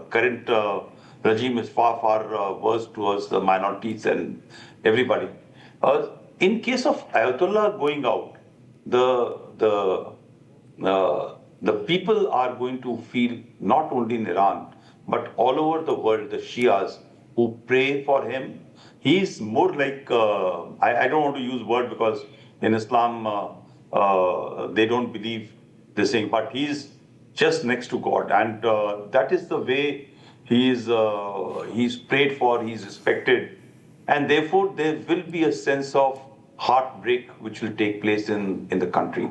current regime is far worse towards the minorities and everybody. In case of Ayatollah going out, the people are going to feel not only in Iran but all over the world, the Shias who pray for him. He's more like I don't want to use word because in Islam they don't believe this thing, but he's just next to God, and that is the way he's prayed for, he's respected, and therefore there will be a sense of heartbreak which will take place in the country.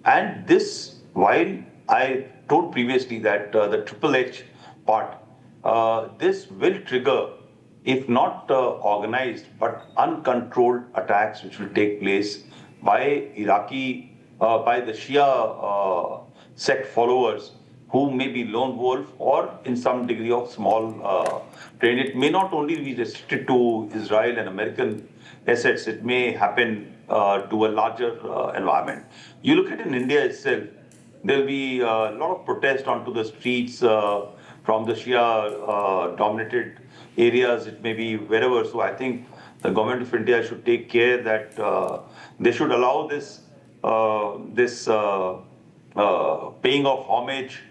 And this, while I told previously that the Triple H part, this will trigger, if not organized, but uncontrolled attacks which will take place by by the Shia sect followers who may be lone wolf or in some degree of small trade. It may not only be restricted to Israel and American assets, it may happen to a larger environment. You look at in India itself, there will be a lot of protest onto the streets from the Shia dominated areas, it may be wherever. So I think the government of India should take care that they should allow this paying of homage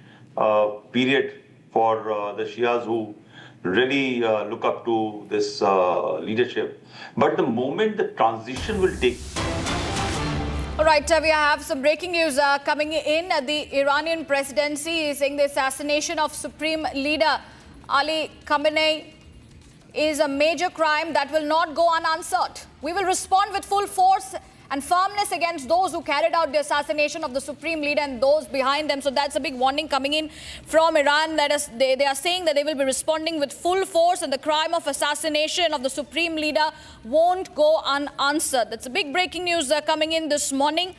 period for the Shias who really look up to this leadership. But the moment the transition will take. All right, we have some breaking news coming in. The Iranian presidency is saying the assassination of Supreme Leader Ali Khamenei is a major crime that will not go unanswered. We will respond with full force and firmness against those who carried out the assassination of the Supreme Leader and those behind them. So that's a big warning coming in from Iran. That is, they are saying that they will be responding with full force and the crime of assassination of the Supreme Leader won't go unanswered. That's a big breaking news coming in this morning,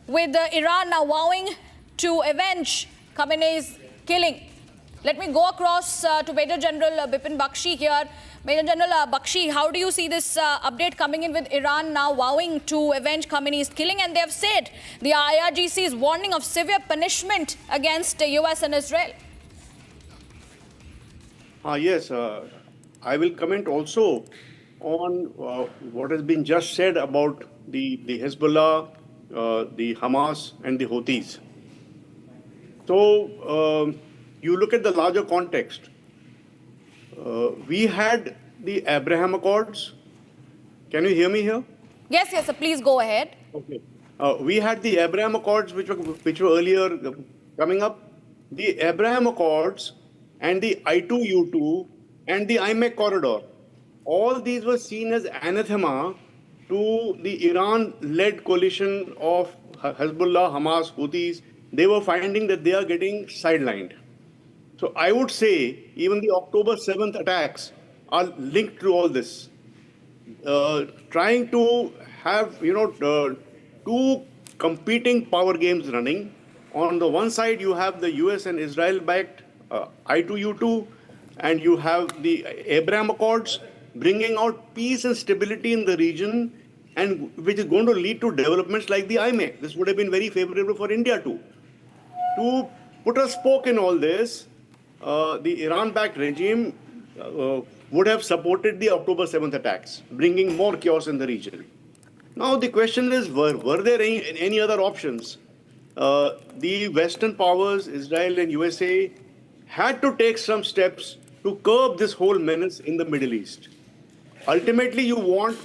with Iran now vowing to avenge Khamenei's killing. Let me go across to Major General Bipin Bakshi here. Major General Bakshi, how do you see this update coming in with Iran now vowing to avenge Khamenei's killing? And they have said the IRGC is warning of severe punishment against the US and Israel. Yes, I will comment also on what has been just said about the Hezbollah, the Hamas and the Houthis. So you look at the larger context. We had the Abraham Accords. Can you hear me here? Yes, yes, sir. Please go ahead. Okay. We had the Abraham Accords, which were earlier coming up. The Abraham Accords and the I2U2 and the IMEC corridor. All these were seen as anathema to the Iran-led coalition of Hezbollah, Hamas, Houthis. They were finding that they are getting sidelined. So I would say even the October 7th attacks are linked to all this. Trying to have, two competing power games running. On the one side, you have the US and Israel-backed I2U2, and you have the Abraham Accords bringing out peace and stability in the region, and which is going to lead to developments like the IMEC. This would have been very favorable for India too. To put a spoke in all this, the Iran-backed regime would have supported the October 7th attacks, bringing more chaos in the region. Now the question is, were there any other options? The Western powers, Israel and USA, had to take some steps to curb this whole menace in the Middle East. Ultimately, you want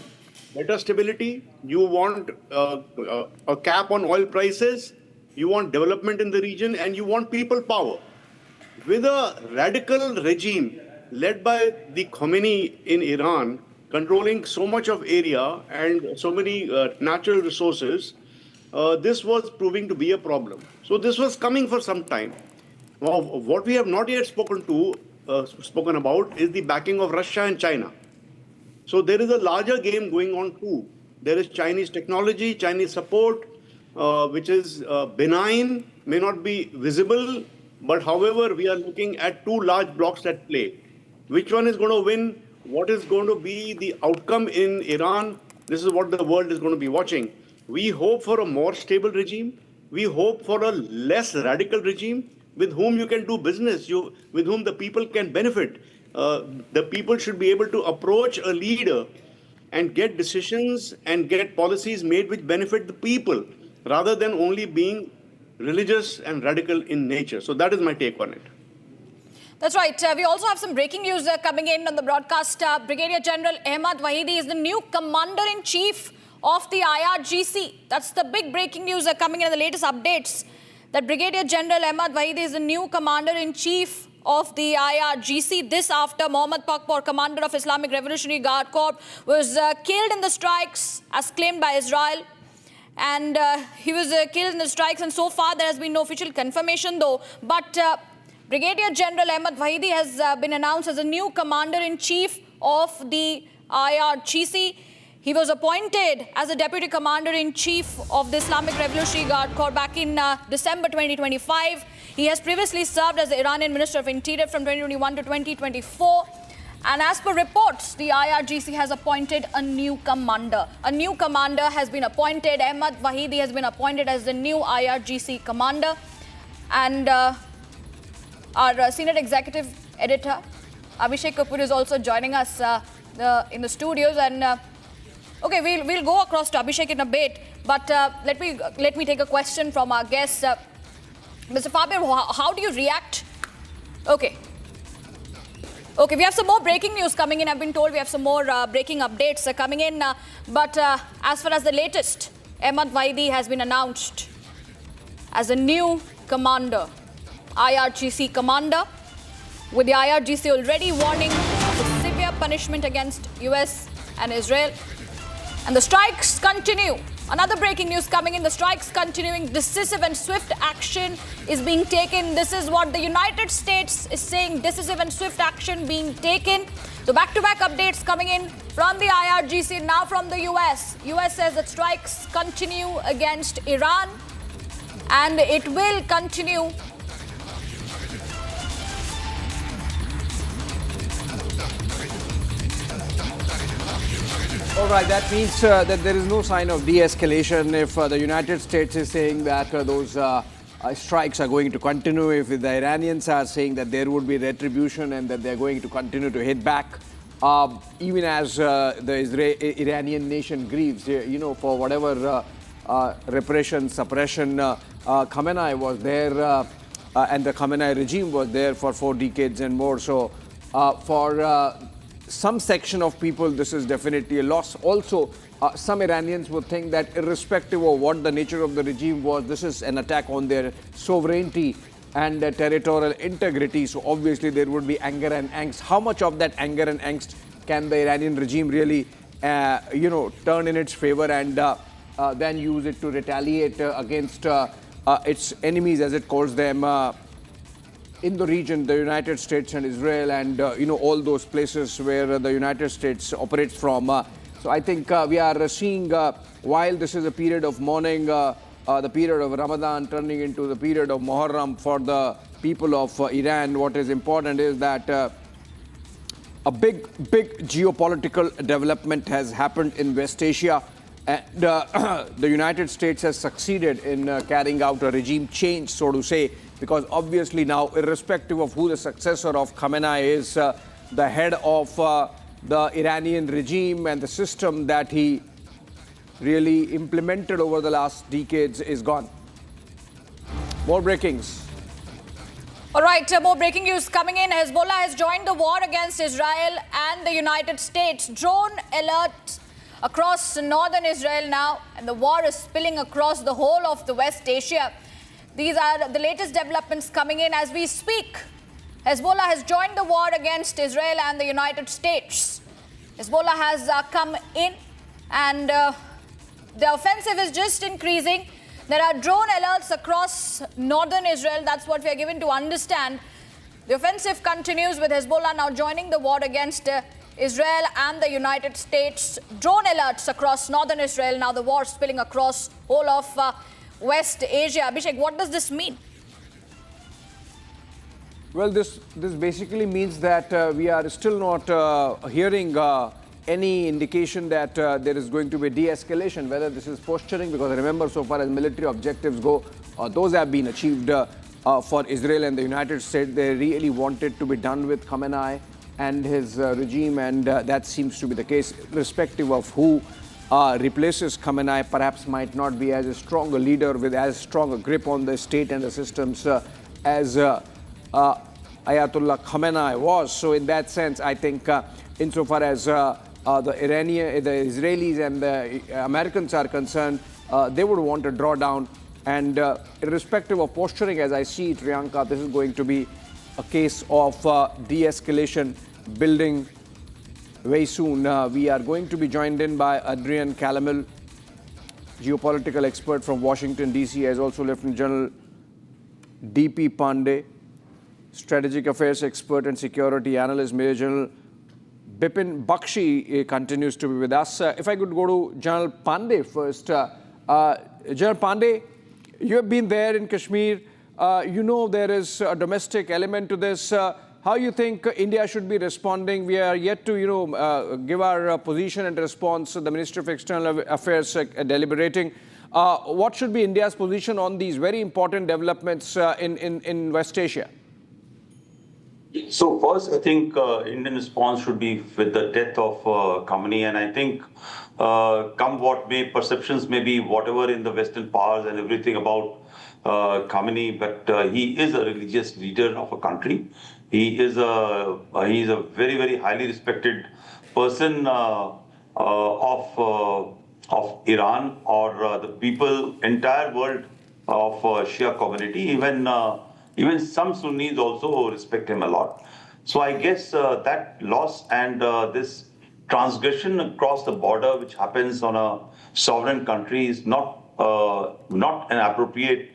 better stability, you want a cap on oil prices, you want development in the region, and you want people power. With a radical regime led by the Khamenei in Iran, controlling so much of area and so many natural resources, this was proving to be a problem. So this was coming for some time. Now, what we have not yet spoken about is the backing of Russia and China. So there is a larger game going on too. There is Chinese technology, Chinese support, which is benign, may not be visible, but however, we are looking at two large blocks at play. Which one is going to win? What is going to be the outcome in Iran? This is what the world is going to be watching. We hope for a more stable regime. We hope for a less radical regime. with whom you can do business, with whom the people can benefit. The people should be able to approach a leader and get decisions and get policies made which benefit the people, rather than only being religious and radical in nature. So that is my take on it. That's right. We also have some breaking news coming in on the broadcast. Brigadier General Ahmad Vahidi is the new Commander-in-Chief of the IRGC. That's the big breaking news coming in the latest updates. That Brigadier General Ahmad Vahidi is the new Commander-in-Chief of the IRGC. This after Mohammad Pakpor, commander of Islamic Revolutionary Guard Corps, was killed in the strikes as claimed by Israel. And he was killed in the strikes, and so far there has been no official confirmation though. But Brigadier General Ahmad Vahidi has been announced as a new Commander-in-Chief of the IRGC. He was appointed as a Deputy Commander-in-Chief of the Islamic Revolutionary Guard Corps back in December 2025. He has previously served as the Iranian Minister of Interior from 2021 to 2024. And as per reports, the IRGC has appointed a new commander. A new commander has been appointed. Ahmad Vahidi has been appointed as the new IRGC commander. And our senior executive editor, Abhishek Kapoor, is also joining us in the studios. And okay, we'll go across to Abhishek in a bit. But let me take a question from our guest. Mr. Fabir, how do you react? Okay, we have some more breaking news coming in. I've been told we have some more breaking updates coming in. But as far as the latest, Ahmad Vahidi has been announced as a new commander, IRGC commander, with the IRGC already warning of severe punishment against US and Israel. And the strikes continue. Another breaking news coming in, the strikes continuing, decisive and swift action is being taken. This is what the United States is saying, decisive and swift action being taken. So back-to-back updates coming in from the IRGC, now from the US. US says that strikes continue against Iran and it will continue. All right, that means that there is no sign of de-escalation if the United States is saying that those strikes are going to continue, if the Iranians are saying that there would be retribution and that they're going to continue to hit back, even as the Iranian nation grieves, for whatever repression, suppression. Khamenei was there and the Khamenei regime was there for 4 decades and more. So for some section of people, this is definitely a loss. Also, some Iranians would think that irrespective of what the nature of the regime was, this is an attack on their sovereignty and their territorial integrity. So obviously there would be anger and angst. How much of that anger and angst can the Iranian regime really, turn in its favor and then use it to retaliate against its enemies, as it calls them, in the region, the United States and Israel and, all those places where the United States operates from. So I think we are seeing, while this is a period of mourning, the period of Ramadan turning into the period of Muharram for the people of Iran, what is important is that a big geopolitical development has happened in West Asia. And the United States has succeeded in carrying out a regime change, so to say, because obviously now, irrespective of who the successor of Khamenei is, the head of the Iranian regime and the system that he really implemented over the last decades is gone. More breakings. All right, more breaking news coming in. Hezbollah has joined the war against Israel and the United States. Drone alerts across northern Israel now, and the war is spilling across the whole of the West Asia. These are the latest developments coming in as we speak. Hezbollah has joined the war against Israel and the United States. Hezbollah has come in and the offensive is just increasing. There are drone alerts across northern Israel. That's what we are given to understand. The offensive continues with Hezbollah now joining the war against Israel and the United States. Drone alerts across northern Israel. Now the war spilling across whole of West Asia. Abhishek, what does this mean? Well, this basically means that we are still not hearing any indication that there is going to be de-escalation, whether this is posturing, because remember, so far as military objectives go, those have been achieved. for Israel and the United States. They really wanted to be done with Khamenei and his regime, and that seems to be the case, irrespective of who replaces Khamenei. Perhaps might not be as strong a leader with as strong a grip on the state and the systems as Ayatollah Khamenei was. So in that sense, I think insofar as the Israelis and the Americans are concerned, they would want to draw down. And irrespective of posturing, as I see it, Priyanka, this is going to be a case of de-escalation building very soon. We are going to be joined in by Adrian Calamil, geopolitical expert from Washington, D.C., as also Lieutenant General D.P. Pandey, strategic affairs expert and security analyst. Major General Bipin Bakshi continues to be with us. If I could go to General Pandey first. General Pandey, you have been there in Kashmir. You know there is a domestic element to this. How you think India should be responding? We are yet to, give our position and response. The Ministry of External Affairs deliberating. What should be India's position on these very important developments in West Asia? So first, I think Indian response should be with the death of Khamenei, and I think come what may, perceptions may be whatever in the Western powers and everything about Khamenei, but he is a religious leader of a country. He is a very, very highly respected person of Iran, or the people, entire world of Shia community. Even some Sunnis also respect him a lot. So I guess that loss and this transgression across the border, which happens on a sovereign country, is not an appropriate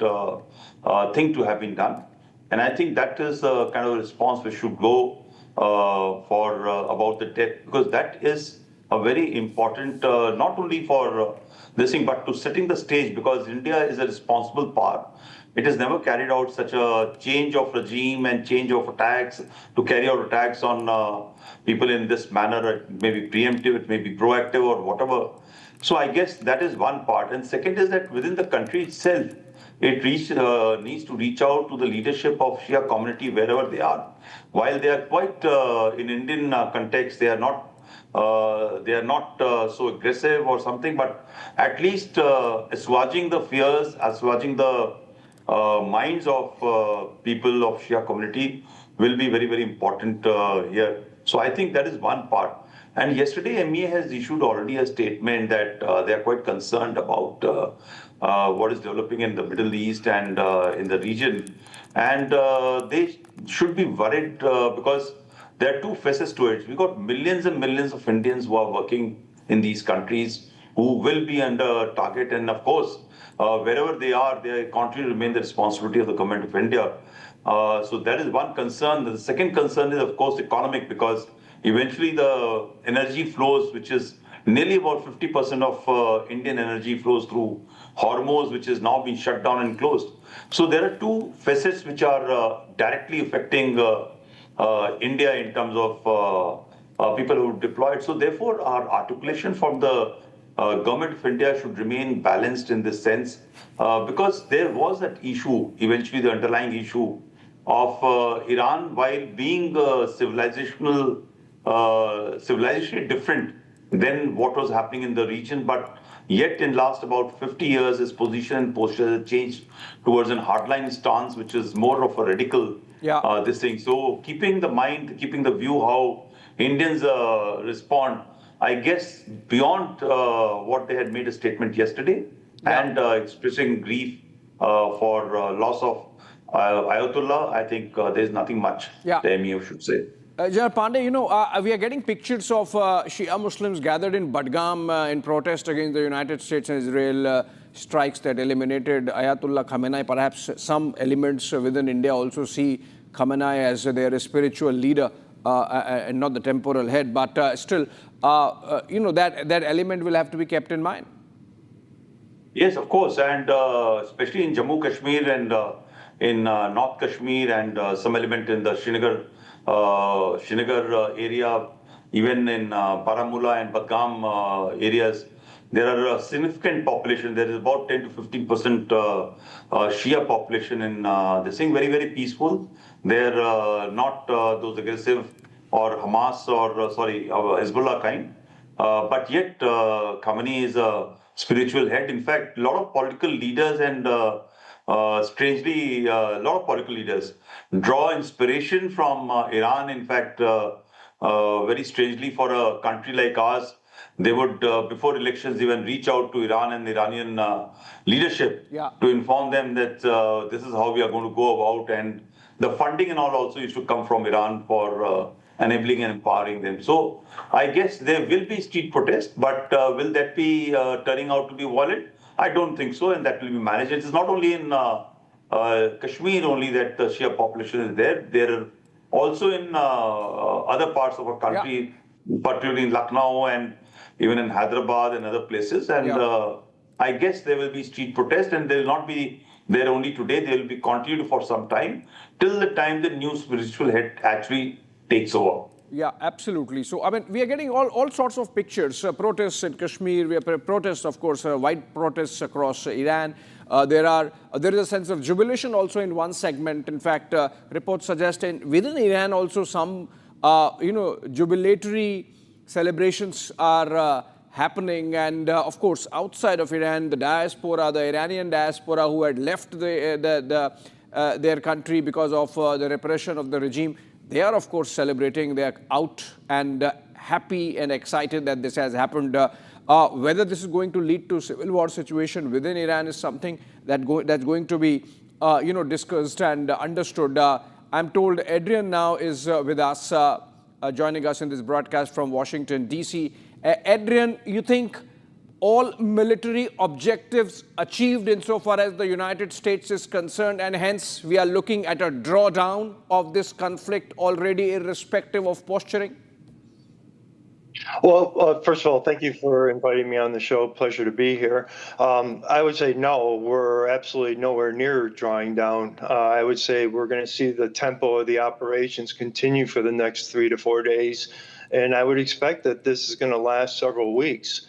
thing to have been done. And I think that is the kind of response we should go for about the death, because that is a very important, not only for this thing, but to setting the stage, because India is a responsible power. It has never carried out such a change of regime and change of attacks, to carry out attacks on people in this manner. It may be preemptive, it may be proactive, or whatever. So I guess that is one part. And second is that within the country itself, it needs to reach out to the leadership of Shia community wherever they are. While they are quite, in Indian context, they are not so aggressive or something, but at least assuaging the fears, assuaging the minds of people of Shia community will be very, very important here. So I think that is one part. And yesterday, MEA has issued already a statement that they are quite concerned about what is developing in the Middle East and in the region. And they should be worried because there are two faces to it. We've got millions and millions of Indians who are working in these countries who will be under target. And of course, wherever they are, they continue to remain the responsibility of the government of India. So that is one concern. The second concern is, of course, economic, because eventually the energy flows, which is nearly about 50% of Indian energy flows through Hormuz, which is now being shut down and closed. So there are two facets which are directly affecting India in terms of people who are deployed. So therefore, our articulation from the government of India should remain balanced in this sense, because there was that issue, eventually the underlying issue of Iran, while being civilizationally different than what was happening in the region, but yet in last about 50 years, his position and posture has changed towards an hardline stance, which is more of a radical this thing. So keeping the view how Indians respond, I guess beyond what they had made a statement yesterday, and expressing grief for loss of Ayatollah, I think there's nothing much the MEO should say. General Pandey, we are getting pictures of Shia Muslims gathered in Budgam in protest against the United States and Israel strikes that eliminated Ayatollah Khamenei. Perhaps some elements within India also see Khamenei as their spiritual leader and not the temporal head. But still, that element will have to be kept in mind. Yes, of course. And especially in Jammu Kashmir and in North Kashmir and some element in the Srinagar area, even in Baramulla and Budgam areas, there are a significant population. There is about 10 to 15% Shia population in this thing. Very, very peaceful. They're not those aggressive or Hamas or Hezbollah kind. But yet, Khamenei is a spiritual head. In fact, a lot of political leaders and strangely, a lot of political leaders draw inspiration from Iran. In fact, very strangely, for a country like ours, they would, before elections, even reach out to Iran and the Iranian leadership to inform them that this is how we are going to go about. And the funding and all also used to come from Iran for enabling and empowering them. So I guess there will be street protest, but will that be turning out to be violent? I don't think so, and that will be managed. It's not only in Kashmir only that the Shia population is there. There are also in other parts of our country, particularly in Lucknow and even in Hyderabad and other places. And I guess there will be street protest, and they will not be there only today. They will be continued for some time, till the time the new spiritual head actually takes over. Yeah, absolutely. So, I mean, we are getting all sorts of pictures. Protests in Kashmir, we have protests, of course, wide protests across Iran. There is a sense of jubilation also in one segment. In fact, reports suggest within Iran also some, jubilatory celebrations are happening. And, of course, outside of Iran, the diaspora, the Iranian diaspora who had left their country because of the repression of the regime, they are, of course, celebrating. They are out and happy and excited that this has happened. Whether this is going to lead to a civil war situation within Iran is something that's going to be, discussed and understood. I'm told Adrian now is with us, joining us in this broadcast from Washington, D.C. Adrian, you think all military objectives achieved insofar as the United States is concerned, and hence we are looking at a drawdown of this conflict already, irrespective of posturing? Well, first of all, thank you for inviting me on the show. Pleasure to be here. I would say no, we're absolutely nowhere near drawing down. I would say we're going to see the tempo of the operations continue for the next 3 to 4 days. And I would expect that this is going to last several weeks.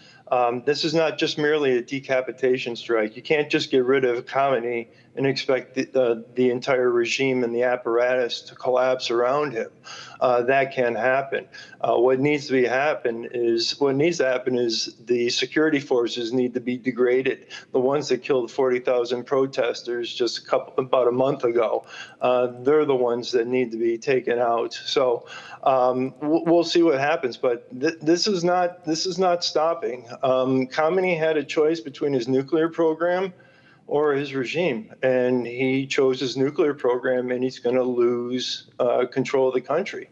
This is not just merely a decapitation strike. You can't just get rid of Khamenei and expect the entire regime and the apparatus to collapse around him. That can't happen. What needs to happen is the security forces need to be degraded. The ones that killed 40,000 protesters just about a month ago, they're the ones that need to be taken out. So we'll see what happens. But this is not stopping. Khamenei had a choice between his nuclear program or his regime, and he chose his nuclear program, and he's going to lose control of the country.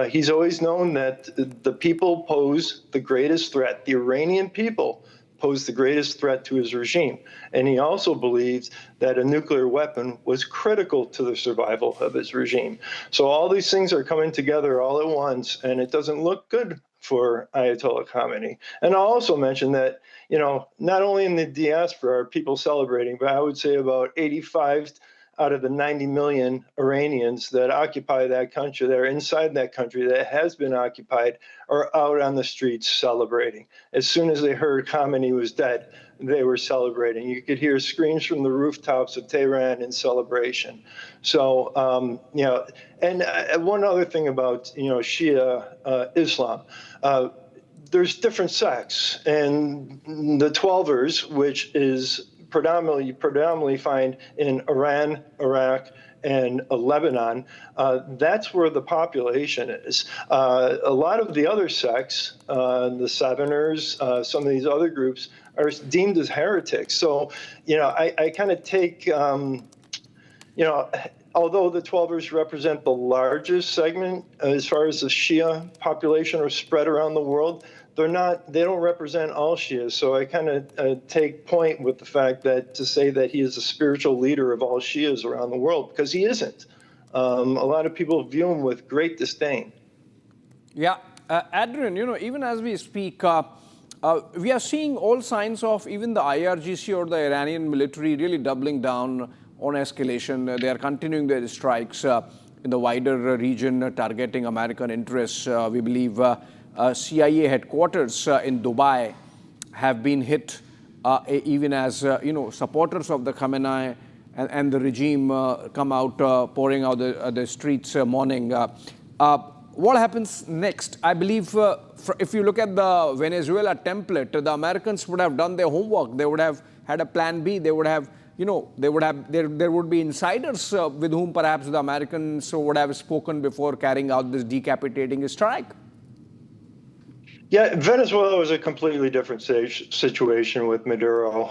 He's always known that the people pose the greatest threat. The Iranian people pose the greatest threat to his regime. And he also believes that a nuclear weapon was critical to the survival of his regime. So all these things are coming together all at once, and it doesn't look good for Ayatollah Khamenei. And I'll also mention that, not only in the diaspora are people celebrating, but I would say about 85 out of the 90 million Iranians that occupy that country, that are inside that country that has been occupied, are out on the streets celebrating. As soon as they heard Khamenei was dead, they were celebrating. You could hear screams from the rooftops of Tehran in celebration. So, and one other thing about, Shia Islam, there's different sects, and the Twelvers, which is predominantly find in Iran, Iraq, and Lebanon, that's where the population is. A lot of the other sects, the Southerners, some of these other groups, are deemed as heretics. So, I kind of take, although the Twelvers represent the largest segment as far as the Shia population or spread around the world, they don't represent all Shias. So I kind of take point with the fact that to say that he is a spiritual leader of all Shias around the world, because he isn't. A lot of people view him with great disdain. Yeah, Adrian, even as we speak, we are seeing all signs of even the IRGC or the Iranian military really doubling down on escalation. They are continuing their strikes in the wider region, targeting American interests. We believe CIA headquarters in Dubai have been hit, even as supporters of the Khamenei and the regime come out, pouring out the streets, mourning. What happens next? I believe if you look at the Venezuela template, the Americans would have done their homework. They would have had a plan B. They would have, there would be insiders with whom perhaps the Americans would have spoken before carrying out this decapitating strike. Yeah, Venezuela was a completely different situation with Maduro.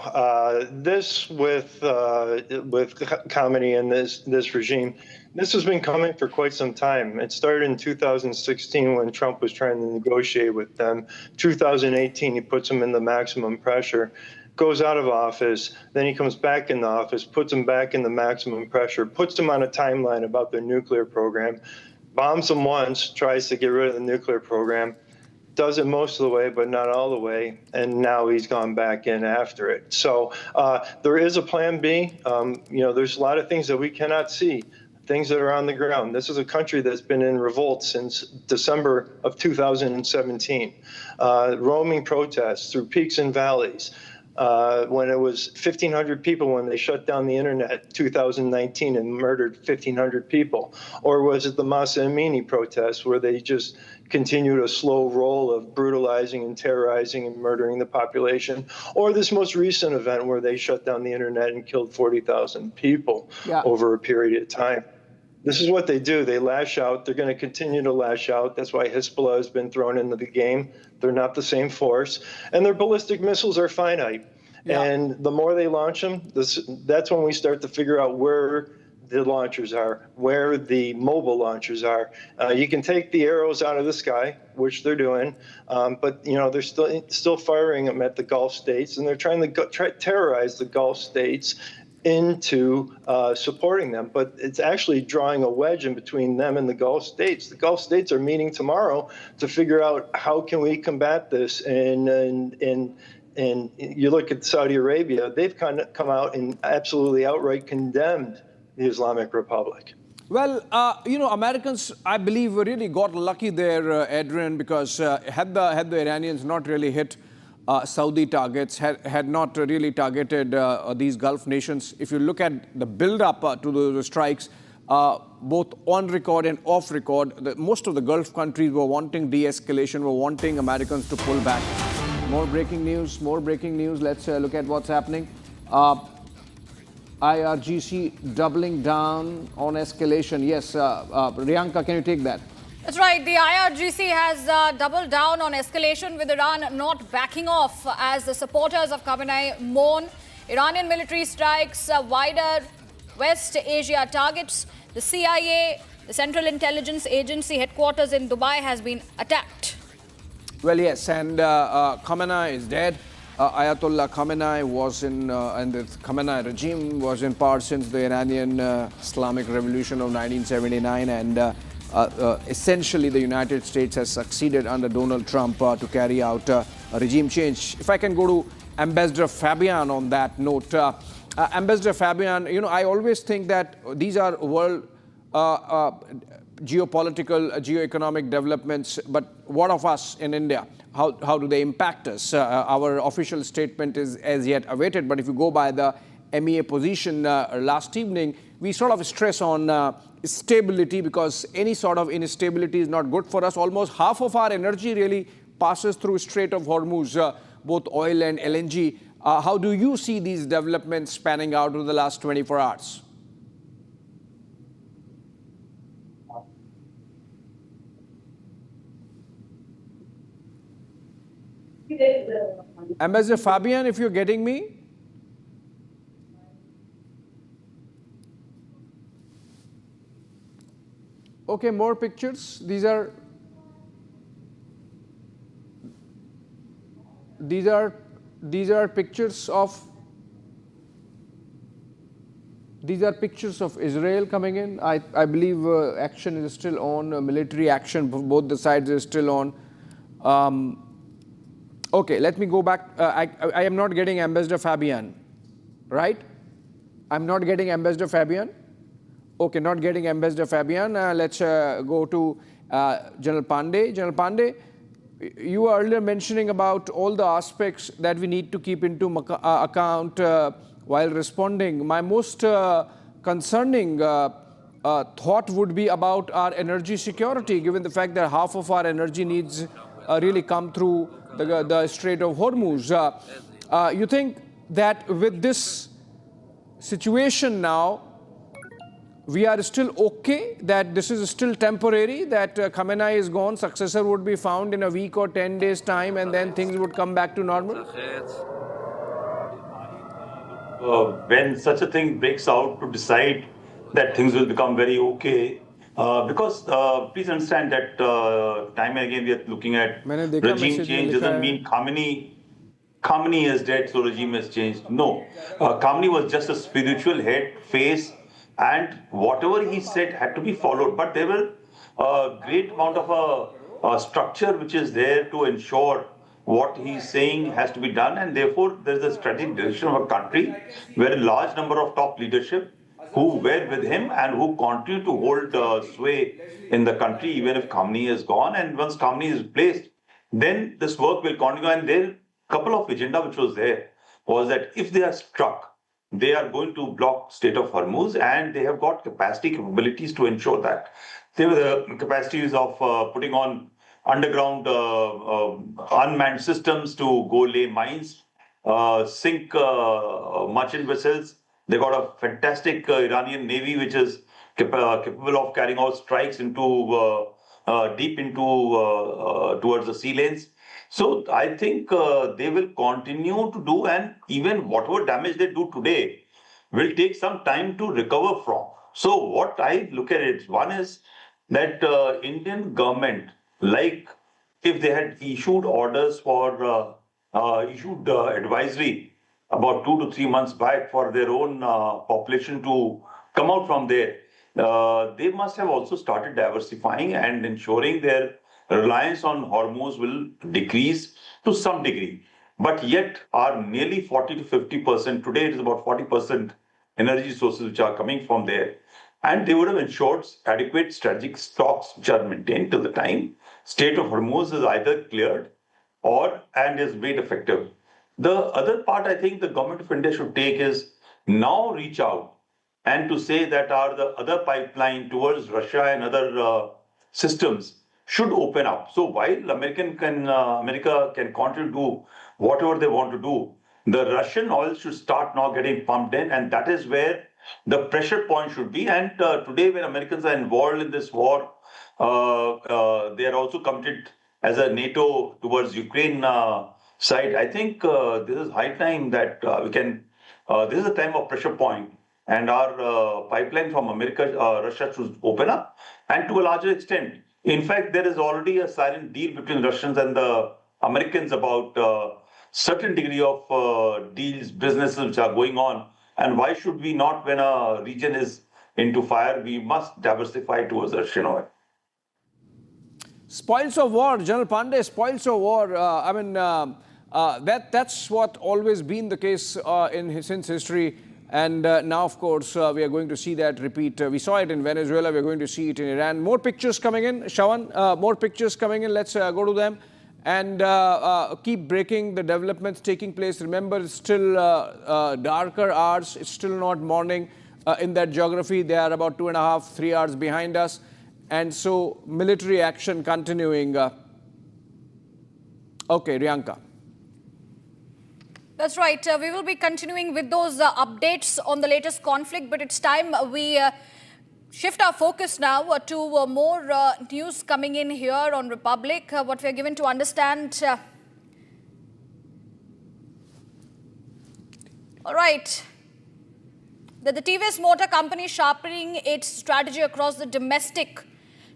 This with Khamenei and this regime, this has been coming for quite some time. It started in 2016 when Trump was trying to negotiate with them. 2018, he puts them in the maximum pressure, goes out of office, then he comes back in the office, puts them back in the maximum pressure, puts them on a timeline about their nuclear program, bombs them once, tries to get rid of the nuclear program, does it most of the way, but not all the way, and now he's gone back in after it. So there is a plan B. There's a lot of things that we cannot see, things that are on the ground. This is a country that's been in revolt since December of 2017, roaming protests through peaks and valleys. When it was 1,500 people when they shut down the internet 2019 and murdered 1,500 people? Or was it the Masa Amini protests where they just continued a slow roll of brutalizing and terrorizing and murdering the population? Or this most recent event where they shut down the internet and killed 40,000 people over a period of time? This is what they do. They lash out. They're going to continue to lash out. That's why Hezbollah has been thrown into the game. They're not the same force. And their ballistic missiles are finite. Yeah. And the more they launch them, that's when we start to figure out where the launchers are, where the mobile launchers are. You can take the arrows out of the sky, which they're doing, but they're still firing them at the Gulf states, and they're trying to terrorize the Gulf states into supporting them. But it's actually drawing a wedge in between them and the Gulf states. The Gulf states are meeting tomorrow to figure out how can we combat this. And you look at Saudi Arabia, they've kind of come out and absolutely outright condemned the Islamic Republic. Well, Americans, I believe, really got lucky there, Adrian, because had the Iranians not really hit Saudi targets, had not really targeted these Gulf nations, if you look at the build-up to the strikes, both on record and off record, most of the Gulf countries were wanting de-escalation, were wanting Americans to pull back. More breaking news, more breaking news. Let's look at what's happening. IRGC doubling down on escalation. Yes, Riyanka, can you take that? That's right. The IRGC has doubled down on escalation, with Iran not backing off as the supporters of Khamenei mourn. Iranian military strikes wider West Asia targets. The CIA, the Central Intelligence Agency headquarters in Dubai, has been attacked. Well, yes, and Khamenei is dead. Ayatollah Khamenei was and the Khamenei regime was in power since the Iranian Islamic Revolution of 1979, and essentially the United States has succeeded under Donald Trump to carry out a regime change. If I can go to Ambassador Fabian on that note. Ambassador Fabian, I always think that these are world geopolitical, geoeconomic developments, but what of us in India? How do they impact us? Our official statement is as yet awaited, but if you go by the MEA position last evening, we sort of stress on stability, because any sort of instability is not good for us. Almost half of our energy really passes through Strait of Hormuz, both oil and LNG. How do you see these developments panning out over the last 24 hours? Ambassador Fabian, if you're getting me. Okay, more pictures. These are pictures of Israel coming in. I believe action is still on, military action, both the sides is still on. Okay, let me go back. I am not getting Ambassador Fabian, right? I'm not getting Ambassador Fabian. Okay, not getting Ambassador Fabian. Let's go to General Pandey. General Pandey, You were earlier mentioning about all the aspects that we need to keep into account while responding. My most concerning thought would be about our energy security, given the fact that half of our energy needs really come through the Strait of Hormuz. You think that with this situation now, we are still okay, that this is still temporary, that Khamenei is gone, successor would be found in a week or 10 days' time, and then things would come back to normal? When such a thing breaks out, to decide that things will become very okay, because please understand that time and again we are looking at regime change doesn't mean Khamenei is dead, so regime has changed. No, Khamenei was just a spiritual head, face, and whatever he said had to be followed. But there were a great amount of a structure which is there to ensure what he's saying has to be done, and therefore there is a strategic direction of a country where a large number of top leadership who were with him and who continue to hold sway in the country even if Khamenei is gone. And once Khamenei is replaced, then this work will continue. And there couple of agenda which was there was that if they are struck, they are going to block Strait of Hormuz, and they have got capabilities to ensure that. They were the capacities of putting on underground unmanned systems to go lay mines, sink merchant vessels. They got a fantastic Iranian navy which is capable of carrying out strikes into deep into towards the sea lanes. So I think they will continue to do, and even whatever damage they do today will take some time to recover from. So what I look at it, one is that Indian government, like if they had issued orders for issued advisory about 2 to 3 months back for their own population to come out from there, they must have also started diversifying and ensuring their reliance on Hormuz will decrease to some degree. But yet are nearly 40 to 50%, today it is about 40% energy sources which are coming from there. And they would have ensured adequate strategic stocks which are maintained till the time Strait of Hormuz is either cleared and is made effective. The other part I think the government of India should take is now reach out and to say that are the other pipeline towards Russia and other systems should open up. So while America can continue to do whatever they want to do, the Russian oil should start now getting pumped in, and that is where the pressure point should be. And today, when Americans are involved in this war, they are also committed as a NATO towards Ukraine side. I think this is high time that we can. This is a time of pressure point, and our pipeline from Russia should open up, and to a larger extent. In fact, there is already a silent deal between Russians and the Americans about certain degree of deals, businesses which are going on. And why should we not, when a region is into fire, we must diversify towards Russian oil. Spoils of war, General Pandey, spoils of war. That's what always been the case since history. And now, of course, we are going to see that repeat. We saw it in Venezuela. We are going to see it in Iran. More pictures coming in. Shawan, more pictures coming in. Let's go to them and keep breaking the developments taking place. Remember, it's still darker hours. It's still not morning in that geography. They are about 2.5, 3 hours behind us. And so military action continuing. Okay, Riyanka. That's right. We will be continuing with those updates on the latest conflict, but it's time we shift our focus now to more news coming in here on Republic. What we are given to understand. All right. That the TVS Motor Company sharpening its strategy across the domestic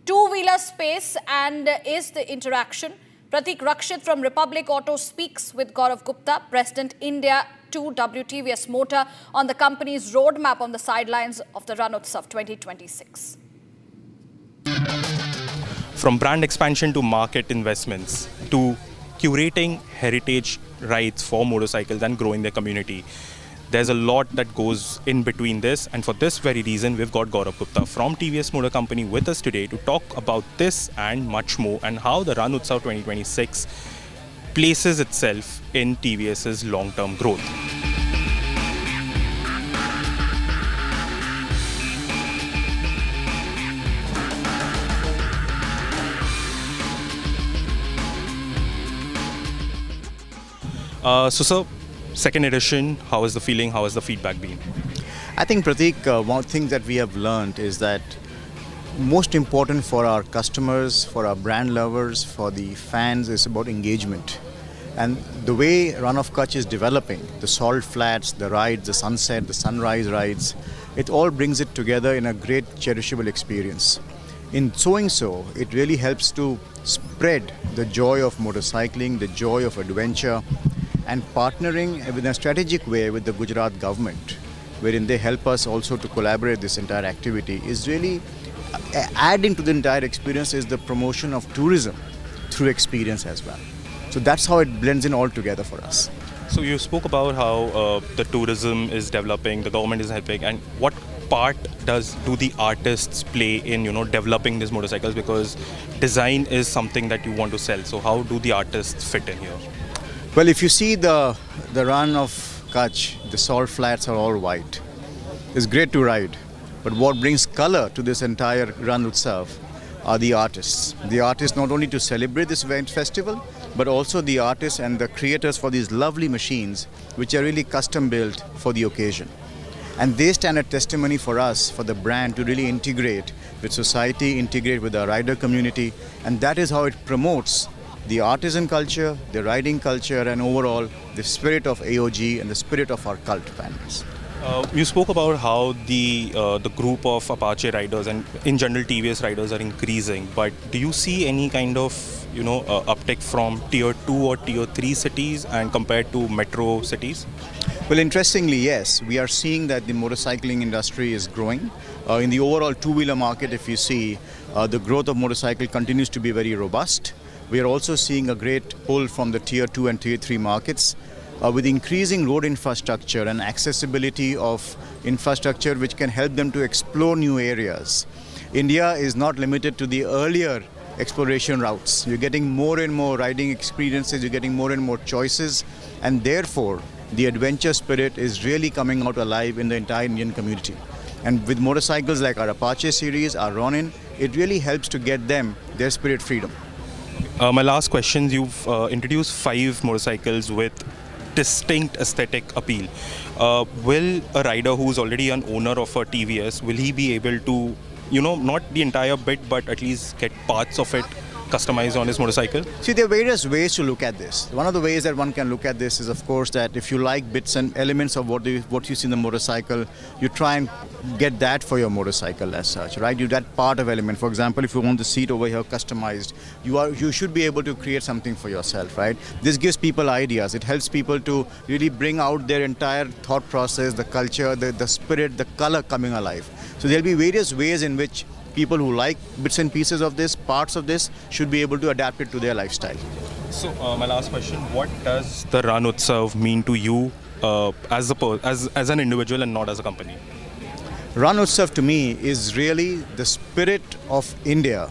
two-wheeler space, and is the interaction. Pratik Rakshit from Republic Auto speaks with Gaurav Gupta, President India 2 WTVS Motor, on the company's roadmap on the sidelines of the Ranotsav 2026. From brand expansion to market investments to curating heritage rides for motorcycles and growing their community, There's a lot that goes in between this, and for this very reason, we've got Gaurav Gupta from TVS Motor Company with us today to talk about this and much more, and how the Ran Utsav 2026 places itself in TVS's long-term growth. So, sir, second edition, how is the feeling? How has the feedback been? I think, Prateek, one thing that we have learned is that most important for our customers, for our brand lovers, for the fans is about engagement. And the way Run of Kutch is developing, the salt flats, the rides, the sunset, the sunrise rides, it all brings it together in a great cherishable experience. In doing so, it really helps to spread the joy of motorcycling, the joy of adventure, and partnering in a strategic way with the Gujarat government, wherein they help us also to collaborate this entire activity, is really adding to the entire experience is the promotion of tourism through experience as well. So that's how it blends in all together for us. So you spoke about how the tourism is developing, the government is helping, and what part do the artists play in, developing these motorcycles? Because design is something that you want to sell. So how do the artists fit in here? Well, if you see the Run of Kutch, the salt flats are all white. It's great to ride, but what brings color to this entire Ran Utsav are the artists. The artists not only to celebrate this event festival, but also the artists and the creators for these lovely machines, which are really custom built for the occasion. And they stand a testimony for us, for the brand, to really integrate with society, integrate with the rider community, and that is how it promotes the artisan culture, the riding culture, and overall the spirit of AOG and the spirit of our cult fans. You spoke about how the group of Apache riders and in general TVS riders are increasing, but do you see any kind of uptick from tier 2 or tier 3 cities and compared to metro cities? Well, interestingly, yes, we are seeing that the motorcycling industry is growing. In the overall two-wheeler market, if you see, the growth of motorcycle continues to be very robust. We are also seeing a great pull from the tier 2 and tier 3 markets with increasing road infrastructure and accessibility of infrastructure which can help them to explore new areas. India is not limited to the earlier exploration routes. You're getting more and more riding experiences, you're getting more and more choices, and therefore the adventure spirit is really coming out alive in the entire Indian community. And with motorcycles like our Apache series, our Ronin, it really helps to get them their spirit freedom. My last question, you've introduced 5 motorcycles with distinct aesthetic appeal. Will a rider who's already an owner of a TVS, will he be able to, not the entire bit, but at least get parts of it customized on his motorcycle? See, there are various ways to look at this. One of the ways that one can look at this is, of course, that if you like bits and elements of what you see in the motorcycle, you try and get that for your motorcycle as such, right? You that part of element. For example, if you want the seat over here customized, you should be able to create something for yourself, right? This gives people ideas. It helps people to really bring out their entire thought process, the culture, the spirit, the color coming alive. So there'll be various ways in which people who like bits and pieces of this, parts of this, should be able to adapt it to their lifestyle. So my last question, what does the Ran Utsav mean to you as an individual and not as a company? Ran Utsav to me is really the spirit of India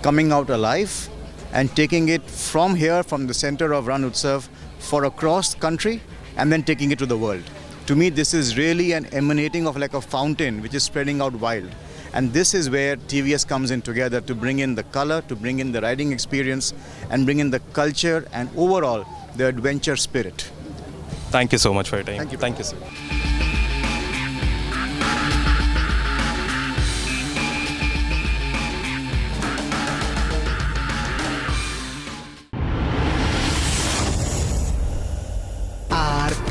coming out alive and taking it from here, from the center of Ran Utsav, for across the country and then taking it to the world. To me, this is really an emanating of like a fountain which is spreading out wild. And this is where TVS comes in together to bring in the color, to bring in the riding experience, and bring in the culture and overall the adventure spirit. Thank you so much for your time. Thank you. Thank you, sir.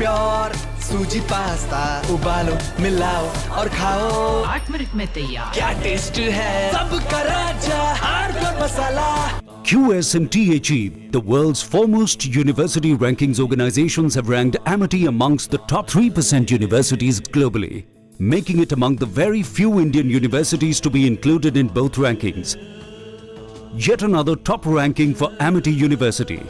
Pure suji pasta उबालो मिलाओ और खाओ 8 minute में तैयार क्या test है सबका राजा R pure masala QSMTHE, the world's foremost university rankings organizations, have ranked Amity amongst the top 3% universities globally, making it among the very few Indian universities to be included in both rankings. Yet another top ranking for Amity University.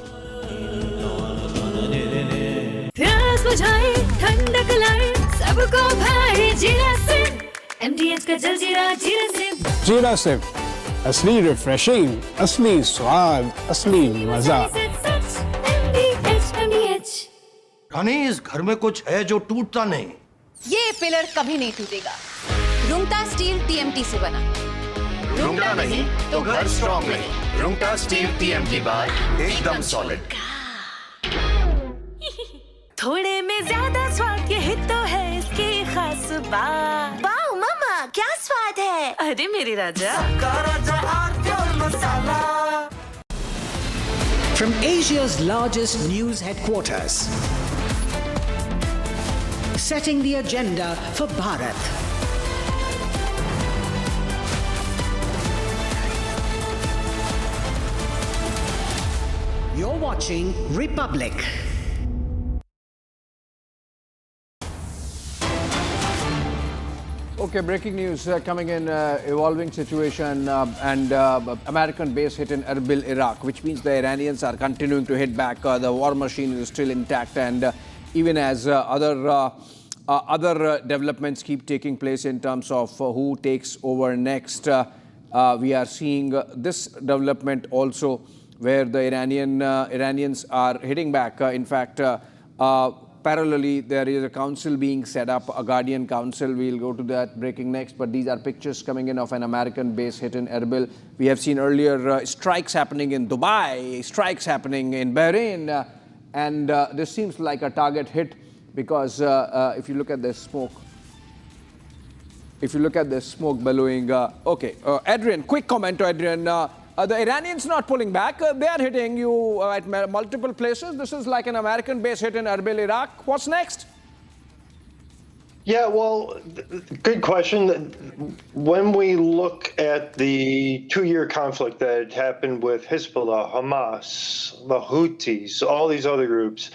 ठंडक लाए सबको भाई जीरा SIM MDH का जलजीरा जीरा SIM जीरा SIM असली refreshing, असली स्वाद, असली मजा। रानी, इस घर में कुछ है जो टूटता नहीं। ये पिलर कभी नहीं टूटेगा। रुंगटा स्टील TMT से बना। रुंगटा नहीं तो घर स्ट्रॉन्ग नहीं। रुंगटा स्टील TMT बार एकदम सॉलिड। थोड़े में ज्यादा स्वाद, यही तो है इसकी खास बात। वाओ मामा, क्या स्वाद है? अरे मेरे राजा। From Asia's largest news headquarters, setting the agenda for Bharat. You're watching Republic. Okay, breaking news coming in, evolving situation and American base hit in Erbil, Iraq, which means the Iranians are continuing to hit back. The war machine is still intact, and even as other developments keep taking place in terms of who takes over next, we are seeing this development also where the Iranians are hitting back. In fact, parallelly, there is a council being set up, a guardian council. We'll go to that breaking next. But these are pictures coming in of an American base hit in Erbil. We have seen earlier strikes happening in Dubai, strikes happening in Bahrain. And this seems like a target hit because if you look at this smoke, billowing. Adrian, quick comment to Adrian. The Iranians not pulling back. They are hitting you at multiple places. This is like an American base hit in Erbil, Iraq. What's next? Yeah, well, good question. When we look at the 2-year conflict that happened with Hezbollah, Hamas, the Houthis, all these other groups,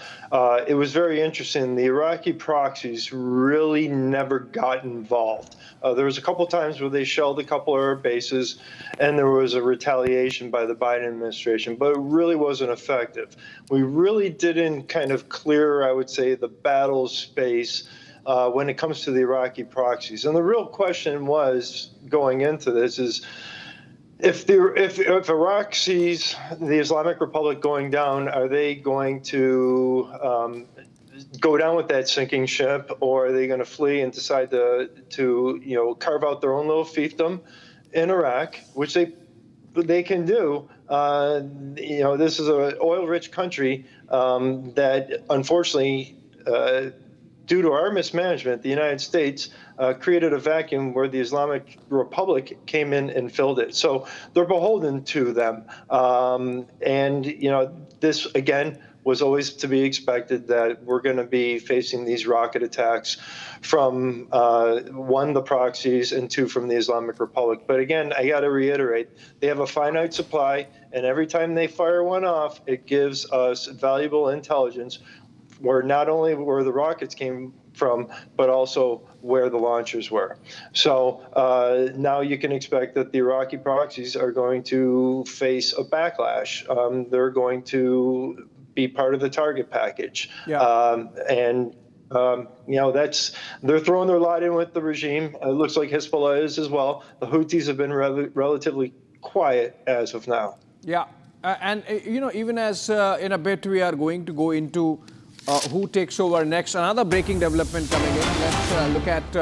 it was very interesting. The Iraqi proxies really never got involved. There was a couple times where they shelled a couple of our bases, and there was a retaliation by the Biden administration, but it really wasn't effective. We really didn't kind of clear, I would say, the battle space when it comes to the Iraqi proxies. And the real question was, going into this, is if Iraq sees the Islamic Republic going down, are they going to go down with that sinking ship, or are they going to flee and decide to carve out their own little fiefdom in Iraq, which they can do? This is an oil-rich country that, unfortunately, due to our mismanagement, the United States created a vacuum where the Islamic Republic came in and filled it. So they're beholden to them. This, again, was always to be expected, that we're going to be facing these rocket attacks from, one, the proxies, and two, from the Islamic Republic. But again, I got to reiterate, they have a finite supply, and every time they fire one off, it gives us valuable intelligence where not only where the rockets came from, but also where the launchers were. So now you can expect that the Iraqi proxies are going to face a backlash. They're going to be part of the target package. Yeah. They're throwing their lot in with the regime. It looks like Hezbollah is as well. The Houthis have been relatively quiet as of now. Yeah, even as in a bit we are going to go into who takes over next. Another breaking development coming in. Let's look at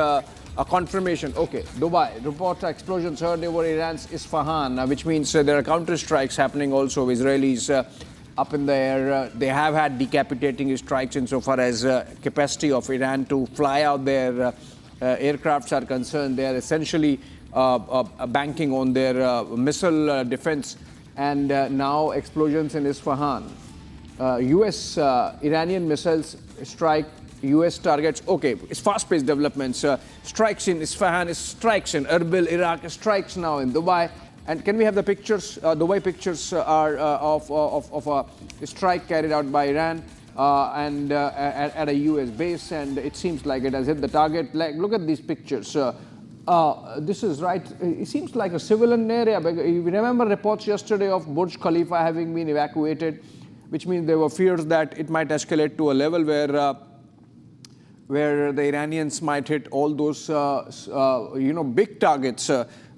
a confirmation. Okay, Dubai. Report explosions heard over Iran's Isfahan, which means there are counter strikes happening also. Israelis up in the air. They have had decapitating strikes insofar as capacity of Iran to fly out their aircrafts are concerned. They are essentially banking on their missile defense. And now explosions in Isfahan. US Iranian missiles strike US targets. Okay, it's fast-paced developments. Strikes in Isfahan, strikes in Erbil, Iraq, strikes now in Dubai. And can we have the pictures? Dubai pictures are of a strike carried out by Iran and at a US base, and it seems like it has hit the target. Like, look at these pictures. This is right. It seems like a civilian area. You remember reports yesterday of Burj Khalifa having been evacuated, which means there were fears that it might escalate to a level where where the Iranians might hit all those, big targets,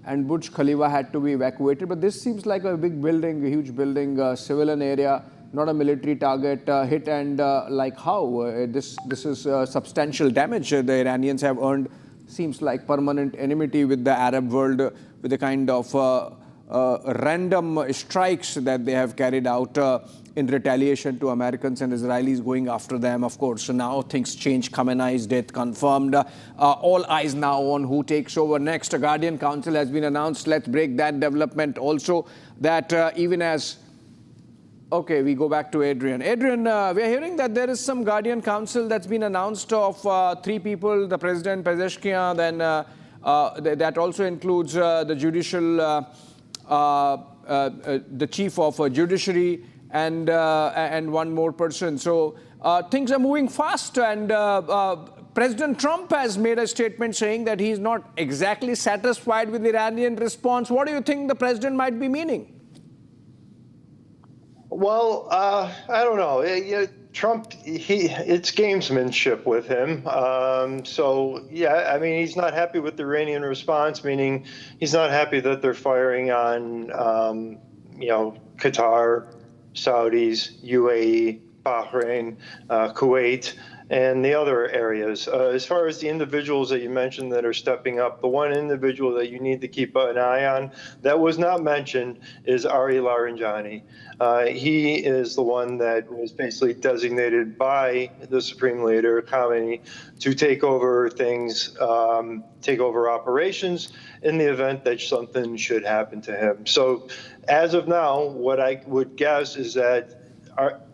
and Burj Khalifa had to be evacuated. But this seems like a big building, a huge building, civilian area, not a military target hit. And like how? This is substantial damage the Iranians have earned. Seems like permanent enmity with the Arab world, with the kind of random strikes that they have carried out in retaliation to Americans and Israelis going after them. Of course, so now things change. Khamenei's death confirmed. All eyes now on who takes over next. A Guardian Council has been announced. Let's break that development also. That even as... Okay, we go back to Adrian. Adrian, we are hearing that there is some Guardian Council that's been announced of 3 people, the President, Pezeshkian, then that also includes the judicial, the Chief of Judiciary, and one more person. So things are moving fast, and President Trump has made a statement saying that he's not exactly satisfied with the Iranian response. What do you think the president might be meaning? Well, I don't know. Trump, it's gamesmanship with him. So, yeah, I mean, he's not happy with the Iranian response, meaning he's not happy that they're firing on, Qatar, Saudis, UAE, Bahrain, Kuwait, and the other areas. As far as the individuals that you mentioned that are stepping up, the one individual that you need to keep an eye on that was not mentioned is Ari Laranjani. He is the one that was basically designated by the Supreme Leader, Khamenei, to take over things, take over operations in the event that something should happen to him. So as of now, what I would guess is that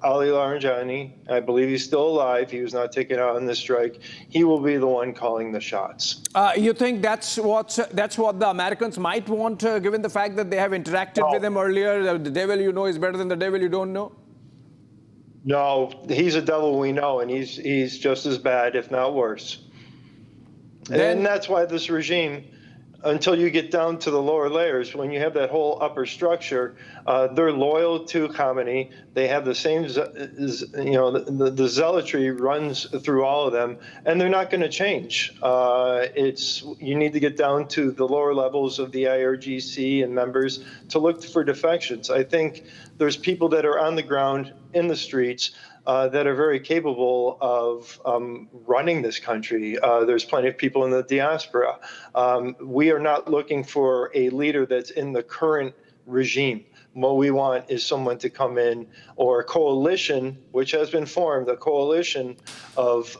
Ali Laranjani, I believe he's still alive. He was not taken out in this strike. He will be the one calling the shots. You think that's what the Americans might want, given the fact that they have interacted with him earlier? The devil you know is better than the devil you don't know? No, he's a devil we know, and he's just as bad, if not worse. And that's why this regime, until you get down to the lower layers, when you have that whole upper structure, they're loyal to Khamenei. They have the same, the zealotry runs through all of them, and they're not going to change. You need to get down to the lower levels of the IRGC and members to look for defections. I think there's people that are on the ground in the streets that are very capable of running this country. There's plenty of people in the diaspora. We are not looking for a leader that's in the current regime. What we want is someone to come in, or a coalition, which has been formed, a coalition of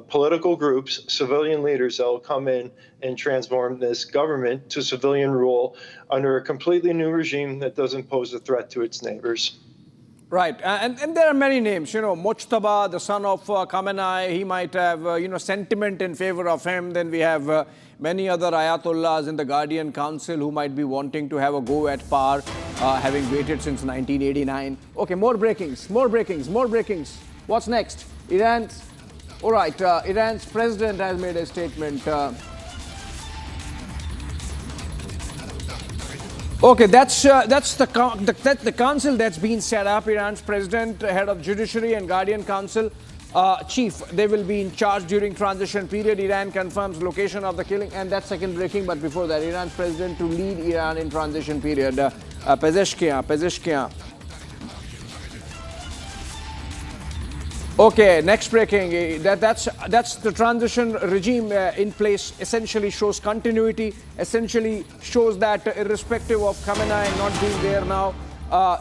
political groups, civilian leaders that will come in and transform this government to civilian rule under a completely new regime that doesn't pose a threat to its neighbors. Right, and there are many names. Mojtaba, the son of Khamenei, he might have, sentiment in favor of him. Then we have many other Ayatollahs in the Guardian Council who might be wanting to have a go at power, having waited since 1989. Okay, more breakings. What's next? Iran's president has made a statement. Okay, that's the council that's been set up. Iran's president, head of judiciary and Guardian Council chief. They will be in charge during transition period. Iran confirms location of the killing, and that's second breaking. But before that, Iran's president to lead Iran in transition period. Pezeshkian. Okay, next breaking. That's the transition regime in place. Essentially shows continuity. Essentially shows that irrespective of Khamenei not being there now,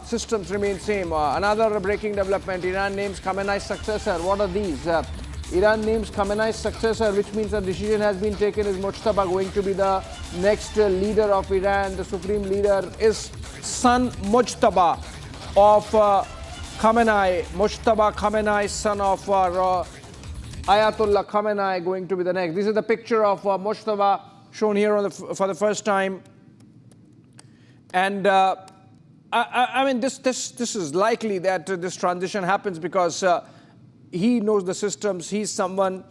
systems remain same. Another breaking development: Iran names Khamenei's successor. What are these? Iran names Khamenei's successor, which means a decision has been taken. Is Mojtaba going to be the next leader of Iran? The supreme leader is son Mojtaba of Khamenei, Mojtaba Khamenei, son of Ayatollah Khamenei, going to be the next. This is the picture of Mojtaba shown here for the first time. And I mean, this is likely that this transition happens because he knows the systems. He's someone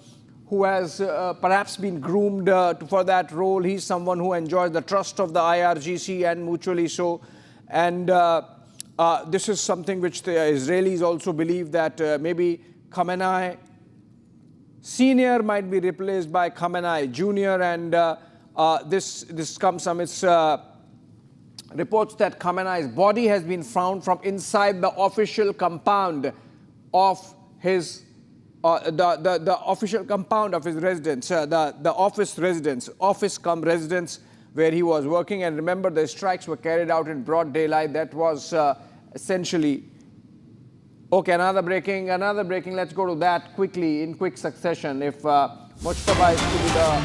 who has perhaps been groomed for that role. He's someone who enjoys the trust of the IRGC and mutually so. And this is something which the Israelis also believe, that maybe Khamenei Senior might be replaced by Khamenei Junior, and this comes amidst reports that Khamenei's body has been found from inside the official compound of his the official compound of his residence, the office residence, office-cum-residence where he was working. And remember, the strikes were carried out in broad daylight. That was essentially... Okay, another breaking. Let's go to that quickly, in quick succession. If Mujtaba is to be the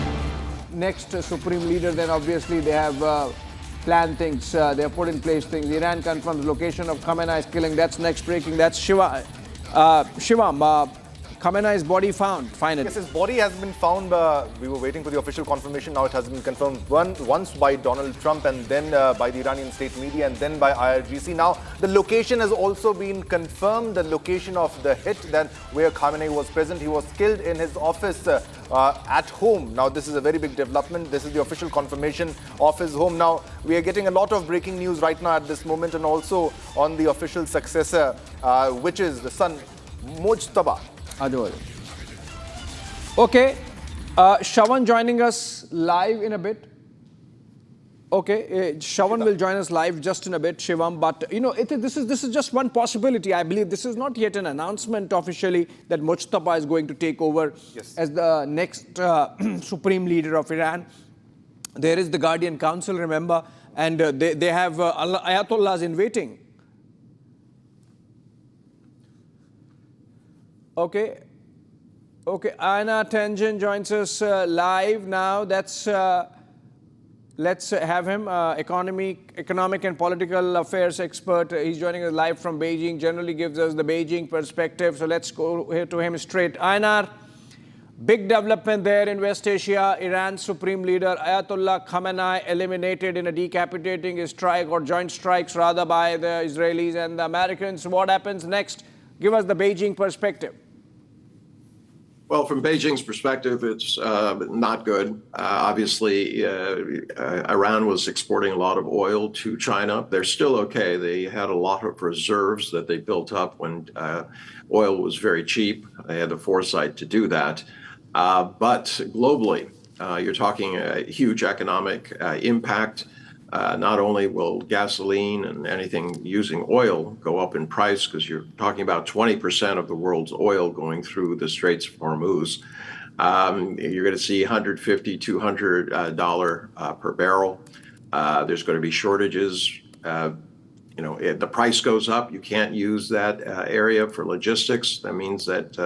next supreme leader, then obviously they have planned things, they have put in place things. Iran confirms location of Khamenei's killing. That's next breaking. That's Shivam. Khamenei's body found, finally. Yes, his body has been found. We were waiting for the official confirmation. Now it has been confirmed once by Donald Trump, and then by the Iranian state media, and then by IRGC. Now the location has also been confirmed, the location of the hit, that where Khamenei was present. He was killed in his office at home. Now this is a very big development. This is the official confirmation of his home. Now we are getting a lot of breaking news right now at this moment, and also on the official successor, which is the son, Mujtaba. Okay, Shawan joining us live in a bit. Okay, Shawan will join us live just in a bit, Shivam. But you know, this is just one possibility. I believe this is not yet an announcement officially that Mujtaba is going to take over as the next supreme leader of Iran. There is the Guardian Council, remember, and they have Ayatollahs in waiting. Okay, Aina Tenjin joins us live now. Let's have him, economic and political affairs expert. He's joining us live from Beijing, generally gives us the Beijing perspective. So let's go here to him straight. Ainar, big development there in West Asia. Iran's supreme leader, Ayatollah Khamenei, eliminated in a decapitating strike, or joint strikes rather, by the Israelis and the Americans. What happens next? Give us the Beijing perspective. Well, from Beijing's perspective, it's not good. Obviously, Iran was exporting a lot of oil to China. They're still okay. They had a lot of reserves that they built up when oil was very cheap. They had the foresight to do that. But globally, you're talking a huge economic impact. Not only will gasoline and anything using oil go up in price, because you're talking about 20% of the world's oil going through the Straits of Hormuz. You're going to see $150, $200 per barrel. There's going to be shortages. The price goes up. You can't use that area for logistics. That means that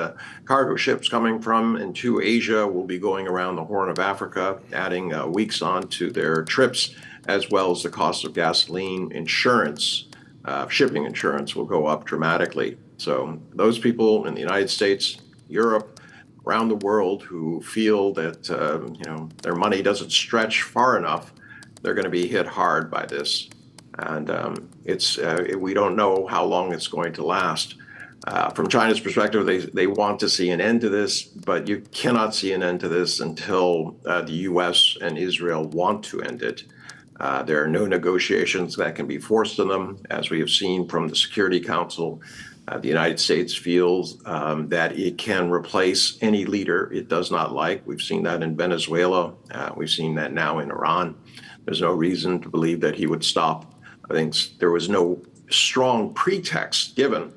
cargo ships coming from and to Asia will be going around the Horn of Africa, adding weeks on to their trips, as well as the cost of gasoline. Insurance, shipping insurance will go up dramatically. So those people in the United States, Europe, around the world who feel that their money doesn't stretch far enough, they're going to be hit hard by this. And we don't know how long it's going to last. From China's perspective, they want to see an end to this, but you cannot see an end to this until the U.S. and Israel want to end it. There are no negotiations that can be forced on them, as we have seen from the Security Council. The United States feels that it can replace any leader it does not like. We've seen that in Venezuela. We've seen that now in Iran. There's no reason to believe that he would stop. I think there was no strong pretext given.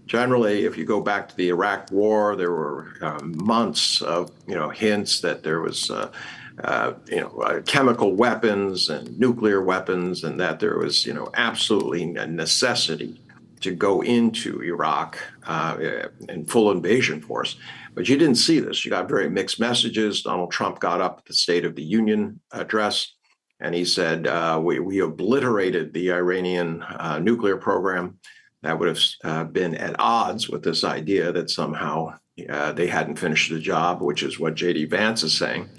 Generally, if you go back to the Iraq War, there were months of hints that there was chemical weapons and nuclear weapons, and that there was absolutely a necessity to go into Iraq in full invasion force. But you didn't see this. You got very mixed messages. Donald Trump got up at the State of the Union address, and he said, we obliterated the Iranian nuclear program. That would have been at odds with this idea that somehow they hadn't finished the job, which is what J.D. Vance is saying,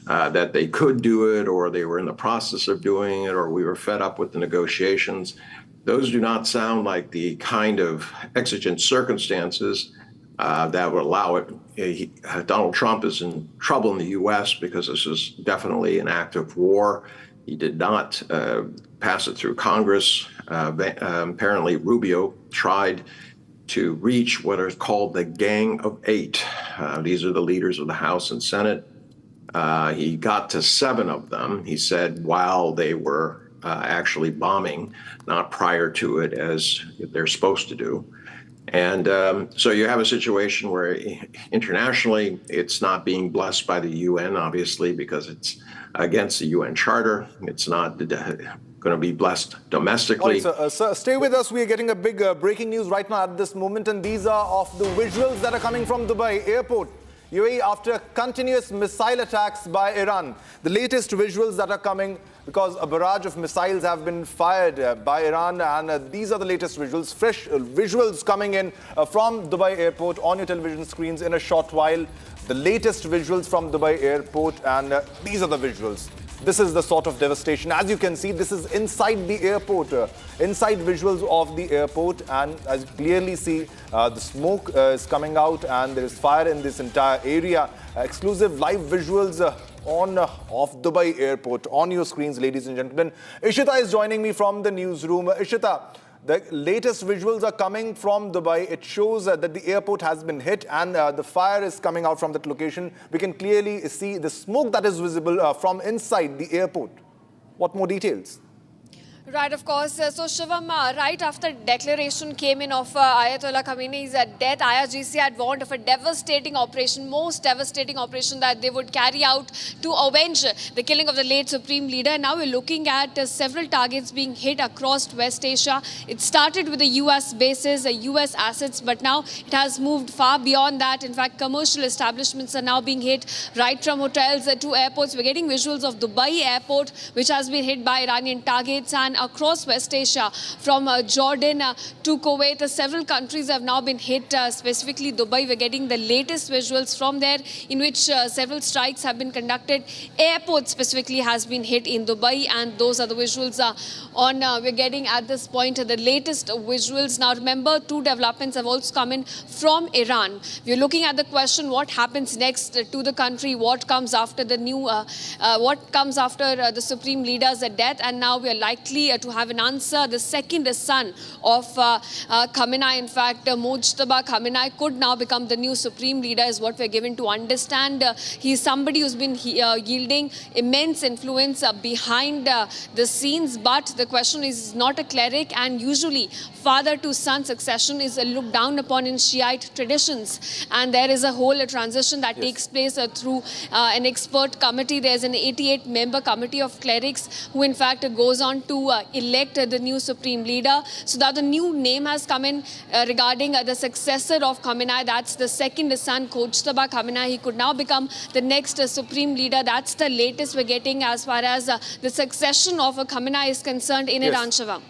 that they could do it, or they were in the process of doing it, or we were fed up with the negotiations. Those do not sound like the kind of exigent circumstances that would allow it. Donald Trump is in trouble in the U.S. because this is definitely an act of war. He did not pass it through Congress. Apparently, Rubio tried to reach what are called the Gang of Eight. These are the leaders of the House and Senate. He got to 7 of them, he said, while they were actually bombing, not prior to it, as they're supposed to do. And so you have a situation where internationally it's not being blessed by the UN, obviously, because it's against the UN Charter. It's not going to be blessed domestically. All right, sir, stay with us. We are getting a big breaking news right now at this moment, and these are of the visuals that are coming from Dubai airport. UAE after continuous missile attacks by Iran. The latest visuals that are coming because a barrage of missiles have been fired by Iran, and these are the latest visuals, fresh visuals coming in from Dubai airport on your television screens in a short while. The latest visuals from Dubai airport, and these are the visuals. This is the sort of devastation. As you can see, this is inside the airport, inside visuals of the airport. And as you clearly see, the smoke is coming out and there is fire in this entire area. Exclusive live visuals of Dubai airport on your screens, ladies and gentlemen. Ishita is joining me from the newsroom. Ishita, the latest visuals are coming from Dubai. It shows that the airport has been hit and the fire is coming out from that location. We can clearly see the smoke that is visible from inside the airport. What more details? Right, of course. So, Shivam, right after declaration came in of Ayatollah Khamenei's death, IRGC had warned of a devastating operation, most devastating operation that they would carry out to avenge the killing of the late Supreme Leader. Now we're looking at several targets being hit across West Asia. It started with the US bases, US assets, but now it has moved far beyond that. In fact, commercial establishments are now being hit, right from hotels to airports. We're getting visuals of Dubai airport, which has been hit by Iranian targets, and across West Asia, from Jordan to Kuwait, several countries have now been hit, specifically Dubai. We're getting the latest visuals from there in which several strikes have been conducted. Airport specifically has been hit in Dubai, and those are the visuals we're getting at this point, the latest visuals. Now remember, 2 developments have also come in from Iran. We're looking at the question, what happens next to the country, what comes after the the Supreme Leader's death, and now we are likely to have an answer. The second son of Khamenei, in fact, Mujtaba Khamenei, could now become the new Supreme Leader, is what we're given to understand. He's somebody who's been yielding immense influence behind the scenes, but the question is not a cleric, and usually father to son succession is looked down upon in Shiite traditions, and there is a whole transition that takes place through an expert committee. There's an 88-member committee of clerics who in fact goes on to elect the new Supreme Leader. So that the new name has come in regarding the successor of Khamenei. That's the second son, Mujtaba Khamenei. He could now become the next Supreme Leader. That's the latest we're getting as far as the succession of Khamenei is concerned in Iran, Shivam.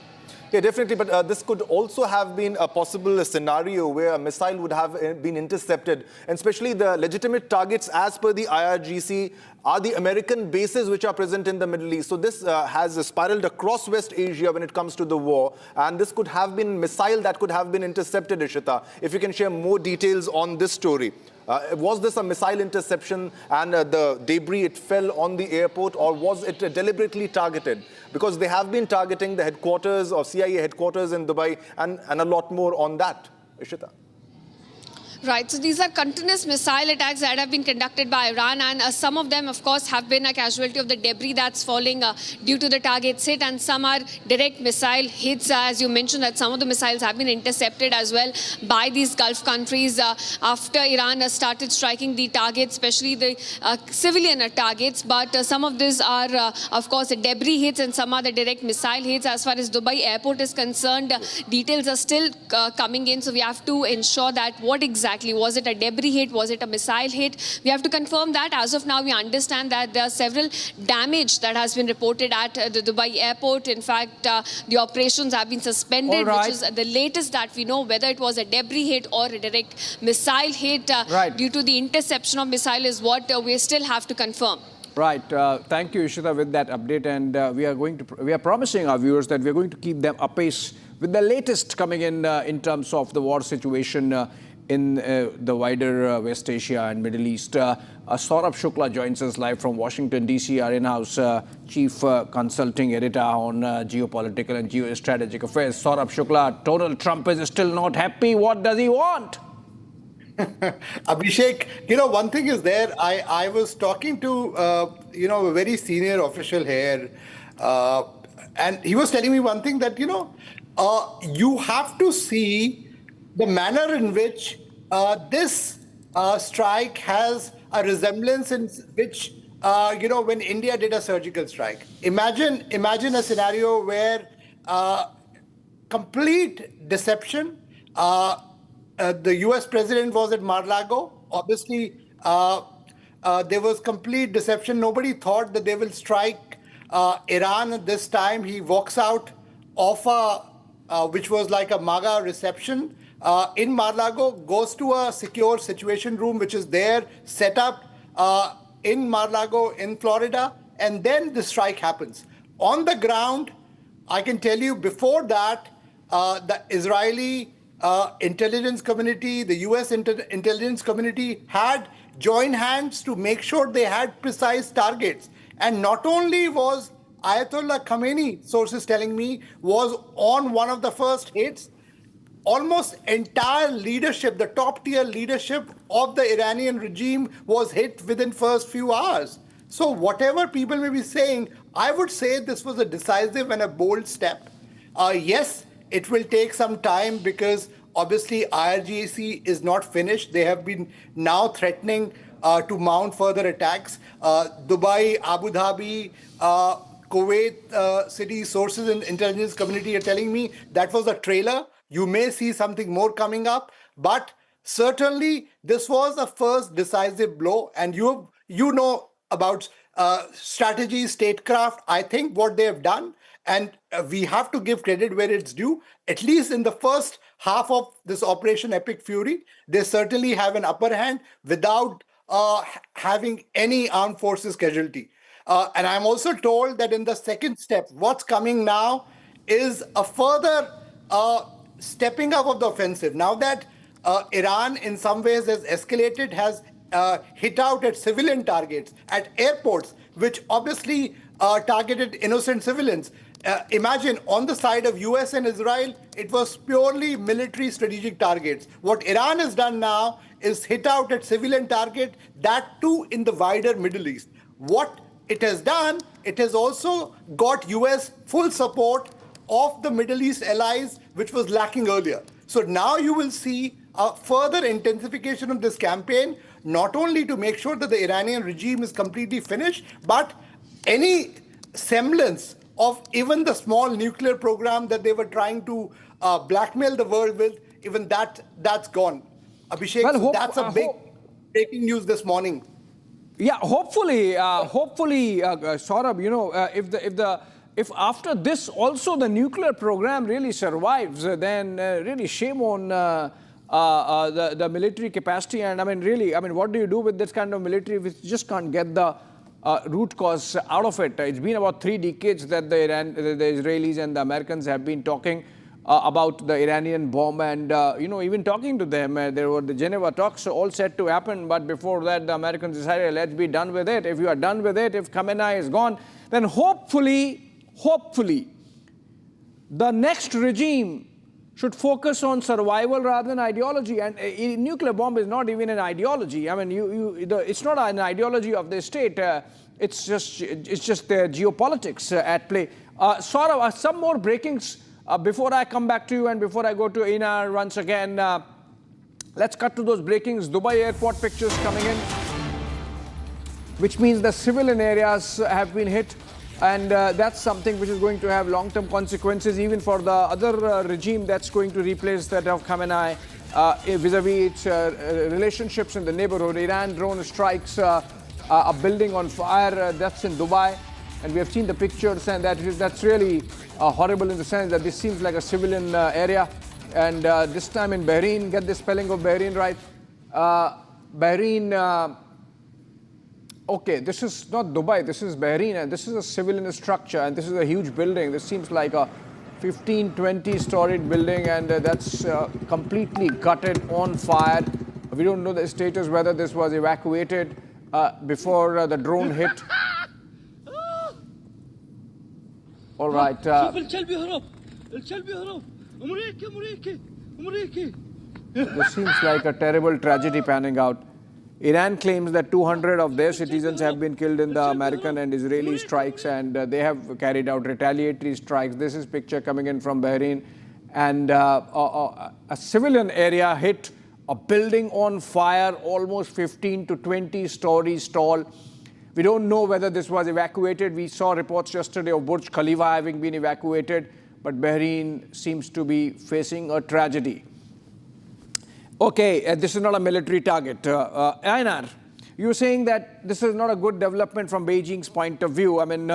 Yeah, definitely. But this could also have been a possible scenario where a missile would have been intercepted, and especially the legitimate targets as per the IRGC are the American bases which are present in the Middle East. So this has spiraled across West Asia when it comes to the war. And this could have been a missile that could have been intercepted, Ishita. If you can share more details on this story. Was this a missile interception and the debris, it fell on the airport, or was it deliberately targeted? Because they have been targeting the headquarters or CIA headquarters in Dubai and a lot more on that, Ishita. Right, so these are continuous missile attacks that have been conducted by Iran, and some of them, of course, have been a casualty of the debris that's falling due to the targets hit, and some are direct missile hits. As you mentioned, that some of the missiles have been intercepted as well by these Gulf countries after Iran started striking the targets, especially the civilian targets. But some of these are, of course, the debris hits, and some are the direct missile hits. As far as Dubai airport is concerned, details are still coming in, so we have to ensure that what exactly was it, a debris hit, was it a missile hit? We have to confirm that. As of now, we understand that there are several damage that has been reported at the Dubai airport. In fact, the operations have been suspended, which is the latest that we know. Whether it was a debris hit or a direct missile hit due to the interception of missile is what we still have to confirm. Right. Thank you, Ishita, with that update. And we are promising our viewers that we are going to keep them apace with the latest coming in terms of the war situation in the wider West Asia and Middle East. Saurabh Shukla joins us live from Washington, D.C., our in-house chief consulting editor on geopolitical and geostrategic affairs. Saurabh Shukla, Donald Trump is still not happy. What does he want? Abhishek, one thing is there. I was talking to, a very senior official here, and he was telling me one thing that, you have to see the manner in which this strike has a resemblance in which, when India did a surgical strike. Imagine a scenario where complete deception. The US president was at Mar-a-Lago. Obviously, there was complete deception. Nobody thought that they will strike Iran at this time. He walks out of which was like a MAGA reception in Mar-a-Lago, goes to a secure situation room, which is there, set up in Mar-a-Lago in Florida, and then the strike happens. On the ground, I can tell you before that, the Israeli intelligence community, the US intelligence community had joined hands to make sure they had precise targets. And not only was Ayatollah Khamenei, sources telling me, was on one of the first hits, almost entire leadership, the top tier leadership of the Iranian regime was hit within first few hours. So whatever people may be saying, I would say this was a decisive and a bold step. Yes, it will take some time because obviously IRGC is not finished. They have been now threatening to mount further attacks. Dubai, Abu Dhabi, Kuwait city sources in intelligence community are telling me that was a trailer. You may see something more coming up, but certainly this was a first decisive blow. And you know about strategy, statecraft. I think what they have done, and we have to give credit where it's due, at least in the first half of this Operation Epic Fury, they certainly have an upper hand without having any armed forces casualty. And I'm also told that in the second step, what's coming now is a further stepping up of the offensive. Now that Iran in some ways has escalated, has hit out at civilian targets, at airports, which obviously targeted innocent civilians. Imagine on the side of US and Israel, it was purely military strategic targets. What Iran has done now is hit out at civilian target, that too in the wider Middle East. What it has done, it has also got US full support of the Middle East allies, which was lacking earlier. So now you will see a further intensification of this campaign, not only to make sure that the Iranian regime is completely finished, but any semblance of even the small nuclear program that they were trying to blackmail the world with, even that's gone. Abhishek, well, that's a big breaking news this morning. Yeah, hopefully, Saurabh, if after this also the nuclear program really survives, then really shame on the military capacity. And what do you do with this kind of military if you just can't get the root cause out of it? It's been about 3 decades that the Israelis and the Americans have been talking about the Iranian bomb, and even talking to them. There were the Geneva talks all set to happen, but before that the Americans decided, let's be done with it. If you are done with it, if Khamenei is gone, then hopefully the next regime should focus on survival rather than ideology. And a nuclear bomb is not even an ideology. It's not an ideology of the state. It's just the geopolitics at play. Saurabh, some more breakings before I come back to you and before I go to Einar once again. Let's cut to those breakings. Dubai airport pictures coming in, which means the civilian areas have been hit. And that's something which is going to have long-term consequences even for the other regime that's going to replace that of Khamenei vis-a-vis its relationships in the neighborhood. Iran drone strikes a building on fire. That's in Dubai. And we have seen the pictures, and that's really horrible in the sense that this seems like a civilian area. And this time in Bahrain, get the spelling of Bahrain right. Bahrain... Okay, this is not Dubai, this is Bahrain, and this is a civilian structure, and this is a huge building. This seems like a 15, 20-storied building, and that's completely gutted, on fire. We don't know the status, whether this was evacuated before the drone hit. All right. This seems like a terrible tragedy panning out. Iran claims that 200 of their citizens have been killed in the American and Israeli strikes, and they have carried out retaliatory strikes. This is picture coming in from Bahrain, and a civilian area hit, a building on fire, almost 15 to 20 stories tall. We don't know whether this was evacuated. We saw reports yesterday of Burj Khalifa having been evacuated, but Bahrain seems to be facing a tragedy. Okay, this is not a military target. Einar, you're saying that this is not a good development from Beijing's point of view. I mean,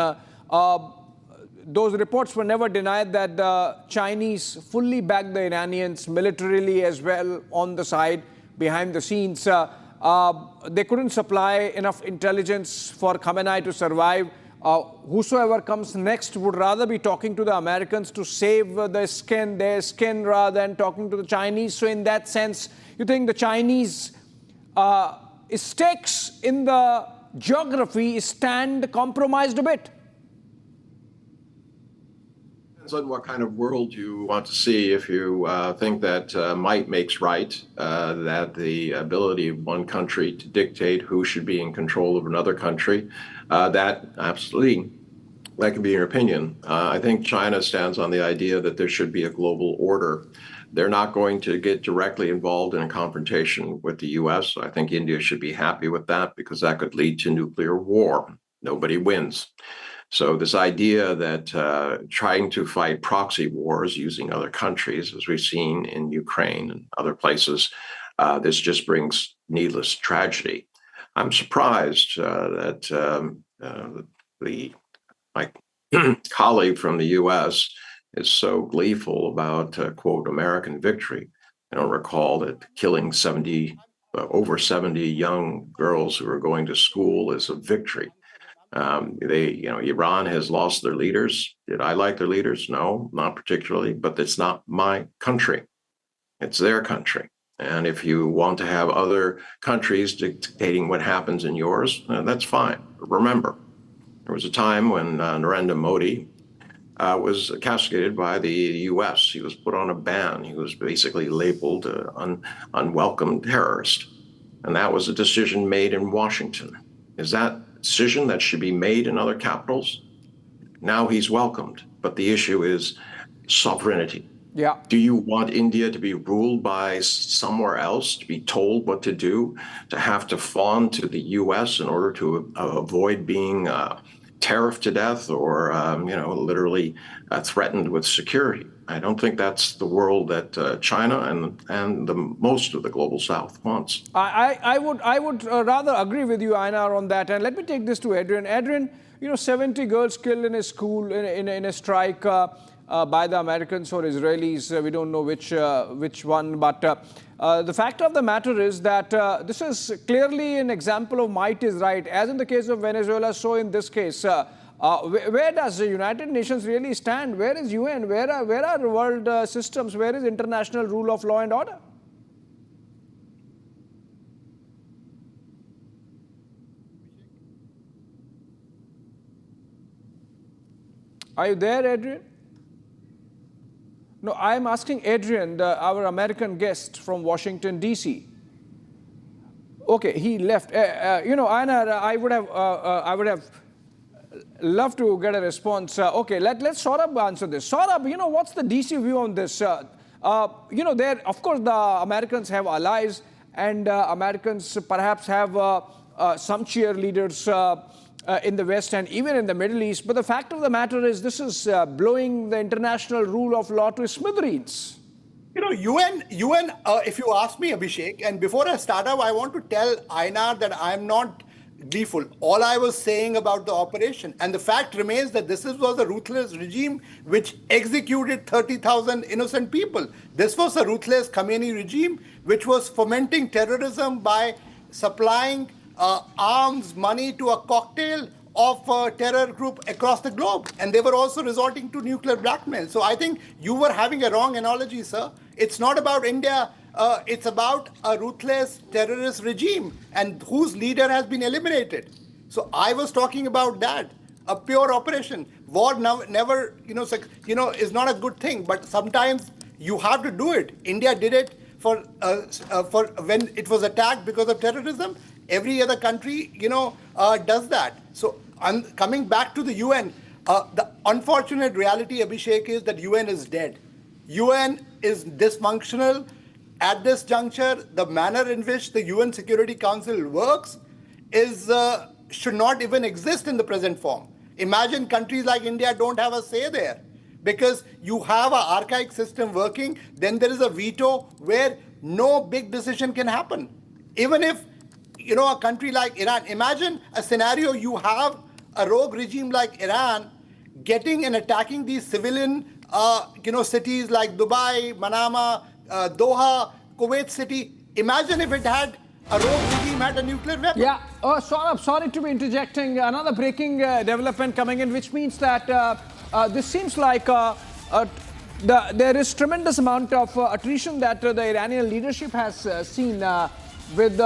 those reports were never denied that the Chinese fully backed the Iranians militarily as well on the side, behind the scenes. They couldn't supply enough intelligence for Khamenei to survive. Whosoever comes next would rather be talking to the Americans to save their skin, rather than talking to the Chinese. So in that sense, you think the Chinese stakes in the geography stand compromised a bit? Depends on what kind of world you want to see. If you think that might makes right, that the ability of one country to dictate who should be in control of another country, that absolutely, that can be your opinion. I think China stands on the idea that there should be a global order. They're not going to get directly involved in a confrontation with the US. I think India should be happy with that, because that could lead to nuclear war. Nobody wins. So this idea that trying to fight proxy wars using other countries, as we've seen in Ukraine and other places, this just brings needless tragedy. I'm surprised that my colleague from the US is so gleeful about, quote, American victory. I don't recall that killing over 70 young girls who are going to school is a victory. Iran has lost their leaders. Did I like their leaders? No, not particularly, but it's not my country. It's their country. And if you want to have other countries dictating what happens in yours, that's fine. But remember, there was a time when Narendra Modi was castigated by the US. He was put on a ban. He was basically labeled an unwelcome terrorist. And that was a decision made in Washington. Is that decision that should be made in other capitals? Now he's welcomed, but the issue is sovereignty. Yeah. Do you want India to be ruled by somewhere else, to be told what to do, to have to fawn to the US in order to avoid being tariffed to death or, literally threatened with security? I don't think that's the world that China and the most of the global South wants. I would rather agree with you, Einar, on that. And let me take this to Adrian. Adrian, 70 girls killed in a school in a strike by the Americans or Israelis. We don't know which one. But the fact of the matter is that this is clearly an example of might is right. As in the case of Venezuela, so in this case. Where does the United Nations really stand? Where is UN? Where are world systems? Where is international rule of law and order? Are you there, Adrian? No, I'm asking Adrian, our American guest from Washington, D.C. Okay, he left. Einar, I would have love to get a response. Okay, let's Saurabh answer this. Saurabh, what's the DC view on this? Of course, the Americans have allies, and Americans perhaps have some cheerleaders in the West and even in the Middle East. But the fact of the matter is, this is blowing the international rule of law to smithereens. UN, if you ask me, Abhishek, and before I start up, I want to tell Einar that I'm not gleeful. All I was saying about the operation, and the fact remains that this was a ruthless regime which executed 30,000 innocent people. This was a ruthless Khamenei regime which was fomenting terrorism by supplying arms, money to a cocktail of terror group across the globe, and they were also resorting to nuclear blackmail. So I think you were having a wrong analogy, sir. It's not about India. It's about a ruthless terrorist regime and whose leader has been eliminated. So I was talking about that, a pure operation. War never, is not a good thing, but sometimes you have to do it. India did it for when it was attacked because of terrorism. Every other country, does that. So I'm coming back to the UN. The unfortunate reality, Abhishek, is that UN is dead. UN is dysfunctional. At this juncture, the manner in which the UN Security Council works should not even exist in the present form. Imagine countries like India don't have a say there, because you have an archaic system working, then there is a veto where no big decision can happen. Even if, a country like Iran, imagine a scenario, you have a rogue regime like Iran getting and attacking these civilian, cities like Dubai, Manama, Doha, Kuwait City. Imagine if it had a rogue regime had a nuclear weapon. Yeah. Saurabh, sorry to be interjecting. Another breaking development coming in, which means that this seems like there is tremendous amount of attrition that the Iranian leadership has seen, with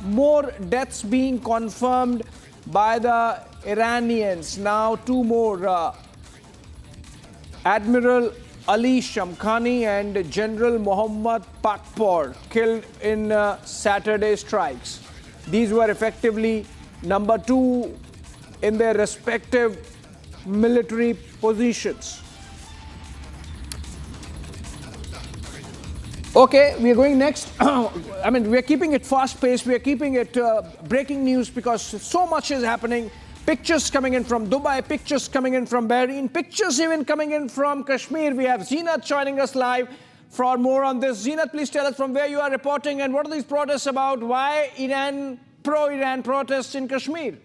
more deaths being confirmed by the Iranians. Now, two more. Admiral Ali Shamkhani and General Mohammad Pakpor killed in Saturday strikes. These were effectively number 2 in their respective military positions. Okay, we are going next. I mean, we are keeping it fast-paced. We are keeping it breaking news because so much is happening. Pictures coming in from Dubai, pictures coming in from Bahrain, pictures even coming in from Kashmir. We have Zeenat joining us live for more on this. Zeenat, please tell us from where you are reporting and what are these protests about? Why pro-Iran protests in Kashmir?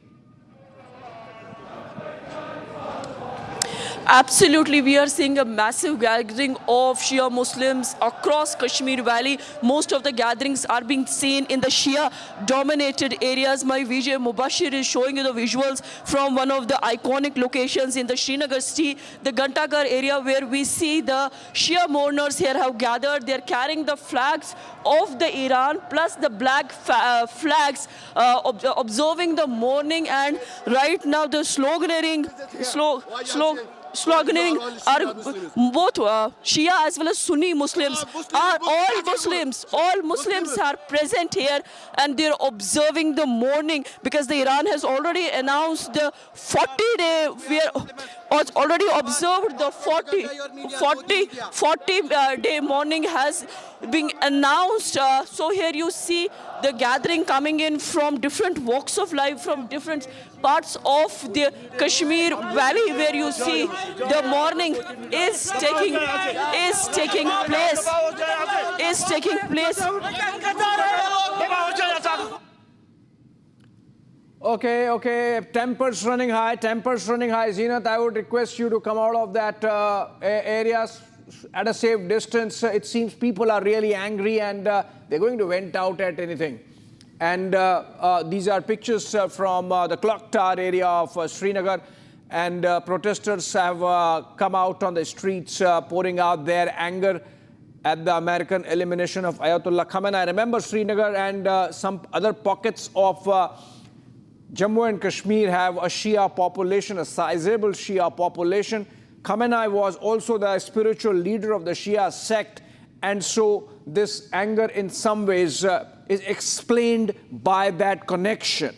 Absolutely, we are seeing a massive gathering of Shia Muslims across Kashmir Valley. Most of the gatherings are being seen in the Shia-dominated areas. My Vijay Mubashir is showing you the visuals from one of the iconic locations in the Srinagar city, the Gantaghar area, where we see the Shia mourners here have gathered. They're carrying the flags of the Iran plus the black flags, observing the mourning. And right now the sloganeering are both Shia as well as Sunni Muslims are all Muslims are present here, and they're observing the mourning because the Iran has already announced the 40-day, we are already observed the 40-day mourning has been announced. So here you see the gathering coming in from different walks of life, from different parts of the Kashmir Valley, where you see the mourning is taking place. Okay. Tempers running high. Zeenat, I would request you to come out of that area at a safe distance. It seems people are really angry and they're going to vent out at anything. And these are pictures from the clock tower area of Srinagar. And protesters have come out on the streets pouring out their anger at the American elimination of Ayatollah Khamenei. I remember Srinagar and some other pockets of Jammu and Kashmir have a Shia population, a sizable Shia population. Khamenei was also the spiritual leader of the Shia sect, and so this anger in some ways is explained by that connection.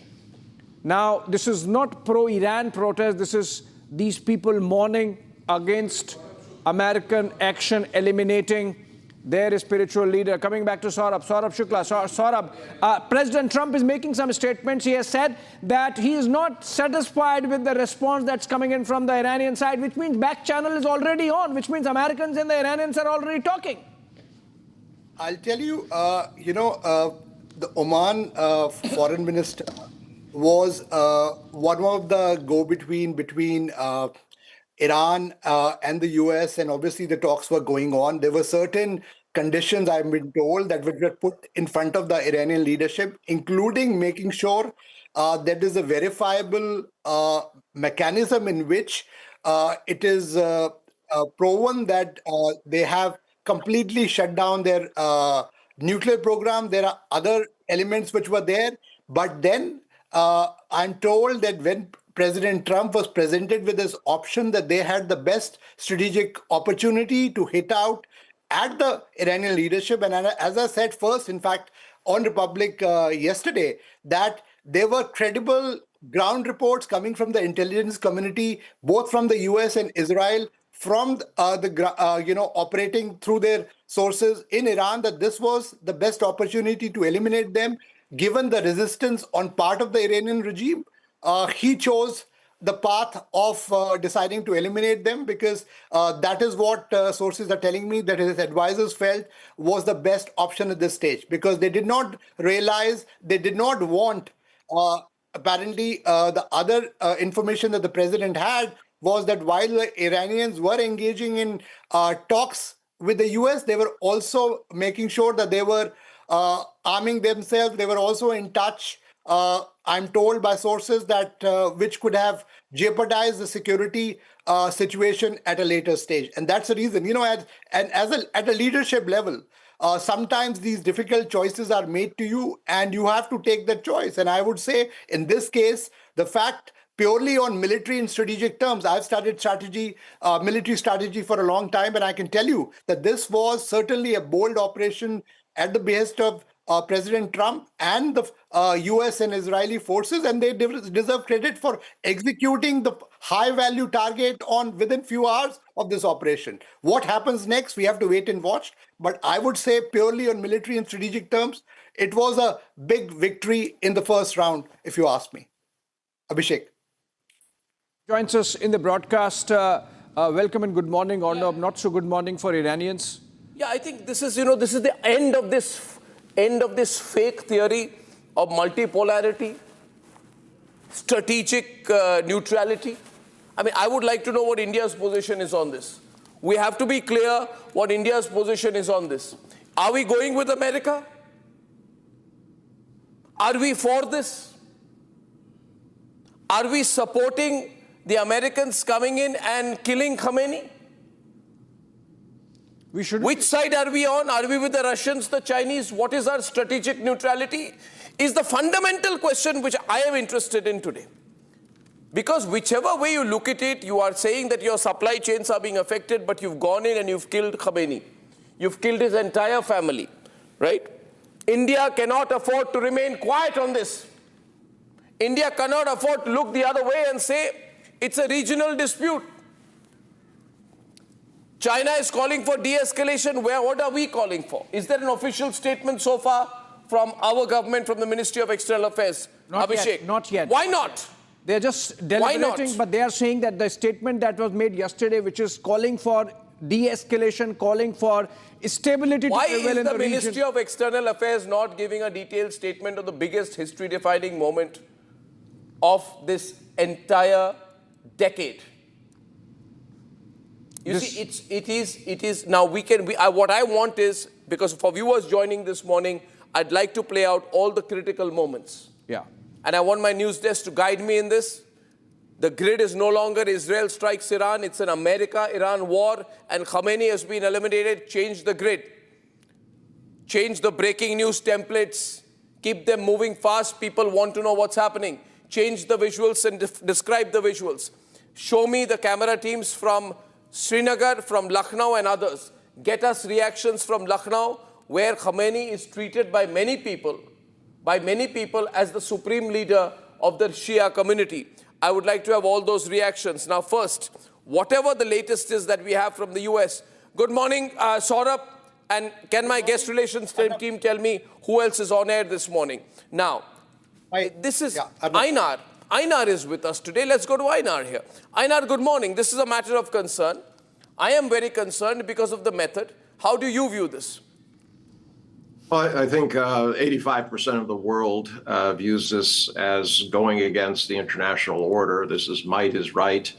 Now, this is not pro-Iran protest, this is these people mourning against American action eliminating their spiritual leader. Coming back to Saurabh Shukla. Saurabh, President Trump is making some statements. He has said that he is not satisfied with the response that's coming in from the Iranian side, which means back channel is already on, which means Americans and the Iranians are already talking. I'll tell you, the Oman foreign minister was one of the go-between between Iran and the US, and obviously the talks were going on. There were certain conditions, I've been told, that were put in front of the Iranian leadership, including making sure there is a verifiable mechanism in which it is proven that they have completely shut down their nuclear program. There are other elements which were there, but then I'm told that when President Trump was presented with this option, that they had the best strategic opportunity to hit out at the Iranian leadership. And as I said first, in fact, on Republic yesterday, that there were credible ground reports coming from the intelligence community, both from the US and Israel, from operating through their sources in Iran, that this was the best opportunity to eliminate them, given the resistance on part of the Iranian regime. He chose the path of deciding to eliminate them because that is what sources are telling me that his advisors felt was the best option at this stage, because they did not realize, they did not want, apparently the other information that the president had was that while the Iranians were engaging in talks with the US, they were also making sure that they were arming themselves. They were also in touch, I'm told by sources, that which could have jeopardized the security situation at a later stage. And that's the reason, at a leadership level, sometimes these difficult choices are made to you and you have to take that choice. And I would say in this case, the fact purely on military and strategic terms, I've studied military strategy for a long time, and I can tell you that this was certainly a bold operation at the behest of President Trump and the US and Israeli forces, and they deserve credit for executing the high-value target within few hours of this operation. What happens next, we have to wait and watch. But I would say purely on military and strategic terms, it was a big victory in the first round, if you ask me. Abhishek. Joins us in the broadcast. Welcome and good morning, Arnab. Not so good morning for Iranians. Yeah, I think this is the end of this fake theory of multipolarity, strategic neutrality. I mean, I would like to know what India's position is on this. We have to be clear what India's position is on this. Are we going with America? Are we for this? Are we supporting the Americans coming in and killing Khamenei? Which side are we on? Are we with the Russians, the Chinese? What is our strategic neutrality? Is the fundamental question which I am interested in today. Because whichever way you look at it, you are saying that your supply chains are being affected, but you've gone in and you've killed Khamenei. You've killed his entire family, right? India cannot afford to remain quiet on this. India cannot afford to look the other way and say it's a regional dispute. China is calling for de-escalation. What are we calling for? Is there an official statement so far from our government, from the Ministry of External Affairs? Abhishek? Not yet. Why not? They're just deliberating, but they are saying that the statement that was made yesterday, which is calling for de-escalation, calling for stability to prevail in the region. Why is the Ministry of External Affairs not giving a detailed statement of the biggest history-defining moment of this entire decade? You see, it is now what I want is, because for viewers joining this morning, I'd like to play out all the critical moments. Yeah. And I want my news desk to guide me in this. The grid is no longer Israel strikes Iran, it's an America-Iran war, and Khamenei has been eliminated. Change the grid. Change the breaking news templates. Keep them moving fast. People want to know what's happening. Change the visuals and describe the visuals. Show me the camera teams from Srinagar, from Lucknow and others. Get us reactions from Lucknow, where Khamenei is treated by many people as the supreme leader of the Shia community. I would like to have all those reactions. Now first, whatever the latest is that we have from the US. Good morning, Saurabh, and can my guest relations team tell me who else is on air this morning? Now, this is Einar. Einar is with us today. Let's go to Einar here. Einar, good morning. This is a matter of concern. I am very concerned because of the method. How do you view this? Well, I think 85% of the world views this as going against the international order. This is might is right.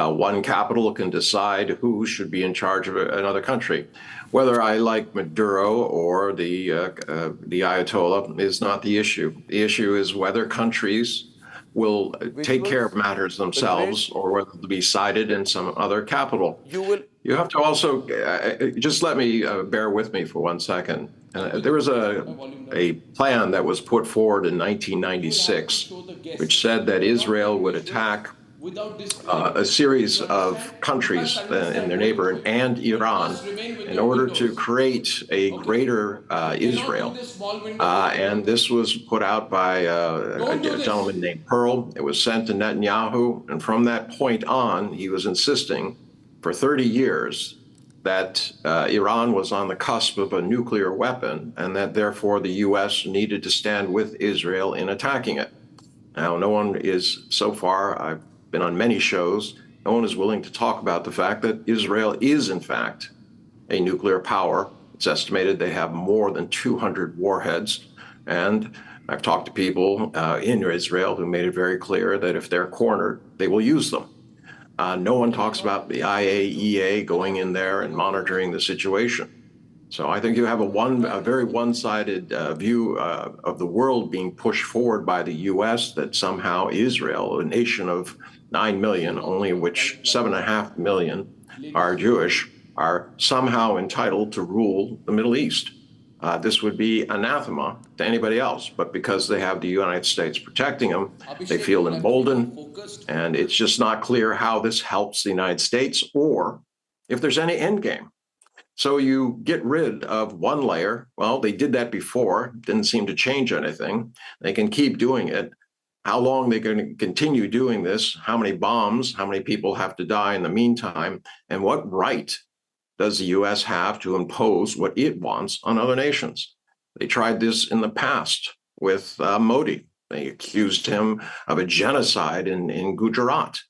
One capital can decide who should be in charge of another country. Whether I like Maduro or the Ayatollah is not the issue. The issue is whether countries will take care of matters themselves or whether they'll be cited in some other capital. You have to also, just let me bear with me for 1 second. There was a plan that was put forward in 1996, which said that Israel would attack a series of countries in their neighbor and Iran in order to create a greater Israel. And this was put out by a gentleman named Pearl. It was sent to Netanyahu. And from that point on, he was insisting for 30 years that Iran was on the cusp of a nuclear weapon and that therefore the U.S. needed to stand with Israel in attacking it. Now, no one is, so far, I've been on many shows, no one is willing to talk about the fact that Israel is, in fact, a nuclear power. It's estimated they have more than 200 warheads. And I've talked to people in Israel who made it very clear that if they're cornered, they will use them. No one talks about the IAEA going in there and monitoring the situation. So I think you have a very one-sided view of the world being pushed forward by the U.S. that somehow Israel, a nation of 9 million, only of which 7.5 million are Jewish, are somehow entitled to rule the Middle East. This would be anathema to anybody else, but because they have the United States protecting them, they feel emboldened, and it's just not clear how this helps the United States or if there's any end game. So you get rid of one layer. Well, they did that before, didn't seem to change anything. They can keep doing it. How long they're going to continue doing this, how many bombs, how many people have to die in the meantime, and what right does the U.S. have to impose what it wants on other nations? They tried this in the past with Modi. They accused him of a genocide in Gujarat.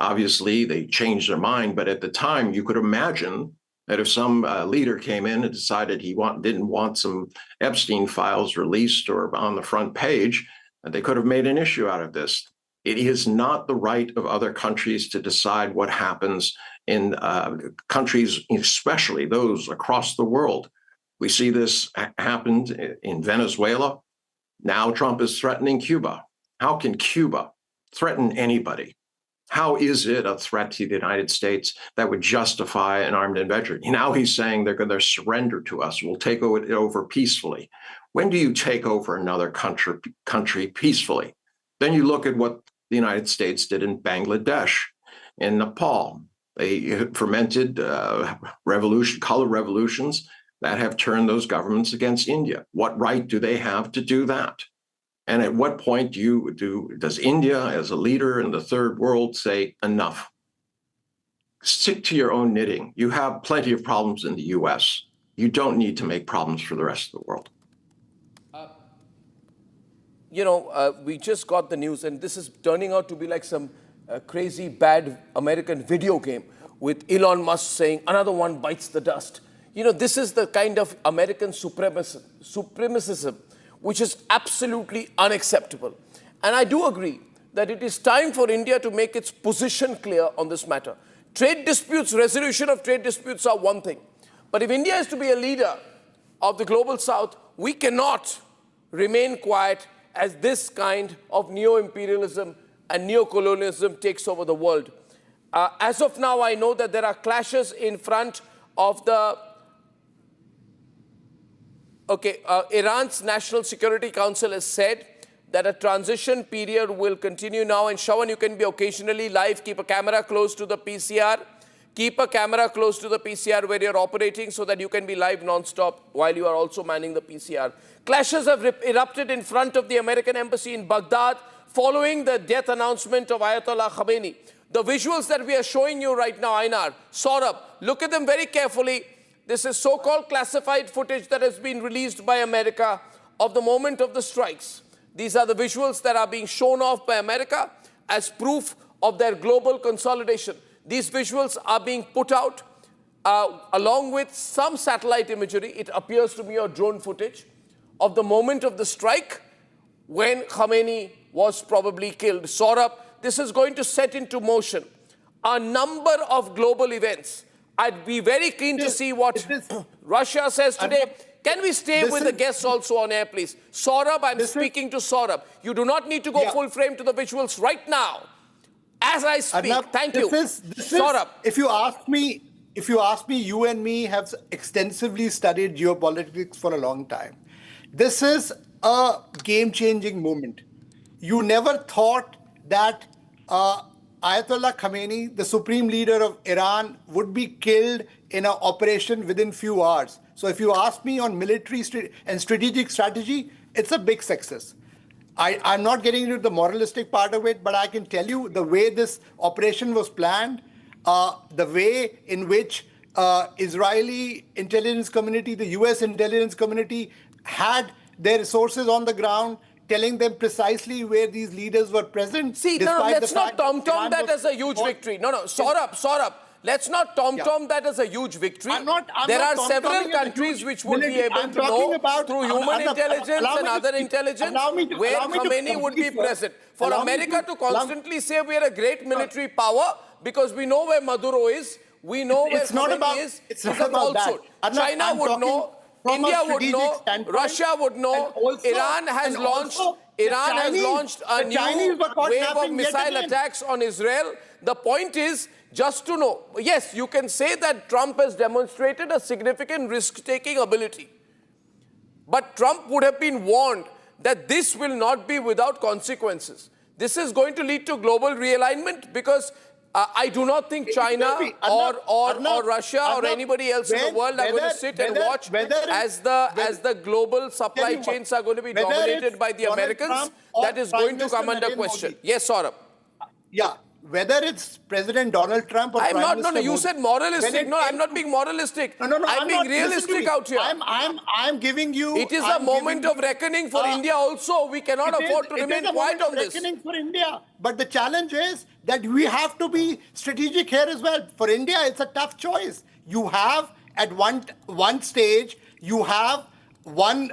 Obviously, they changed their mind, but at the time, you could imagine that if some leader came in and decided he didn't want some Epstein files released or on the front page, they could have made an issue out of this. It is not the right of other countries to decide what happens in countries, especially those across the world. We see this happened in Venezuela. Now Trump is threatening Cuba. How can Cuba threaten anybody? How is it a threat to the United States that would justify an armed invasion? Now he's saying they're going to surrender to us. We'll take it over peacefully. When do you take over another country peacefully? Then you look at what the United States did in Bangladesh, in Nepal. They fermented color revolutions that have turned those governments against India. What right do they have to do that? And at what point does India, as a leader in the third world, say enough? Stick to your own knitting. You have plenty of problems in the U.S. You don't need to make problems for the rest of the world. We just got the news, and this is turning out to be like some crazy, bad American video game with Elon Musk saying, another one bites the dust. This is the kind of American supremacism which is absolutely unacceptable. And I do agree that it is time for India to make its position clear on this matter. Trade disputes, resolution of trade disputes are one thing. But if India is to be a leader of the global south, we cannot remain quiet as this kind of neo-imperialism and neo-colonialism takes over the world. As of now, I know that there are clashes in front of the Iran's National Security Council has said that a transition period will continue now. And Shawan, you can be occasionally live. Keep a camera close to the PCR. Keep a camera close to the PCR where you're operating so that you can be live non-stop while you are also manning the PCR. Clashes have erupted in front of the American embassy in Baghdad following the death announcement of Ayatollah Khamenei. The visuals that we are showing you right now, Einar, Saurabh, look at them very carefully. This is so-called classified footage that has been released by America of the moment of the strikes. These are the visuals that are being shown off by America as proof of their global consolidation. These visuals are being put out along with some satellite imagery. It appears to be a drone footage of the moment of the strike when Khamenei was probably killed. Saurabh, this is going to set into motion a number of global events. I'd be very keen to see what Russia says today. Can we stay with the guests also on air, please? Saurabh, I'm speaking to Saurabh. You do not need to go full frame to the visuals right now. As I speak, Arnab, thank you. Saurabh, if you ask me, you and me have extensively studied geopolitics for a long time. This is a game-changing moment. You never thought that Ayatollah Khamenei, the supreme leader of Iran, would be killed in an operation within few hours. So if you ask me on military and strategic strategy, it's a big success. I'm not getting into the moralistic part of it, but I can tell you the way this operation was planned, the way in which Israeli intelligence community, the US intelligence community had their resources on the ground, telling them precisely where these leaders were present. See, let's not tom-tom that as a huge victory. Saurabh, let's not tom-tom that as a huge victory. There are several countries which would be able to know through human intelligence and other intelligence where Khamenei would be present. For America to constantly say we are a great military power because we know where Maduro is, we know where Khamenei is, it's a falsehood. China would know. India would know, Russia would know, Iran has launched a new wave of missile attacks on Israel. The point is just to know, yes, you can say that Trump has demonstrated a significant risk-taking ability. But Trump would have been warned that this will not be without consequences. This is going to lead to global realignment because I do not think China or Russia or anybody else in the world are going to sit and watch as the global supply chains are going to be dominated by the Americans. That is going to come under question. Yes, Saurabh. Yeah. Whether it's President Donald Trump or you said moralistic. No, I'm not being moralistic. I'm being realistic out here. I'm giving you... It is a moment of reckoning for India also. We cannot afford to remain quiet on this. It is a moment of reckoning for India. But the challenge is that we have to be strategic here as well. For India, it's a tough choice. You have, at one stage, you have one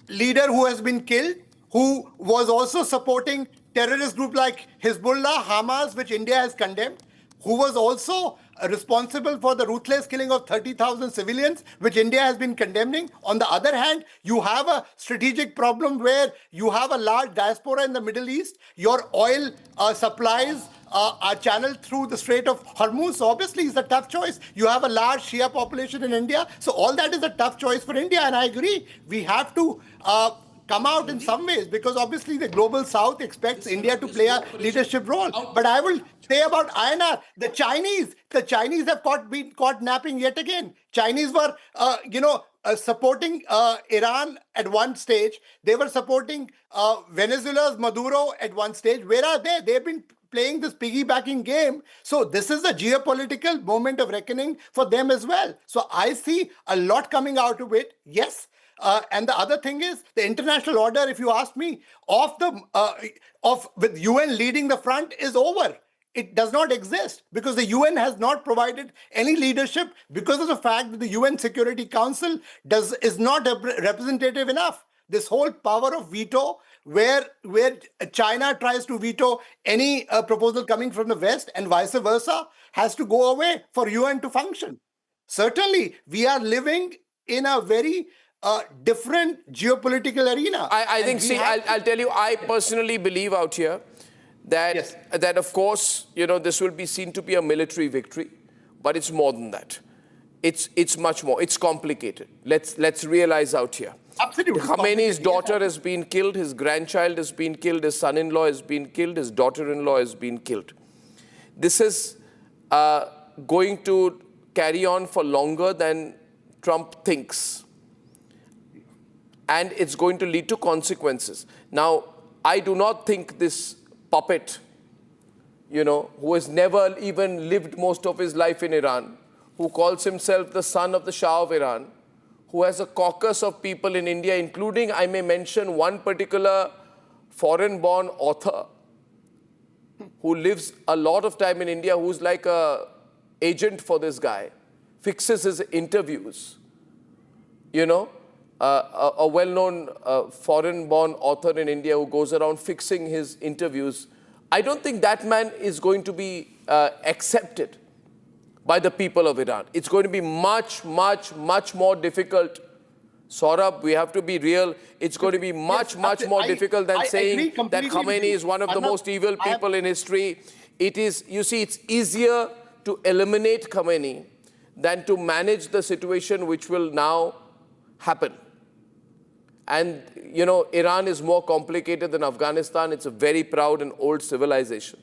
leader who has been killed, who was also supporting terrorist group like Hezbollah, Hamas, which India has condemned, who was also responsible for the ruthless killing of 30,000 civilians, which India has been condemning. On the other hand, you have a strategic problem where you have a large diaspora in the Middle East. Your oil supplies are channeled through the Strait of Hormuz. So obviously, it's a tough choice. You have a large Shia population in India. So all that is a tough choice for India. And I agree, we have to come out in some ways, because obviously the global south expects India to play a leadership role. But I will say about INR, the Chinese have been caught napping yet again. Chinese were, supporting Iran at one stage. They were supporting Venezuela's Maduro at one stage. Where are they? They've been playing this piggybacking game. So this is a geopolitical moment of reckoning for them as well. So I see a lot coming out of it. Yes. And the other thing is the international order, if you ask me, with UN leading the front is over. It does not exist because the UN has not provided any leadership because of the fact that the UN Security Council is not representative enough. This whole power of veto, where China tries to veto any proposal coming from the West and vice versa, has to go away for UN to function. Certainly, we are living in a very different geopolitical arena. I think, I'll tell you, I personally believe out here that, that of course, this will be seen to be a military victory, but it's more than that. It's much more. It's complicated. Let's realize out here. Absolutely. Khamenei's daughter has been killed, his grandchild has been killed, his son-in-law has been killed, his daughter-in-law has been killed. This is going to carry on for longer than Trump thinks. And it's going to lead to consequences. Now, I do not think this puppet, who has never even lived most of his life in Iran, who calls himself the son of the Shah of Iran, who has a caucus of people in India, including, I may mention, one particular foreign-born author who lives a lot of time in India, who's like an agent for this guy, fixes his interviews, a well-known foreign-born author in India who goes around fixing his interviews I don't think that man is going to be accepted by the people of Iran. It's going to be much, much, much more difficult. Saurabh, we have to be real. It's going to be much, much more difficult than saying that Khamenei is one of the most evil people in history. It is, you see, it's easier to eliminate Khamenei than to manage the situation which will now happen. And, you know, Iran is more complicated than Afghanistan. It's a very proud and old civilization.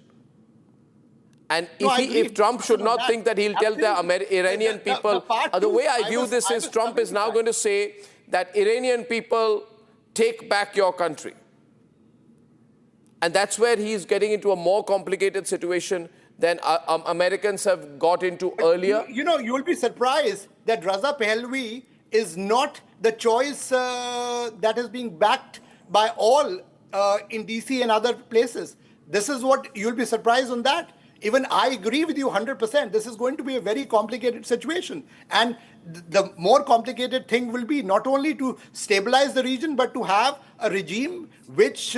And if Trump should not think that he'll tell the Iranian people, the way I view this is Trump is now going to say that Iranian people, take back your country. And that's where he's getting into a more complicated situation than Americans have got into earlier. You know, you'll be surprised that Raza Pahlavi is not the choice that is being backed by all in DC and other places. This is what you'll be surprised on that. Even I agree with you 100%. This is going to be a very complicated situation. And the more complicated thing will be not only to stabilize the region, but to have a regime which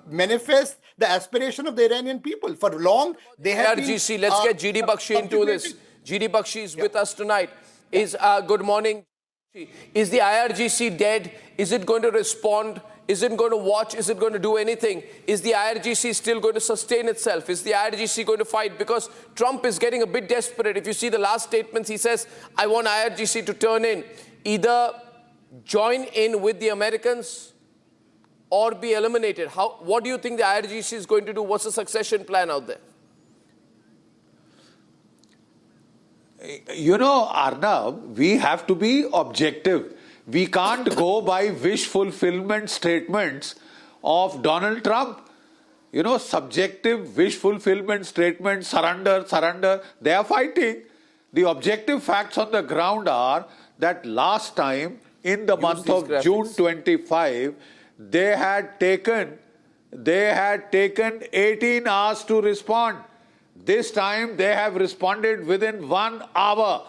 manifests the aspiration of the Iranian people. For long, they have IRGC, let's get GD Bakshi into this. GD Bakshi is with us tonight. Good morning. Is the IRGC dead? Is it going to respond? Is it going to watch? Is it going to do anything? Is the IRGC still going to sustain itself? Is the IRGC going to fight? Because Trump is getting a bit desperate. If you see the last statements, he says, I want IRGC to turn in. Either join in with the Americans or be eliminated. What do you think the IRGC is going to do? What's the succession plan out there? You know, Arnab, we have to be objective. We can't go by wish fulfillment statements of Donald Trump. You know, subjective wish fulfillment statements, surrender, they are fighting. The objective facts on the ground are that last time, in the month of June 25, they had taken 18 hours to respond. This time they have responded within 1 hour.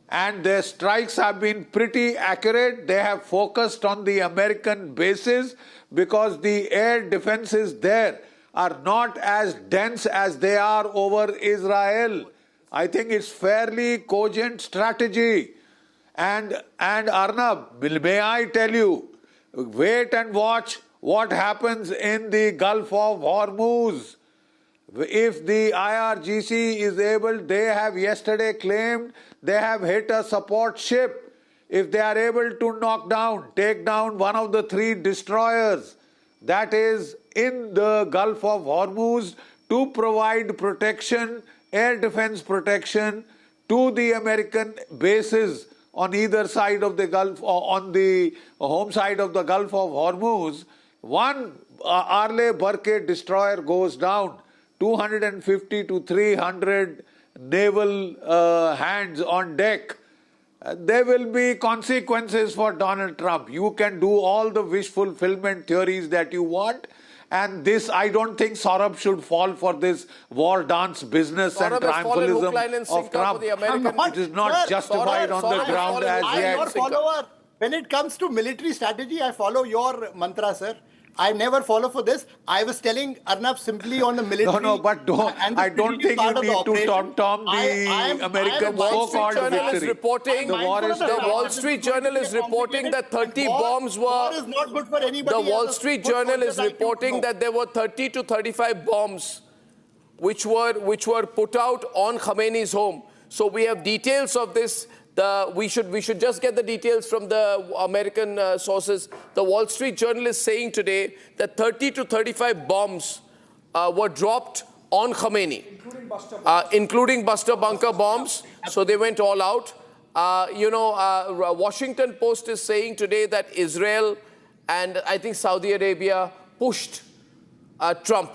And their strikes have been pretty accurate. They have focused on the American bases because the air defenses there are not as dense as they are over Israel. I think it's fairly cogent strategy. And Arnab, may I tell you, wait and watch what happens in the Gulf of Hormuz. If the IRGC is able, they have yesterday claimed they have hit a support ship. If they are able to take down one of the 3 destroyers that is in the Gulf of Hormuz to provide protection, air defense protection to the American bases on either side of the Gulf, or on the home side of the Gulf of Hormuz, one Arleigh Burke destroyer goes down. 250 to 300 naval hands on deck. There will be consequences for Donald Trump. You can do all the wish fulfillment theories that you want. And this, I don't think Saurabh should fall for this war dance business and triumphalism of Trump. It is not justified on the ground as yet. Your follower. When it comes to military strategy, I follow your mantra, sir. I never follow for this. I was telling Arnab simply on the military. No, but I don't think you need to tom the American so-called victory. The Wall Street Journal is reporting that 30 bombs were... War is not good for anybody. The Wall Street Journal is reporting that there were 30 to 35 bombs which were put out on Khamenei's home. So we have details of this. We should just get the details from the American sources. The Wall Street Journal is saying today that 30 to 35 bombs were dropped on Khamenei, including Buster bunker bombs. So they went all out. Washington Post is saying today that Israel and I think Saudi Arabia pushed Trump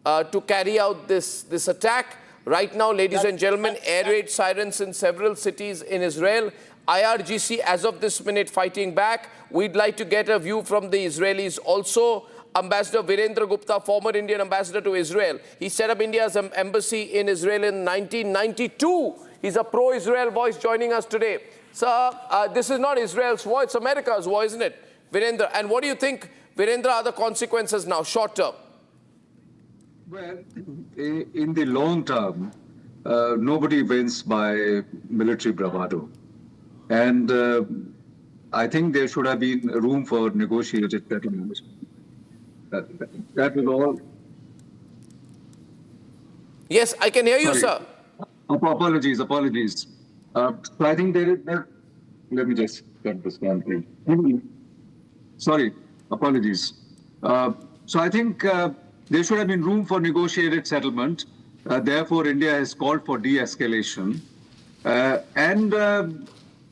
to carry out this attack. Right now, ladies and gentlemen, air raid sirens in several cities in Israel. IRGC, as of this minute, fighting back. We'd like to get a view from the Israelis. Also, Ambassador Virendra Gupta, former Indian ambassador to Israel. He set up India's embassy in Israel in 1992. He's a pro-Israel voice joining us today. Sir, this is not Israel's war, it's America's war, isn't it, Virendra? And what do you think, Virendra, are the consequences now, short term? Well, in the long term, nobody wins by military bravado. And I think there should have been room for negotiated settlement. That was all. Yes, I can hear you, Sorry. sir. Apologies. So I think let me just get this one thing. Sorry, apologies. So I think there should have been room for negotiated settlement. Therefore, India has called for de-escalation. And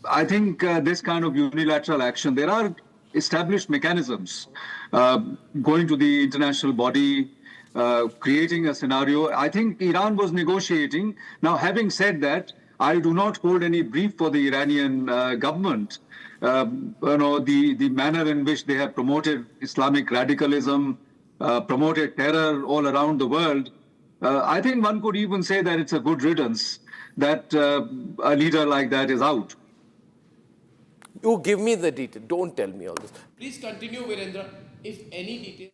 I think this kind of unilateral action, there are established mechanisms going to the international body, creating a scenario. I think Iran was negotiating. Now, having said that, I do not hold any brief for the Iranian government. The manner in which they have promoted Islamic radicalism, promoted terror all around the world. I think one could even say that it's a good riddance that a leader like that is out. You give me the detail. Don't tell me all this. Please continue, Virendra. If any detail.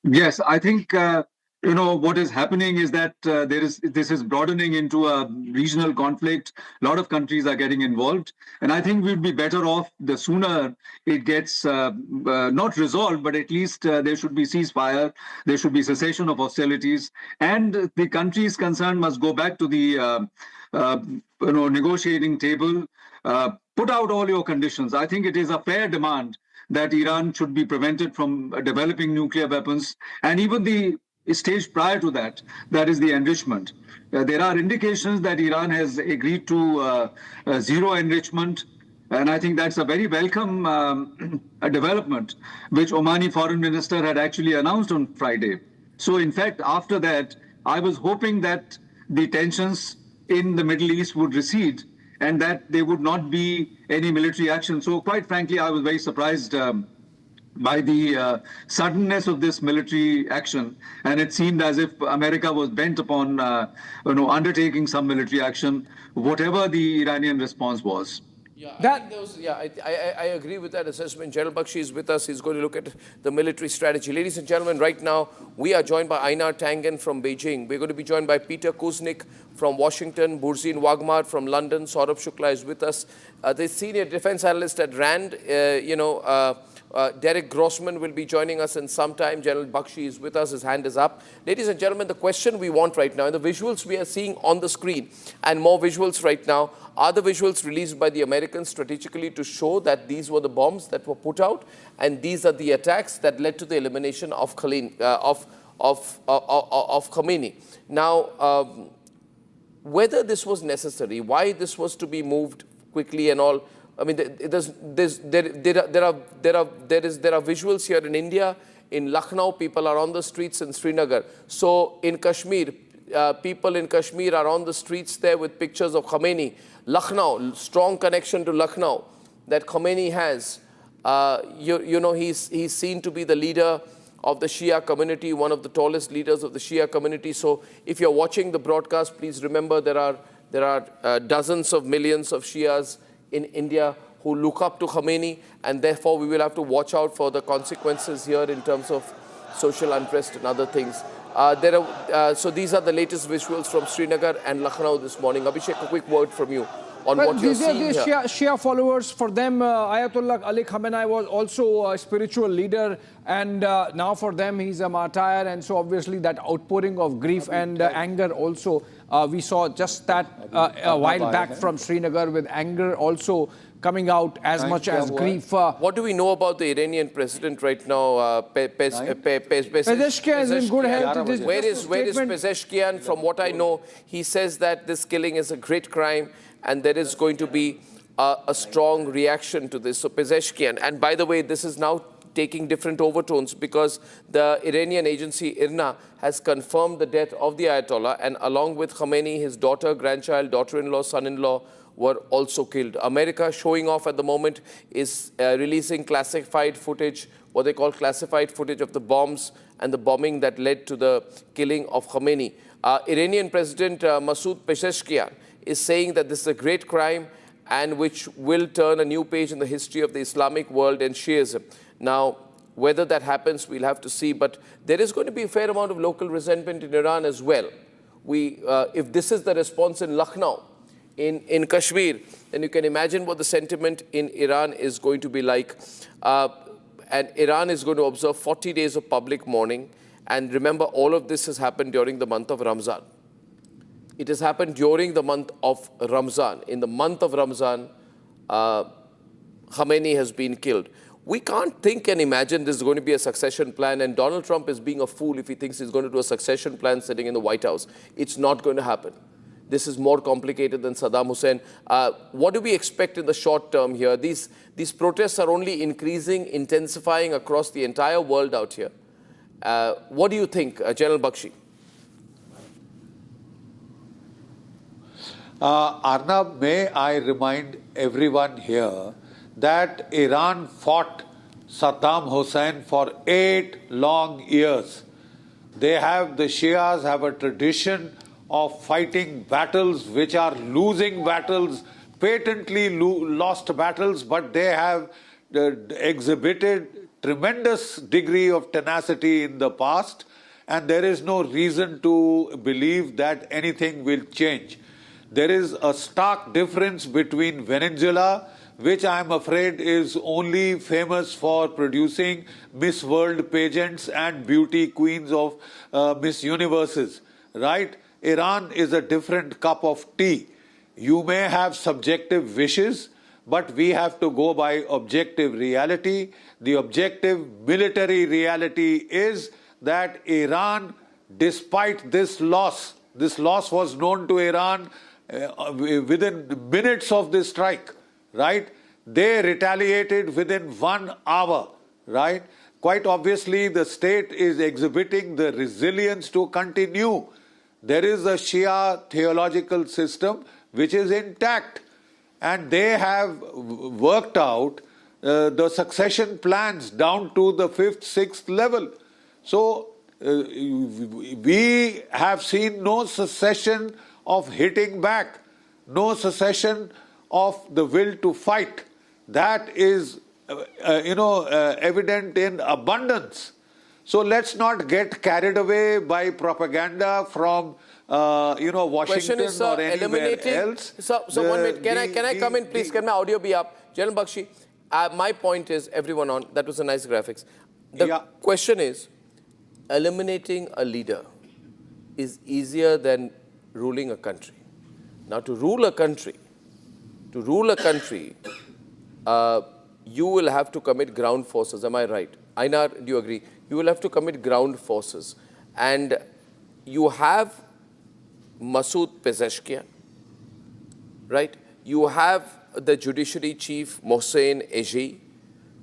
Yes, I think what is happening is that this is broadening into a regional conflict. A lot of countries are getting involved, and I think we'd be better off the sooner it gets not resolved, but at least there should be ceasefire, there should be cessation of hostilities, and the countries concerned must go back to the negotiating table. Put out all your conditions. I think it is a fair demand that Iran should be prevented from developing nuclear weapons, and even the stage prior to that, that is the enrichment. There are indications that Iran has agreed to zero enrichment, and I think that's a very welcome development, which Omani foreign minister had actually announced on Friday. So in fact, after that, I was hoping that the tensions in the Middle East would recede and that there would not be any military action. So quite frankly, I was very surprised by the suddenness of this military action. And it seemed as if America was bent upon undertaking some military action, whatever the Iranian response was. I agree with that assessment. General Bakshi is with us. He's going to look at the military strategy. Ladies and gentlemen, right now, we are joined by Einar Tangen from Beijing. We're going to be joined by Peter Kuznick from Washington, Burzin Wagmar from London. Saurabh Shukla is with us. The senior defense analyst at RAND, Derek Grossman will be joining us in some time. General Bakshi is with us. His hand is up. Ladies and gentlemen, the question we want right now, and the visuals we are seeing on the screen, and more visuals right now, are the visuals released by the Americans strategically to show that these were the bombs that were put out, and these are the attacks that led to the elimination of Khamenei. Now, whether this was necessary, why this was to be moved quickly and all, I mean, there are visuals here in India, in Lucknow, people are on the streets in Srinagar. So in Kashmir, people in Kashmir are on the streets there with pictures of Khamenei. Lucknow, strong connection to Lucknow that Khamenei has. He's seen to be the leader of the Shia community, one of the tallest leaders of the Shia community. So if you're watching the broadcast, please remember there are dozens of millions of Shias in India who look up to Khamenei, and therefore we will have to watch out for the consequences here in terms of social unrest and other things. So these are the latest visuals from Srinagar and Lucknow this morning. Abhishek, a quick word from you on what you're seeing here. These Shia followers, for them, Ayatollah Ali Khamenei was also a spiritual leader, and now for them he's a martyr, and so obviously that outpouring of grief and anger also. We saw just that a while back from Srinagar, with anger also coming out as much as grief. What do we know about the Iranian president right now? Pezeshkian is in good health. Where is Pezeshkian? From what I know, he says that this killing is a great crime and there is going to be a strong reaction to this. So Pezeshkian, and by the way, this is now taking different overtones because the Iranian agency IRNA has confirmed the death of the Ayatollah, and along with Khamenei, his daughter, grandchild, daughter-in-law, son-in-law were also killed. America, showing off at the moment, is releasing classified footage, what they call classified footage of the bombs and the bombing that led to the killing of Khamenei. Iranian President Masoud Pezeshkian is saying that this is a great crime and which will turn a new page in the history of the Islamic world and Shiism. Now, Whether that happens, we'll have to see. But there is going to be a fair amount of local resentment in Iran as well. If this is the response in Lucknow, in Kashmir, then you can imagine what the sentiment in Iran is going to be like. And Iran is going to observe 40 days of public mourning. And remember, all of this has happened during the month of Ramzan. It has happened during the month of Ramzan. In the month of Ramzan, Khamenei has been killed. We can't think and imagine there's going to be a succession plan, and Donald Trump is being a fool if he thinks he's going to do a succession plan sitting in the White House. It's not going to happen. This is more complicated than Saddam Hussein. What do we expect in the short term here? These protests are only increasing, intensifying across the entire world out here. What do you think, General Bakshi? Arnab, may I remind everyone here that Iran fought Saddam Hussein for 8 long years. The Shias have a tradition of fighting battles which are losing battles, patently lost battles, but they have exhibited tremendous degree of tenacity in the past, and there is no reason to believe that anything will change. There is a stark difference between Venezuela, which I am afraid is only famous for producing Miss World pageants and beauty queens of Miss Universes, right? Iran is a different cup of tea. You may have subjective wishes, but we have to go by objective reality. The objective military reality is that Iran, despite this loss was known to Iran within minutes of this strike, right? They retaliated within 1 hour, right? Quite obviously, the state is exhibiting the resilience to continue. There is a Shia theological system which is intact, and they have worked out the succession plans down to the 5th, 6th level. So we have seen no cessation of hitting back, no cessation of the will to fight. That is, evident in abundance. So let's not get carried away by propaganda from, Washington is, or anywhere else. So 1 minute, can I come in, please? Can my audio be up? General Bakshi, my point is, everyone on, that was a nice graphics. The question is, eliminating a leader is easier than ruling a country. Now, to rule a country, you will have to commit ground forces. Am I right? Einar, do you agree? You will have to commit ground forces. And you have Masoud Pezeshkian, right? You have the judiciary chief, Mohsen Eji.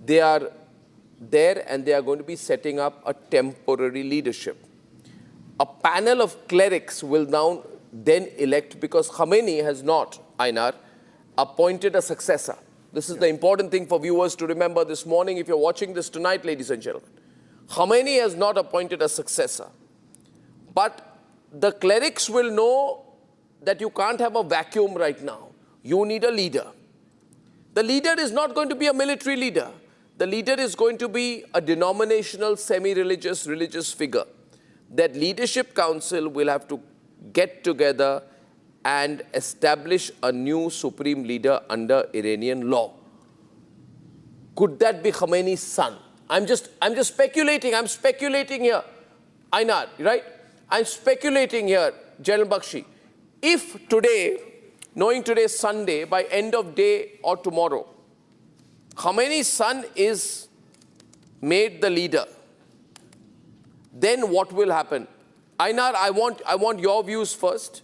They are there and they are going to be setting up a temporary leadership. A panel of clerics will now then elect, because Khamenei has not, Einar, appointed a successor. This is the important thing for viewers to remember this morning if you're watching this tonight, ladies and gentlemen. Khamenei has not appointed a successor. But the clerics will know that you can't have a vacuum right now. You need a leader. The leader is not going to be a military leader. The leader is going to be a denominational, semi-religious, religious figure. That leadership council will have to get together and establish a new supreme leader under Iranian law. Could that be Khamenei's son? I'm just speculating. I'm speculating here. Einar, right? I'm speculating here, General Bakshi. If today, knowing today is Sunday, by end of day or tomorrow, Khamenei's son is made the leader, then what will happen? Einar, I want your views first,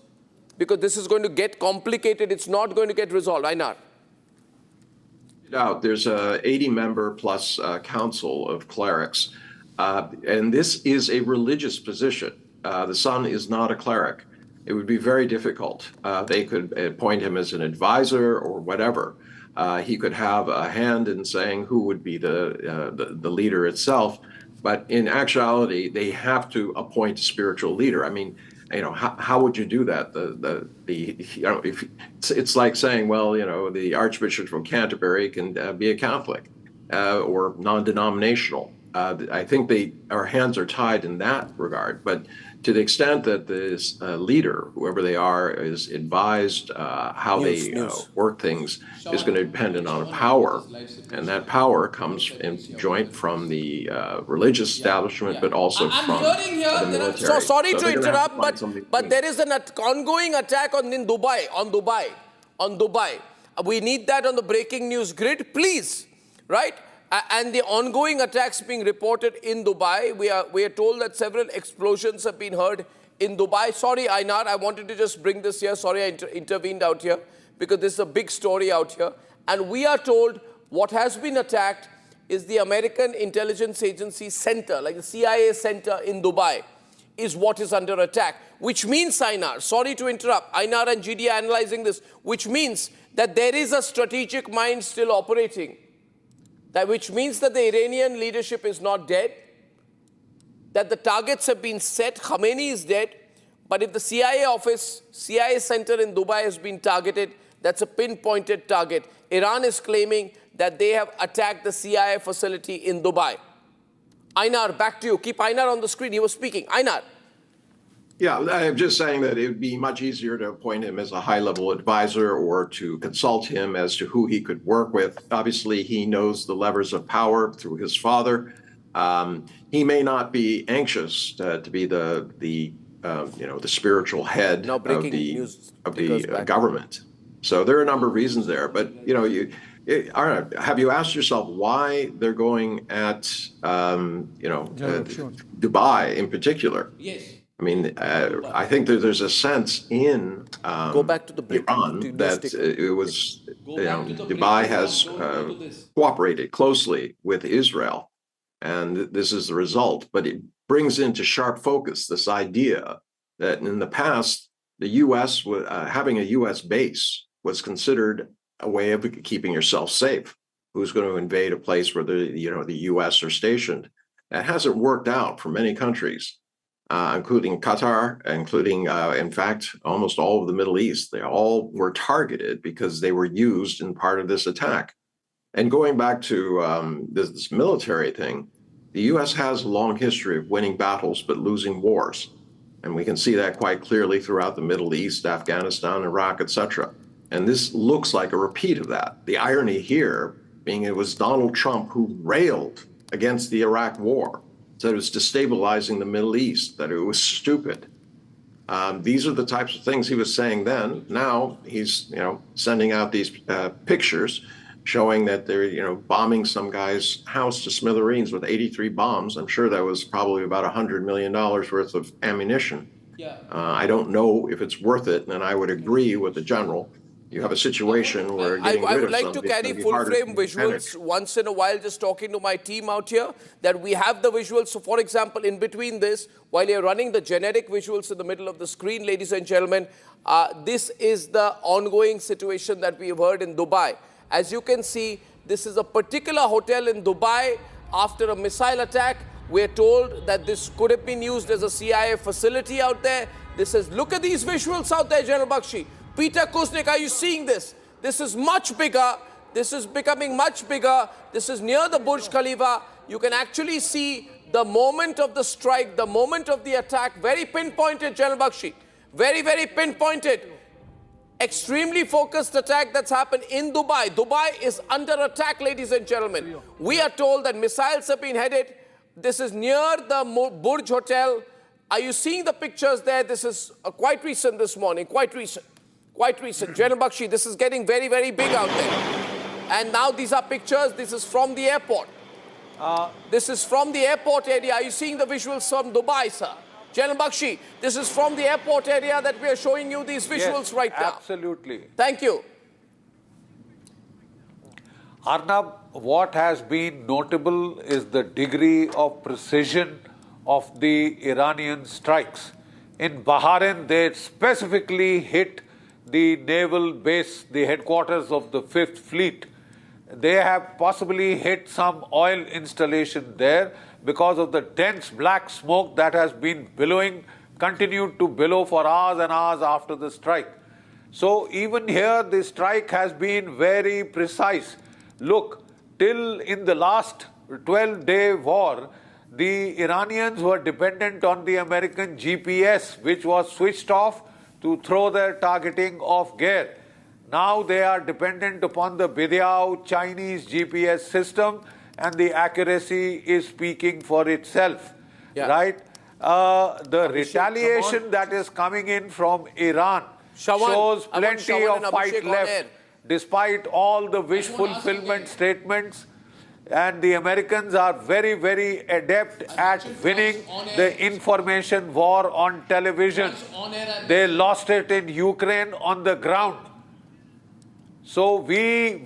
because this is going to get complicated. It's not going to get resolved. Einar. Now, there's a 80-member plus council of clerics, and this is a religious position. The son is not a cleric. It would be very difficult. They could appoint him as an advisor or whatever. He could have a hand in saying who would be the leader itself. But in actuality, they have to appoint a spiritual leader. I mean, how would you do that? It's like saying, well, the Archbishop from Canterbury can be a Catholic or non-denominational. I think our hands are tied in that regard. But to the extent that this leader, whoever they are, is advised how they work things, is going to depend on a power, and that power comes in joint from the religious establishment, but also from the military. So sorry to interrupt, but there is an ongoing attack on Dubai. We need that on the breaking news grid, please, right? And the ongoing attacks being reported in Dubai. We are told that several explosions have been heard in Dubai. Sorry, Einar, I wanted to just bring this here. Sorry I intervened out here, because this is a big story out here. And we are told what has been attacked is the American intelligence agency center, like the CIA center in Dubai, is what is under attack. Which means, Einar, sorry to interrupt, Einar and GD are analyzing this, which means that there is a strategic mind still operating. Which means that the Iranian leadership is not dead, that the targets have been set, Khamenei is dead, but if the CIA center in Dubai has been targeted, that's a pinpointed target. Iran is claiming that they have attacked the CIA facility in Dubai. Einar, back to you. Keep Einar on the screen. He was speaking. Einar. Yeah, I'm just saying that it would be much easier to appoint him as a high-level advisor or to consult him as to who he could work with. Obviously, he knows the levers of power through his father. He may not be anxious to be the spiritual head of the government. So there are a number of reasons there. But Arnab, have you asked yourself why they're going at Dubai in particular? Yes. I mean, I think there's a sense in Iran that it was, Dubai has cooperated closely with Israel, and this is the result. But it brings into sharp focus this idea that in the past, the U.S. having a U.S. base was considered a way of keeping yourself safe. Who's going to invade a place where the U.S. are stationed? That hasn't worked out for many countries. Including Qatar, including, in fact, almost all of the Middle East. They all were targeted because they were used in part of this attack. And going back to this military thing, the U.S. has a long history of winning battles but losing wars. And we can see that quite clearly throughout the Middle East, Afghanistan, Iraq, etc. And this looks like a repeat of that. The irony here being it was Donald Trump who railed against the Iraq war, said it was destabilizing the Middle East, that it was stupid. These are the types of things he was saying then. Now he's, sending out these pictures showing that they're, bombing some guy's house to smithereens with 83 bombs. I'm sure that was probably about $100 million worth of ammunition. I don't know if it's worth it, and I would agree with the general. You have a situation where I would like to carry full-frame visuals once in a while, just talking to my team out here, that we have the visuals. So, for example, in between this, while you're running the generic visuals in the middle of the screen, ladies and gentlemen, this is the ongoing situation that we have heard in Dubai. As you can see, this is a particular hotel in Dubai. After a missile attack, we're told that this could have been used as a CIA facility out there. This is, look at these visuals out there, General Bakshi. Peter Kuznick, are you seeing this? This is much bigger. This is becoming much bigger. This is near the Burj Khalifa. You can actually see the moment of the strike, the moment of the attack. Very pinpointed, General Bakshi. Very, very pinpointed. Extremely focused attack that's happened in Dubai. Dubai is under attack, ladies and gentlemen. We are told that missiles have been headed. This is near the Burj Hotel. Are you seeing the pictures there? This is quite recent this morning, quite recent. Quite recent. General Bakshi, this is getting very, very big out there. And now these are pictures. This is from the airport. This is from the airport area. Are you seeing the visuals from Dubai, sir? General Bakshi, this is from the airport area that we are showing you these visuals right now. Absolutely. Thank you. Arnab, what has been notable is the degree of precision of the Iranian strikes. In Bahrain, they specifically hit the naval base, the headquarters of the 5th Fleet. They have possibly hit some oil installation there because of the dense black smoke that has been billowing, continued to billow for hours and hours after the strike. So even here, the strike has been very precise. Look, till in the last 12-day war, the Iranians were dependent on the American GPS, which was switched off to throw their targeting off gear. Now they are dependent upon the Bidyao Chinese GPS system, and the accuracy is speaking for itself, right? The retaliation that is coming in from Iran shows plenty of fight left, despite all the wish fulfillment statements. And the Americans are very, very adept at winning the information war on television. They lost it in Ukraine on the ground. So we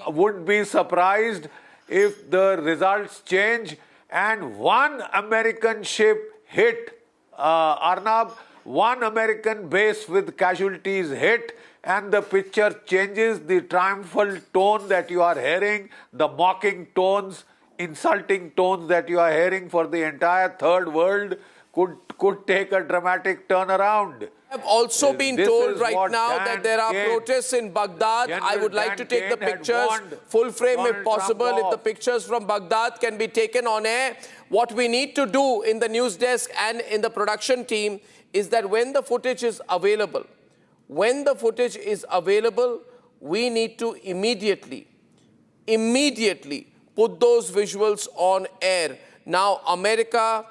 would be surprised if the results change and one American ship hit, Arnab, one American base with casualties hit, and the picture changes. The triumphal tone that you are hearing, the mocking tones, insulting tones that you are hearing for the entire third world could take a dramatic turnaround. I've also been told right now that there are protests in Baghdad. I would like to take the pictures, full frame if possible. If the pictures from Baghdad can be taken on air. What we need to do in the news desk and in the production team is that when the footage is available, we need to immediately put those visuals on air. Now, America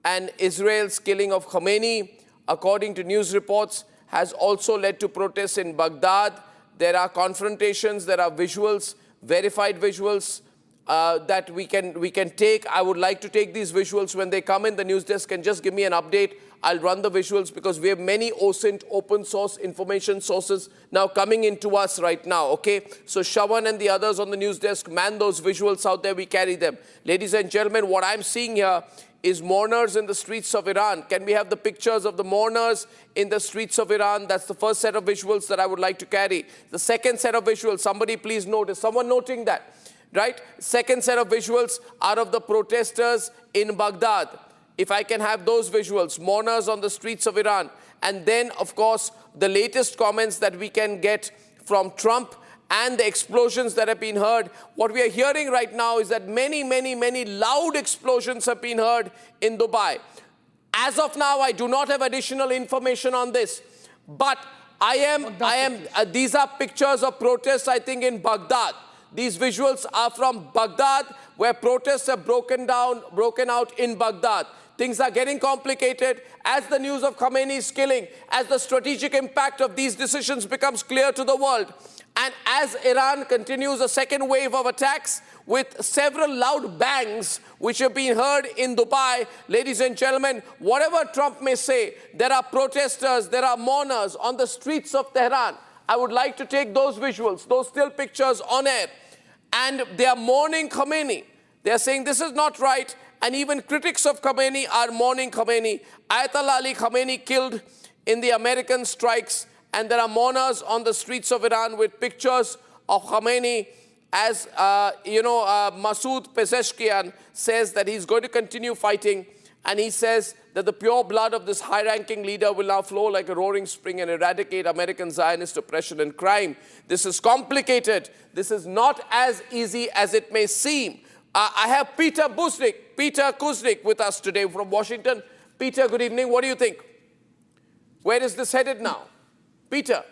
and Israel's killing of Khamenei, according to news reports, has also led to protests in Baghdad. There are confrontations, there are visuals, verified visuals that we can take. I would like to take these visuals when they come in. The news desk can just give me an update. I'll run the visuals because we have many OSINT, open source information sources now coming into us right now, okay? So Shawan and the others on the news desk, man those visuals out there, we carry them. Ladies and gentlemen, what I'm seeing here is mourners in the streets of Iran. Can we have the pictures of the mourners in the streets of Iran? That's the first set of visuals that I would like to carry. The second set of visuals, somebody please note, is someone noting that? Right? Second set of visuals are of the protesters in Baghdad. If I can have those visuals, mourners on the streets of Iran. And then, of course, the latest comments that we can get from Trump and the explosions that have been heard. What we are hearing right now is that many loud explosions have been heard in Dubai. As of now, I do not have additional information on this. But these are pictures of protests, I think, in Baghdad. These visuals are from Baghdad, where protests have broken out in Baghdad. Things are getting complicated as the news of Khamenei's killing, as the strategic impact of these decisions becomes clear to the world. And as Iran continues a second wave of attacks with several loud bangs which have been heard in Dubai, ladies and gentlemen, whatever Trump may say, there are protesters, there are mourners on the streets of Tehran. I would like to take those visuals, those still pictures on air. And they are mourning Khamenei. They are saying this is not right. And even critics of Khamenei are mourning Khamenei. Ayatollah Ali Khamenei killed in the American strikes. And there are mourners on the streets of Iran with pictures of Khamenei. As, Masoud Pezeshkian says that he's going to continue fighting. And he says that the pure blood of this high-ranking leader will now flow like a roaring spring and eradicate American Zionist oppression and crime. This is complicated. This is not as easy as it may seem. I have Peter Kuznick with us today from Washington. Peter, good evening. What do you think? Where is this headed now? Peter.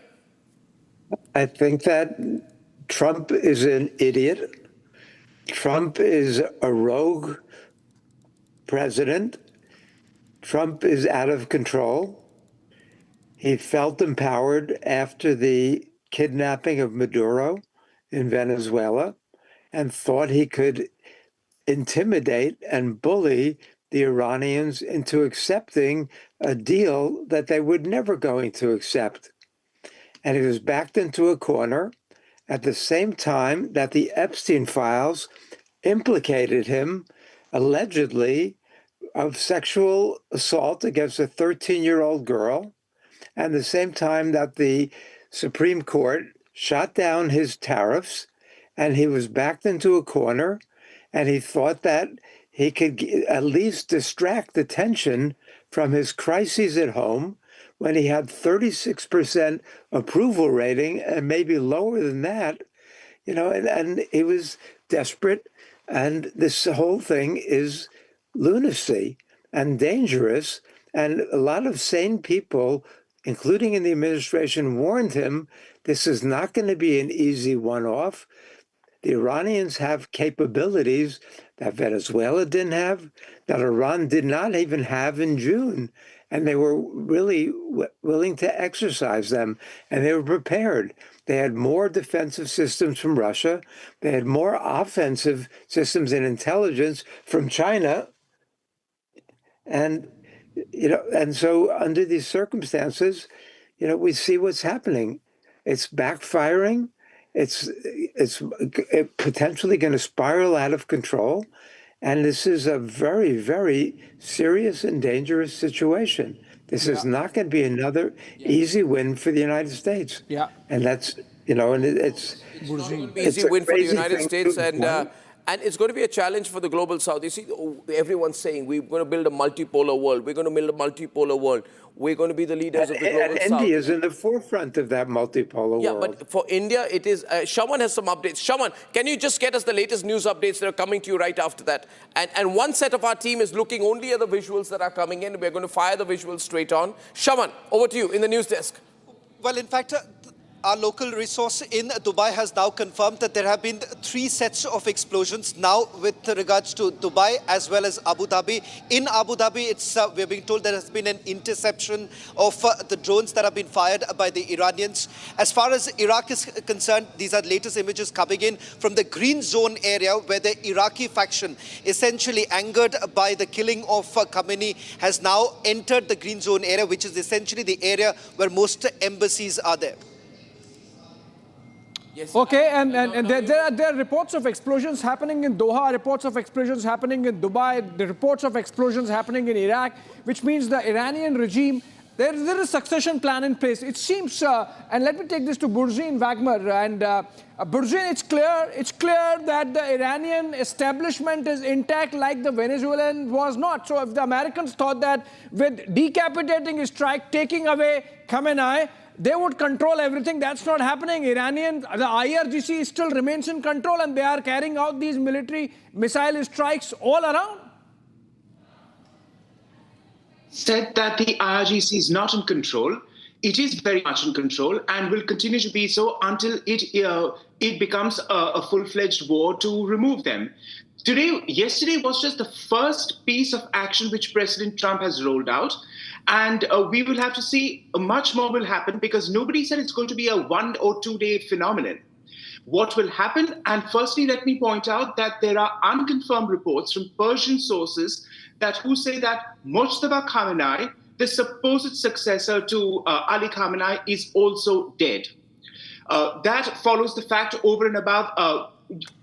I think that Trump is an idiot. Trump is a rogue president. Trump is out of control. He felt empowered after the kidnapping of Maduro in Venezuela and thought he could intimidate and bully the Iranians into accepting a deal that they were never going to accept. And he was backed into a corner at the same time that the Epstein files implicated him, allegedly, of sexual assault against a 13-year-old girl, and the same time that the Supreme Court shot down his tariffs, and he was backed into a corner, and he thought that he could at least distract attention from his crises at home when he had 36% approval rating and maybe lower than that, and he was desperate And this whole thing is lunacy and dangerous. And a lot of sane people, including in the administration, warned him this is not going to be an easy one-off. The Iranians have capabilities that Venezuela didn't have, that Iran did not even have in June. And they were really willing to exercise them, and they were prepared. They had more defensive systems from Russia. They had more offensive systems and intelligence from China. And, and so under these circumstances, we see what's happening. It's backfiring. It's potentially going to spiral out of control. And this is a very, very serious and dangerous situation. This is not going to be another easy win for the United States. Yeah. And that's, and it's easy win for the United States, and it's going to be a challenge for the global South. You see, everyone's saying we're going to build a multipolar world. We're going to build a multipolar world. We're going to be the leaders of the global South. India is in the forefront of that multipolar world. Yeah, but for India, it is. Shaman has some updates. Shaman, can you just get us the latest news updates that are coming to you right after that? And one set of our team is looking only at the visuals that are coming in. We're going to fire the visuals straight on. Shaman, over to you in the news desk. Well, in fact, our local resource in Dubai has now confirmed that there have been 3 sets of explosions now with regards to Dubai as well as Abu Dhabi. In Abu Dhabi, we're being told there has been an interception of the drones that have been fired by the Iranians. As far as Iraq is concerned, these are latest images coming in from the Green Zone area where the Iraqi faction, essentially angered by the killing of Khamenei, has now entered the Green Zone area, which is essentially the area where most embassies are there. Yes. Okay, and there are reports of explosions happening in Doha, reports of explosions happening in Dubai, the reports of explosions happening in Iraq, which means the Iranian regime, there is a succession plan in place. It seems, and let me take this to Burzin Wagmer, and Burzin, it's clear that the Iranian establishment is intact like the Venezuelan was not. So if the Americans thought that with decapitating his strike, taking away Khamenei, they would control everything. That's not happening. The IRGC still remains in control, and they are carrying out these military missile strikes all around. Said that the IRGC is not in control. It is very much in control and will continue to be so until it becomes a full-fledged war to remove them. Yesterday was just the first piece of action which President Trump has rolled out. And we will have to see much more will happen because nobody said it's going to be a 1 or 2 day phenomenon. What will happen? And firstly, let me point out that there are unconfirmed reports from Persian sources who say that Mojtaba Khamenei, the supposed successor to Ali Khamenei, is also dead. That follows the fact over and above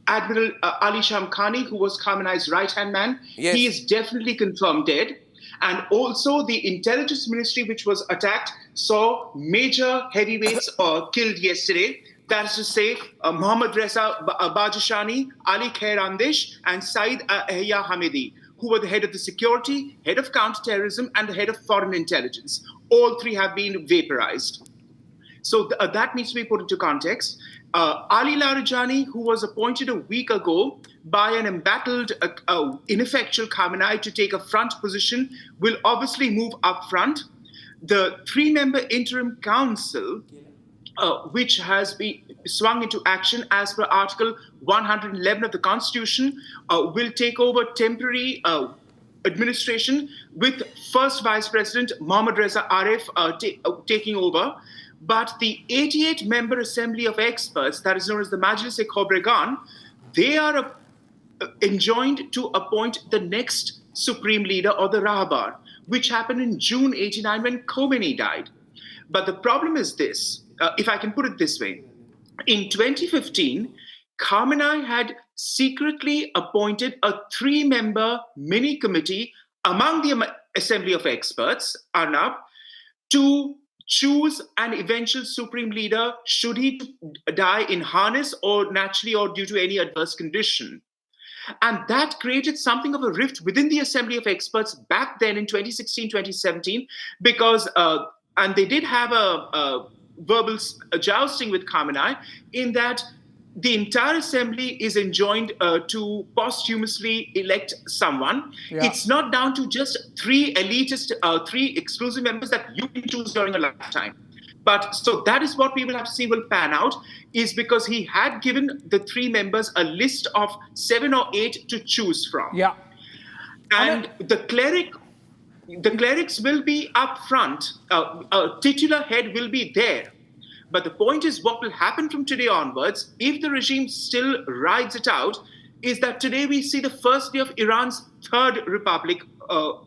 Admiral Ali Shamkhani, who was Khamenei's right-hand man. Yes. He is definitely confirmed dead. And also the intelligence ministry, which was attacked, saw major heavyweights killed yesterday. That is to say, Mohammad Reza Bajashani, Ali Khairandish, and Saeed Ahya Hamidi, who were the head of the security, head of counterterrorism, and the head of foreign intelligence. All 3 have been vaporized. So that needs to be put into context. Ali Larijani, who was appointed a week ago by an embattled, ineffectual Khamenei to take a front position, will obviously move up front. The 3-member interim council, which has been swung into action as per Article 111 of the Constitution, will take over temporary administration with First Vice President Mohammad Reza Arif taking over. But the 88-member Assembly of Experts, that is known as the Majlis-e Khobregan, they are enjoined to appoint the next supreme leader, or the Rahbar, which happened in June 89 when Khamenei died. But the problem is this, if I can put it this way. In 2015, Khamenei had secretly appointed a 3-member mini-committee among the Assembly of Experts, Arnab, to choose an eventual supreme leader should he die in harness or naturally or due to any adverse condition. And that created something of a rift within the Assembly of Experts back then in 2016, 2017, because, and they did have a verbal jousting with Khamenei in that the entire assembly is enjoined to posthumously elect someone. Yeah. It's not down to just three elitist, three exclusive members that you can choose during a lifetime. But so that is what we will have to see will pan out, is because he had given the three members a list of 7 or 8 to choose from. Yeah. And the clerics will be up front. A titular head will be there. But the point is, what will happen from today onwards, if the regime still rides it out, is that today we see the first day of Iran's third republic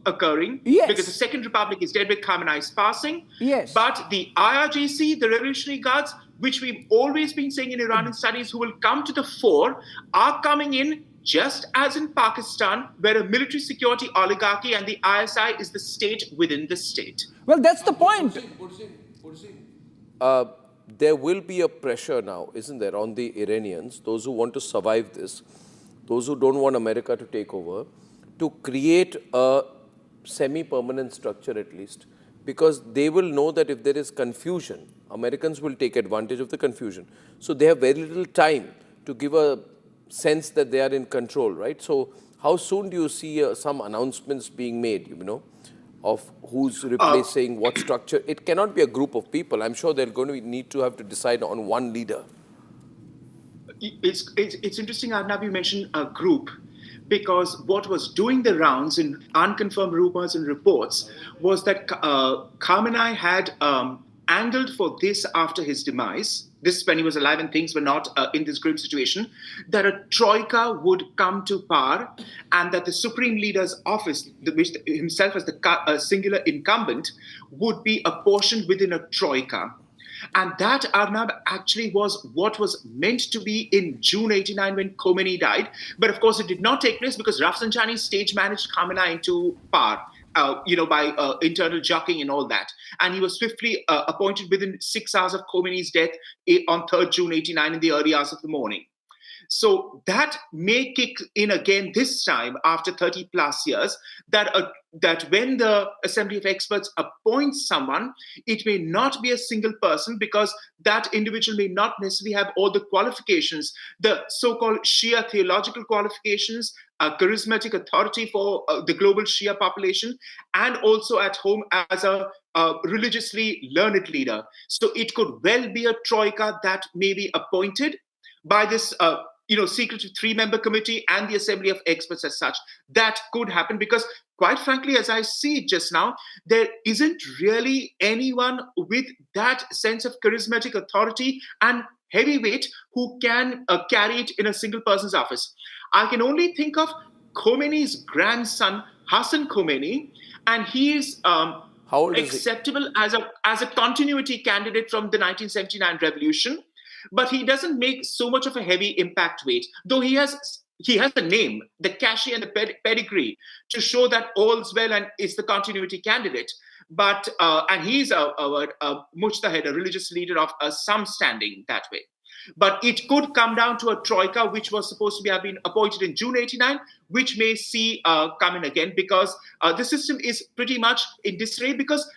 occurring. Yes. Because the second republic is dead with Khamenei's passing. Yes. But the IRGC, the Revolutionary Guards, which we've always been saying in Iranian studies, who will come to the fore, are coming in just as in Pakistan, where a military security oligarchy and the ISI is the state within the state. Well, that's the point. There will be a pressure now, isn't there, on the Iranians, those who want to survive this, those who don't want America to take over, to create a semi-permanent structure at least, because they will know that if there is confusion, Americans will take advantage of the confusion. So they have very little time to give a sense that they are in control, right? So how soon do you see some announcements being made, you know, of who's replacing what structure? It cannot be a group of people. I'm sure they're going to need to have to decide on one leader. It's interesting, Arnab, you mentioned a group, because what was doing the rounds in unconfirmed rumors and reports was that Khamenei had angled for this after his demise. This is when he was alive and things were not in this grim situation, that a troika would come to power and that the Supreme Leader's office, which himself as the singular incumbent, would be apportioned within a troika. And that, Arnab, actually was what was meant to be in June 89 when Khomeini died. But of course, it did not take place because Rafsanjani stage managed Khamenei into power. By internal jockeying and all that. And he was swiftly appointed within 6 hours of Khomeini's death on 3rd June 89 in the early hours of the morning. So that may kick in again this time after 30 plus years, that when the Assembly of Experts appoints someone, it may not be a single person because that individual may not necessarily have all the qualifications, the so-called Shia theological qualifications, a charismatic authority for the global Shia population, and also at home as a religiously learned leader. So it could well be a troika that may be appointed by this secret 3-member committee and the Assembly of Experts as such. That could happen because, quite frankly, as I see it just now, there isn't really anyone with that sense of charismatic authority and heavyweight who can carry it in a single person's office. I can only think of Khomeini's grandson, Hassan Khomeini, and he is acceptable as a continuity candidate from the 1979 revolution. But he doesn't make so much of a heavy impact weight, though he has the name, the cachet and the pedigree to show that all's well and is the continuity candidate. But and he's a mujtahid, a religious leader of some standing that way. But it could come down to a troika, which was supposed to have been appointed in June 89, which may see come in again because the system is pretty much in disarray because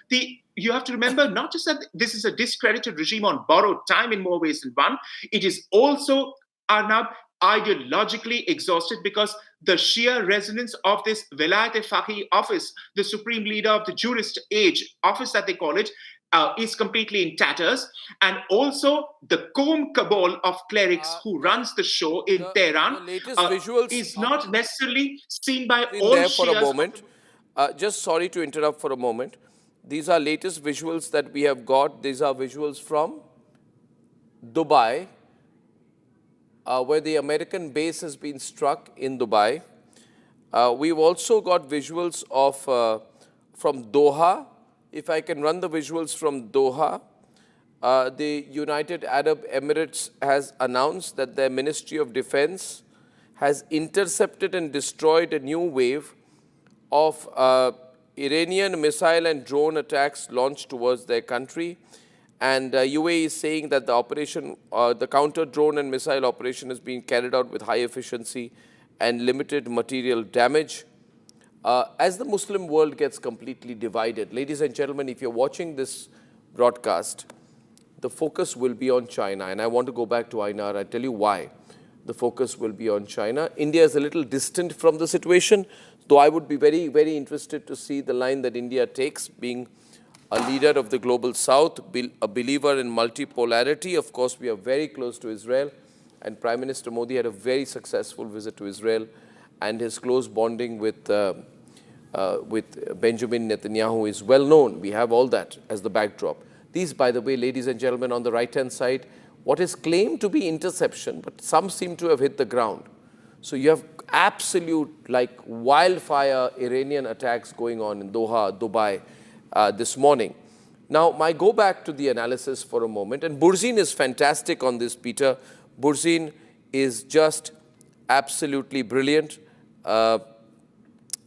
you have to remember not just that this is a discredited regime on borrowed time in more ways than one. It is also, Arnab, ideologically exhausted because the sheer resonance of this Velayat-e-Faqih office, the supreme leader of the jurist age office that they call it, is completely in tatters. And also the Qom cabal of clerics who runs the show in Tehran is not necessarily seen by all there for Shias. a moment. Just sorry to interrupt for a moment. These are latest visuals that we have got. These are visuals from Dubai, where the American base has been struck in Dubai. We've also got visuals of from Doha. If I can run the visuals from Doha, the United Arab Emirates has announced that their Ministry of Defense has intercepted and destroyed a new wave of Iranian missile and drone attacks launched towards their country. And UAE is saying that the operation, the counter-drone and missile operation is being carried out with high efficiency and limited material damage. As the Muslim world gets completely divided, ladies and gentlemen, if you're watching this broadcast, the focus will be on China. And I want to go back to Einar. I'll tell you why the focus will be on China. India is a little distant from the situation, though I would be very, very interested to see the line that India takes, being a leader of the global south, a believer in multipolarity. Of course, we are very close to Israel, and Prime Minister Modi had a very successful visit to Israel, and his close bonding with Benjamin Netanyahu is well known. We have all that as the backdrop. These, by the way, ladies and gentlemen, on the right-hand side, what is claimed to be interception, but some seem to have hit the ground. So you have absolute, like wildfire Iranian attacks going on in Doha, Dubai this morning. Now, I go back to the analysis for a moment, and Burzin is fantastic on this, Peter. Burzin is just absolutely brilliant. And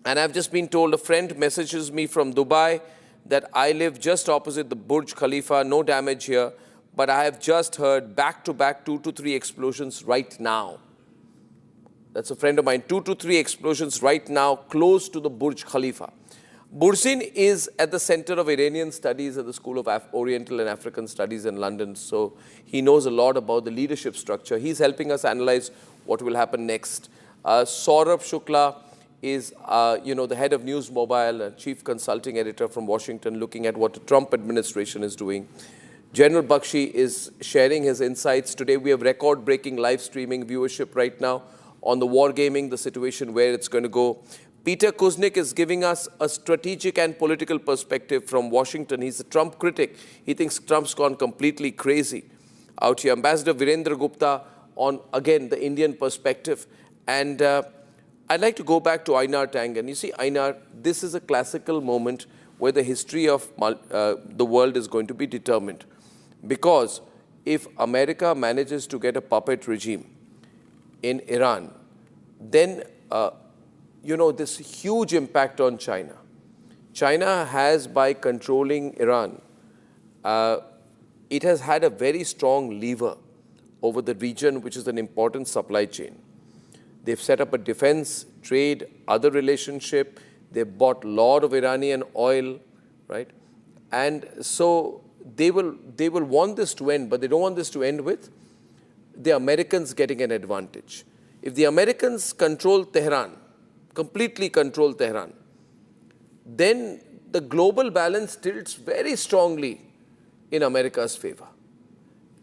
I've just been told, a friend messages me from Dubai that I live just opposite the Burj Khalifa, no damage here, but I have just heard back-to-back 2 to 3 explosions right now. That's a friend of mine, 2 to 3 explosions right now close to the Burj Khalifa. Burzin is at the center of Iranian studies at the School of Oriental and African Studies in London, so he knows a lot about the leadership structure. He's helping us analyze what will happen next. Saurabh Shukla is, the head of News Mobile, a chief consulting editor from Washington, looking at what the Trump administration is doing. General Bakshi is sharing his insights. Today we have record-breaking live streaming viewership right now on the wargaming, the situation where it's going to go. Peter Kuznick is giving us a strategic and political perspective from Washington. He's a Trump critic. He thinks Trump's gone completely crazy out here. Ambassador Virendra Gupta on, again, the Indian perspective. And I'd like to go back to Einar Tangen. You see, Einar, this is a classical moment where the history of the world is going to be determined. Because if America manages to get a puppet regime in Iran, then, this huge impact on China. China has, by controlling Iran, it has had a very strong lever over the region, which is an important supply chain. They've set up a defense, trade, other relationship. They've bought a lot of Iranian oil, right? And so they will want this to end, but they don't want this to end with the Americans getting an advantage. If the Americans control Tehran, completely control Tehran, then the global balance tilts very strongly in America's favor.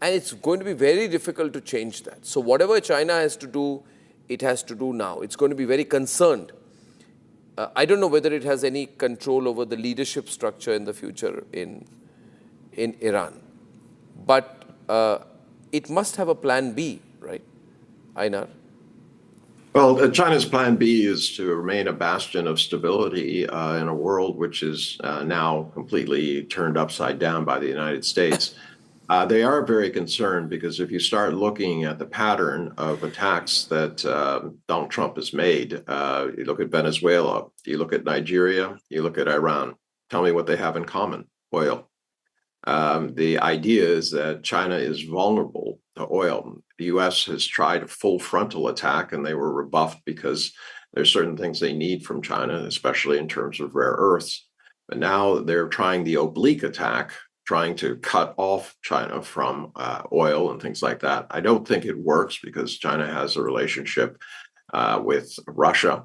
And it's going to be very difficult to change that. So whatever China has to do, it has to do now. It's going to be very concerned. I don't know whether it has any control over the leadership structure in the future in Iran. But it must have a plan B, right, Einar? Well, China's plan B is to remain a bastion of stability in a world which is now completely turned upside down by the United States. They are very concerned because if you start looking at the pattern of attacks that Donald Trump has made, you look at Venezuela, you look at Nigeria, you look at Iran, tell me what they have in common: oil. The idea is that China is vulnerable to oil. The U.S. has tried a full frontal attack and they were rebuffed because there's certain things they need from China, especially in terms of rare earths. But now they're trying the oblique attack, trying to cut off China from oil and things like that. I don't think it works because China has a relationship with Russia,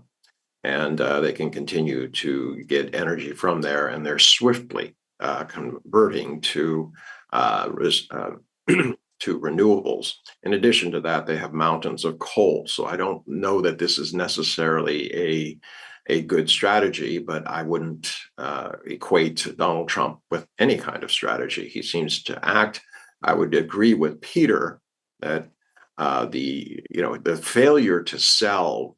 and they can continue to get energy from there, and they're swiftly converting to renewables. In addition to that, they have mountains of coal. So I don't know that this is necessarily a good strategy, but I wouldn't equate Donald Trump with any kind of strategy. He seems to act. I would agree with Peter that the failure to sell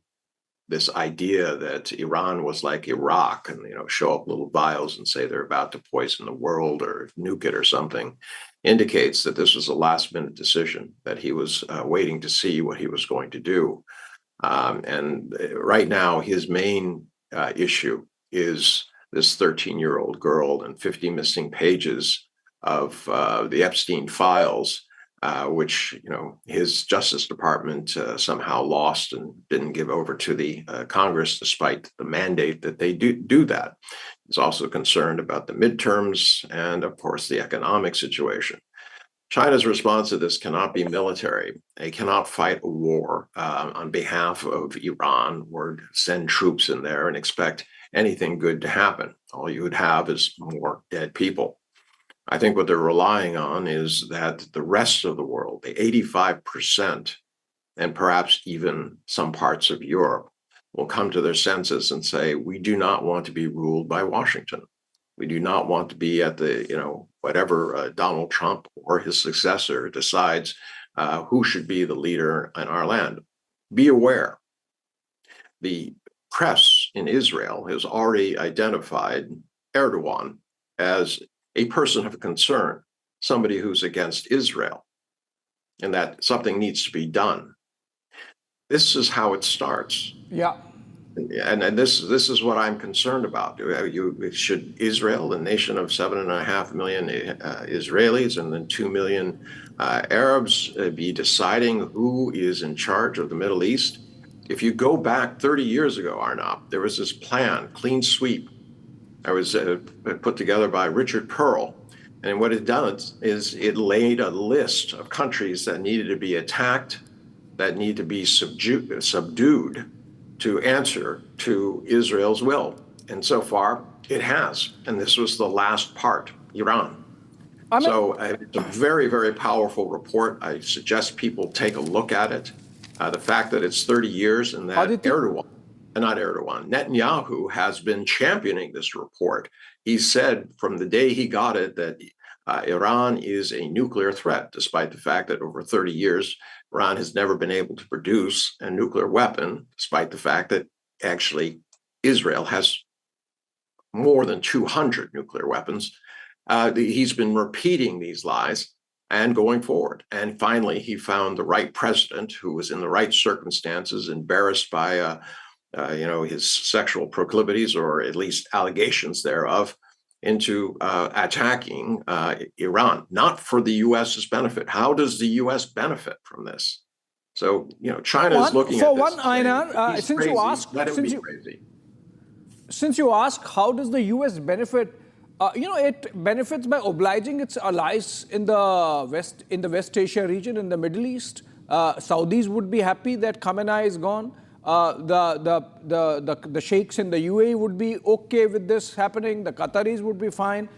this idea that Iran was like Iraq and show up little vials and say they're about to poison the world or nuke it or something indicates that this was a last-minute decision, that he was waiting to see what he was going to do. And right now, his main issue is this 13-year-old girl and 50 missing pages of the Epstein files, which his Justice Department somehow lost and didn't give over to the Congress, despite the mandate that they do that. He's also concerned about the midterms and, of course, the economic situation. China's response to this cannot be military. They cannot fight a war on behalf of Iran or send troops in there and expect anything good to happen. All you would have is more dead people. I think what they're relying on is that the rest of the world, the 85%, and perhaps even some parts of Europe, will come to their senses and say, we do not want to be ruled by Washington. We do not want to be at the, whatever Donald Trump or his successor decides who should be the leader in our land. Be aware, the press in Israel has already identified Erdogan as a person of concern, somebody who's against Israel, and that something needs to be done. This is how it starts. Yeah. And this is what I'm concerned about. Should Israel, the nation of 7.5 million Israelis and then 2 million Arabs, be deciding who is in charge of the Middle East? If you go back 30 years ago, Arnab, there was this plan, clean sweep, that was put together by Richard Pearl. And what it does is it laid a list of countries that needed to be attacked, that need to be subdued to answer to Israel's will. And so far, it has. And this was the last part, Iran. It's a very, very powerful report. I suggest people take a look at it. The fact that it's 30 years and that Netanyahu has been championing this report. He said from the day he got it that Iran is a nuclear threat, despite the fact that over 30 years, Iran has never been able to produce a nuclear weapon, despite the fact that actually Israel has more than 200 nuclear weapons. He's been repeating these lies and going forward. And finally, he found the right president who was in the right circumstances, embarrassed by his sexual proclivities, or at least allegations thereof, into attacking Iran, not for the U.S.'s benefit. How does the U.S. benefit from this? So, China is looking at this. For one, Einar, since you ask, how does the U.S. benefit? It benefits by obliging its allies in the West Asia region, in the Middle East. Saudis would be happy that Khamenei is gone. The sheikhs in the UAE would be okay with this happening. The Qataris would be fine.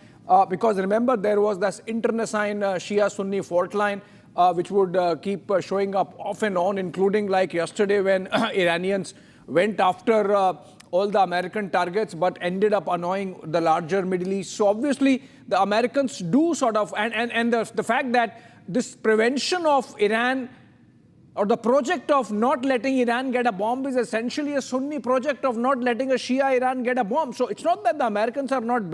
Because remember, there was this internecine Shia-Sunni fault line, which would keep showing up off and on, including like yesterday when Iranians went after all the American targets, but ended up annoying the larger Middle East. So obviously, the Americans do sort of, and the fact that this prevention of Iran, or the project of not letting Iran get a bomb, is essentially a Sunni project of not letting a Shia Iran get a bomb. So it's not that the Americans are not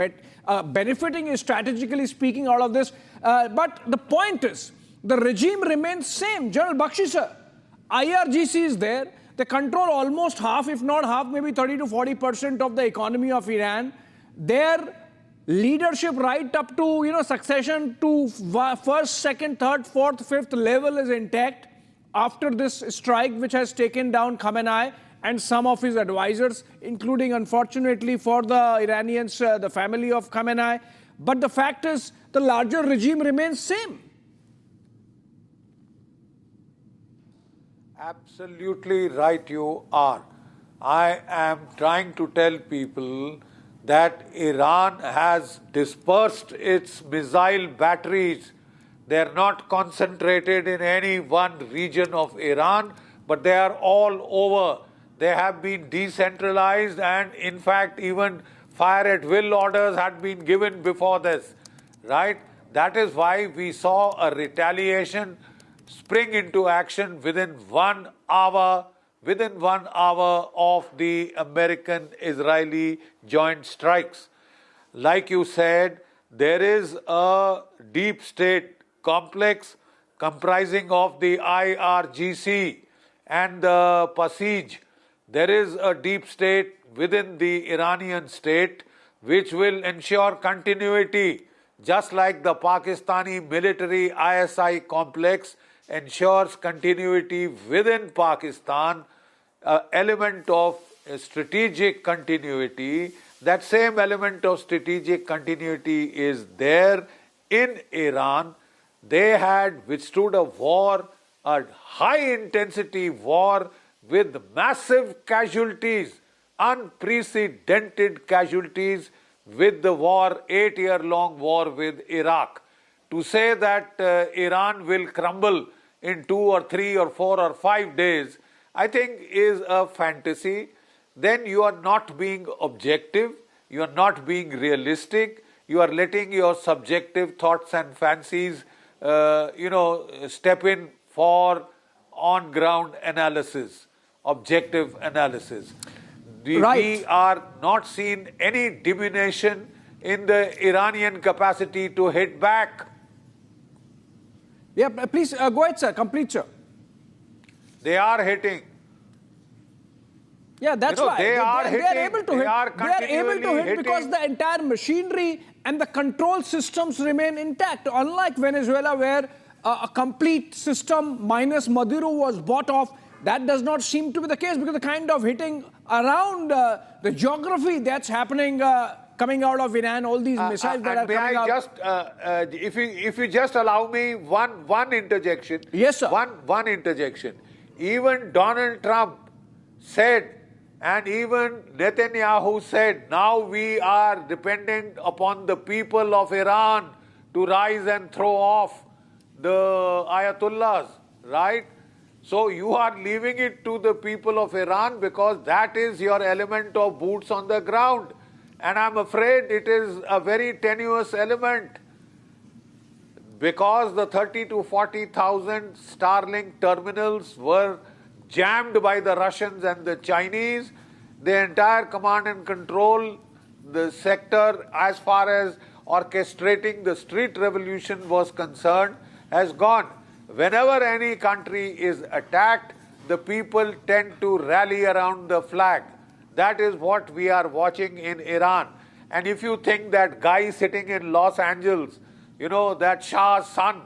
benefiting, strategically speaking, out of this. But the point is, the regime remains same. General Bakshi sir, IRGC is there. They control almost half, if not half, maybe 30 to 40% of the economy of Iran. Their leadership right up to, succession to first, second, third, fourth, fifth level is intact after this strike, which has taken down Khamenei and some of his advisors, including, unfortunately, for the Iranians, the family of Khamenei. But the fact is, the larger regime remains same. Absolutely right you are. I am trying to tell people that Iran has dispersed its missile batteries. They're not concentrated in any one region of Iran, but they are all over. They have been decentralized, and in fact, even fire at will orders had been given before this, right? That is why we saw a retaliation spring into action within 1 hour of the American-Israeli joint strikes. Like you said, there is a deep state complex comprising of the IRGC and the Pasij. There is a deep state within the Iranian state which will ensure continuity, just like the Pakistani military ISI complex ensures continuity within Pakistan, an element of strategic continuity. That same element of strategic continuity is there in Iran. they had withstood a war, a high-intensity war with massive casualties, unprecedented casualties with the war, 8-year-long war with Iraq. To say that Iran will crumble in 2 or 3 or 4 or 5 days, I think is a fantasy. Then you are not being objective, you are not being realistic, you are letting your subjective thoughts and fancies, step in for on-ground analysis, objective analysis. We are not seeing any diminution in the Iranian capacity to hit back. Yeah, please go ahead, sir. Complete, sir. They are hitting. Yeah, that's why they are able to hit because the entire machinery and the control systems remain intact. Unlike Venezuela, where a complete system minus Maduro was bought off, that does not seem to be the case because the kind of hitting around the geography that's happening coming out of Iran, all these missiles that are coming out. Just, if you just allow me one interjection. Yes, sir. One interjection. Even Donald Trump said, and even Netanyahu said, now we are dependent upon the people of Iran to rise and throw off the Ayatollahs, right? So you are leaving it to the people of Iran because that is your element of boots on the ground. And I'm afraid it is a very tenuous element because the 30 to 40,000 Starlink terminals were jammed by the Russians and the Chinese. The entire command and control, the sector as far as orchestrating the street revolution was concerned, has gone. Whenever any country is attacked, the people tend to rally around the flag. That is what we are watching in Iran. And if you think that guy sitting in Los Angeles, that Shah's son,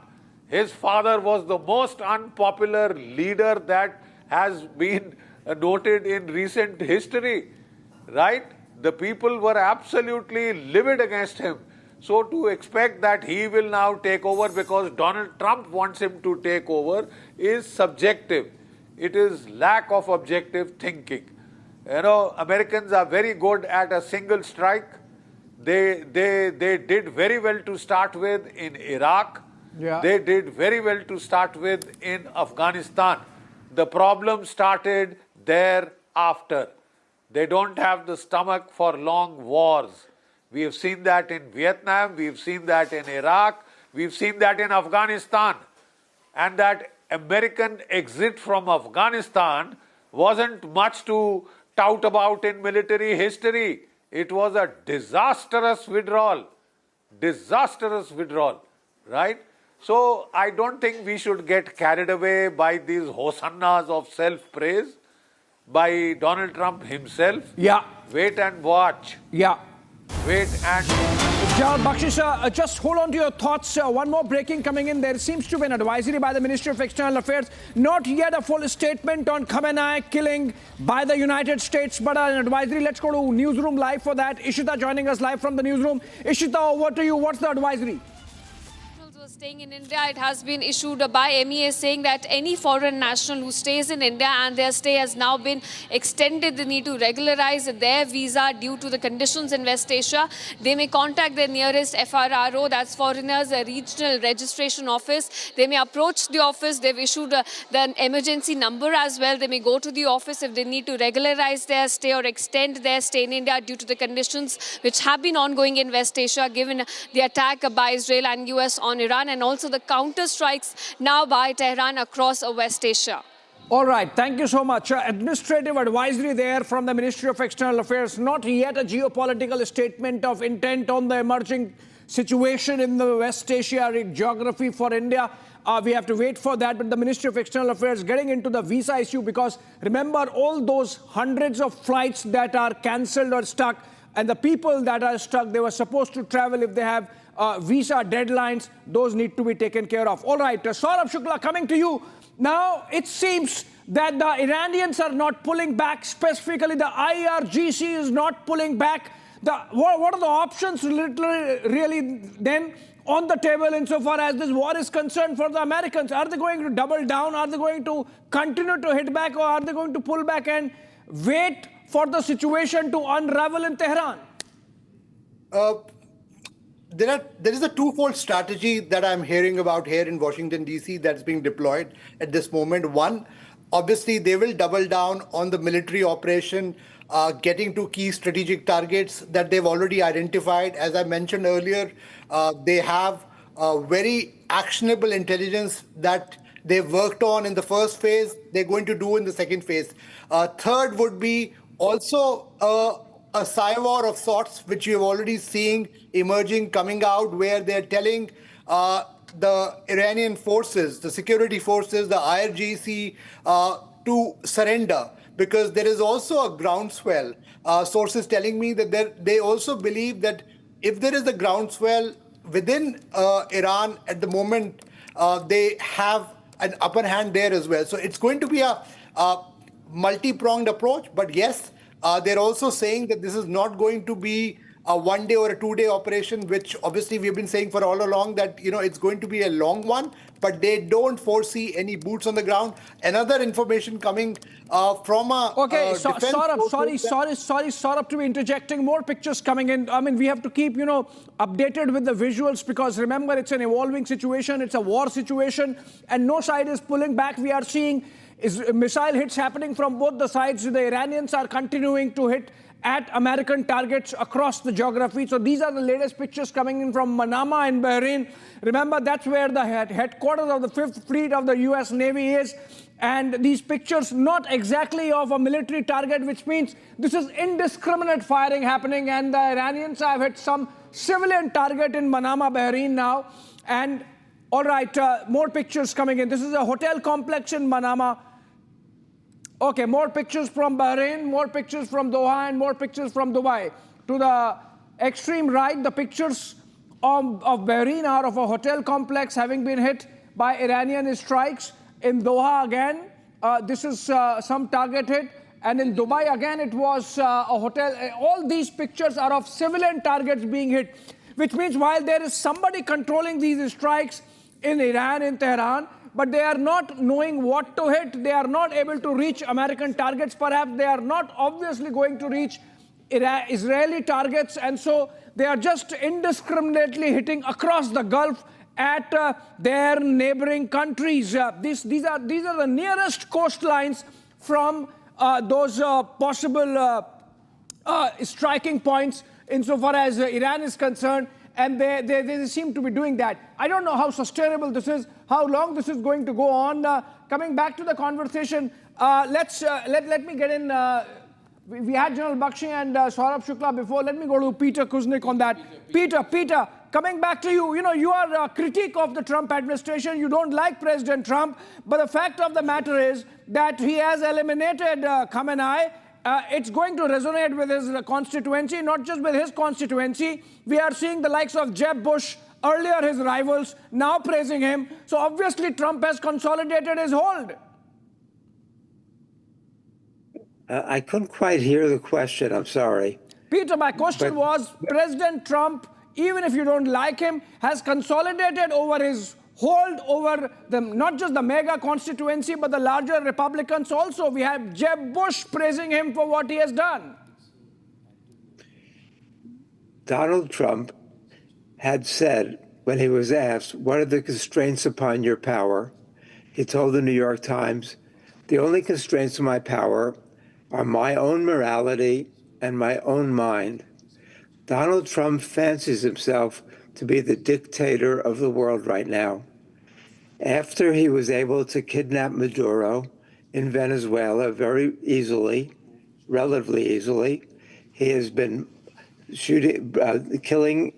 his father was the most unpopular leader that has been noted in recent history, right? The people were absolutely livid against him. So to expect that he will now take over because Donald Trump wants him to take over is subjective. It is lack of objective thinking. Americans are very good at a single strike. They did very well to start with in Iraq. Yeah. They did very well to start with in Afghanistan. The problem started thereafter. They don't have the stomach for long wars. We have seen that in Vietnam, we've seen that in Iraq, we've seen that in Afghanistan. And that American exit from Afghanistan wasn't much to tout about in military history. It was a disastrous withdrawal, right? So I don't think we should get carried away by these hosannas of self-praise by Donald Trump himself. Yeah. Wait and watch. Yeah. Wait and Jawad Bakshish, just hold on to your thoughts. One more breaking coming in. There seems to be an advisory by the Ministry of External Affairs. Not yet a full statement on Khamenei killing by the United States, but an advisory. Let's go to Newsroom Live for that. Ishita joining us live from the newsroom. Ishita, over to you. What's the advisory? Staying in India, it has been issued by MEA saying that any foreign national who stays in India and their stay has now been extended, they need to regularize their visa due to the conditions in West Asia. They may contact their nearest FRRO, that's Foreigners Regional Registration Office. They may approach the office. They've issued the emergency number as well. They may go to the office if they need to regularize their stay or extend their stay in India due to the conditions which have been ongoing in West Asia, given the attack by Israel and US on Iran, and also the counter-strikes now by Tehran across West Asia. All right, thank you so much. Administrative advisory there from the Ministry of External Affairs. Not yet a geopolitical statement of intent on the emerging situation in the West Asia geography for India. We have to wait for that, but the Ministry of External Affairs getting into the visa issue because remember all those hundreds of flights that are cancelled or stuck, and the people that are stuck, they were supposed to travel if they have visa deadlines, those need to be taken care of. All right, Saurabh Shukla, coming to you. Now, it seems that the Iranians are not pulling back, specifically the IRGC is not pulling back. What are the options really then? on the table insofar as this war is concerned for the Americans? Are they going to double down? Are they going to continue to hit back, or are they going to pull back and wait for the situation to unravel in Tehran? There is a twofold strategy that I'm hearing about here in Washington, D.C. that's being deployed at this moment. One, obviously, they will double down on the military operation, getting to key strategic targets that they've already identified. As I mentioned earlier, they have very actionable intelligence that they've worked on in the first phase, they're going to do in the second phase. Third would be also a cyber of sorts, which you're already seeing emerging, coming out, where they're telling the Iranian forces, the security forces, the IRGC, to surrender, because there is also a groundswell. Sources telling me that they also believe that if there is a groundswell within Iran at the moment, they have an upper hand there as well. So it's going to be a multi-pronged approach. But yes, they're also saying that this is not going to be a one-day or a two-day operation, which obviously we've been saying for all along that, you know, it's going to be a long one, but they don't foresee any boots on the ground. Another information coming from a Saurabh, to be interjecting. More pictures coming in. I mean, we have to keep, updated with the visuals, because remember, it's an evolving situation. It's a war situation, and no side is pulling back. We are seeing missile hits happening from both the sides. The Iranians are continuing to hit at American targets across the geography. So these are the latest pictures coming in from Manama in Bahrain. Remember, that's where the headquarters of the 5th Fleet of the US Navy is. And these pictures not exactly of a military target, which means this is indiscriminate firing happening. And the Iranians have hit some civilian target in Manama, Bahrain now. And all right, more pictures coming in. This is a hotel complex in Manama. Okay, more pictures from Bahrain, more pictures from Doha, and more pictures from Dubai. To the extreme right, the pictures of Bahrain are of a hotel complex having been hit by Iranian strikes. In Doha again, this is some target hit. And in Dubai again, it was a hotel. All these pictures are of civilian targets being hit, which means while there is somebody controlling these strikes in Iran, in Tehran, but they are not knowing what to hit. They are not able to reach American targets. Perhaps they are not obviously going to reach Israeli targets. And so they are just indiscriminately hitting across the Gulf at their neighboring countries. These are the nearest coastlines from those possible striking points insofar as Iran is concerned. And they seem to be doing that. I don't know how sustainable this is, how long this is going to go on. Coming back to the conversation, let me get in. We had General Bakshi and Saurabh Shukla before. Let me go to Peter Kuznick on that. Peter, coming back to you. You are a critic of the Trump administration. You don't like President Trump. But the fact of the matter is that he has eliminated Khamenei. It's going to resonate with his constituency, not just with his constituency. We are seeing the likes of Jeb Bush, earlier his rivals, now praising him. So obviously Trump has consolidated his hold. I couldn't quite hear the question. I'm sorry. Peter, my question was, President Trump, even if you don't like him, has consolidated over his hold over not just the mega constituency, but the larger Republicans also. We have Jeb Bush praising him for what he has done. Donald Trump had said, when he was asked, what are the constraints upon your power? He told the New York Times, the only constraints on my power are my own morality and my own mind. Donald Trump fancies himself to be the dictator of the world right now. After he was able to kidnap Maduro in Venezuela very easily, relatively easily, he has been killing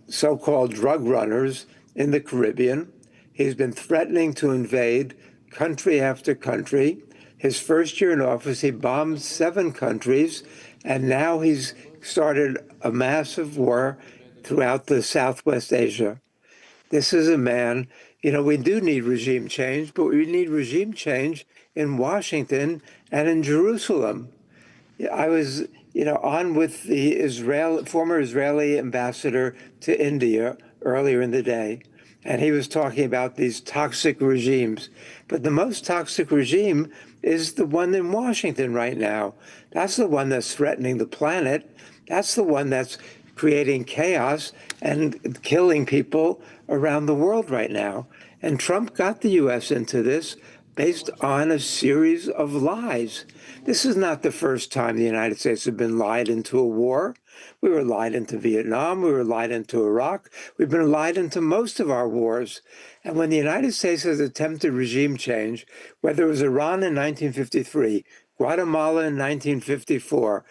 so-called drug runners in the Caribbean. He's been threatening to invade country after country. His first year in office, he bombed 7 countries, and now he's started a massive war throughout the Southwest Asia. This is a man, we do need regime change, but we need regime change in Washington and in Jerusalem. I was, on with the former Israeli ambassador to India earlier in the day, and he was talking about these toxic regimes. But the most toxic regime is the one in Washington right now. That's the one that's threatening the planet. That's the one that's creating chaos and killing people around the world right now. And Trump got the U.S. into this based on a series of lies. This is not the first time the United States has been lied into a war. We were lied into Vietnam. We were lied into Iraq. We've been lied into most of our wars. And when the United States has attempted regime change, whether it was Iran in 1953, Guatemala in 1954,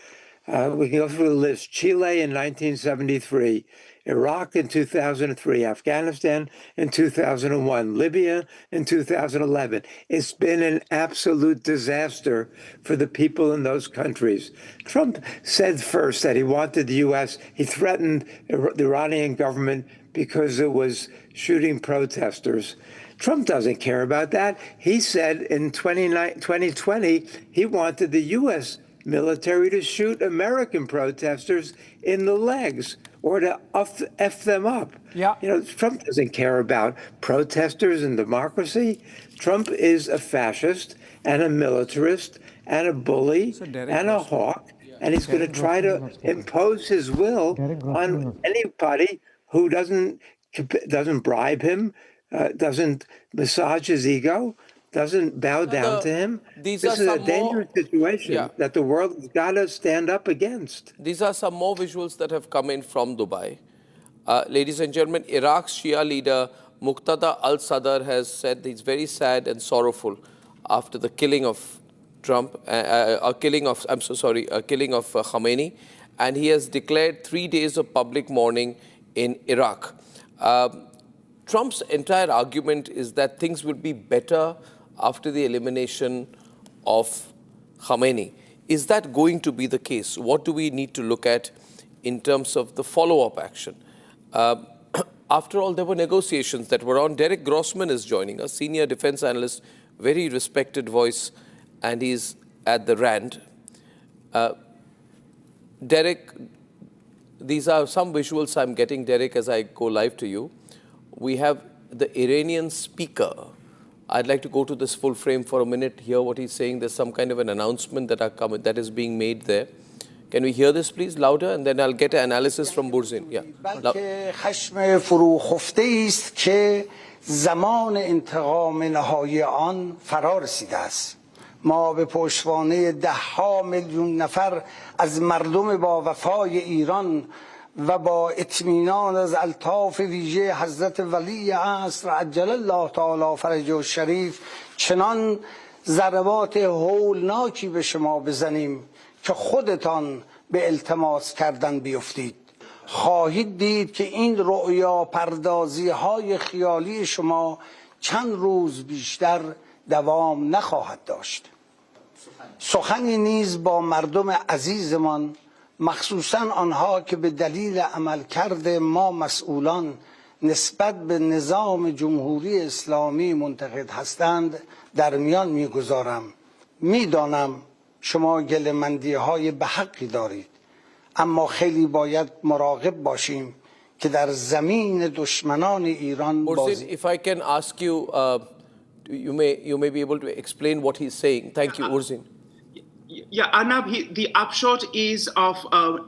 we can go through the list, Chile in 1973, Iraq in 2003, Afghanistan in 2001, Libya in 2011. It's been an absolute disaster for the people in those countries. Trump said first that he wanted the U.S., he threatened the Iranian government because it was shooting protesters. Trump doesn't care about that. He said in 2020, he wanted the U.S. military to shoot American protesters in the legs or to F them up. Yeah. You know, Trump doesn't care about protesters and democracy. Trump is a fascist and a militarist and a bully and a hawk, and he's going to try to impose his will on anybody who doesn't bribe him, doesn't massage his ego, doesn't bow down to him. This is a dangerous situation that the world has got to stand up against. These are some more visuals that have come in from Dubai. Ladies and gentlemen, Iraq's Shia leader Muqtada al-Sadr has said he's very sad and sorrowful after the killing of Khamenei, and he has declared 3 days of public mourning in Iraq. Trump's entire argument is that things would be better after the elimination of Khamenei. Is that going to be the case? What do we need to look at in terms of the follow-up action? After all, there were negotiations that were on. Derek Grossman is joining us, senior defense analyst, very respected voice, and he's at the RAND. Derek, these are some visuals I'm getting, Derek, as I go live to you. We have the Iranian speaker. I'd like to go to this full frame for a minute, hear what he's saying. There's some kind of an announcement that is being made there. Can we hear this, please, louder? And then I'll get an analysis from Burzin. Yeah. خشم فروخفته است که زمان انتقام نهایی آن فرا رسیده است. ما به پشتوانه 10 میلیون نفر از مردم با وفای ایران و با اطمینان از الطاف ویژه حضرت ولی عصر عجل الله تعالی فرجه الشریف چنان ضربات هولناکی به شما بزنیم که خودتان به التماس کردن بیفتید. خواهید دید که این رؤیا پردازی های خیالی شما چند روز بیشتر دوام نخواهد داشت. سخنی نیز با مردم عزیزمان، مخصوصا آنها که به دلیل عملکرد ما مسئولان نسبت به نظام جمهوری اسلامی منتقد هستند در میان میگذارم. میدانم شما گله‌مندی های به حقی دارید، اما خیلی باید مراقب باشیم که در زمین دشمنان ایران بازی. If I can ask you, you may be able to explain what he's saying. Thank you, Urzin. Yeah, Arnab, the upshot is of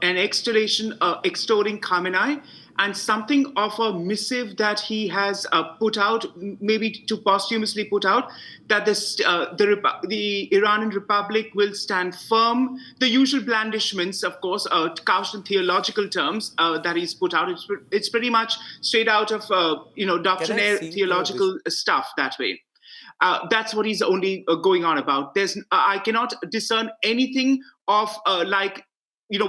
an extolling Khamenei and something of a missive that he has put out, maybe to posthumously put out, that the Iranian Republic will stand firm. The usual blandishments, of course, couched in theological terms that he's put out. It's pretty much straight out of doctrinaire theological stuff that way. That's what he's only going on about. I cannot discern anything of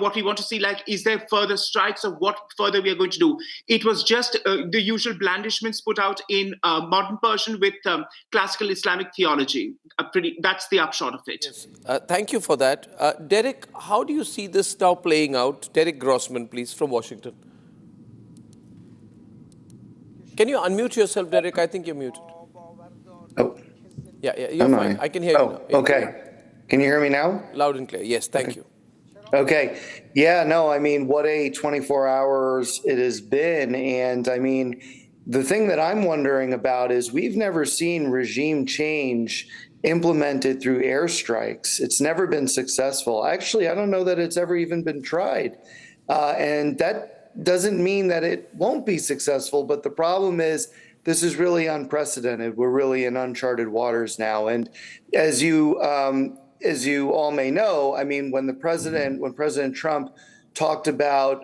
what we want to see, like, is there further strikes of what further we are going to do? It was just the usual blandishments put out in modern Persian with classical Islamic theology. That's the upshot of it. Yes. Thank you for that. Derek, how do you see this now playing out? Derek Grossman, please, from Washington. Can you unmute yourself, Derek? I think you're muted. Oh. Yeah, you're fine. I can hear you now. Okay. Can you hear me now? Loud and clear. Yes, thank you. Okay. Yeah, no, I mean, what a 24 hours it has been. And I mean, the thing that I'm wondering about is we've never seen regime change implemented through airstrikes. It's never been successful. Actually, I don't know that it's ever even been tried. And that doesn't mean that it won't be successful. But the problem is, this is really unprecedented. We're really in uncharted waters now. And as you all may know, I mean, when President Trump talked about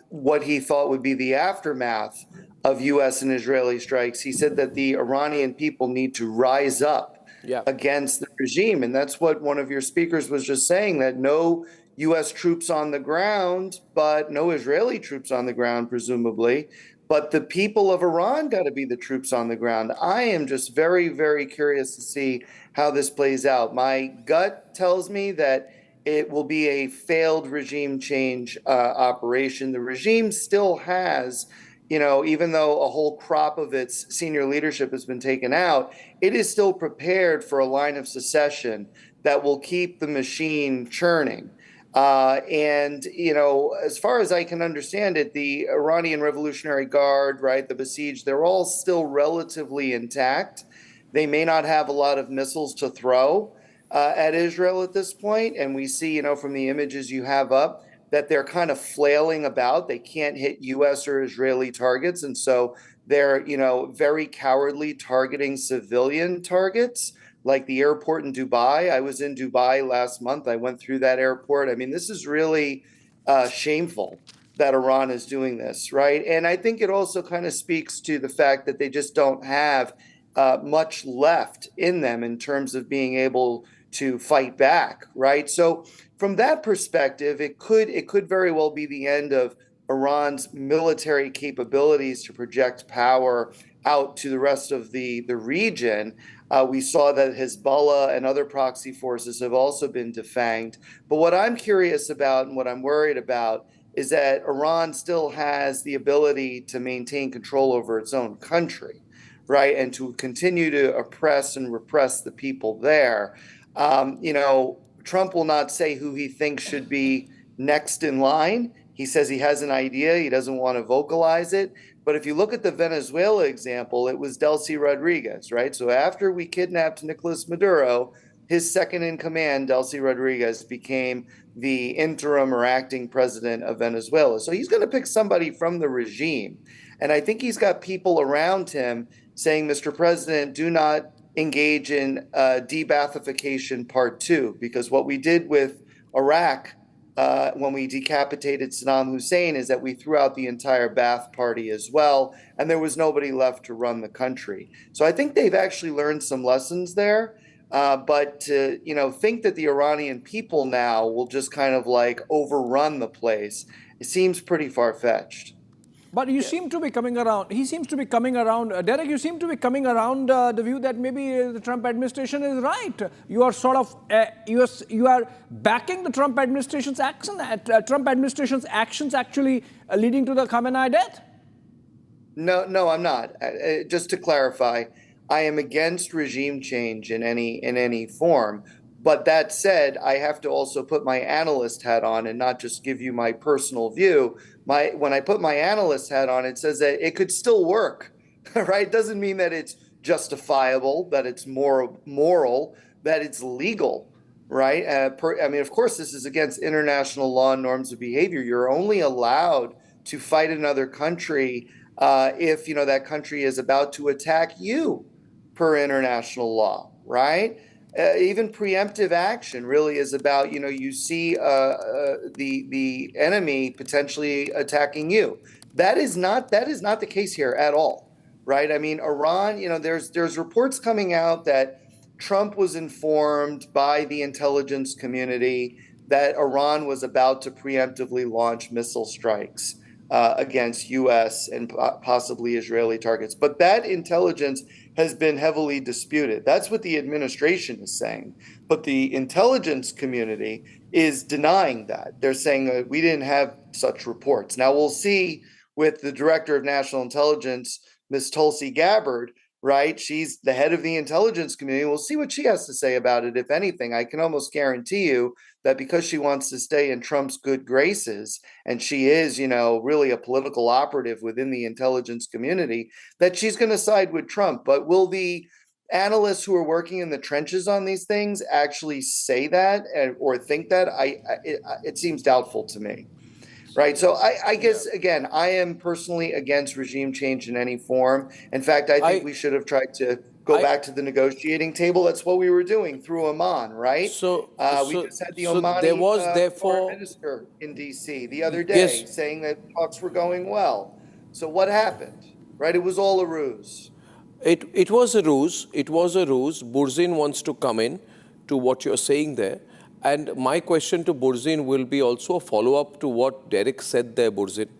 what he thought would be the aftermath of U.S. and Israeli strikes, he said that the Iranian people need to rise up against the regime. And that's what one of your speakers was just saying, that no U.S. troops on the ground, but no Israeli troops on the ground, presumably. But the people of Iran got to be the troops on the ground. I am just very, very curious to see how this plays out. My gut tells me that it will be a failed regime change operation. The regime still has, even though a whole crop of its senior leadership has been taken out, it is still prepared for a line of succession that will keep the machine churning. And as far as I can understand it, the Iranian Revolutionary Guard, right, the besieged, they're all still relatively intact. They may not have a lot of missiles to throw at Israel at this point. And we see, from the images you have up, that they're kind of flailing about. They can't hit U.S. or Israeli targets. And so they're, very cowardly targeting civilian targets, like the airport in Dubai. I was in Dubai last month. I went through that airport. I mean, this is really shameful that Iran is doing this, right? And I think it also kind of speaks to the fact that they just don't have much left in them in terms of being able to fight back, right? So from that perspective, it could very well be the end of Iran's military capabilities to project power out to the rest of the region. We saw that Hezbollah and other proxy forces have also been defanged. But what I'm curious about and what I'm worried about is that Iran still has the ability to maintain control over its own country, right? And to continue to oppress and repress the people there. Trump will not say who he thinks should be next in line. He says he has an idea. He doesn't want to vocalize it. But if you look at the Venezuela example, it was Delcy Rodriguez, right? So after we kidnapped Nicolas Maduro, his second in command, Delcy Rodriguez, became the interim or acting president of Venezuela. So he's going to pick somebody from the regime. And I think he's got people around him saying, Mr. President, do not engage in de-Baathification Part 2, because what we did with Iraq when we decapitated Saddam Hussein is that we threw out the entire Ba'ath Party as well, and there was nobody left to run the country. So I think they've actually learned some lessons there. But to think that the Iranian people now will just kind of like overrun the place, it seems pretty far-fetched. But you seem to be coming around. He seems to be coming around. Derek, you seem to be coming around the view that maybe the Trump administration is right. You are sort of you are backing the Trump administration's action. Trump administration's actions actually leading to the Khamenei death. No, I'm not. Just to clarify, I am against regime change in any form. But that said, I have to also put my analyst hat on and not just give you my personal view. When I put my analyst hat on, it says that it could still work, right? It doesn't mean that it's justifiable, that it's moral, that it's legal, right? I mean, of course, this is against international law and norms of behavior. You're only allowed to fight another country if, that country is about to attack you per international law, right? Even preemptive action really is about, you see the enemy potentially attacking you. That is not the case here at all, right? I mean, Iran, there's reports coming out that Trump was informed by the intelligence community that Iran was about to preemptively launch missile strikes against U.S. and possibly Israeli targets. But that intelligence has been heavily disputed. That's what the administration is saying. But the intelligence community is denying that. They're saying that we didn't have such reports. Now we'll see with the director of national intelligence, Ms. Tulsi Gabbard, right? She's the head of the intelligence community. We'll see what she has to say about it, if anything. I can almost guarantee you that because she wants to stay in Trump's good graces, and she is, really a political operative within the intelligence community, that she's going to side with Trump. But will the analysts who are working in the trenches on these things actually say that or think that? It seems doubtful to me. Right. So I guess, again, I am personally against regime change in any form. In fact, I think we should have tried to go back to the negotiating table. That's what we were doing through Oman, right? We just had the Omani foreign minister in D.C. the other day saying that talks were going well. So what happened? Right? It was all a ruse. It was a ruse. It was a ruse. Burzin wants to come in to what you're saying there. And my question to Burzin will be also a follow-up to what Derek said there, Burzin,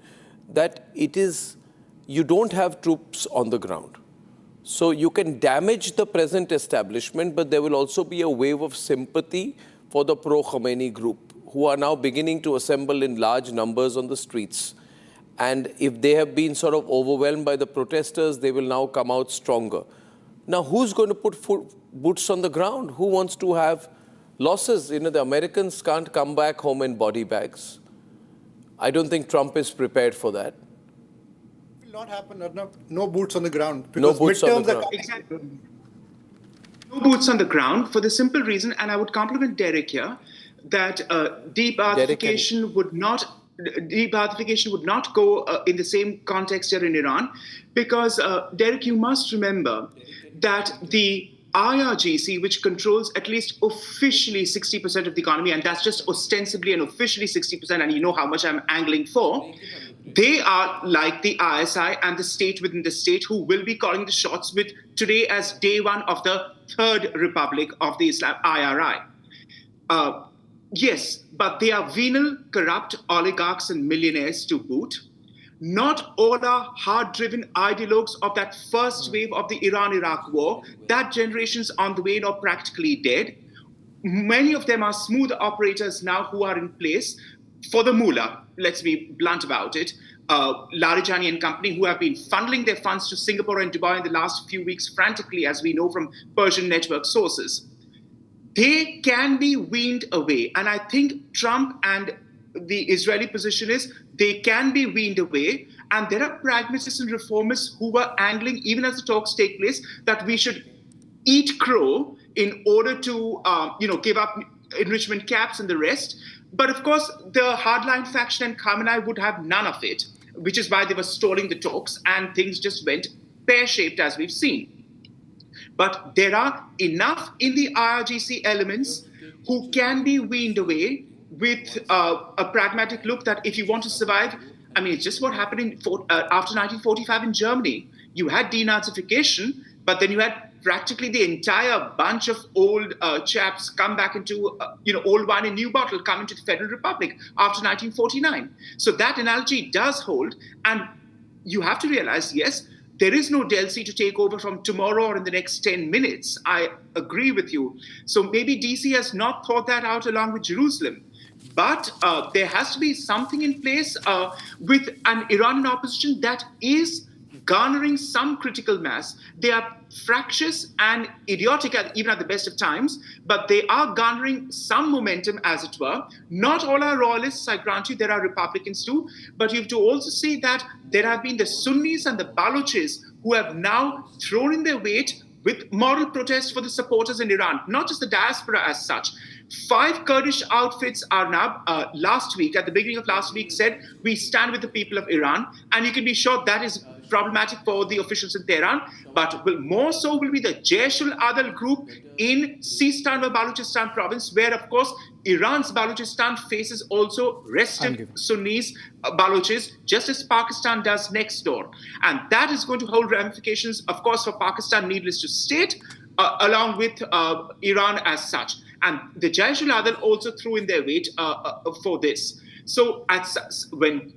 that you don't have troops on the ground. So you can damage the present establishment, but there will also be a wave of sympathy for the pro-Khamenei group, who are now beginning to assemble in large numbers on the streets. And if they have been sort of overwhelmed by the protesters, they will now come out stronger. Now, who's going to put boots on the ground? Who wants to have losses? The Americans can't come back home in body bags. I don't think Trump is prepared for that. It will not happen. No boots on the ground. No boots on the ground. Exactly. No boots on the ground for the simple reason, and I would compliment Derek here, that de-Baathification would not go in the same context here in Iran, because Derek, you must remember that the IRGC, which controls at least officially 60% of the economy, and that's just ostensibly and officially 60%, and you know how much I'm angling for, they are like the ISI and the state within the state, who will be calling the shots with today as day one of the Third Republic of the Islam, IRI. Yes, but they are venal, corrupt oligarchs and millionaires to boot. Not all are hard-driven ideologues of that first wave of the Iran-Iraq war. That generation's on the way or practically dead. Many of them are smooth operators now who are in place for the mullah, let's be blunt about it, Larijani and company, who have been funneling their funds to Singapore and Dubai in the last few weeks frantically, as we know from Persian network sources. They can be weaned away. And I think Trump and the Israeli position is they can be weaned away. And there are pragmatists and reformists who were angling, even as the talks take place, that we should eat crow in order to, give up enrichment caps and the rest. But of course, the hardline faction and Khamenei would have none of it, which is why they were stalling the talks, and things just went pear-shaped, as we've seen. But there are enough in the IRGC elements who can be weaned away with a pragmatic look that if you want to survive, it's just what happened after 1945 in Germany. You had denazification, but then you had practically the entire bunch of old chaps come back into, old wine in new bottle, come into the Federal Republic after 1949. So that analogy does hold. And you have to realize, yes, there is no DLC to take over from tomorrow or in the next 10 minutes. I agree with you. So maybe DC has not thought that out along with Jerusalem. But there has to be something in place with an Iranian opposition that is garnering some critical mass. They are fractious and idiotic even at the best of times, but they are garnering some momentum, as it were. Not all are royalists, I grant you, there are Republicans too, but you have to also say that there have been the Sunnis and the Balochis who have now thrown in their weight with moral protest for the supporters in Iran, not just the diaspora as such. 5 Kurdish outfits, Arnab, last week, at the beginning of last week, said, we stand with the people of Iran. And you can be sure that is problematic for the officials in Tehran. But more so will be the Jaish-ul-Adal group in Sistan or Balochistan province, where, of course, Iran's Balochistan faces also restive Sunnis, Balochis, just as Pakistan does next door. And that is going to hold ramifications, of course, for Pakistan, needless to state, along with Iran as such. And the Jaish-ul-Adal also threw in their weight for this. So when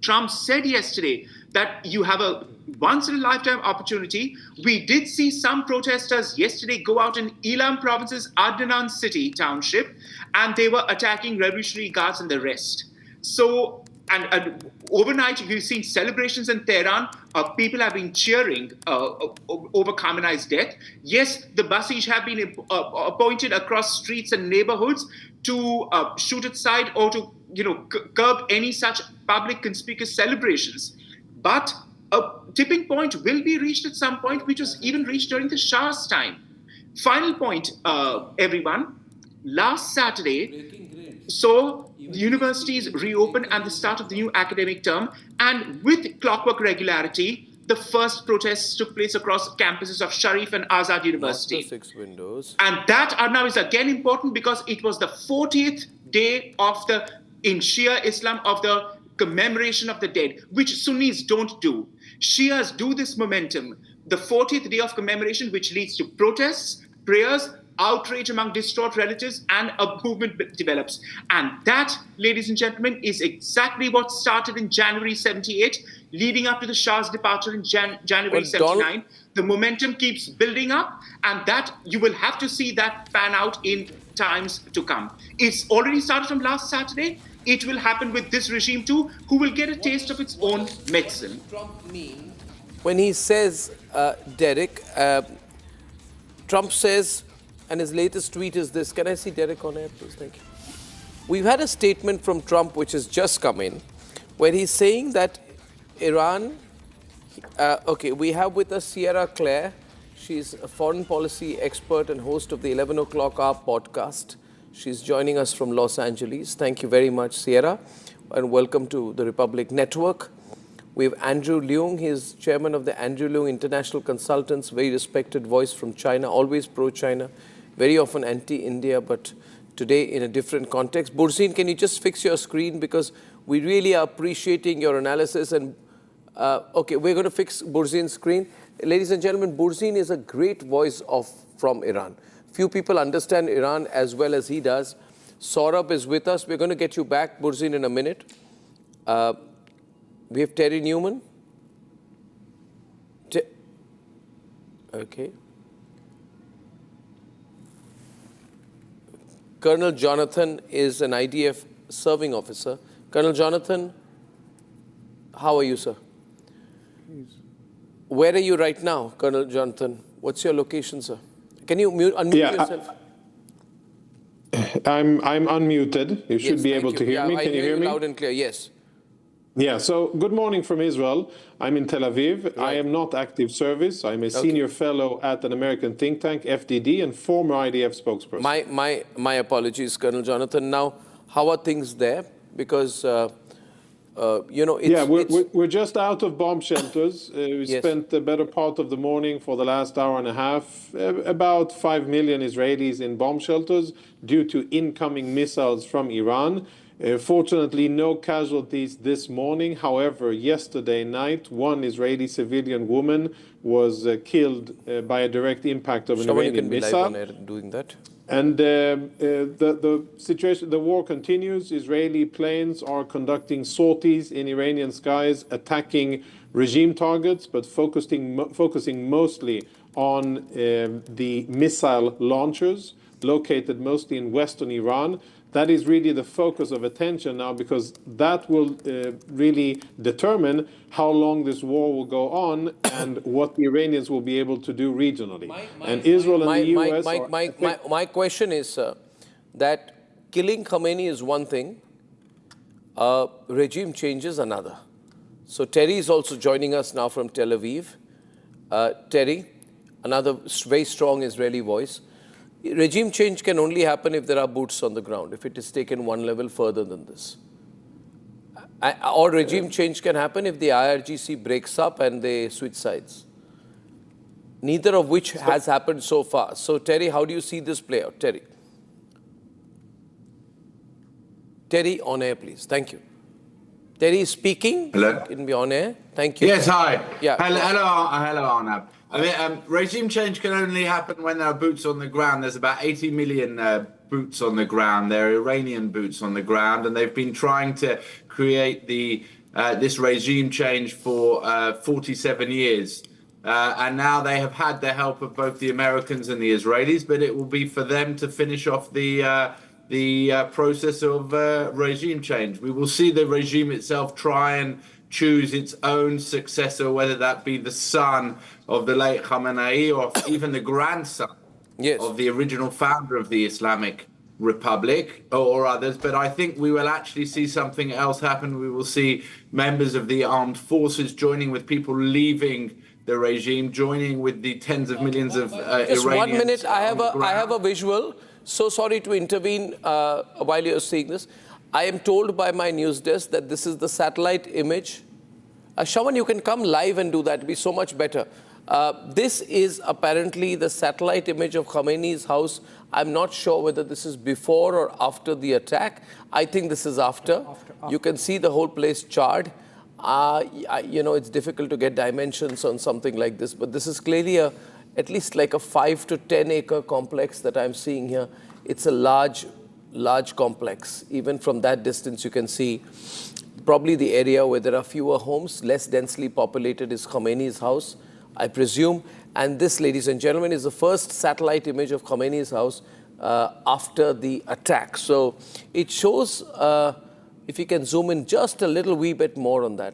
Trump said yesterday that you have a once-in-a-lifetime opportunity, we did see some protesters yesterday go out in Elam province's Adnan City township, and they were attacking Revolutionary Guards and the rest. So And overnight, you've seen celebrations in Tehran. People have been cheering over Khamenei's death. Yes, the Basij have been appointed across streets and neighborhoods to shoot aside or to curb any such public conspicuous celebrations. But a tipping point will be reached at some point, which was even reached during the Shah's time. Final point, everyone. Last Saturday saw the universities reopen at the start of the new academic term, and with clockwork regularity, the first protests took place across campuses of Sharif and Azad University. Not the 6 windows. And that, Arnab, is again important because it was the 40th day of in Shia Islam of the commemoration of the dead, which Sunnis don't do. Shias do this momentum, the 40th day of commemoration, which leads to protests, prayers, outrage among distraught relatives, and a movement develops. And that, ladies and gentlemen, is exactly what started in January 78, leading up to the Shah's departure in January 79. The momentum keeps building up, and that you will have to see that pan out in times to come. It's already started from last Saturday. It will happen with this regime too, who will get a taste of its own medicine. When he says, Derek, Trump says, and his latest tweet is this. Can I see Derek on air, please? Thank you. We've had a statement from Trump, which has just come in, where he's saying that Iran, we have with us Sierra Claire. She's a foreign policy expert and host of the 11 o'clock hour podcast. She's joining us from Los Angeles. Thank you very much, Sierra, and welcome to the Republic Network. We have Andrew Leung. He's chairman of the Andrew Leung International Consultants, very respected voice from China, always pro-China, very often anti-India, but today in a different context. Burzin, can you just fix your screen? Because we really are appreciating your analysis. And we're going to fix Burzin's screen. Ladies and gentlemen, Burzin is a great voice from Iran. Few people understand Iran as well as he does. Saurabh is with us. We're going to get you back, Burzin, in a minute. We have Terry Newman. Okay. Colonel Jonathan is an IDF serving officer. Colonel Jonathan, how are you, sir? Where are you right now, Colonel Jonathan? What's your location, sir? Can you unmute yourself? I'm unmuted. You should be able to hear me. Can you hear me? Loud and clear, yes. Yeah, so good morning from Israel. I'm in Tel Aviv. Right. I am not active service. I'm a senior fellow at an American think tank, FDD, and former IDF spokesperson. My apologies, Colonel Jonathan. Now, how are things there? Because, we're just out of bomb shelters. We spent the better part of the morning for the last hour and a half, about 5 million Israelis in bomb shelters due to incoming missiles from Iran. Fortunately, no casualties this morning. However, yesterday night, one Israeli civilian woman was killed by a direct impact of an Iranian missile. Live on air doing that. And the situation, the war continues. Israeli planes are conducting sorties in Iranian skies, attacking regime targets, but focusing mostly on the missile launchers located mostly in western Iran. That is really the focus of attention now, because that will really determine how long this war will go on and what the Iranians will be able to do regionally. And Israel and the US... My question is, that killing Khamenei is one thing, regime change is another. So Terry is also joining us now from Tel Aviv. Terry, another very strong Israeli voice. Regime change can only happen if there are boots on the ground, if it is taken one level further than this. Or regime change can happen if the IRGC breaks up and they switch sides. Neither of which has happened so far. So, Terry, how do you see this play out? Terry. Terry, on air, please. Thank you. Terry is speaking. Hello. Can be on air. Thank you. Yes, hi. Yeah. Hello, Arnab. I mean, regime change can only happen when there are boots on the ground. There's about 80 million boots on the ground. There are Iranian boots on the ground, and they've been trying to create this regime change for 47 years. And now they have had the help of both the Americans and the Israelis, but it will be for them to finish off the the process of regime change. We will see the regime itself try and choose its own successor, whether that be the son of the late Khamenei or even the grandson of the original founder of the Islamic Republic or others. But I think we will actually see something else happen. We will see members of the armed forces joining with people leaving the regime, joining with the tens of millions of Just Iranians. 1 minute, I have a visual. So sorry to intervene while you're seeing this. I am told by my news desk that this is the satellite image. Shawan, you can come live and do that. It'd be so much better. This is apparently the satellite image of Khamenei's house. I'm not sure whether this is before or after the attack. I think this is after. You can see the whole place charred. You know, it's difficult to get dimensions on something like this, but this is clearly at least like a 5 to 10 acre complex that I'm seeing here. It's a large complex. Even from that distance, you can see probably the area where there are fewer homes, less densely populated is Khamenei's house, I presume. And this, ladies and gentlemen, is the first satellite image of Khamenei's house after the attack. So it shows, if you can zoom in just a little wee bit more on that,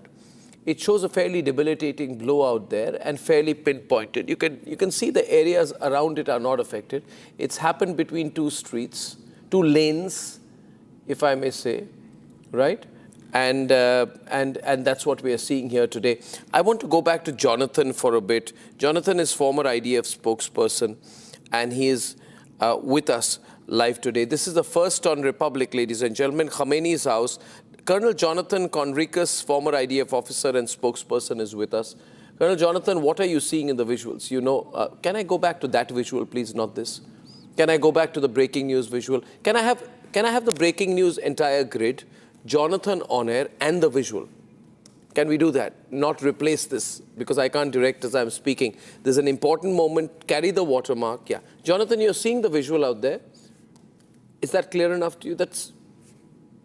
it shows a fairly debilitating blowout there and fairly pinpointed. You can see the areas around it are not affected. It's happened between two streets, two lanes, if I may say, right? And that's what we are seeing here today. I want to go back to Jonathan for a bit. Jonathan is former IDF spokesperson, and he is with us live today. This is the first on Republic, ladies and gentlemen, Khamenei's house. Colonel Jonathan Conricus, former IDF officer and spokesperson, is with us. Colonel Jonathan, what are you seeing in the visuals? You know, can I go back to that visual, please, not this? Can I go back to the breaking news visual? Can I have the breaking news entire grid, Jonathan on air, and the visual? Can we do that? Not replace this, because I can't direct as I'm speaking. There's an important moment. Carry the watermark. Yeah. Jonathan, you're seeing the visual out there. Is that clear enough to you? That's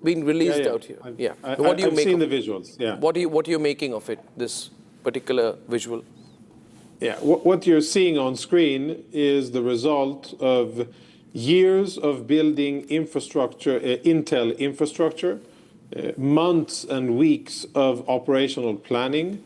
being released out here. What do you I've make seen the visuals. Yeah. What are you making of it, this particular visual? Yeah, what you're seeing on screen is the result of years of building infrastructure, intel infrastructure, months and weeks of operational planning,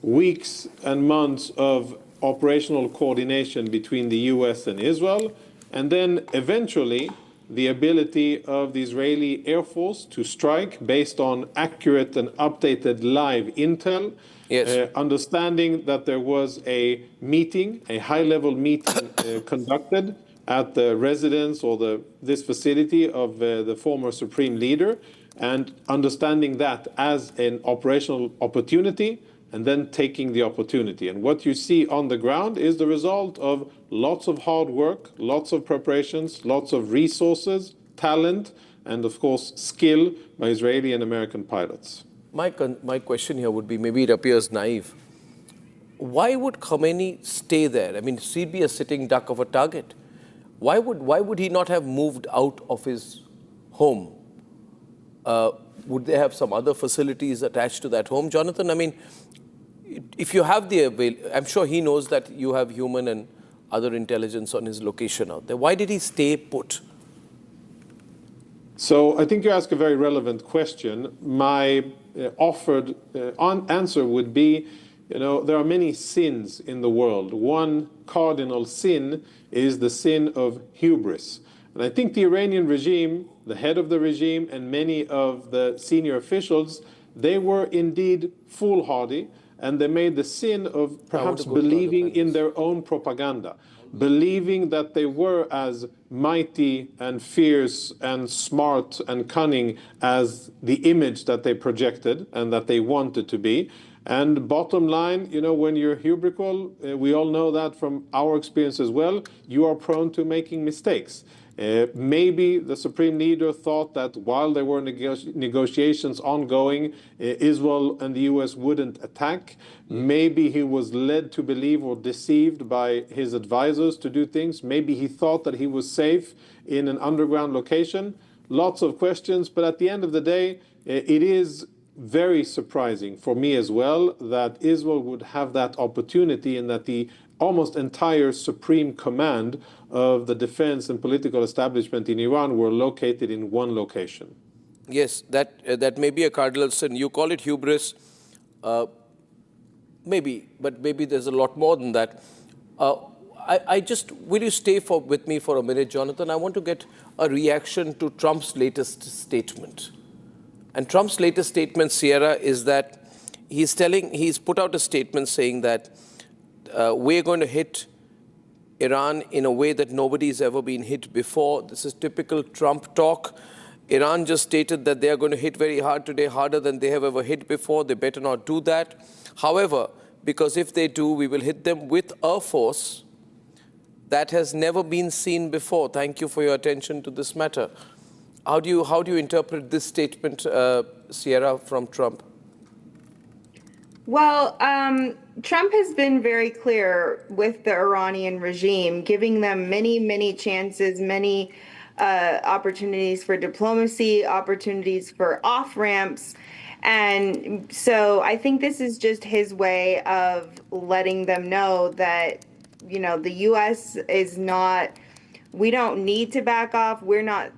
weeks and months of operational coordination between the US and Israel, and then eventually the ability of the Israeli Air Force to strike based on accurate and updated live intel. Yes. Understanding that there was a meeting, a high-level meeting conducted at the residence or this facility of the former supreme leader, and understanding that as an operational opportunity, and then taking the opportunity. And what you see on the ground is the result of lots of hard work, lots of preparations, lots of resources, talent, and of course, skill by Israeli and American pilots. My question here would be, maybe it appears naive. Why would Khamenei stay there? I mean, he'd be a sitting duck of a target. Why would he not have moved out of his home? Would they have some other facilities attached to that home? Jonathan, I mean, if you have I'm sure he knows that you have human and other intelligence on his location out there. Why did he stay put? So I think you ask a very relevant question. My offered answer would be, you know, there are many sins in the world. One cardinal sin is the sin of hubris. And I think the Iranian regime, the head of the regime, and many of the senior officials, they were indeed foolhardy, and they made the sin of perhaps believing in their own propaganda, believing that they were as mighty and fierce and smart and cunning as the image that they projected and that they wanted to be. And bottom line, you know, when you're hubris, we all know that from our experience as well, you are prone to making mistakes. Maybe the supreme leader thought that while there were negotiations ongoing, Israel and the US wouldn't attack. Maybe he was led to believe or deceived by his advisors to do things. Maybe he thought that he was safe in an underground location. Lots of questions, but at the end of the day, it is very surprising for me as well that Israel would have that opportunity and that the almost entire supreme command of the defense and political establishment in Iran were located in one location. Yes, that may be a cardinal sin. You call it hubris, maybe, but maybe there's a lot more than that. Will you stay with me for a minute, Jonathan? I want to get a reaction to Trump's latest statement. And Trump's latest statement, Sierra, is that he's put out a statement saying that we're going to hit Iran in a way that nobody's ever been hit before. This is typical Trump talk. Iran just stated that they are going to hit very hard today, harder than they have ever hit before. They better not do that. However, because if they do, we will hit them with a force that has never been seen before. Thank you for your attention to this matter. How do you interpret this statement, Sierra, from Trump? Well, Trump has been very clear with the Iranian regime, giving them many, many chances, many opportunities for diplomacy, opportunities for off-ramps. And so I think this is just his way of letting them know that, you know, the U.S. is not, we don't need to back off. We're not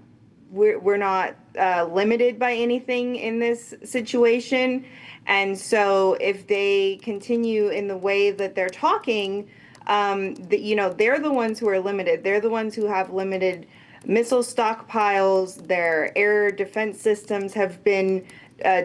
limited by anything in this situation. And so if they continue in the way that they're talking, you know, they're the ones who are limited. They're the ones who have limited missile stockpiles. Their air defense systems have been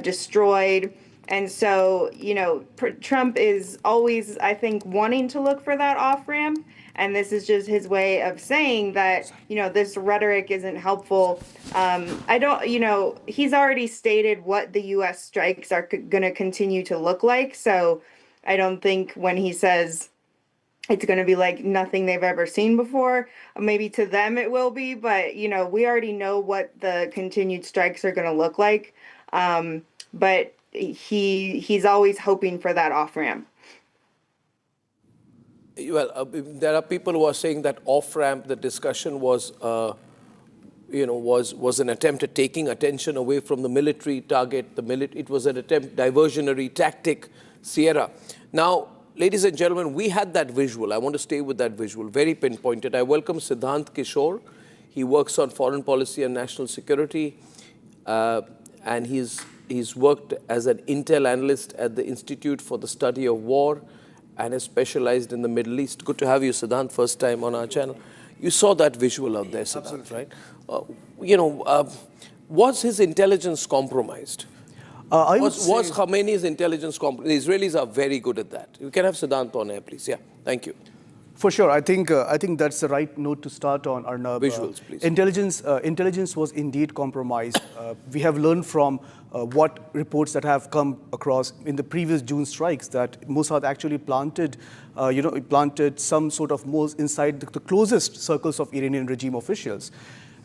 destroyed. And so, you know, Trump is always, I think, wanting to look for that off-ramp. And this is just his way of saying that, you know, this rhetoric isn't helpful. You know, he's already stated what the U.S. strikes are going to continue to look like. So I don't think when he says it's going to be like nothing they've ever seen before, maybe to them it will be. But, you know, we already know what the continued strikes are going to look like. But he's always hoping for that off-ramp. Well, there are people who are saying that off-ramp, the discussion was, was an attempt at taking attention away from the military target. It was an attempt, diversionary tactic, Sierra. Now, ladies and gentlemen, we had that visual. I want to stay with that visual, very pinpointed. I welcome Siddhant Kishore. He works on foreign policy and national security, and he's worked as an intel analyst at the Institute for the Study of War, and is specialized in the Middle East. Good to have you, Siddhant, first time on our channel. You saw that visual out there, Siddhant, right? Was his intelligence compromised? Was Khamenei's intelligence compromised? The Israelis are very good at that. You can have Siddhant on air, please. Yeah, thank you. For sure. I think that's the right note to start on, Arnab. Visuals, please. Intelligence was indeed compromised. We have learned from what reports that have come across in the previous June strikes that Mossad actually planted some sort of moles inside the closest circles of Iranian regime officials.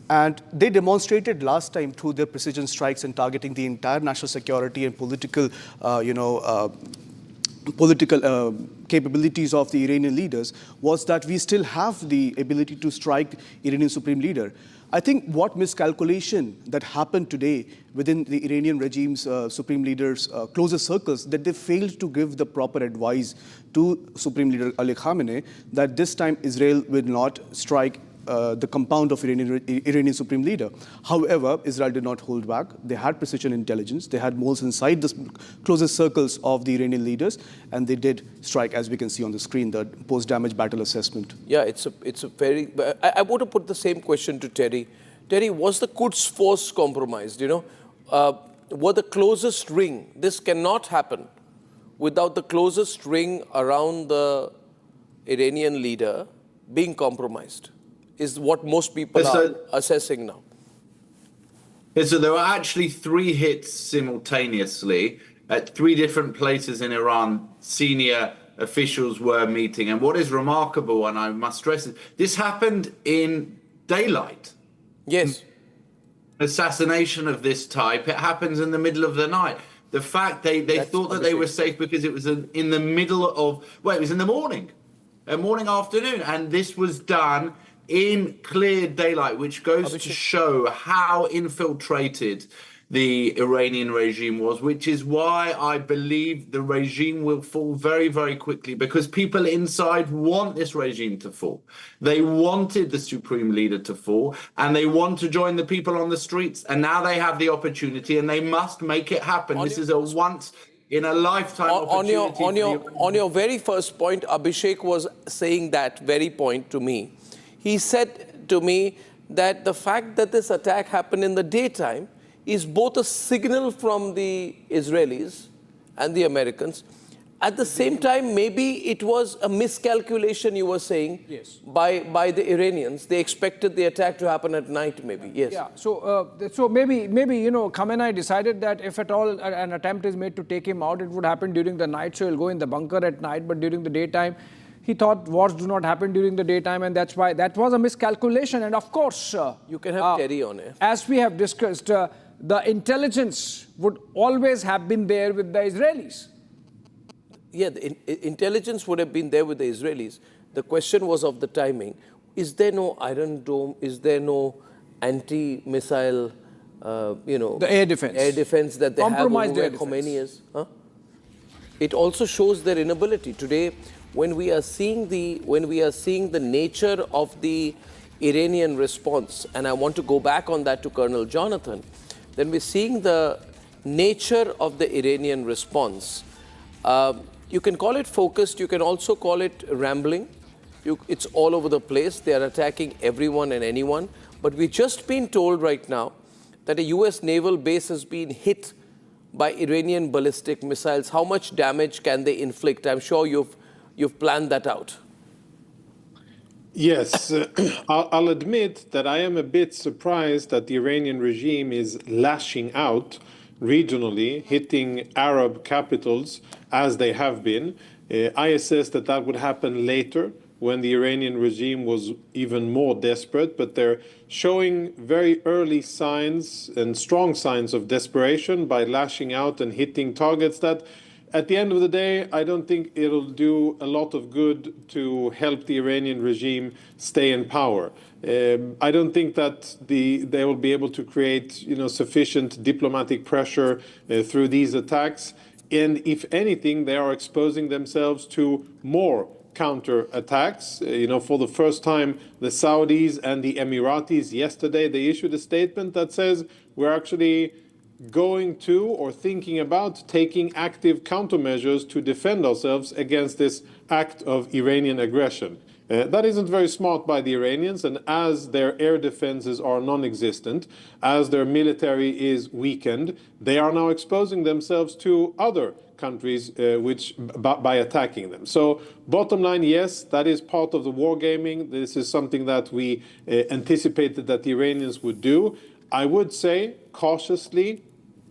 And they demonstrated last time through their precision strikes and targeting the entire national security and political capabilities of the Iranian leaders was that we still have the ability to strike Iranian supreme leader. I think what miscalculation that happened today within the Iranian regime's supreme leaders' closest circles, that they failed to give the proper advice to Supreme Leader Ali Khamenei that this time Israel will not strike the compound of Iranian supreme leader. However, Israel did not hold back. They had precision intelligence. They had moles inside the closest circles of the Iranian leaders, and they did strike, as we can see on the screen, the post-damage battle assessment. Yeah, it's a very. I want to put the same question to Terry. Terry, was the Quds force compromised? Were the closest ring? This cannot happen without the closest ring around the Iranian leader being compromised, is what most people are assessing now. Yeah, so there were actually 3 hits simultaneously at 3 different places in Iran. Senior officials were meeting. And what is remarkable, and I must stress it, this happened in daylight. Yes. Assassination of this type, it happens in the middle of the night. The fact they thought that they were safe because it was in the middle of, well, it was in the morning, afternoon. And this was done in clear daylight, which goes to show how infiltrated the Iranian regime was, which is why I believe the regime will fall very, very quickly, because people inside want this regime to fall. They wanted the supreme leader to fall, and they want to join the people on the streets, and now they have the opportunity, and they must make it happen. This is a once in a lifetime opportunity. On your very first point, Abhishek was saying that very point to me. He said to me that the fact that this attack happened in the daytime is both a signal from the Israelis and the Americans. At the same time, maybe it was a miscalculation, you were saying, yes, by the Iranians. They expected the attack to happen at night, maybe. Yes. Yeah. So maybe Khamenei decided that if at all an attempt is made to take him out, it would happen during the night. So he'll go in the bunker at night, but during the daytime, he thought wars do not happen during the daytime, and that's why that was a miscalculation. And of course, you can have Terry on it. As we have discussed, the intelligence would always have been there with the Israelis. Yeah, the intelligence would have been there with the Israelis. The question was of the timing. Is there no Iron Dome? Is there no anti-missile, the air defense that they have over where Khamenei is? Huh? It also shows their inability today. When we are seeing the nature of the Iranian response, and I want to go back on that to Colonel Jonathan, then we're seeing the nature of the Iranian response. You can call it focused, you can also call it rambling. It's all over the place. They are attacking everyone and anyone. But we've just been told right now that a US naval base has been hit by Iranian ballistic missiles. How much damage can they inflict? I'm sure you've planned that out. Yes, I'll admit that I am a bit surprised that the Iranian regime is lashing out regionally, hitting Arab capitals as they have been. I assess that would happen later when the Iranian regime was even more desperate, but they're showing very early signs and strong signs of desperation by lashing out and hitting targets that, at the end of the day, I don't think it'll do a lot of good to help the Iranian regime stay in power. I don't think that they will be able to create, sufficient diplomatic pressure through these attacks. And if anything, they are exposing themselves to more counter-attacks. For the first time, the Saudis and the Emiratis yesterday, they issued a statement that says we're actually going to or thinking about taking active countermeasures to defend ourselves against this act of Iranian aggression. That isn't very smart by the Iranians, and as their air defenses are non-existent, as their military is weakened, they are now exposing themselves to other countries by attacking them. So bottom line, yes, that is part of the wargaming. This is something that we anticipated that the Iranians would do. I would say, cautiously,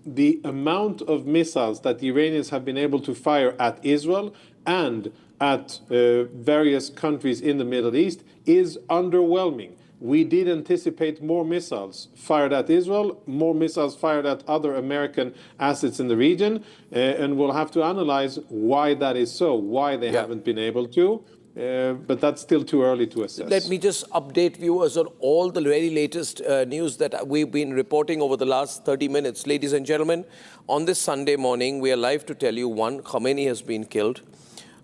the amount of missiles that the Iranians have been able to fire at Israel and at various countries in the Middle East is underwhelming. We did anticipate more missiles fired at Israel, more missiles fired at other American assets in the region, and we'll have to analyze why that is so, why they haven't been able to. But that's still too early to assess. Let me just update viewers on all the very latest news that we've been reporting over the last 30 minutes. Ladies and gentlemen, on this Sunday morning, we are live to tell you, one, Khamenei has been killed.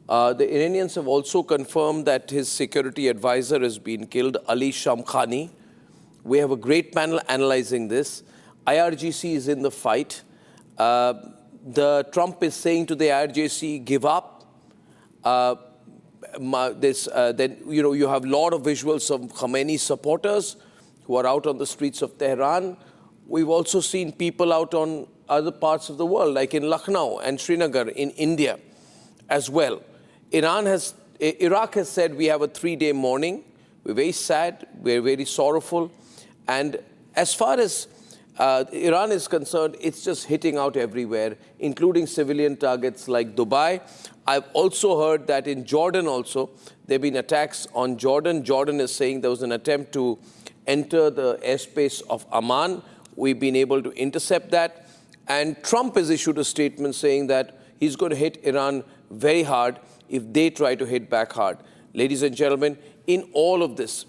The Iranians have also confirmed that his security advisor has been killed, Ali Shamkhani. We have a great panel analyzing this. IRGC is in the fight. Trump is saying to the IRGC, give up. Then you have a lot of visuals of Khamenei supporters who are out on the streets of Tehran. We've also seen people out on other parts of the world, like in Lucknow and Srinagar in India as well. Iraq has said we have a 3-day mourning. We're very sad. We're very sorrowful. And as far as Iran is concerned, it's just hitting out everywhere, including civilian targets like Dubai. I've also heard that in Jordan also, there have been attacks on Jordan. Jordan is saying there was an attempt to enter the airspace of Amman. We've been able to intercept that. And Trump has issued a statement saying that he's going to hit Iran very hard if they try to hit back hard. Ladies and gentlemen, in all of this,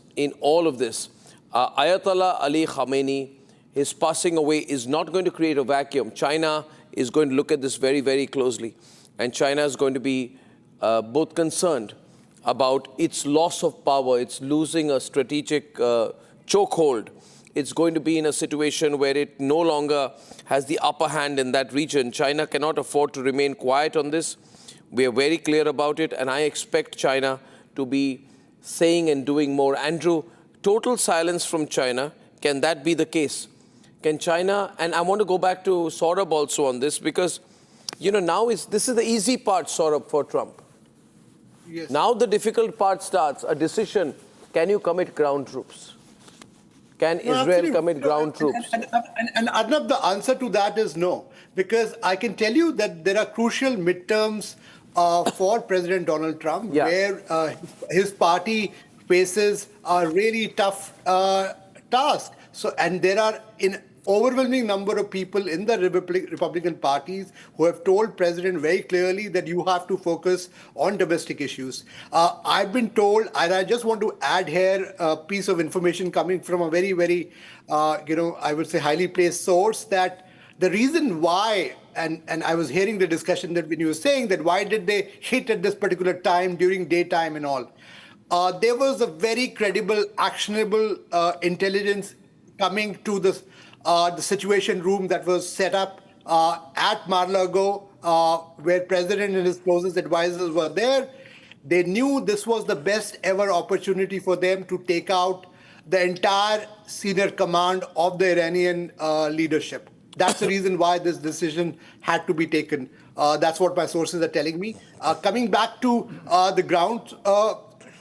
Ayatollah Ali Khamenei his passing away is not going to create a vacuum. China is going to look at this very, very closely. And China is going to be both concerned about its loss of power, it's losing a strategic chokehold. It's going to be in a situation where it no longer has the upper hand in that region. China cannot afford to remain quiet on this. We are very clear about it, and I expect China to be saying and doing more. Andrew, total silence from China, can that be the case? Can China, and I want to go back to Saurabh also on this, because, you know, now this is the easy part, Saurabh, for Trump. Yes. Now the difficult part starts, a decision, can you commit ground troops? Can Israel commit ground troops? And Arnab, the answer to that is no, because I can tell you that there are crucial midterms for President Donald Trump, where his party faces a really tough task. So, and there are an overwhelming number of people in the Republican parties who have told President very clearly that you have to focus on domestic issues. I've been told, and I just want to add here a piece of information coming from a very, very, I would say highly placed source, that the reason why, and I was hearing the discussion that when you were saying that why did they hit at this particular time during daytime and all, there was a very credible, actionable intelligence coming to the Situation Room that was set up at Mar-a-Lago, where President and his closest advisors were there. They knew this was the best ever opportunity for them to take out the entire senior command of the Iranian leadership. That's the reason why this decision had to be taken. That's what my sources are telling me. Coming back to the ground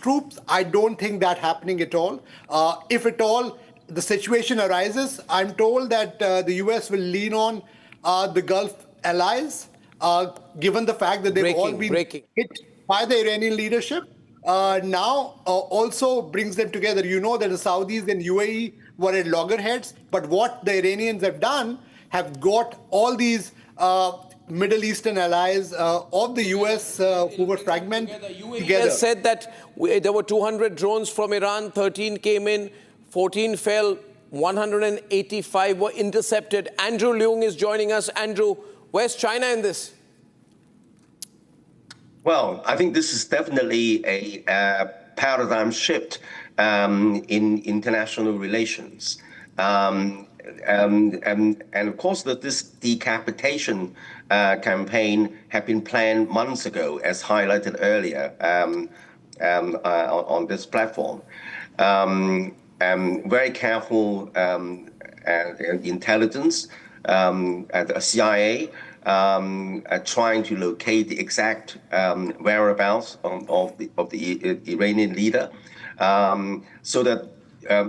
troops, I don't think that happening at all. If at all, the situation arises, I'm told that the US will lean on the Gulf allies, given the fact that they've all been hit by the Iranian leadership. Now also brings them together. You know that the Saudis and UAE were at loggerheads, but what the Iranians have done have got all these Middle Eastern allies of the US who were fragmented together. Has said that there were 200 drones from Iran, 13 came in, 14 fell, 185 were intercepted. Andrew Leung is joining us. Andrew, where's China in this? Well, I think this is definitely a paradigm shift in international relations. And of course, that this decapitation campaign had been planned months ago, as highlighted earlier on this platform. Very careful intelligence at the CIA trying to locate the exact whereabouts of the Iranian leader, so that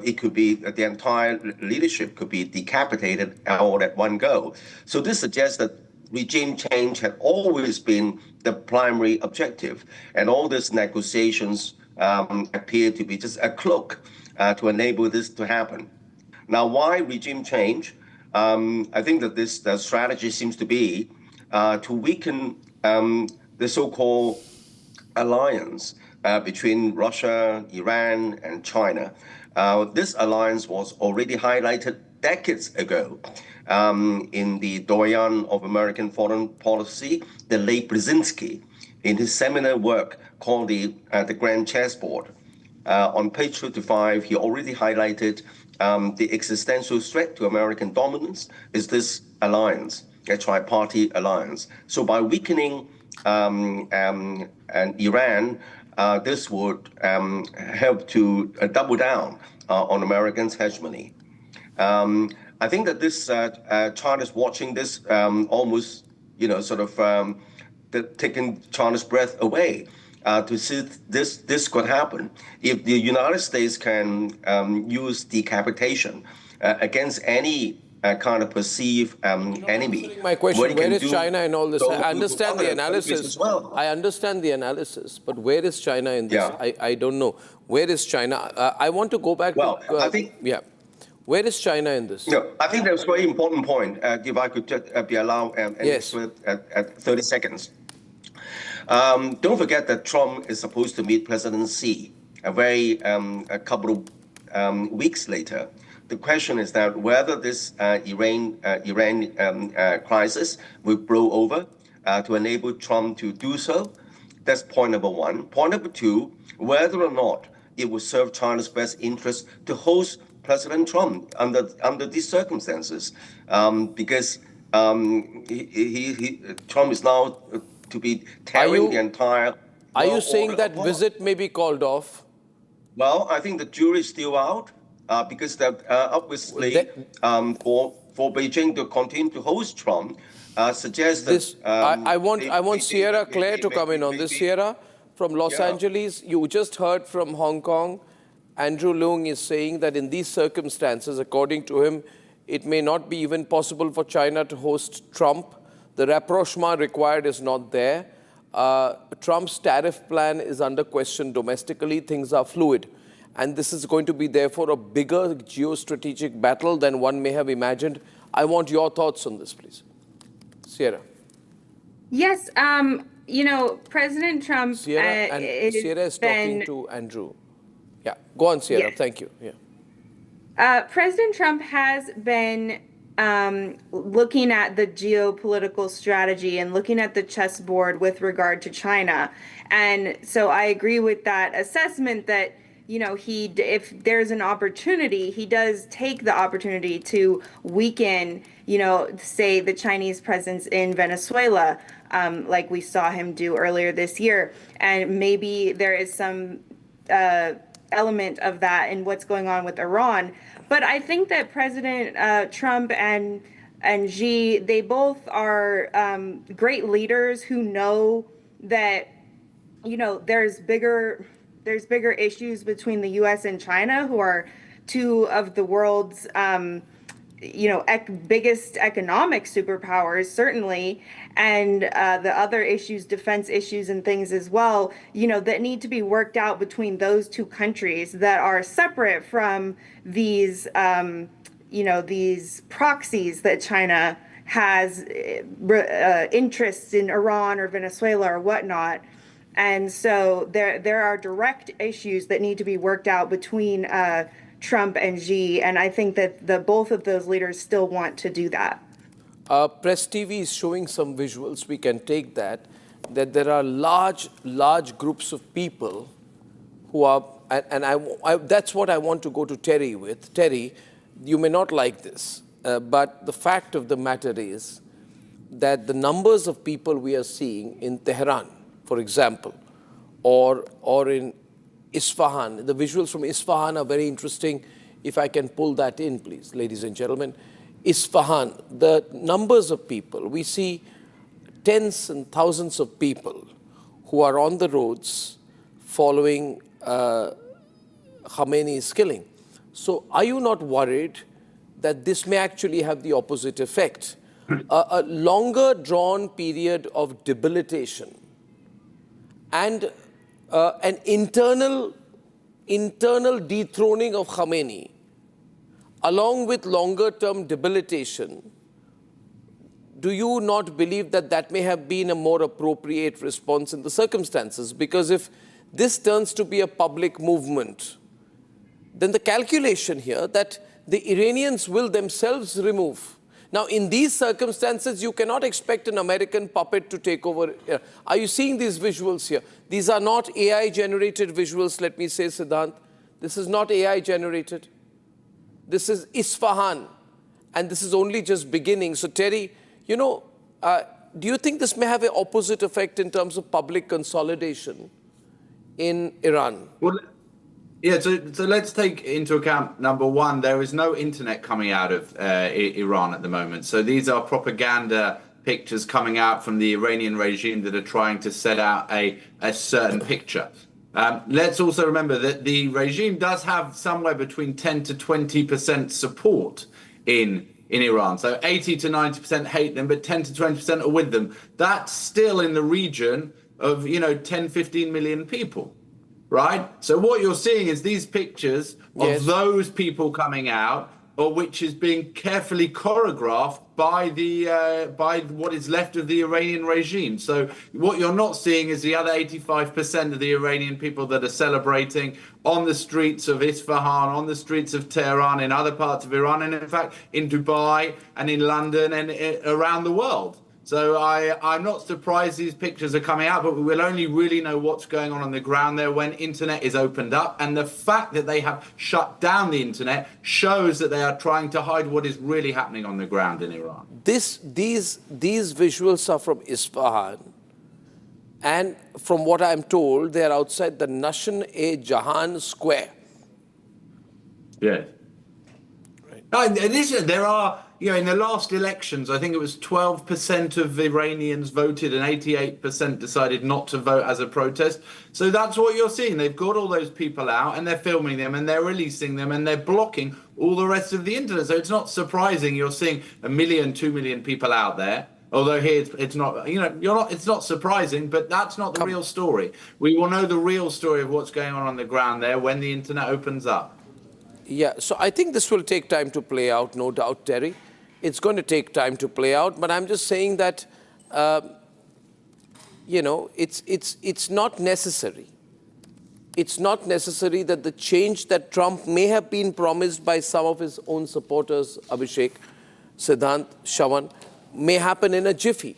it could be the entire leadership could be decapitated all at one go. So this suggests that regime change had always been the primary objective, and all these negotiations appear to be just a cloak to enable this to happen. Now, why regime change? I think that this strategy seems to be to weaken the so-called alliance between Russia, Iran, and China. This alliance was already highlighted decades ago in the doyen of American foreign policy, the late Brzezinski, in his seminal work called the Grand Chessboard. On page 55, he already highlighted the existential threat to American dominance is this alliance, a tri-party alliance. So by weakening Iran, this would help to double down on Americans' hegemony. I think that this China's watching this almost, taking China's breath away. To see this could happen. If the United States can use decapitation against any kind of perceived enemy. My question, where is China in all this? I understand the analysis. Well. I understand the analysis, but where is China in this? Yeah. I don't know. Where is China? I want to go back I think... Yeah. Where is China in this? No, I think that's a very important point. If I could be allowed yes. at 30 seconds. Don't forget that Trump is supposed to meet President Xi a couple of weeks later The question is that whether this Iran crisis will blow over to enable Trump to do so. That's point number one. Point number two, whether or not it will serve China's best interest to host President Trump under these circumstances, because Trump is now to be tearing the entire. Are you saying that visit may be called off? Well, I think the jury is still out because that obviously for Beijing to continue to host Trump suggests that. I want Sierra Claire to come in on this. Sierra from Los Angeles, you just heard from Hong Kong. Andrew Leung is saying that in these circumstances, according to him, it may not be even possible for China to host Trump. The rapprochement required is not there. Trump's tariff plan is under question domestically. Things are fluid. And this is going to be, therefore, a bigger geostrategic battle than one may have imagined. I want your thoughts on this, please. Sierra. Yes, you know, President Trump... Sierra is talking to Andrew. Yeah, go on, Sierra. Yes. Thank you. Yeah. President Trump has been looking at the geopolitical strategy and looking at the chessboard with regard to China. And so I agree with that assessment that, you know, if there's an opportunity, he does take the opportunity to weaken, you know, say the Chinese presence in Venezuela, like we saw him do earlier this year. And maybe there is some element of that in what's going on with Iran. But I think that President Trump and Xi, they both are great leaders who know that, you know, there's bigger issues between the U.S. and China, who are two of the world's, you know, biggest economic superpowers, certainly, and the other issues, defense issues and things as well, you know, that need to be worked out between those two countries that are separate from these, you know, these proxies that China has interests in Iran or Venezuela or whatnot. And so there are direct issues that need to be worked out between Trump and Xi, and I think that both of those leaders still want to do that. Press TV is showing some visuals. We can take that there are large groups of people who are, and that's what I want to go to Terry with. Terry, you may not like this, but the fact of the matter is that the numbers of people we are seeing in Tehran, for example, or in Isfahan. The visuals from Isfahan are very interesting. If I can pull that in, please, ladies and gentlemen. Isfahan, the numbers of people, we see tens and thousands of people who are on the roads following Khamenei's killing. So are you not worried that this may actually have the opposite effect? A longer drawn period of debilitation and an internal dethroning of Khamenei, along with longer-term debilitation, do you not believe that that may have been a more appropriate response in the circumstances? Because if this turns to be a public movement, then the calculation here that the Iranians will themselves remove. Now, in these circumstances, you cannot expect an American puppet to take over. Are you seeing these visuals here? These are not AI-generated visuals, let me say, Siddhant. This is not AI-generated. This is Isfahan, and this is only just beginning. So, Terry, you know, do you think this may have an opposite effect in terms of public consolidation in Iran? Well, yeah, so let's take into account, number one, there is no internet coming out of Iran at the moment. So these are propaganda pictures coming out from the Iranian regime that are trying to set out a certain picture. Let's also remember that the regime does have somewhere between 10 to 20% support in Iran. So 80 to 90% hate them, but 10 to 20% are with them. That's still in the region of, you know, 10, 15 million people. Right? So what you're seeing is these pictures of those people coming out or which is being carefully choreographed by by what is left of the Iranian regime. So what you're not seeing is the other 85% of the Iranian people that are celebrating on the streets of Isfahan, on the streets of Tehran, in other parts of Iran, and in fact in Dubai and in London and around the world. So I'm not surprised these pictures are coming out, but we will only really know what's going on the ground there when internet is opened up. And the fact that they have shut down the internet shows that they are trying to hide what is really happening on the ground in Iran. These visuals are from Isfahan. And from what I'm told, they are outside the Nashan-e-Jahan Square. Yes. Right. There are, in the last elections, I think it was 12% of Iranians voted and 88% decided not to vote as a protest. So that's what you're seeing. They've got all those people out and they're filming them and they're releasing them and they're blocking all the rest of the internet. So it's not surprising you're seeing 1 million, 2 million people out there. Although here it's not, it's not surprising, but that's not the real story. We will know the real story of what's going on the ground there when the internet opens up. Yeah, so I think this will take time to play out, no doubt, Terry. It's going to take time to play out, but I'm just saying that, it's not necessary. It's not necessary that the change that Trump may have been promised by some of his own supporters, Abhishek, Siddhant, Shawan, may happen in a jiffy,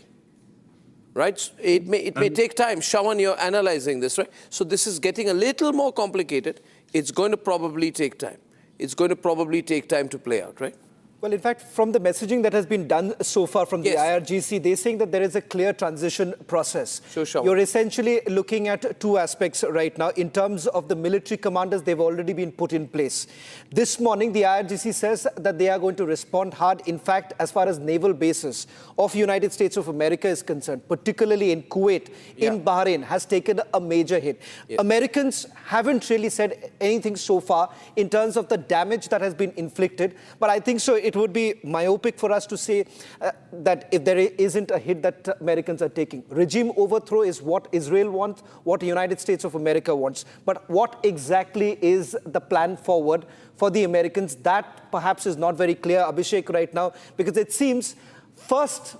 right? It may take time. Shawan, you're analyzing this, right? So this is getting a little more complicated. It's going to probably take time. It's going to probably take time to play out, right? Well, in fact, from the messaging that has been done so far from the IRGC, they're saying that there is a clear transition process. You're essentially looking at two aspects right now. In terms of the military commanders, they've already been put in place. This morning, the IRGC says that they are going to respond hard. In fact, as far as naval bases of United States of America is concerned, particularly in Kuwait, in Bahrain, has taken a major hit. Americans haven't really said anything so far in terms of the damage that has been inflicted, but I think so it would be myopic for us to say that if there isn't a hit that Americans are taking. Regime overthrow is what Israel wants, what the United States of America wants. But what exactly is the plan forward for the Americans? That perhaps is not very clear, Abhishek, right now, because it seems first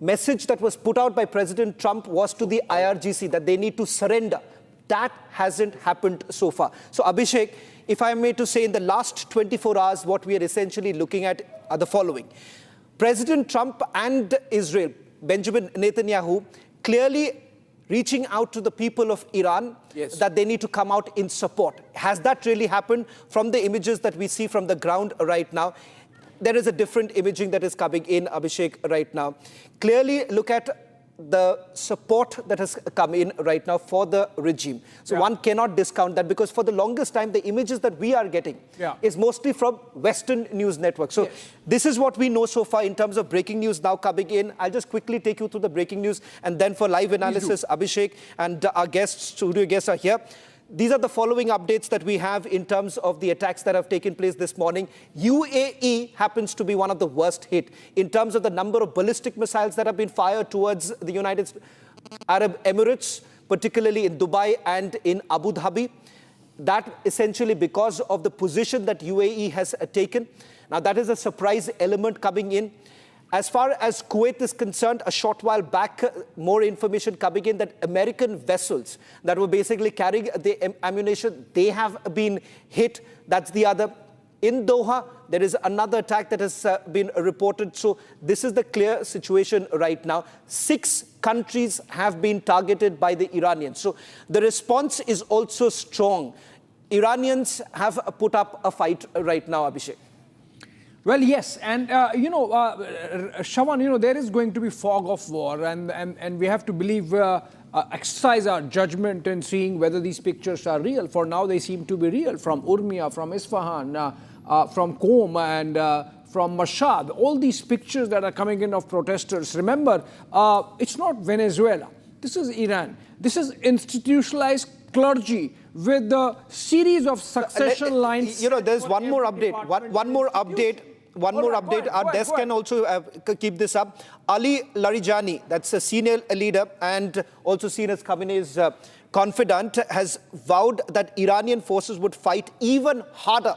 message that was put out by President Trump was to the IRGC that they need to surrender. That hasn't happened so far. So, Abhishek, if I may to say, in the last 24 hours, what we are essentially looking at are the following. President Trump and Israel, Benjamin Netanyahu, clearly reaching out to the people of Iran that they need to come out in support. Has that really happened? From the images that we see from the ground right now, there is a different imaging that is coming in, Abhishek, right now. Clearly look at the support that has come in right now for the regime. So one cannot discount that, because for the longest time, the images that we are getting is mostly from Western news networks. So this is what we know so far in terms of breaking news now coming in. I'll just quickly take you through the breaking news, and then for live analysis, Abhishek and our guests, studio guests are here. These are the following updates that we have in terms of the attacks that have taken place this morning. UAE happens to be one of the worst hit in terms of the number of ballistic missiles that have been fired towards the United Arab Emirates, particularly in Dubai and in Abu Dhabi. That essentially because of the position that UAE has taken. Now that is a surprise element coming in. As far as Kuwait is concerned, a short while back, more information coming in that American vessels that were basically carrying the ammunition, they have been hit. That's the other. In Doha, there is another attack that has been reported. So this is the clear situation right now. 6 countries have been targeted by the Iranians. So the response is also strong. Iranians have put up a fight right now, Abhishek. Well, yes, and Shawan, there is going to be fog of war, and we have to believe, exercise our judgment in seeing whether these pictures are real. For now, they seem to be real, from Urmia, from Isfahan, from Qom, and from Mashhad. All these pictures that are coming in of protesters. Remember, it's not Venezuela. This is Iran. This is institutionalized clergy with the series of succession lines. There's one more update. One more update. Our desk can also keep this up. Ali Larijani, that's a senior leader and also seen as Khamenei's confidant, has vowed that Iranian forces would fight even harder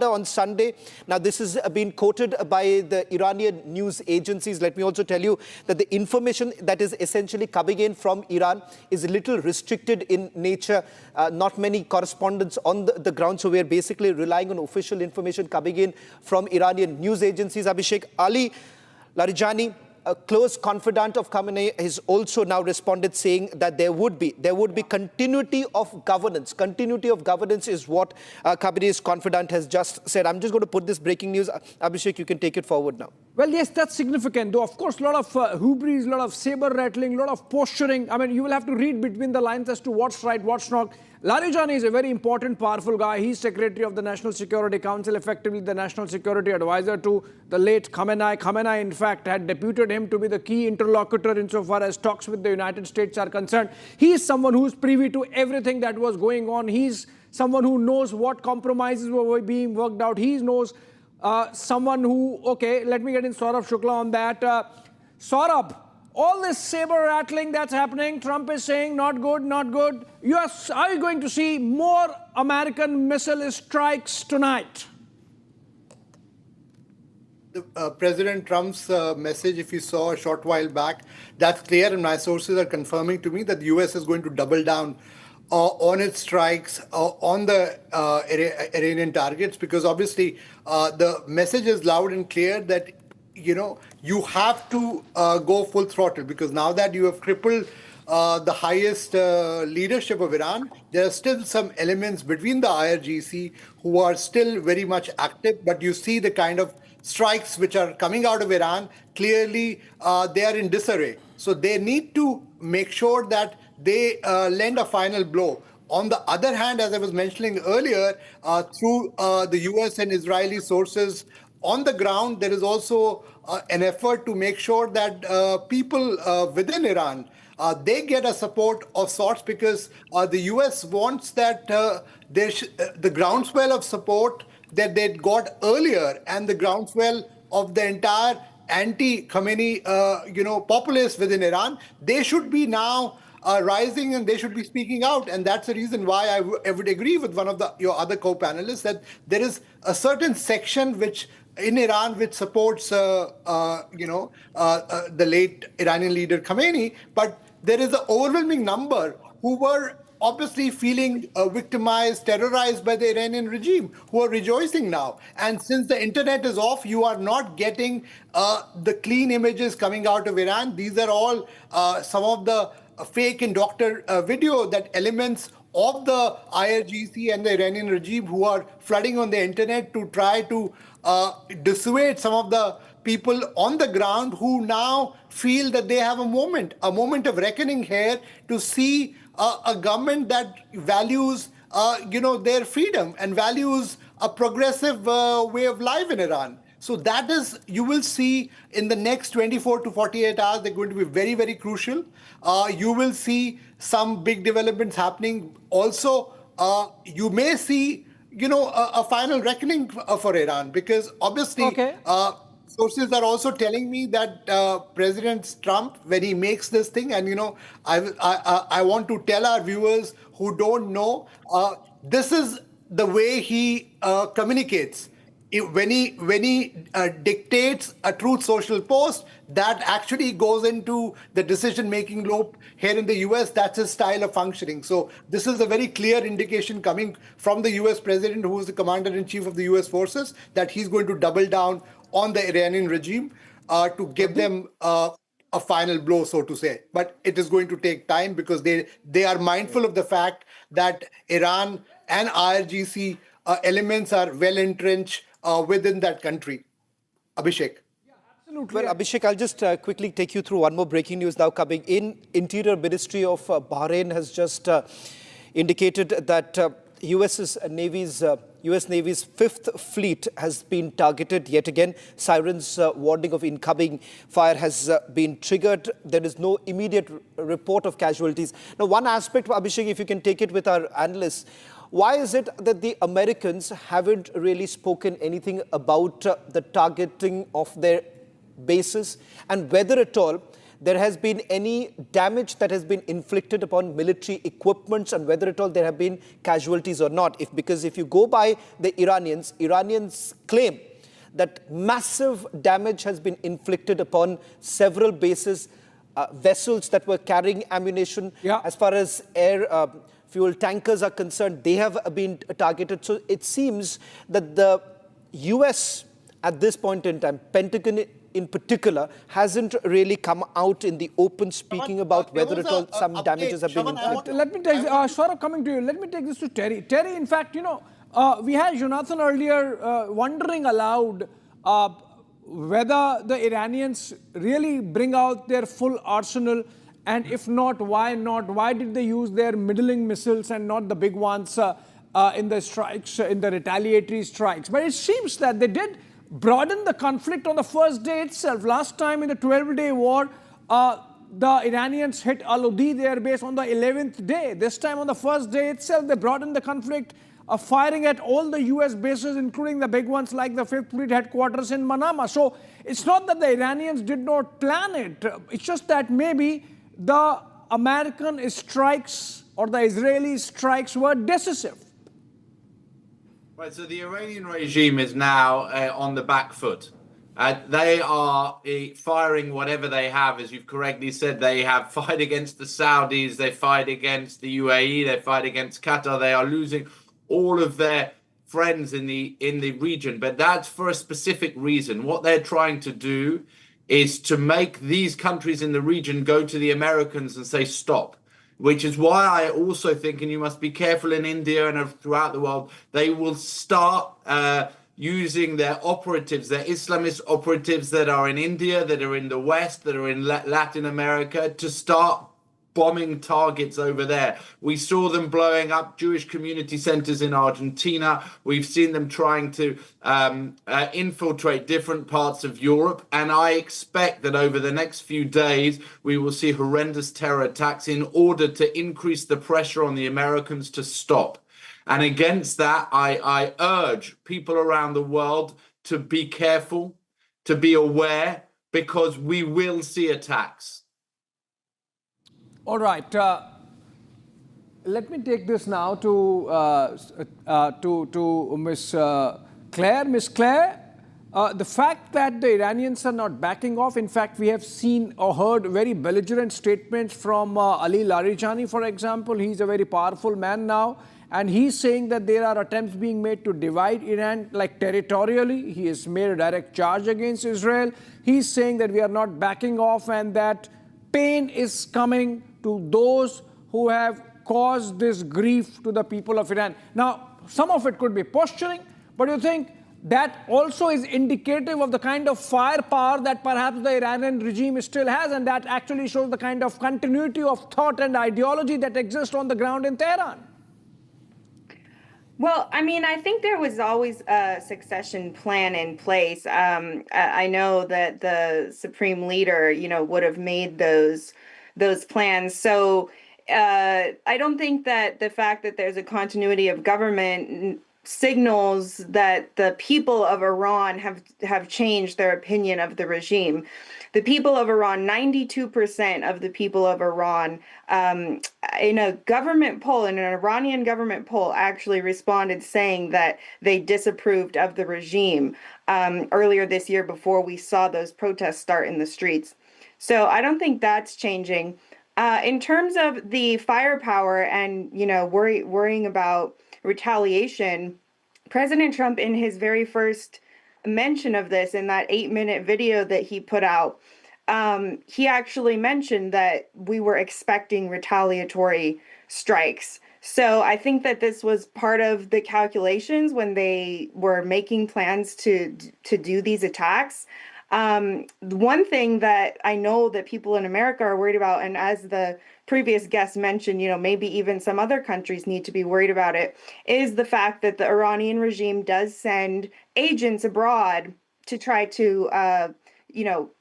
on Sunday. Now, this has been quoted by the Iranian news agencies. Let me also tell you that the information that is essentially coming in from Iran is a little restricted in nature. Not many correspondents on the ground, so we're basically relying on official information coming in from Iranian news agencies. Abhishek, Ali Larijani, a close confidant of Khamenei, has also now responded saying that there would be continuity of governance. Continuity of governance is what Khamenei's confidant has just said. I'm just going to put this breaking news. Abhishek, you can take it forward now. Well, yes, that's significant. Though, of course, a lot of hubris, a lot of saber rattling, a lot of posturing. I mean, you will have to read between the lines as to what's right, what's not. Larijani is a very important, powerful guy. He's Secretary of the National Security Council, effectively the National Security Advisor to the late Khamenei. Khamenei, in fact, had deputed him to be the key interlocutor insofar as talks with the United States are concerned. He's someone who's privy to everything that was going on. He's someone who knows what compromises were being worked out. He knows someone who, okay, let me get in Saurabh Shukla on that. Saurabh, all this saber rattling that's happening, Trump is saying not good, not good. Are you going to see more American missile strikes tonight? President Trump's message, if you saw a short while back, that's clear, and my sources are confirming to me that the US is going to double down on its strikes on the Iranian targets, because obviously the message is loud and clear that you have to go full throttle, because now that you have crippled the highest leadership of Iran, there are still some elements between the IRGC who are still very much active, but you see the kind of strikes which are coming out of Iran, clearly they are in disarray. So they need to make sure that they lend a final blow. On the other hand, as I was mentioning earlier, through the US and Israeli sources on the ground, there is also an effort to make sure that people within Iran, they get a support of sorts, because the US wants that the groundswell of support that they got earlier and the groundswell of the entire anti-Khamenei populace within Iran, they should be now rising and they should be speaking out. And that's the reason why I would agree with one of your other co-panelists that there is a certain section in Iran which supports the late Iranian leader Khamenei, but there is an overwhelming number who were obviously feeling victimized, terrorized by the Iranian regime, who are rejoicing now. And since the internet is off, you are not getting the clean images coming out of Iran. These are all some of the fake and doctored video that elements of the IRGC and the Iranian regime who are flooding on the internet to try to dissuade some of the people on the ground who now feel that they have a moment of reckoning here to see a government that values, their freedom and values a progressive way of life in Iran. So that is, you will see in the next 24 to 48 hours, they're going to be very, very crucial. You will see some big developments happening. Also, you may see, a final reckoning for Iran, because obviously sources are also telling me that President Trump, when he makes this thing, and I want to tell our viewers who don't know, this is the way he communicates. When he dictates a Truth Social post, that actually goes into the decision-making loop here in the US. That's his style of functioning. So this is a very clear indication coming from the US president, who is the commander-in-chief of the US forces, that he's going to double down on the Iranian regime to give them a final blow, so to say. But it is going to take time, because they are mindful of the fact that Iran and IRGC elements are well entrenched within that country. Abhishek. Well, Abhishek, I'll just quickly take you through one more breaking news now coming in. Interior Ministry of Bahrain has just indicated that US Navy's Fifth Fleet has been targeted yet again. Sirens warning of incoming fire has been triggered. There is no immediate report of casualties. Now, one aspect, Abhishek, if you can take it with our analysts, why is it that the Americans haven't really spoken anything about the targeting of their bases, and whether at all there has been any damage that has been inflicted upon military equipments and whether at all there have been casualties or not. Because if you go by the Iranians claim that massive damage has been inflicted upon several bases, vessels that were carrying ammunition. As far as air fuel tankers are concerned, they have been targeted. So it seems that the US at this point in time, Pentagon in particular, hasn't really come out in the open speaking about whether at all some damages have been inflicted. Let me take, Saurabh, coming to you, let me take this to Terry. Terry, in fact, we had Jonathan earlier wondering aloud whether the Iranians really bring out their full arsenal, and if not, why not? Why did they use their middling missiles and not the big ones in the strikes, in the retaliatory strikes? But it seems that they did broaden the conflict on the first day itself. Last time in the 12-day war, the Iranians hit Al-Udeid air base on the 11th day. This time on the first day itself, they broadened the conflict, firing at all the US bases, including the big ones like the 5th Fleet headquarters in Manama. So it's not that the Iranians did not plan it. It's just that maybe the American strikes or the Israeli strikes were decisive. Right, so the Iranian regime is now on the back foot. They are firing whatever they have, as you've correctly said. They have fight against the Saudis, they fight against the UAE, they fight against Qatar. They are losing all of their friends in the region, but that's for a specific reason. What they're trying to do is to make these countries in the region go to the Americans and say stop. Which is why I also think, and you must be careful in India and throughout the world, they will start using their operatives, their Islamist operatives that are in India, that are in the West, that are in Latin America, to start bombing targets over there. We saw them blowing up Jewish community centers in Argentina. We've seen them trying to infiltrate different parts of Europe. And I expect that over the next few days, we will see horrendous terror attacks in order to increase the pressure on the Americans to stop. And against that, I urge people around the world to be careful, to be aware, because we will see attacks. All right. Let me take this now to Ms. Claire. Ms. Claire, the fact that the Iranians are not backing off, in fact, we have seen or heard very belligerent statements from Ali Larijani, for example. He's a very powerful man now, and he's saying that there are attempts being made to divide Iran, like territorially. He has made a direct charge against Israel. He's saying that we are not backing off and that pain is coming to those who have caused this grief to the people of Iran. Now, some of it could be posturing, but you think that also is indicative of the kind of firepower that perhaps the Iranian regime still has, and that actually shows the kind of continuity of thought and ideology that exists on the ground in Tehran? Well, I mean, I think there was always a succession plan in place. I know that the supreme leader, would have made those plans. So I don't think that the fact that there's a continuity of government signals that the people of Iran have changed their opinion of the regime. The people of Iran, 92% of the people of Iran, in a government poll, in an Iranian government poll, actually responded saying that they disapproved of the regime earlier this year before we saw those protests start in the streets. So I don't think that's changing. In terms of the firepower and, worrying about retaliation, President Trump, in his very first mention of this, in that 8-minute video that he put out, he actually mentioned that we were expecting retaliatory strikes. So I think that this was part of the calculations when they were making plans to do these attacks. One thing that I know that people in America are worried about, and as the previous guest mentioned, maybe even some other countries need to be worried about it, is the fact that the Iranian regime does send agents abroad to try to,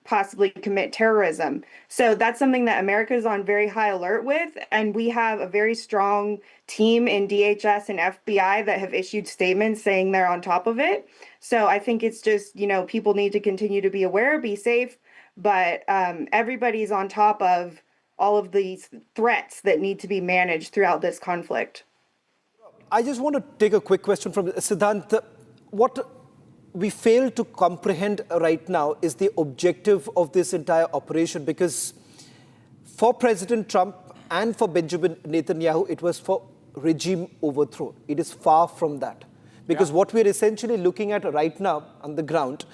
possibly commit terrorism. So that's something that America is on very high alert with. And we have a very strong team in DHS and FBI that have issued statements saying they're on top of it. So I think it's just, people need to continue to be aware, be safe, but everybody's on top of all of these threats that need to be managed throughout this conflict. I just want to take a quick question from Siddhant. What we fail to comprehend right now is the objective of this entire operation, because for President Trump and for Benjamin Netanyahu, it was for regime overthrow. It is far from that. Because what we're essentially looking at right now on the ground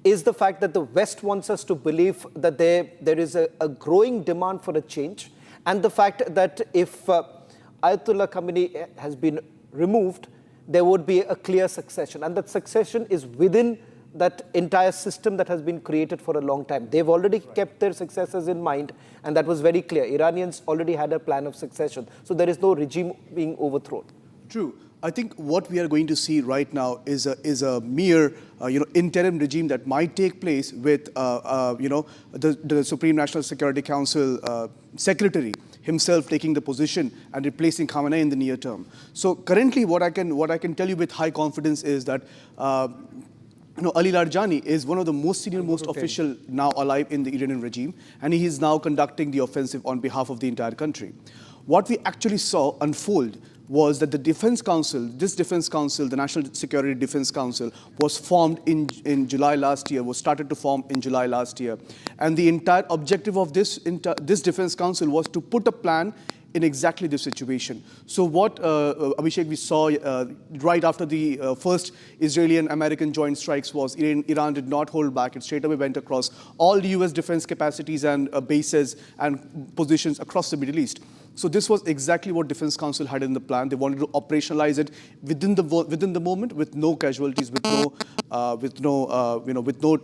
is the fact that the West wants us to believe that there is a growing demand for a change, and the fact that if Ayatollah Khamenei has been removed, there would be a clear succession. And that succession is within that entire system that has been created for a long time. They've already kept their successors in mind, and that was very clear. Iranians already had a plan of succession. So there is no regime being overthrown. True. I think what we are going to see right now is a mere interim regime that might take place with the Supreme National Security Council secretary himself taking the position and replacing Khamenei in the near term. So currently, what I can tell you with high confidence is that Ali Larijani is one of the most senior, most official now alive in the Iranian regime, and he is now conducting the offensive on behalf of the entire country. What we actually saw unfold was that the Defense Council, the National Security Defense Council, was formed in July last year, was started to form in July last year. And the entire objective of this Defense Council was to put a plan in exactly this situation. So what, Abhishek, we saw right after the first Israeli and American joint strikes was Iran did not hold back. It straight away went across all the US defense capacities and bases and positions across the Middle East. So this was exactly what Defense Council had in the plan. They wanted to operationalize it within the moment, with no casualties, with no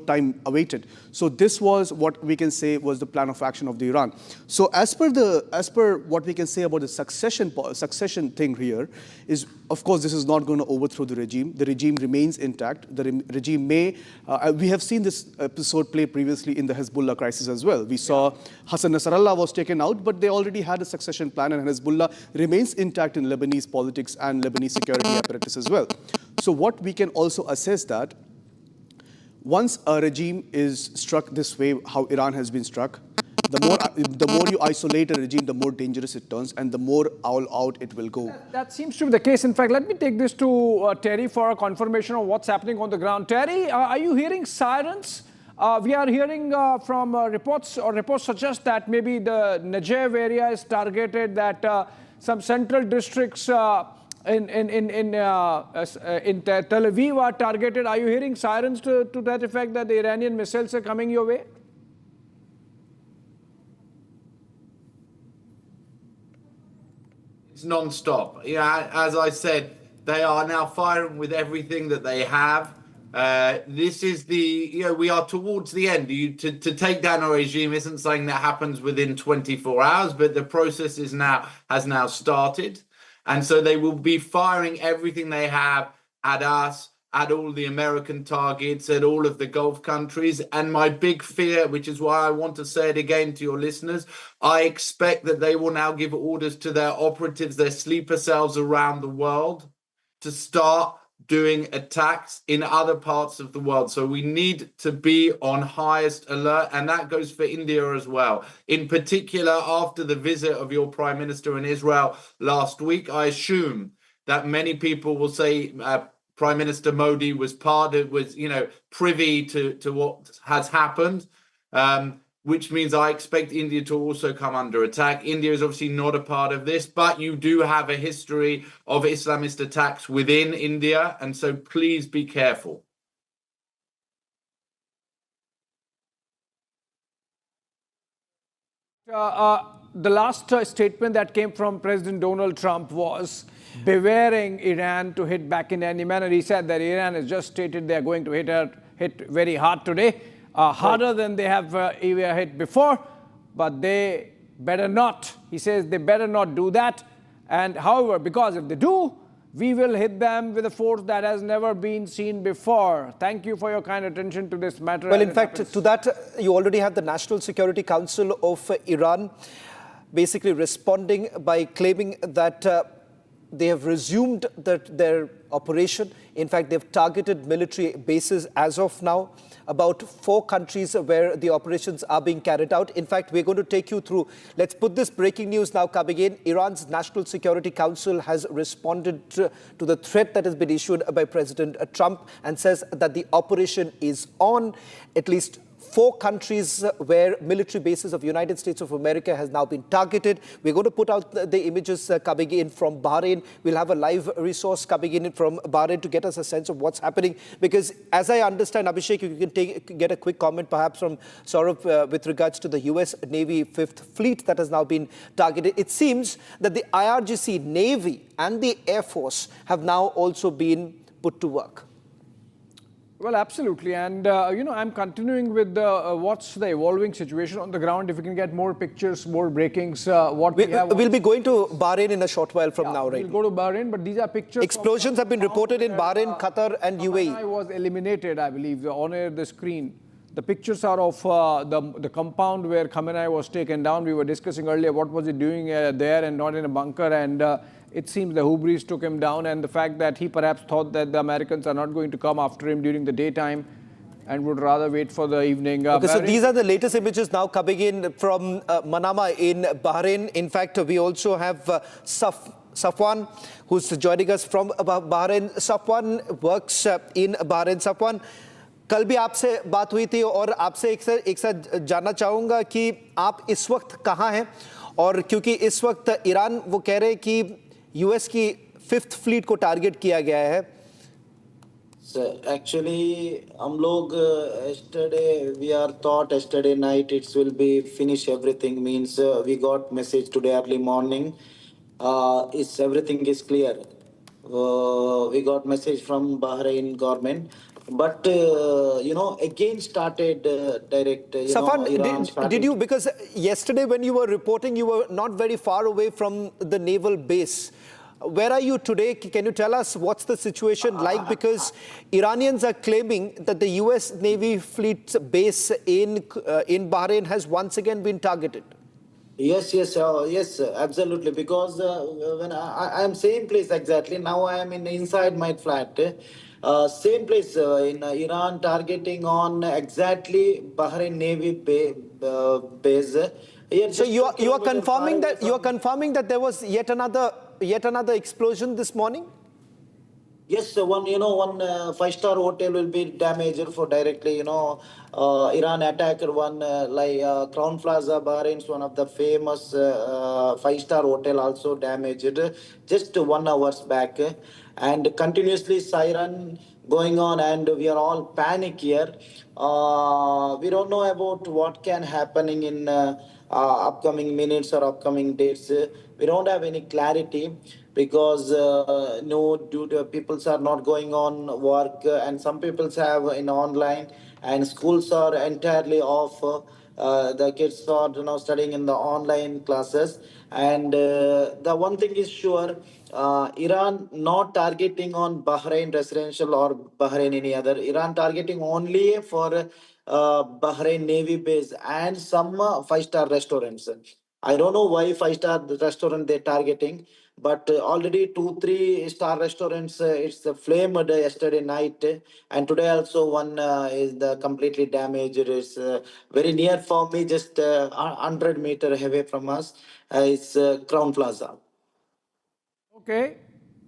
time awaited. So this was what we can say was the plan of action of the Iran. So as per what we can say about the succession thing here is, of course, this is not going to overthrow the regime. The regime remains intact. The regime may. We have seen this episode play previously in the Hezbollah crisis as well. We saw Hassan Nasrallah was taken out, but they already had a succession plan, and Hezbollah remains intact in Lebanese politics and Lebanese security apparatus as well. So what we can also assess that once a regime is struck this way, how Iran has been struck, the more you isolate a regime, the more dangerous it turns, and the more all out it will go. That seems to be the case. In fact, let me take this to Terry for a confirmation of what's happening on the ground. Terry, are you hearing sirens? We are hearing from reports suggest that maybe the Negev area is targeted, that some central districts in Tel Aviv are targeted. Are you hearing sirens to that effect, that the Iranian missiles are coming your way? It's non-stop. Yeah, as I said, they are now firing with everything that they have. This is we are towards the end. To take down a regime isn't something that happens within 24 hours, but the process has now started. And so they will be firing everything they have at us, at all the American targets, at all of the Gulf countries. And my big fear, which is why I want to say it again to your listeners, I expect that they will now give orders to their operatives, their sleeper cells around the world, to start doing attacks in other parts of the world. So we need to be on highest alert, and that goes for India as well. In particular, after the visit of your Prime Minister in Israel last week, I assume that many people will say Prime Minister Modi was privy to what has happened, which means I expect India to also come under attack. India is obviously not a part of this, but you do have a history of Islamist attacks within India, and so please be careful. The last statement that came from President Donald Trump was bewaring Iran to hit back in any manner. He said that Iran has just stated they are going to hit very hard today. Harder than they have ever hit before, but they better not. He says they better not do that. And however, because if they do, we will hit them with a force that has never been seen before. Thank you for your kind attention to this matter. Well, in fact, to that, you already have the National Security Council of Iran basically responding by claiming that they have resumed their operation. In fact, they've targeted military bases as of now. About 4 countries where the operations are being carried out. In fact, we're going to take you through. Let's put this breaking news now coming in. Iran's National Security Council has responded to the threat that has been issued by President Trump and says that the operation is on. At least 4 countries where military bases of United States of America has now been targeted. We're going to put out the images coming in from Bahrain. We'll have a live resource coming in from Bahrain to get us a sense of what's happening. Because as I understand, Abhishek, you can get a quick comment perhaps from Saurabh with regards to the US Navy 5th Fleet that has now been targeted. It seems that the IRGC Navy and the Air Force have now also been put to work. Well, absolutely. And, I'm continuing with what's the evolving situation on the ground. If we can get more pictures, more breakings, We'll be going to Bahrain in a short while from now, right? We'll go to Bahrain, but these are pictures. Explosions have been reported in Bahrain, Qatar and UAE. Khamenei was eliminated, I believe, on the screen. The pictures are of the compound where Khamenei was taken down. We were discussing earlier what was he doing there and not in a bunker. And it seems the hubris took him down, and the fact that he perhaps thought that the Americans are not going to come after him during the daytime and would rather wait for the evening. Okay, so these are the latest images now coming in from Manama in Bahrain. In fact, we also have Safwan, who's joining us from Bahrain. Safwan works in Bahrain. Safwan, कल भी आपसे बात हुई थी और आपसे एक साथ जानना चाहूँगा कि आप इस वक्त कहाँ हैं, और क्योंकि इस वक्त ईरान वो कह रहे हैं कि यूएस की 5th फ्लीट को टारगेट किया गया है. Actually, हम लोग yesterday night it will be finish everything, means we got message today early morning. Everything is clear. We got message from Bahrain government. But, again started direct, Safwan, did you, because yesterday when you were reporting, you were not very far away from the naval base. Where are you today? Can you tell us what's the situation like? Because Iranians are claiming that the US Navy fleet base in Bahrain has once again been targeted. Yes, absolutely. Because when I am same place exactly, now I am inside my flat. Same place in Iran, targeting on exactly Bahrain Navy base. So you are confirming that there was yet another explosion this morning? Yes, one 5-star hotel will be damaged for directly. Iran attacked one Crown Plaza, Bahrain's one of the famous 5-star hotel also damaged just 1 hour back, and continuously siren going on, and we are all panic here. We don't know about what can happening in upcoming minutes or upcoming dates. We don't have any clarity because due to peoples are not going on work, and some peoples have in online, and schools are entirely off. The kids are studying in the online classes, and the one thing is sure, Iran not targeting on Bahrain residential or Bahrain any other. Iran targeting only for Bahrain Navy base and some 5-star restaurants. I don't know why 5-star restaurant they're targeting, but already 2-3 star restaurants it's flamed yesterday night, and today also one is completely damaged. It's very near for me, just 100 meters away from us. It's Crown Plaza. Okay,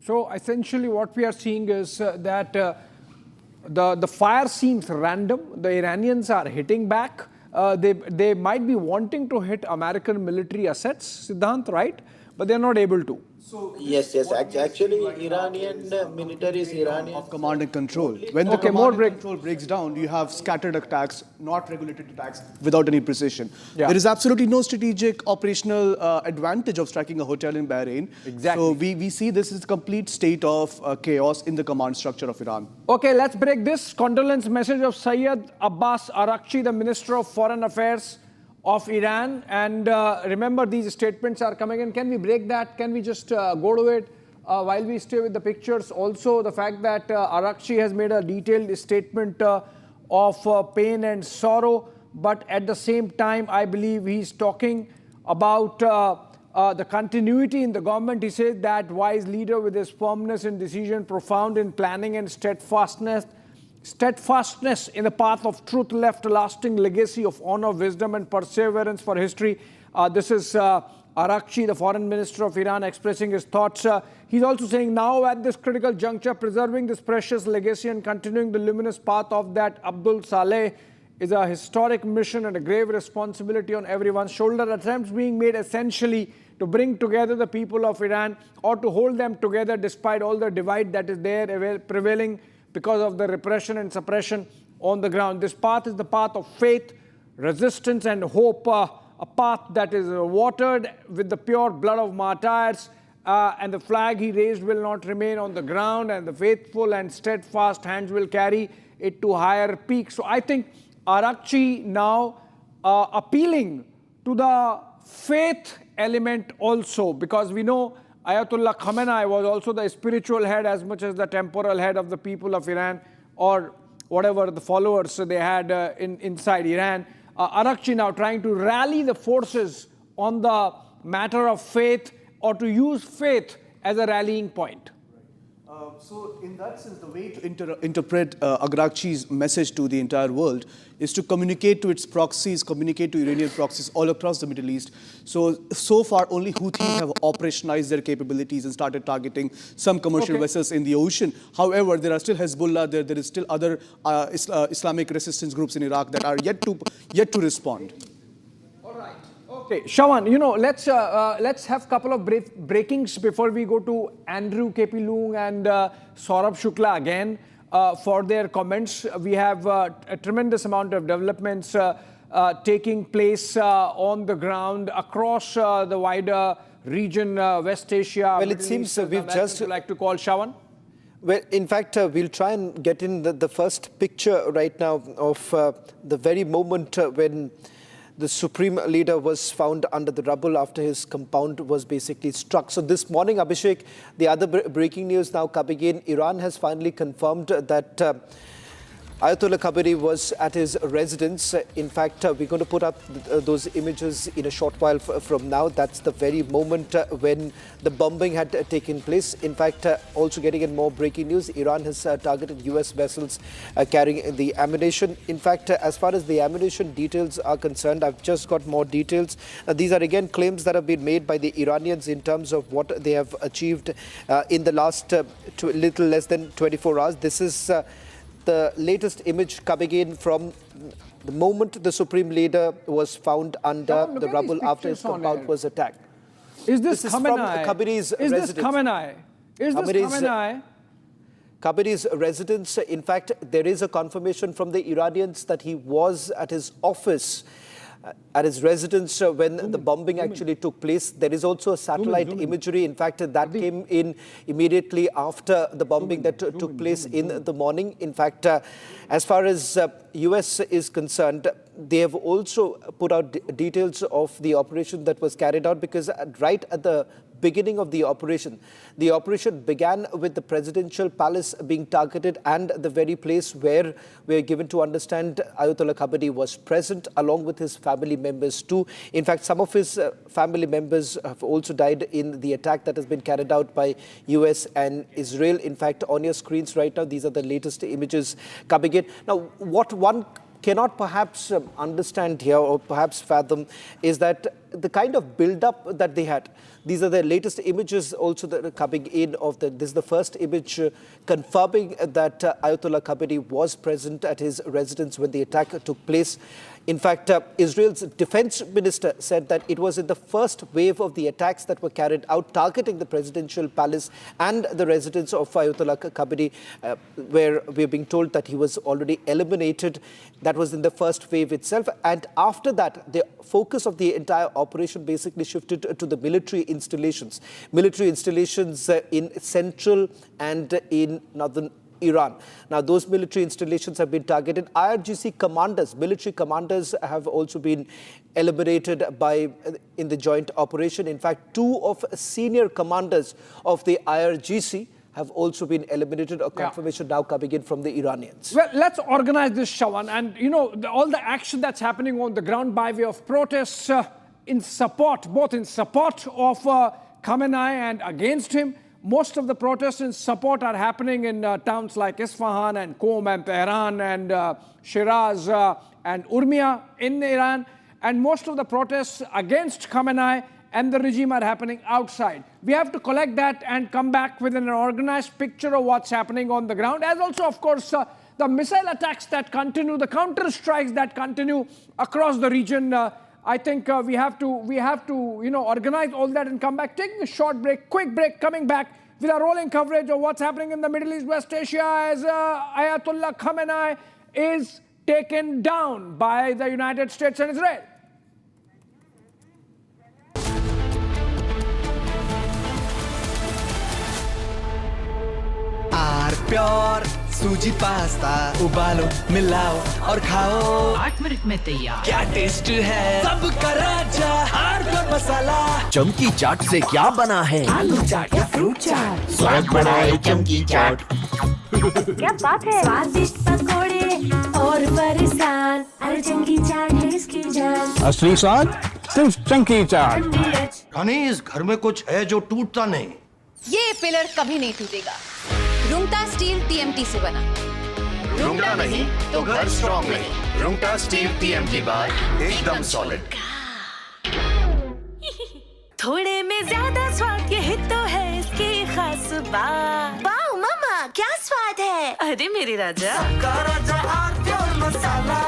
so essentially what we are seeing is that the fire seems random. The Iranians are hitting back. They might be wanting to hit American military assets, Siddhant, right? But they're not able to. So yes. Actually, Iranian military is Iranian. Of command and control. When the command and control breaks down, you have scattered attacks, not regulated attacks, without any precision. Yeah. There is absolutely no strategic operational advantage of striking a hotel in Bahrain. Exactly. So we see this is a complete state of chaos in the command structure of Iran. Okay, let's break this. Condolence message of Syed Abbas Araghchi, the Minister of Foreign Affairs of Iran. And remember, these statements are coming in. Can we break that? Can we just go to it while we stay with the pictures? Also, the fact that Araghchi has made a detailed statement of pain and sorrow, but at the same time, I believe he's talking about the continuity in the government. He said that wise leader with his firmness in decision, profound in planning and steadfastness in the path of truth, left a lasting legacy of honor, wisdom and perseverance for history. This is Arakchi, the foreign minister of Iran, expressing his thoughts. He's also saying now at this critical juncture, preserving this precious legacy and continuing the luminous path of that Abdul Saleh is a historic mission and a grave responsibility on everyone's shoulder. Attempts being made essentially to bring together the people of Iran or to hold them together despite all the divide that is there prevailing because of the repression and suppression on the ground. This path is the path of faith, resistance and hope, a path that is watered with the pure blood of martyrs, and the flag he raised will not remain on the ground, and the faithful and steadfast hands will carry it to higher peaks. So I think Arakchi now appealing to the faith element also, because we know Ayatollah Khamenei was also the spiritual head as much as the temporal head of the people of Iran, or whatever the followers they had inside Iran. Arakchi now trying to rally the forces on the matter of faith, or to use faith as a rallying point. So in that sense, the way to interpret Arakchi's message to the entire world is to communicate to its proxies, communicate to Iranian proxies all across the Middle East. So far, only Houthis have operationalized their capabilities and started targeting some commercial vessels in the ocean. However, there are still Hezbollah, there is still other Islamic resistance groups in Iraq that are yet to respond. Okay, Shawan, let's have a couple of breakings before we go to Andrew KP Loong and Saurabh Shukla again for their comments. We have a tremendous amount of developments taking place on the ground across the wider region, West Asia. Well, it seems we've just like to call Shawan. Well, in fact, we'll try and get in the first picture right now of the very moment when the supreme leader was found under the rubble after his compound was basically struck. So this morning, Abhishek, the other breaking news now coming in, Iran has finally confirmed that Ayatollah Khamenei was at his residence. In fact, we're going to put up those images in a short while from now. That's the very moment when the bombing had taken place. In fact, also getting in more breaking news, Iran has targeted US vessels carrying the ammunition. In fact, as far as the ammunition details are concerned, I've just got more details. These are again claims that have been made by the Iranians in terms of what they have achieved in the last little less than 24 hours. This is the latest image coming in from the moment the supreme leader was found under the rubble after his compound was attacked. Is this Khamenei? Khamenei's Is residence. this Khamenei? Is this Khamenei? Khamenei's residence. In fact, there is a confirmation from the Iranians that he was at his office, at his residence when the bombing actually took place. There is also a satellite imagery. In fact, that came in immediately after the bombing that took place in the morning. In fact, as far as US is concerned, they have also put out details of the operation that was carried out, because right at the beginning of the operation began with the presidential palace being targeted and the very place where we are given to understand Ayatollah Khamenei was present along with his family members too. In fact, some of his family members have also died in the attack that has been carried out by US and Israel. In fact, on your screens right now, these are the latest images coming in. Now, what one cannot perhaps understand here or perhaps fathom is that the kind of build-up that they had. These are the latest images also that are coming in of this is the first image confirming that Ayatollah Khamenei was present at his residence when the attack took place. In fact, Israel's defense minister said that it was in the first wave of the attacks that were carried out targeting the presidential palace and the residence of Ayatollah Khamenei, where we're being told that he was already eliminated. That was in the first wave itself. And after that, the focus of the entire operation basically shifted to the military installations. Military installations in central and in northern Iran. Now, those military installations have been targeted. IRGC commanders, military commanders have also been eliminated in the joint operation. In fact, 2 of senior commanders of the IRGC have also been eliminated, a confirmation now coming in from the Iranians. Well, let's organize this, Shawan. And, all the action that's happening on the ground by way of protests, in support, both in support of Khamenei and against him. Most of the protests in support are happening in towns like Isfahan and Qom and Tehran and Shiraz and Urmia in Iran. And most of the protests against Khamenei and the regime are happening outside. We have to collect that and come back with an organized picture of what's happening on the ground, as also, of course, the missile attacks that continue, the counter strikes that continue across the region. I think we have to organize all that and come back. Taking a short break, quick break, coming back with our rolling coverage of what's happening in the Middle East, West Asia, as Ayatollah Khamenei is taken down by the United States and Israel. Pure suji pasta उबालो मिलाओ और खाओ 8 minute में तैयार क्या test है सबका राजा आर्नब मसाला चमकी चाट से क्या बना है आलू चाट या फ्रूट चाट स्वाद बढ़ाए चमकी चाट क्या बात है स्वादिष्ट पकोड़े और बरसान अरे चमकी चाट है इसकी जान असली स्वाद सिर्फ चमकी चाट रानी इस घर में कुछ है जो टूटता नहीं ये पिलर कभी नहीं टूटेगा रुंगटा स्टील टीएमटी से बना रुंगटा नहीं तो घर स्ट्रॉन्ग नहीं रुंगटा स्टील टीएमटी बार एकदम सॉलिड थोड़े में ज्यादा स्वाद यही तो है इसकी खास बात वाओ मामा क्या स्वाद है अरे मेरे राजा सबका राजा आर्नब मसाला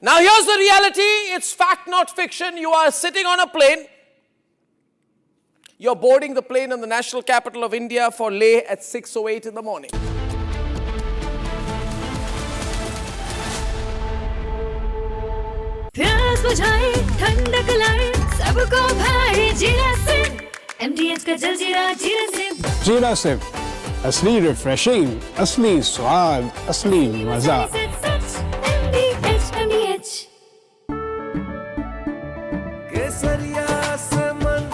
Now here's the reality, it's fact not fiction. You are sitting on a plane. You're boarding the plane in the national capital of India for Leh at 6:08 in the morning. प्यास बुझाए ठंडक लाए सबको भाई जीरा सिंह MDH का जलजीरा जीरा सिंह जीरा सिर्फ असली रिफ्रेशिंग असली स्वाद असली मजा केसरिया से मन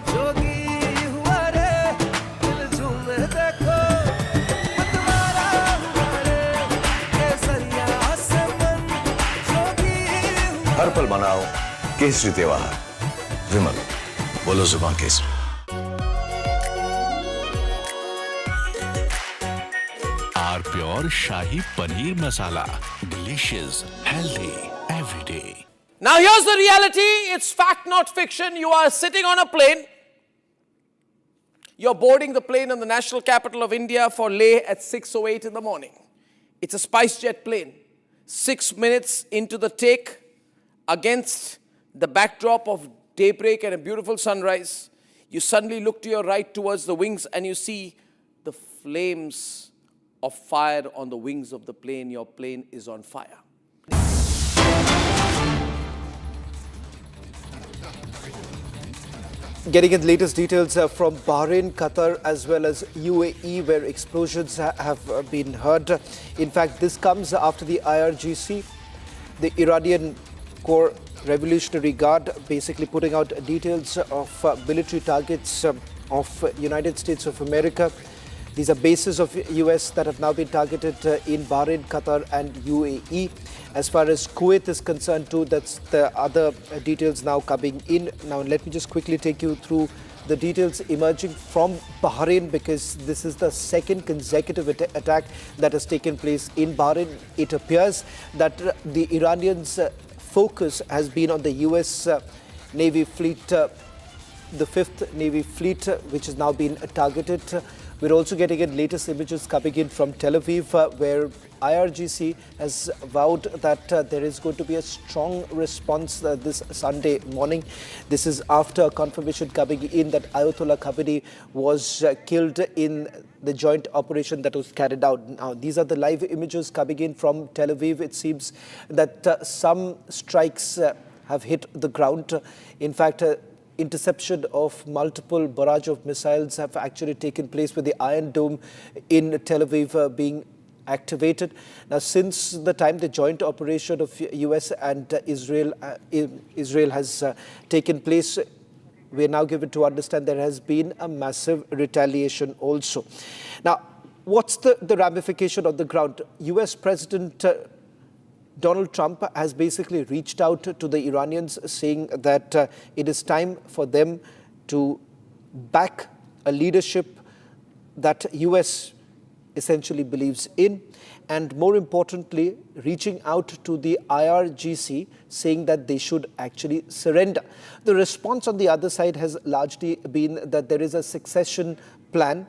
जोगी हुआ रे दिल झूमे देखो मतवारा हुआ रे केसरिया से मन जोगी हर पल मनाओ केसरी त्योहार विमल बोलो जुबान Kesari Pure Shahi Paneer Masala. Delicious, healthy, every day. Now here's the reality, it's fact not fiction. You are sitting on a plane. You're boarding the plane in the national capital of India for Leh at 6:08 in the morning. It's a SpiceJet plane. 6 minutes into the take, against the backdrop of daybreak and a beautiful sunrise, you suddenly look to your right towards the wings and you see the flames of fire on the wings of the plane. Your plane is on fire. Getting in the latest details from Bahrain, Qatar as well as UAE, where explosions have been heard. In fact, this comes after the IRGC, the Iranian Core Revolutionary Guard, basically putting out details of military targets of United States of America. These are bases of US that have now been targeted in Bahrain, Qatar and UAE. As far as Kuwait is concerned too, that's the other details now coming in. Now let me just quickly take you through the details emerging from Bahrain, because this is the second consecutive attack that has taken place in Bahrain. It appears that the Iranians' focus has been on the US Navy fleet, the 5th Navy fleet, which has now been targeted. We're also getting in latest images coming in from Tel Aviv, where IRGC has vowed that there is going to be a strong response this Sunday morning. This is after confirmation coming in that Ayatollah Khamenei was killed in the joint operation that was carried out. Now, these are the live images coming in from Tel Aviv. It seems that some strikes have hit the ground. In fact, interception of multiple barrage of missiles have actually taken place, with the Iron Dome in Tel Aviv being activated. Now, since the time the joint operation of US and Israel has taken place, we are now given to understand there has been a massive retaliation also. Now, what's the ramification on the ground? US President Donald Trump has basically reached out to the Iranians saying that it is time for them to back a leadership that US essentially believes in, and more importantly, reaching out to the IRGC saying that they should actually surrender. The response on the other side has largely been that there is a succession plan,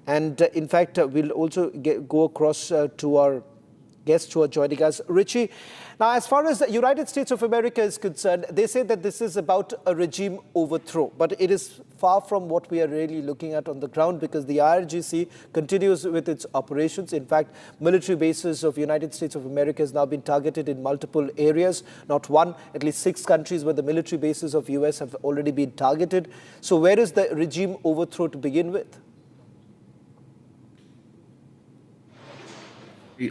and in fact, we'll also go across to our guests who are joining us. Richie, now as far as the United States of America is concerned, they say that this is about a regime overthrow, but it is far from what we are really looking at on the ground, because the IRGC continues with its operations. In fact, military bases of United States of America has now been targeted in multiple areas, not one, at least 6 countries where the military bases of US have already been targeted. So where is the regime overthrow to begin with?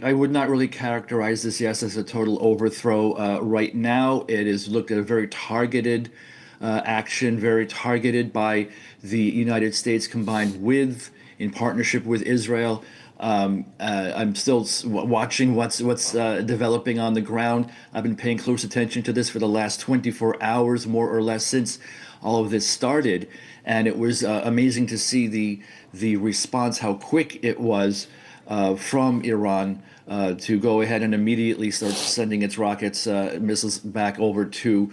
I would not really characterize this, yes, as a total overthrow. Right now, it is looked at a very targeted action, very targeted by the United States combined with, in partnership with Israel. I'm still watching what's developing on the ground. I've been paying close attention to this for the last 24 hours, more or less, since all of this started. And it was amazing to see the response, how quick it was from Iran to go ahead and immediately start sending its rockets, missiles back over to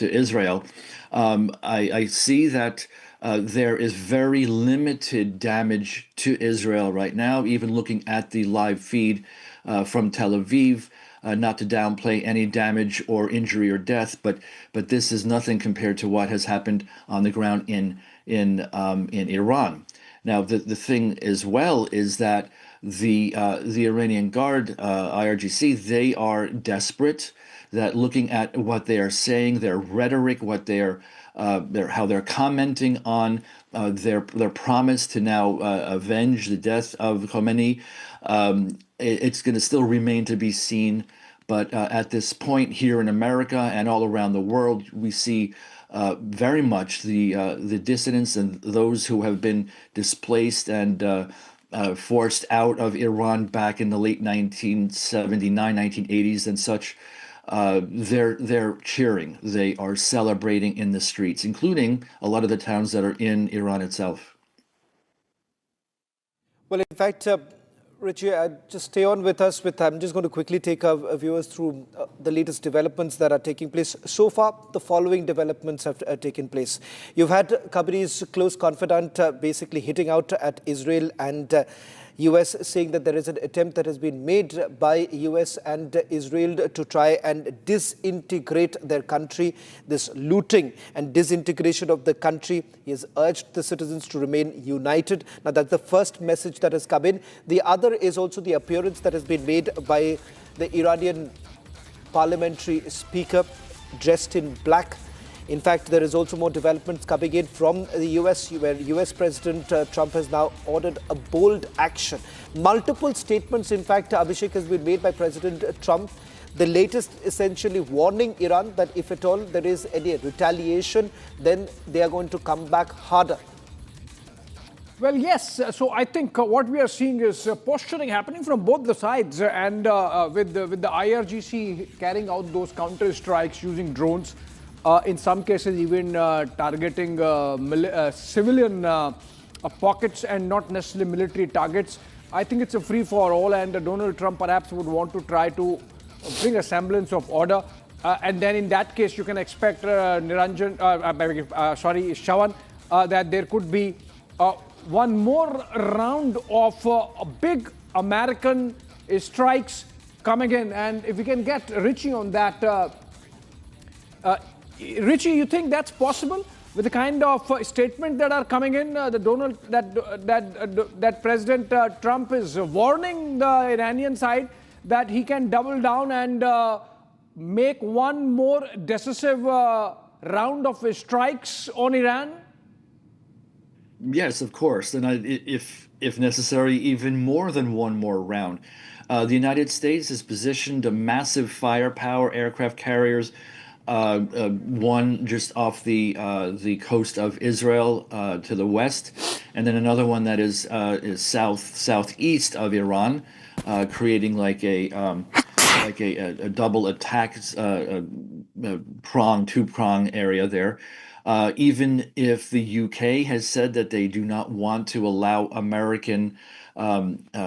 Israel. I see that there is very limited damage to Israel right now, even looking at the live feed from Tel Aviv. Not to downplay any damage or injury or death, but this is nothing compared to what has happened on the ground in Iran. Now, the thing as well is that the Iranian Guard, IRGC, they are desperate. That looking at what they are saying, their rhetoric, what how they're commenting on their promise to now avenge the death of Khamenei, it's going to still remain to be seen. But at this point here in America and all around the world, we see very much the dissidents and those who have been displaced and forced out of Iran back in the late 1979, 1980s and such. They're cheering. They are celebrating in the streets, including a lot of the towns that are in Iran itself. Well, in fact, Richie, just stay on with us. I'm just going to quickly take our viewers through the latest developments that are taking place. So far, the following developments have taken place. You've had Khamenei's close confidant basically hitting out at Israel and US, saying that there is an attempt that has been made by US and Israel to try and disintegrate their country, this looting and disintegration of the country. He has urged the citizens to remain united. Now, that's the first message that has come in. The other is also the appearance that has been made by the Iranian parliamentary speaker dressed in black. In fact, there is also more developments coming in from the US, where US President Trump has now ordered a bold action. Multiple statements, in fact, Abhishek, has been made by President Trump. The latest essentially warning Iran that if at all there is any retaliation, then they are going to come back harder. Well, yes. So I think what we are seeing is posturing happening from both the sides, and with the IRGC carrying out those counter strikes using drones. In some cases, even targeting civilian pockets and not necessarily military targets. I think it's a free-for-all, and Donald Trump perhaps would want to try to bring a semblance of order. And then in that case, you can expect Shawan, that there could be one more round of big American strikes coming in. And if we can get Richie on that. Richie, you think that's possible with the kind of statement that are coming in? That President Trump is warning the Iranian side that he can double down and make one more decisive round of strikes on Iran? Yes, of course. And if if necessary, even more than one more round. The United States has positioned a massive firepower aircraft carriers, one just off the coast of Israel to the west, and then another one that is southeast of Iran, creating like a double attack two-prong area there. Even if the UK has said that they do not want to allow American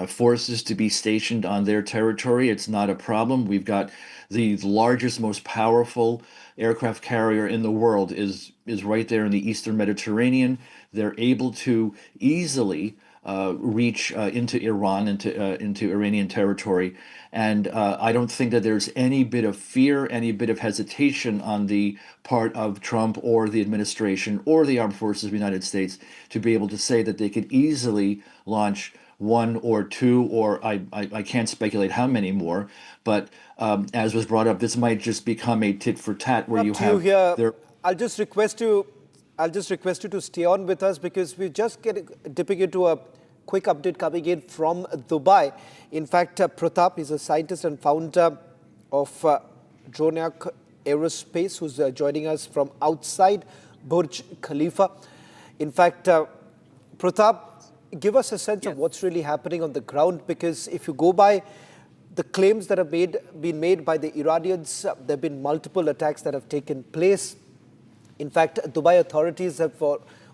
forces to be stationed on their territory, it's not a problem. We've got the largest, most powerful aircraft carrier in the world is right there in the Eastern Mediterranean. They're able to easily reach into Iran, into Iranian territory. And I don't think that there's any bit of fear, any bit of hesitation on the part of Trump or the administration or the armed forces of the United States to be able to say that they could easily launch one or two, or I can't speculate how many more. But as was brought up, this might just become a tit for tat where you have here. I'll just request you to stay on with us because we're just dipping into a quick update coming in from Dubai. In fact, Pratap is a scientist and founder of Dronak Aerospace, who's joining us from outside Burj Khalifa. In fact, Pratap, give us a sense of what's really happening on the ground, because if you go by the claims that have been made by the Iranians, there have been multiple attacks that have taken place. In fact, Dubai authorities have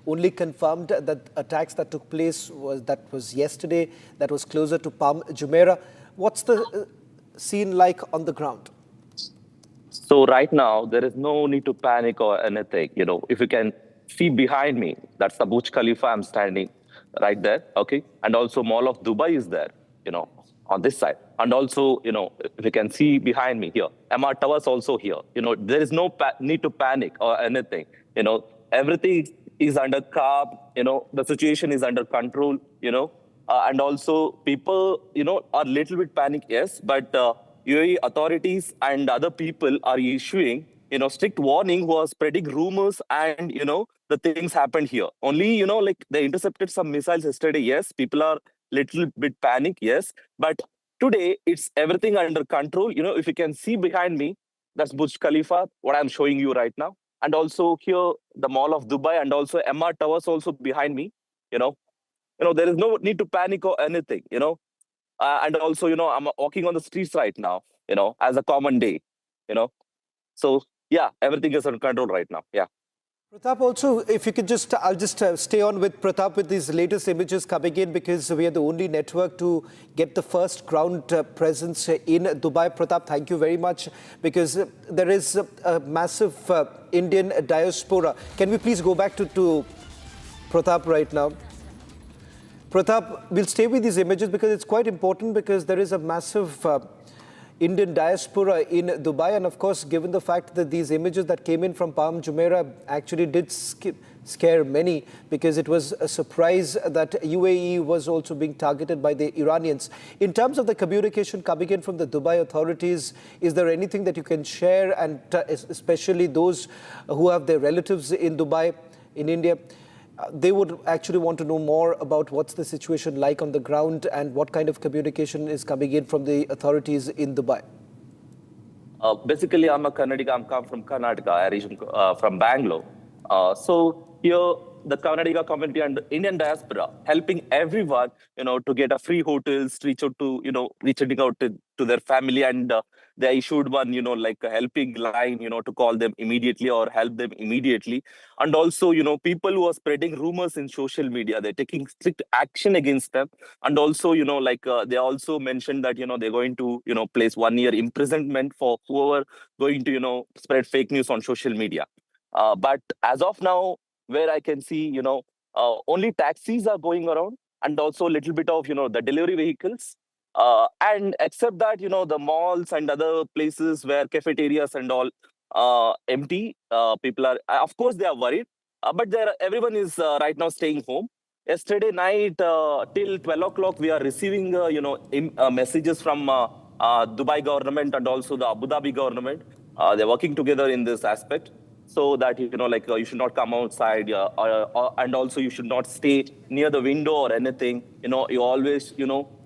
only confirmed that attacks that took place was yesterday, that was closer to Palm Jumeirah. What's the scene like on the ground? So right now, there is no need to panic or anything. You know, if you can see behind me, that's the Burj Khalifa I'm standing right there, okay? And also Mall of Dubai is there, you know, on this side. And also, you know, if you can see behind me here, MR Towers also here. You know, there is no need to panic or anything. You know, everything is under calm, you know, the situation is under control, you know, and also people, you know, are a little bit panicked, yes, but UAE authorities and other people are issuing, you know, strict warning who are spreading rumors and, you know, the things happened here. Only, you know, like they intercepted some missiles yesterday, yes, people are little bit panicked, yes, but today it's everything under control. You know, if you can see behind me, that's Burj Khalifa, what I'm showing you right now. And also here, the Mall of Dubai and also MR Towers also behind me, you know, there is no need to panic or anything, you know. And also, you know, I'm walking on the streets right now, you know, as a common day, you know. So, yeah, everything is under control right now, yeah. Pratap, also, if you could I'll just stay on with Pratap with these latest images coming in, because we are the only network to get the first ground presence in Dubai. Pratap, thank you very much, because there is a massive Indian diaspora. Can we please go back to Pratap right now? Pratap, we'll stay with these images because it's quite important, because there is a massive Indian diaspora in Dubai. And of course, given the fact that these images that came in from Palm Jumeirah actually did scare many, because it was a surprise that UAE was also being targeted by the Iranians. In terms of the communication coming in from the Dubai authorities, is there anything that you can share, and especially those who have their relatives in Dubai, in India? They would actually want to know more about what's the situation like on the ground and what kind of communication is coming in from the authorities in Dubai. Basically, I'm a Kannadiga. I'm come from Karnataka, region from Bangalore. So here, the Kannadiga community and the Indian diaspora helping everyone, you know, to get a free hotels, reaching out to their family, and they issued one, you know, like a helping line, you know, to call them immediately or help them immediately. And also, you know, people who are spreading rumors in social media, they're taking strict action against them. And also, you know, like they also mentioned that, you know, they're going to, you know, place 1 year imprisonment for whoever going to, you know, spread fake news on social media. But as of now, where I can see, you know, only taxis are going around, and also a little bit of, you know, the delivery vehicles. And except that, you know, the malls and other places where cafeterias and all empty, people are, of course, they are worried, but everyone is right now staying home. Yesterday night till 12 o'clock, we are receiving, you know, messages from Dubai government and also the Abu Dhabi government. They're working together in this aspect. so that you should not come outside, and also you should not stay near the window or anything. You always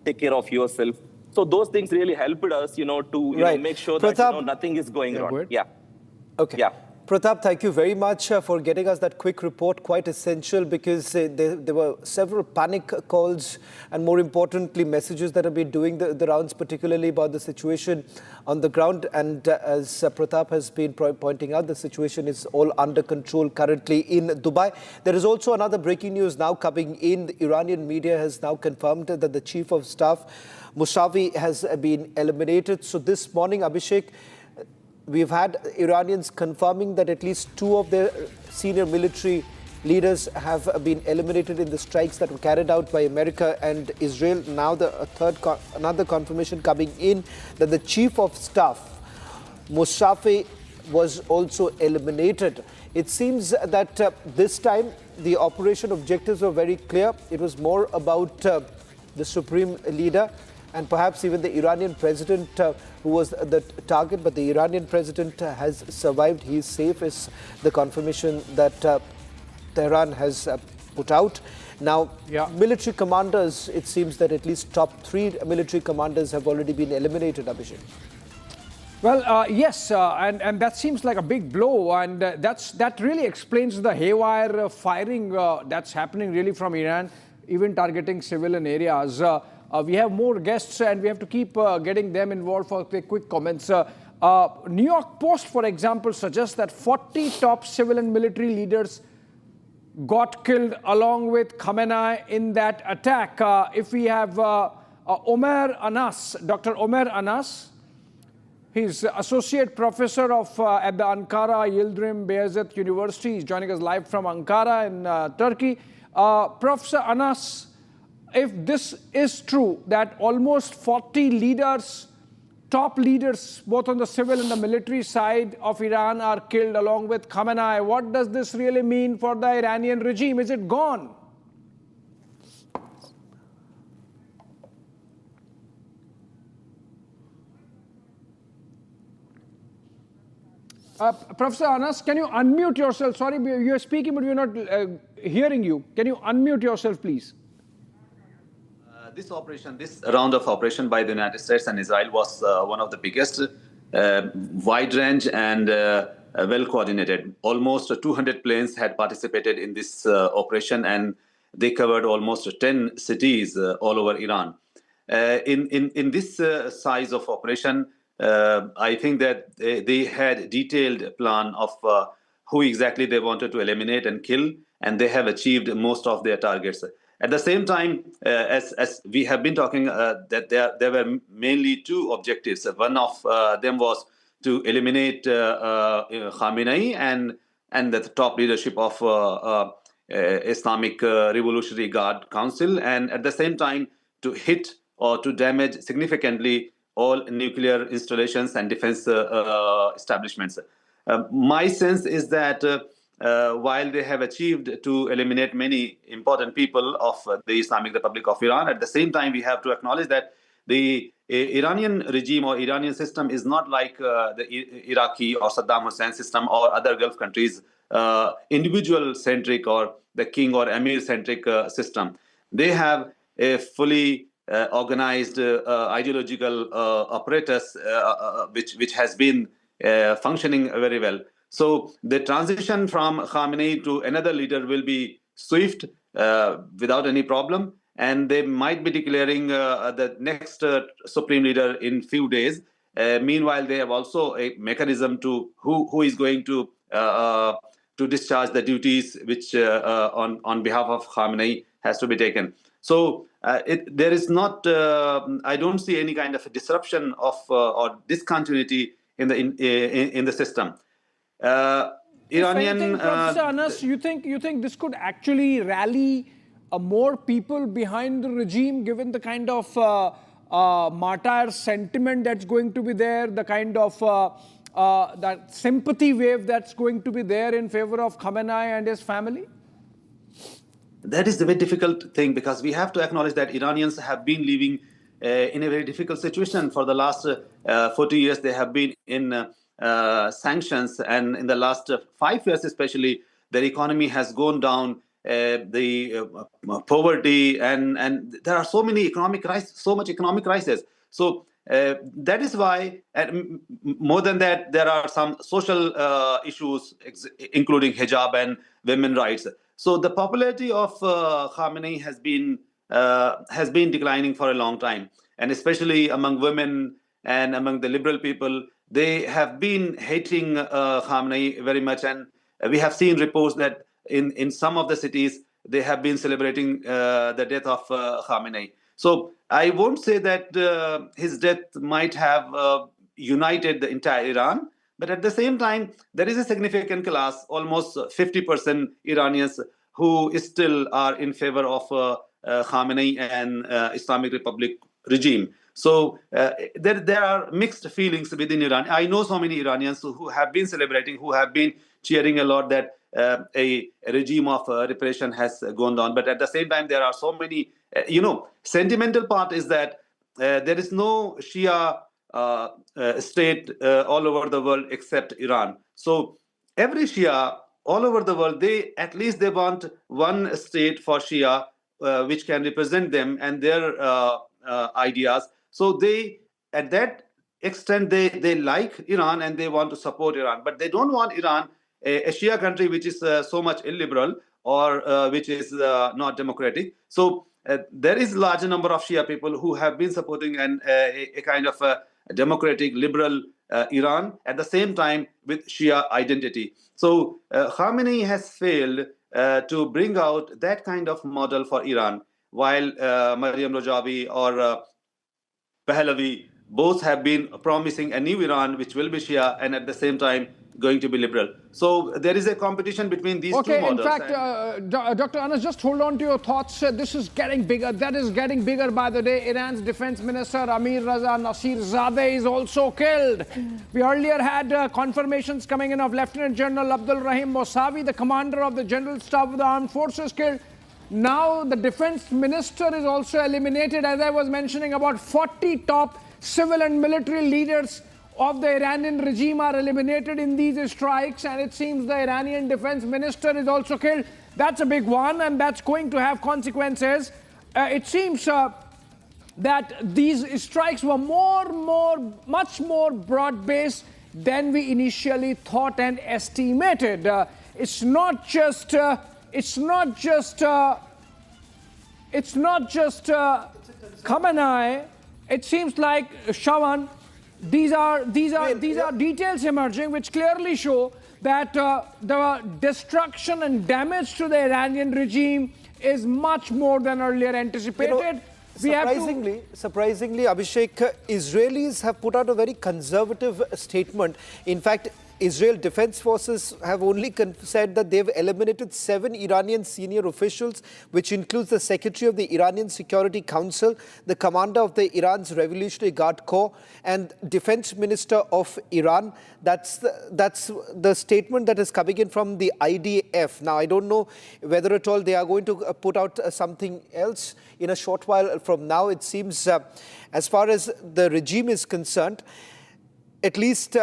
take care of yourself. So those things really helped us, to make sure that nothing is going wrong. Yeah. Okay. Yeah. Pratap, thank you very much for getting us that quick report, quite essential, because there were several panic calls and, more importantly, messages that have been doing the rounds, particularly about the situation on the ground. And as Pratap has been pointing out, the situation is all under control currently in Dubai. There is also another breaking news now coming in. The Iranian media has now confirmed that the Chief of Staff, Mousavi, has been eliminated. So this morning, Abhishek, we've had Iranians confirming that at least 2 of their senior military leaders have been eliminated in the strikes that were carried out by America and Israel. Now another confirmation coming in that the Chief of Staff, Mousavi, was also eliminated. It seems that this time the operation objectives were very clear. It was more about the supreme leader and perhaps even the Iranian president who was the target, but the Iranian president has survived. He is safe, is the confirmation that Tehran has put out. Now, military commanders, it seems that at least top 3 military commanders have already been eliminated, Abhishek. Well, yes, and that seems like a big blow, and that really explains the haywire firing that's happening really from Iran, even targeting civilian areas. We have more guests and we have to keep getting them involved for quick comments. New York Post, for example, suggests that 40 top civil and military leaders got killed along with Khamenei in that attack. If we have Omer Anas, Dr. Omer Anas, he's associate professor at the Ankara Yildirim Beyazıt University. He's joining us live from Ankara in Turkey. Professor Anas, if this is true, that almost 40 leaders, top leaders, both on the civil and the military side of Iran are killed along with Khamenei, what does this really mean for the Iranian regime? Is it gone? Professor Anas, can you unmute yourself? Sorry, you're speaking, but we're not hearing you. Can you unmute yourself, please? This round of operation by the United States and Israel was one of the biggest, wide range and well coordinated. Almost 200 planes had participated in this operation, and they covered almost 10 cities all over Iran. In this size of operation, I think that they had a detailed plan of who exactly they wanted to eliminate and kill, and they have achieved most of their targets. At the same time, as we have been talking, that there were mainly 2 objectives. One of them was to eliminate Khamenei and the top leadership of Islamic Revolutionary Guard Council, and at the same time to hit or to damage significantly all nuclear installations and defense establishments. My sense is that while they have achieved to eliminate many important people of the Islamic Republic of Iran, at the same time we have to acknowledge that the Iranian regime or Iranian system is not like the Iraqi or Saddam Hussein system or other Gulf countries, individual-centric or the king or emir-centric system. They have a fully organized ideological apparatus which has been functioning very well. So the transition from Khamenei to another leader will be swift, without any problem, and they might be declaring the next supreme leader in few days. Meanwhile, they have also a mechanism to who is going to discharge the duties which on behalf of Khamenei has to be taken. So there is not, I don't see any kind of a disruption of or discontinuity in the system. Iranian, Professor Anas, you think this could actually rally more people behind the regime, given the kind of martyr sentiment that's going to be there, the kind of that sympathy wave that's going to be there in favor of Khamenei and his family? That is the very difficult thing, because we have to acknowledge that Iranians have been living in a very difficult situation for the last 40 years. They have been in sanctions, and in the last 5 years especially, their economy has gone down. The poverty and there are so much economic crisis. So that is why, more than that, there are some social issues, including hijab and women's rights. So the popularity of Khamenei has been declining for a long time, and especially among women and among the liberal people, they have been hating Khamenei very much. And we have seen reports that in some of the cities, they have been celebrating the death of Khamenei. So I won't say that his death might have united the entire Iran, but at the same time, there is a significant class, almost 50% Iranians, who still are in favor of Khamenei and Islamic Republic regime. So there are mixed feelings within Iran. I know so many Iranians who have been celebrating, who have been cheering a lot that a regime of repression has gone down. But at the same time, there are so many, sentimental part is that there is no Shia state all over the world except Iran. So every Shia all over the world, they want one state for Shia which can represent them and their ideas. So they, at that extent, they like Iran and they want to support Iran, but they don't want Iran, a Shia country which is so much illiberal or which is not democratic. So there is a large number of Shia people who have been supporting a kind of a democratic, liberal Iran at the same time with Shia identity. So Khamenei has failed to bring out that kind of model for Iran, while Maryam Rajavi or Pahlavi both have been promising a new Iran which will be Shia and at the same time going to be liberal. So there is a competition between these two models. Okay, in fact, Dr. Anas, just hold on to your thoughts. This is getting bigger. That is getting bigger by the day. Iran's defense minister, Amir Raza Naseerzadeh, is also killed. We earlier had confirmations coming in of Lieutenant General Abdul Rahim Mousavi, the commander of the General Staff of the Armed Forces, killed. Now the defense minister is also eliminated. As I was mentioning, about 40 top civil and military leaders of the Iranian regime are eliminated in these strikes, and it seems the Iranian defense minister is also killed. That's a big one, and that's going to have consequences. It seems that these strikes were much more broad-based than we initially thought and estimated. It's not just Khamenei. It seems like Shawan. These are details emerging which clearly show that the destruction and damage to the Iranian regime is much more than earlier anticipated. Surprisingly, Abhishek, Israelis have put out a very conservative statement. In fact, Israel Defense Forces have only said that they've eliminated 7 Iranian senior officials, which includes the Secretary of the Iranian Security Council, the commander of the Iran's Revolutionary Guard Corps, and Defense Minister of Iran. That's the statement that is coming in from the IDF. Now, I don't know whether at all they are going to put out something else in a short while from now. It seems, as far as the regime is concerned, at least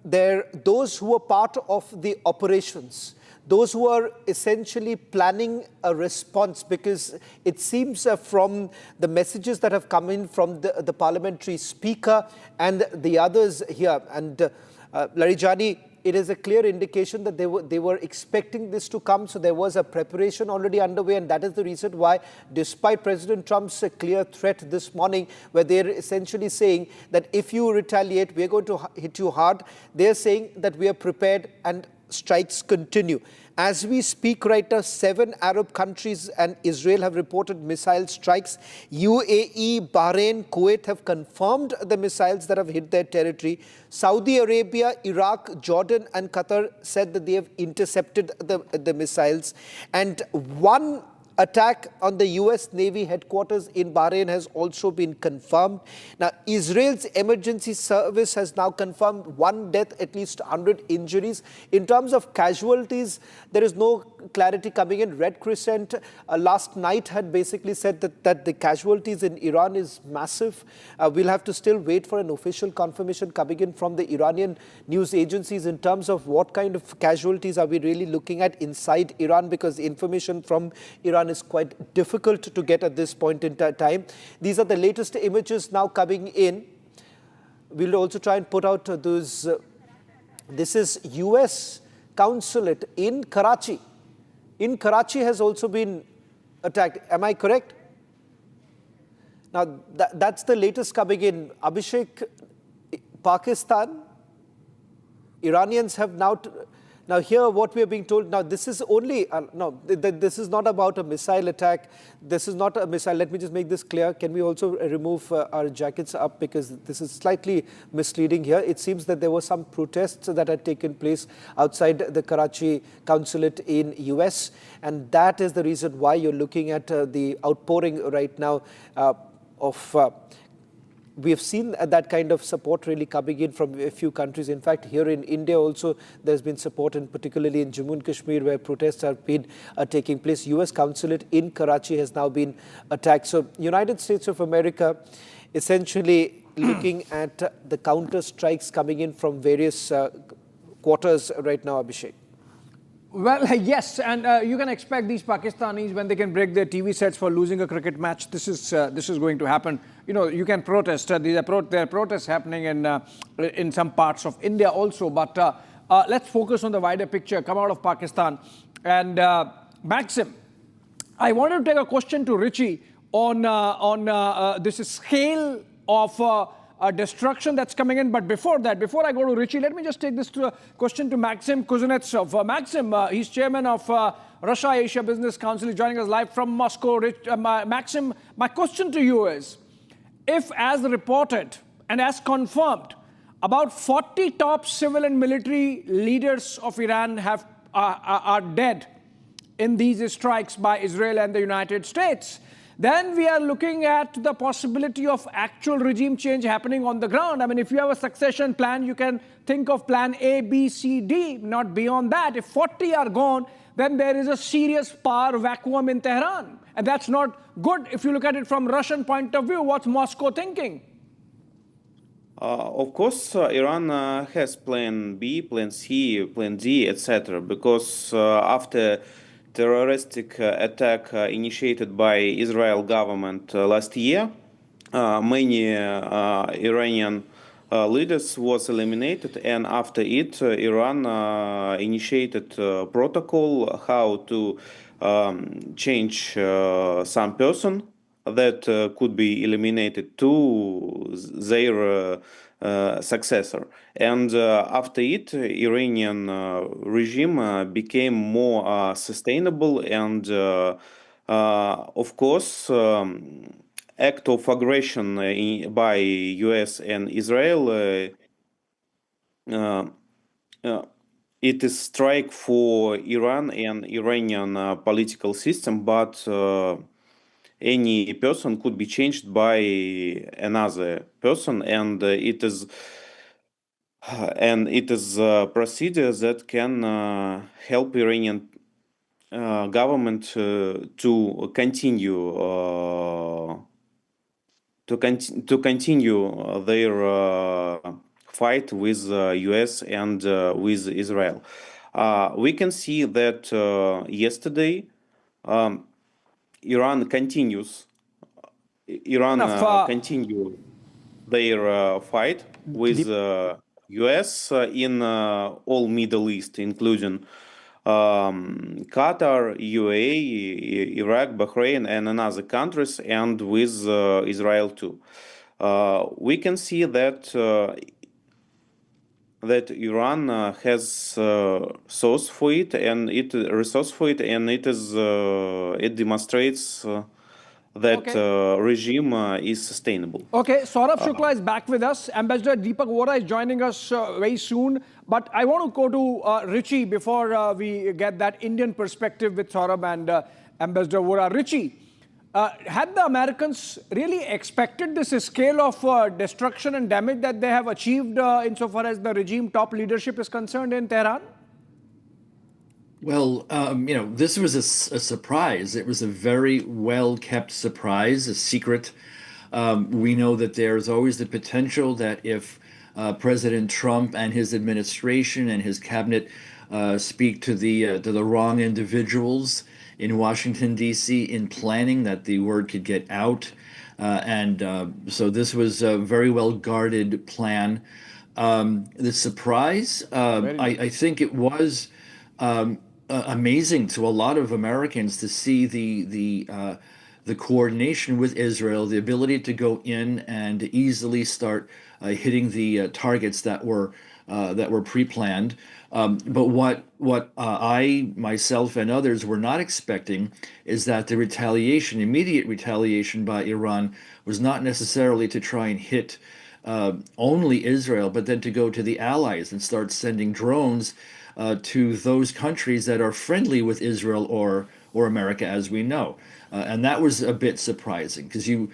those who are part of the operations, those who are essentially planning a response, because it seems from the messages that have come in from the parliamentary speaker and the others here, and Larijani, it is a clear indication that they were expecting this to come. So there was a preparation already underway, and that is the reason why, despite President Trump's clear threat this morning, where they're essentially saying that if you retaliate, we're going to hit you hard, they're saying that we are prepared and strikes continue. As we speak right now, 7 Arab countries and Israel have reported missile strikes. UAE, Bahrain, Kuwait have confirmed the missiles that have hit their territory. Saudi Arabia, Iraq, Jordan and Qatar said that they have intercepted the missiles. And one attack on the US Navy headquarters in Bahrain has also been confirmed. Now, Israel's emergency service has now confirmed 1 death, at least 100 injuries. In terms of casualties, there is no clarity coming in. Red Crescent last night had basically said that the casualties in Iran is massive. We'll have to still wait for an official confirmation coming in from the Iranian news agencies in terms of what kind of casualties are we really looking at inside Iran, because the information from Iran is quite difficult to get at this point in time. These are the latest images now coming in. We'll also try and put out those. This is US consulate in Karachi. In Karachi has also been attacked. Am I correct? Now, that's the latest coming in. Abhishek, Pakistan, Iranians have now here what we are being told, now this is only, this is not about a missile attack. This is not a missile. Let me just make this clear. Can we also remove our jackets up, because this is slightly misleading here. It seems that there were some protests that had taken place outside the Karachi consulate in US, and that is the reason why you're looking at the outpouring right now we have seen that kind of support really coming in from a few countries. In fact, here in India also, there's been support, and particularly in Jammu and Kashmir, where protests have been taking place. US consulate in Karachi has now been attacked. So United States of America essentially looking at the counter strikes coming in from various quarters right now, Abhishek. Well, yes, and you can expect these Pakistanis, when they can break their TV sets for losing a cricket match, this is going to happen. You know, you can protest. There are protests happening in some parts of India also. But let's focus on the wider picture. Come out of Pakistan. And Maxim, I wanted to take a question to Richie on this scale of destruction that's coming in. But before that, before I go to Richie, let me just take this question to Maxim Kuznetsov. Maxim, he's chairman of Russia-Asia Business Council. He's joining us live from Moscow. Maxim, my question to you is, if as reported and as confirmed, about 40 top civil and military leaders of Iran are dead in these strikes by Israel and the United States, then we are looking at the possibility of actual regime change happening on the ground. I mean, if you have a succession plan, you can think of plan A, B, C, D, not beyond that. If 40 are gone, then there is a serious power vacuum in Tehran. And that's not good if you look at it from Russian point of view. What's Moscow thinking? Of course, Iran has plan B, plan C, plan D, etc. Because after terroristic attack initiated by Israel government last year, many Iranian leaders was eliminated, and after it, Iran initiated protocol how to change some person that could be eliminated to their successor. And after it, Iranian regime became more sustainable, and of course, act of aggression by US and Israel, it is strike for Iran and Iranian political system, but any person could be changed by another person, and it is a procedure that can help Iranian government to continue their fight with US and with Israel. We can see that yesterday Iran continue their fight with US in all Middle East, including Qatar, UAE, Iraq, Bahrain, and other countries, and with Israel too. We can see that Iran has source for it, and it resource for it, and it demonstrates that regime is sustainable. Okay, Saurabh Shukla is back with us. Ambassador Deepak Vora is joining us very soon. But I want to go to Richie before we get that Indian perspective with Saurabh Ambassador Vora. Richie, had the Americans really expected this scale of destruction and damage that they have achieved insofar as the regime top leadership is concerned in Tehran? Well, this was a surprise. It was a very well-kept surprise, a secret. We know that there's always the potential that if President Trump and his administration and his cabinet speak to the wrong individuals in Washington, D.C. in planning, that the word could get out. So this was a very well-guarded plan. The surprise, I think it was amazing to a lot of Americans to see the coordination with Israel, the ability to go in and easily start hitting the targets that were pre-planned. But what I, myself, and others were not expecting is that the retaliation, immediate retaliation by Iran, was not necessarily to try and hit only Israel, but then to go to the allies and start sending drones to those countries that are friendly with Israel or America, as we know. And that was a bit surprising because you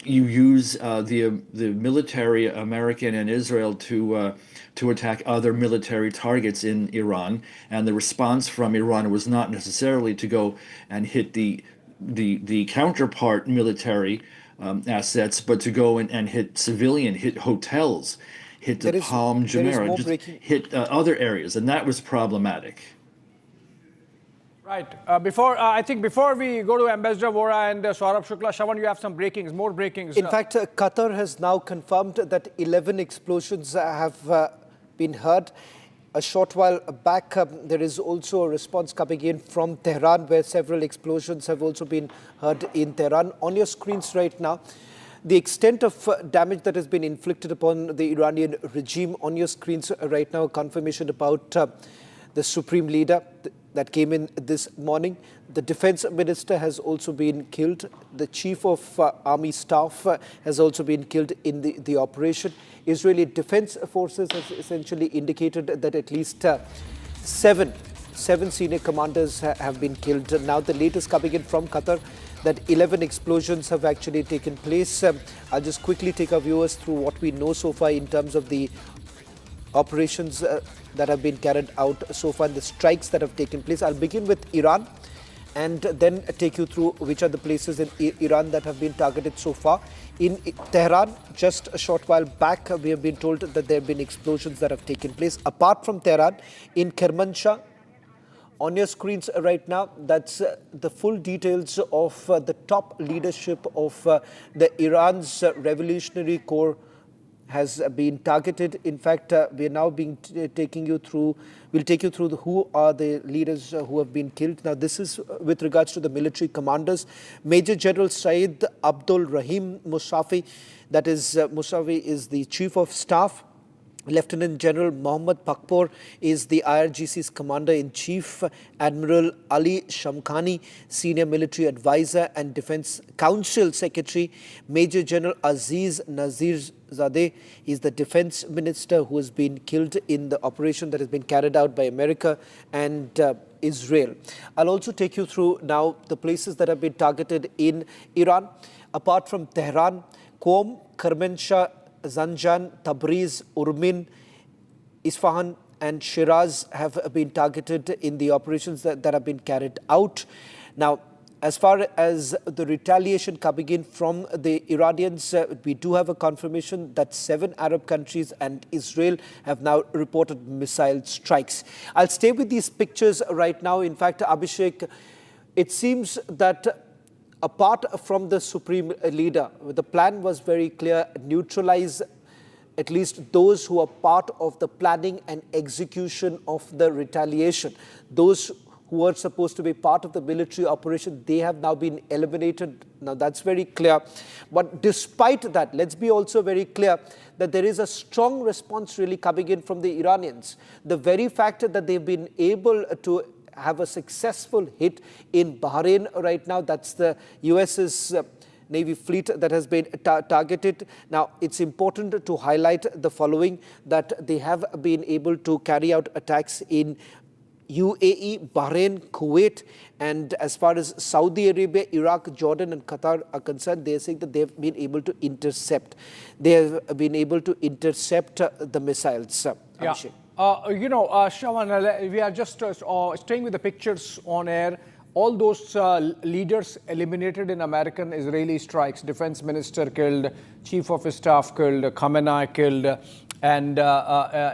use the military, American and Israel, to attack other military targets in Iran, and the response from Iran was not necessarily to go and hit the counterpart military assets, but to go and hit hit hotels, hit the Palm Jumeirah, just hit other areas, and that was problematic. Right. I think before we go to Ambassador Vora and Saurabh Shukla, Shawan, you have some more breakings. In fact, Qatar has now confirmed that 11 explosions have been heard. A short while back, there is also a response coming in from Tehran, where several explosions have also been heard in Tehran. On your screens right now, the extent of damage that has been inflicted upon the Iranian regime. On your screens right now, confirmation about the supreme leader that came in this morning. The defense minister has also been killed. The chief of army staff has also been killed in the operation. Israeli defense forces has essentially indicated that at least seven senior commanders have been killed. Now the latest coming in from Qatar, that 11 explosions have actually taken place. I'll just quickly take our viewers through what we know so far in terms of the operations that have been carried out so far, the strikes that have taken place. I'll begin with Iran and then take you through which are the places in Iran that have been targeted so far. In Tehran, just a short while back, we have been told that there have been explosions that have taken place. Apart from Tehran, in Kermanshah, on your screens right now, that's the full details of the top leadership of the Iran's Revolutionary Corps has been targeted. In fact, we are now taking you through, we'll take you through who are the leaders who have been killed. Now, this is with regards to the military commanders. Major General Saeed Abdul Rahim Musafi, that is, Musavi is the Chief of Staff. Lieutenant General Mohammad Pakpor is the IRGC's Commander-in-Chief. Admiral Ali Shamkhani, Senior Military Advisor and Defense Council Secretary. Major General Aziz Nazirzadeh is the Defense Minister who has been killed in the operation that has been carried out by America and Israel. I'll also take you through now the places that have been targeted in Iran. Apart from Tehran, Qom, Kermanshah, Zanjan, Tabriz, Urmin, Isfahan and Shiraz have been targeted in the operations that have been carried out. Now, as far as the retaliation coming in from the Iranians, we do have a confirmation that 7 Arab countries and Israel have now reported missile strikes. I'll stay with these pictures right now. In fact, Abhishek, it seems that apart from the supreme leader, the plan was very clear: neutralize at least those who are part of the planning and execution of the retaliation. Those who were supposed to be part of the military operation, they have now been eliminated. Now that's very clear. But despite that, let's be also very clear that there is a strong response really coming in from the Iranians. The very fact that they've been able to have a successful hit in Bahrain right now. That's the US's Navy fleet that has been targeted. Now, it's important to highlight the following, that they have been able to carry out attacks in UAE, Bahrain, Kuwait, and as far as Saudi Arabia, Iraq, Jordan, and Qatar are concerned, they are saying that they've been able to intercept. They have been able to intercept the missiles. Abhishek. Shravan, we are just staying with the pictures on air. All those leaders eliminated in American-Israeli strikes, defense minister killed, chief of his staff killed, Khamenei killed, and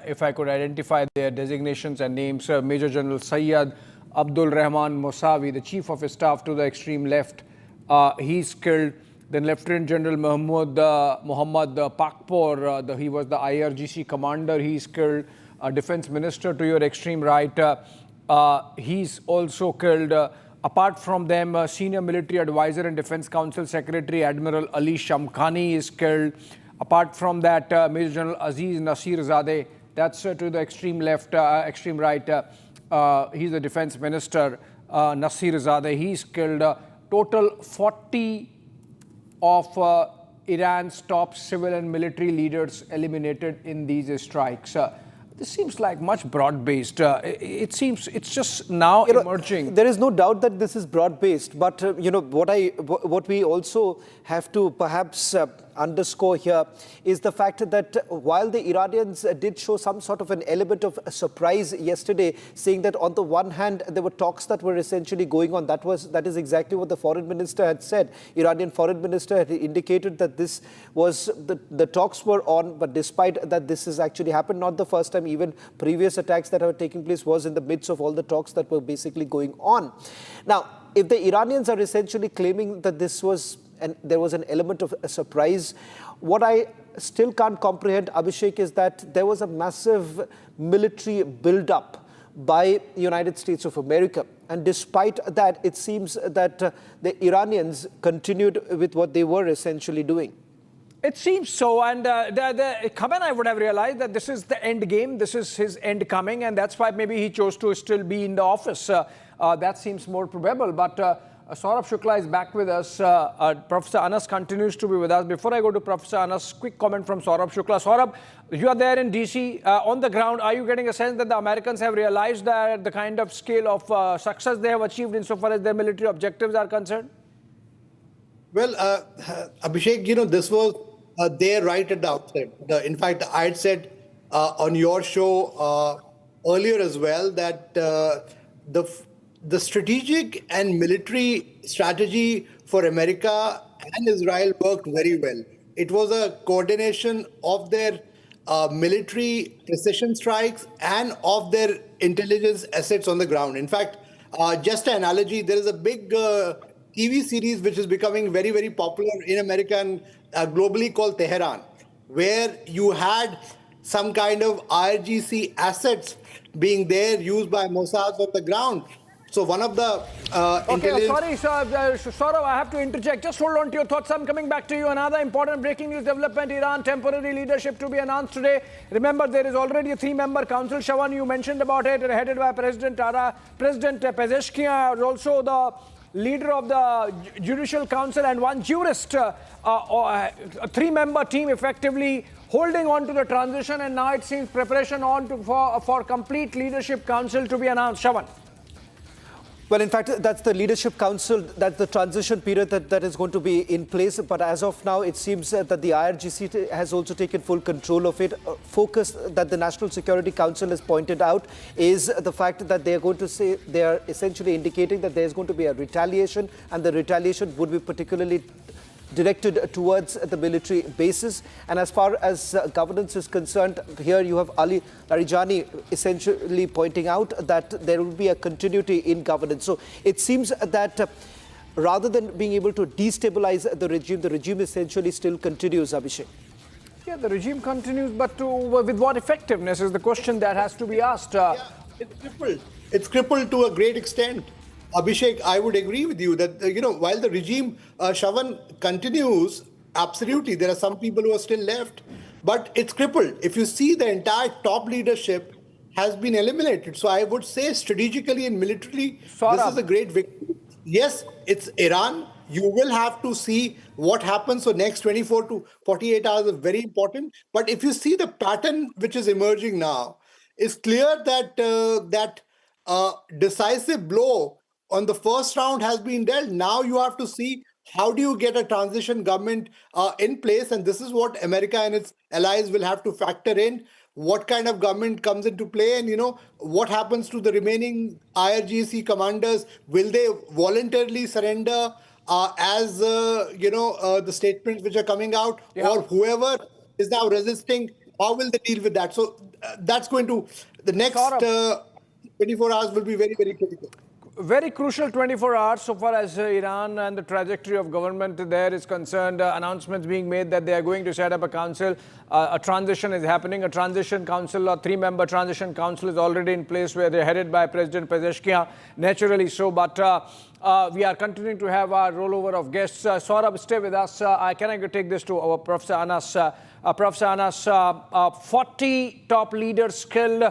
if I could identify their designations and names, Major General Sayyid Abdul Rahman Mousavi, the chief of his staff to the extreme left, he's killed. Then Lieutenant General Muhammad Pakpor, he was the IRGC commander, he's killed. Defense minister to your extreme right, he's also killed. Apart from them, senior military advisor and Defense Council Secretary Admiral Ali Shamkhani is killed. Apart from that, Major General Aziz Nasirzadeh, that's to the extreme left, extreme right. He's the defense minister, Nasirzadeh, he's killed. Total 40 of Iran's top civil and military leaders eliminated in these strikes. This seems like much broad-based. It seems it's just now emerging. There is no doubt that this is broad-based, but what we also have to perhaps underscore here is the fact that while the Iranians did show some sort of an element of surprise yesterday, saying that on the one hand there were talks that were essentially going on. That is exactly what the foreign minister had said. Iranian foreign minister had indicated that this was the talks were on, but despite that this has actually happened, not the first time. Even previous attacks that have taken place was in the midst of all the talks that were basically going on. Now, if the Iranians are essentially claiming that this was and there was an element of a surprise, what I still can't comprehend, Abhishek, is that there was a massive military build-up by the United States of America. And despite that, it seems that the Iranians continued with what they were essentially doing. It seems so, and Khamenei would have realized that this is the end game, this is his end coming, and that's why maybe he chose to still be in the office. That seems more probable, but Saurabh Shukla is back with us. Professor Anas continues to be with us. Before I go to Professor Anas, quick comment from Saurabh Shukla. Saurabh, you are there in DC. On the ground, are you getting a sense that the Americans have realized that the kind of scale of success they have achieved insofar as their military objectives are concerned? Well, Abhishek, this was there right at the outset. In fact, I had said on your show earlier as well that the strategic and military strategy for America and Israel worked very well. It was a coordination of their military precision strikes and of their intelligence assets on the ground. In fact, just an analogy, there is a big TV series which is becoming very, very popular in America and globally called Tehran, where you had some kind of IRGC assets being there used by Mossad on the ground. So one of the Saurabh, I have to interject. Just hold on to your thoughts. I'm coming back to you. Another important breaking news development: Iran temporary leadership to be announced today. Remember, there is already a 3-member council. Shravan, you mentioned about it, headed by President Pezeshkian, also the leader of the Judicial Council, and one jurist. A 3-member team effectively holding on to the transition, and now it seems preparation on for complete leadership council to be announced. Shravan. Well, in fact, that's the leadership council, that's the transition period that is going to be in place. But as of now, it seems that the IRGC has also taken full control of it. Focus that the National Security Council has pointed out is the fact that they are going to say, they are essentially indicating that there's going to be a retaliation, and the retaliation would be particularly directed towards the military bases. And as far as governance is concerned, here you have Ali Larijani essentially pointing out that there will be a continuity in governance. So it seems that rather than being able to destabilize the regime essentially still continues, Abhishek. Yeah, the regime continues, but with what effectiveness is the question that has to be asked. It's crippled. It's crippled to a great extent. Abhishek, I would agree with you that, while the regime, Shravan, continues, absolutely, there are some people who are still left, but it's crippled. If you see, the entire top leadership has been eliminated. So I would say strategically and militarily, this is a great victory. Yes, it's Iran. You will have to see what happens. So next 24 to 48 hours is very important. But if you see the pattern which is emerging now, it's clear that decisive blow on the first round has been dealt. Now you have to see how do you get a transition government in place, and this is what America and its allies will have to factor in. What kind of government comes into play, and what happens to the remaining IRGC commanders? Will they voluntarily surrender as the statements which are coming out, or whoever is now resisting? How will they deal with that? So that's going to the next 24 hours will be very, very critical. Very crucial 24 hours so far as Iran and the trajectory of government there is concerned. Announcements being made that they are going to set up a council. A transition is happening. A transition council, a 3-member transition council is already in place where they're headed by President Pezeshkian, naturally so. But we are continuing to have our rollover of guests. Saurabh, stay with us. Can I take this to our Professor Anas? Professor Anas, 40 top leaders killed,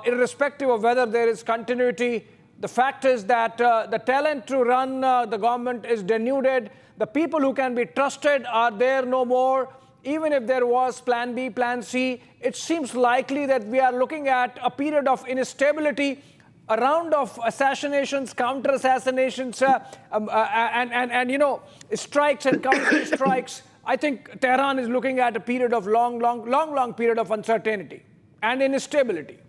irrespective of whether there is continuity. The fact is that the talent to run the government is denuded. The people who can be trusted are there no more. Even if there was Plan B, Plan C, it seems likely that we are looking at a period of instability, a round of assassinations, counter-assassinations, and strikes and counter-strikes. I think Tehran is looking at a period of long period of uncertainty and instability.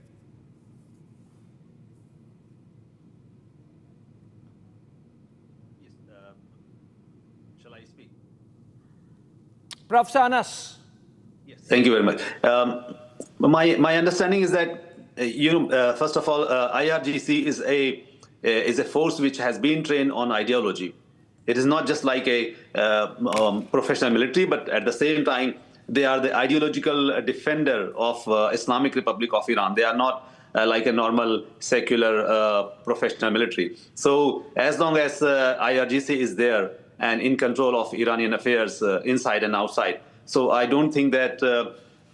Professor Anas. Yes. Thank you very much. My understanding is that first of all, IRGC is a force which has been trained on ideology. It is not just like a professional military, but at the same time, they are the ideological defender of Islamic Republic of Iran. They are not like a normal secular professional military. So as long as IRGC is there and in control of Iranian affairs inside and outside. So I don't think that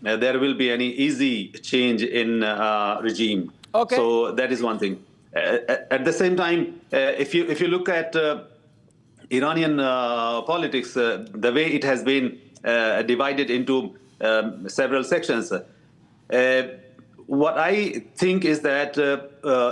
there will be any easy change in regime. Okay. So that is one thing. At the same time, if you look at Iranian politics, the way it has been divided into several sections, what I think is that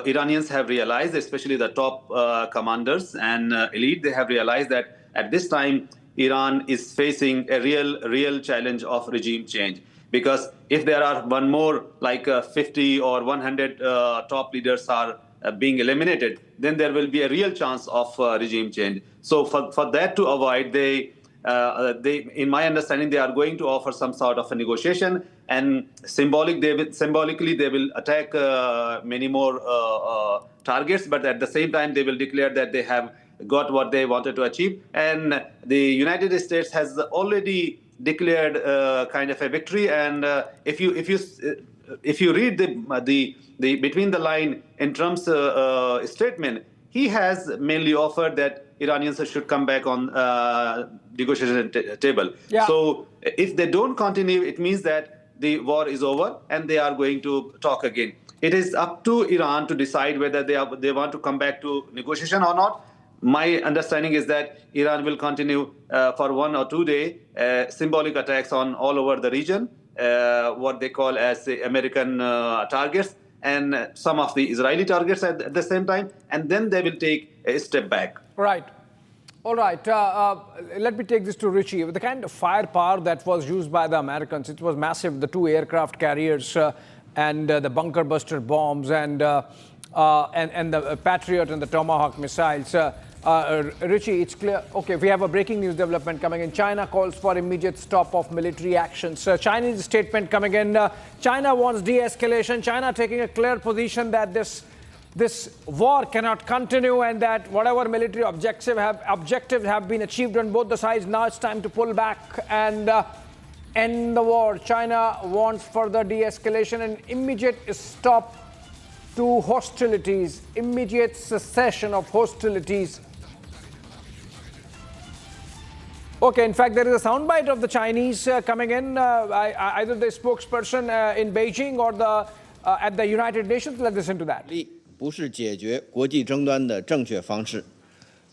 Iranians have realized, especially the top commanders and elite, they have realized that at this time, Iran is facing a real challenge of regime change. Because if there are one more, like 50 or 100 top leaders are being eliminated, then there will be a real chance of regime change. So for that to avoid, they, in my understanding, they are going to offer some sort of a negotiation, and symbolically they will attack many more targets, but at the same time they will declare that they have got what they wanted to achieve. And the United States has already declared kind of a victory. And if you read the between the line in Trump's statement, he has mainly offered that Iranians should come back on negotiation table. Yeah. So if they don't continue, it means that the war is over and they are going to talk again. It is up to Iran to decide whether they want to come back to negotiation or not. My understanding is that Iran will continue for 1 or 2 days symbolic attacks on all over the region, what they call as the American targets, and some of the Israeli targets at the same time, and then they will take a step back. Right. All right. Let me take this to Richie. The kind of firepower that was used by the Americans, it was massive. The 2 aircraft carriers and the bunker buster bombs and the Patriot and the Tomahawk missiles. Richie, it's clear. Okay, we have a breaking news development coming in. China calls for immediate stop of military actions. Chinese statement coming in. China wants de-escalation. China taking a clear position that this war cannot continue and that whatever military objectives have been achieved on both the sides, now it's time to pull back and end the war. China wants further de-escalation and immediate stop to hostilities, immediate cessation of hostilities. Okay, in fact, there is a soundbite of the Chinese coming in, either the spokesperson in Beijing or at the United Nations. Let's listen to that. 不是解决国际争端的正确方式，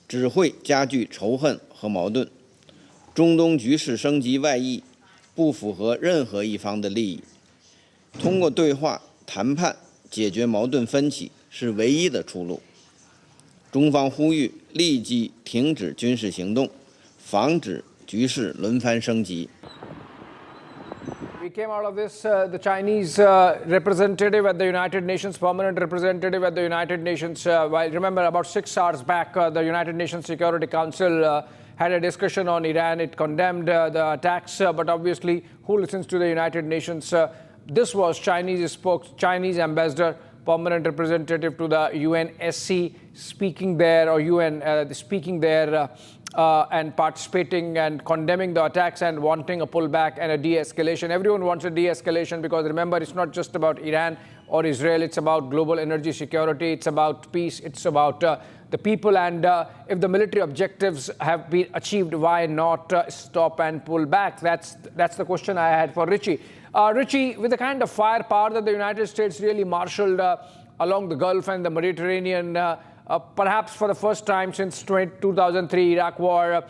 只会加剧仇恨和矛盾。中东局势升级外溢，不符合任何一方的利益。通过对话谈判解决矛盾分歧是唯一的出路。中方呼吁立即停止军事行动，防止局势轮番升级。 We came out of this, the Chinese representative at the United Nations, permanent representative at the United Nations, while remember about 6 hours back, the United Nations Security Council had a discussion on Iran. It condemned the attacks, but obviously, who listens to the United Nations? This was Chinese ambassador, permanent representative to the UNSC, speaking there, or UN speaking there. And participating and condemning the attacks and wanting a pullback and a de-escalation. Everyone wants a de-escalation because remember, it's not just about Iran or Israel, it's about global energy security, it's about peace, it's about the people. And if the military objectives have been achieved, why not stop and pull back? That's the question I had for Richie. Richie, with the kind of firepower that the United States really marshaled along the Gulf and the Mediterranean, perhaps for the first time since 2003 Iraq war,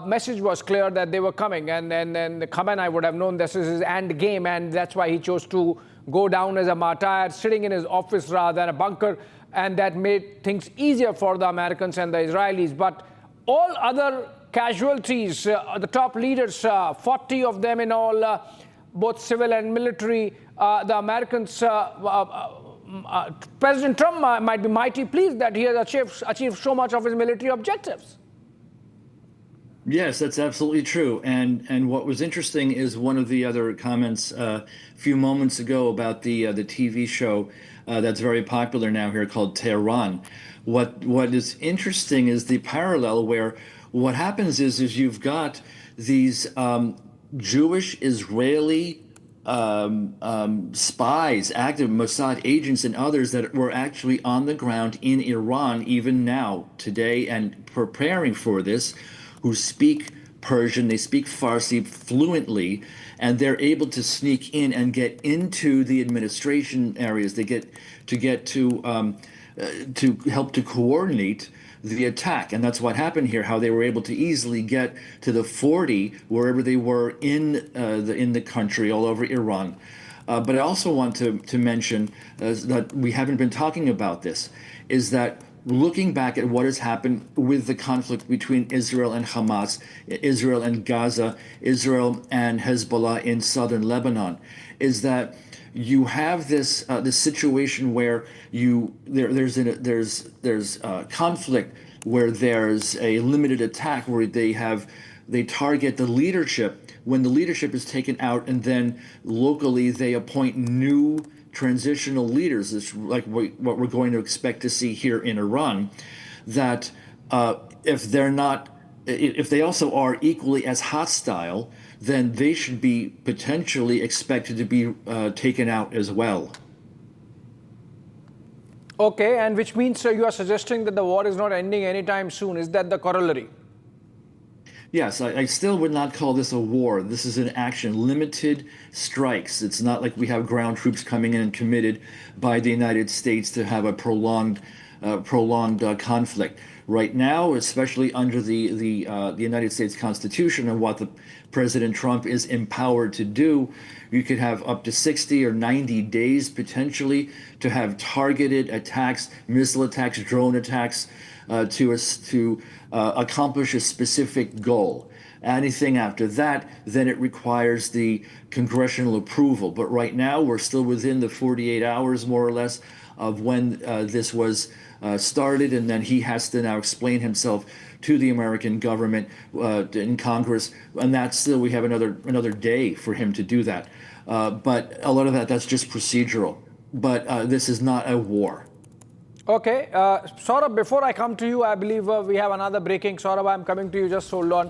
message was clear that they were coming, and the Khamenei would have known this is his end game, and that's why he chose to go down as a martyr, sitting in his office rather than a bunker, and that made things easier for the Americans and the Israelis. But all other casualties, the top leaders, 40 of them in all, both civil and military, the Americans, President Trump might be mighty pleased that he has achieved so much of his military objectives. Yes, that's absolutely true. And what was interesting is one of the other comments a few moments ago about the TV show that's very popular now here called Tehran. What is interesting is the parallel where what happens is you've got these Jewish Israeli spies, active Mossad agents and others that were actually on the ground in Iran even now, today, and preparing for this, who speak Persian, they speak Farsi fluently, and they're able to sneak in and get into the administration areas. They get to help to coordinate the attack. And that's what happened here, how they were able to easily get to the 40 wherever they were in the country, all over Iran. But I also want to mention that we haven't been talking about this, is that looking back at what has happened with the conflict between Israel and Hamas, Israel and Gaza, Israel and Hezbollah in southern Lebanon, is that you have this situation where there's conflict, where there's a limited attack, where they target the leadership. When the leadership is taken out, and then locally they appoint new transitional leaders, it's like what we're going to expect to see here in Iran, that if they also are equally as hostile, then they should be potentially expected to be taken out as well. Okay, and which means you are suggesting that the war is not ending anytime soon. Is that the corollary? Yes, I still would not call this a war. This is an action, limited strikes. It's not like we have ground troops coming in and committed by the United States to have a prolonged conflict. Right now, especially under the United States Constitution and what the President Trump is empowered to do, you could have up to 60 or 90 days potentially to have targeted attacks, missile attacks, drone attacks, to accomplish a specific goal. Anything after that, then it requires the congressional approval. But right now, we're still within the 48 hours, more or less, of when this was started, and then he has to now explain himself to the American government in Congress, and that's still, we have another day for him to do that. But a lot of that's just procedural. But this is not a war. Okay, Saurabh, before I come to you, I believe we have another breaking. Saurabh, I'm coming to you, just hold on.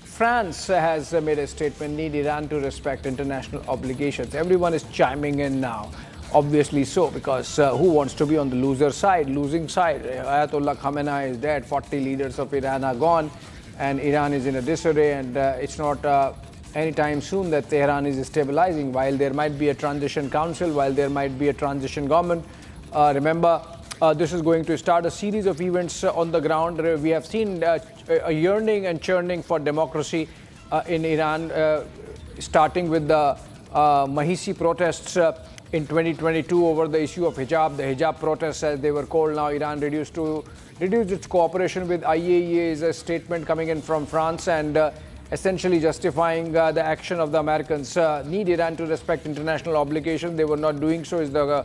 France has made a statement, need Iran to respect international obligations. Everyone is chiming in now, obviously so, because who wants to be on the losing side? Ayatollah Khamenei is dead, 40 leaders of Iran are gone, and Iran is in a disarray, and it's not anytime soon that Tehran is stabilizing. While there might be a transition council, while there might be a transition government, remember, this is going to start a series of events on the ground. We have seen a yearning and churning for democracy in Iran, starting with the Mahisi protests in 2022 over the issue of hijab. The hijab protests, as they were called. Now Iran reduced its cooperation with IAEA is a statement coming in from France and essentially justifying the action of the Americans. Need Iran to respect international obligations. They were not doing so is the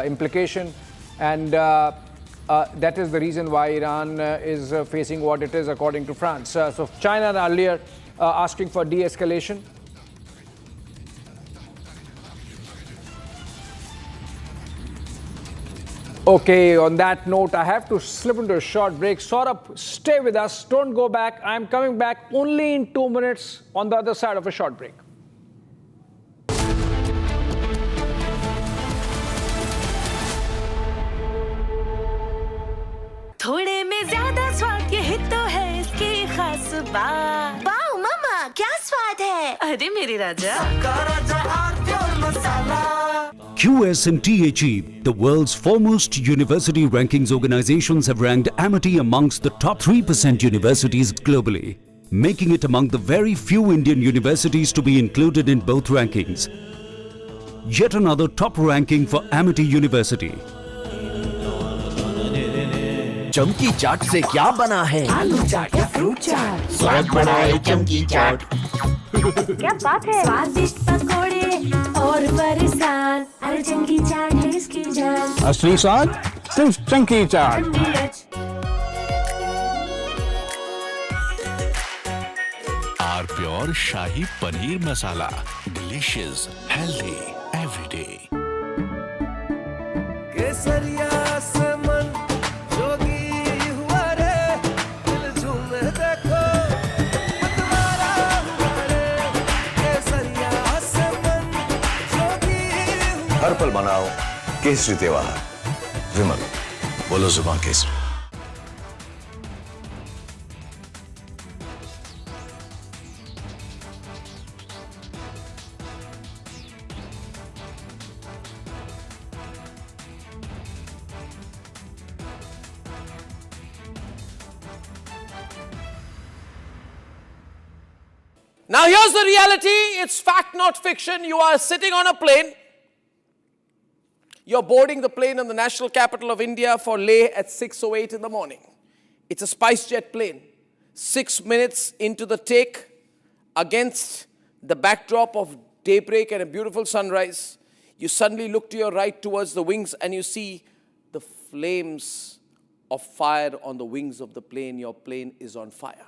implication, and that is the reason why Iran is facing what it is according to France. So China earlier asking for de-escalation. Okay, on that note, I have to slip into a short break. Saurabh, stay with us. Don't go back. I'm coming back only in 2 minutes on the other side of a short break. थोड़े में ज्यादा स्वाद ये हित तो है इसकी खास बात। वाओ मामा क्या स्वाद है? अरे मेरे राजा QS&THE, the world's foremost university rankings organizations, have ranked Amity amongst the top 3% universities globally, making it among the very few Indian universities to be included in both rankings. Yet another top ranking for Amity University. चमकी चाट से क्या बना है? आलू चाट या fruit चाट? स्वाद बनाए चमकी चाट। क्या बात है? स्वादिष्ट पकोड़े और बरसान, अरे चमकी चाट है इसकी जान। असली स्वाद सिर्फ चमकी चाट। Pure shahi paneer masala, delicious, healthy, everyday. केसरिया से मन जोगी हुआ रे, दिल झूमे देखो मतवारा हुआ रे। केसरिया से मन जोगी हुआ। हर पल मनाओ केसरी त्योहार। विमल, बोलो जुबान Kesari. Now here's the reality, it's fact not fiction. You are sitting on a plane, you're boarding the plane in the national capital of India for Leh at 6:08 in the morning. It's a SpiceJet plane. 6 minutes into the take, against the backdrop of daybreak and a beautiful sunrise, you suddenly look to your right towards the wings and you see the flames of fire on the wings of the plane. Your plane is on fire.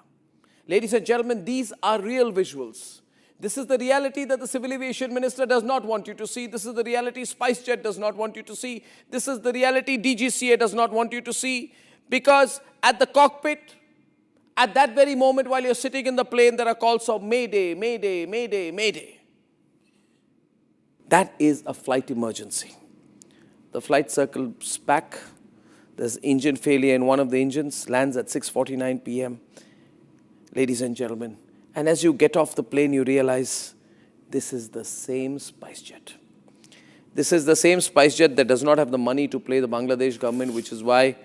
Ladies and gentlemen, these are real visuals. This is the reality that the Civil Aviation Minister does not want you to see. This is the reality SpiceJet does not want you to see. This is the reality DGCA does not want you to see. Because at the cockpit, at that very moment while you're sitting in the plane, there are calls of Mayday, Mayday, Mayday, Mayday. That is a flight emergency. The flight circles back. There's engine failure in one of the engines, lands at 6:49 p.m. Ladies and gentlemen, and as you get off the plane, you realize this is the same SpiceJet. This is the same SpiceJet that does not have the money to pay the Bangladesh government, which is why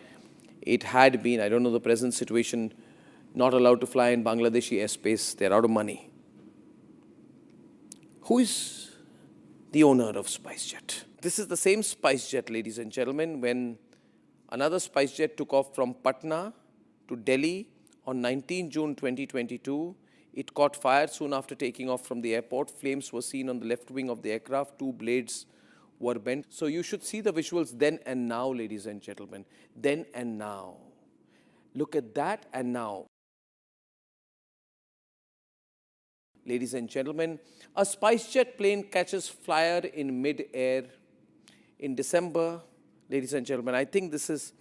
it had been, I don't know the present situation, not allowed to fly in Bangladeshi airspace. They're out of money. Who is the owner of SpiceJet? This is the same SpiceJet, ladies and gentlemen, when another SpiceJet took off from Patna to Delhi on 19 June 2022, it caught fire soon after taking off from the airport. Flames were seen on the left wing of the aircraft. 2 blades were bent. So you should see the visuals then and now, ladies and gentlemen. Then and now. Look at that and now. Ladies and gentlemen, a SpiceJet plane catches fire in mid-air in December. Ladies and gentlemen, I think this is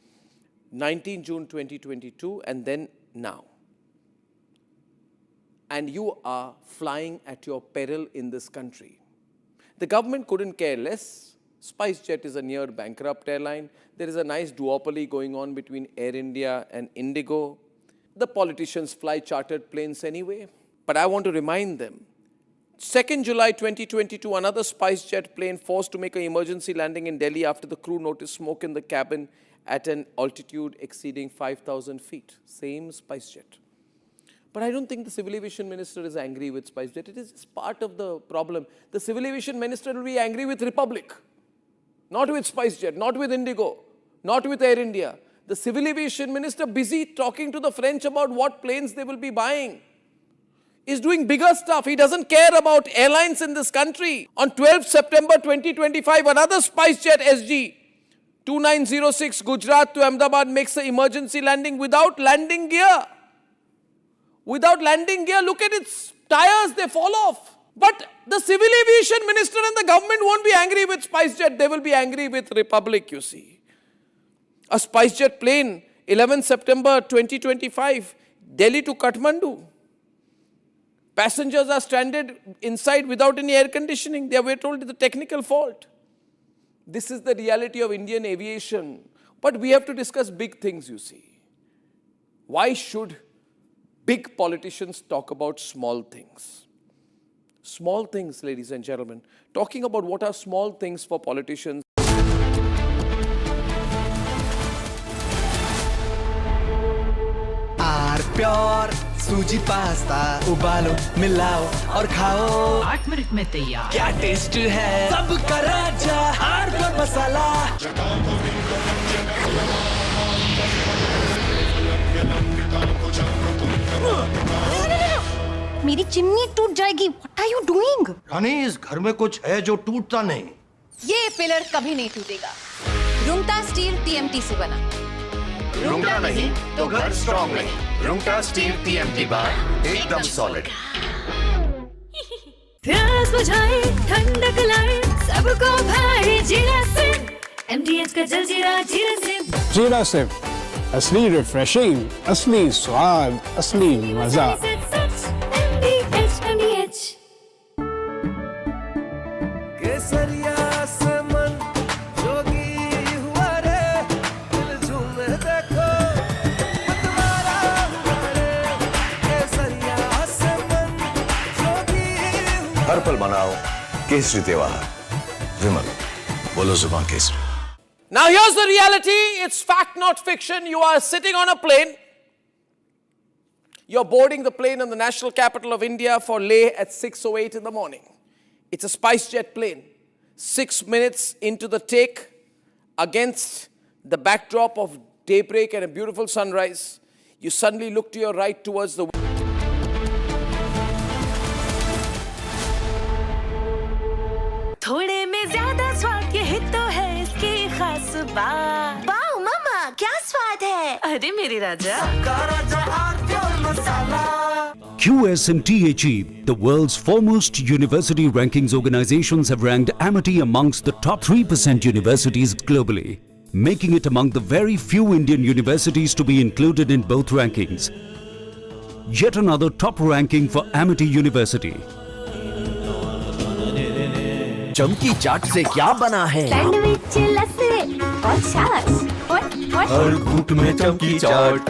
19 June 2022 and then now. And you are flying at your peril in this country. The government couldn't care less. SpiceJet is a near bankrupt airline. There is a nice duopoly going on between Air India and Indigo. The politicians fly chartered planes anyway. But I want to remind them, 2nd July 2022, another SpiceJet plane forced to make an emergency landing in Delhi after the crew noticed smoke in the cabin at an altitude exceeding 5,000 feet. Same SpiceJet. But I don't think the civil aviation minister is angry with SpiceJet. It is just part of the problem. The civil aviation minister will be angry with Republic, not with SpiceJet, not with Indigo, not with Air India. The civil aviation minister busy talking to the French about what planes they will be buying. Is doing bigger stuff. He doesn't care about airlines in this country. On 12th September 2025, another SpiceJet SG 2906 Gujarat to Ahmedabad makes an emergency landing without landing gear. Without landing gear, look at its tires, they fall off. But the civil aviation minister and the government won't be angry with SpiceJet, they will be angry with Republic, you see. A SpiceJet plane, 11 September 2025, Delhi to Kathmandu. Passengers are stranded inside without any air conditioning. They were told it's a technical fault. This is the reality of Indian aviation. But we have to discuss big things, you see. Why should big politicians talk about small things? Small things, ladies and gentlemen. Talking about what are small things for politicians. Pure suji pasta उबालो मिलाओ और खाओ 8 minute में तैयार क्या test है सबका राजा आरनब मसाला मेरी चिमनी टूट जाएगी। What are you doing? रानी इस घर में कुछ है जो टूटता नहीं। ये पिलर कभी नहीं टूटेगा। रुंगटा स्टील TMT से बना। रुंगटा नहीं तो घर स्ट्रॉन्ग नहीं। रुंगटा स्टील TMT बार एकदम सॉलिड। प्यास बुझाए ठंडक लाए सबको भाई जीरा से MDH का जलजीरा जीरा से जीरा से असली रिफ्रेशिंग, असली स्वाद, असली मजा। MDH केसरिया से मन जोगी हुआ रे दिल झूमे देखो मतवारा हुआ रे केसरिया से मन जोगी हर पल मनाओ केसरी त्योहार। विमल बोलो जुबान Kesari. Now here's the reality, it's fact not fiction. You are sitting on a plane. You're boarding the plane in the national capital of India for Leh at 6:08 in the morning. It's a SpiceJet plane. 6 minutes into the take, against the backdrop of daybreak and a beautiful sunrise, you suddenly look to your right towards the थोड़े में ज्यादा स्वाद ये तो है इसकी खास बात। वाओ मामा क्या स्वाद है। अरे मेरे राजा QSMTHE, the world's foremost university rankings organizations, have ranked Amity amongst the top 3% universities globally, making it among the very few Indian universities to be included in both rankings. Yet another top ranking for Amity University. चमकी चाट से क्या बना है sandwich लस्सी और छाछ हर घूंट में चमकी चाट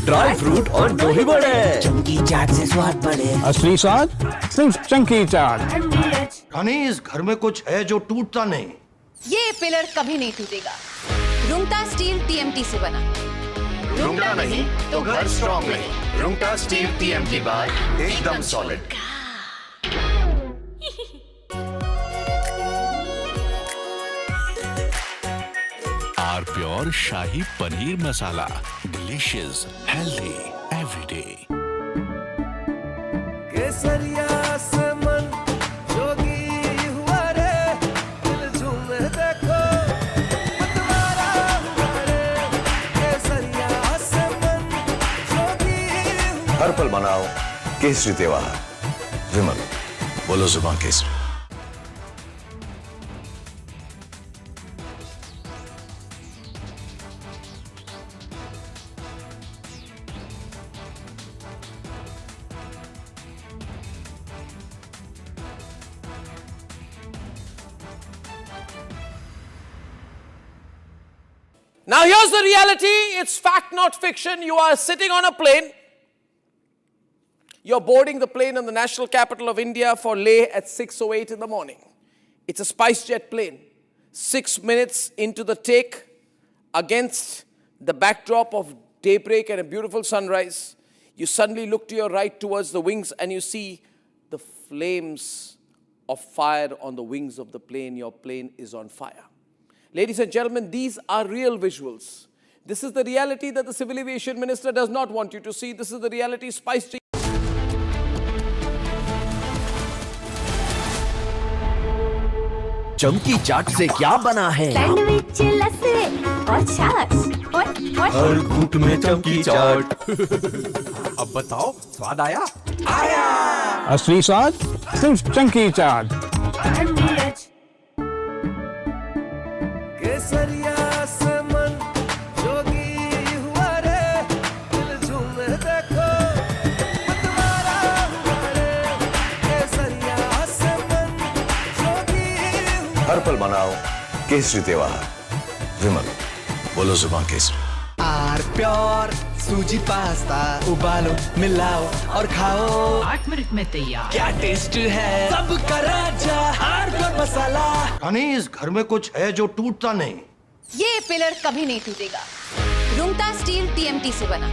ड्राई फ्रूट और दही बड़े चमकी चाट से स्वाद बढ़े असली स्वाद सिर्फ चंकी चाट। रानी इस घर में कुछ है जो टूटता नहीं। ये पिलर कभी नहीं टूटेगा। रुंगटा स्टील TMT से बना। रुंगटा नहीं तो घर स्ट्रॉन्ग नहीं। रुंगटा स्टील TMT बार एकदम solid. R pure shahi paneer masala, delicious, healthy, everyday. केसरिया से मन जोगी हुआ रे दिल झूमे देखो मतवारा हुआ रे केसरिया से मन जोगी हर पल मनाओ केसरी त्योहार। विमल बोलो जुबान Kesari. Now here's the reality, it's fact not fiction. You are sitting on a plane. You're boarding the plane in the national capital of India for Leh at 6:08 in the morning. It's a SpiceJet plane. 6 minutes into the take, against the backdrop of daybreak and a beautiful sunrise, You suddenly look to your right towards the wings and you see the flames of fire on the wings of the plane. Your plane is on fire. Ladies and gentlemen, these are real visuals. This is the reality that the civil aviation minister does not want you to see. This is the reality spiced. चमकी चाट से क्या बना है? Sandwich लस्सी और छाछ और हर घूंट में चमकी चाट। अब बताओ स्वाद आया? आया। असली स्वाद सिर्फ चमकी चाट। केसरिया से मन जोगी हुआ रे, दिल झूमे देखो मतवारा हुआ रे। केसरिया से मन जोगी हर पल मनाओ केसरी त्योहार। विमल, बोलो जुबान Kesari. Are pure suji pasta उबालो मिलाओ और खाओ 8 मिनट में तैयार। क्या टेस्ट है सबका राजा हार्डवेयर मसाला। खनीज घर में कुछ है जो टूटता नहीं। ये पिलर कभी नहीं टूटेगा। रुंगटा स्टील TMT से बना।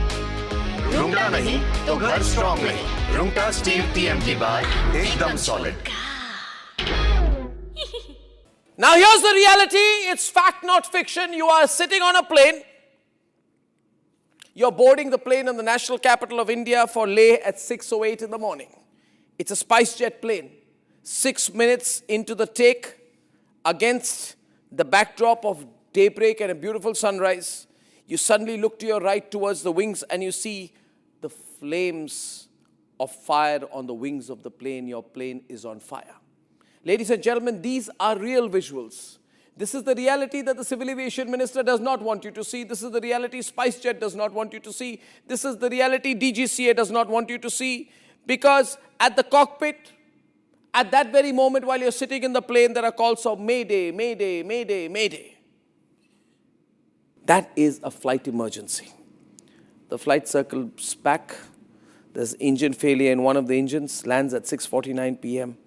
रुंगटा नहीं तो घर स्ट्रॉन्ग नहीं। रुंगटा स्टील TMT बार एकदम solid. Now here's the reality. It's fact, not fiction. You are sitting on a plane. You're boarding the plane in the national capital of India for Leh at 6:08 in the morning. It's a SpiceJet plane. 6 minutes into the take, against the backdrop of daybreak and a beautiful sunrise, you suddenly look to your right towards the wings and you see the flames of fire on the wings of the plane. Your plane is on fire. Ladies and gentlemen, these are real visuals. This is the reality that the civil aviation minister does not want you to see. This is the reality SpiceJet does not want you to see. This is the reality DGCA does not want you to see. Because at the cockpit, at that very moment while you're sitting in the plane, there are calls of Mayday, Mayday, Mayday, Mayday. That is a flight emergency. The flight circles back. There's engine failure in one of the engines, lands at 6:49 p.m.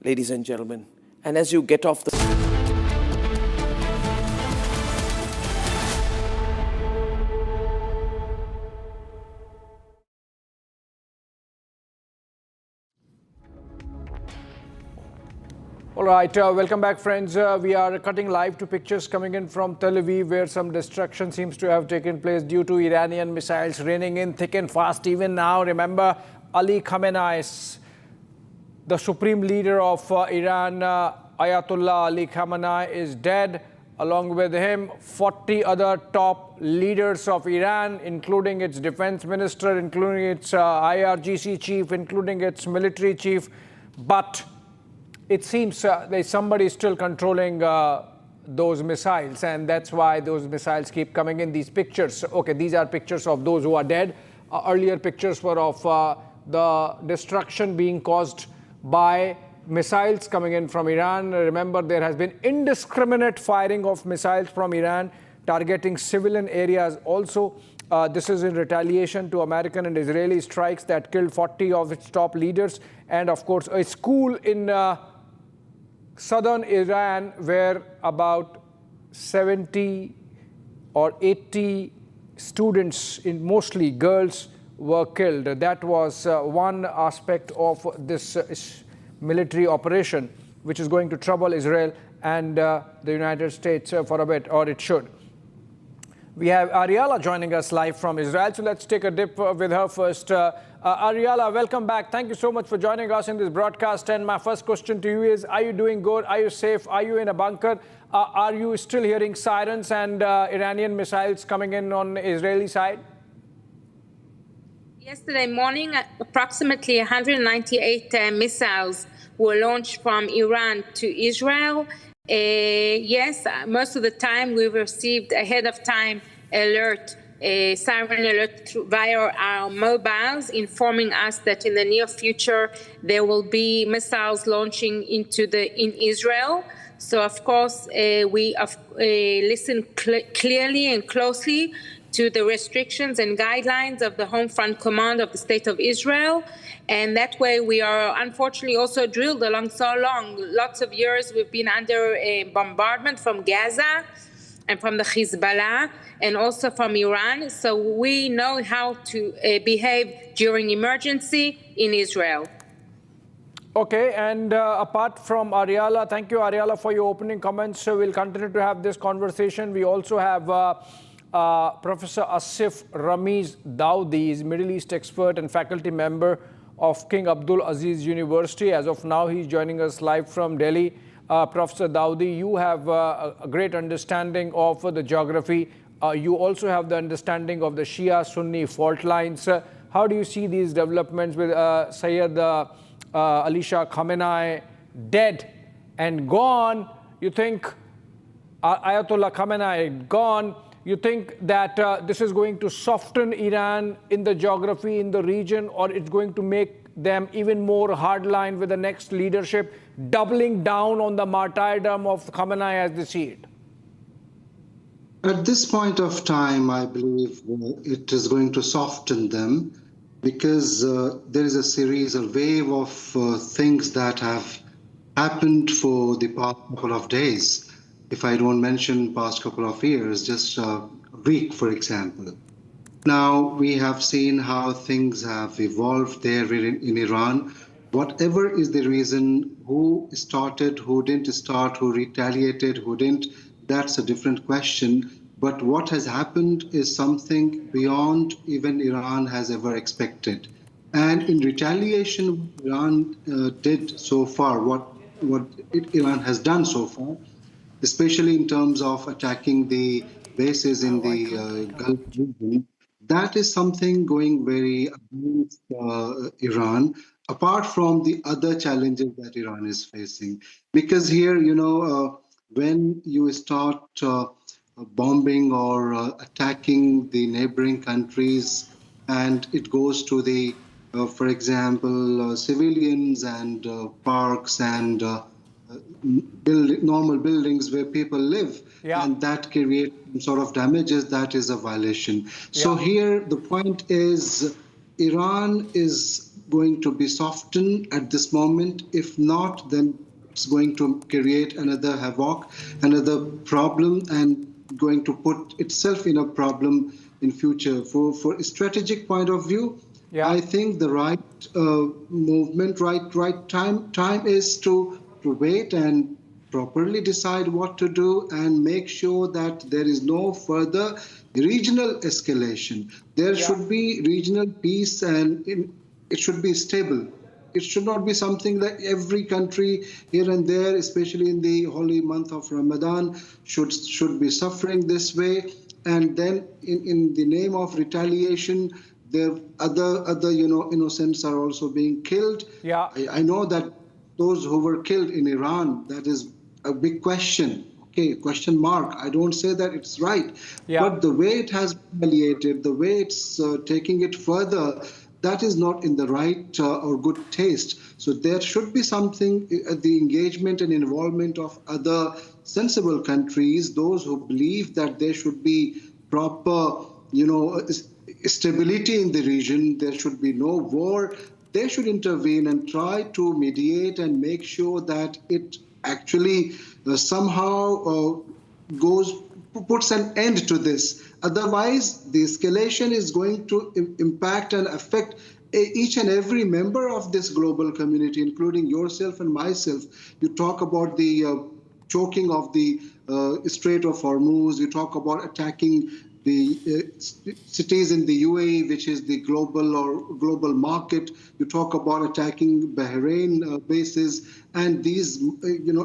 Ladies and gentlemen, and as you get off the... All right, welcome back, friends. We are cutting live to pictures coming in from Tel Aviv, where some destruction seems to have taken place due to Iranian missiles raining in thick and fast. Even now, remember, Ali Khamenei, the supreme leader of Iran, Ayatollah Ali Khamenei, is dead. Along with him, 40 other top leaders of Iran, including its defense minister, including its IRGC chief, including its military chief. But it seems there's somebody still controlling those missiles, and that's why those missiles keep coming in. These pictures, okay, these are pictures of those who are dead. Earlier pictures were of the destruction being caused by missiles coming in from Iran. Remember, there has been indiscriminate firing of missiles from Iran targeting civilian areas also. This is in retaliation to American and Israeli strikes that killed 40 of its top leaders. And of course, a school in southern Iran where about 70 or 80 students, mostly girls, were killed. That was one aspect of this military operation, which is going to trouble Israel and the United States for a bit, or it should. We have Ariala joining us live from Israel, so let's take a dip with her first. Ariala, welcome back. Thank you so much for joining us in this broadcast. And my first question to you is, are you doing good? Are you safe? Are you in a bunker? Are you still hearing sirens and Iranian missiles coming in on the Israeli side? Yesterday morning, approximately 198 missiles were launched from Iran to Israel. Yes, most of the time we received ahead of time alert, siren alert via our mobiles, informing us that in the near future there will be missiles launching in Israel. So of course we listen clearly and closely to the restrictions and guidelines of the Home Front Command of the State of Israel. And that way we are unfortunately also drilled along so long. Lots of years we've been under a bombardment from Gaza. and from the Hezbollah and also from Iran. So we know how to behave during emergency in Israel. Okay, and apart from Ariala, thank you, Ariala, for your opening comments. So we'll continue to have this conversation. We also have Professor Asif Ramiz Dawoodi. He's Middle East expert and faculty member of King Abdul Aziz University. As of now, he's joining us live from Delhi. Professor Dawoodi, you have a great understanding of the geography. You also have the understanding of the Shia-Sunni fault lines. How do you see these developments with Sayyid Ali Shah Khamenei dead and gone? You think Ayatollah Khamenei gone? You think that this is going to soften Iran in the geography in the region, or it's going to make them even more hardline with the next leadership doubling down on the martyrdom of Khamenei as they see it? At this point of time, I believe it is going to soften them, because there is a series, a wave of things that have happened for the past couple of days. If I don't mention past couple of years, just a week, for example. Now, we have seen how things have evolved there in Iran. Whatever is the reason, who started, who didn't start, who retaliated, who didn't, that's a different question. But what has happened is something beyond even Iran has ever expected. And in retaliation, Iran did so far, what Iran has done so far, especially in terms of attacking the bases in the Gulf region, that is something going very against Iran, apart from the other challenges that Iran is facing. Because here, when you start bombing or attacking the neighboring countries, and it goes to the, for example, civilians and parks and normal buildings where people live, and that creates sort of damages, that is a violation. So here the point is, Iran is going to be softened at this moment. If not, then it's going to create another havoc, another problem, and going to put itself in a problem in future. For a strategic point of view, I think the right movement, right time is to wait and properly decide what to do and make sure that there is no further regional escalation. There should be regional peace, and it should be stable. It should not be something that every country here and there, especially in the holy month of Ramadan, should be suffering this way. And then in the name of retaliation, there other innocents are also being killed. I know that those who were killed in Iran, that is a big question. Okay, question mark. I don't say that it's right. But the way it has retaliated, the way it's taking it further, that is not in the right or good taste. So there should be something, the engagement and involvement of other sensible countries, those who believe that there should be proper, stability in the region, there should be no war. They should intervene and try to mediate and make sure that it actually somehow puts an end to this. Otherwise, the escalation is going to impact and affect each and every member of this global community, including yourself and myself. You talk about the choking of the Strait of Hormuz. You talk about attacking the cities in the UAE, which is the global market. You talk about attacking Bahrain bases, and these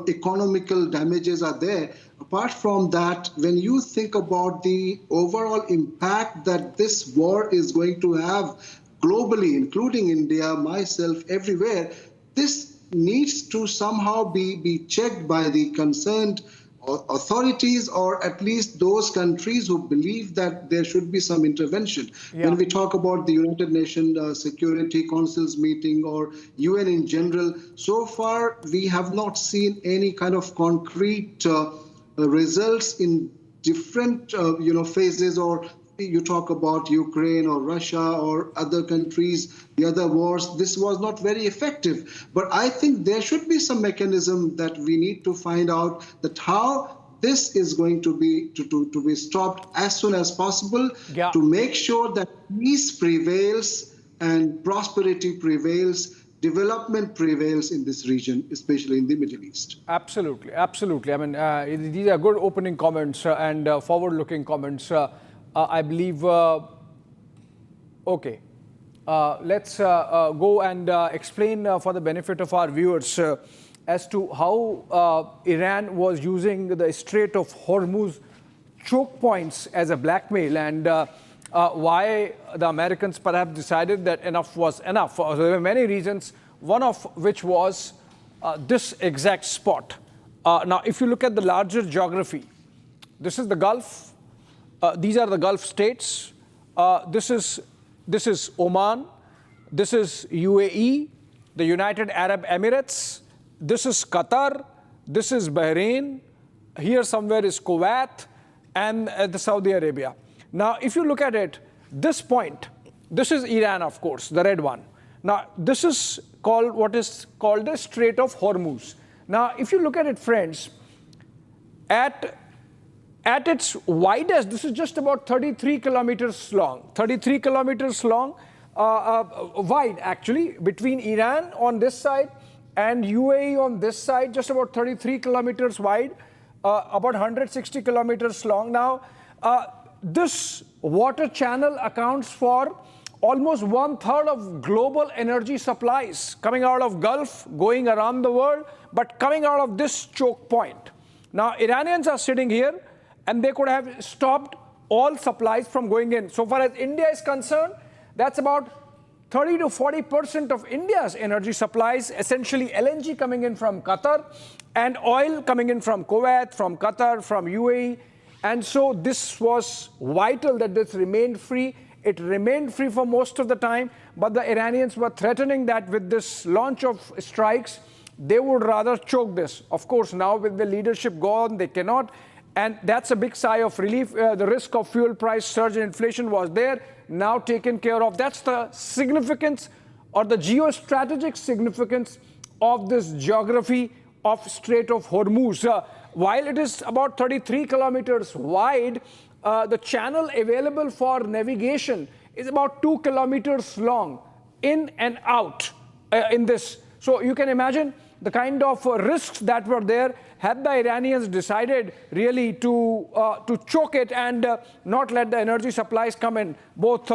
economical damages are there. Apart from that, when you think about the overall impact that this war is going to have globally, including India, myself, everywhere, this needs to somehow be checked by the concerned authorities, or at least those countries who believe that there should be some intervention. When we talk about the United Nations Security Council's meeting or UN in general, so far we have not seen any kind of concrete results in different phases. Or you talk about Ukraine or Russia or other countries, the other wars, this was not very effective. But I think there should be some mechanism that we need to find out that how this is going to be stopped as soon as possible to make sure that peace prevails and prosperity prevails, development prevails in this region, especially in the Middle East. Absolutely, absolutely. I mean, these are good opening comments and forward-looking comments. I believe, okay, let's go and explain for the benefit of our viewers as to how Iran was using the Strait of Hormuz choke points as a blackmail, and why the Americans perhaps decided that enough was enough. There were many reasons, one of which was this exact spot. Now, if you look at the larger geography, this is the Gulf. These are the Gulf states. This is Oman. This is UAE, the United Arab Emirates. This is Qatar. This is Bahrain. Here somewhere is Kuwait and the Saudi Arabia. Now, if you look at it, this point, this is Iran, of course, the red one. Now, this is called what is called the Strait of Hormuz. Now, if you look at it, friends, at its widest, this is just about 33 kilometers long. 33 kilometers long, wide actually, between Iran on this side and UAE on this side, just about 33 kilometers wide, about 160 kilometers long. Now, this water channel accounts for almost 1/3 of global energy supplies coming out of Gulf, going around the world, but coming out of this choke point. Now, Iranians are sitting here, and they could have stopped all supplies from going in. So far as India is concerned, that's about 30 to 40% of India's energy supplies, essentially LNG coming in from Qatar and oil coming in from Kuwait, from Qatar, from UAE. And so this was vital that this remained free. It remained free for most of the time, but the Iranians were threatening that with this launch of strikes, they would rather choke this. Of course, now with the leadership gone, they cannot. And that's a big sigh of relief. The risk of fuel price surge and inflation was there, now taken care of. That's the significance or the geostrategic significance of this geography of Strait of Hormuz. While it is about 33 kilometers wide, the channel available for navigation is about 2 kilometers long, in and out in this. So you can imagine the kind of risks that were there had the Iranians decided really to choke it and not let the energy supplies come in, both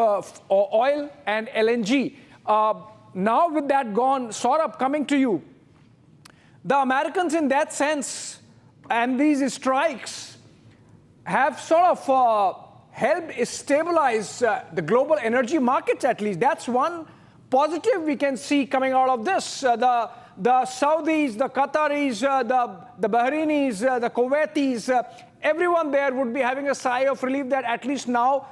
oil and LNG. Now with that gone, Saurabh, coming to you, the Americans in that sense and these strikes have sort of helped stabilize the global energy markets at least. That's one positive we can see coming out of this. The Saudis, the Qataris, the Bahrainis, the Kuwaitis, everyone there would be having a sigh of relief that at least now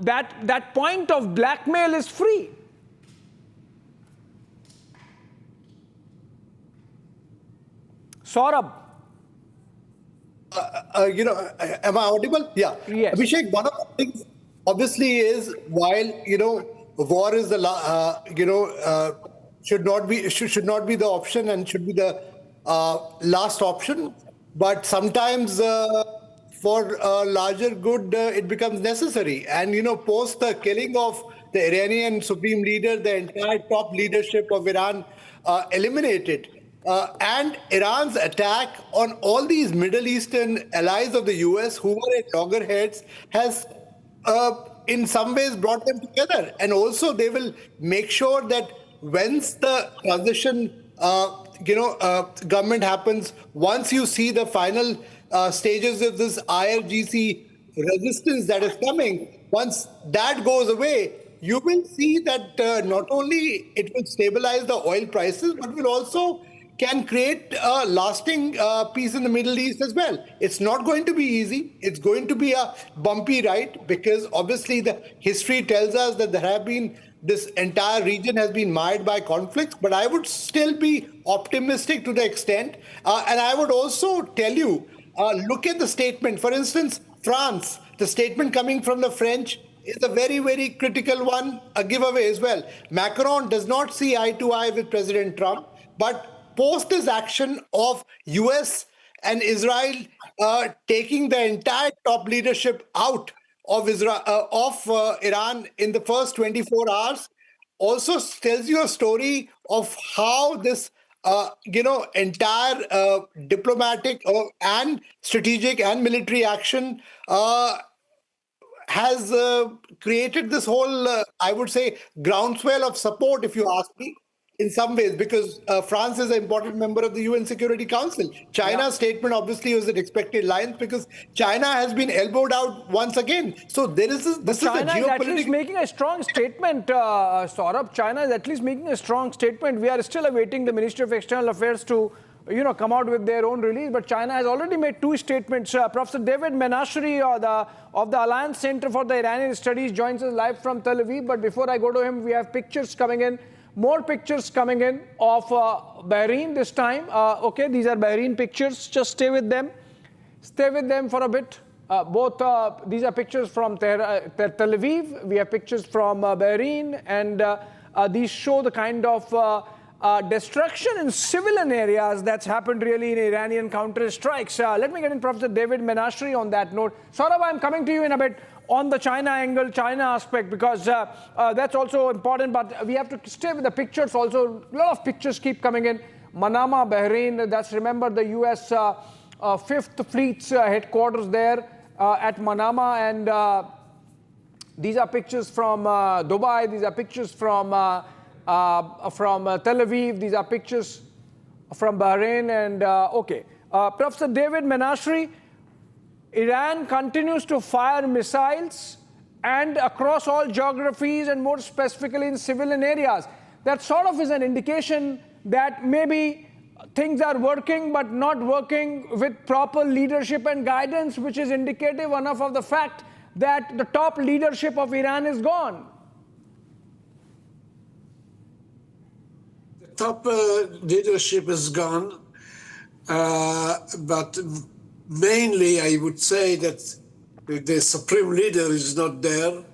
that point of blackmail is free. Saurabh. Am I audible? Yeah. Yes. Abhishek, one of the things obviously is while, war is the, should not be the option and should be the last option. But sometimes for larger good, it becomes necessary. And, post the killing of the Iranian supreme leader, the entire top leadership of Iran eliminated. And Iran's attack on all these Middle Eastern allies of the US who were at loggerheads has in some ways brought them together. And also they will make sure that once the transition government happens, once you see the final stages of this IRGC resistance that is coming, once that goes away, you will see that not only it will stabilize the oil prices, but will also can create a lasting peace in the Middle East as well. It's not going to be easy. It's going to be a bumpy ride because obviously the history tells us that this entire region has been mired by conflicts, but I would still be optimistic to the extent. And I would also tell you, look at the statement. For instance, France, the statement coming from the French is a very, very critical one, a giveaway as well. Macron does not see eye to eye with President Trump, but post his action of US and Israel taking the entire top leadership out of Iran in the first 24 hours also tells you a story of how this entire diplomatic and strategic and military action has created this whole, I would say, groundswell of support, if you ask me, in some ways, because France is an important member of the UN Security Council. China's statement obviously was an expected line because China has been elbowed out once again. So there is this China is a is at geopolitical... least making a strong statement, Saurabh. China is at least making a strong statement. We are still awaiting the Ministry of External Affairs to come out with their own release, but China has already made two statements. Professor David Menashri of the Alliance Center for the Iranian Studies joins us live from Tel Aviv. But before I go to him, we have pictures coming in, more pictures coming in of Bahrain this time. Okay, these are Bahrain pictures. Just stay with them. Stay with them for a bit. These are pictures from Tel Aviv. We have pictures from Bahrain, and these show the kind of destruction in civilian areas that's happened really in Iranian counter-strikes. Let me get in Professor David Menashri on that note. Saurabh, I'm coming to you in a bit on the China angle, China aspect, because that's also important, but we have to stay with the pictures also. A lot of pictures keep coming in. Manama, Bahrain, that's, remember, the US 5th Fleet's headquarters there at Manama, and these are pictures from Dubai, these are pictures from Tel Aviv, these are pictures from Bahrain, and okay. Professor David Menashri, Iran continues to fire missiles and across all geographies and more specifically in civilian areas. That sort of is an indication that maybe things are working but not working with proper leadership and guidance, which is indicative enough of the fact that the top leadership of Iran is gone. Top leadership is gone, but mainly I would say that the supreme leader is not there.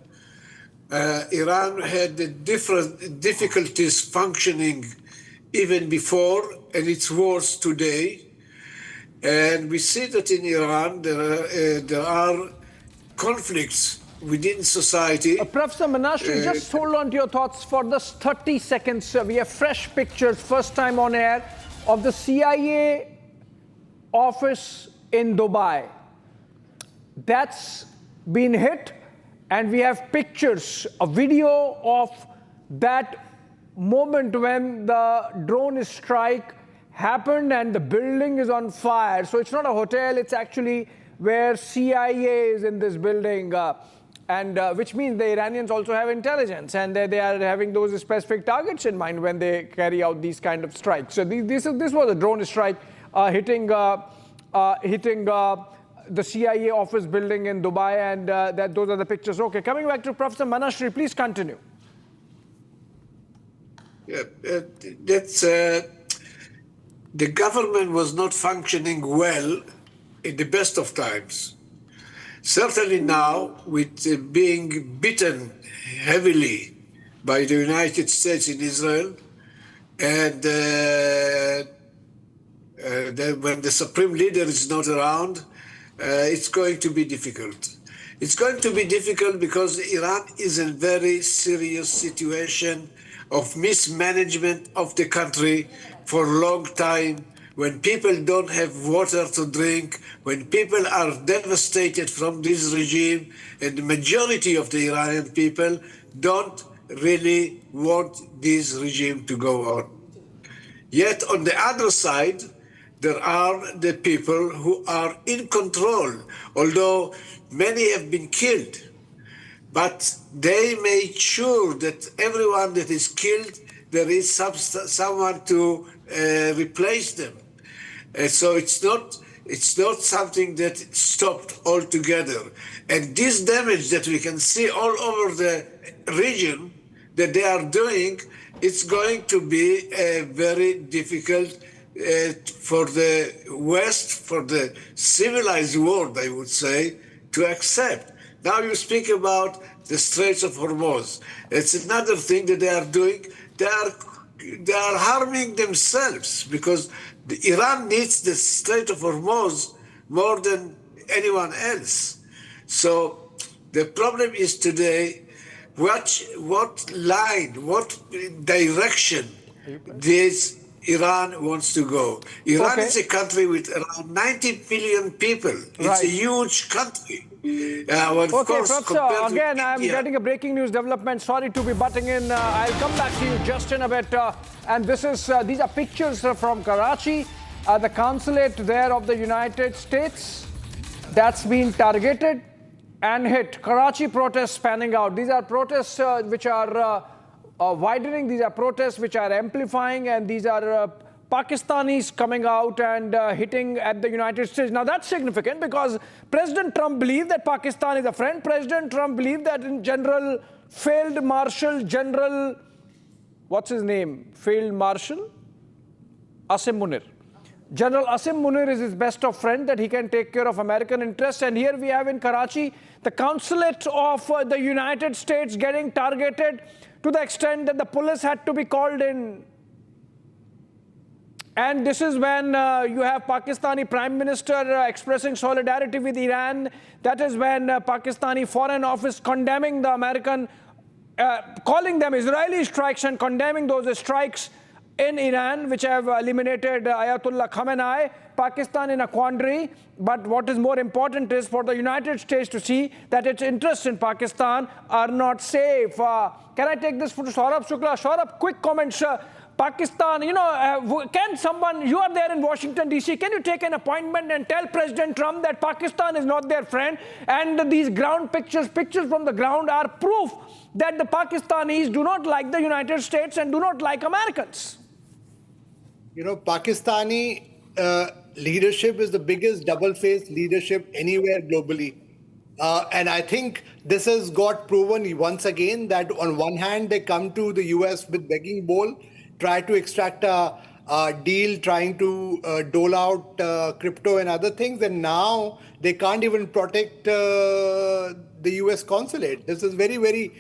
Iran had different difficulties functioning even before, and it's worse today. And we see that in Iran there are conflicts within society. Professor Menashri, just hold on to your thoughts for just 30 seconds. We have fresh pictures, first time on air, of the CIA office in Dubai. That's been hit, and we have pictures, a video of that moment when the drone strike happened and the building is on fire. So it's not a hotel, it's actually where CIA is in this building. And which means the Iranians also have intelligence, and they are having those specific targets in mind when they carry out these kind of strikes. So this was a drone strike hitting the CIA office building in Dubai, and those are the pictures. Okay, coming back to Professor Menashri, please continue. Yeah, that's the government was not functioning well in the best of times. Certainly now, with being beaten heavily by the United States in Israel, and when the supreme leader is not around, it's going to be difficult. It's going to be difficult because Iran is in a very serious situation of mismanagement of the country for a long time, when people don't have water to drink, when people are devastated from this regime, and the majority of the Iranian people don't really want this regime to go on. Yet on the other side, there are the people who are in control, although many have been killed. But they made sure that everyone that is killed, there is someone to replace them. So it's not something that stopped altogether. And this damage that we can see all over the region that they are doing, it's going to be very difficult for the West, for the civilized world, I would say, to accept. Now you speak about the Straits of Hormuz. It's another thing that they are doing. They are they are harming themselves, because Iran needs the Strait of Hormuz more than anyone else. So the problem is today, what line, what direction this Iran wants to go. Iran is a country with around 90 million people. It's a huge country. Professor, again, I'm getting a breaking news development. Sorry to be butting in. I'll come back to you just in a bit. And these are pictures from Karachi, the consulate there of the United States that's been targeted and hit. Karachi protests spanning out. These are protests which are widening. These are protests which are amplifying, and these are Pakistanis coming out and hitting at the United States. Now that's significant because President Trump believed that Pakistan is a friend. President Trump believed that in General Field Marshal General, what's his name? Field Marshal Asim Munir. General Asim Munir is his best of friend, that he can take care of American interests. And here we have in Karachi, the consulate of the United States getting targeted to the extent that the police had to be called in. And this is when you have Pakistani Prime Minister expressing solidarity with Iran. That is when Pakistani Foreign Office condemning the American, calling them Israeli strikes and condemning those strikes in Iran, which have eliminated Ayatollah Khamenei. Pakistan in a quandary. But what is more important is for the United States to see that its interests in Pakistan are not safe. Can I take this for Saurabh Shukla? Saurabh, quick comments. Pakistan, can someone, you are there in Washington, D.C., can you take an appointment and tell President Trump that Pakistan is not their friend? And these ground pictures from the ground are proof that the Pakistanis do not like the United States and do not like Americans. Pakistani leadership is the biggest double-faced leadership anywhere globally. And I think this has got proven once again that on one hand, they come to the US with begging bowl, try to extract a deal, trying to dole out crypto and other things. And now they can't even protect the US consulate. This is very, very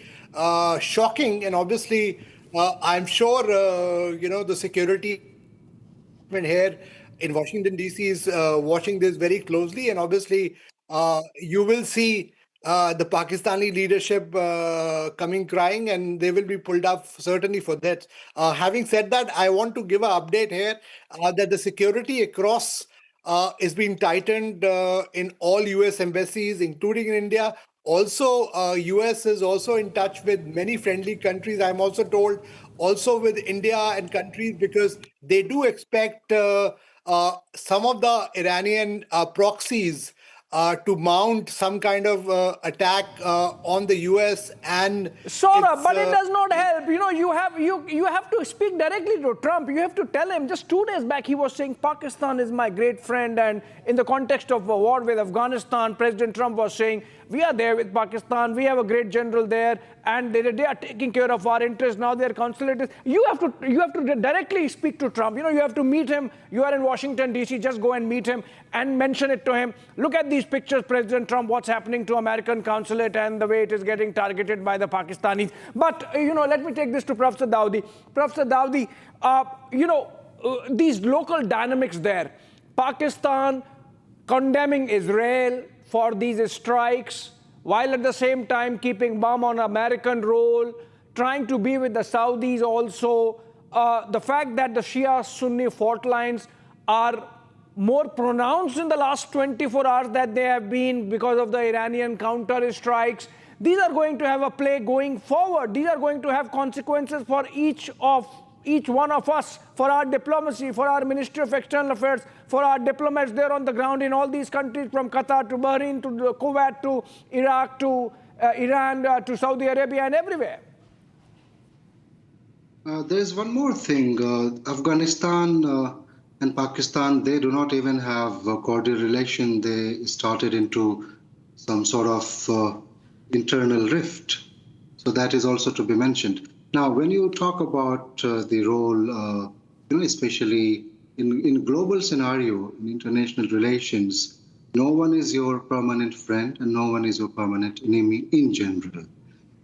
shocking. And obviously, I'm sure, the security here in Washington, D.C. is watching this very closely. And obviously, you will see the Pakistani leadership coming crying, and they will be pulled up certainly for that. Having said that, I want to give an update here that the security across is being tightened in all US embassies, including in India. Also, US is also in touch with many friendly countries. I'm also told also with India and countries, because they do expect some of the Iranian proxies to mount some kind of attack on the US. And Saurabh, but it does not help. You have to speak directly to Trump. You have to tell him. Just 2 days back, he was saying Pakistan is my great friend, and in the context of a war with Afghanistan, President Trump was saying we are there with Pakistan. We have a great general there, and they are taking care of our interests. Now their consulate is. You have to directly speak to Trump. You have to meet him. You are in Washington, D.C. Just go and meet him and mention it to him. Look at these pictures, President Trump, what's happening to American consulate and the way it is getting targeted by the Pakistanis. But, let me take this to Professor Dawoodi. Professor Dawoodi, these local dynamics there, Pakistan condemning Israel for these strikes, while at the same time keeping bomb on American role, trying to be with the Saudis also. The fact that the Shia-Sunni fault lines are more pronounced in the last 24 hours than they have been because of the Iranian counter strikes. These are going to have a play going forward. These are going to have consequences for each one of us, for our diplomacy, for our Ministry of External Affairs, for our diplomats there on the ground in all these countries, from Qatar to Bahrain to Kuwait to Iraq to Iran to Saudi Arabia and everywhere. There's one more thing. Afghanistan and Pakistan, they do not even have a cordial relation. They started into some sort of internal rift. So that is also to be mentioned. Now, when you talk about the role, especially in global scenario, in international relations, no one is your permanent friend and no one is your permanent enemy in general.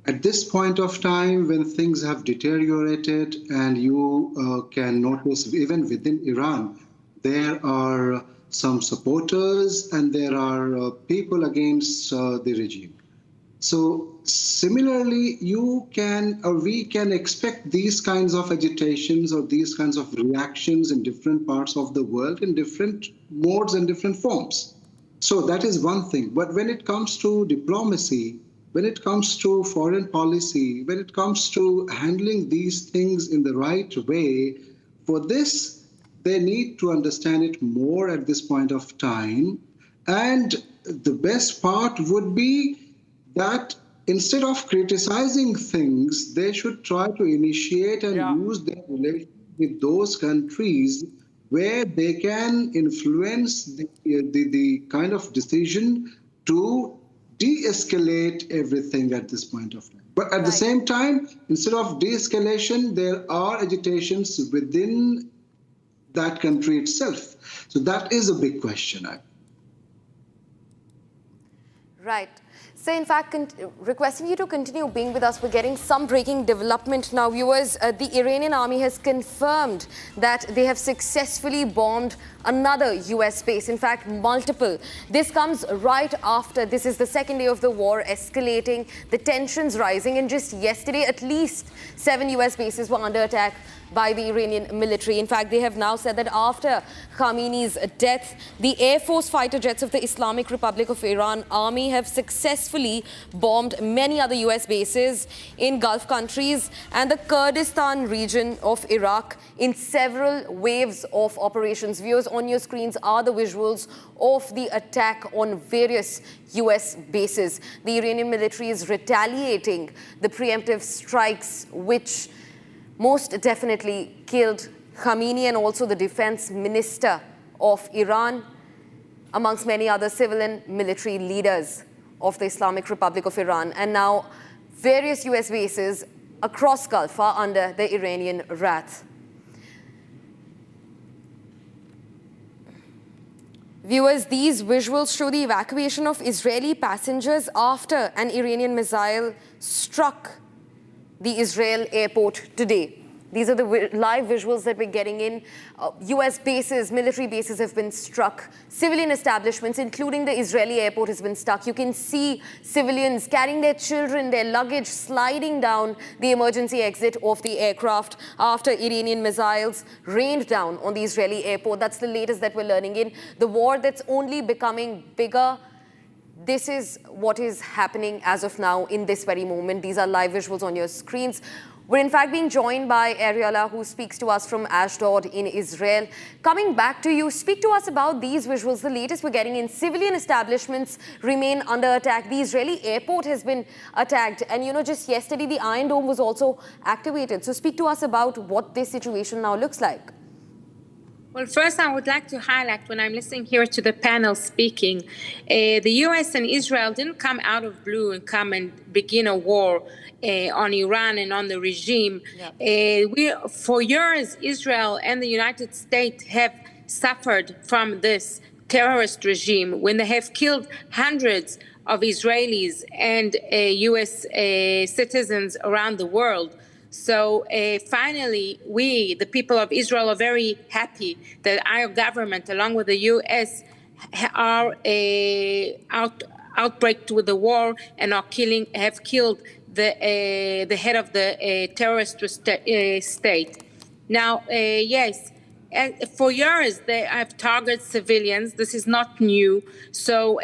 At this point of time, when things have deteriorated, and you can notice even within Iran, there are some supporters and there are people against the regime. So similarly, you can or we can expect these kinds of agitations or these kinds of reactions in different parts of the world in different modes and different forms. So that is one thing. But when it comes to diplomacy, when it comes to foreign policy, when it comes to handling these things in the right way, for this, they need to understand it more at this point of time. And the best part would be that instead of criticizing things, they should try to initiate and use their relations with those countries where they can influence the kind of decision to de-escalate everything at this point of time. But at the same time, instead of de-escalation, there are agitations within that country itself. So that is a big question. Right. So, in fact, requesting you to continue being with us. We're getting some breaking development now. Viewers, the Iranian army has confirmed that they have successfully bombed another US base, in fact, multiple. This comes right after, this is the second day of the war escalating, the tensions rising, and just yesterday, at least 7 US bases were under attack by the Iranian military. In fact, they have now said that after Khamenei's death, the Air Force fighter jets of the Islamic Republic of Iran army have successfully bombed many other US bases in Gulf countries and the Kurdistan region of Iraq in several waves of operations. Viewers, on your screens are the visuals of the attack on various US bases. The Iranian military is retaliating the preemptive strikes which most definitely killed Khamenei and also the defense minister of Iran, amongst many other civil and military leaders of the Islamic Republic of Iran. And now various US bases across Gulf are under the Iranian wrath. Viewers, these visuals show the evacuation of Israeli passengers after an Iranian missile struck the Israel airport today. These are the live visuals that we're getting in. US bases, military bases have been struck. Civilian establishments, including the Israeli airport, has been struck. You can see civilians carrying their children, their luggage, sliding down the emergency exit of the aircraft after Iranian missiles rained down on the Israeli airport. That's the latest that we're learning in. The war that's only becoming bigger. This is what is happening as of now in this very moment. These are live visuals on your screens. We're in fact being joined by Ariella, who speaks to us from Ashdod in Israel. Coming back to you, speak to us about these visuals. The latest we're getting in: civilian establishments remain under attack. The Israeli airport has been attacked. And you know, just yesterday, the Iron Dome was also activated. So speak to us about what this situation now looks like. Well, first, I would like to highlight, when I'm listening here to the panel speaking, the U.S. and Israel didn't come out of blue and come and begin a war on Iran and on the regime. For years, Israel and the United States have suffered from this terrorist regime when they have killed hundreds of Israelis and U.S. citizens around the world. So finally, we, the people of Israel, are very happy that our government, along with the U.S., are outbreak with the war and have killed the head of the terrorist state. Now, yes, for years they have targeted civilians. This is not new. So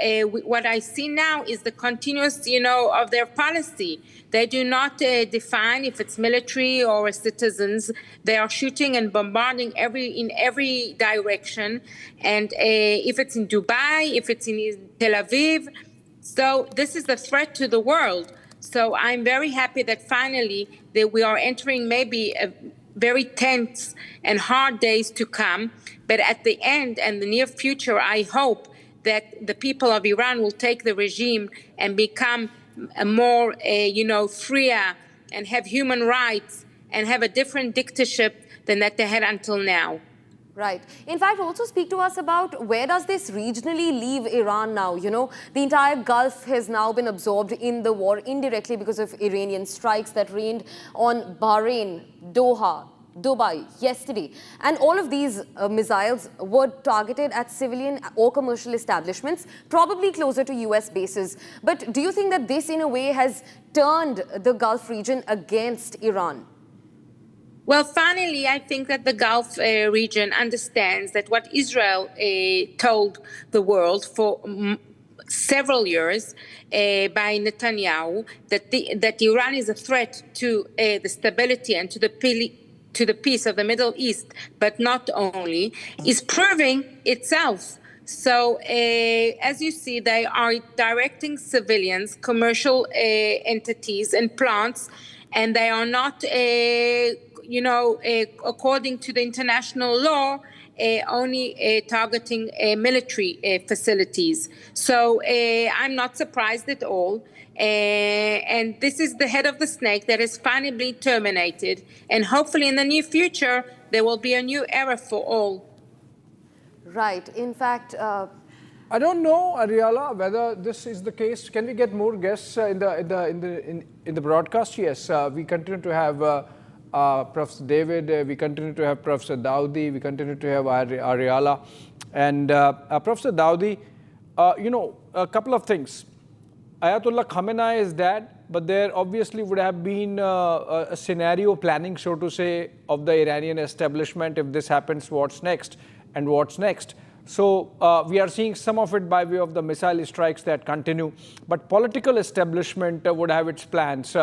what I see now is the continuous, of their policy. They do not define if it's military or citizens. They are shooting and bombarding in every direction. And if it's in Dubai, if it's in Tel Aviv. So this is the threat to the world. So I'm very happy that finally that we are entering maybe a very tense and hard days to come. But at the end and the near future, I hope that the people of Iran will take the regime and become a more, freer and have human rights and have a different dictatorship than that they had until now. Right. In fact, also speak to us about where does this regionally leave Iran now? You know, the entire Gulf has now been absorbed in the war indirectly because of Iranian strikes that rained on Bahrain, Doha, Dubai yesterday. And all of these missiles were targeted at civilian or commercial establishments, probably closer to US bases. But do you think that this in a way has turned the Gulf region against Iran? Well, finally, I think that the Gulf region understands that what Israel told the world for several years by Netanyahu, that Iran is a threat to the stability and to the peace of the Middle East, but not only, is proving itself. So, as you see, they are directing civilians, commercial entities and plants, and they are not according to the international law, only targeting military facilities. So I'm not surprised at all. And this is the head of the snake that is finally being terminated. And hopefully in the near future, there will be a new era for all. Right. In fact, I don't know, Ariala, whether this is the case. Can we get more guests in the broadcast? Yes, we continue to have Professor David, we continue to have Professor Dawoodi, we continue to have Ariala. And Professor Dawoodi, a couple of things. Ayatollah Khamenei is dead, but there obviously would have been a scenario planning, so to say, of the Iranian establishment. If this happens, what's next and what's next? So we are seeing some of it by way of the missile strikes that continue, but political establishment would have its plans.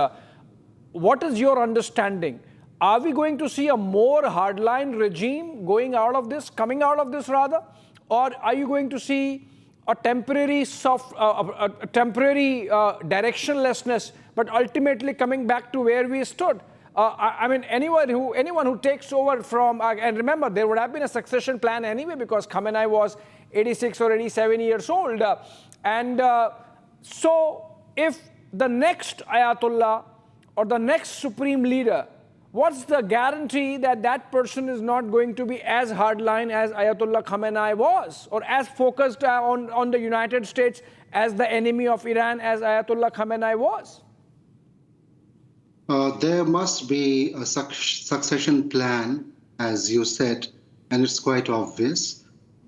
What is your understanding? Are we going to see a more hardline regime coming out of this rather? Or are you going to see a temporary directionlessness, but ultimately coming back to where we stood? I mean, anyone who takes over from, and remember, there would have been a succession plan anyway because Khamenei was 86 or 87 years old. So if the next Ayatollah or the next supreme leader, what's the guarantee that that person is not going to be as hardline as Ayatollah Khamenei was, or as focused on the United States as the enemy of Iran as Ayatollah Khamenei was? There must be a succession plan, as you said, and it's quite obvious.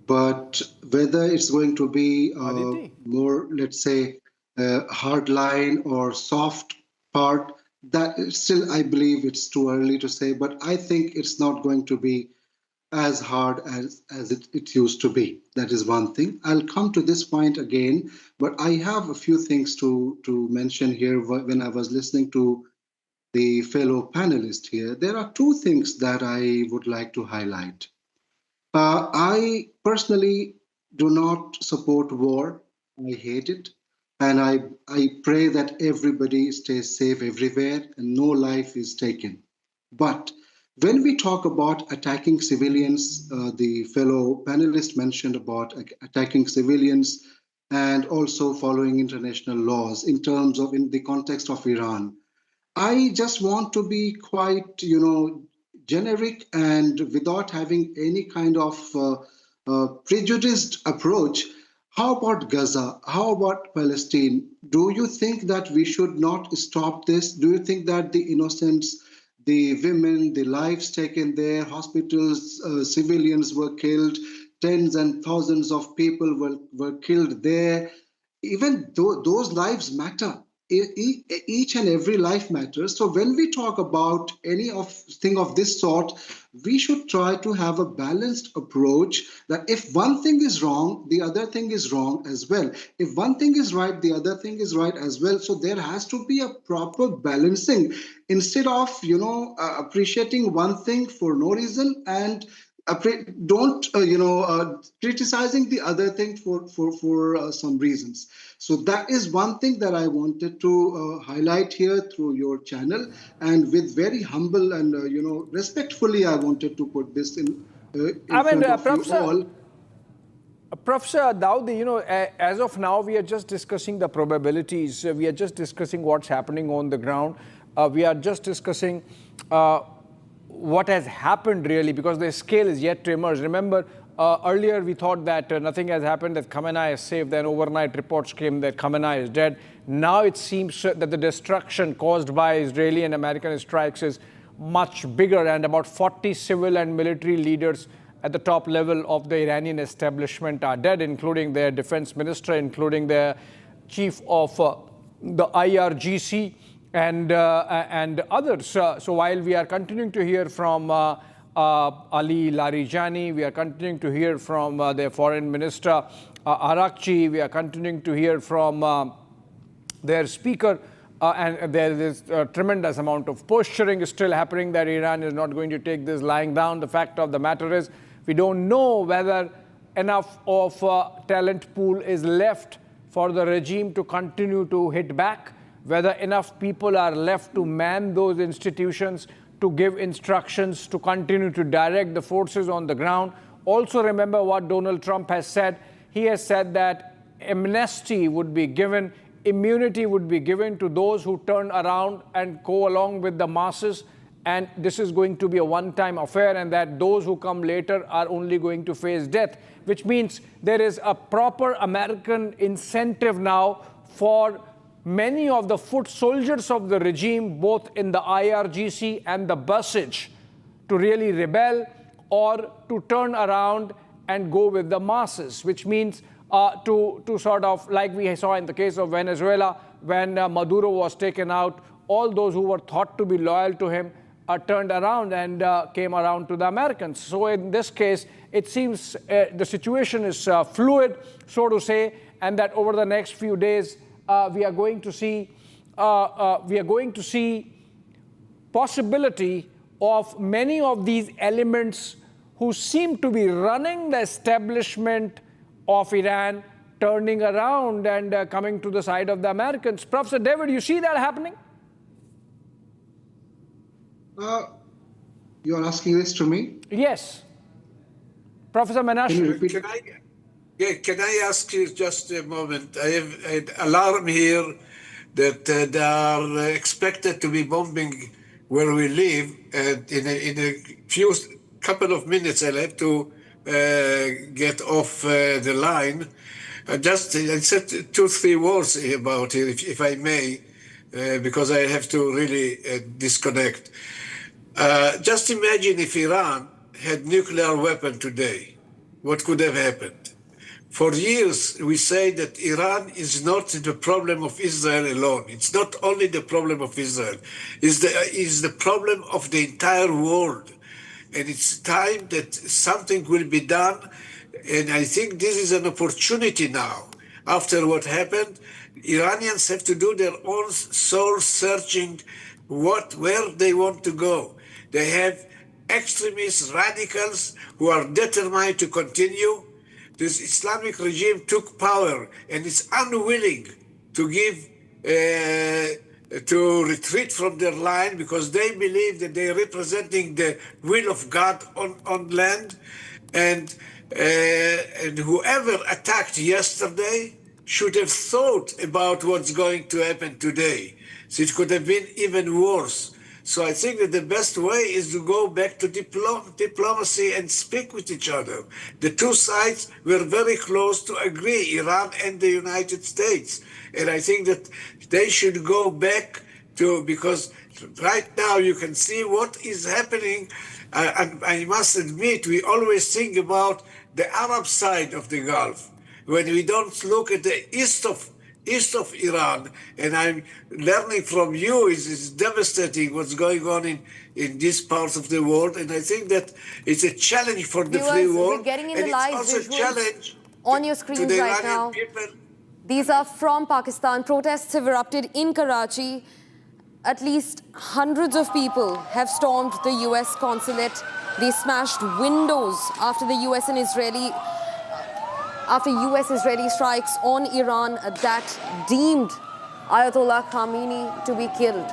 But whether it's going to be more, let's say, hardline or soft part, that still, I believe it's too early to say, but I think it's not going to be as hard as it used to be. That is one thing. I'll come to this point again, but I have a few things to mention here. When I was listening to the fellow panelist here, there are two things that I would like to highlight. I personally do not support war. I hate it. And I pray that everybody stays safe everywhere and no life is taken. But when we talk about attacking civilians, the fellow panelist mentioned about attacking civilians and also following international laws in the context of Iran. I just want to be quite, generic and without having any kind of prejudiced approach. How about Gaza? How about Palestine? Do you think that we should not stop this? Do you think that the innocents, the women, the lives taken there, hospitals, civilians were killed, tens and thousands of people were killed there? Even though those lives matter, each and every life matters. So when we talk about thing of this sort, we should try to have a balanced approach that if one thing is wrong, the other thing is wrong as well. If one thing is right, the other thing is right as well. So there has to be a proper balancing instead of, appreciating one thing for no reason and criticizing the other thing for some reasons. So that is one thing that I wanted to highlight here through your channel, and with very humble and respectfully, I wanted to put this in front of you all. Professor Dawoodi, as of now, we are just discussing the probabilities. We are just discussing what's happening on the ground. We are just discussing what has happened really, because the scale is yet to emerge. Remember, earlier we thought that nothing has happened, that Khamenei is safe. Then overnight reports came that Khamenei is dead. Now it seems that the destruction caused by Israeli and American strikes is much bigger, and about 40 civil and military leaders at the top level of the Iranian establishment are dead, including their defense minister, including their chief of the IRGC and others. So while we are continuing to hear from Ali Larijani, we are continuing to hear from their foreign minister Arakchi, we are continuing to hear from their speaker, and there is a tremendous amount of posturing is still happening that Iran is not going to take this lying down. The fact of the matter is, we don't know whether enough of talent pool is left for the regime to continue to hit back, whether enough people are left to man those institutions, to give instructions, to continue to direct the forces on the ground. Also remember what Donald Trump has said. He has said that amnesty would be given, immunity would be given to those who turn around and go along with the masses, and this is going to be a one-time affair, and that those who come later are only going to face death, which means there is a proper American incentive now for many of the foot soldiers of the regime, both in the IRGC and the Basij, to really rebel or to turn around and go with the masses, which means to sort of, like we saw in the case of Venezuela, when Maduro was taken out, all those who were thought to be loyal to him turned around and came around to the Americans. So in this case, it seems the situation is fluid, so to say, and that over the next few days, we are going to see possibility of many of these elements who seem to be running the establishment of Iran turning around and coming to the side of the Americans. Professor David, you see that happening? You are asking this to me? Yes. Professor Manash. Can I ask you just a moment? I have an alarm here that they are expected to be bombing where we live, and in a few couple of minutes I'll have to get off the line. I said 2-3 words about it, if I may, because I have to really disconnect. Just imagine if Iran had nuclear weapon today, what could have happened? For years, we say that Iran is not the problem of Israel alone. It's not only the problem of Israel. It's the problem of the entire world. And it's time that something will be done. And I think this is an opportunity now. After what happened, Iranians have to do their own soul searching where they want to go. They have extremists, radicals who are determined to continue. This Islamic regime took power and is unwilling to to retreat from their line, because they believe that they are representing the will of God on land. And whoever attacked yesterday should have thought about what's going to happen today. So it could have been even worse. So I think that the best way is to go back to diplomacy and speak with each other. The two sides were very close to agree, Iran and the United States. And I think that they should go back to, because right now you can see what is happening. And I must admit, we always think about the Arab side of the Gulf, when we don't look at the east of Iran. And I'm learning from you, it's devastating what's going on in these parts of the world. And I think that it's a challenge for the free world. We're getting in and the live it's also a challenge on your screens to the right Iranian now. people. These are from Pakistan. Protests have erupted in Karachi. At least hundreds of people have stormed the US consulate. They smashed windows after US-Israeli strikes on Iran that deemed Ayatollah Khamenei to be killed.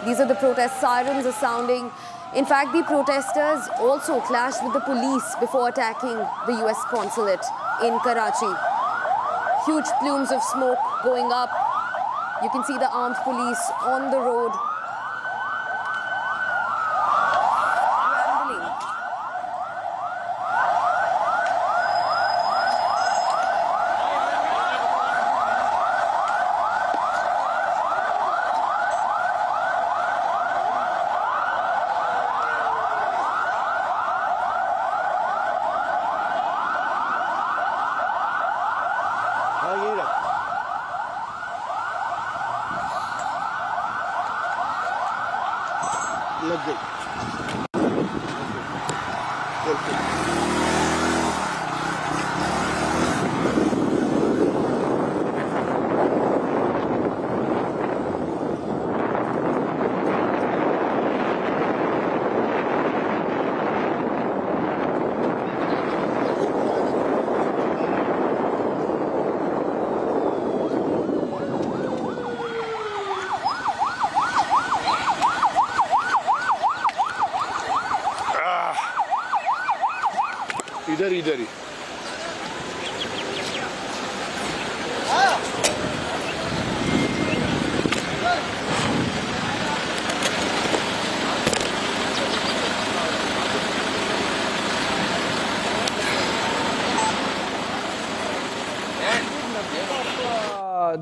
These are the protest sirens are sounding. In fact, the protesters also clashed with the police before attacking the US consulate in Karachi. Huge plumes of smoke going up. You can see the armed police on the road. इधर इधर ही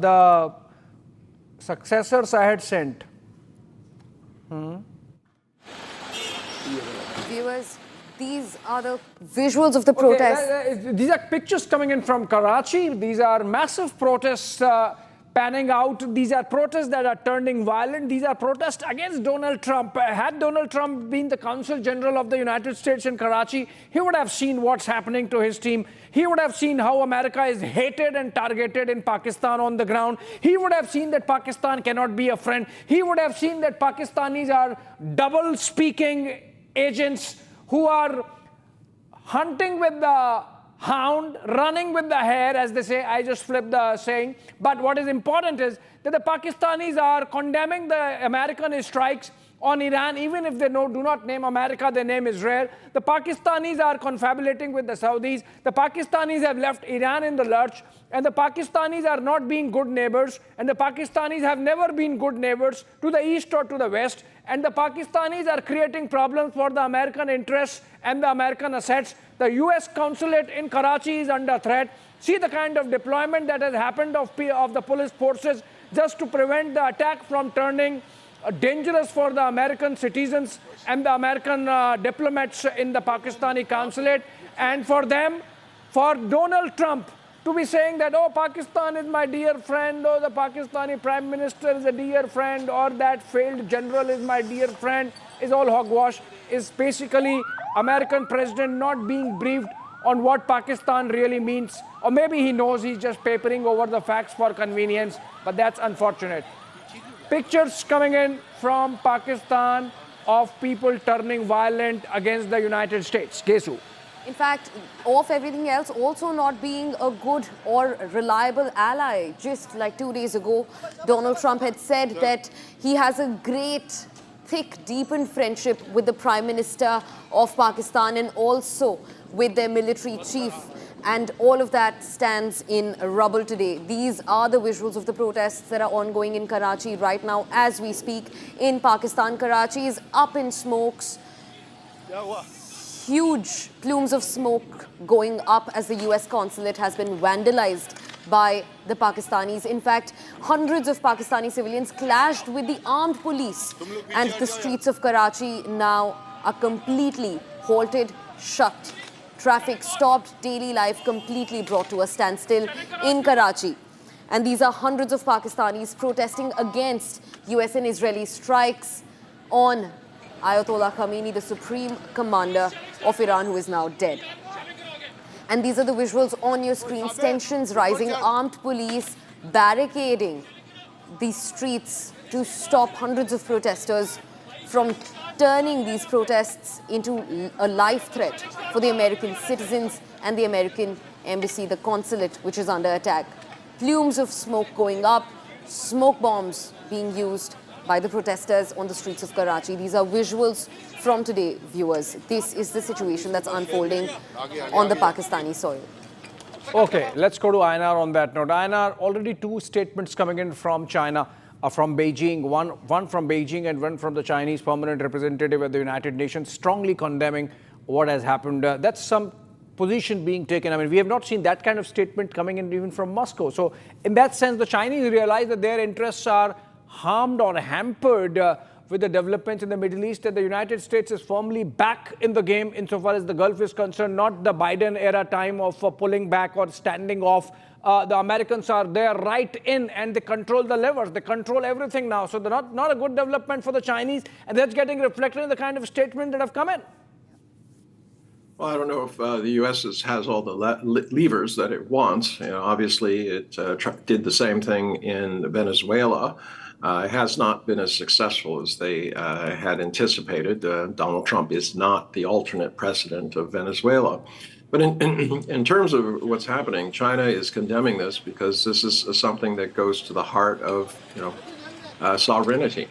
The successors I had sent. Viewers, these are the visuals of the protests. These are pictures coming in from Karachi. These are massive protests panning out. These are protests that are turning violent. These are protests against Donald Trump. Had Donald Trump been the Consul General of the United States in Karachi, he would have seen what's happening to his team. He would have seen how America is hated and targeted in Pakistan on the ground. He would have seen that Pakistan cannot be a friend. He would have seen that Pakistanis are double-speaking agents who are hunting with the hound, running with the hare, as they say. I just flipped the saying. But what is important is that the Pakistanis are condemning the American strikes on Iran, even if they do not name America, they name Israel. The Pakistanis are confabulating with the Saudis. The Pakistanis have left Iran in the lurch, and the Pakistanis are not being good neighbors, and the Pakistanis have never been good neighbors to the east or to the west, and the Pakistanis are creating problems for the American interests and the American assets. The US consulate in Karachi is under threat. See the kind of deployment that has happened of the police forces just to prevent the attack from turning dangerous for the American citizens and the American diplomats in the Pakistani consulate. And for them, for Donald Trump to be saying that, oh, Pakistan is my dear friend, or the Pakistani Prime Minister is a dear friend, or that failed general is my dear friend, is all hogwash, is basically American president not being briefed on what Pakistan really means. Or maybe he knows, he's just papering over the facts for convenience, but that's unfortunate. Pictures coming in from Pakistan of people turning violent against the United States. Kesu. In fact, of everything else, also not being a good or reliable ally. Just like 2 days ago, Donald Trump had said that he has a great, thick, deepened friendship with the Prime Minister of Pakistan and also with their military chief. And all of that stands in rubble today. These are the visuals of the protests that are ongoing in Karachi right now as we speak. In Pakistan, Karachi is up in smokes. Huge plumes of smoke going up as the US consulate has been vandalized by the Pakistanis. In fact, hundreds of Pakistani civilians clashed with the armed police, and the streets of Karachi now are completely halted, shut. Traffic stopped, daily life completely brought to a standstill in Karachi. And these are hundreds of Pakistanis protesting against US and Israeli strikes on Ayatollah Khamenei, the supreme commander of Iran, who is now dead. And these are the visuals on your screens. Tensions rising, armed police barricading these streets to stop hundreds of protesters from turning these protests into a life threat for the American citizens and the American embassy, the consulate, which is under attack. Plumes of smoke going up, smoke bombs being used by the protesters on the streets of Karachi. These are visuals from today, viewers. This is the situation that's unfolding on the Pakistani soil. Okay, let's go to INR on that note. INR, already two statements coming in from China, from Beijing, one from Beijing and one from the Chinese permanent representative at the United Nations, strongly condemning what has happened. That's some position being taken. I mean, we have not seen that kind of statement coming in even from Moscow. So in that sense, the Chinese realize that their interests are harmed or hampered with the developments in the Middle East, and the United States is firmly back in the game insofar as the Gulf is concerned, not the Biden era time of pulling back or standing off. The Americans are there right in, and they control the levers. They control everything now. So they're not a good development for the Chinese, and that's getting reflected in the kind of statement that have come in. Well, I don't know if the U.S. has all the levers that it wants. You know, obviously, it did the same thing in Venezuela. It has not been as successful as they had anticipated. Donald Trump is not the alternate president of Venezuela. But in terms of what's happening, China is condemning this because this is something that goes to the heart of, sovereignty.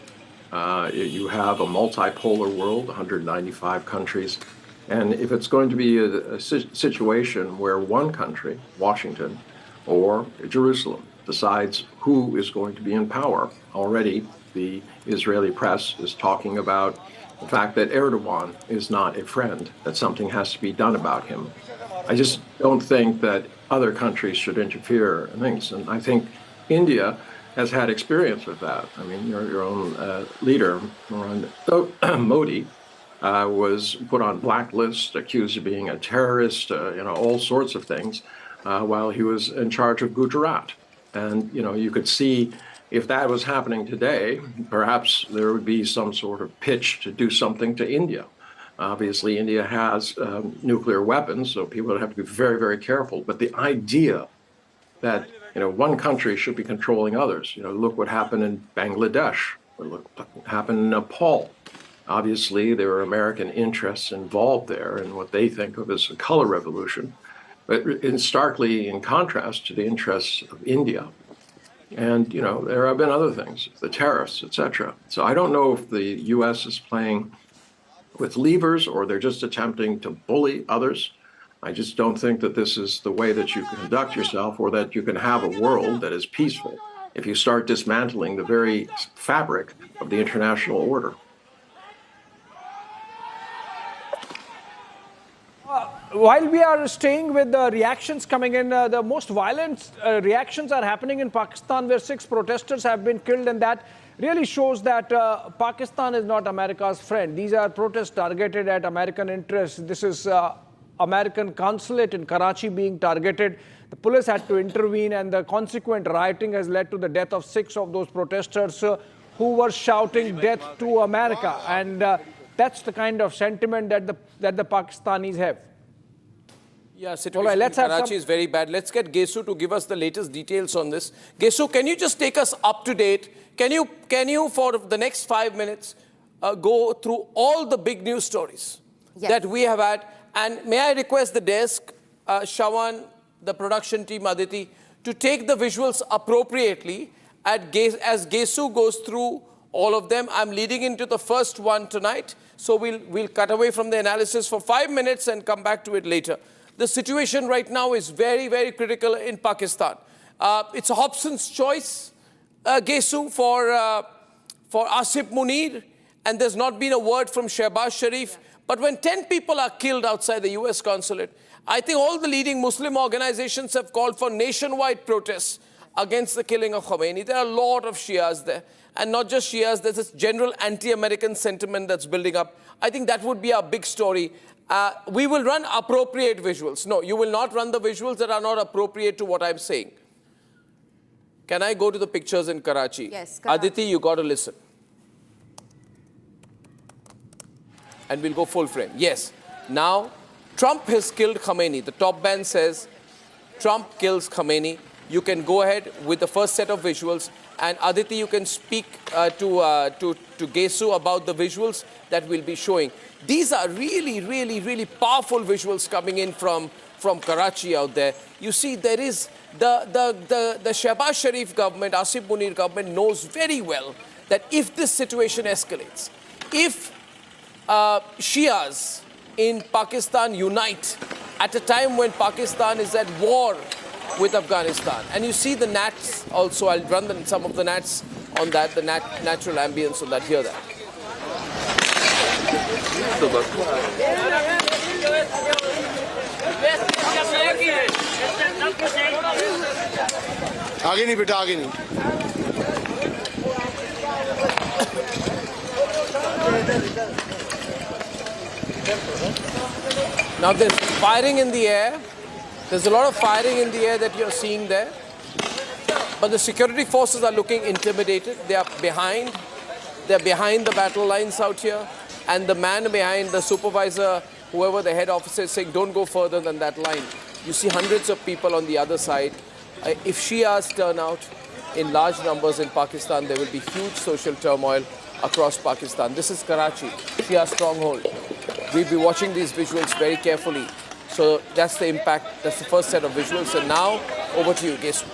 You have a multipolar world, 195 countries. And if it's going to be a situation where one country, Washington or Jerusalem, decides who is going to be in power, already the Israeli press is talking about the fact that Erdogan is not a friend, that something has to be done about him. I just don't think that other countries should interfere in things. And I think India has had experience with that. I mean, your own leader, Modi, was put on blacklist, accused of being a terrorist, all sorts of things, while he was in charge of Gujarat. And, you could see if that was happening today, perhaps there would be some sort of pitch to do something to India. Obviously, India has nuclear weapons, so people would have to be very, very careful. But the idea that, one country should be controlling others, look what happened in Bangladesh, or look what happened in Nepal. Obviously, there are American interests involved there in what they think of as a color revolution, but starkly in contrast to the interests of India. And, there have been other things, the tariffs, etc. So I don't know if the U.S. is playing with levers or they're just attempting to bully others. I just don't think that this is the way that you conduct yourself or that you can have a world that is peaceful if you start dismantling the very fabric of the international order. While we are staying with the reactions coming in, the most violent reactions are happening in Pakistan, where 6 protesters have been killed, and that really shows that Pakistan is not America's friend. These are protests targeted at American interests. This is American consulate in Karachi being targeted. The police had to intervene, and the consequent rioting has led to the death of 6 of those protesters who were shouting death to America. And that's the kind of sentiment that the Pakistanis have. Yeah, situation in Karachi is very bad. Let's get Gesu to give us the latest details on this. Gesu, can you just take us up to date? Can you for the next 5 minutes, go through all the big news stories that we have had? And may I request the desk, Shawan, the production team, Aditi, to take the visuals appropriately as Gesu goes through all of them. I'm leading into the first one tonight, so we'll cut away from the analysis for 5 minutes and come back to it later. The situation right now is very, very critical in Pakistan. It's a Hobson's choice, Gesu, for Asif Munir, and there's not been a word from Shehbaz Sharif. But when 10 people are killed outside the US consulate, I think all the leading Muslim organizations have called for nationwide protests against the killing of Khamenei. There are a lot of Shias there. And not just Shias, there's this general anti-American sentiment that's building up. I think that would be our big story. We will run appropriate visuals. No, you will not run the visuals that are not appropriate to what I'm saying. Can I go to the pictures in Karachi? Yes, Karachi. Aditi, you got to listen. And we'll go full frame. Yes. Now, Trump has killed Khamenei. The top band says Trump kills Khamenei. You can go ahead with the first set of visuals. And Aditi, you can speak to Gesu about the visuals that we'll be showing. These are really, really, really powerful visuals coming in from Karachi out there. You see, there is the Shehbaz Sharif government, Asif Munir government knows very well that if this situation escalates, if Shias in Pakistan unite at a time when Pakistan is at war with Afghanistan. And you see the nats also. I'll run some of the nats on that, the natural ambience on that. Hear that. आगे नहीं बेटा आगे नहीं Now there's firing in the air. There's a lot of firing in the air that you're seeing there. But the security forces are looking intimidated. They are behind. They're behind the battle lines out here. And the man behind, the supervisor, whoever the head officer is saying, don't go further than that line. You see hundreds of people on the other side. If Shias turn out in large numbers in Pakistan, there will be huge social turmoil across Pakistan. This is Karachi, Shia stronghold. We'll be watching these visuals very carefully. So that's the impact. That's the first set of visuals. And now, over to you, Gesu.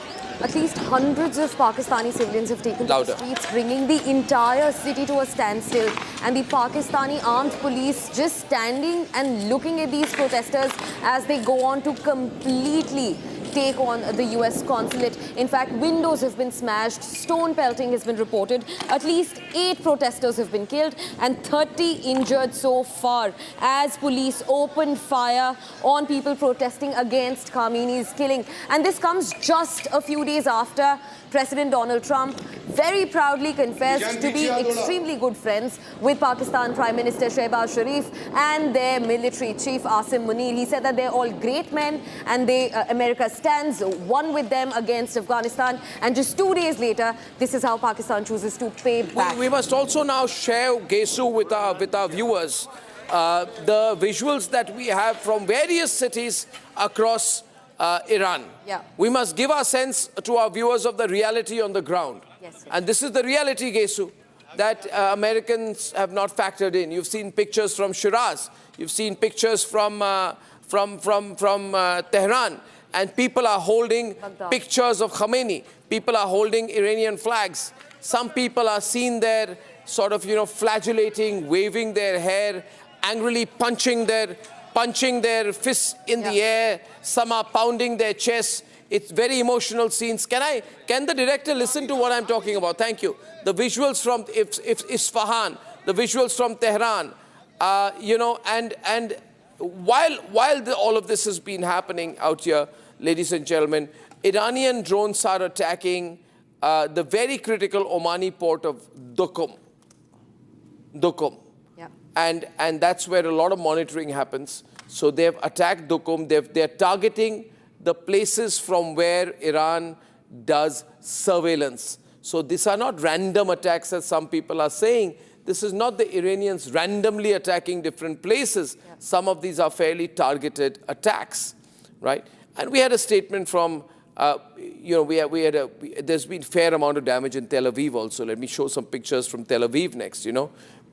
At least hundreds of Pakistani civilians have taken to the streets, bringing the entire city to a standstill. And the Pakistani armed police just standing and looking at these protesters as they go on to completely take on the US consulate. In fact, windows have been smashed, stone pelting has been reported. At least 8 protesters have been killed and 30 injured so far as police opened fire on people protesting against Khamenei's killing. And this comes just a few days after President Donald Trump very proudly confessed to be extremely good friends with Pakistan Prime Minister Shehbaz Sharif and their military chief Asim Munir. He said that they're all great men and America stands one with them against Afghanistan. And just 2 days later, this is how Pakistan chooses to pay back. We must also now share, Gesu, with our viewers the visuals that we have from various cities across Iran. Yeah. We must give our sense to our viewers of the reality on the ground. Yes, and this is the reality, Gesu, that Americans have not factored in. You've seen pictures from Shiraz. You've seen pictures from Tehran. And people are holding pictures of Khamenei. People are holding Iranian flags. Some people are seen there sort of, flagellating, waving their hair, angrily punching their fists in the air. Some are pounding their chests. It's very emotional scenes. Can the director listen to what I'm talking about? Thank you. The visuals from Isfahan, the visuals from Tehran, and while all of this has been happening out here, ladies and gentlemen, Iranian drones are attacking the very critical Omani port of Duqm. And that's where a lot of monitoring happens. So they've attacked Duqm. They're targeting the places from where Iran does surveillance. So these are not random attacks, as some people are saying. This is not the Iranians randomly attacking different places. Yeah. Some of these are fairly targeted attacks, right? And we had a statement from, there's been fair amount of damage in Tel Aviv also. Let me show some pictures from Tel Aviv next,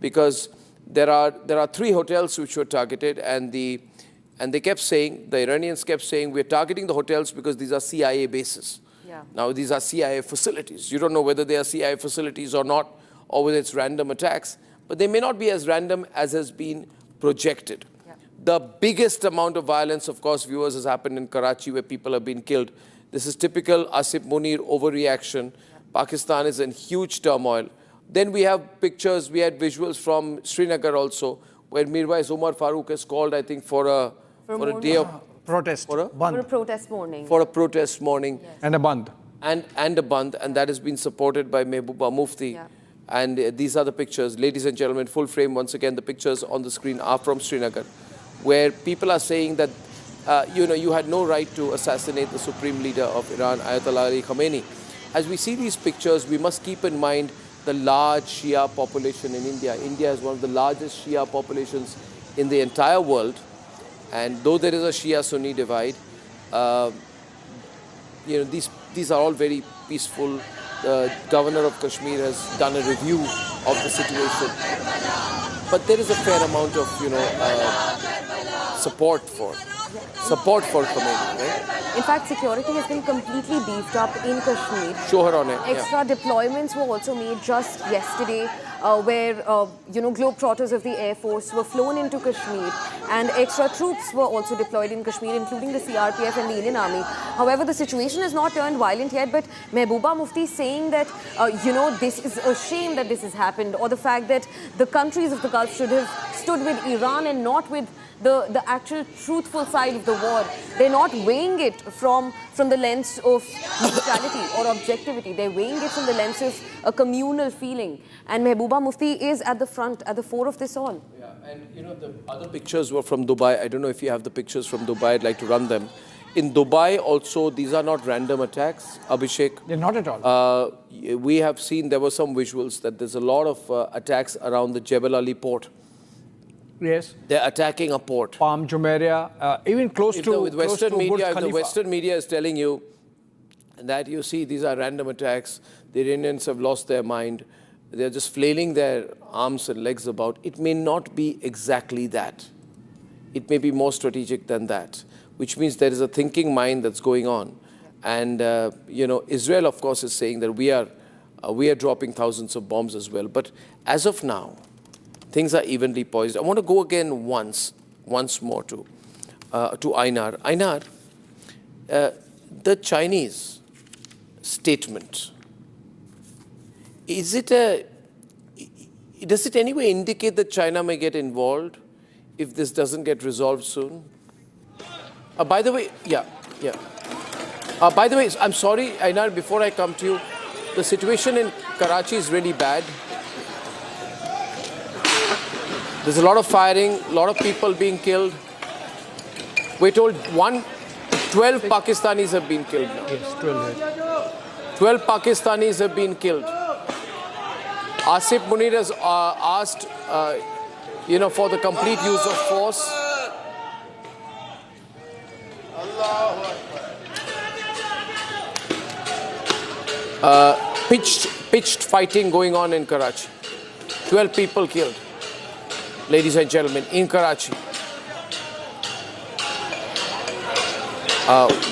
because there are 3 hotels which were targeted, and they kept saying, the Iranians kept saying, we're targeting the hotels because these are CIA bases. Yeah. Now, these are CIA facilities. You don't know whether they are CIA facilities or not, or whether it's random attacks, but they may not be as random as has been projected. Yeah. The biggest amount of violence, of course, viewers, has happened in Karachi, where people have been killed. This is typical Asim Munir overreaction. Yeah. Pakistan is in huge turmoil. Then we have pictures, we had visuals from Srinagar also, where Mirwais Umar Farooq is called, I think, for a day of protest. For a protest morning. For a protest morning. Yes. And a band. And a band, and that has been supported by Mehbooba Mufti. Yeah. And these are the pictures. Ladies and gentlemen, full frame once again, the pictures on the screen are from Srinagar, where people are saying that, you had no right to assassinate the supreme leader of Iran, Ayatollah Ali Khamenei. As we see these pictures, we must keep in mind the large Shia population in India. India is one of the largest Shia populations in the entire world. And though there is a Shia-Sunni divide, these are all very peaceful. The governor of Kashmir has done a review of the situation. But there is a fair amount of, support for Khamenei, right? In fact, security has been completely beefed up in Kashmir. Extra deployments were also made just yesterday, where globetrotters of the Air Force were flown into Kashmir, and extra troops were also deployed in Kashmir, including the CRPF and the Indian Army. However, the situation has not turned violent yet, but Mehbooba Mufti is saying that, this is a shame that this has happened, or the fact that the countries of the Gulf should have stood with Iran and not with the actual truthful side of the war. They're not weighing it from the lens of neutrality or objectivity. They're weighing it from the lens of a communal feeling. And Mehbooba Mufti is at the front, at the fore of this all. Yeah, and you know, the other pictures were from Dubai. I don't know if you have the pictures from Dubai. I'd like to run them. In Dubai also, these are not random attacks, Abhishek. Yeah, not at all. We have seen, there were some visuals that there's a lot of attacks around the Jebel Ali port. Yes. They're attacking a port. Palm Jumeirah, even close to Burj Khalifa. The Western media is telling you that, you see, these are random attacks. The Iranians have lost their mind. They're just flailing their arms and legs about. It may not be exactly that. It may be more strategic than that, which means there is a thinking mind that's going on. And, you know, Israel, of course, is saying that we are dropping thousands of bombs as well. But as of now, things are evenly poised. I want to go again once more to Einar. Einar, the Chinese statement, does it anyway indicate that China may get involved if this doesn't get resolved soon? By the way, by the way, I'm sorry, Einar, before I come to you, the situation in Karachi is really bad. There's a lot of firing, a lot of people being killed. We're told 12 Pakistanis have been killed now. Yes, 12. 12 Pakistanis have been killed. Asif Munir has asked, you know, for the complete use of force. Pitched fighting going on in Karachi. 12 people killed, ladies and gentlemen, in Karachi.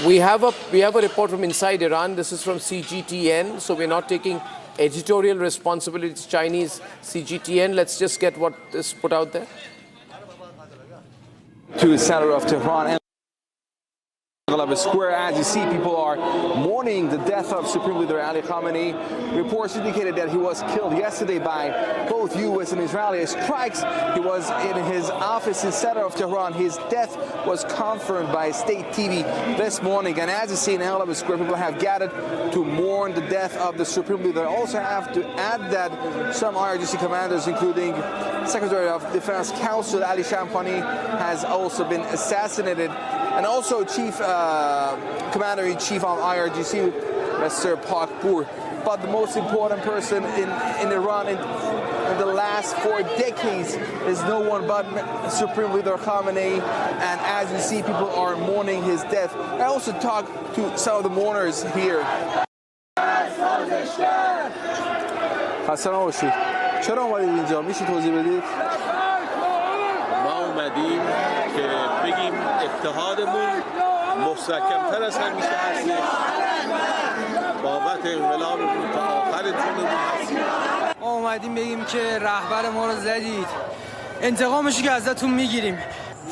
We have a report from inside Iran. This is from CGTN, so we're not taking editorial responsibility. It's Chinese CGTN. Let's just get what is put out there. To the center of Tehran, a square. As you see, people are mourning the death of Supreme Leader Ali Khamenei. Reports indicated that he was killed yesterday by both U.S. and Israeli strikes. He was in his office in the center of Tehran. His death was confirmed by state TV this morning. And as you see in Al Square, people have gathered to mourn the death of the Supreme Leader. I also have to add that some IRGC commanders, including Secretary of Defense Council Ali Shamkhani, has also been assassinated. And also Chief Commander-in-Chief of IRGC, Mr. Pakpur. But the most important person in Iran in the last 4 decades is no one but Supreme Leader Khamenei. And as you see, people are mourning his death. I also talked to some of the mourners here. خسته نباشید. چرا اومدید اینجا؟ میشه توضیح بدید؟ ما اومدیم که بگیم اتحادمون مستحکم‌تر از همیشه هست. بابت انقلابمون تا آخر جونمون هست. ما اومدیم بگیم که رهبر ما رو زدید. انتقامش که ازتون میگیریم.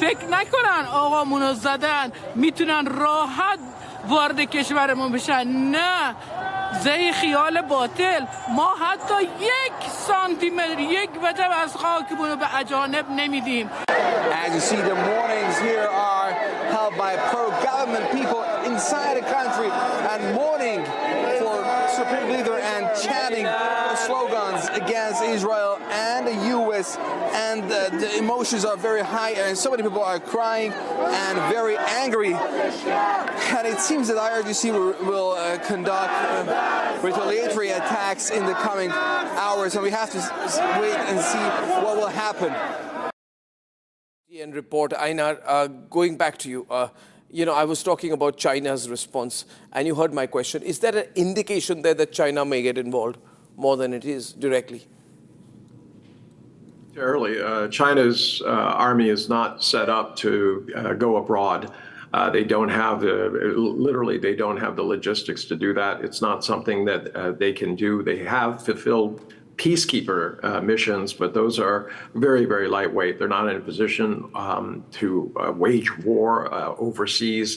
فکر نکنن آقامونو زدن میتونن راحت وارد کشورمون بشن. نه، زهی خیال باطل. ما حتی 1 سانتیمتر، 1 وجب از خاکمون رو به اجانب نمیدیم. As you see, the mournings here are held by pro-government people inside the country and mourning for Supreme Leader and chanting slogans against Israel and the U.S. And the emotions are very high and so many people are crying and very angry. And it seems that IRGC will conduct retaliatory attacks in the coming hours, and we have to wait and see what will happen. And report, Einar, going back to you, you know, I was talking about China's response, and you heard my question. Is there an indication there that China may get involved more than it is directly? Early, China's army is not set up to go abroad. They don't have literally, they don't have the logistics to do that. It's not something that they can do. They have fulfilled peacekeeper missions, but those are very, very lightweight. They're not in a position to wage war overseas.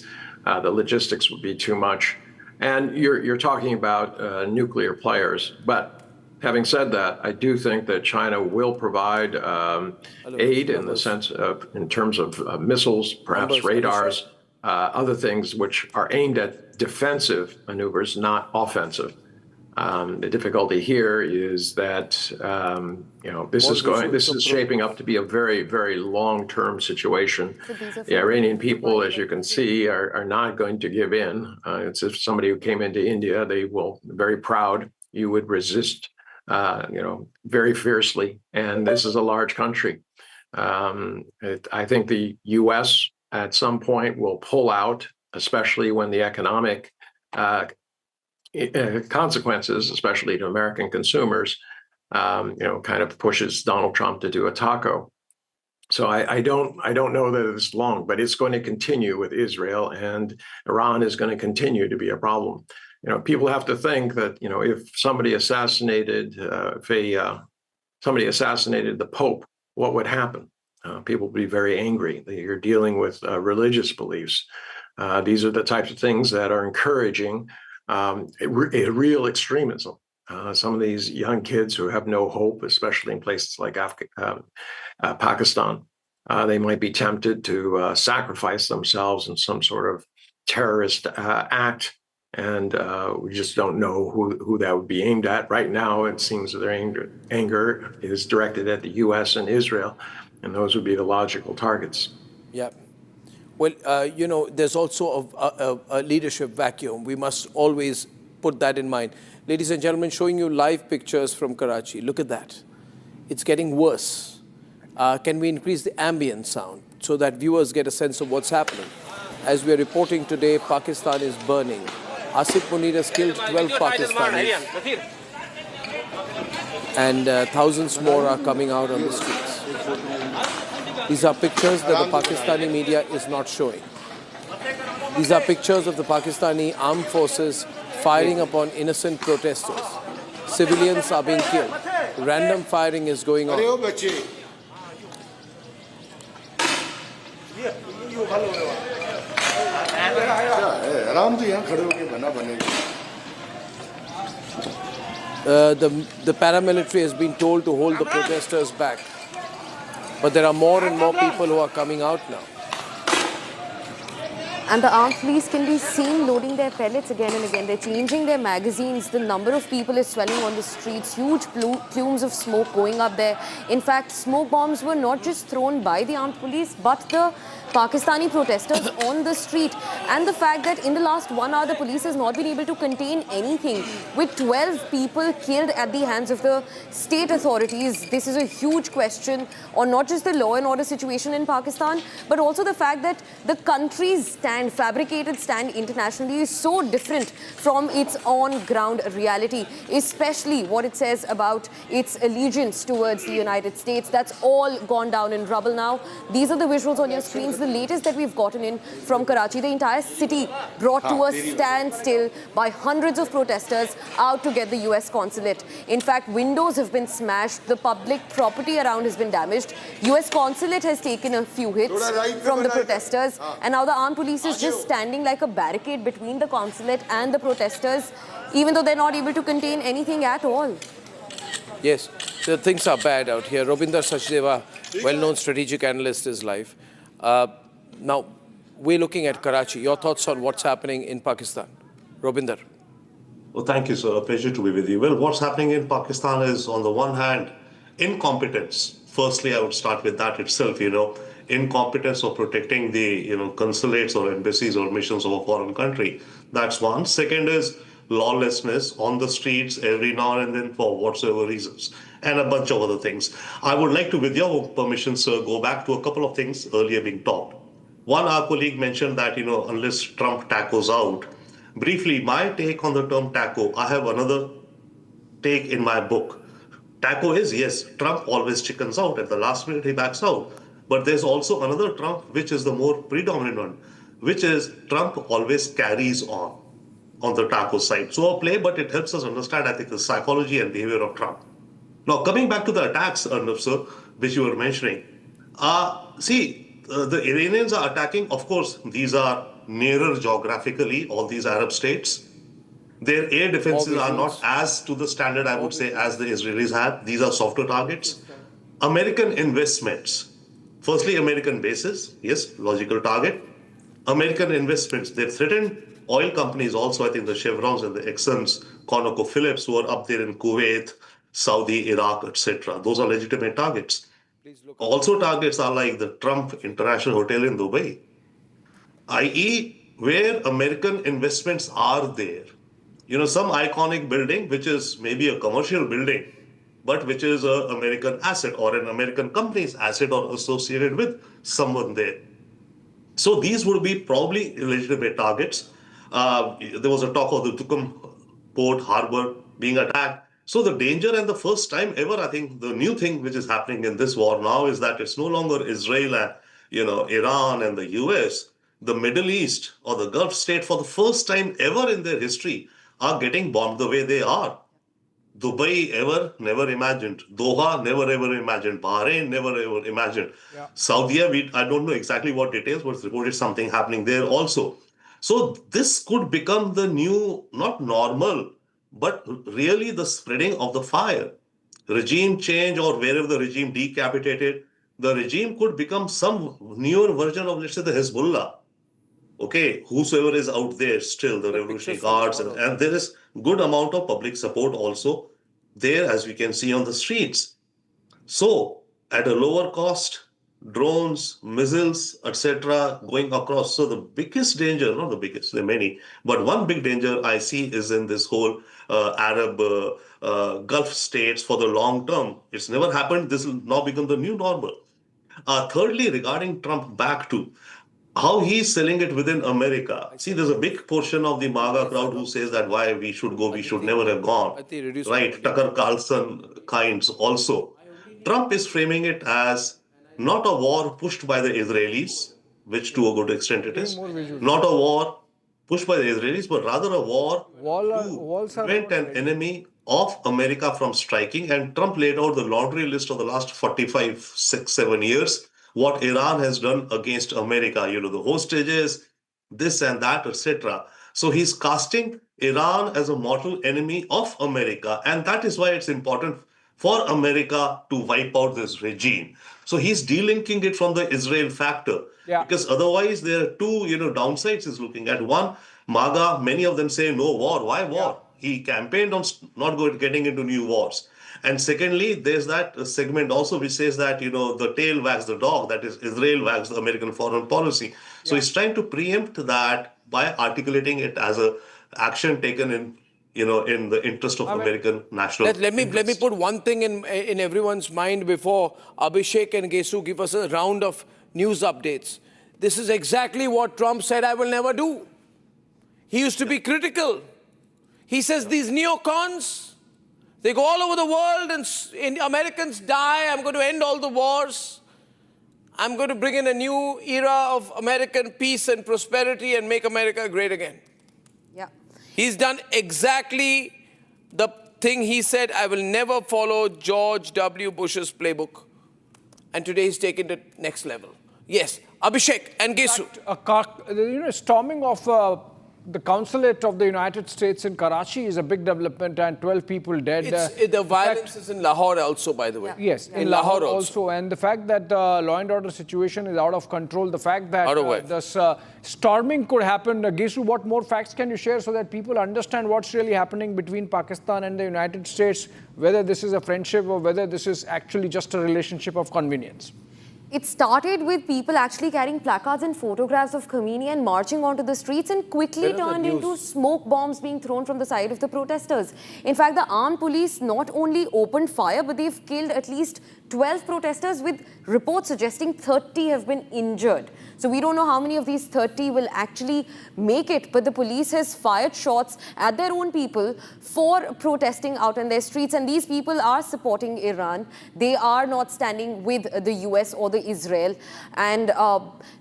The logistics would be too much. And you're talking about nuclear players, but Having said that, I do think that China will provide aid in the sense of, in terms of missiles, perhaps radars, other things which are aimed at defensive maneuvers, not offensive. The difficulty here is that this is shaping up to be a very, very long-term situation. The Iranian people, as you can see, are not going to give in. It's if somebody who came into India, they will be very proud. You would resist, very fiercely. And this is a large country. I think the U.S. at some point will pull out, especially when the economic consequences, especially to American consumers, kind of pushes Donald Trump to do a taco. So I don't know that it's long, but it's going to continue with Israel, and Iran is going to continue to be a problem. People have to think that if somebody assassinated, somebody assassinated the Pope, what would happen? People would be very angry. You're dealing with religious beliefs. These are the types of things that are encouraging real extremism. Some of these young kids who have no hope, especially in places like Pakistan, they might be tempted to sacrifice themselves in some sort of terrorist act. And we just don't know who that would be aimed at. Right now, it seems that their anger is directed at the U.S. and Israel, and those would be the logical targets. Yeah. Well, there's also a leadership vacuum. We must always put that in mind. Ladies and gentlemen, showing you live pictures from Karachi. Look at that. It's getting worse. Can we increase the ambient sound so that viewers get a sense of what's happening? As we are reporting today, Pakistan is burning. Asif Munir has killed 12 Pakistanis. And thousands more are coming out on the streets. These are pictures that the Pakistani media is not showing. These are pictures of the Pakistani armed forces firing upon innocent protesters. Civilians are being killed. Random firing is going on. The paramilitary has been told to hold the protesters back. But there are more and more people who are coming out now. And the armed police can be seen loading their pellets again and again. They're changing their magazines. The number of people is swelling on the streets. Huge plumes of smoke going up there. In fact, smoke bombs were not just thrown by the armed police, but the Pakistani protesters on the street. And the fact that in the last 1 hour, the police has not been able to contain anything. With 12 people killed at the hands of the state authorities, this is a huge question on not just the law and order situation in Pakistan, but also the fact that the country's fabricated stand internationally is so different from its on-ground reality, especially what it says about its allegiance towards the United States. That's all gone down in rubble now. These are the visuals on your screens, the latest that we've gotten in from Karachi. The entire city brought to a standstill by hundreds of protesters out to get the US consulate. In fact, windows have been smashed, the public property around has been damaged. US consulate has taken a few hits from the protesters, and now the armed police is just standing like a barricade between the consulate and the protesters, even though they're not able to contain anything at all. Yes, the things are bad out here. Robinder Sachdeva, well-known strategic analyst, is live. Now, we're looking at Karachi. Your thoughts on what's happening in Pakistan? Robinder. Well, thank you, sir. A pleasure to be with you. Well, what's happening in Pakistan is, on the one hand, incompetence. Firstly, I would start with that itself, incompetence of protecting the, consulates or embassies or missions of a foreign country. That's one. Second is lawlessness on the streets every now and then for whatsoever reasons, and a bunch of other things. I would like to, with your permission, sir, go back to a couple of things earlier being talked. One, our colleague mentioned that, unless Trump tacos out. Briefly, my take on the term taco, I have another take in my book. Taco is, yes, Trump always chickens out. At the last minute, he backs out. But there's also another Trump, which is the more predominant one, which is Trump always carries on the taco side. So a play, but it helps us understand, I think, the psychology and behavior of Trump. Now, coming back to the attacks, Arnab sir, which you were mentioning. The Iranians are attacking. Of course, these are nearer geographically, all these Arab states. Their air defenses are not as to the standard, I would say, as the Israelis have. These are softer targets. American investments. Firstly, American bases. Yes, logical target. American investments. They've threatened oil companies also. I think the Chevrons and the Exxons, ConocoPhillips, who are up there in Kuwait, Saudi, Iraq, etc. Those are legitimate targets. Also, targets are like the Trump International Hotel in Dubai, i.e., where American investments are there. You know, some iconic building, which is maybe a commercial building, but which is an American asset or an American company's asset or associated with someone there. So these would be probably legitimate targets. There was a talk of the Duqm port harbor being attacked. So the danger, and the first time ever, I think the new thing which is happening in this war now is that it's no longer Israel and, you know, Iran and the US. The Middle East or the Gulf state, for the first time ever in their history, are getting bombed the way they are. Dubai never imagined. Doha never ever imagined. Bahrain never ever imagined. Yeah. Saudi, I don't know exactly what details, but it's reported something happening there also. So this could become the new, not normal, but really the spreading of the fire. Regime change, or wherever the regime decapitated, the regime could become some newer version of, let's say, the Hezbollah. Okay, whosoever is out there still, the Revolutionary Guards, and there is good amount of public support also there, as we can see on the streets. So at a lower cost, drones, missiles, etc., going across. So the biggest danger, not the biggest, there are many, but one big danger I see is in this whole Arab Gulf states for the long term. It's never happened. This will now become the new normal. Thirdly, regarding Trump, back to how he's selling it within America. See, there's a big portion of the MAGA crowd who says that why we should go, we should never have gone. Right, Tucker Carlson kinds also. Trump is framing it as not a war pushed by the Israelis, which to a good extent it is. Not a war pushed by the Israelis, but rather a war to prevent an enemy of America from striking. And Trump laid out the laundry list of the last 45, 6, 7 years. What Iran has done against America, you know, the hostages, this and that, etc. So he's casting Iran as a mortal enemy of America. And that is why it's important for America to wipe out this regime. So he's delinking it from the Israel factor. Yeah. Because otherwise there are two, you know, downsides he's looking at. One, MAGA, many of them say no war. Why war? Yeah. He campaigned on not getting into new wars. And secondly, there's that segment also which says that, you know, the tail wags the dog, that is Israel wags the American foreign policy. So he's trying to preempt that by articulating it as a action taken in, you know, in the interest of American national let me put one thing in everyone's mind before Abhishek and Gesu give us a round of news updates. This is exactly what Trump said I will never do. He used to be critical. He says these neocons, they go all over the world and Americans die. I'm going to end all the wars. I'm going to bring in a new era of American peace and prosperity and make America great again. Yeah. He's done exactly the thing he said, I will never follow George W. Bush's playbook. And today he's taken it to next level. Yes, Abhishek and Gesu. You know, storming of the consulate of the United States in Karachi is a big development, and 12 people dead. The violence is in Lahore also, by the way. Yes, in Lahore also. And the fact that law and order situation is out of control, the fact that this storming could happen. Gesu, what more facts can you share so that people understand what's really happening between Pakistan and the United States, whether this is a friendship or whether this is actually just a relationship of convenience? It started with people actually carrying placards and photographs of Khamenei and marching onto the streets, and quickly turned into smoke bombs being thrown from the side of the protesters. In fact, the armed police not only opened fire, but they've killed at least 12 protesters, with reports suggesting 30 have been injured. So we don't know how many of these 30 will actually make it, but the police has fired shots at their own people for protesting out in their streets. And these people are supporting Iran. They are not standing with the US or the Israel. And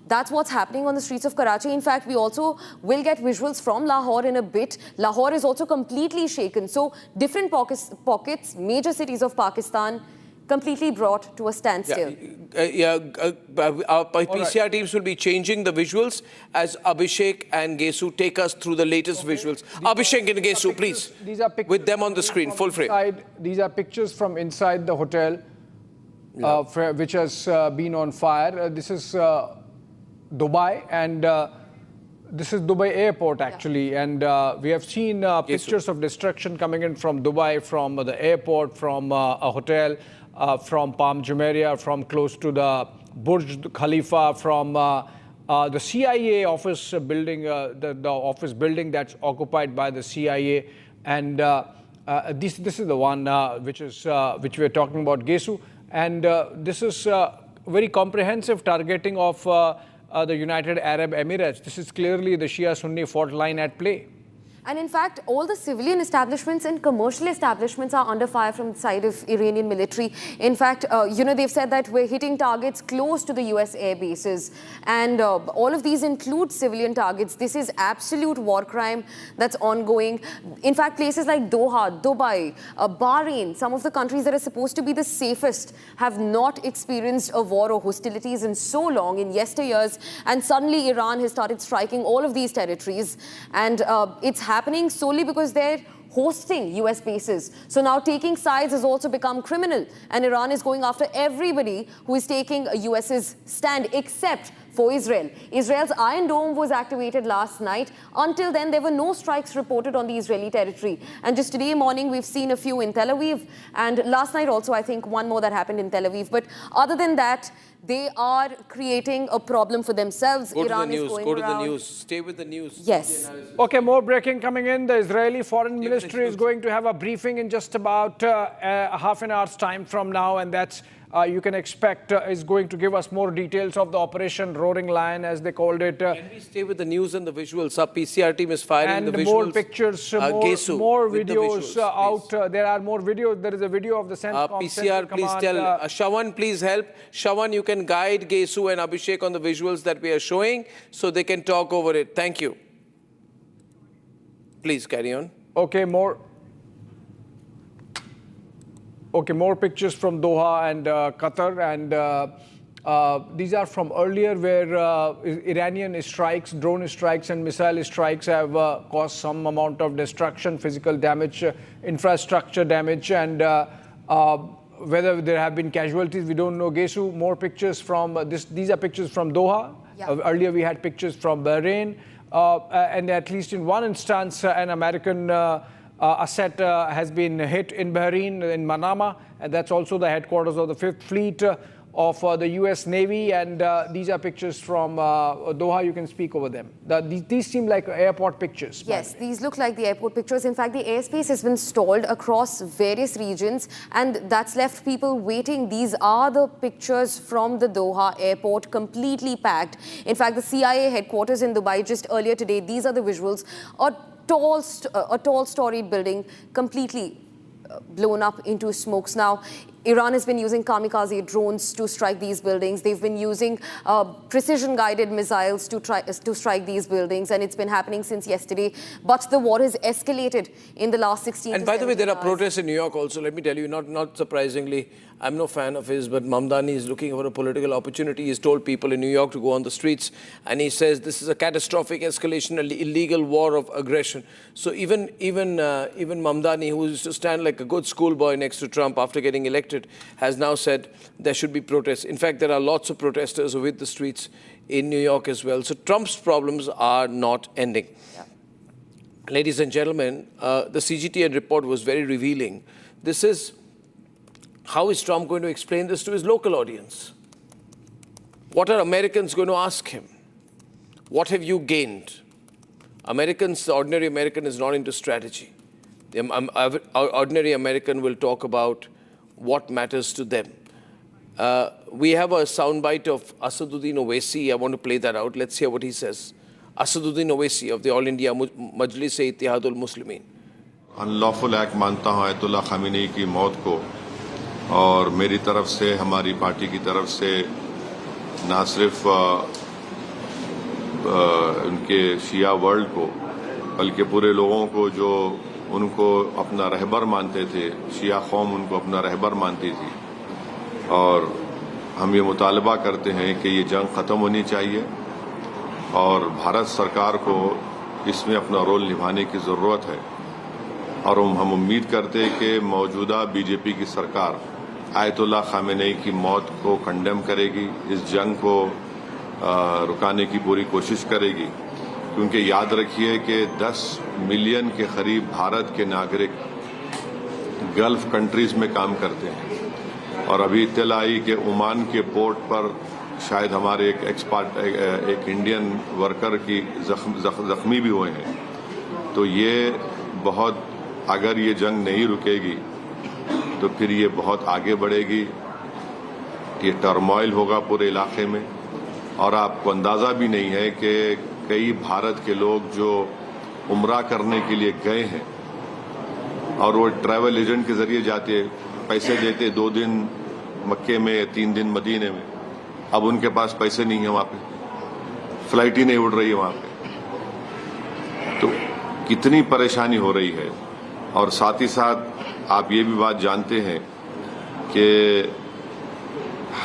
that's what's happening on the streets of Karachi. In fact, we also will get visuals from Lahore in a bit. Lahore is also completely shaken. So different pockets, major cities of Pakistan, completely brought to a standstill. Our PCR teams will be changing the visuals as Abhishek and Gesu take us through the latest visuals. Abhishek and Gesu, please. These are pictures with them on the screen, full frame. These are pictures from inside the hotel, which has been on fire. This is Dubai, and this is Dubai airport actually, and we have seen pictures of destruction coming in from Dubai, from the airport, from a hotel, from Palm Jumeirah, from close to the Burj Khalifa, from the CIA office building, the office building that's occupied by the CIA, and this is the one which we are talking about, Gesu, and this is very comprehensive targeting of the United Arab Emirates. This is clearly the Shia-Sunni fault line at play. And in fact, all the civilian establishments and commercial establishments are under fire from the side of Iranian military. In fact, they've said that we're hitting targets close to the US air bases. And all of these include civilian targets. This is absolute war crime that's ongoing. In fact, places like Doha, Dubai, Bahrain, some of the countries that are supposed to be the safest have not experienced a war or hostilities in so long, in yesteryears. And suddenly Iran has started striking all of these territories. And it's happening solely because they're hosting US bases. So now taking sides has also become criminal, and Iran is going after everybody who is taking a US's stand except for Israel. Israel's Iron Dome was activated last night. Until then, there were no strikes reported on the Israeli territory. And just today morning, we've seen a few in Tel Aviv. And last night also, I think one more that happened in Tel Aviv. But other than that, they are creating a problem for themselves. Go Iran to the news. is going Go to around. the news. Stay with the news. Yes. Okay, more breaking coming in. The Israeli Foreign Ministry is going to have a briefing in just about half an hour's time from now, and that's you can expect is going to give us more details of the Operation Roaring Lion, as they called it. Can we stay with the news and the visuals? Our PCR team is firing and the visuals. More pictures, more videos out. There are more videos. There is a video of the CENTCOM. PCR, please tell. Shawan, please help. Shawan, you can guide Gesu and Abhishek on the visuals that we are showing so they can talk over it. Thank you. Please carry on. Okay, more pictures from Doha and Qatar, and these are from earlier where Iranian strikes, drone strikes and missile strikes have caused some amount of destruction, physical damage, infrastructure damage, and whether there have been casualties, we don't know. Gesu, more pictures from these are pictures from Doha. Yeah. Earlier we had pictures from Bahrain, and at least in one instance, an American asset has been hit in Bahrain, in Manama, and that's also the headquarters of the 5th Fleet of the US Navy, and these are pictures from Doha. You can speak over them. These seem like airport pictures. Yes, these look like the airport pictures. In fact, the airspace has been stalled across various regions, and that's left people waiting. These are the pictures from the Doha airport, completely packed. In fact, the CIA headquarters in Dubai just earlier today, these are the visuals. A tall storied building completely blown up into smokes. Now, Iran has been using kamikaze drones to strike these buildings. They've been using precision-guided missiles to strike these buildings, and it's been happening since yesterday. But the war has escalated in the last 16 And by the way, there are protests in New York also. Let me tell you, not surprisingly, I'm no fan of his, but Mamdani is looking for a political opportunity. He's told people in New York to go on the streets, and he says this is a catastrophic escalation, an illegal war of aggression. So even Mamdani, who used to stand like a good schoolboy next to Trump after getting elected, has now said there should be protests. In fact, there are lots of protesters who hit the streets in New York as well. So Trump's problems are not ending. Yeah. Ladies and gentlemen, the CGTN report was very revealing. This is how is Trump going to explain this to his local audience? What are Americans going to ask him? What have you gained? Americans, the ordinary American is not into strategy. The ordinary American will talk about what matters to them. We have a soundbite of Asaduddin Owaisi. I want to play that out. Let's hear what he says. Asaduddin Owaisi of the All India Majlis-e-Ittihadul Muslimin. Unlawful act मानता हूँ Ayatollah Khamenei की मौत को, और मेरी तरफ से, हमारी पार्टी की तरफ से ना सिर्फ उनके शिया वर्ल्ड को, बल्कि पूरे लोगों को जो उनको अपना रहबर मानते थे, शिया कौम उनको अपना रहबर मानती थी, और हम ये मुतालबा करते हैं कि ये जंग ख़त्म होनी चाहिए और भारत सरकार को इसमें अपना रोल निभाने की ज़रूरत है। और हम उम्मीद करते हैं कि मौजूदा बीजेपी की सरकार आयतुल्लाह खामेनेई की मौत को कंडेम करेगी, इस जंग को रुकाने की पूरी कोशिश करेगी, क्योंकि याद रखिए कि 10 मिलियन के करीब भारत के नागरिक गल्फ कंट्रीज में काम करते हैं और अभी इत्तला आई कि ओमान के पोर्ट पर शायद हमारे एक इंडियन वर्कर की जख्मी भी हुए हैं। तो ये बहुत, अगर ये जंग नहीं रुकेगी तो फिर ये बहुत आगे बढ़ेगी, ये टर्मोइल होगा पूरे इलाके में। और आपको अंदाज़ा भी नहीं है कि कई भारत के लोग जो उम्रा करने के लिए गए हैं और वो ट्रैवल एजेंट के जरिए जाते, पैसे देते 2 दिन मक्के में, 3 दिन मदीने में, अब उनके पास पैसे नहीं है, वहाँ पे फ्लाइट ही नहीं उड़ रही है वहाँ पे। तो कितनी परेशानी हो रही है। और साथ ही साथ आप ये भी बात जानते हैं कि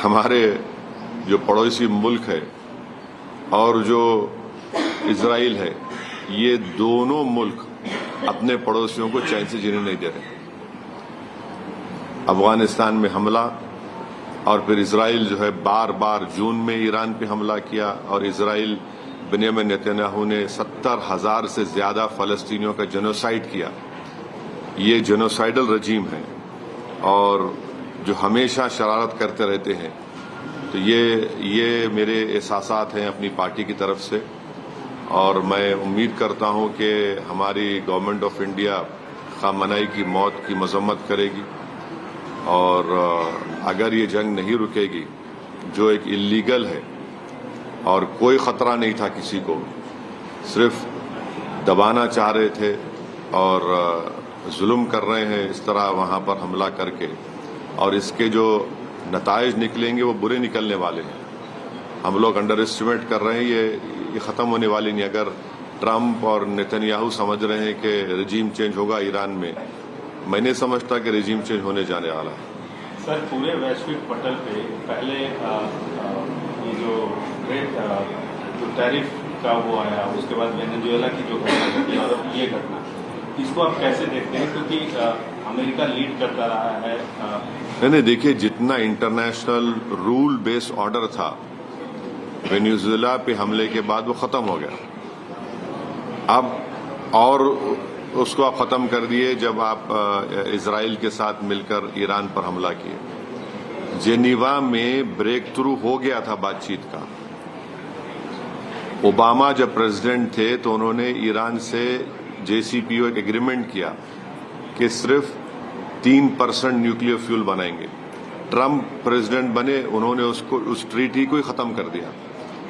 हमारे जो पड़ोसी मुल्क है और जो इजराइल है, ये दोनों मुल्क अपने पड़ोसियों को चैन से जीने नहीं दे रहे। अफगानिस्तान में हमला और फिर इजराइल जो है बार बार जून में ईरान पे हमला किया और इजराइल बेंजामिन नेतन्याहू ने 70,000 से ज्यादा फलस्तीनियों का जेनोसाइड किया। ये जेनोसाइडल रजीम है और जो हमेशा शरारत करते रहते हैं। तो ये मेरे एहसासात हैं अपनी पार्टी की तरफ से और मैं उम्मीद करता हूं कि हमारी गवर्नमेंट ऑफ इंडिया खामेनेई की मौत की मजम्मत करेगी और अगर ये जंग नहीं रुकेगी, जो एक इल्लीगल है और कोई खतरा नहीं था किसी को, सिर्फ दबाना चाह रहे थे और जुल्म कर रहे हैं इस तरह वहां पर हमला करके, और इसके जो नताइज निकलेंगे वो बुरे निकलने वाले हैं। हम लोग अंडर एस्टिमेट कर रहे हैं, ये ख़त्म होने वाली नहीं। अगर ट्रंप और नेतन्याहू समझ रहे हैं कि रजीम चेंज होगा ईरान में, मैं नहीं समझता कि रजीम चेंज होने जाने वाला है। सर, पूरे वैश्विक पटल पे पहले ये जो टैरिफ का वो आया, उसके बाद वेनेजुएला की जो घटना घटी और ये घटना, इसको आप कैसे देखते हैं? क्योंकि अमेरिका लीड करता रहा है। नहीं, देखिए, जितना इंटरनेशनल रूल बेस्ड ऑर्डर था वेनेजुएला पे हमले के बाद वो खत्म हो गया। अब और उसको आप खत्म कर दिए जब आप इजराइल के साथ मिलकर ईरान पर हमला किए। जेनीवा में ब्रेक थ्रू हो गया था बातचीत का। ओबामा जब प्रेसिडेंट थे तो उन्होंने ईरान से JCPOA एक एग्रीमेंट किया कि सिर्फ 3% न्यूक्लियर फ्यूल बनाएंगे। ट्रंप प्रेसिडेंट बने, उन्होंने उस ट्रीटी को ही खत्म कर दिया,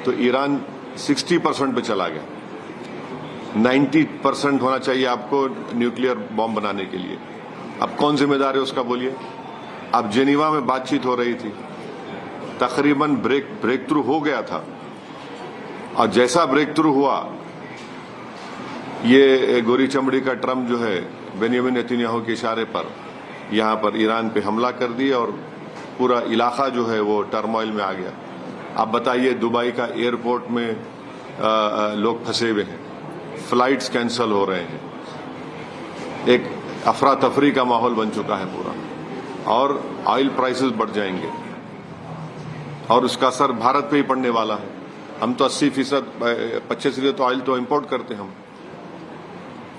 तो ईरान 60% पे चला गया। 90% होना चाहिए आपको न्यूक्लियर बॉम्ब बनाने के लिए। अब कौन जिम्मेदार है उसका, बोलिए? अब जेनीवा में बातचीत हो रही थी, तकरीबन ब्रेक थ्रू हो गया था, और जैसा ब्रेक थ्रू हुआ, ये गोरी चमड़ी का ट्रंप जो है बेंजामिन नेतन्याहू के इशारे पर यहां पर ईरान पे हमला कर दिया और पूरा इलाका जो है वो टर्मोइल में आ गया। आप बताइए, दुबई का एयरपोर्ट में लोग फंसे हुए हैं, फ्लाइट्स कैंसल हो रहे हैं, एक अफरा तफरी का माहौल बन चुका है पूरा, और ऑयल प्राइसेस बढ़ जाएंगे और उसका असर भारत पे ही पड़ने वाला है। हम तो 80%, 25% तो ऑयल तो इंपोर्ट करते हैं हम।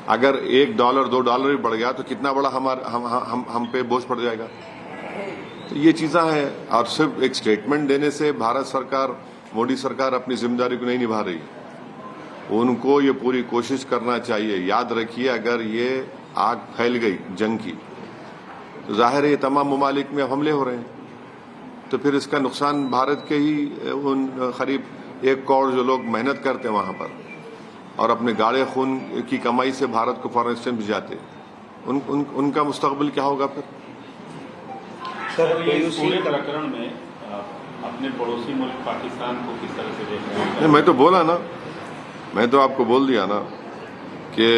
अगर $1, $2 भी बढ़ गया तो कितना बड़ा हम पे बोझ पड़ जाएगा। तो ये चीज़ें हैं, और सिर्फ एक स्टेटमेंट देने से भारत सरकार, मोदी सरकार अपनी जिम्मेदारी को नहीं निभा रही। उनको ये पूरी कोशिश करना चाहिए। याद रखिए, अगर ये आग फैल गई जंग की, तो जाहिर है ये तमाम ममालिक में हमले हो रहे हैं, तो फिर इसका नुकसान भारत के ही उन करीब 1 करोड़ जो लोग मेहनत करते हैं वहां पर और अपने गाढ़े खून की कमाई से भारत को फॉरेन एक्सचेंज भिजाते, उनका मुस्तकबिल क्या होगा फिर? सर, ये पूरे प्रकरण में अपने पड़ोसी मुल्क पाकिस्तान को किस तरह से देख रहे हैं? मैं तो बोला ना, मैं तो आपको बोल दिया ना कि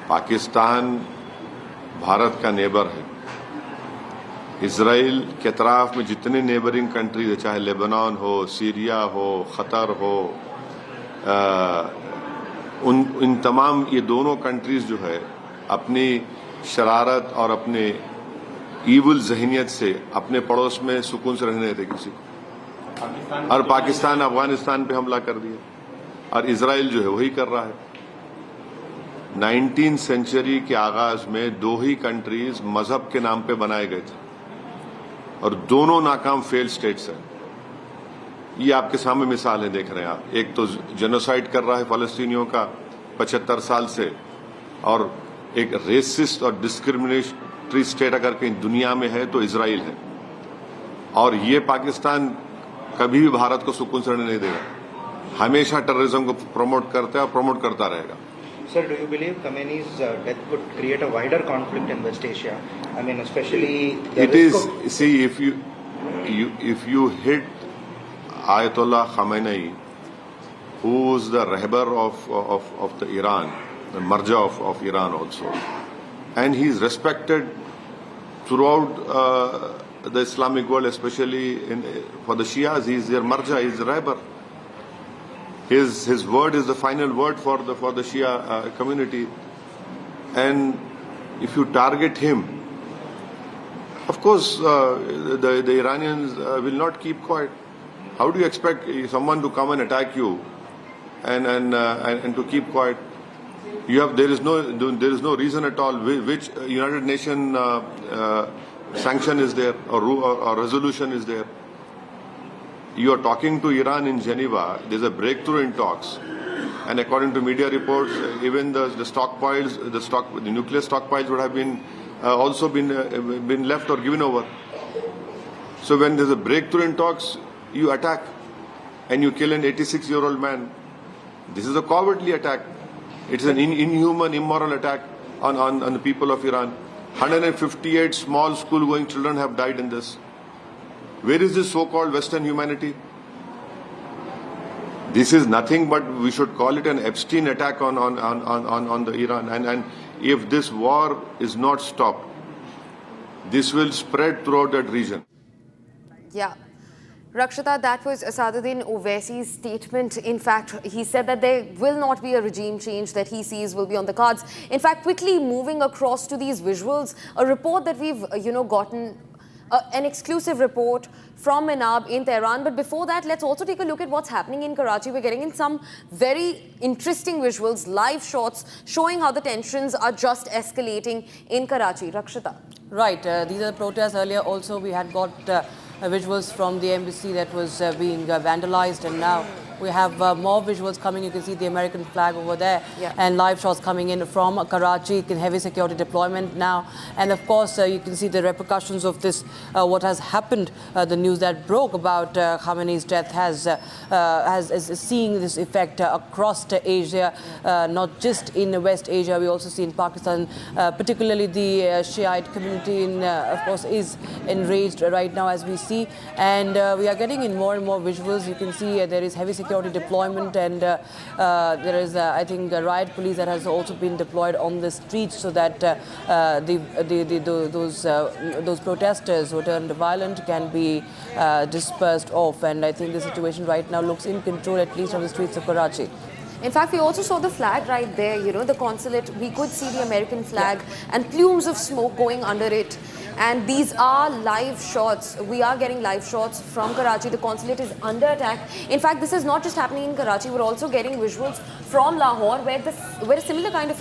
पाकिस्तान भारत का नेबर है, इसराइल के अतराफ में जितने नेबरिंग कंट्रीज है, चाहे लेबनान हो, सीरिया हो, क़तर हो, इन तमाम ये दोनों कंट्रीज जो है अपनी शरारत और अपने ईवल जहनियत से अपने पड़ोस में सुकून से रहने देते किसी को। और पाकिस्तान अफगानिस्तान पे हमला कर दिया और इसराइल जो है वही कर रहा है। 19वीं सेंचुरी के आगाज में दो ही कंट्रीज मजहब के नाम पे बनाए गए थे और दोनों नाकाम फेल स्टेट्स हैं। ये आपके सामने मिसाल है, देख रहे हैं आप। एक तो जेनोसाइड कर रहा है फलस्तीनियों का 75 साल से, और एक रेसिस्ट और डिस्क्रिमिनेटरी स्टेट अगर कहीं दुनिया में है तो इसराइल है। और ये पाकिस्तान कभी भी भारत को सुकून से रहने नहीं देगा, हमेशा टेररिज्म को प्रमोट करता है और प्रमोट करता रहेगा। Sir, do you believe Khamenei's death could create a wider conflict in West Asia? I mean, especially it is. See, if you hit Ayatollah Khamenei, who's the rahbar of the Iran, the marja of Iran also, and he's respected throughout the Islamic world, especially for the Shias. He's their marja, he's the rahbar. His word is the final word for the Shia community, and if you target him, of course the Iranians will not keep quiet. How do you expect someone to come and attack you and to keep quiet? There is no reason at all. Which United Nations sanction is there or resolution is there? You are talking to Iran in Geneva. There's a breakthrough in talks, and according to media reports, even the stockpiles, the nuclear stockpiles would have been also been left or given over. So when there's a breakthrough in talks, you attack and you kill an 86-year-old man. This is a cowardly attack. It's an inhuman, immoral attack on the people of Iran. 158 small school-going children have died in this. Where is this so-called Western humanity? This is nothing but we should call it an Epstein attack on the Iran. And if this war is not stopped, this will spread throughout that region. Yeah. Rakshita, that was Asaduddin Owaisi's statement. In fact, he said that there will not be a regime change that he sees will be on the cards. In fact, quickly moving across to these visuals, a report that we've, gotten, an exclusive report from Arnab in Tehran. But before that, let's also take a look at what's happening in Karachi. We're getting in some very interesting visuals, live shots, showing how the tensions are just escalating in Karachi. Rakshita. Right. These are the protests. Earlier also we had got visuals from the embassy that was being vandalized, and now we have more visuals coming. You can see the American flag over there, and live shots coming in from Karachi, heavy security deployment now. And of course, you can see the repercussions of this, what has happened. The news that broke about Khamenei's death is seeing this effect across Asia, not just in West Asia. We also see in Pakistan, particularly the Shiite community, of course, is enraged right now as we see. And we are getting in more and more visuals. You can see there is heavy security deployment, and there is, I think, a riot police that has also been deployed on the streets so that those protesters who turned violent can be dispersed off. And I think the situation right now looks in control, at least on the streets of Karachi. In fact, we also saw the flag right there, the consulate. We could see the American flag and plumes of smoke going under it. And these are live shots. We are getting live shots from Karachi. The consulate is under attack. In fact, this is not just happening in Karachi. We're also getting visuals from Lahore where a similar kind of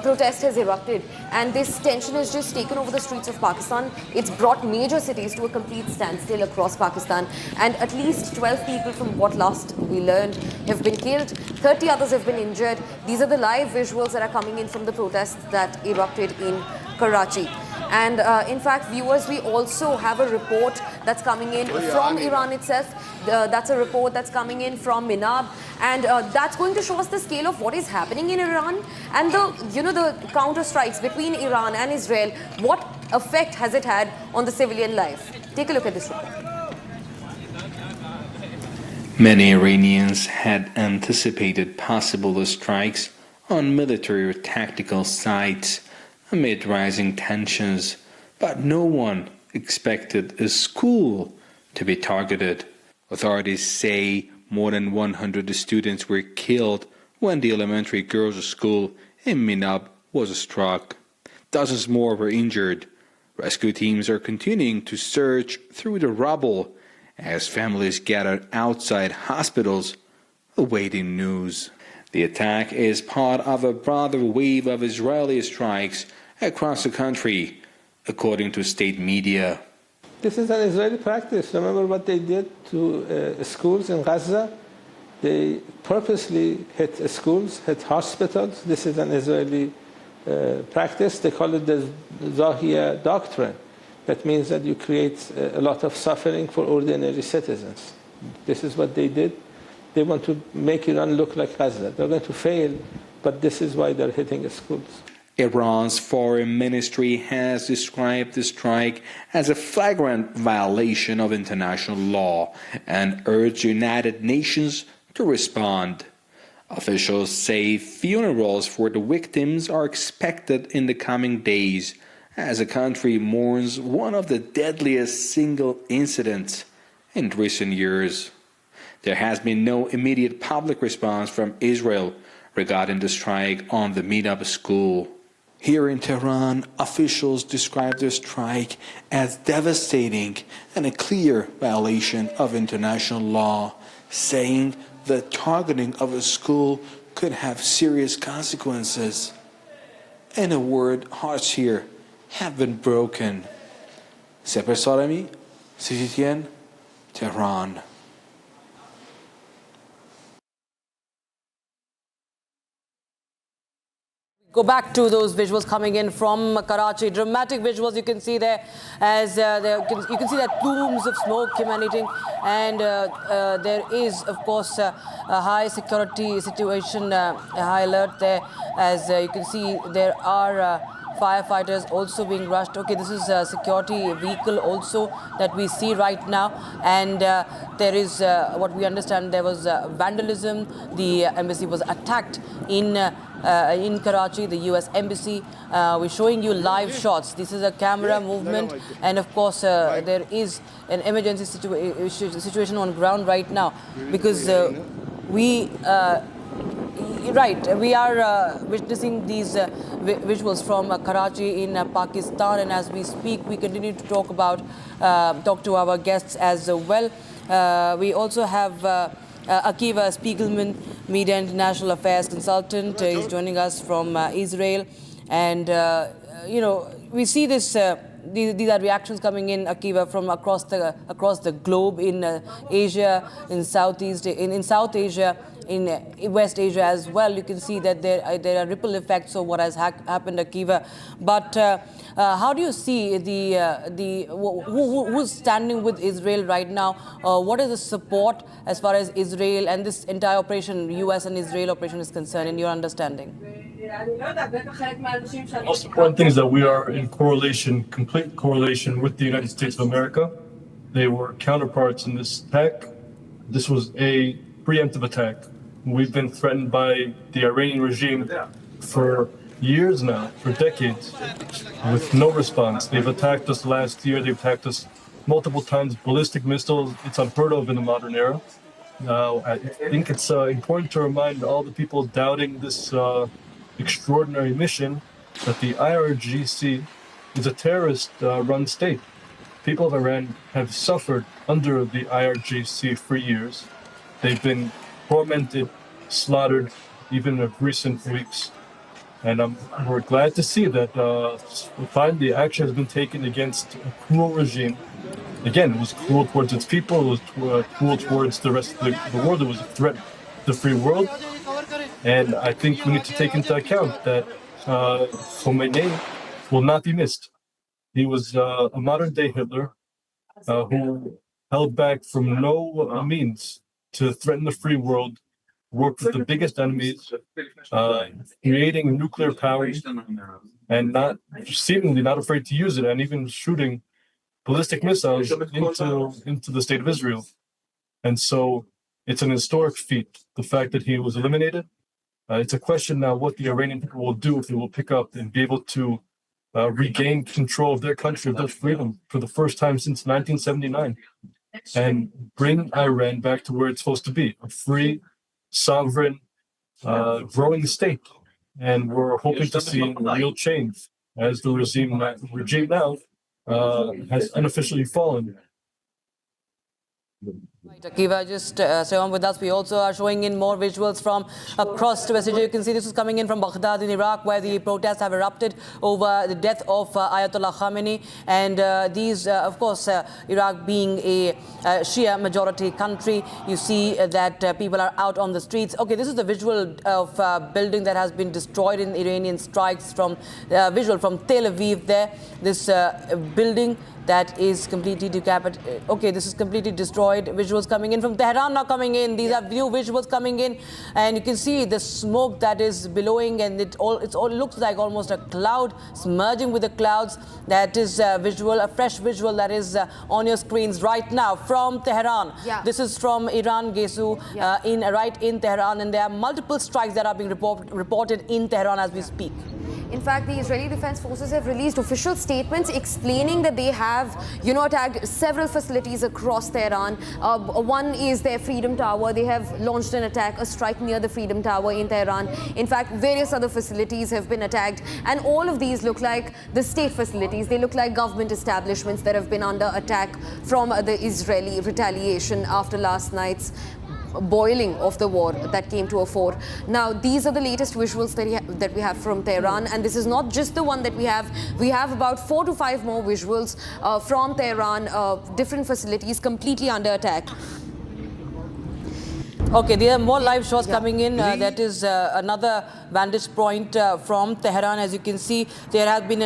protest has erupted. And this tension has just taken over the streets of Pakistan. It's brought major cities to a complete standstill across Pakistan. And at least 12 people, from what last we learned, have been killed. 30 others have been injured. These are the live visuals that are coming in from the protests that erupted in Karachi. And in fact, viewers, we also have a report that's coming in from Iran itself. That's a report that's coming in from Arnab, and that's going to show us the scale of what is happening in Iran and the counter strikes between Iran and Israel. What effect has it had on the civilian life? Take a look at this report. Many Iranians had anticipated possible strikes on military or tactical sites amid rising tensions, but no one expected a school to be targeted. Authorities say more than 100 students were killed when the elementary girls' school in Minab was struck. Dozens more were injured. Rescue teams are continuing to search through the rubble as families gather outside hospitals awaiting news. The attack is part of a broader wave of Israeli strikes across the country, according to state media. This is an Israeli practice. Remember what they did to schools in Gaza? They purposely hit schools, hit hospitals. This is an Israeli practice. They call it the Zahia doctrine. That means that you create a lot of suffering for ordinary citizens. This is what they did. They want to make Iran look like Gaza. They're going to fail, but this is why they're hitting schools. Iran's foreign ministry has described the strike as a flagrant violation of international law and urged the United Nations to respond. Officials say funerals for the victims are expected in the coming days as the country mourns one of the deadliest single incidents in recent years. There has been no immediate public response from Israel regarding the strike on the Minab school. Here in Tehran, officials describe the strike as devastating and a clear violation of international law, saying the targeting of a school could have serious consequences. In a word, hearts here have been broken. Seper Sarami, CGTN, Tehran. Go back to those visuals coming in from Karachi. Dramatic visuals you can see there as you can see that plumes of smoke emanating, and there is, of course, a high security situation, a high alert there. As you can see, there are firefighters also being rushed. Okay, this is a security vehicle also that we see right now, and there is what we understand, there was vandalism. The embassy was attacked in Karachi, the US embassy. We're showing you live shots. This is a camera movement, and of course there is an emergency situation on ground right now, because we are witnessing these visuals from Karachi in Pakistan, and as we speak, we continue to talk to our guests as well. We also have Akiva Spiegelman, Media and International Affairs consultant, is joining us from Israel, and we see this. These are reactions coming in, Akiva, from across the globe, in Asia, in South Asia, in West Asia as well. You can see that there are ripple effects of what has happened, Akiva. But how do you see who's standing with Israel right now? What is the support as far as Israel and this entire operation, U.S. and Israel operation, is concerned, in your understanding? The most important thing is that we are in complete correlation with the United States of America. They were counterparts in this attack. This was a preemptive attack. We've been threatened by the Iranian regime for years now, for decades, with no response. They've attacked us last year. They've attacked us multiple times. Ballistic missiles, it's unheard of in the modern era. Now, I think it's important to remind all the people doubting this extraordinary mission that the IRGC is a terrorist-run state. People of Iran have suffered under the IRGC for years. They've been tormented, slaughtered, even in recent weeks. And we're glad to see that finally action has been taken against a cruel regime. Again, it was cruel towards its people, it was cruel towards the rest of the world, it was a threat to the free world. And I think we need to take into account that Khamenei will not be missed. He was a modern-day Hitler who held back from no means to threaten the free world, work with the biggest enemies, creating nuclear power, and seemingly not afraid to use it, and even shooting ballistic missiles into the state of Israel. And so it's an historic feat, the fact that he was eliminated. It's a question now what the Iranian people will do, if they will pick up and be able to regain control of their country, of their freedom for the first time since 1979, and bring Iran back to where it's supposed to be, a free, sovereign, growing state. And we're hoping to see real change as the regime now has unofficially fallen. Right, Akiva, just stay on with us. We also are showing in more visuals from across the West Asia. You can see this is coming in from Baghdad in Iraq, where the protests have erupted over the death of Ayatollah Khamenei. And these, of course, Iraq being a Shia majority country, you see that people are out on the streets. Okay, this is the visual of a building that has been destroyed in Iranian strikes from visual from Tel Aviv there. This building that is completely decapitated. Okay, this is completely destroyed. Visuals coming in from Tehran now coming in. These are new visuals coming in, and you can see the smoke that is billowing, and it looks like almost a cloud merging with the clouds. That is visual, a fresh visual that is on your screens right now from Tehran. Yeah. This is from Iran, Gesu, right in Tehran, and there are multiple strikes that are being reported in Tehran as we speak. In fact, the Israeli Defense Forces have released official statements explaining that they have, attacked several facilities across Tehran. One is their Freedom Tower. They have launched an attack, a strike near the Freedom Tower in Tehran. In fact, various other facilities have been attacked. And all of these look like the state facilities. They look like government establishments that have been under attack from the Israeli retaliation after last night's boiling of the war that came to a fore. Now, these are the latest visuals that we have from Tehran, and this is not just the one that we have. We have about 4 to 5 more visuals from Tehran, different facilities completely under attack. Okay, there are more live shots coming in. That is another vantage point from Tehran. As you can see, there has been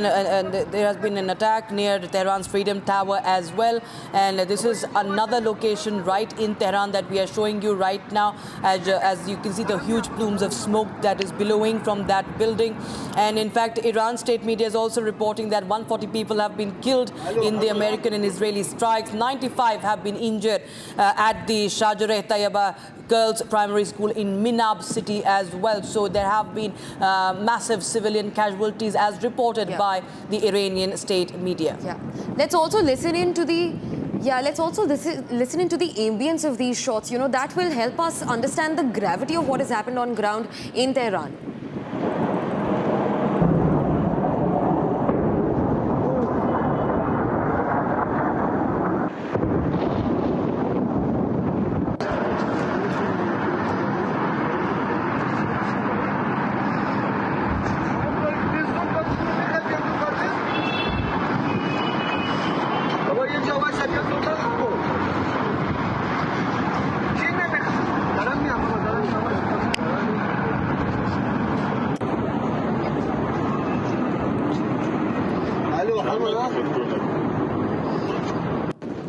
an attack near Tehran's Freedom Tower as well. And this is another location right in Tehran that we are showing you right now. As you can see, the huge plumes of smoke that is billowing from that building. And in fact, Iran state media is also reporting that 140 people have been killed in the American and Israeli strikes. 95 have been injured at the Shajareh Tayyaba Girls Primary School in Minab city as well. So there have been massive civilian casualties as reported by the Iranian state media. Yeah. Let's also listen into the listen into the ambience of these shots. That will help us understand the gravity of what has happened on ground in Tehran.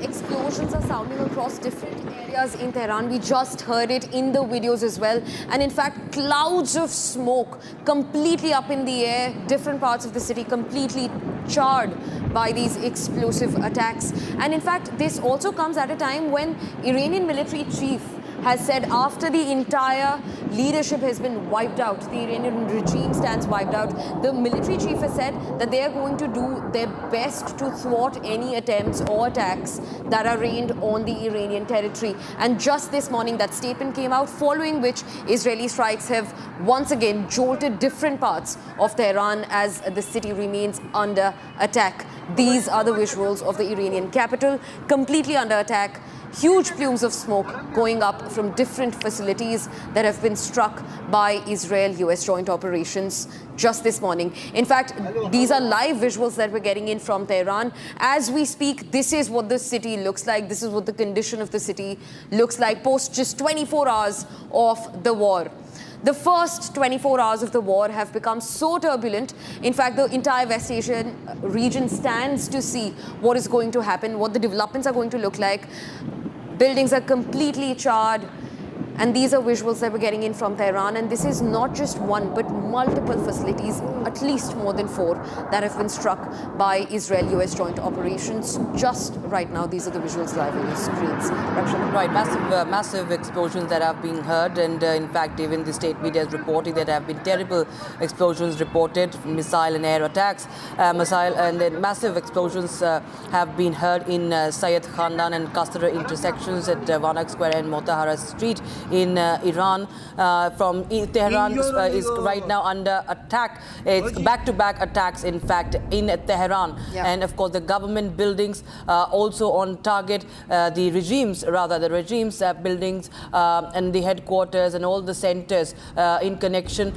Explosions are sounding across different areas in Tehran. We just heard it in the videos as well. And in fact, clouds of smoke completely up in the air, different parts of the city completely charred by these explosive attacks. And in fact, this also comes at a time when Iranian military chief has said after the entire leadership has been wiped out, the Iranian regime stands wiped out, the military chief has said that they are going to do their best to thwart any attempts or attacks that are rained on the Iranian territory. And just this morning, that statement came out, following which Israeli strikes have once again jolted different parts of Tehran as the city remains under attack. These are the visuals of the Iranian capital, completely under attack. Huge plumes of smoke going up from different facilities that have been struck by Israel-US joint operations just this morning. In fact, these are live visuals that we're getting in from Tehran. As we speak, this is what the city looks like. This is what the condition of the city looks like post just 24 hours of the war. The first 24 hours of the war have become so turbulent. In fact, the entire West Asian region stands to see what is going to happen, what the developments are going to look like. Buildings are completely charred. And these are visuals that we're getting in from Tehran. And this is not just one, but multiple facilities, at least more than 4, that have been struck by Israel-US joint operations. Just right now, these are the visuals live on your screens. Right, massive explosions that have been heard. And in fact, even the state media is reporting that there have been terrible explosions reported, missile and air attacks. And then massive explosions have been heard in Sayed Khandan and Kastara intersections at Vanak Square and Motahara Street in Iran. From Tehran is right now under attack. It's back-to-back attacks, in fact, in Tehran. And of course, the government buildings also on target. The regime's buildings and the headquarters and all the centers in connection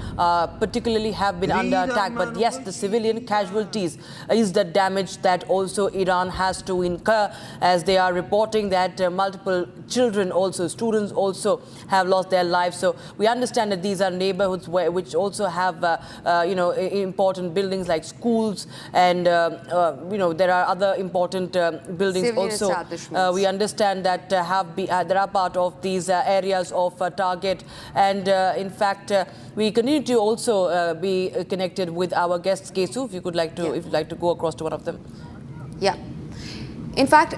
particularly have been under attack. But yes, the civilian casualties is the damage that also Iran has to incur, as they are reporting that multiple children also, students also have lost their lives. So we understand that these are neighborhoods which also have important buildings like schools, and there are other important buildings civilian also. establishments. We understand that there are part of these areas of target, and in fact we continue to also be connected with our guests. Kesu, if you'd like to go across to one of them. Yeah. In fact,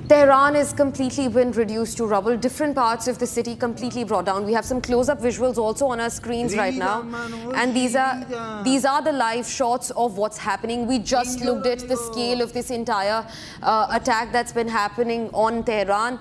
Tehran is completely been reduced to rubble. Different parts of the city completely brought down. We have some close-up visuals also on our screens right now. And these are the live shots of what's happening. We just looked at the scale of this entire attack that's been happening on Tehran.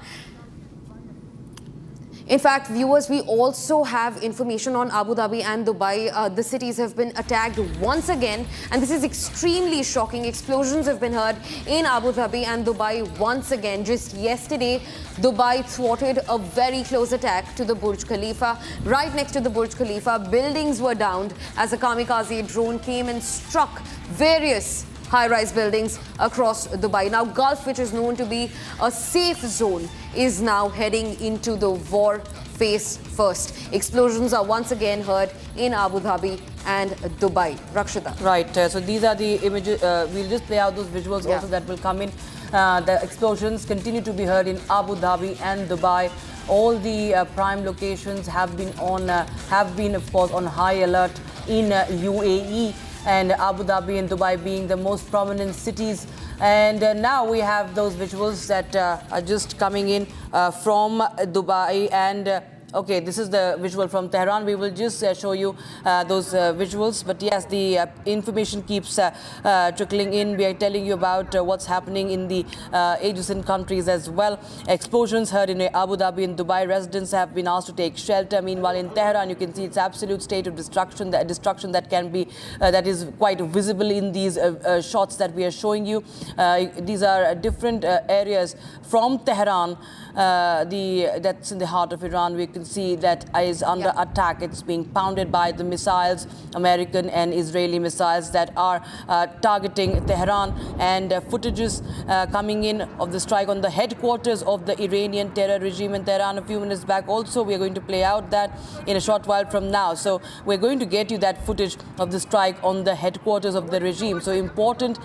In fact, viewers, we also have information on Abu Dhabi and Dubai. The cities have been attacked once again, and this is extremely shocking. Explosions have been heard in Abu Dhabi and Dubai once again. Just yesterday, Dubai thwarted a very close attack to the Burj Khalifa. Right next to the Burj Khalifa, buildings were downed as a kamikaze drone came and struck various high-rise buildings across Dubai. Now, Gulf, which is known to be a safe zone, is now heading into the war phase first. Explosions are once again heard in Abu Dhabi and Dubai. Rakshita. Right. So these are the images. We'll just play out those visuals also that will come in. The explosions continue to be heard in Abu Dhabi and Dubai. All the prime locations have been of course on high alert in UAE, and Abu Dhabi and Dubai being the most prominent cities. And now we have those visuals that are just coming in from Dubai. And okay, this is the visual from Tehran. We will just show you those visuals. But yes, the information keeps trickling in. We are telling you about what's happening in the adjacent countries as well. Explosions heard in Abu Dhabi and Dubai. Residents have been asked to take shelter. Meanwhile, in Tehran, you can see it's absolute state of destruction. The destruction that can be that is quite visible in these shots that we are showing you. These are different areas from Tehran. That's in the heart of Iran. We can see that is under attack. It's being pounded by the missiles, American and Israeli missiles that are targeting Tehran, and footages coming in of the strike on the headquarters of the Iranian terror regime in Tehran a few minutes back. Also, we are going to play out that in a short while from now. So we're going to get you that footage of the strike on the headquarters of the regime. So important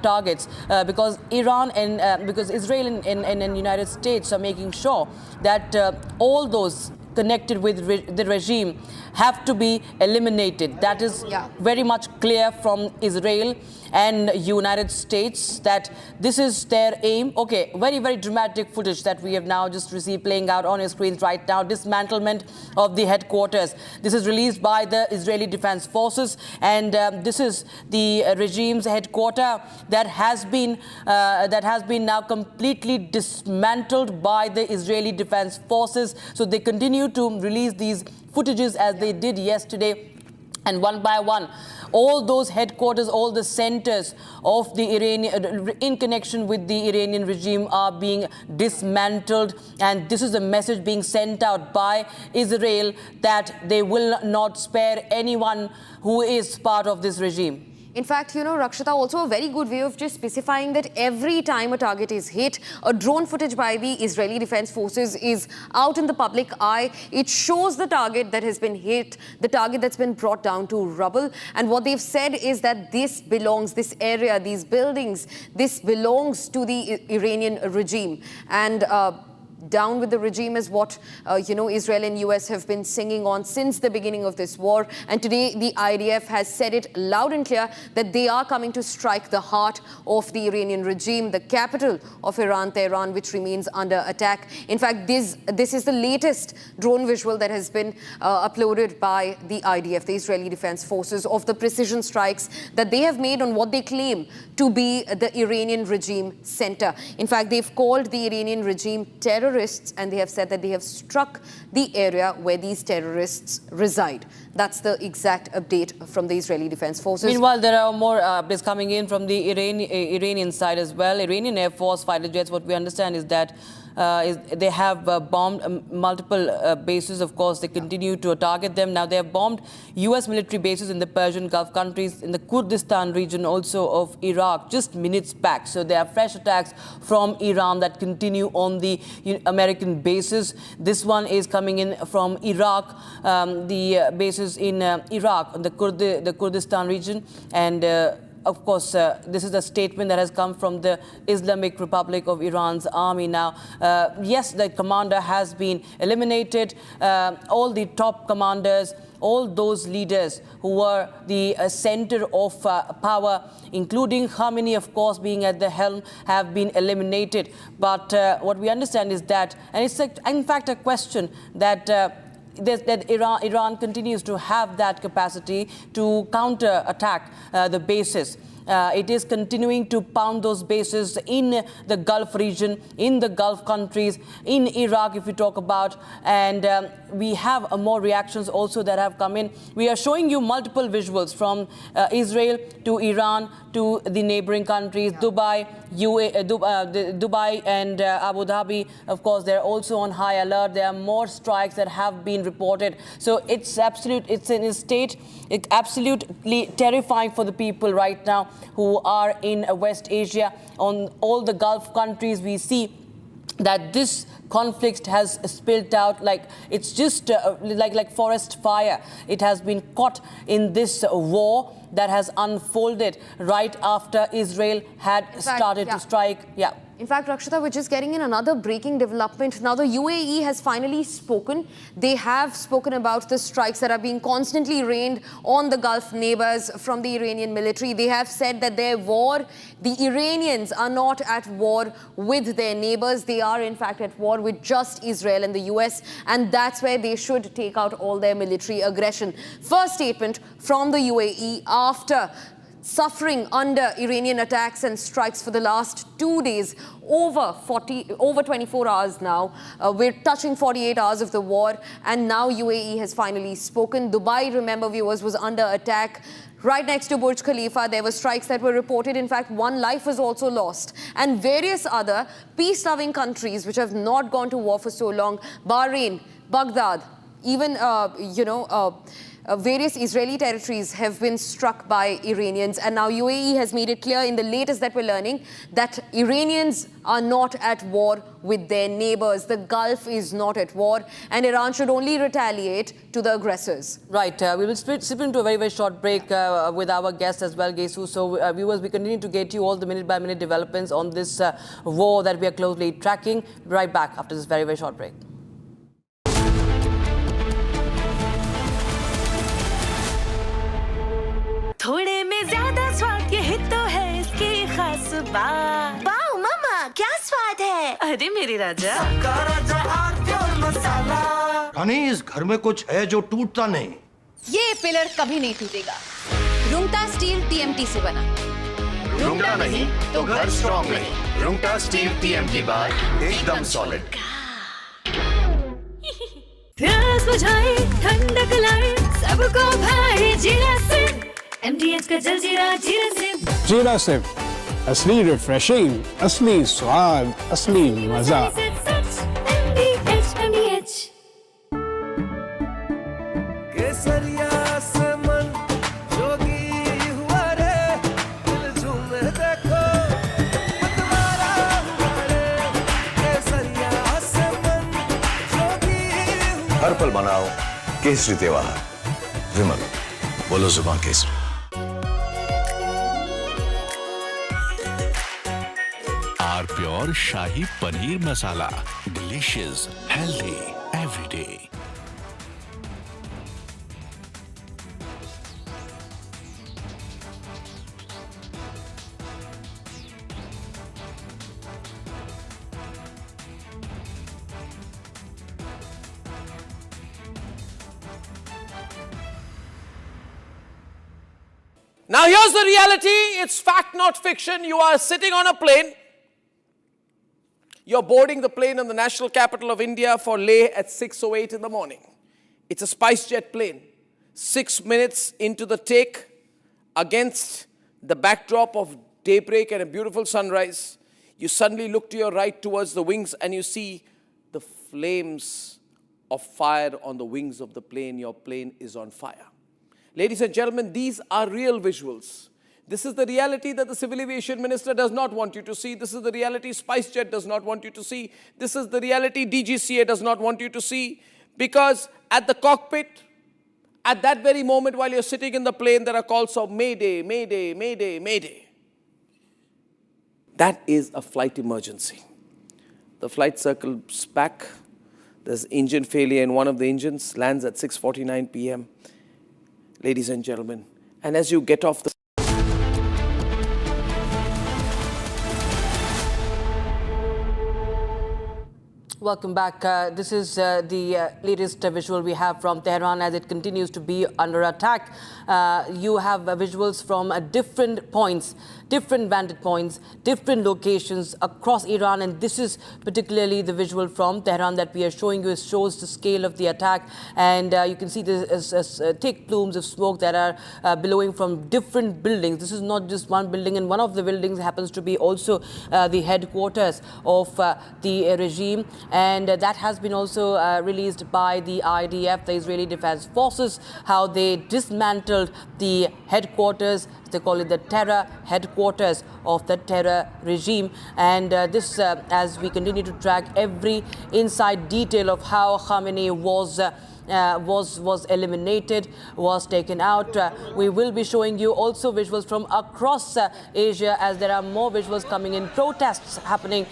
targets because Iran and because Israel and United States are making sure that all those connected with the regime have to be eliminated. That is very much clear from Israel and United States that this is their aim. Okay, very, very dramatic footage that we have now just received playing out on your screens right now. Dismantlement of the headquarters. This is released by the Israeli Defense Forces, and this is the regime's headquarters that has been now completely dismantled by the Israeli Defense Forces. So they continue to release these footages as they did yesterday, and one by one all those headquarters, all the centers of the Iranian in connection with the Iranian regime are being dismantled, and this is a message being sent out by Israel that they will not spare anyone who is part of this regime. In fact, Rakshita, also a very good way of just specifying that every time a target is hit, a drone footage by the Israeli Defense Forces is out in the public eye. It shows the target that has been hit, the target that's been brought down to rubble. And what they've said is that this area, these buildings, this belongs to the Iranian regime. And down with the regime is what, Israel and US have been singing on since the beginning of this war. And today, the IDF has said it loud and clear that they are coming to strike the heart of the Iranian regime, the capital of Iran, Tehran, which remains under attack. In fact, this is the latest drone visual that has been uploaded by the IDF, the Israeli Defense Forces, of the precision strikes that they have made on what they claim to be the Iranian regime center. In fact, they've called the Iranian regime terrorists, and they have said that they have struck the area where these terrorists reside. That's the exact update from the Israeli Defense Forces. Meanwhile, there are more updates coming in from the Iranian side as well. Iranian Air Force fighter jets, what we understand is that they have bombed multiple bases. Of course, they continue to target them. Now, they have bombed U.S. military bases in the Persian Gulf countries, in the Kurdistan region also of Iraq, just minutes back. So there are fresh attacks from Iran that continue on the American bases. This one is coming in from Iraq, the bases in Iraq, the Kurdistan region. And of course, this is a statement that has come from the Islamic Republic of Iran's army. Now, yes, the commander has been eliminated. All the top commanders, all those leaders who were the center of power, including Khamenei, of course, being at the helm, have been eliminated. But what we understand is that, and it's in fact a question that Iran continues to have that capacity to counter-attack the bases. It is continuing to pound those bases in the Gulf region, in the Gulf countries, in Iraq, if we talk about. And we have more reactions also that have come in. We are showing you multiple visuals from Israel to Iran to the neighboring countries, Dubai, Dubai and Abu Dhabi. Of course, they're also on high alert. There are more strikes that have been reported. So it's in a state, it's absolutely terrifying for the people right now who are in West Asia. On all the Gulf countries, we see that this conflict has spilled out like it's just like forest fire. It has been caught in this war that has unfolded right after Israel had started to strike. Yeah. In fact, Rakshita, we're just getting in another breaking development. Now, the UAE has finally spoken. They have spoken about the strikes that are being constantly rained on the Gulf neighbors from the Iranian military. They have said that the Iranians are not at war with their neighbors. They are, in fact, at war with just Israel and the US. And that's where they should take out all their military aggression. First statement from the UAE after suffering under Iranian attacks and strikes for the last 2 days, over 24 hours now. We're touching 48 hours of the war, and now UAE has finally spoken. Dubai, remember, viewers, was under attack. Right next to Burj Khalifa, there were strikes that were reported. In fact, one life was also lost. And various other peace-loving countries which have not gone to war for so long, Bahrain, Baghdad, even, various Israeli territories have been struck by Iranians. And now UAE has made it clear in the latest that we're learning that Iranians are not at war with their neighbors. The Gulf is not at war, and Iran should only retaliate to the aggressors. Right. We will slip into a very, very short break with our guest as well, Gesu. So, viewers, we continue to get you all the minute-by-minute developments on this war that we are closely tracking. Right back after this very, very short break. थोड़े में ज्यादा स्वाद यही तो है इसकी खास बात। वाओ मामा, क्या स्वाद है? अरे मेरे राजा, सबका राजा आर्थिक मसाला। रानी, इस घर में कुछ है जो टूटता नहीं। ये पिलर कभी नहीं टूटेगा। रुंगटा स्टील TMT से बना। रुंगटा नहीं तो घर स्ट्रॉन्ग नहीं। रुंगटा स्टील TMT बार एकदम सॉलिड। प्यास बुझाए, ठंडक लाए, सबको भाए जीरा से। MDH का जलजीरा जीरा से। जीरा से असली रिफ्रेशिंग, असली स्वाद, असली मजा। MDH। केसरिया से मन जोगी हुआ रे, दिल झूमे देखो मतवारा हुआ रे। केसरिया से मन जोगी हुआ। हर पल मनाओ केसरी त्योहार। विमल, बोलो जुबान Kesari. Pure shahi paneer masala, Delhi Nutritious, healthy every day. Now here's the reality, it's fact not fiction. You are sitting on a plane. You're boarding the plane in the national capital of India for Leh at 6:08 in the morning. It's a SpiceJet plane. 6 minutes into the take, against the backdrop of daybreak and a beautiful sunrise, you suddenly look to your right towards the wings and you see the flames of fire on the wings of the plane. Your plane is on fire. Ladies and gentlemen, these are real visuals. This is the reality that the Civil Aviation Minister does not want you to see. This is the reality SpiceJet does not want you to see. This is the reality DGCA does not want you to see. Because at the cockpit, at that very moment while you're sitting in the plane, there are calls of Mayday, Mayday, Mayday, Mayday. That is a flight emergency. The flight circles back. There's engine failure in one of the engines, lands at 6:49 p.m. Ladies and gentlemen, and as you get off the Welcome back. This is the latest visual we have from Tehran as it continues to be under attack. You have visuals from different points, different vantage points, different locations across Iran, and this is particularly the visual from Tehran that we are showing you. It shows the scale of the attack, and you can see the thick plumes of smoke that are billowing from different buildings. This is not just one building, and one of the buildings happens to be also the headquarters of the regime. And that has been also released by the IDF, the Israeli Defense Forces, how they dismantled the headquarters. They call it the terror headquarters of the terror regime. And this, as we continue to track every inside detail of how Khamenei was eliminated, was taken out. We will be showing you also visuals from across Asia as there are more visuals coming in. Protests happening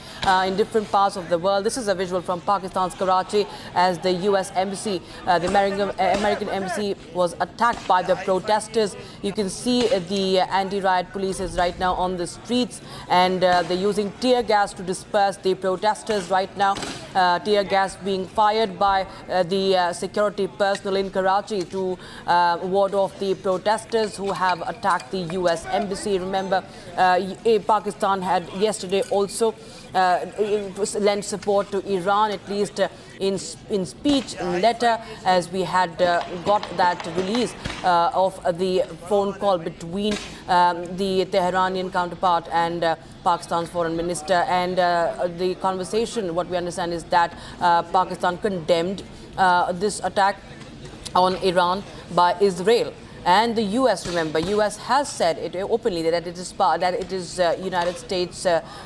in different parts of the world. This is a visual from Pakistan's Karachi as the US embassy, the American embassy was attacked by the protesters. You can see the anti-riot police is right now on the streets, and they're using tear gas to disperse the protesters right now. Tear gas being fired by the security personnel in Karachi to ward off the protesters who have attacked the US embassy. Remember, Pakistan had yesterday also lent support to Iran, at least in speech and letter, as we had got that release of the phone call between the Tehranian counterpart and Pakistan's foreign minister. And the conversation, what we understand is that Pakistan condemned this attack on Iran by Israel. And the U.S., remember, U.S. has said it openly that it is United States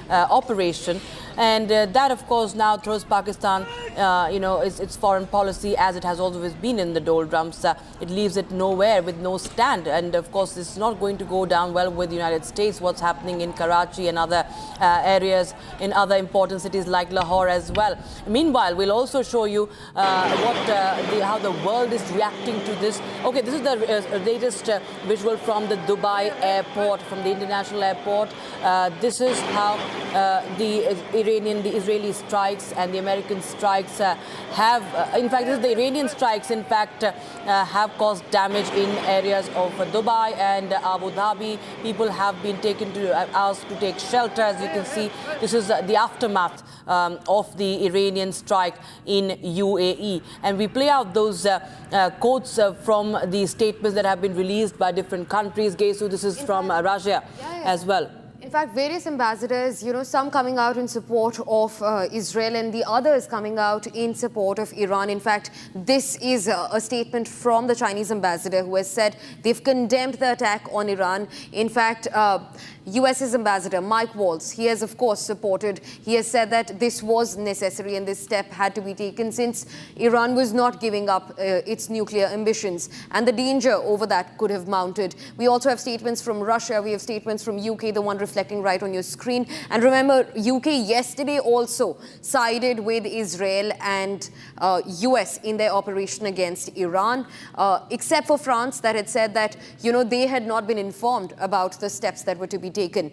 operation, and that, of course, now throws Pakistan, its foreign policy as it has always been in the doldrums. It leaves it nowhere with no stand, and of course, this is not going to go down well with the United States. What's happening in Karachi and other areas in other important cities like Lahore as well. Meanwhile, we'll also show you how the world is reacting to this. Okay, this is the latest visual from the Dubai airport, from the international airport. This is how the Israeli strikes and the American strikes have, in fact, this is the Iranian strikes, in fact, have caused damage in areas of Dubai and Abu Dhabi. People have been asked to take shelter. As you can see, this is the aftermath of the Iranian strike in UAE. And we play out those quotes from the statements that have been released by different countries. Gesu, this is from Russia as well. In fact, various ambassadors, some coming out in support of Israel and the others coming out in support of Iran. In fact, this is a statement from the Chinese ambassador who has said they've condemned the attack on Iran. In fact, US's ambassador, Mike Waltz, he has, of course, supported. He has said that this was necessary and this step had to be taken since Iran was not giving up its nuclear ambitions, and the danger over that could have mounted. We also have statements from Russia. We have statements from UK, the one referring reflecting right on your screen. And remember, UK yesterday also sided with Israel and US in their operation against Iran, except for France that had said that, they had not been informed about the steps that were to be taken.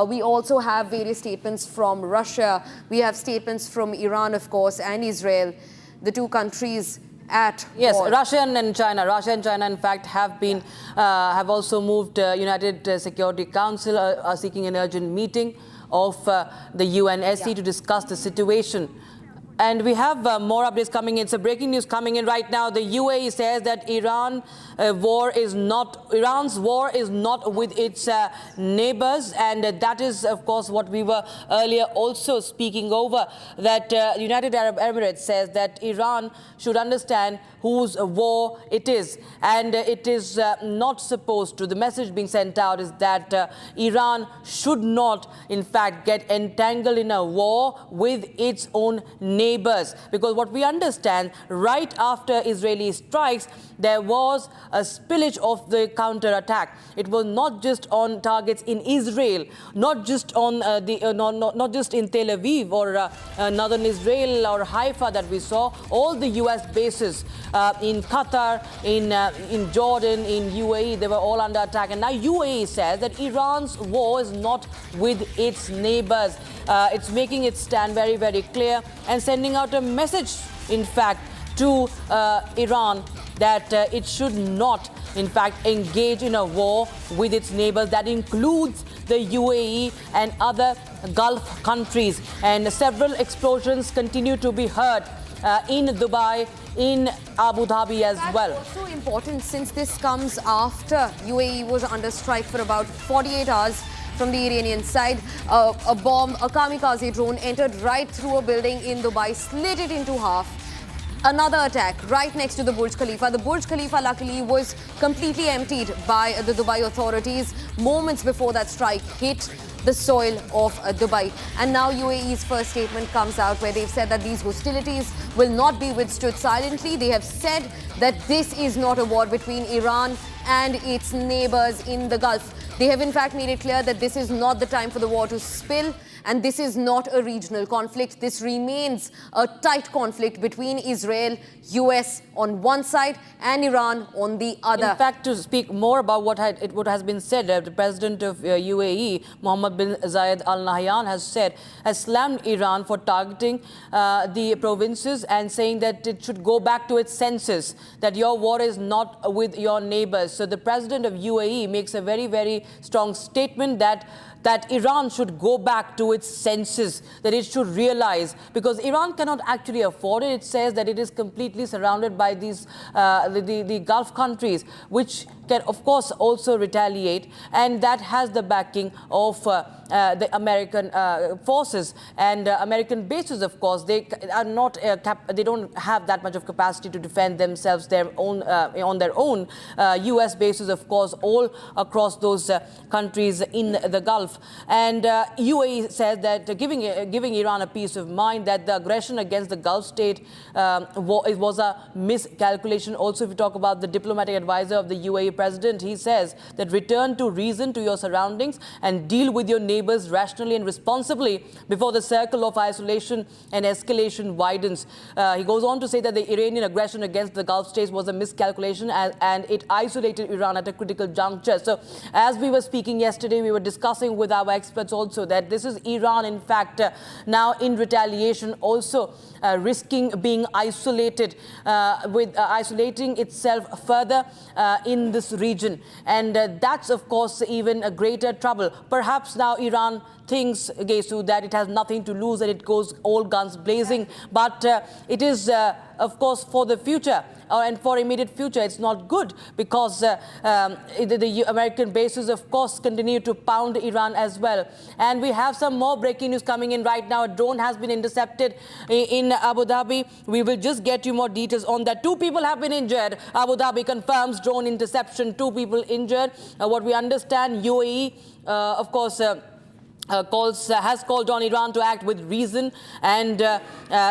We also have various statements from Russia. We have statements from Iran, of course, and Israel, the two countries at war. Russia and China, in fact, have also moved United Security Council are seeking an urgent meeting of the UNSC to discuss the situation. And we have more updates coming in. So breaking news coming in right now. The UAE says that Iran's war is not with its neighbors, and that is, of course, what we were earlier also speaking over. That United Arab Emirates says that Iran should understand whose war it is, and it is not supposed to. The message being sent out is that Iran should not, in fact, get entangled in a war with its own neighbors, because what we understand, right after Israeli strikes, there was a spillage of the counter-attack. It was not just on targets in Israel, not just on not just in Tel Aviv or northern Israel or Haifa that we saw. All the U.S. bases in Qatar, in Jordan, in UAE, they were all under attack. And now UAE says that Iran's war is not with its neighbors. It's making its stand very, very clear and sending out a message, in fact, to Iran that it should not, in fact, engage in a war with its neighbors. That includes the UAE and other Gulf countries. And several explosions continue to be heard in Dubai, in Abu Dhabi as well. That's also important since this comes after UAE was under strike for about 48 hours from the Iranian side. A kamikaze drone entered right through a building in Dubai, split it into half. Another attack right next to the Burj Khalifa. The Burj Khalifa, luckily, was completely emptied by the Dubai authorities moments before that strike hit the soil of Dubai. And now UAE's first statement comes out where they've said that these hostilities will not be withstood silently. They have said that this is not a war between Iran and its neighbors in the Gulf. They have in fact made it clear that this is not the time for the war to spill, and this is not a regional conflict. This remains a tight conflict between Israel, US on one side and Iran on the other. In fact, to speak more about what has been said, the president of UAE, Mohammed bin Zayed Al Nahyan, has slammed Iran for targeting the provinces and saying that it should go back to its senses, that your war is not with your neighbors. So the president of UAE makes a very, very strong statement that Iran should go back to its senses, that it should realize, because Iran cannot actually afford it. It says that it is completely surrounded by these the Gulf countries, which can, of course, also retaliate, and that has the backing of the American forces and American bases. Of course, they are not they don't have that much of capacity to defend themselves on their own. U.S. bases, of course, all across those countries in the Gulf. And UAE says that giving Iran a peace of mind that the aggression against the Gulf state was a miscalculation. Also, if you talk about the diplomatic advisor of the UAE president, he says that return to reason, to your surroundings, and deal with your neighbors rationally and responsibly before the circle of isolation and escalation widens. He goes on to say that the Iranian aggression against the Gulf states was a miscalculation and it isolated Iran at a critical juncture. So as we were speaking yesterday, we were discussing with our experts also that this is Iran, in fact, now in retaliation also risking being isolated, isolating itself further in this region. And that's, of course, even a greater trouble. Perhaps now Iran thinks, Gesu, that it has nothing to lose and it goes all guns blazing. But it is, of course, for the future and for immediate future, it's not good, because the American bases, of course, continue to pound Iran as well. And we have some more breaking news coming in right now. A drone has been intercepted in Abu Dhabi. We will just get you more details on that. 2 people have been injured. Abu Dhabi confirms drone interception, 2 people injured. What we understand, UAE, of course, has called on Iran to act with reason and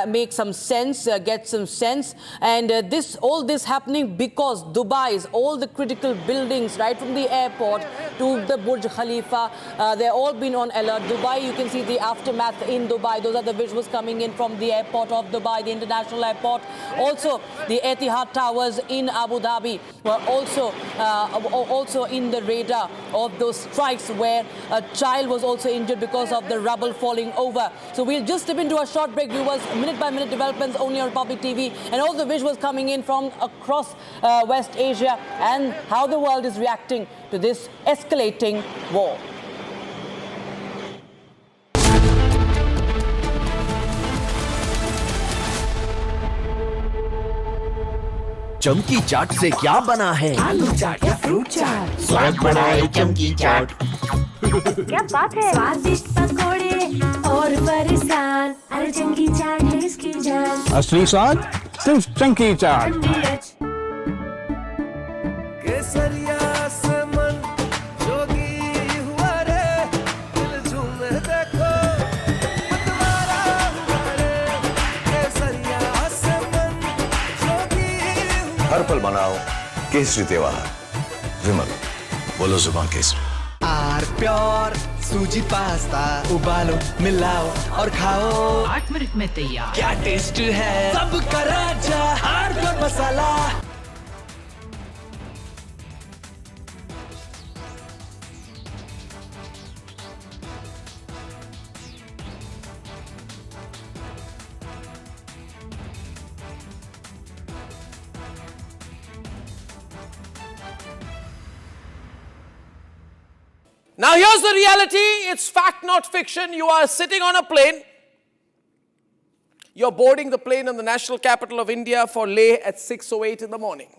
make some sense, get some sense. And all this happening because Dubai's, all the critical buildings, right from the airport to the Burj Khalifa. They're all been on alert. Dubai, you can see the aftermath in Dubai. Those are the visuals coming in from the airport of Dubai, the international airport. Also, the Etihad Towers in Abu Dhabi were also in the radar of those strikes, where a child was also injured because of the rubble falling over. So we'll just step into a short break, viewers. Minute-by-minute developments only on Republic TV, and all the visuals coming in from across West Asia, and how the world is reacting to this escalating war. चमकी चाट से क्या बना है? आलू चाट या fruit चाट, स्वाद बढ़ाए चमकी चाट। क्या बात है? स्वादिष्ट पकोड़े और फरसान, अरे चमकी चाट है इसकी जान। असली स्वाद सिर्फ चंकी चाट। केसरिया से मन जोगी हुआ रे, दिल झूमे देखो मतवारा हुआ रे। केसरिया से मन जोगी हुआ। हर पल मनाओ केसरी त्योहार। विमल, बोलो जुबान Kesari. Are pure suji pasta, उबालो मिलाओ और खाओ, 8 मिनट में तैयार। क्या टेस्ट है सबका राजा, R pure masala. Now here's the reality, it's fact not fiction. You are sitting on a plane. You're boarding the plane in the national capital of India for Leh at 6:08 in the morning.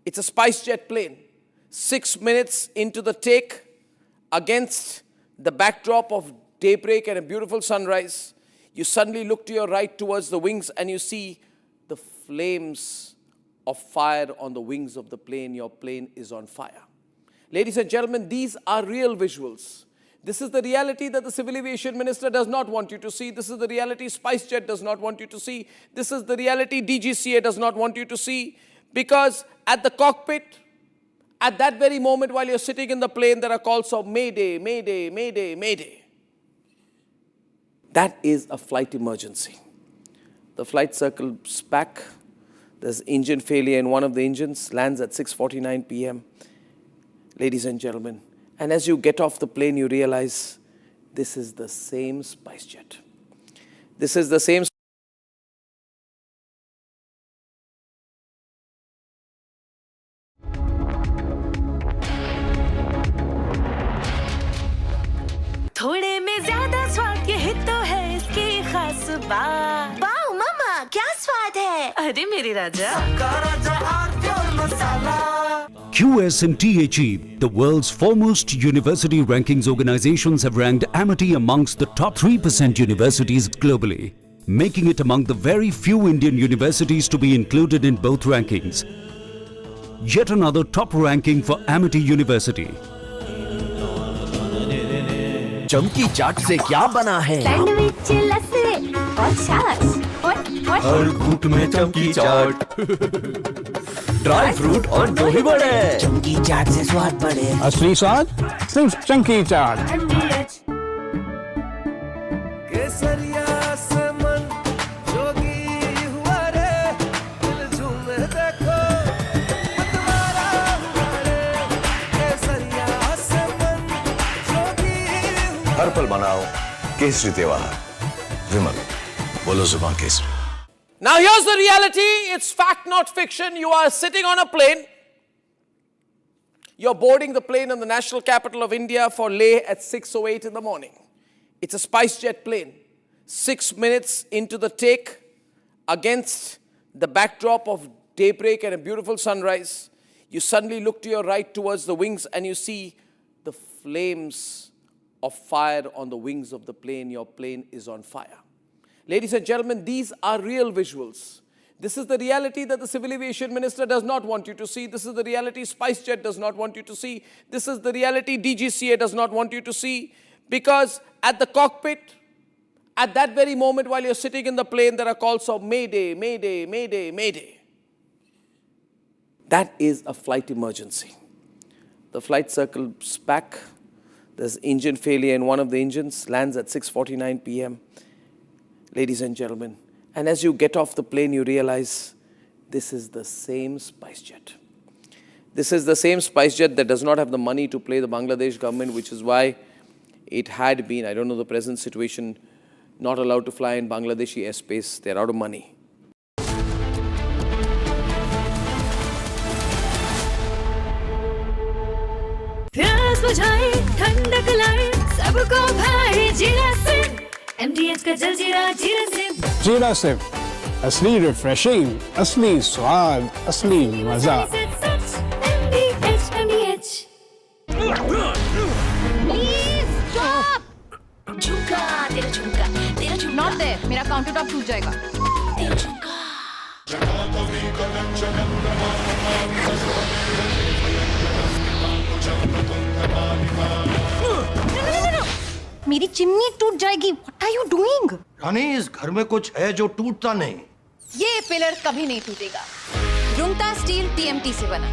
It's a SpiceJet plane. 6 minutes into the take, against the backdrop of daybreak and a beautiful sunrise, you suddenly look to your right towards the wings and you see the flames of fire on the wings of the plane. Your plane is on fire. Ladies and gentlemen, these are real visuals. This is the reality that the Civil Aviation Minister does not want you to see. This is the reality SpiceJet does not want you to see. This is the reality DGCA does not want you to see. Because at the cockpit, at that very moment while you're sitting in the plane, there are calls of Mayday, Mayday, Mayday, Mayday. That is a flight emergency. The flight circles back. There's engine failure in one of the engines, lands at 6:49 p.m. Ladies and gentlemen, and as you get off the plane, you realize this is the same SpiceJet. This is the same. थोड़े में ज्यादा स्वाद, ये तो है इसकी खास बात। वाओ मम्मा, क्या स्वाद है? अरे मेरे राजा, सबका राजा R pure masala. QSMTHE, the world's foremost university rankings organizations, have ranked Amity amongst the top 3% universities globally, making it among the very few Indian universities to be included in both rankings. Yet another top ranking for Amity University. चमकी चाट से क्या बना है? Sandwich, लस्सी और छाछ और हर घूंट में चमकी चाट। ड्राई फ्रूट और दही बड़े, चमकी चाट से स्वाद बढ़े। असली स्वाद सिर्फ चंकी चाट। केसरिया से मन जोगी हुआ रे, दिल झूमे देखो मतवारा हुआ रे। केसरिया से मन जोगी हुआ। हर पल मनाओ केसरी त्योहार। विमल, बोलो जुबान Kesari. Now here's the reality, it's fact not fiction. You are sitting on a plane. You're boarding the plane in the national capital of India for Leh at 6:08 in the morning. It's a SpiceJet plane. 6 minutes into the take, against the backdrop of daybreak and a beautiful sunrise, you suddenly look to your right towards the wings and you see the flames of fire on the wings of the plane. Your plane is on fire. Ladies and gentlemen, these are real visuals. This is the reality that the Civil Aviation Minister does not want you to see. This is the reality SpiceJet does not want you to see. This is the reality DGCA does not want you to see. Because at the cockpit, at that very moment while you're sitting in the plane, there are calls of Mayday, Mayday, Mayday, Mayday. That is a flight emergency. The flight circles back. There's engine failure in one of the engines, lands at 6:49 p.m. Ladies and gentlemen, and as you get off the plane, you realize this is the same spice jet. This is the same spice jet that does not have the money to pay the Bangladesh government, which is why it had been, I don't know the present situation, not allowed to fly in Bangladeshi airspace. They're out of money. प्यास बुझाए ठंडक लाए सबको भाई जीरा से MDH का जलजीरा जीरा से जीरा सिप असली रिफ्रेशिंग, असली स्वाद, असली मजा। MDH please stop. झुमका तेरा झुमका नॉट देयर, मेरा काउंटर टॉप टूट जाएगा। तेरा झुमका मेरी चिमनी टूट जाएगी। What are you doing? रानी, इस घर में कुछ है जो टूटता नहीं। ये पिलर कभी नहीं टूटेगा। रुंगटा स्टील TMT से बना।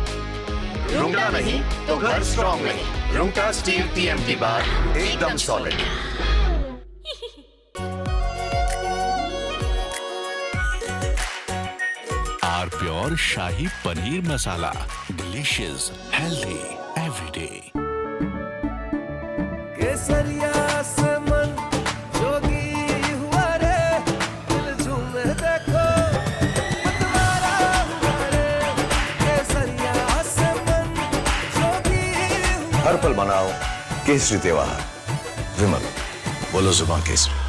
रुंगटा नहीं तो घर स्ट्रॉन्ग नहीं। रुंगटा स्टील TMT बार एकदम solid. R pure shahi paneer masala, delicious, healthy everyday. केसरिया से मन जोगी हुआ रे, दिल झूमे देखो मतवारा हुआ रे। केसरिया से मन जोगी हुआ। हर पल मनाओ केसरी त्योहार। विमल, बोलो जुबान Kesari.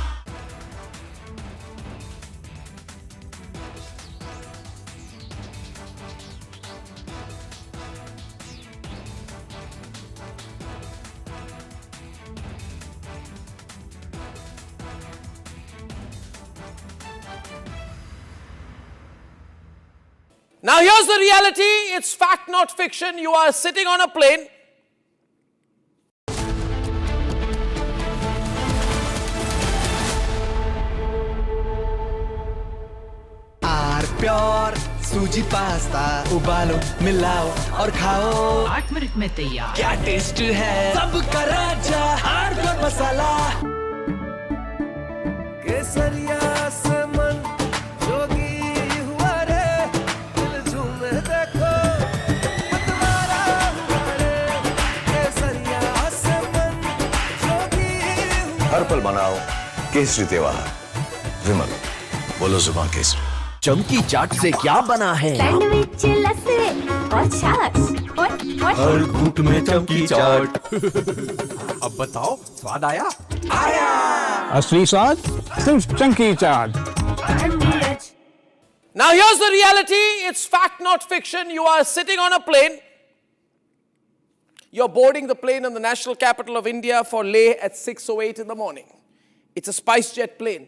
Now here's the reality, it's fact not fiction. You are sitting on a plane. R pure suji pasta उबालो मिलाओ और खाओ 8 मिनट में तैयार। क्या टेस्ट है सबका राजा आर प्योर मसाला। केसरिया से मन जोगी हुआ रे, दिल झूमे देखो मतवारा हुआ रे। केसरिया से मन जोगी हुआ। हर पल मनाओ केसरी त्योहार। विमल, बोलो जुबान केसरी। चमकी चाट से क्या बना है? सैंडविच लस्सी और छाछ हर घूंट में चमकी चाट। अब बताओ स्वाद आया? आया। असली स्वाद सिर्फ चंकी चाट। Now here's the reality, it's fact not fiction. You are sitting on a plane. You're boarding the plane in the national capital of India for Leh at 6:08 in the morning. It's a spice jet plane.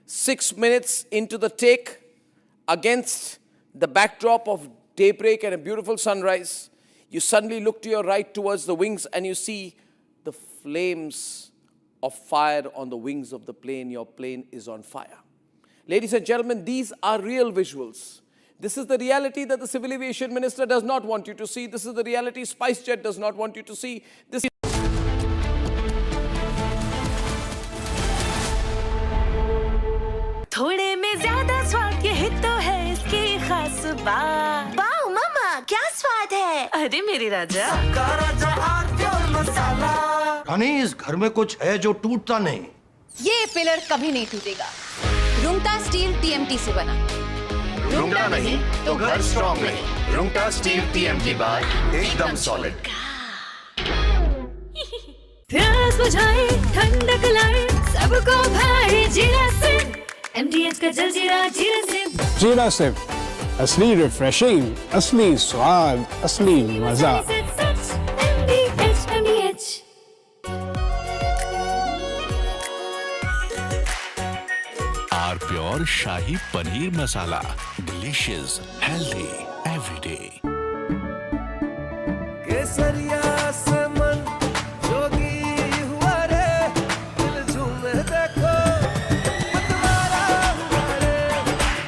6 minutes into the take, against the backdrop of daybreak and a beautiful sunrise, you suddenly look to your right towards the wings and you see the flames of fire on the wings of the plane. Your plane is on fire. Ladies and gentlemen, these are real visuals. This is the reality that the Civil Aviation Minister does not want you to see. This is the reality SpiceJet does not want you to see. This is थोड़े में ज्यादा स्वाद, यही तो है इसकी खास बात। वाओ मामा, क्या स्वाद है। अरे मेरे राजा, रानी, इस घर में कुछ है जो टूटता नहीं। ये पिलर कभी नहीं टूटेगा। रुंगटा स्टील TMT से बना। रुंगटा नहीं तो घर स्ट्रॉन्ग नहीं। रुंगटा स्टील TMT बार एकदम सॉलिड। प्यास बुझाए ठंडक लाए सबको भाई जीरा से MDH का जलजीरा जीरा से। जीरा सिप असली रिफ्रेशिंग, असली स्वाद, असली मजा। MDH R pure shahi paneer masala, delicious, healthy everyday. केसरिया से मन जोगी हुआ रे, दिल झूमे देखो मतवारा हुआ रे।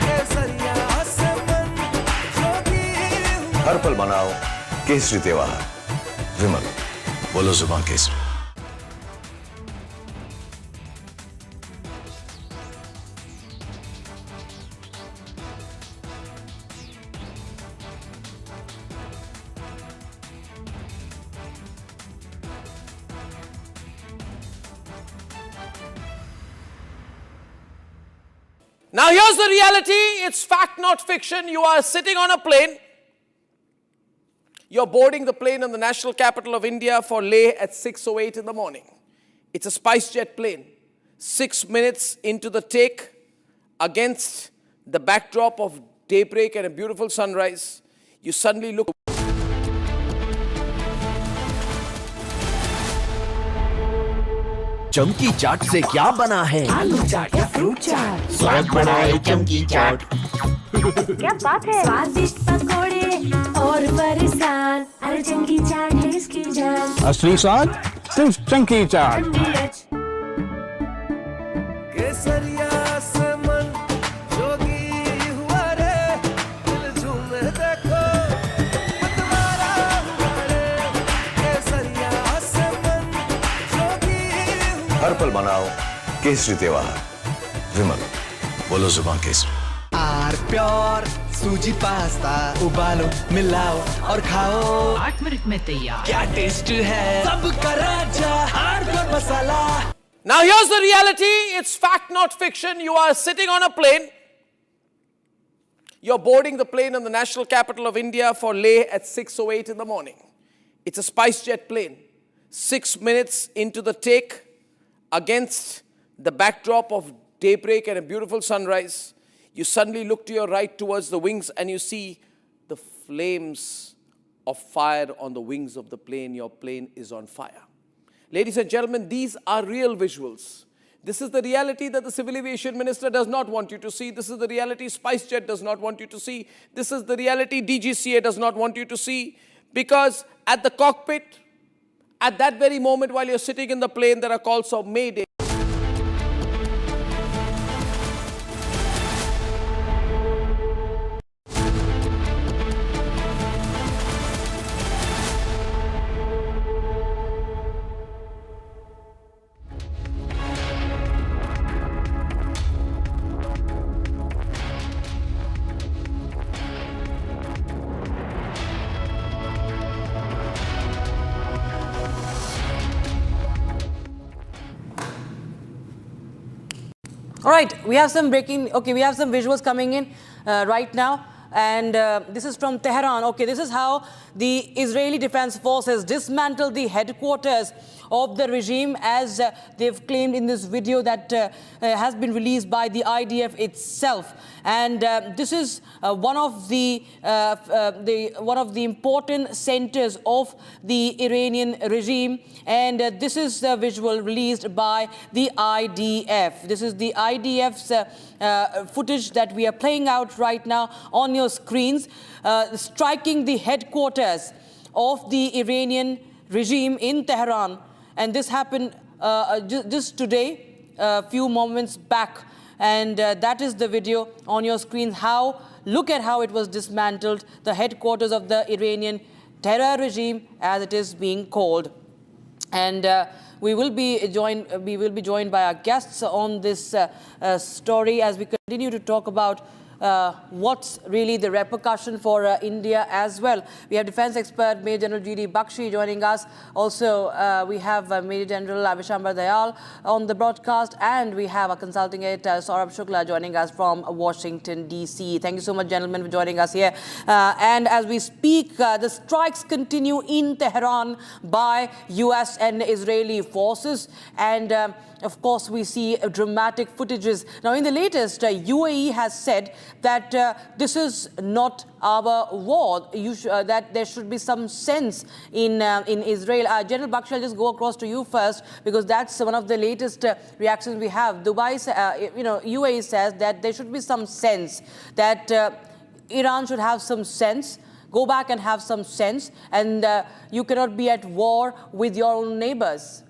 केसरिया से मन जोगी हुआ। हर पल मनाओ केसरी त्योहार। विमल, बोलो जुबान Kesari. Now here's the reality, it's fact not fiction. You are sitting on a plane. You're boarding the plane in the national capital of India for Leh at 6:08 in the morning. It's a SpiceJet plane. 6 minutes into the take, against the backdrop of daybreak and a beautiful sunrise, you suddenly look. चमकी चाट से क्या बना है? आलू चाट या fruit चाट, स्वाद बनाए चमकी चाट। क्या बात है? स्वादिष्ट पकोड़े और फरसान, अरे चमकी चाट है इसकी जान। असली स्वाद सिर्फ चंकी चाट। केसरिया से मन जोगी हुआ रे, दिल झूमे देखो मतवारा हुआ रे। केसरिया से मन जोगी हुआ। हर पल मनाओ केसरी त्योहार। विमल, बोलो जुबान Kesari. Are pure suji pasta, उबालो मिलाओ और खाओ। 8 मिनट में तैयार। क्या टेस्ट है सबका राजा hardcore masala. Now here's the reality, it's fact not fiction. You are sitting on a plane. You're boarding the plane in the national capital of India for Leh at 6:08 in the morning. It's a SpiceJet plane. 6 minutes into the take, against the backdrop of daybreak and a beautiful sunrise, you suddenly look to your right towards the wings and you see the flames of fire on the wings of the plane. Your plane is on fire. Ladies and gentlemen, these are real visuals. This is the reality that the Civil Aviation Minister does not want you to see. This is the reality SpiceJet does not want you to see. This is the reality DGCA does not want you to see. Because at the cockpit, at that very moment while you're sitting in the plane, there are calls of Mayday. All right, we have some visuals coming in right now. And this is from Tehran. Okay, this is how the Israeli Defense Forces dismantled the headquarters of the regime, as they've claimed in this video that has been released by the IDF itself. And this is one of the important centers of the Iranian regime. And this is the visual released by the IDF. This is the IDF's footage that we are playing out right now on your screens, striking the headquarters of the Iranian regime in Tehran. And this happened just today, a few moments back. And that is the video on your screen. Look at how it was dismantled, the headquarters of the Iranian terror regime, as it is being called. And we will be joined by our guests on this story as we continue to talk about what's really the repercussion for India as well. We have defense expert Major General G.D. Bakshi joining us. Also, we have Major General Avishambar Dayal on the broadcast, and we have a consulting editor Saurabh Shukla joining us from Washington, D.C. Thank you so much, gentlemen, for joining us here. And as we speak, the strikes continue in Tehran by U.S. and Israeli forces. And of course, we see dramatic footages. Now, in the latest, UAE has said that this is not our war, that there should be some sense in Israel. General Bakshi, I'll just go across to you first, because that's one of the latest reactions we have. UAE says that there should be some sense, that Iran should have some sense, go back and have some sense, and you cannot be at war with your own neighbors.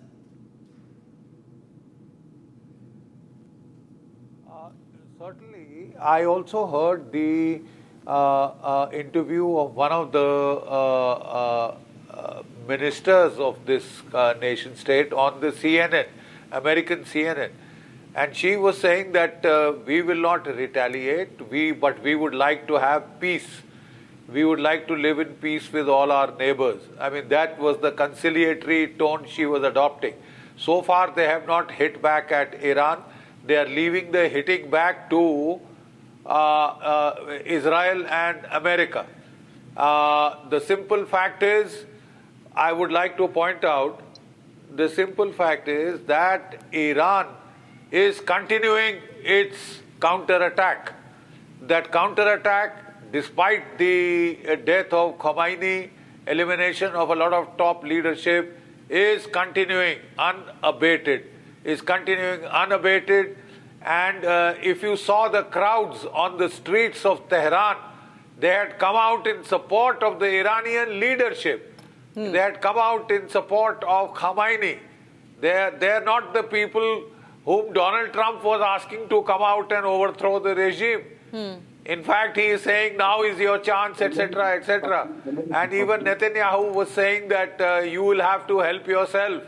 Certainly, I also heard the interview of one of the ministers of this nation state on the CNN, American CNN. And she was saying that we will not retaliate, but we would like to have peace. We would like to live in peace with all our neighbors. I mean, that was the conciliatory tone she was adopting. So far, they have not hit back at Iran. They are leaving the hitting back to Israel and America. The simple fact is, I would like to point out, the simple fact is that Iran is continuing its counterattack. That counterattack, despite the death of Khamenei, elimination of a lot of top leadership, is continuing unabated. And if you saw the crowds on the streets of Tehran, they had come out in support of the Iranian leadership. They had come out in support of Khamenei. They are not the people whom Donald Trump was asking to come out and overthrow the regime. In fact, he is saying now is your chance, etc., etc. And even Netanyahu was saying that you will have to help yourself.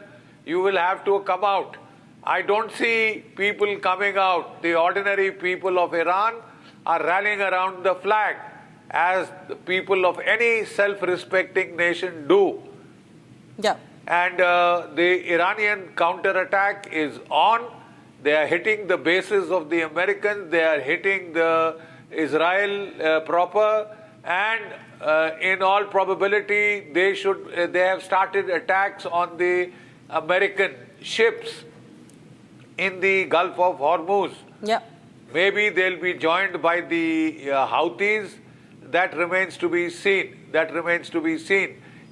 You will have to come out. I don't see people coming out. The ordinary people of Iran are rallying around the flag, as the people of any self-respecting nation do. Yeah. And the Iranian counterattack is on. They are hitting the bases of the Americans. They are hitting the Israel proper. And in all probability, they have started attacks on the American ships in the Gulf of Hormuz. Yeah. Maybe they'll be joined by the Houthis. That remains to be seen.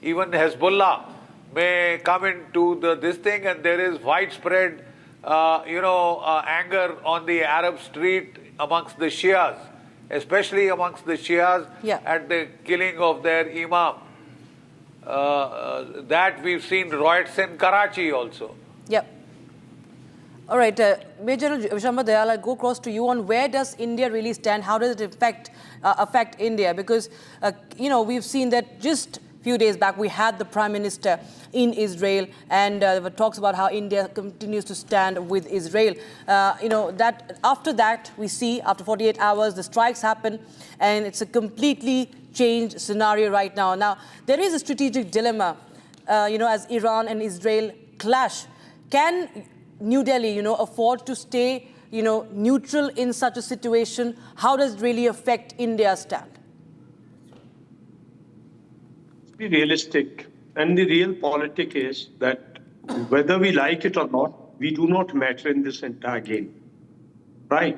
Even Hezbollah may come into this thing, and there is widespread, anger on the Arab street amongst the Shias, especially amongst the Shias at the killing of their Imam. That we've seen riots in Karachi also. Yep. All right, Major Vishamba Dayal, I'll go across to you on where does India really stand? How does it affect India? Because, we've seen that just a few days back, we had the Prime Minister in Israel, and there were talks about how India continues to stand with Israel. That after that, we see after 48 hours, the strikes happen, and it's a completely changed scenario right now. Now, there is a strategic dilemma, as Iran and Israel clash. Can New Delhi, afford to stay, neutral in such a situation? How does it really affect India's stand? Be realistic. And the real politic is that whether we like it or not, we do not matter in this entire game. Right?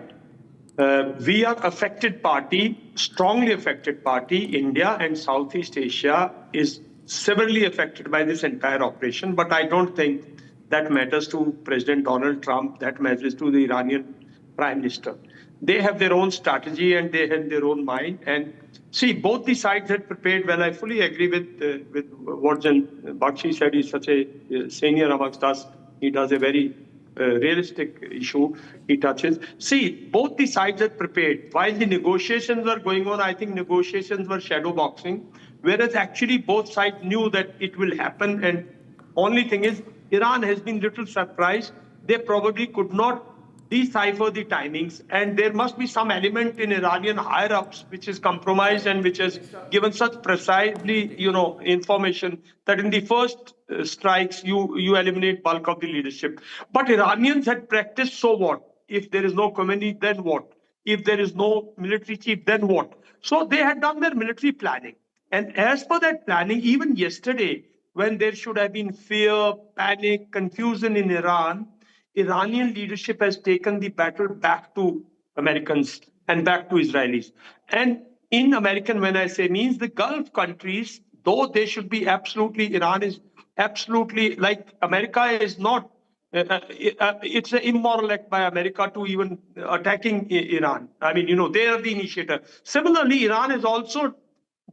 We are affected party, strongly affected party. India and Southeast Asia is severely affected by this entire operation. But I don't think that matters to President Donald Trump, that matters to the Iranian Prime Minister. They have their own strategy and they have their own mind. And see, both the sides had prepared well. I fully agree with what Jan Bakshi said. He's such a senior amongst us. He does a very realistic issue he touches. See, both the sides had prepared. While the negotiations were going on, I think negotiations were shadow boxing, whereas actually both sides knew that it will happen. And only thing is, Iran has been little surprised. They probably could not decipher the timings, and there must be some element in Iranian higher-ups which is compromised and which has given such precisely, information that in the first strikes you eliminate bulk of the leadership. But Iranians had practiced, so what? If there is no Khamenei, then what? If there is no military chief, then what? So they had done their military planning. And as per that planning, even yesterday, when there should have been fear, panic, confusion in Iran, Iranian leadership has taken the battle back to Americans and back to Israelis. And in American, when I say means the Gulf countries, though they should be absolutely, Iran is absolutely, like America is not, it's an immoral act by America to even attacking Iran. I mean, they are the initiator. Similarly, Iran has also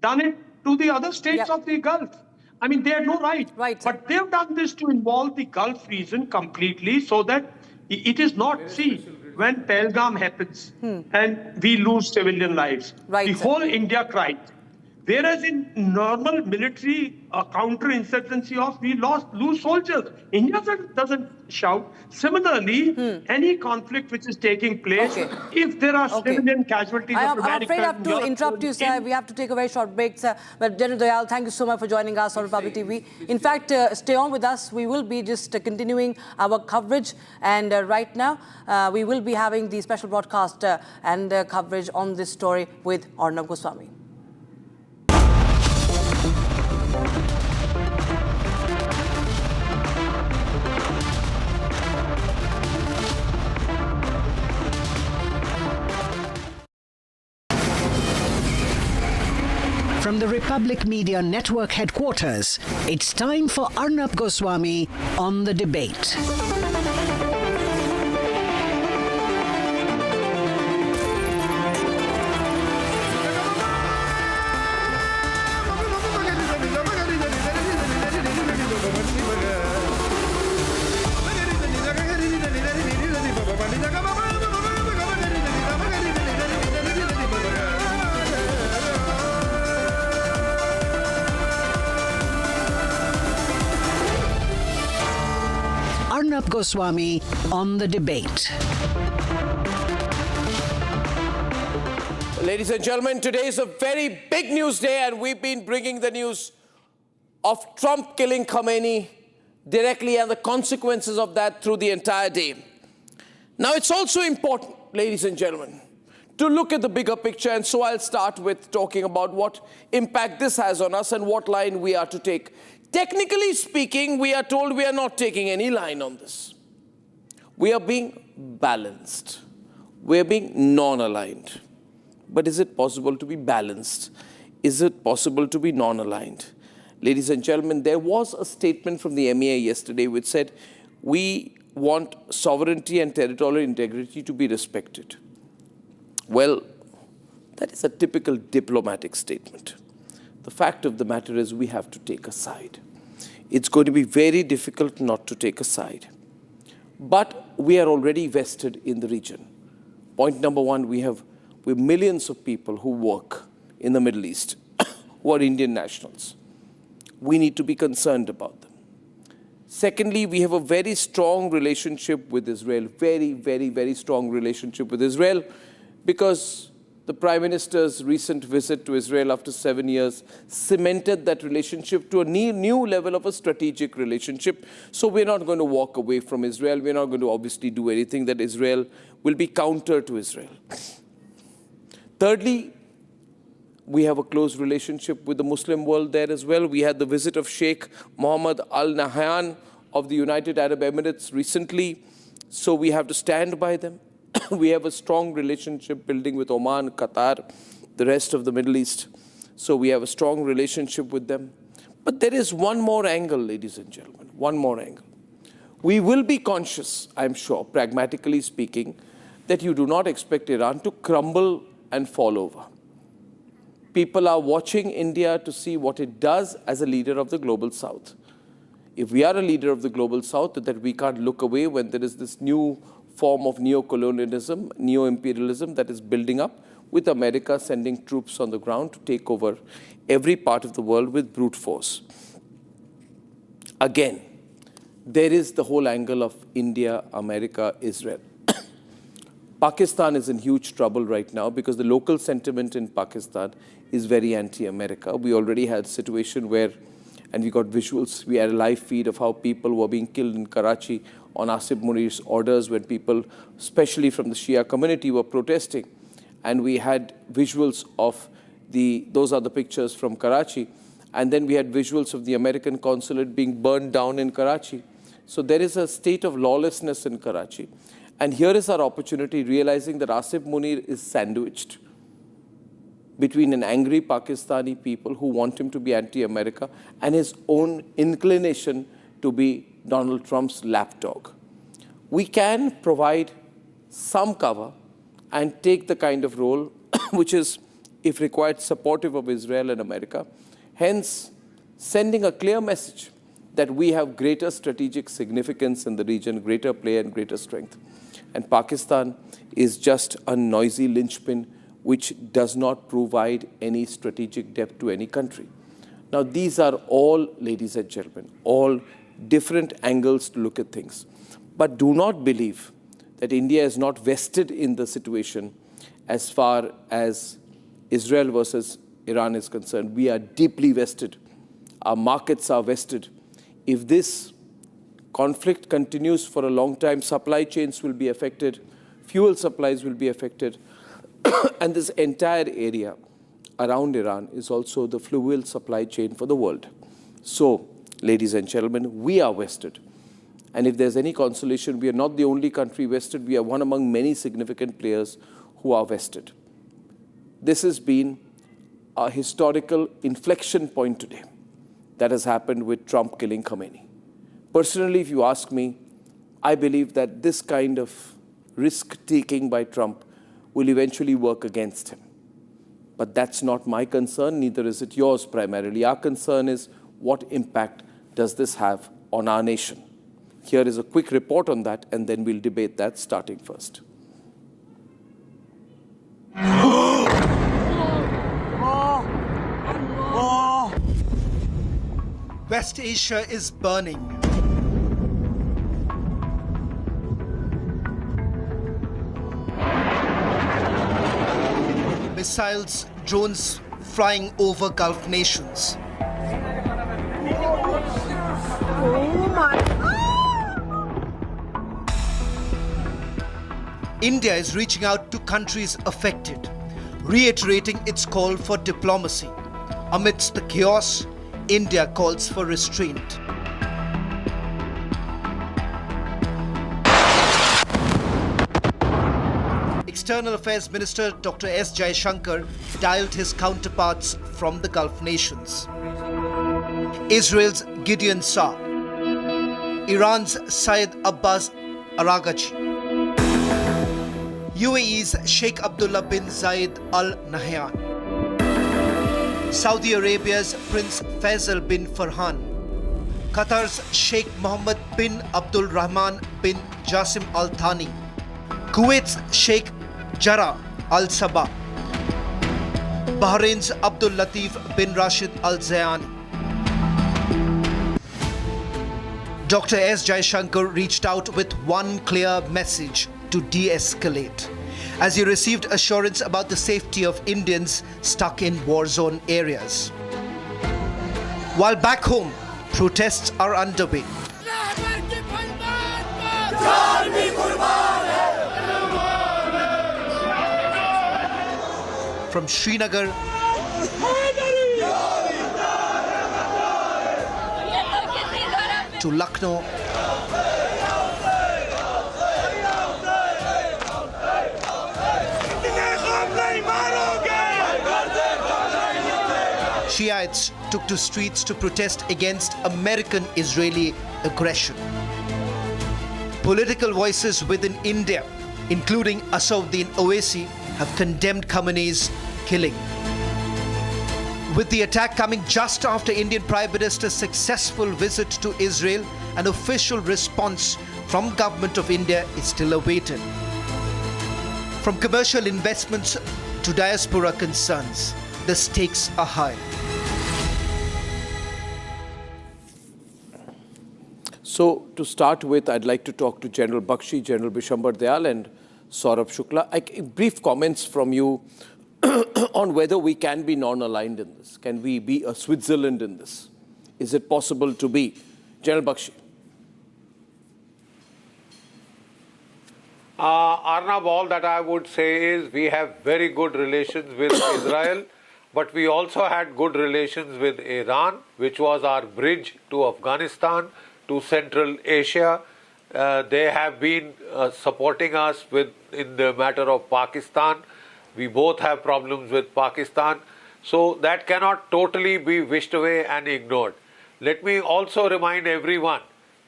done it to the other states of the Gulf. I mean, they had no right. But they've done this to involve the Gulf region completely so that it is not, see, when Pahalgam happens and we lose civilian lives, the whole India cried. Whereas in normal military counter-insurgency we lose soldiers. India doesn't shout. Similarly, any conflict which is taking place, if there are civilian casualties I'm afraid I have to interrupt you, sir. We have to take a very short break, sir. But General Dayal, thank you so much for joining us on Republic TV. In fact, stay on with us. We will be just continuing our coverage. And right now, we will be having the special broadcast and coverage on this story with Arnab Goswami. From the Republic Media Network headquarters, it's time for Arnab Goswami on The Debate. Arnab Goswami on The Debate. Ladies and gentlemen, today is a very big news day, and we've been bringing the news of Trump killing Khamenei directly and the consequences of that through the entire day. Now, it's also important, ladies and gentlemen, to look at the bigger picture, and so I'll start with talking about what impact this has on us and what line we are to take. Technically speaking, we are told we are not taking any line on this. We are being balanced. We are being non-aligned. But is it possible to be balanced? Is it possible to be non-aligned? Ladies and gentlemen, there was a statement from the MEA yesterday which said, we want sovereignty and territorial integrity to be respected. Well, that is a typical diplomatic statement. The fact of the matter is we have to take a side. It's going to be very difficult not to take a side. But we are already vested in the region. Point number one, we have millions of people who work in the Middle East who are Indian nationals. We need to be concerned about them. Secondly, we have a very strong relationship with Israel, very, very, very strong relationship with Israel, because the Prime Minister's recent visit to Israel after 7 years cemented that relationship to a new level of a strategic relationship. So we're not going to walk away from Israel. We're not going to obviously do anything that Israel will be counter to Israel. Thirdly, we have a close relationship with the Muslim world there as well. We had the visit of Sheikh Mohammed Al Nahyan of the United Arab Emirates recently, so we have to stand by them. We have a strong relationship building with Oman, Qatar, the rest of the Middle East. So we have a strong relationship with them. But there is one more angle, ladies and gentlemen, one more angle. We will be conscious, I'm sure, pragmatically speaking, that you do not expect Iran to crumble and fall over. People are watching India to see what it does as a leader of the global South. If we are a leader of the global South, that we can't look away when there is this new form of neo-colonialism, neo-imperialism that is building up, with America sending troops on the ground to take over every part of the world with brute force. Again, there is the whole angle of India, America, Israel. Pakistan is in huge trouble right now because the local sentiment in Pakistan is very anti-America. We already had a situation where, and we got visuals, we had a live feed of how people were being killed in Karachi on Asif Munir's orders when people, especially from the Shia community, were protesting. And we had visuals of those are the pictures from Karachi. And then we had visuals of the American consulate being burned down in Karachi. So there is a state of lawlessness in Karachi. And here is our opportunity, realizing that Asif Munir is sandwiched between an angry Pakistani people who want him to be anti-America and his own inclination to be Donald Trump's lapdog. We can provide some cover and take the kind of role which is, if required, supportive of Israel and America, hence sending a clear message that we have greater strategic significance in the region, greater play and greater strength. And Pakistan is just a noisy linchpin which does not provide any strategic depth to any country. Now, these are all, ladies and gentlemen, all different angles to look at things. But do not believe that India is not vested in the situation as far as Israel versus Iran is concerned. We are deeply vested. Our markets are vested. If this conflict continues for a long time, supply chains will be affected, fuel supplies will be affected, and this entire area around Iran is also the fuel supply chain for the world. So, ladies and gentlemen, we are vested. And if there's any consolation, we are not the only country vested. We are one among many significant players who are vested. This has been a historical inflection point today that has happened with Trump killing Khamenei. Personally, if you ask me, I believe that this kind of risk-taking by Trump will eventually work against him. But that's not my concern, neither is it yours primarily. Our concern is what impact does this have on our nation? Here is a quick report on that, and then we'll debate that starting first. West Asia is burning. Missiles, drones flying over Gulf nations. Oh my India is reaching out to countries affected, reiterating its call for diplomacy. Amidst the chaos, India calls for restraint. External Affairs Minister Dr. S. Jaishankar dialed his counterparts from the Gulf nations. Israel's Gideon Saar, Iran's Syed Abbas Araghchi, UAE's Sheikh Abdullah bin Zayed Al Nahyan, Saudi Arabia's Prince Faisal bin Farhan, Qatar's Sheikh Mohammed bin Abdul Rahman bin Jassim Al Thani, Kuwait's Sheikh Jarrah Al Sabah, Bahrain's Abdul Latif bin Rashid Al Zayani. Dr. S. Jaishankar reached out with one clear message to de-escalate, as he received assurance about the safety of Indians stuck in war-zone areas. While back home, protests are underway. From Srinagar to Lucknow, Shiites took to streets to protest against American-Israeli aggression. Political voices within India, including Asauddin Owaisi, have condemned Khamenei's killing. With the attack coming just after Indian Prime Minister's successful visit to Israel, an official response from Government of India is still awaited. From commercial investments to diaspora concerns, the stakes are high. So, to start with, I'd like to talk to General Bakshi, General Bishambar Dayal, and Saurabh Shukla. Brief comments from you on whether we can be non-aligned in this. Can we be a Switzerland in this? Is it possible to be? General Bakshi. Arnab, all that I would say is we have very good relations with Israel, but we also had good relations with Iran, which was our bridge to Afghanistan, to Central Asia. They have been supporting us in the matter of Pakistan. We both have problems with Pakistan. So that cannot totally be wished away and ignored. Let me also remind everyone,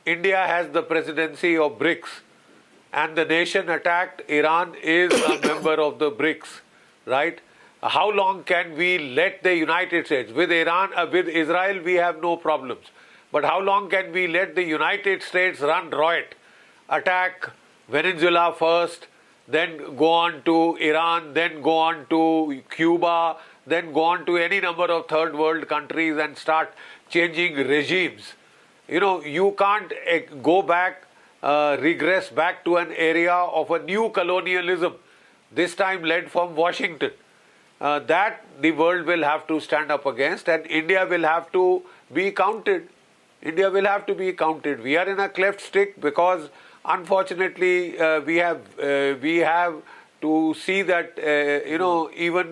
India has the presidency of BRICS, and the nation attacked Iran is a member of the BRICS, right? How long can we let the United States, with Israel we have no problems, but how long can we let the United States run riot, attack Venezuela first, then go on to Iran, then go on to Cuba, then go on to any number of third world countries and start changing regimes. You know, you can't go back, regress back to an area of a new colonialism, this time led from Washington. That the world will have to stand up against, and India will have to be counted. India will have to be counted. We are in a cleft stick because, unfortunately, we have to see that even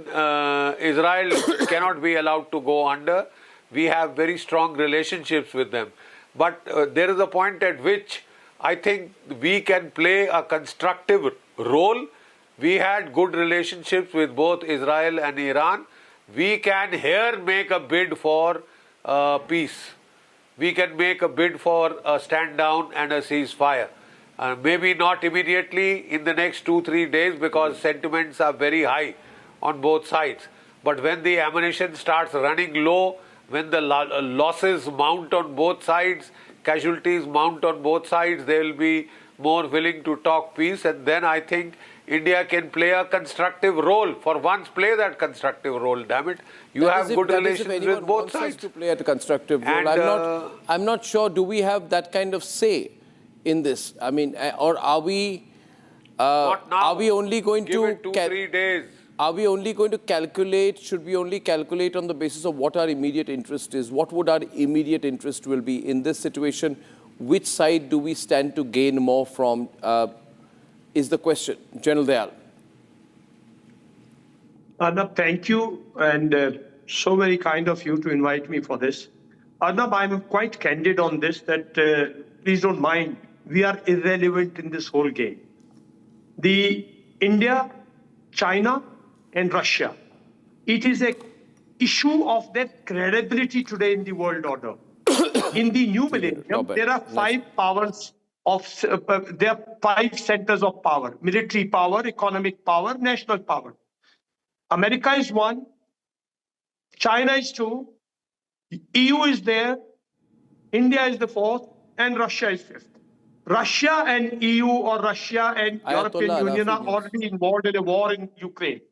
Israel cannot be allowed to go under. We have very strong relationships with them, but there is a point at which I think we can play a constructive role. We had good relationships with both Israel and Iran. We can here make a bid for peace. We can make a bid for a stand down and a ceasefire. Maybe not immediately in the next 2-3 days because sentiments are very high on both sides. But when the ammunition starts running low, when the losses mount on both sides, casualties mount on both sides, they will be more willing to talk peace, and then I think India can play a constructive role. For once, play that constructive role. Damn it, you have good relations with both sides to play a constructive role. And I'm not sure. Do we have that kind of say in this? I mean, or are we? Not now. Are we only going Give to it 2-3 days? Are we only going to calculate? Should we only calculate on the basis of what our immediate interest is? What would our immediate interest will be in this situation? Which side do we stand to gain more from? Is the question. General Dayal. Arnab, thank you, and so very kind of you to invite me for this. Arnab, I'm quite candid on this, that please don't mind, we are irrelevant in this whole game. The India, China, and Russia, it is a issue of their credibility today in the world order. In the new millennium, there are 5 powers there are 5 centers of power: military power, economic power, national power. America is 1, China is 2, EU is there, India is the 4th, and Russia is 5th. Russia and EU, or Russia and European Union, are already involved in a war in Ukraine.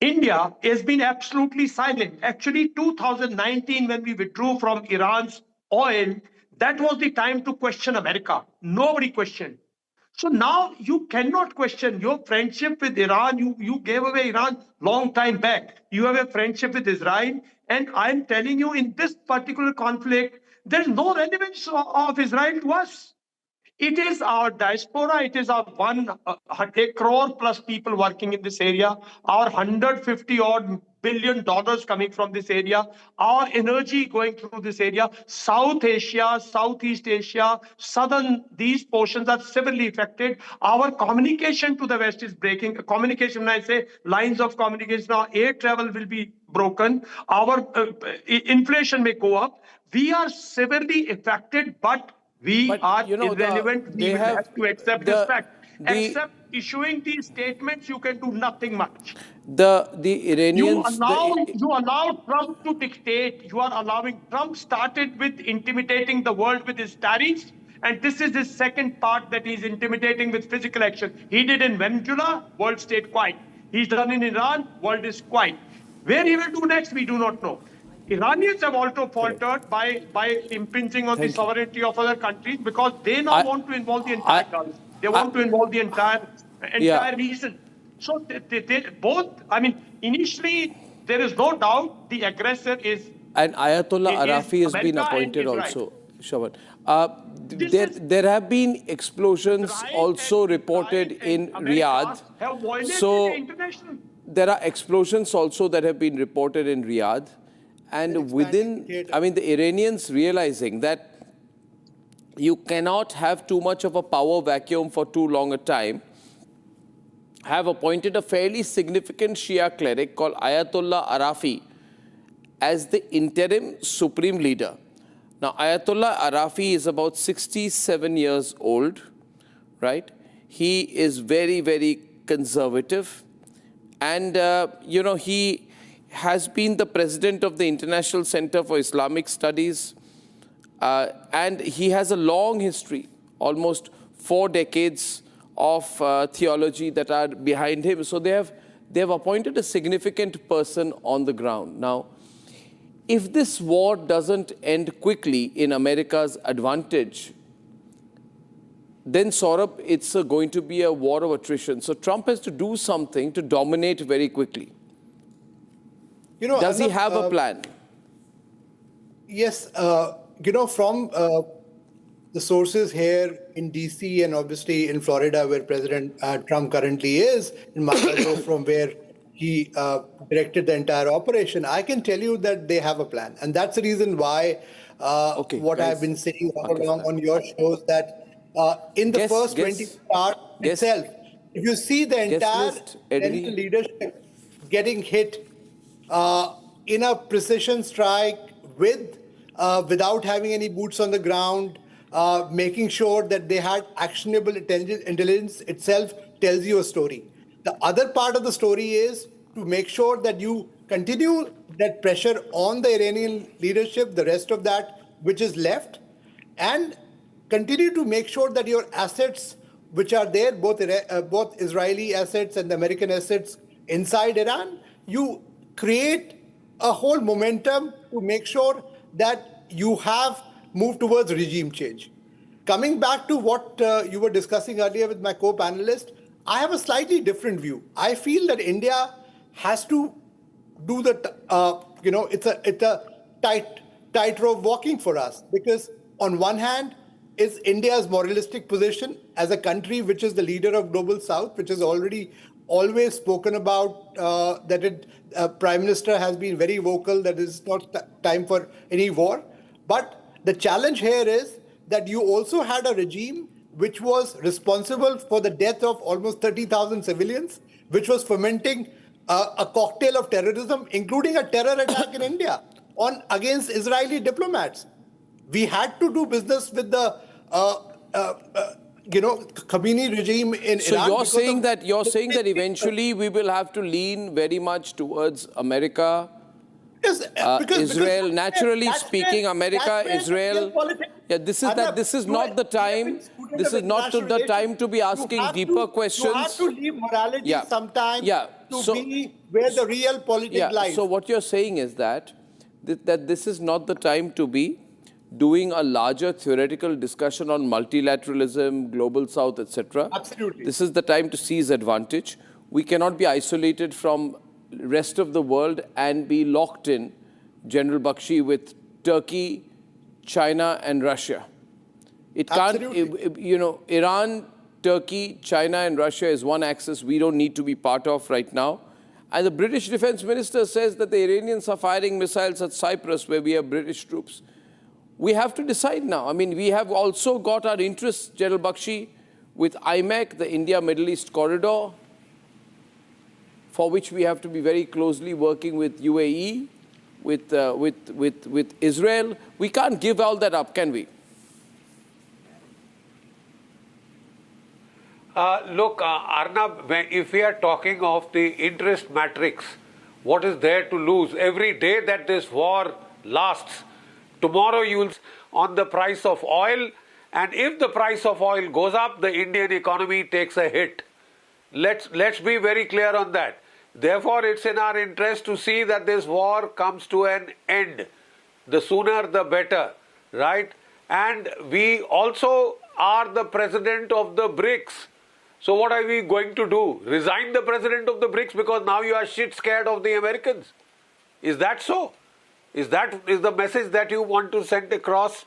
India has been absolutely silent. Actually, 2019, when we withdrew from Iran's oil, that was the time to question America. Nobody questioned. So now you cannot question your friendship with Iran. You gave away Iran long time back. You have a friendship with Israel. And I'm telling you, in this particular conflict, there's no relevance of Israel to us. It is our diaspora. It is our 1 crore plus people working in this area, our $150 billion coming from this area, our energy going through this area. South Asia, Southeast Asia, southern, these portions are severely affected. Our communication to the West is breaking. Communication, when I say lines of communication, our air travel will be broken. Our inflation may go up. We are severely affected, but we are irrelevant. We will have to accept this fact. Except issuing these statements, you can do nothing much. The Iranians... You allow Trump to dictate. You are allowing... Trump started with intimidating the world with his tariffs, and this is his second part, that he's intimidating with physical action. He did in Venezuela, world stayed quiet. He's done in Iran, world is quiet. Where he will do next, we do not know. Iranians have also faltered by impinging on the sovereignty of other countries, because they now want to involve the entire Gulf. They want to involve the entire region. So they both, I mean, initially there is no doubt the aggressor is... And Ayatollah Arafi has been appointed also, Shaban. There have been explosions also reported in Riyadh. So there are explosions also that have been reported in Riyadh. And within, I mean, the Iranians realizing that you cannot have too much of a power vacuum for too long a time, have appointed a fairly significant Shia cleric called Ayatollah Arafi as the interim supreme leader. Now, Ayatollah Arafi is about 67 years old, right? He is very, very conservative. And, you know, he has been the president of the International Center for Islamic Studies, and he has a long history, almost 4 decades of theology that are behind him. So they have appointed a significant person on the ground. Now, if this war doesn't end quickly in America's advantage, then Saurabh, it's going to be a war of attrition. So Trump has to do something to dominate very quickly. Does he have a plan? Yes, from the sources here in DC and obviously in Florida, where President Trump currently is, in Mashhad, from where he directed the entire operation, I can tell you that they have a plan. And that's the reason why I've been saying all along on your shows that in the first 20 hours itself, if you see the entire leadership getting hit in a precision strike without having any boots on the ground, making sure that they had actionable intelligence itself tells you a story. The other part of the story is to make sure that you continue that pressure on the Iranian leadership, the rest of that which is left, and continue to make sure that your assets which are there, both Israeli assets and the American assets inside Iran, you create a whole momentum to make sure that you have moved towards regime change. Coming back to what you were discussing earlier with my co-panelist, I have a slightly different view. I feel that India has to do it's a tightrope walking for us, because on one hand is India's moralistic position as a country which is the leader of Global South, which is always spoken about, Prime Minister has been very vocal that it's not time for any war. But the challenge here is that you also had a regime which was responsible for the death of almost 30,000 civilians, which was fomenting a cocktail of terrorism, including a terror attack in India against Israeli diplomats. We had to do business with the Khamenei regime in Iran. So you're saying that eventually we will have to lean very much towards America, Israel. Naturally speaking, America, Israel. Yeah, this is not the time. This is not the time to be asking deeper questions. You have to leave morality sometimes to be where the real politics lies. So what you're saying is that this is not the time to be doing a larger theoretical discussion on multilateralism, global south, etc. Absolutely. This is the time to seize advantage. We cannot be isolated from the rest of the world and be locked in, General Bakshi, with Turkey, China and Russia. It can't, Iran, Turkey, China and Russia is one axis we don't need to be part of right now. And the British Defense Minister says that the Iranians are firing missiles at Cyprus, where we have British troops. We have to decide now. I mean, we have also got our interests, General Bakshi, with IMEC, the India-Middle East corridor, for which we have to be very closely working with UAE, with Israel. We can't give all that up, can we? Look, Arnab, if we are talking of the interest matrix, what is there to lose? Every day that this war lasts, tomorrow you will on the price of oil, and if the price of oil goes up, the Indian economy takes a hit. Let's be very clear on that. Therefore, it's in our interest to see that this war comes to an end. The sooner the better, right? And we also are the president of the BRICS. So what are we going to do? Resign the president of the BRICS because now you are shit scared of the Americans? Is that so? Is the message that you want to send across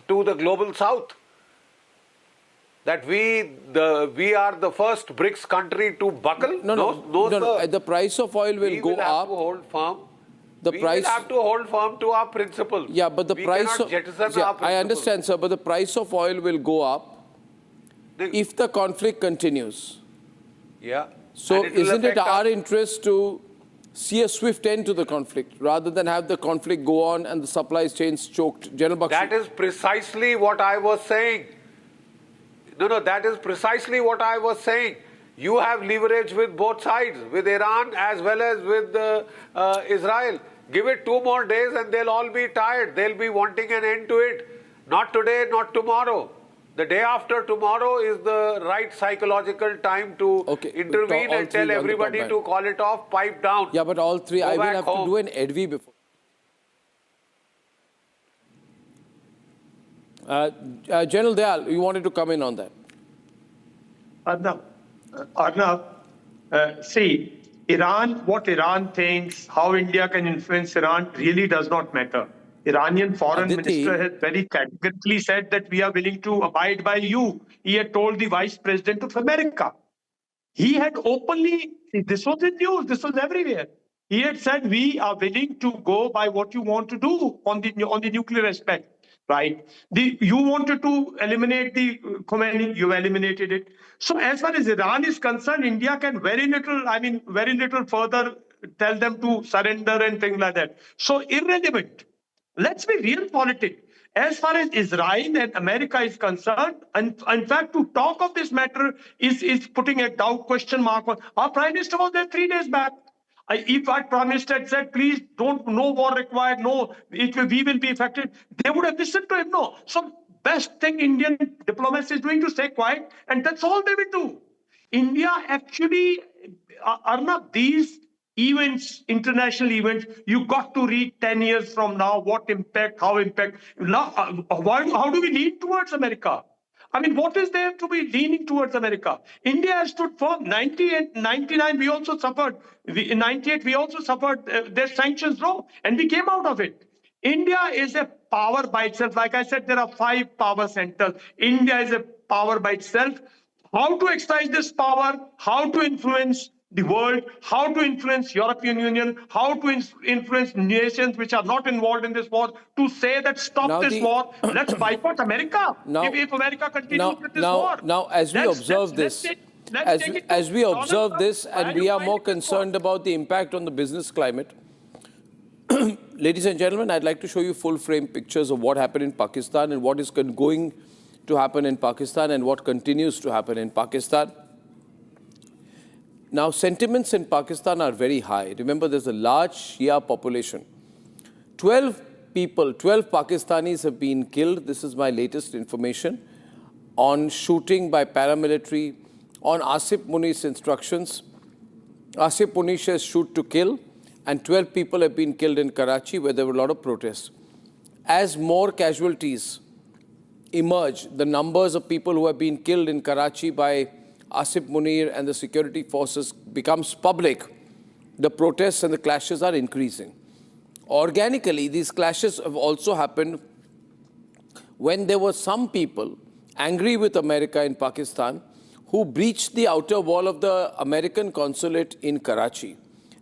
to the global south? That we are the first BRICS country to buckle? No. The price of oil will go up. We will have to hold firm. We will have to hold firm to our principles. Yeah, but the price of... I understand, sir, but the price of oil will go up if the conflict continues. Yeah. So isn't it our interest to see a swift end to the conflict rather than have the conflict go on and the supply chains choked? General Bakshi. That is precisely what I was saying. No, that is precisely what I was saying. You have leverage with both sides, with Iran as well as with Israel. Give it 2 more days and they'll all be tired. They'll be wanting an end to it. Not today, not tomorrow. The day after tomorrow is the right psychological time to intervene and tell everybody to call it off, pipe down. Yeah, but all three, I will have to do an EDV before. General Dayal, you wanted to come in on that. Arnab, see, Iran, what Iran thinks, how India can influence Iran really does not matter. Iranian foreign minister has very categorically said that we are willing to abide by you. He had told the vice president of America. He had openly, this was in news, this was everywhere. He had said, we are willing to go by what you want to do on the nuclear aspect. Right? You wanted to eliminate the Khamenei, you eliminated it. So as far as Iran is concerned, India can very little further tell them to surrender and things like that. So irrelevant. Let's be real politics. As far as Israel and America is concerned, and in fact, to talk of this matter is putting a doubt question mark on. Our Prime Minister was there 3 days back. If our Prime Minister had said, please don't, no war required, no, we will be affected, they would have listened to him. No. So best thing Indian diplomacy is doing to stay quiet, and that's all they will do. India actually, Arnab, these events, international events, you got to read 10 years from now, what impact, how impact. Now, how do we lean towards America? I mean, what is there to be leaning towards America? India has stood firm. 90 and 99, we also suffered. In 98, we also suffered their sanctions law, and we came out of it. India is a power by itself. Like I said, there are 5 power centers. India is a power by itself. How to exercise this power, how to influence the world, how to influence European Union, how to influence nations which are not involved in this war, to say that stop this war, let's boycott America. If America continues with this war. Now, as we observe this, as we observe this, and we are more concerned about the impact on the business climate, ladies and gentlemen, I'd like to show you full-frame pictures of what happened in Pakistan and what is going to happen in Pakistan and what continues to happen in Pakistan. Now, sentiments in Pakistan are very high. Remember, there's a large Shia population. 12 Pakistanis have been killed. This is my latest information on shooting by paramilitary on Asif Munir's instructions. Asif Munir says shoot to kill, and 12 people have been killed in Karachi, where there were a lot of protests. As more casualties emerge, the numbers of people who have been killed in Karachi by Asif Munir and the security forces becomes public, the protests and the clashes are increasing. Organically, these clashes have also happened when there were some people angry with America in Pakistan who breached the outer wall of the American consulate in Karachi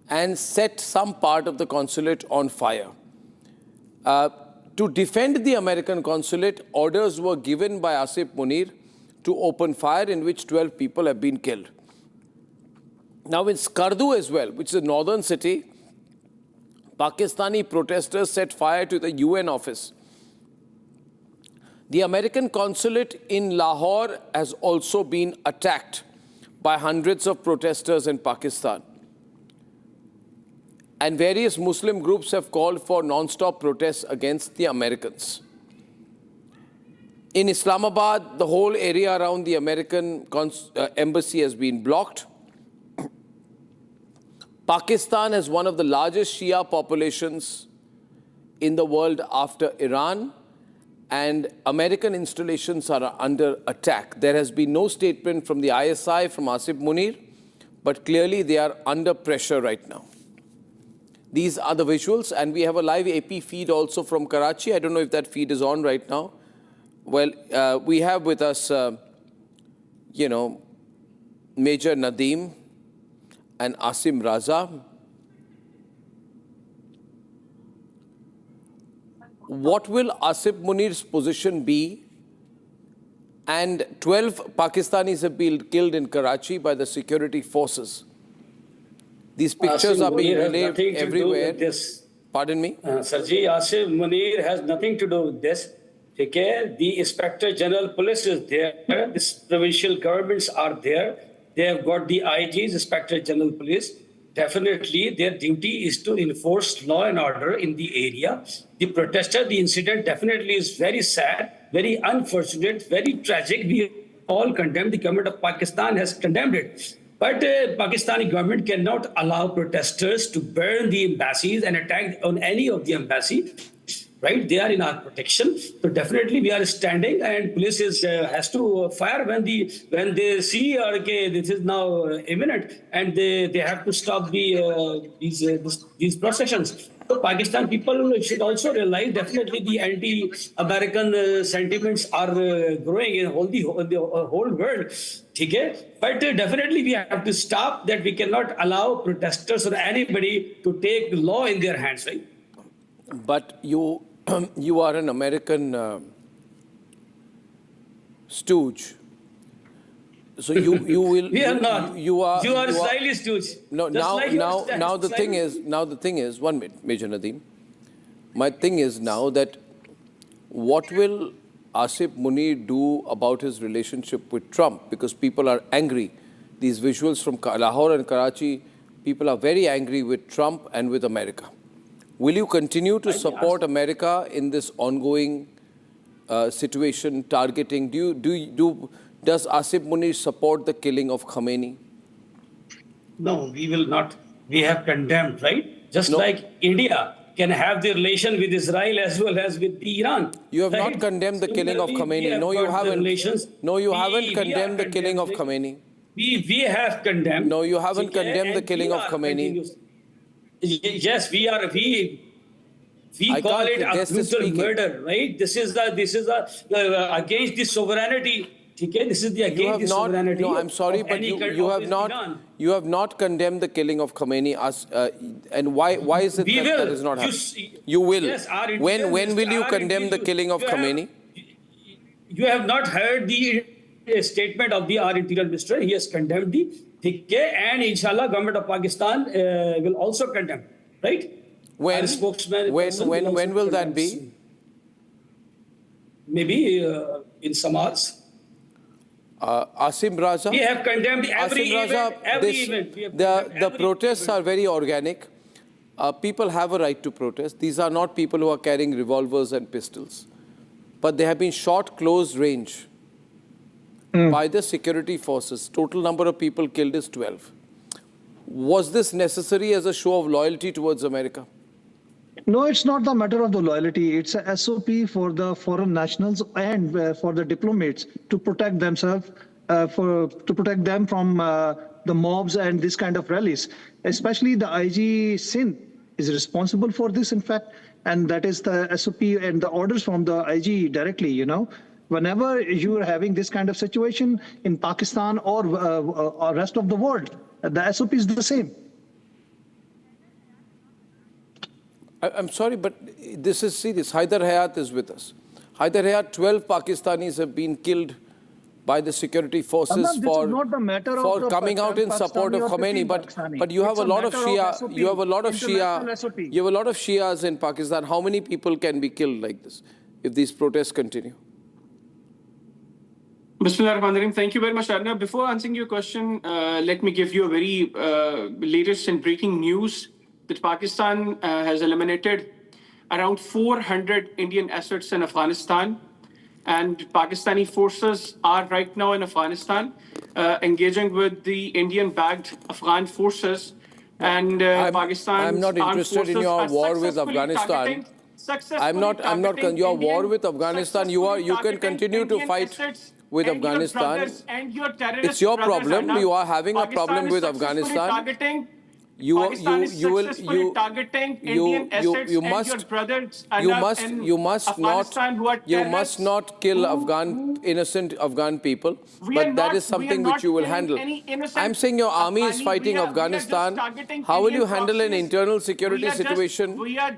and set some part of the consulate on fire. To defend the American consulate, orders were given by Asif Munir to open fire, in which 12 people have been killed. Now in Skardu as well, which is a northern city, Pakistani protesters set fire to the UN office. The American consulate in Lahore has also been attacked by hundreds of protesters in Pakistan. And various Muslim groups have called for non-stop protests against the Americans. In Islamabad, the whole area around the American embassy has been blocked. Pakistan has one of the largest Shia populations in the world after Iran, and American installations are under attack. There has been no statement from the ISI, from Asif Munir, but clearly they are under pressure right now. These are the visuals, and we have a live AP feed also from Karachi. I don't know if that feed is on right now. Well, we have with us, Major Nadeem and Asim Raza. What will Asif Munir's position be? And 12 Pakistanis have been killed in Karachi by the security forces. These pictures are being relayed everywhere. Pardon me? Sir ji, Asif Munir has nothing to do with this. Okay? The Inspector General Police is there. The provincial governments are there. They have got the IGs, Inspector General Police. Definitely, their duty is to enforce law and order in the area. The protester, the incident definitely is very sad. very unfortunate, very tragic. We all condemn. The government of Pakistan has condemned it. But Pakistani government cannot allow protesters to burn the embassies and attack on any of the embassy. Right, they are in our protection. So definitely we are standing, and police has to fire when they see okay, this is now imminent, and they have to stop these processions. So Pakistan people should also realize definitely the anti-American sentiments are growing in the whole world. Okay? But definitely we have to stop that. We cannot allow protesters or anybody to take law in their hands, right? But you are an American stooge. So you will. We are not. You are Israeli stooge. No. Now the thing is. 1 minute, Major Nadeem. My thing is now that what will Asif Munir do about his relationship with Trump? Because people are angry. These visuals from Lahore and Karachi, people are very angry with Trump and with America. Will you continue to support America in this ongoing situation, targeting? Does Asif Munir support the killing of Khamenei? No, we will not. We have condemned, right? Just like India can have the relation with Israel as well as with Iran. You have not condemned the killing of Khamenei. No, you haven't. No, you haven't condemned the killing of Khamenei. We have condemned. No, you haven't condemned the killing of Khamenei. Yes, we call it a brutal murder, right? This is against the sovereignty. Okay, this is the against the sovereignty. No, I'm sorry, but you have not condemned the killing of Khamenei. And why is it that is not happening? You will. Yes, when will you condemn the killing of Khamenei? You have not heard the statement of our interior minister. He has condemned and inshallah, government of Pakistan will also condemn. Right? When will that be? Maybe in some hours. Asim Raza? We have condemned every event. The protests are very organic. People have a right to protest. These are not people who are carrying revolvers and pistols. But they have been shot close range by the security forces. Total number of people killed is 12. Was this necessary as a show of loyalty towards America? No, it's not the matter of the loyalty. It's a SOP for the foreign nationals and for the diplomats to protect themselves, to protect them from the mobs and this kind of rallies. Especially the IG Sindh is responsible for this, in fact, and that is the SOP and the orders from the IG directly, you know. Whenever you are having this kind of situation in Pakistan or rest of the world, the SOP is the same. I'm sorry, but this is serious. Haider Hayat is with us. Haider Hayat, 12 Pakistanis have been killed by the security forces for coming out in support of Khamenei. But you have a lot of Shia. You have a lot of Shia. You have a lot of Shias in Pakistan. How many people can be killed like this if these protests continue? Bismillahirrahmanirrahim. Thank you very much, Arnab. Before answering your question, let me give you a very latest and breaking news that Pakistan has eliminated around 400 Indian assets in Afghanistan. And Pakistani forces are right now in Afghanistan engaging with the Indian-backed Afghan forces. And I'm not interested in your war with Afghanistan. Your war with Afghanistan, you can continue to fight with Afghanistan. It's your problem. You are having a problem with Afghanistan. You must not kill innocent Afghan people, but that is something which you will handle. I'm saying your army is fighting Afghanistan. How will you handle an internal security situation? We are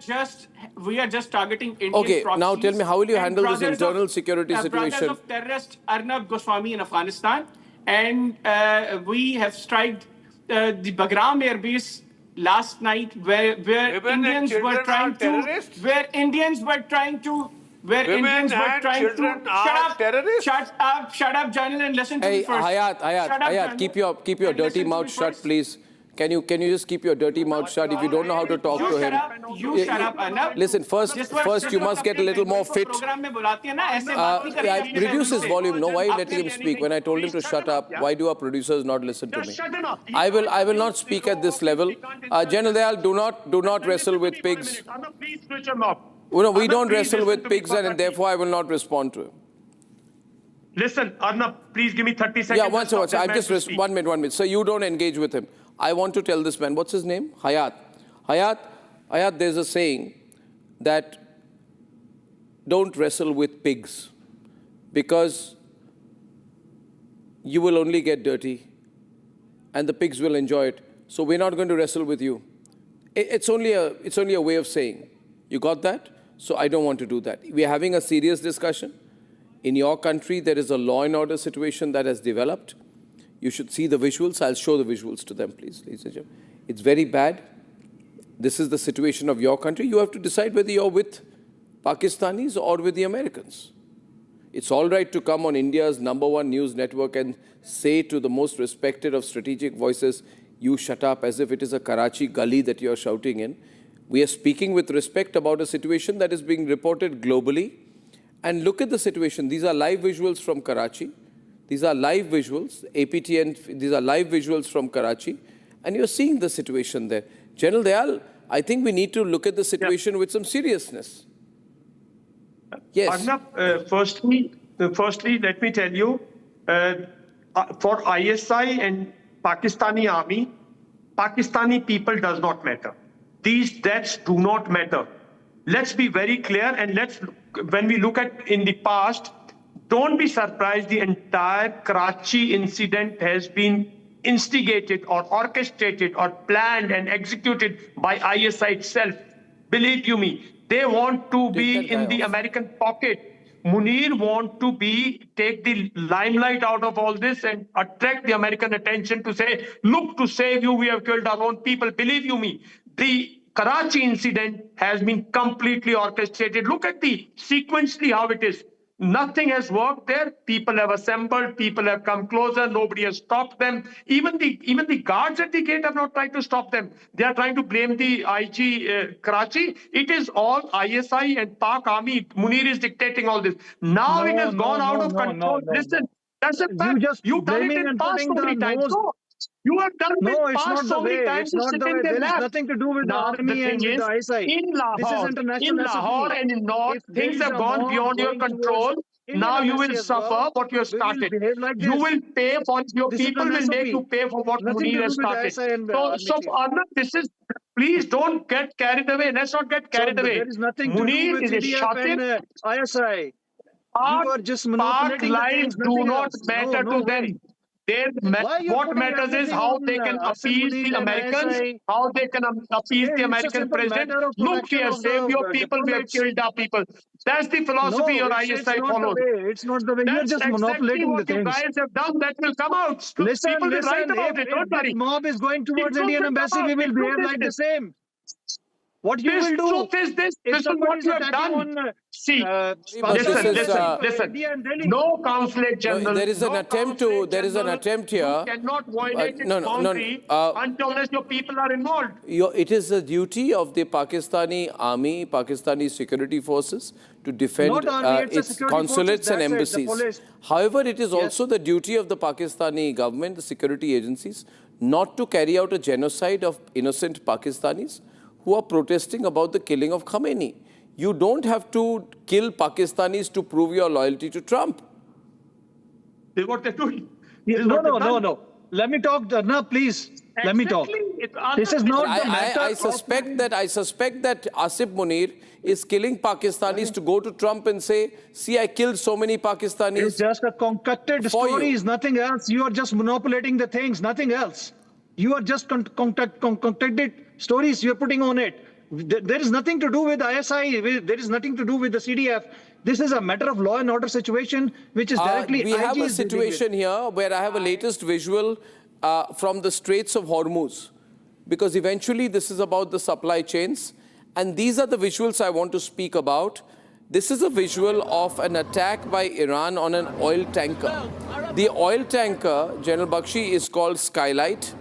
just targeting Indian Okay, proxies. now tell me, how will you handle this internal security situation? Brothers of terrorist Arnab Goswami in Afghanistan, and we have struck the Bagram Air Base last night, where Indians were trying to, Shut up, General, and listen to me first. Hayat, keep your dirty mouth shut, please. Can you just keep your dirty mouth shut if you don't know how to talk to him? You shut up, Arnab. Listen, first you must get a little more fit. Reduce his volume. No, why are you letting him speak? When I told him to shut up, why do our producers not listen to me? I will not speak at this level. General Dayal, do not wrestle with pigs. Please switch him off. No, we don't wrestle with pigs, and therefore I will not respond to him. Listen, Arnab, please give me 30 seconds. Yeah, once. I've just 1 minute. So you don't engage with him. I want to tell this man, what's his name? Hayat, there's a saying that don't wrestle with pigs because you will only get dirty and the pigs will enjoy it. So we're not going to wrestle with you. It's only a way of saying. You got that? So I don't want to do that. We're having a serious discussion. In your country, there is a law and order situation that has developed. You should see the visuals. I'll show the visuals to them, please, ladies and gentlemen. It's very bad. This is the situation of your country. You have to decide whether you're with Pakistanis or with the Americans. It's all right to come on India's #1 news network and say to the most respected of strategic voices, you shut up, as if it is a Karachi gully that you're shouting in. We are speaking with respect about a situation that is being reported globally. And look at the situation. These are live visuals from Karachi. These are live visuals, APTN, these are live visuals from Karachi. And you're seeing the situation there. General Dayal, I think we need to look at the situation with some seriousness. Yes. Arnab, firstly, let me tell you, for ISI and Pakistani army, Pakistani people does not matter. These deaths do not matter. Let's be very clear, and when we look at in the past, don't be surprised the entire Karachi incident has been instigated or orchestrated or planned and executed by ISI itself. Believe you me, they want to be in the American pocket. Mournir want to take the limelight out of all this and attract the American attention to say, look, to save you, we have killed our own people. Believe you me, the Karachi incident has been completely orchestrated. Look at sequentially how it is. Nothing has worked there. People have assembled. People have come closer. Nobody has stopped them. Even the guards at the gate have not tried to stop them. They are trying to blame the IG Karachi. It is all ISI and Pak army. Mournir is dictating all this. Now it has gone out of control. Listen, that's a fact. You've done it in past so many times. You have done it past so many times. It's not the way. There is nothing to do with the army and with the ISI. In Lahore and in North, things have gone beyond your control. Now you will suffer what you have started. You will pay for your people will make you pay for what Mournir has started. So Arnab, please don't get carried away. Let's not get carried away. There is nothing to do with CDF and ISI. You are just manipulating lives do not matter to them. What matters is how they can appease the Americans, how they can appease the American president. Look, we have saved your people, we have killed our people. That's the philosophy your ISI follows. It's not the way. You're just manipulating the things. What you guys have done, that will come out. Listen, people will write about it, don't worry. If mob is going towards Indian embassy, we will behave like the same. What you will do? This is what you have done. See, listen. No consulate general. There is an attempt here. You cannot violate its boundary unless your people are involved. It is the duty of the Pakistani army, Pakistani security forces to defend its consulates and embassies. However, it is also the duty of the Pakistani government, the security agencies, not to carry out a genocide of innocent Pakistanis who are protesting about the killing of Khamenei. You don't have to kill Pakistanis to prove your loyalty to Trump. This is what they're doing. No. Let me talk, Arnab, please. Let me talk. This is not the matter. I suspect that Asif Mournir is killing Pakistanis to go to Trump and say, see, I killed so many Pakistanis. It's just a concocted stories, nothing else. You are just manipulating the things, nothing else. You are just concocted stories you're putting on it. There is nothing to do with ISI. There is nothing to do with the CDF. This is a matter of law and order situation, which is directly. We have a situation here where I have a latest visual from the Straits of Hormuz, because eventually this is about the supply chains. And these are the visuals I want to speak about. This is a visual of an attack by Iran on an oil tanker. The oil tanker, General Bakshi, is called Skylight.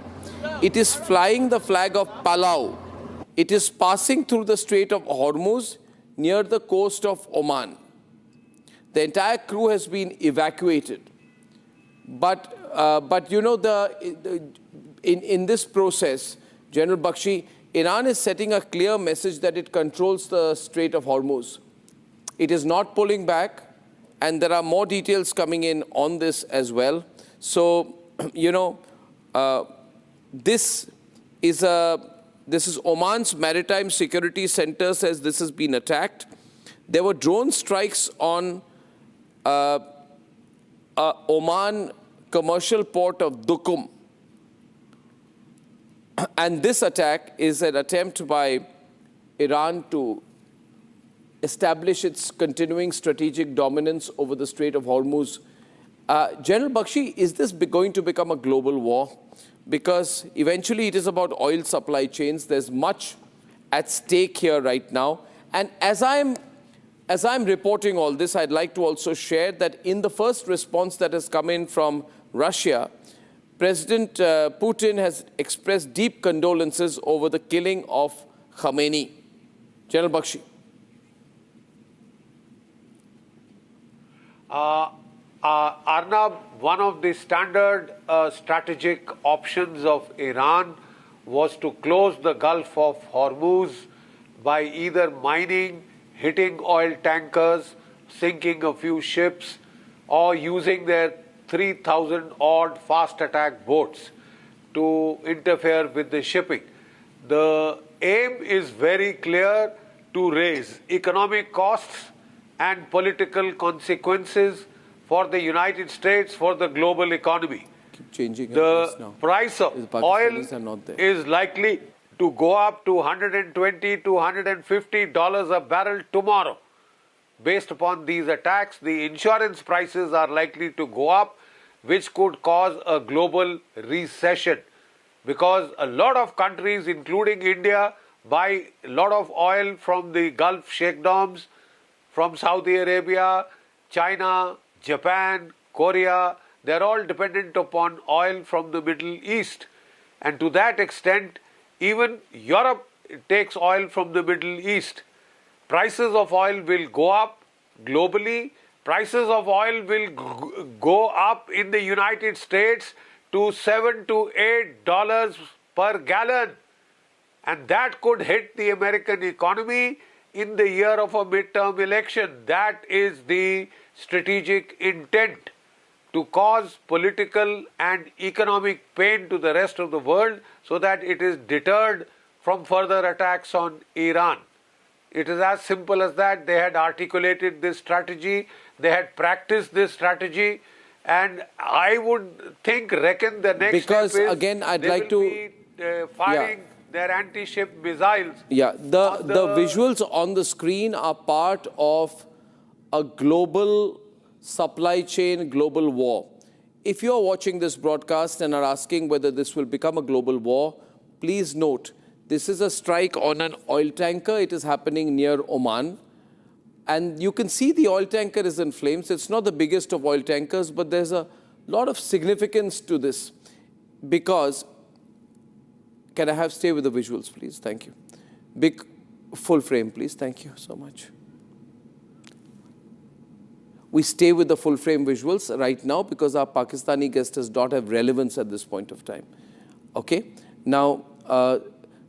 It is flying the flag of Palau. It is passing through the Strait of Hormuz near the coast of Oman. The entire crew has been evacuated. But you know, in this process, General Bakshi, Iran is setting a clear message that it controls the Strait of Hormuz. It is not pulling back, and there are more details coming in on this as well. So, you know, this is Oman's Maritime Security Center says this has been attacked. There were drone strikes on Oman commercial port of Duqm. And this attack is an attempt by Iran to establish its continuing strategic dominance over the Strait of Hormuz. General Bakshi, is this going to become a global war? Because eventually it is about oil supply chains. There's much at stake here right now. And as I'm reporting all this, I'd like to also share that in the first response that has come in from Russia, President Putin has expressed deep condolences over the killing of Khamenei. General Bakshi. Arnab, one of the standard strategic options of Iran was to close the Gulf of Hormuz by either mining, hitting oil tankers, sinking a few ships, or using their 3,000 odd fast attack boats to interfere with the shipping. The aim is very clear: to raise economic costs and political consequences for the United States, for the global economy. Keep changing the price of oil is likely to go up to $120 to $150 a barrel tomorrow. Based upon these attacks, the insurance prices are likely to go up, which could cause a global recession, because a lot of countries, including India, buy a lot of oil from the Gulf sheikdoms, from Saudi Arabia, China, Japan, Korea. They're all dependent upon oil from the Middle East. And to that extent, even Europe takes oil from the Middle East. Prices of oil will go up globally. Prices of oil will go up in the United States to $7 to $8 per gallon. And that could hit the American economy in the year of a midterm election. That is the strategic intent, to cause political and economic pain to the rest of the world so that it is deterred from further attacks on Iran. It is as simple as that. They had articulated this strategy, they had practiced this strategy, and I would reckon the next because step is again, I'd they like will to be firing their anti-ship missiles. Yeah, the visuals on the screen are part of a global supply chain, global war. If you're watching this broadcast and are asking whether this will become a global war, please note, this is a strike on an oil tanker. It is happening near Oman. And you can see the oil tanker is in flames. It's not the biggest of oil tankers, but there's a lot of significance to this. Because, can I stay with the visuals, please? Thank you. Big full frame, please. Thank you so much. We stay with the full frame visuals right now because our Pakistani guest does not have relevance at this point of time. Okay? Now,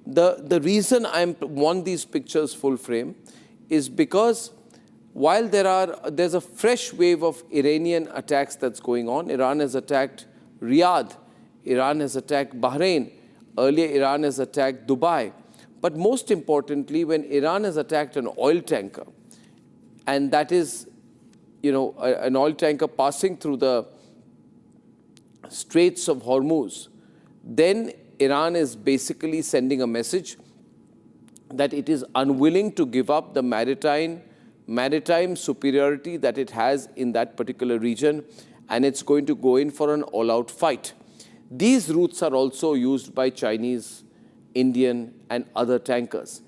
the reason I want these pictures full frame is because while there's a fresh wave of Iranian attacks that's going on. Iran has attacked Riyadh. Iran has attacked Bahrain. Earlier, Iran has attacked Dubai. But most importantly, when Iran has attacked an oil tanker, and that is, you know, an oil tanker passing through the Straits of Hormuz, then Iran is basically sending a message that it is unwilling to give up the maritime superiority that it has in that particular region, and it's going to go in for an all-out fight. These routes are also used by Chinese, Indian, and other tankers.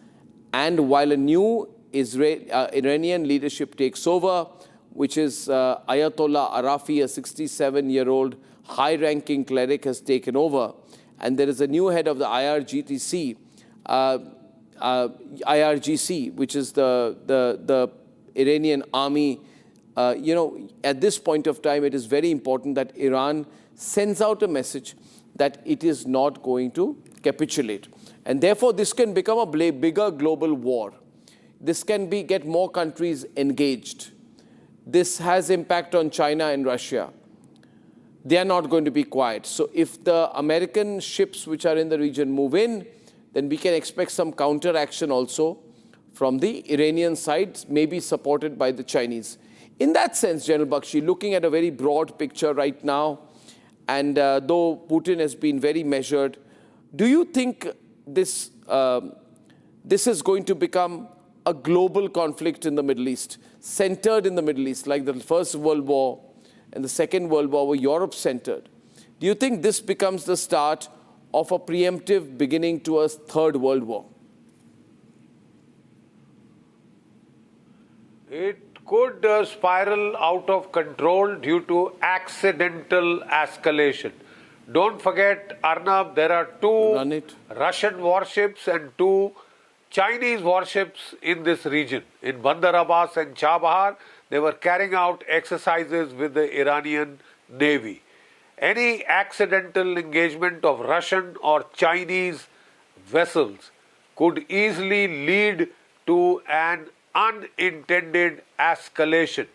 And while a new Iranian leadership takes over, which is Ayatollah Arafi, a 67-year-old high-ranking cleric, has taken over, and there is a new head of the IRGC, which is the Iranian army. At this point of time, it is very important that Iran sends out a message that it is not going to capitulate. And therefore, this can become a bigger global war. This can get more countries engaged. This has impact on China and Russia. They are not going to be quiet. So if the American ships which are in the region move in, then we can expect some counter-action also from the Iranian side, maybe supported by the Chinese. In that sense, General Bakshi, looking at a very broad picture right now, and though Putin has been very measured, do you think this is going to become a global conflict in the Middle East, centered in the Middle East, like the First World War and the Second World War were Europe-centered? Do you think this becomes the start of a preemptive beginning to a Third World War? It could spiral out of control due to accidental escalation. Don't forget, Arnab, there are 2 Russian warships and 2 Chinese warships in this region. In Bandar Abbas and Chabahar, they were carrying out exercises with the Iranian Navy. Any accidental engagement of Russian or Chinese vessels could easily lead to an unintended escalation.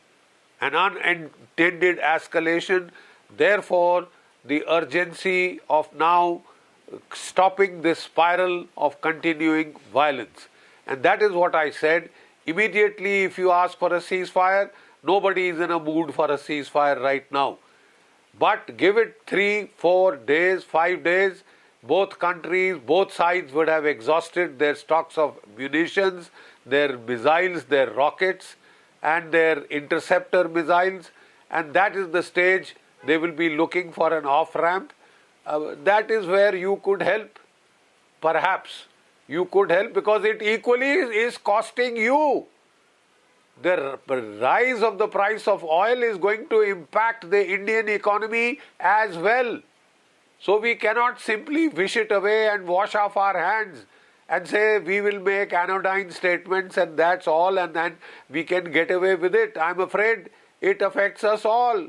An unintended escalation, therefore, the urgency of now stopping this spiral of continuing violence. And that is what I said. Immediately, if you ask for a ceasefire, nobody is in a mood for a ceasefire right now. But give it 3, 4 days, 5 days, both countries, both sides would have exhausted their stocks of munitions, their missiles, their rockets, and their interceptor missiles. And that is the stage they will be looking for an off-ramp. That is where you could help. Perhaps you could help, because it equally is costing you. The rise of the price of oil is going to impact the Indian economy as well. So we cannot simply wish it away and wash off our hands and say we will make anodyne statements and that's all, and then we can get away with it. I'm afraid it affects us all.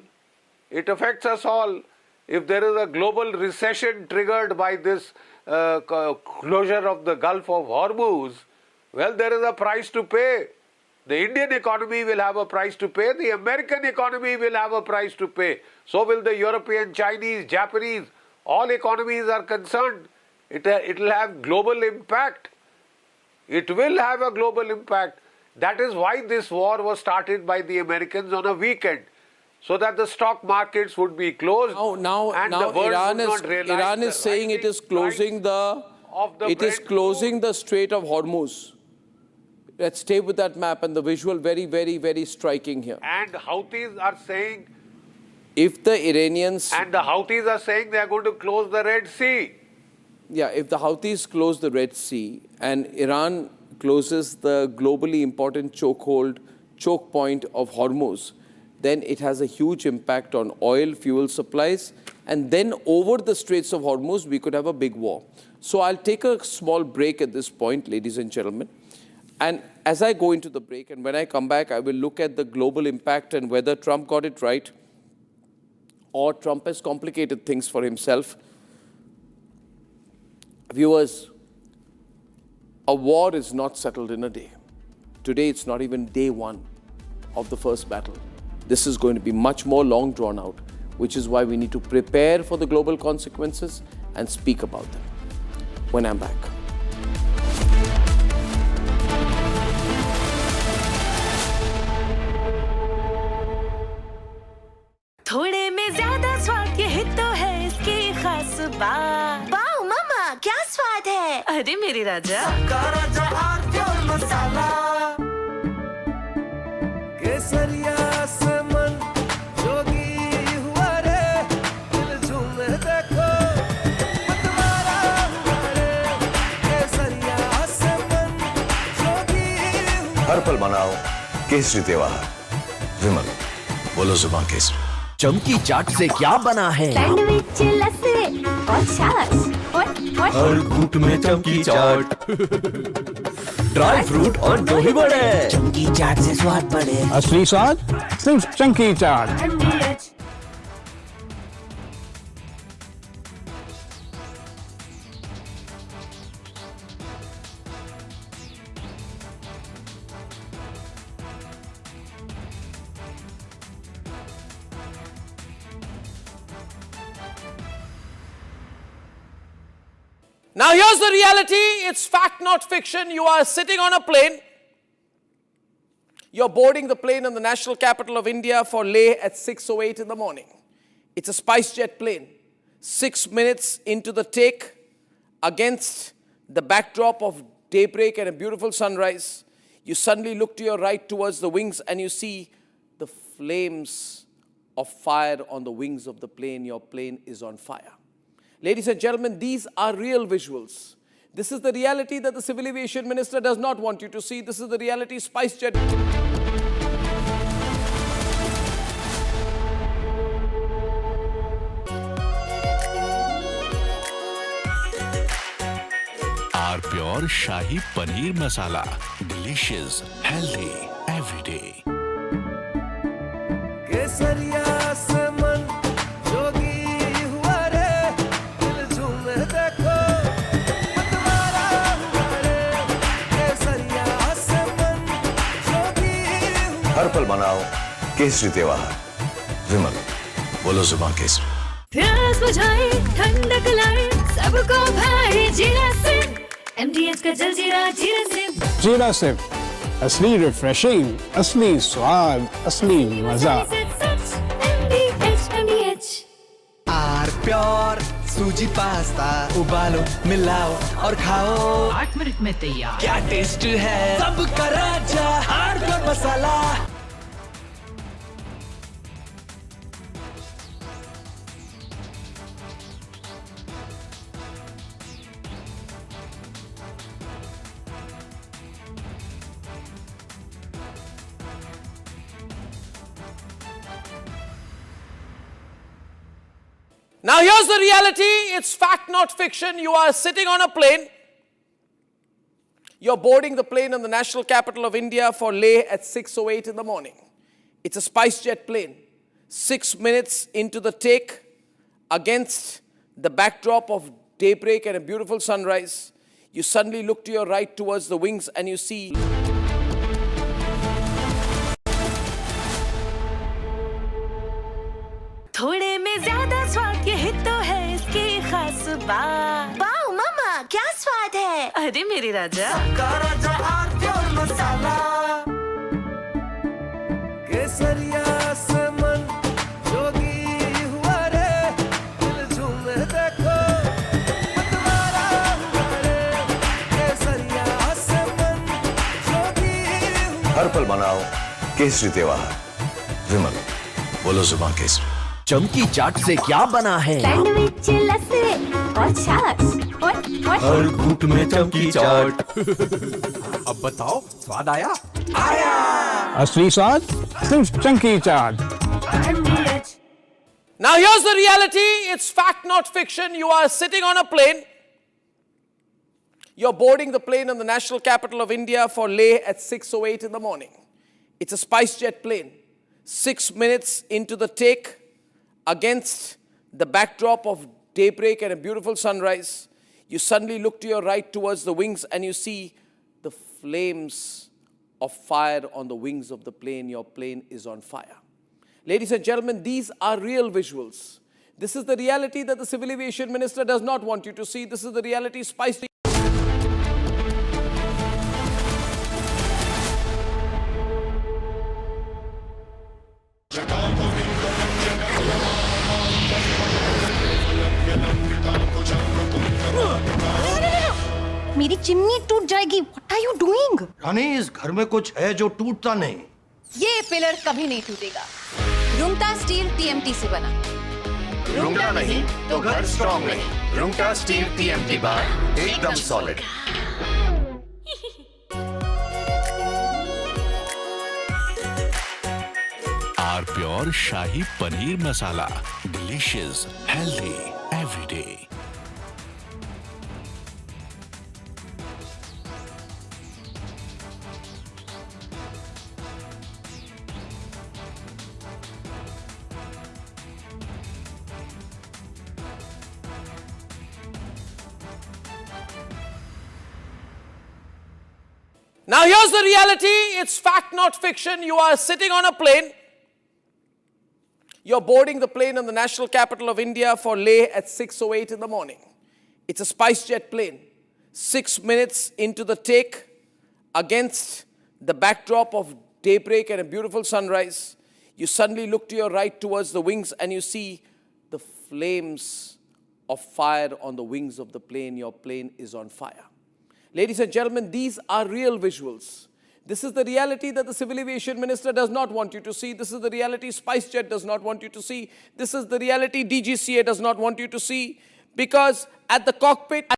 It affects us all. If there is a global recession triggered by this closure of the Gulf of Hormuz, well, there is a price to pay. The Indian economy will have a price to pay. The American economy will have a price to pay. So will the European, Chinese, Japanese. All economies are concerned. It will have global impact. It will have a global impact. That is why this war was started by the Americans on a weekend, so that the stock markets would be closed. Now Iran is saying it is closing the Strait of Hormuz. Let's stay with that map, and the visual very, very, very striking here. And Houthis are saying, if the Iranians... And the Houthis are saying they are going to close the Red Sea. Yeah, if the Houthis close the Red Sea and Iran closes the globally important choke point of Hormuz, then it has a huge impact on oil, fuel supplies, and then over the Straits of Hormuz, we could have a big war. So I'll take a small break at this point, ladies and gentlemen. And as I go into the break, and when I come back, I will look at the global impact and whether Trump got it right or Trump has complicated things for himself. Viewers, a war is not settled in a day. Today, it's not even day 1 of the first battle. This is going to be much more long drawn out, which is why we need to prepare for the global consequences and speak about them. When I'm back. थोड़े में ज्यादा स्वाद ये तो है इसकी खास बात। वाओ मामा, क्या स्वाद है? अरे मेरे राजा, सबका राजा आर्थिक मसाला। केसरिया से मन जोगी हुआ रे, दिल झूमे देखो मतवारा हुआ रे। केसरिया से मन जोगी हुआ। हर पल मनाओ केसरी त्योहार। विमल, बोलो जुबान केसरी। चमकी चाट से क्या बना है? सैंडविच, लस्सी और छाछ हर घूंट में चमकी चाट ड्राई फ्रूट और दही बड़े चमकी चाट से स्वाद बढ़े। असली स्वाद सिर्फ चंकी चाट। Now here's the reality, it's fact not fiction. You are sitting on a plane. You're boarding the plane in the national capital of India for Leh at 6:08 in the morning. It's a SpiceJet plane. 6 minutes into the take, against the backdrop of daybreak and a beautiful sunrise, you suddenly look to your right towards the wings and you see the flames of fire on the wings of the plane. Your plane is on fire. Ladies and gentlemen, these are real visuals. This is the reality that the Civil Aviation Minister does not want you to see. This is the reality SpiceJet. Our Pure Shahi Paneer Masala. Delicious, healthy, every day. हर पल मनाओ केसरी त्योहार। विमल, बोलो जुबान केसरी। प्यास बुझाए, ठंडक लाए, सबको भाए जीरा सिम। MDH का जलजीरा जीरा सिम। जीरा सिर्फ असली रिफ्रेशिंग, असली स्वाद, असली मजा। MDH। R pure suji pasta उबालो, मिलाओ और खाओ। 8 मिनट में तैयार। क्या टेस्ट है सबका राजा R pure masala. Now here's the reality, it's fact not fiction. You are sitting on a plane. You're boarding the plane in the national capital of India for Leh at 6:08 in the morning. It's a SpiceJet plane. 6 minutes into the take, against the backdrop of daybreak and a beautiful sunrise, you suddenly look to your right towards the wings and you see थोड़े में ज्यादा स्वाद, यही तो है इसकी खास बात। वाओ मामा, क्या स्वाद है। अरे मेरे राजा, सबका राजा आर प्योर मसाला। केसरिया से मन जोगी हुआ रे, दिल झूमे देखो मतवारा हुआ रे। केसरिया से मन जोगी हुआ। हर पल मनाओ केसरी त्योहार। विमल, बोलो जुबान केसरी। चमकी चाट से क्या बना है? सैंडविच, लस्सी और छाछ। हर घूंट में चमकी चाट। अब बताओ स्वाद आया? आया। असली स्वाद सिर्फ चंकी चाट। Now here's the reality, it's fact not fiction. You are sitting on a plane. You're boarding the plane in the national capital of India for Leh at 6:08 in the morning. It's a SpiceJet plane. 6 minutes into the take, against the backdrop of daybreak and a beautiful sunrise, you suddenly look to your right towards the wings and you see the flames of fire on the wings of the plane. Your plane is on fire. Ladies and gentlemen, these are real visuals. This is the reality that the Civil Aviation Minister does not want you to see. This is the reality SpiceJet. मेरी chimney टूट जाएगी। What are you doing? रानी, इस घर में कुछ है जो टूटता नहीं। ये पिलर कभी नहीं टूटेगा। रुंगटा स्टील TMT से बना। रुंगटा नहीं तो घर स्ट्रॉन्ग नहीं। रुंगटा स्टील TMT बार एकदम solid. Our Pure Shahi Paneer Masala. Delicious, healthy, every day. Now here's the reality. It's fact, not fiction. You are sitting on a plane. You're boarding the plane in the national capital of India for Leh at 6:08 in the morning. It's a SpiceJet plane. 6 minutes into the take, against the backdrop of daybreak and a beautiful sunrise, you suddenly look to your right towards the wings and you see the flames of fire on the wings of the plane. Your plane is on fire. Ladies and gentlemen, these are real visuals. This is the reality that the Civil Aviation Minister does not want you to see. This is the reality SpiceJet does not want you to see. This is the reality DGCA does not want you to see. Because at the cockpit...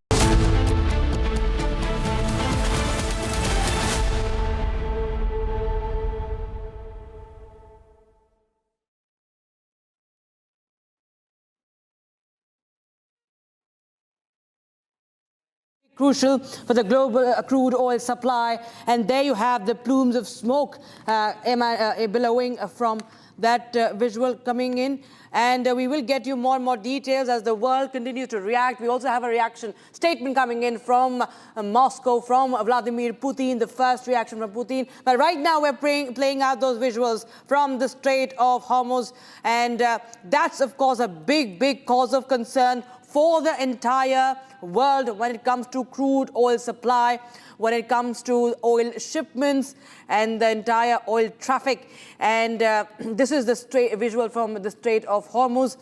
Crucial for the global crude oil supply, and there you have the plumes of smoke billowing from that visual coming in, and we will get you more and more details as the world continues to react. We also have a reaction statement coming in from Moscow, from Vladimir Putin, the first reaction from Putin. But right now we're playing out those visuals from the Strait of Hormuz, and that's of course a big cause of concern for the entire world when it comes to crude oil supply, when it comes to oil shipments and the entire oil traffic. And this is the visual from the Strait of Hormuz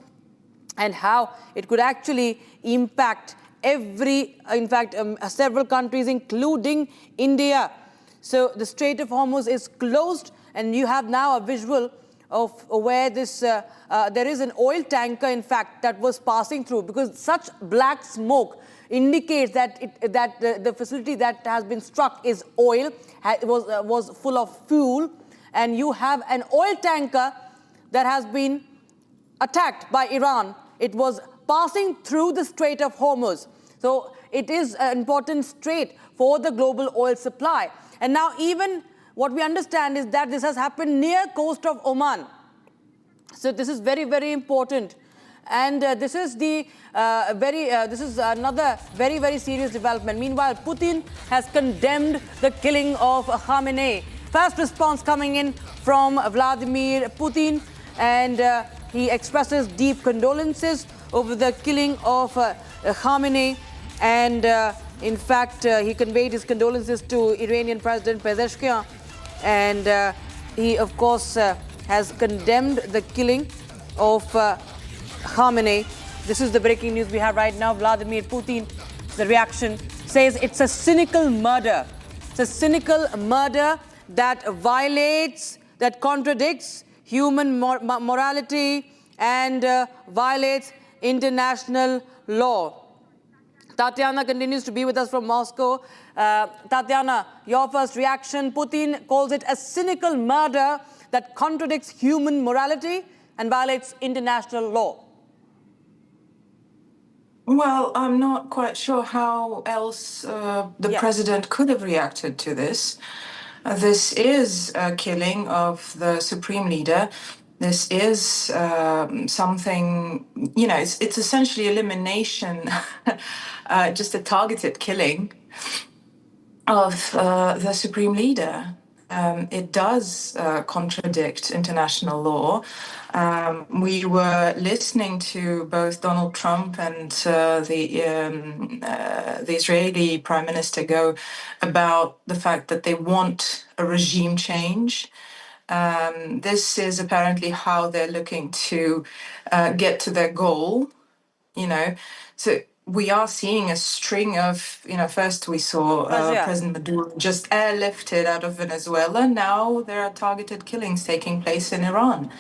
and how it could actually impact several countries, including India. So the Strait of Hormuz is closed, and you have now a visual of where this there is an oil tanker, in fact, that was passing through, because such black smoke indicates that the facility that has been struck is oil, was full of fuel, and you have an oil tanker that has been attacked by Iran. It was passing through the Strait of Hormuz. So it is an important strait for the global oil supply. And now even what we understand is that this has happened near coast of Oman. So this is very important. And this is another very serious development. Meanwhile, Putin has condemned the killing of Khamenei. First response coming in from Vladimir Putin, and he expresses deep condolences over the killing of Khamenei, and in fact he conveyed his condolences to Iranian President Pezeshkian, and he of course has condemned the killing of Khamenei. This is the breaking news we have right now. Vladimir Putin, the reaction, says it's a cynical murder. It's a cynical murder that violates, that contradicts human morality and violates international law. Tatiana continues to be with us from Moscow. Tatiana, your first reaction. Putin calls it a cynical murder that contradicts human morality and violates international law. Well, I'm not quite sure how else the president could have reacted to this. This is a killing of the supreme leader. This is something, it's essentially elimination, just a targeted killing of the supreme leader. It does contradict international law. We were listening to both Donald Trump and the Israeli Prime Minister go about the fact that they want a regime change. This is apparently how they're looking to get to their goal, So we are seeing a string of, first we saw President Maduro just airlifted out of Venezuela. Now there are targeted killings taking place in Iran.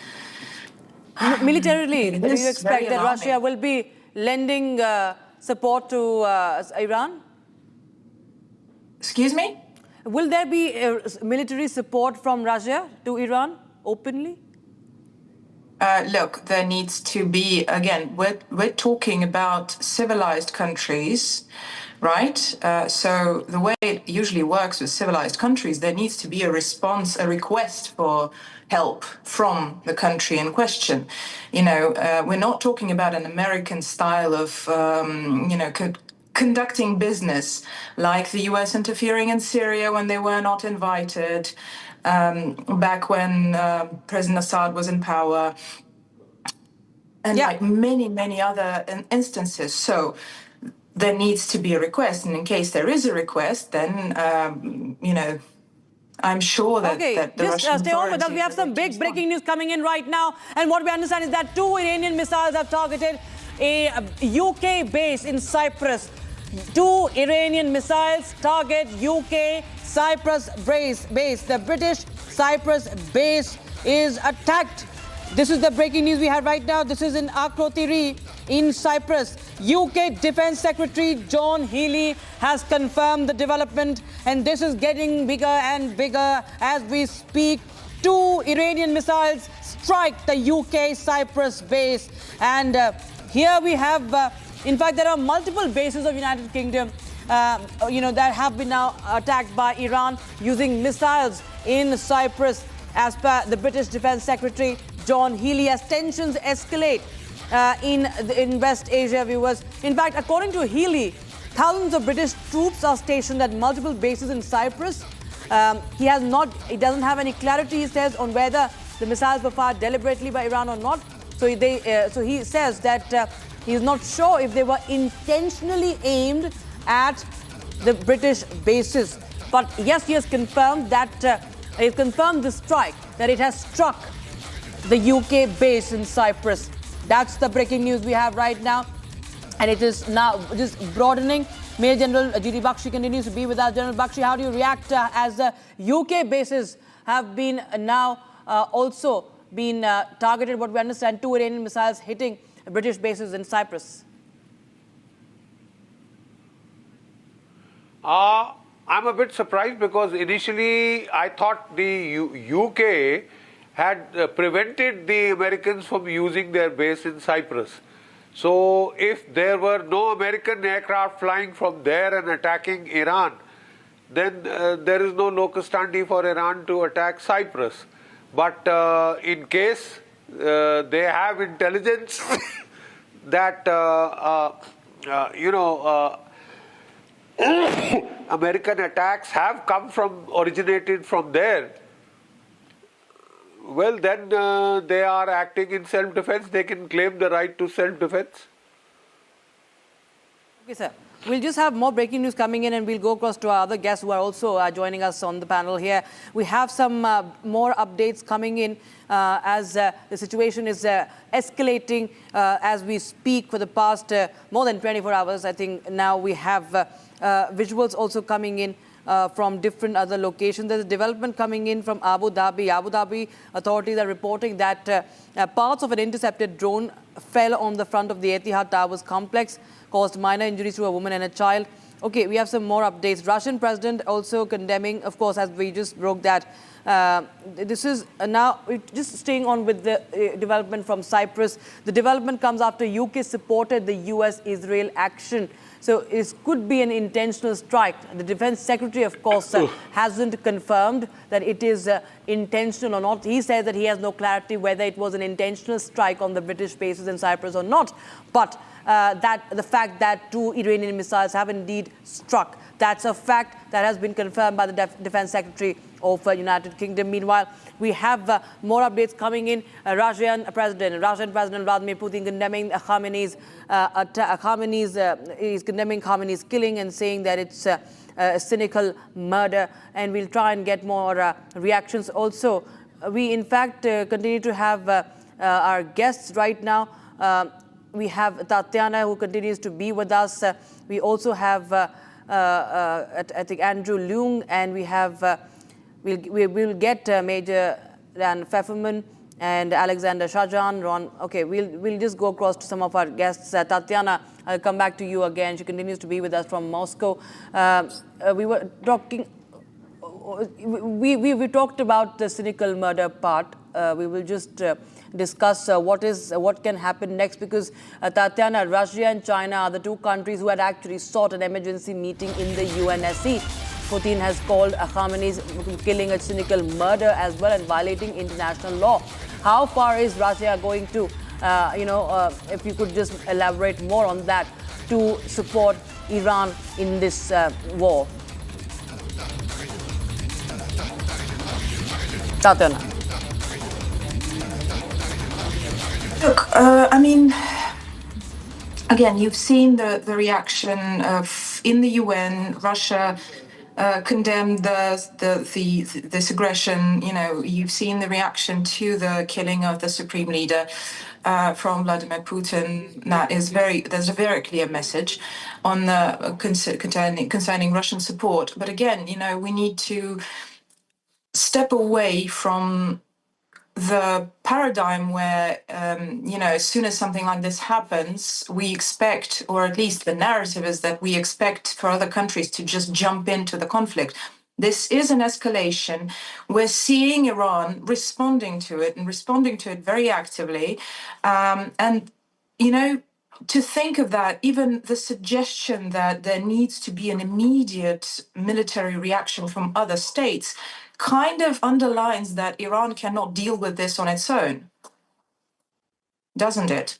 Militarily, do you expect that Russia will be lending support to Iran? Excuse me? Will there be military support from Russia to Iran openly? Look, there needs to be, again, we're talking about civilized countries, right? So the way it usually works with civilized countries, there needs to be a response, a request for help from the country in question. We're not talking about an American style of, conducting business, like the US interfering in Syria when they were not invited, back when President Assad was in power, and like many other instances. So there needs to be a request, and in case there is a request, then I'm sure that, that the Russian stay on with us. We have some big breaking news coming in right now, and what we understand is that 2 Iranian missiles have targeted a UK base in Cyprus. 2 Iranian missiles target UK Cyprus base. The British Cyprus base is attacked. This is the breaking news we have right now. This is in Akrotiri in Cyprus. UK Defence Secretary John Healey has confirmed the development, and this is getting bigger and bigger as we speak. 2 Iranian missiles strike the UK Cyprus base, and here we have, in fact, there are multiple bases of United Kingdom, that have been now attacked by Iran using missiles in Cyprus, as per the British Defence Secretary John Healey, as tensions escalate in West Asia, viewers. In fact, according to Healey, thousands of British troops are stationed at multiple bases in Cyprus. He doesn't have any clarity, he says, on whether the missiles were fired deliberately by Iran or not. So he says that he is not sure if they were intentionally aimed at the British bases. But yes, he has confirmed that he confirmed the strike, that it has struck the UK base in Cyprus. That's the breaking news we have right now, and it is now just broadening. Major General G.D. Bakshi continues to be with us. General Bakshi, how do you react as the UK bases have been now also been targeted? What we understand, 2 Iranian missiles hitting British bases in Cyprus. I'm a bit surprised because initially I thought the UK had prevented the Americans from using their base in Cyprus. So if there were no American aircraft flying from there and attacking Iran, then there is no locus standi for Iran to attack Cyprus. But in case they have intelligence that, American attacks have originated from there, well, then they are acting in self-defense. They can claim the right to self-defense. Okay, sir. We'll just have more breaking news coming in, and we'll go across to our other guests who are also joining us on the panel here. We have some more updates coming in as the situation is escalating as we speak for the past more than 24 hours. I think now we have visuals also coming in from different other locations. There's a development coming in from Abu Dhabi. Abu Dhabi authorities are reporting that parts of an intercepted drone fell on the front of the Etihad Towers complex, caused minor injuries to a woman and a child. Okay, we have some more updates. Russian president also condemning, of course, as we just broke that. This is now just staying on with the development from Cyprus. The development comes after UK supported the US-Israel action. So it could be an intentional strike. The Defense Secretary, of course, hasn't confirmed that it is intentional or not. He says that he has no clarity whether it was an intentional strike on the British bases in Cyprus or not. But that the fact that 2 Iranian missiles have indeed struck, that's a fact that has been confirmed by the Defense Secretary of United Kingdom. Meanwhile, we have more updates coming in. Russian President Vladimir Putin condemning Khamenei's is condemning Khamenei's killing and saying that it's a cynical murder. And we'll try and get more reactions. Also, we in fact continue to have our guests right now. We have Tatiana, who continues to be with us. We also have, I think, Andrew Leung, and we have, we'll get Major Dan Pfefferman and Alexander Shahjan. Ron. Okay, we'll just go across to some of our guests. Tatiana, I'll come back to you again. She continues to be with us from Moscow. We were talking. We talked about the cynical murder part. We will just discuss what can happen next, because Tatiana, Russia and China are the 2 countries who had actually sought an emergency meeting in the UNSC. Putin has called Khamenei's killing a cynical murder as well and violating international law. How far is Russia going to, if you could just elaborate more on that, to support Iran in this war? Tatiana. Look, I mean, again, you've seen the reaction in the UN. Russia condemned this aggression. You know, you've seen the reaction to the killing of the supreme leader from Vladimir Putin. There's a very clear message on the concerning Russian support. But again, you know, we need to step away from the paradigm where, you know, as soon as something like this happens, we expect, or at least the narrative is that we expect for other countries to just jump into the conflict. This is an escalation. We're seeing Iran responding to it and responding to it very actively. And, you know, to think of that, even the suggestion that there needs to be an immediate military reaction from other states kind of underlines that Iran cannot deal with this on its own, doesn't it?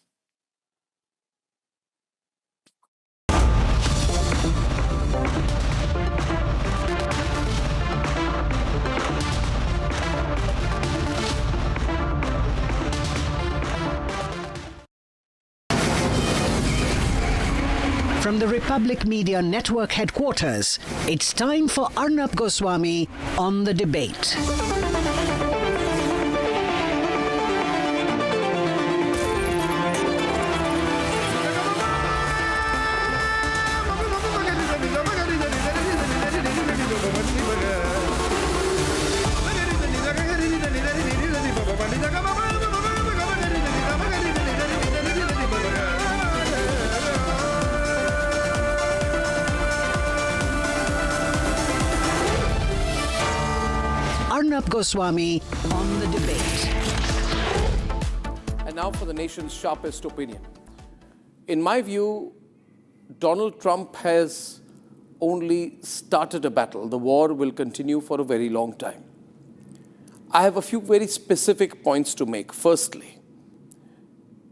From the Republic Media Network headquarters, it's time for Arnab Goswami on the debate. Arnab Goswami on the debate. And now for the nation's sharpest opinion. In my view, Donald Trump has only started a battle. The war will continue for a very long time. I have a few very specific points to make. Firstly,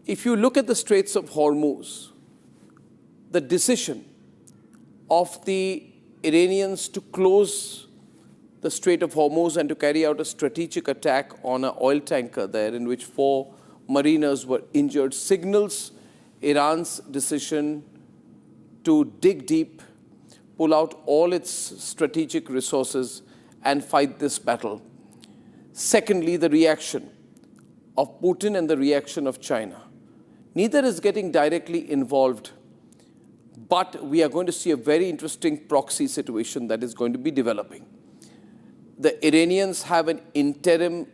if you look at the Straits of Hormuz, the decision of the Iranians to close the Strait of Hormuz and to carry out a strategic attack on an oil tanker there in which 4 mariners were injured signals Iran's decision to dig deep, pull out all its strategic resources and fight this battle. Secondly, the reaction of Putin and the reaction of China. Neither is getting directly involved, but we are going to see a very interesting proxy situation that is going to be developing. The Iranians have an interim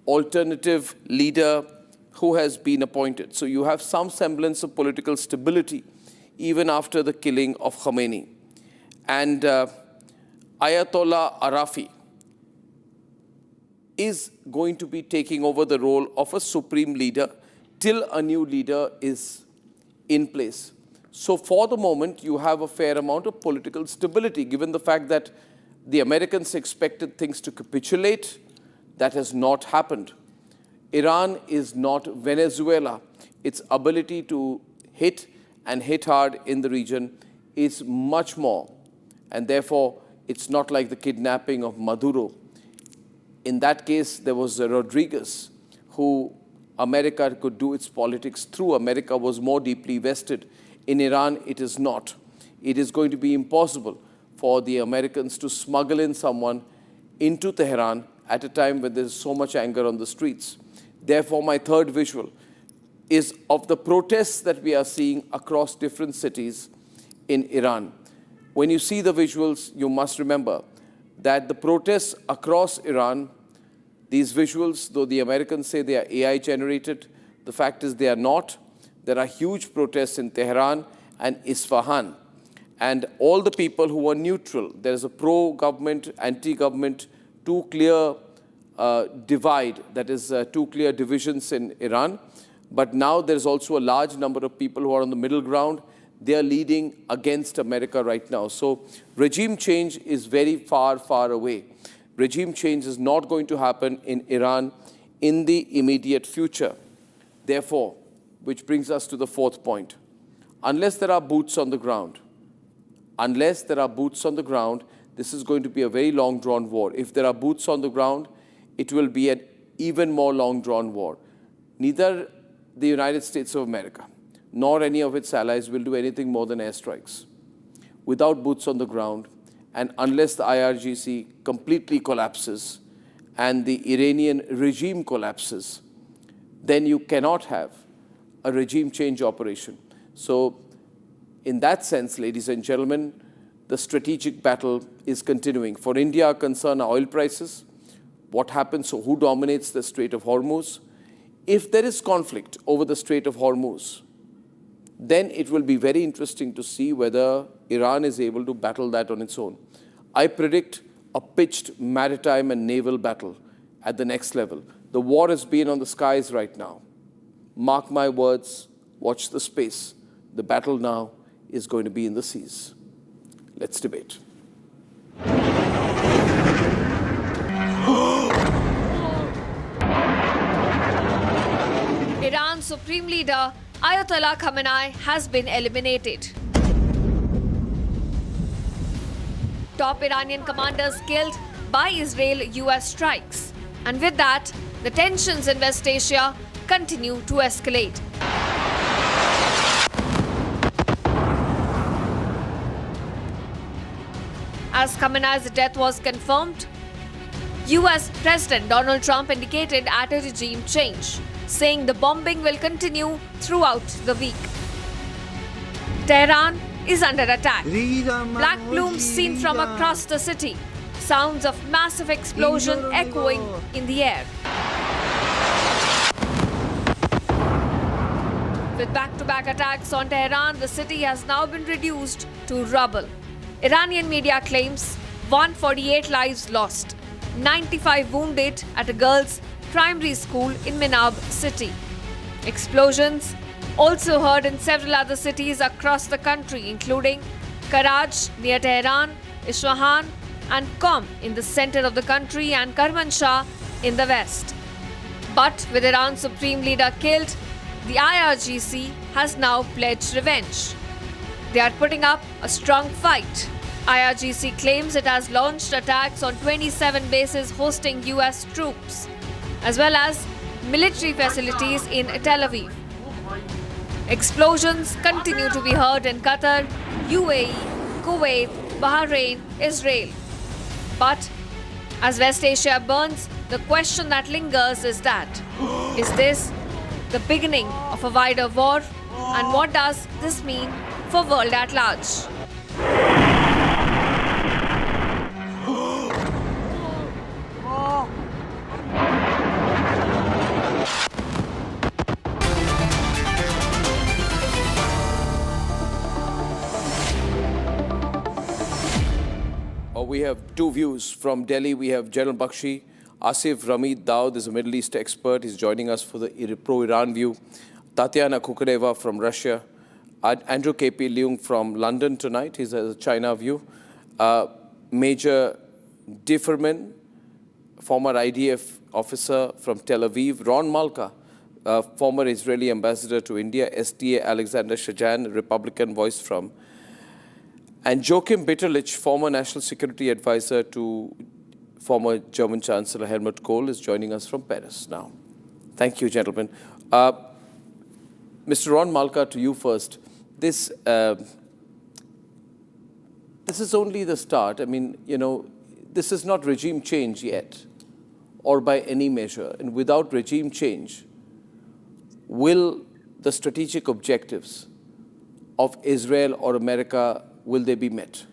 alternative leader who has been appointed. So you have some semblance of political stability even after the killing of Khamenei. And Ayatollah Arafi is going to be taking over the role of a supreme leader till a new leader is in place. So for the moment, you have a fair amount of political stability, given the fact that the Americans expected things to capitulate. That has not happened. Iran is not Venezuela. Its ability to hit and hit hard in the region is much more. And therefore, it's not like the kidnapping of Maduro. In that case, there was Rodriguez, who America could do its politics through. America was more deeply vested. In Iran, it is not. It is going to be impossible for the Americans to smuggle in someone into Tehran at a time when there's so much anger on the streets. Therefore, my third visual is of the protests that we are seeing across different cities in Iran. When you see the visuals, you must remember that the protests across Iran, these visuals, though the Americans say they are AI generated, the fact is they are not. There are huge protests in Tehran and Isfahan. And all the people who are neutral, there is a pro-government, anti-government, two clear divide, that is two clear divisions in Iran. But now there's also a large number of people who are on the middle ground. They are leading against America right now. So regime change is very far, far away. Regime change is not going to happen in Iran in the immediate future. Therefore, which brings us to the fourth point. Unless there are boots on the ground, Unless there are boots on the ground, this is going to be a very long-drawn war. If there are boots on the ground, it will be an even more long-drawn war. Neither the United States of America nor any of its allies will do anything more than airstrikes. Without boots on the ground, and unless the IRGC completely collapses and the Iranian regime collapses, then you cannot have a regime change operation. So in that sense, ladies and gentlemen, the strategic battle is continuing. For India, our concern are oil prices, what happens, so who dominates the Strait of Hormuz. If there is conflict over the Strait of Hormuz, then it will be very interesting to see whether Iran is able to battle that on its own. I predict a pitched maritime and naval battle at the next level. The war has been on the skies right now. Mark my words, watch the space. The battle now is going to be in the seas. Let's debate. Iran's Supreme Leader Ayatollah Khamenei has been eliminated. Top Iranian commanders killed by Israel-US strikes. And with that, the tensions in West Asia continue to escalate. As Khamenei's death was confirmed, US President Donald Trump indicated at a regime change, saying the bombing will continue throughout the week. Tehran is under attack. Black plumes seen from across the city. Sounds of massive explosion echoing in the air. With back-to-back attacks on Tehran, the city has now been reduced to rubble. Iranian media claims 148 lives lost, 95 wounded at a girls' primary school in Minab city. Explosions also heard in several other cities across the country, including Karaj near Tehran, Isfahan and Qom in the center of the country and Kermanshah in the west. But with Iran's Supreme Leader killed, the IRGC has now pledged revenge. They are putting up a strong fight. IRGC claims it has launched attacks on 27 bases hosting US troops, as well as military facilities in Tel Aviv. Explosions continue to be heard in Qatar, UAE, Kuwait, Bahrain, Israel. But as West Asia burns, the question that lingers is that, is this the beginning of a wider war? And what does this mean for world at large? We have two views. From Delhi, we have General Bakshi. Asif Ramid Daud is a Middle East expert. He's joining us for the pro-Iran view. Tatiana Kukuneva from Russia. Andrew K.P. Leung from London tonight. He's a China view. Major Differman, former IDF officer from Tel Aviv. Ron Malka, former Israeli ambassador to India. SDA Alexander Shajan, Republican voice from. And Joachim Bitterlich, former national security advisor to former German Chancellor Helmut Kohl, is joining us from Paris now. Thank you, gentlemen. Mr. Ron Malka, to you first. This is only the start. I mean, you know, this is not regime change yet, or by any measure. And without regime change, will the strategic objectives of Israel or America, will they be met?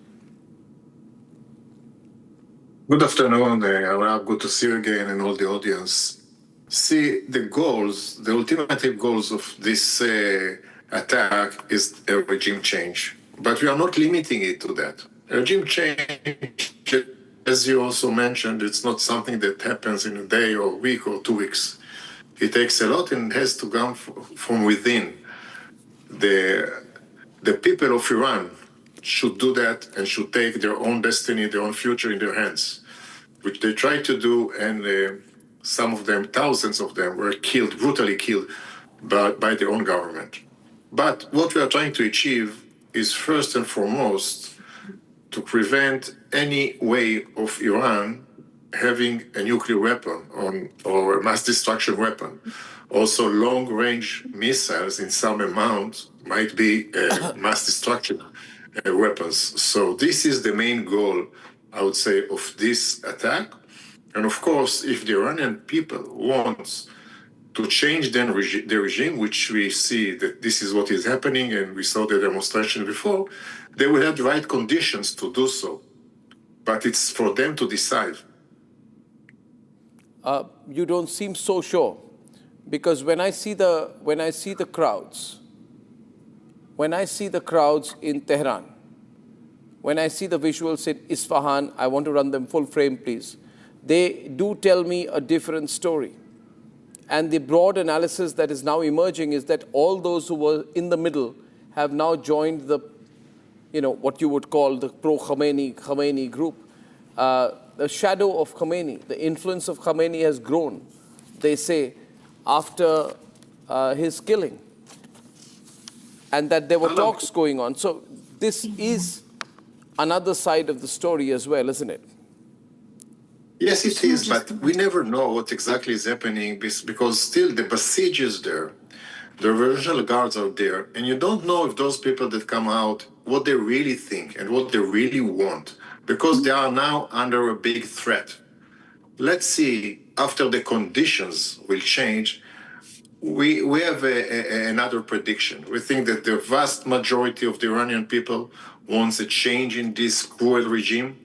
Good afternoon, Arnab. Good to see you again and all the audience. See, the goals, the ultimate goals of this attack is a regime change. But we are not limiting it to that. A regime change, as you also mentioned, it's not something that happens in a day or a week or 2 weeks. It takes a lot and has to come from within. The people of Iran should do that and should take their own destiny, their own future in their hands, which they tried to do, and some of them, thousands of them, were killed, brutally killed by their own government. But what we are trying to achieve is first and foremost to prevent any way of Iran having a nuclear weapon or a mass destruction weapon. Also, long-range missiles in some amount might be mass destruction weapons. So this is the main goal, I would say, of this attack. And of course, if the Iranian people want to change the regime, which we see that this is what is happening, and we saw the demonstration before, they will have the right conditions to do so. But it's for them to decide. You don't seem so sure, because when I see the crowds, when I see the crowds in Tehran, when I see the visuals in Isfahan, I want to run them full frame, please. They do tell me a different story. And the broad analysis that is now emerging is that all those who were in the middle have now joined the, what you would call the pro-Khamenei group. The shadow of Khamenei, the influence of Khamenei has grown, they say, after his killing. And that there were talks going on. So this is another side of the story as well, isn't it? Yes, it is, but we never know what exactly is happening because still the Basij is there, the Revolutionary Guards are there, and you don't know if those people that come out, what they really think and what they really want, because they are now under a big threat. Let's see, after the conditions will change, we have another prediction. We think that the vast majority of the Iranian people wants a change in this cruel regime,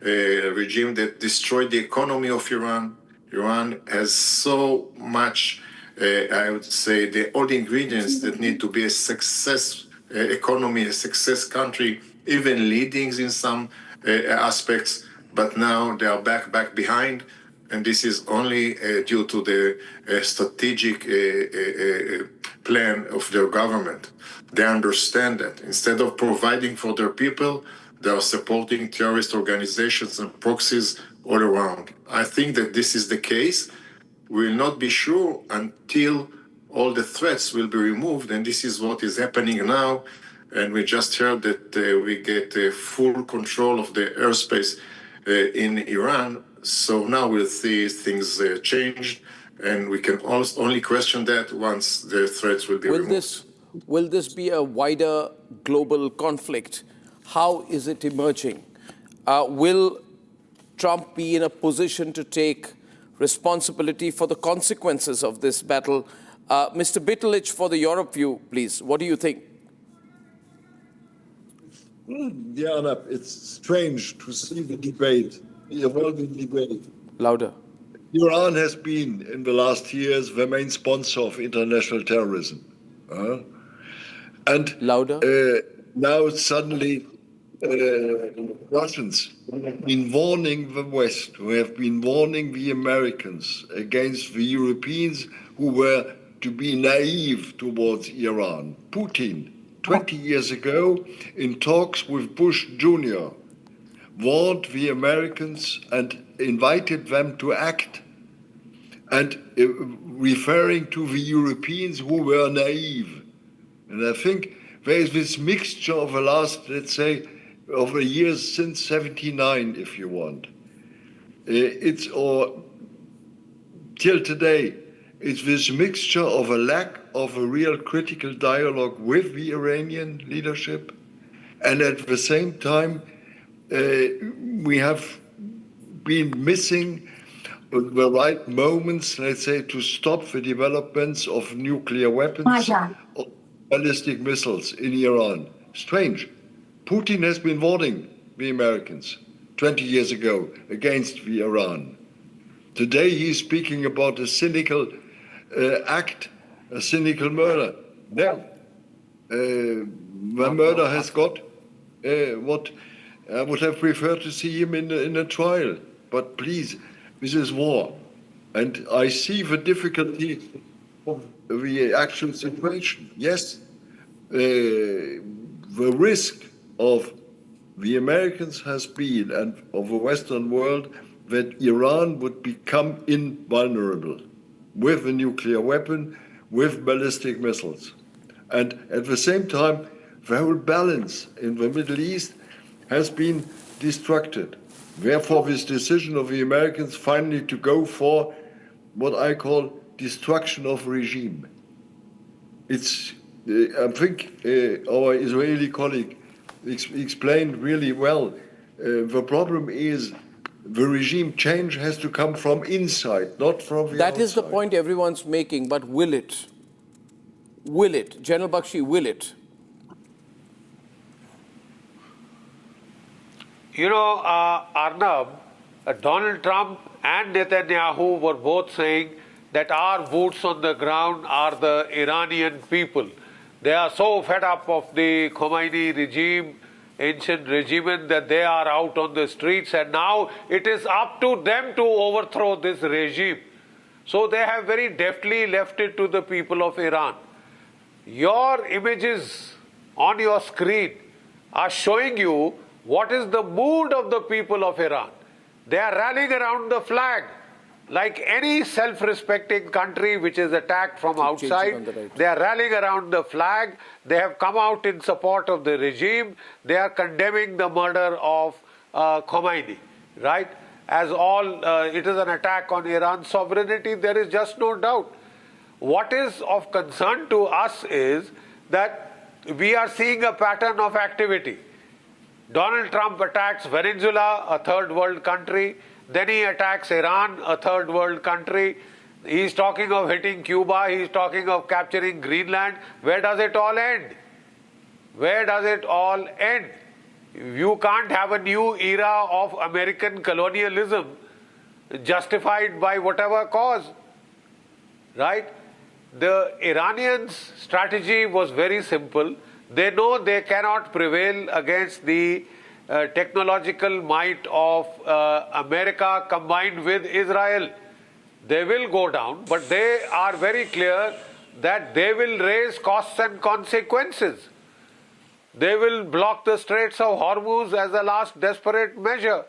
a regime that destroyed the economy of Iran. Iran has so much, I would say, all the ingredients that need to be a success economy, a success country, even leading in some aspects, but now they are back behind. And this is only due to the strategic plan of their government. They understand that instead of providing for their people, they are supporting terrorist organizations and proxies all around. I think that this is the case. We will not be sure until all the threats will be removed, and this is what is happening now. And we just heard that we get full control of the airspace in Iran. So now we'll see things changed, and we can only question that once the threats will be removed. Will this be a wider global conflict? How is it emerging? Will Trump be in a position to take responsibility for the consequences of this battle? Mr. Bittelich, for the Europe view, please. What do you think? Arnab, it's strange to see the debate, the evolving debate. Louder. Iran has been, in the last years, the main sponsor of international terrorism. And louder. Now suddenly Russians have been warning the West, who have been warning the Americans against the Europeans who were to be naive towards Iran. Putin, 20 years ago, in talks with Bush Jr., warned the Americans and invited them to act, and referring to the Europeans who were naive. And I think there is this mixture of the last, let's say, of the years since 79, if you want. Till today, it's this mixture of a lack of a real critical dialogue with the Iranian leadership, and at the same time, we have been missing the right moments, let's say, to stop the developments of nuclear weapons, or ballistic missiles in Iran. Strange. Putin has been warning the Americans 20 years ago against the Iran. Today he's speaking about a cynical act, a cynical murder. There, the murder has got what I would have preferred to see him in a trial. But please, this is war. And I see the difficulty of the actual situation. Yes, the risk of the Americans has been, and of the Western world, that Iran would become invulnerable with a nuclear weapon, with ballistic missiles. And at the same time, the whole balance in the Middle East has been destructed. Therefore, this decision of the Americans finally to go for what I call destruction of regime. It's, I think our Israeli colleague explained really well. The problem is the regime change has to come from inside, not from the outside. That is the point everyone's making, but will it? Will it? General Bakshi, will it? You know, Arnab, Donald Trump and Netanyahu were both saying that our boots on the ground are the Iranian people. They are so fed up of the Khamenei regime, ancient regime, that they are out on the streets, and now it is up to them to overthrow this regime. So they have very deftly left it to the people of Iran. Your images on your screen are showing you what is the mood of the people of Iran. They are rallying around the flag. Like any self-respecting country which is attacked from outside, they are rallying around the flag. They have come out in support of the regime. They are condemning the murder of Khamenei, right? As all, it is an attack on Iran's sovereignty, there is just no doubt. What is of concern to us is that we are seeing a pattern of activity. Donald Trump attacks Venezuela, a third world country. Then he attacks Iran, a third world country. He's talking of hitting Cuba. He's talking of capturing Greenland. Where does it all end? Where does it all end? You can't have a new era of American colonialism justified by whatever cause, right? The Iranians' strategy was very simple. They know they cannot prevail against the technological might of America combined with Israel. They will go down, but they are very clear that they will raise costs and consequences. They will block the Straits of Hormuz as a last desperate measure.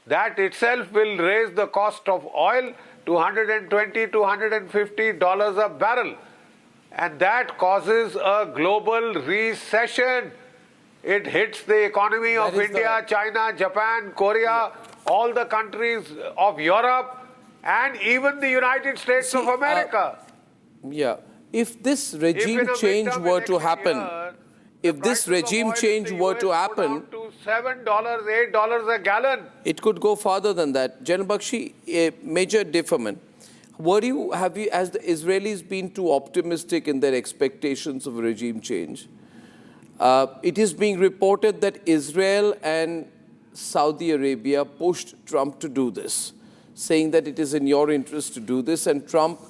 That itself will raise the cost of oil to $120 to $150 a barrel. And that causes a global recession. It hits the economy of India, China, Japan, Korea, all the countries of Europe, and even the United States of America. If this regime change were to happen, if this regime change were to happen, to $7, $8 a gallon. It could go farther than that. General Bakshi, a major deferment. Have you, as the Israelis, been too optimistic in their expectations of regime change? It is being reported that Israel and Saudi Arabia pushed Trump to do this, saying that it is in your interest to do this, and Trump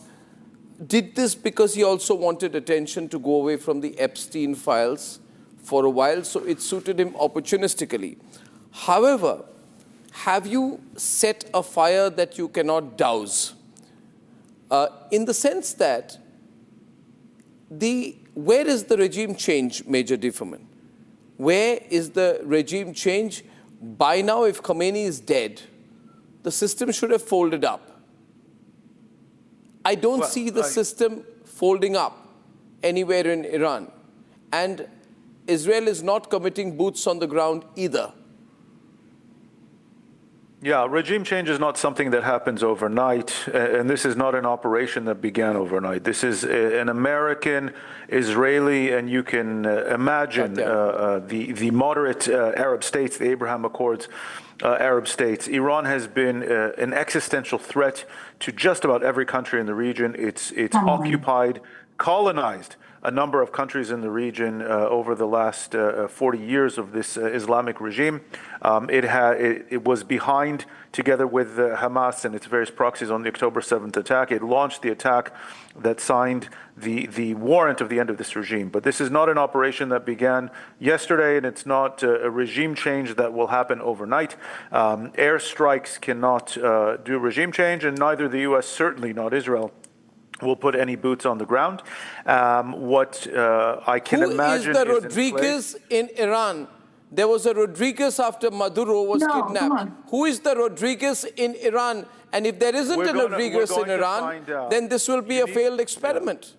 did this because he also wanted attention to go away from the Epstein files for a while, so it suited him opportunistically. However, have you set a fire that you cannot douse? In the sense that where is the regime change, Major Deferman? Where is the regime change? By now, if Khamenei is dead, the system should have folded up. I don't see the system folding up anywhere in Iran. And Israel is not committing boots on the ground either. Yeah, regime change is not something that happens overnight, and this is not an operation that began overnight. This is an American, Israeli, and you can imagine the moderate Arab states, the Abraham Accords Arab states. Iran has been an existential threat to just about every country in the region. It's occupied, colonized a number of countries in the region over the last 40 years of this Islamic regime. It was behind, together with Hamas and its various proxies, on the October 7th attack. It launched the attack that signed the warrant of the end of this regime. But this is not an operation that began yesterday, and it's not a regime change that will happen overnight. Airstrikes cannot do regime change, and neither the U.S., certainly not Israel, will put any boots on the ground. What I can imagine is the Rodriguez in Iran? There was a Rodriguez after Maduro was kidnapped. Who is the Rodriguez in Iran? And if there isn't a Rodriguez in Iran, then this will be a failed experiment.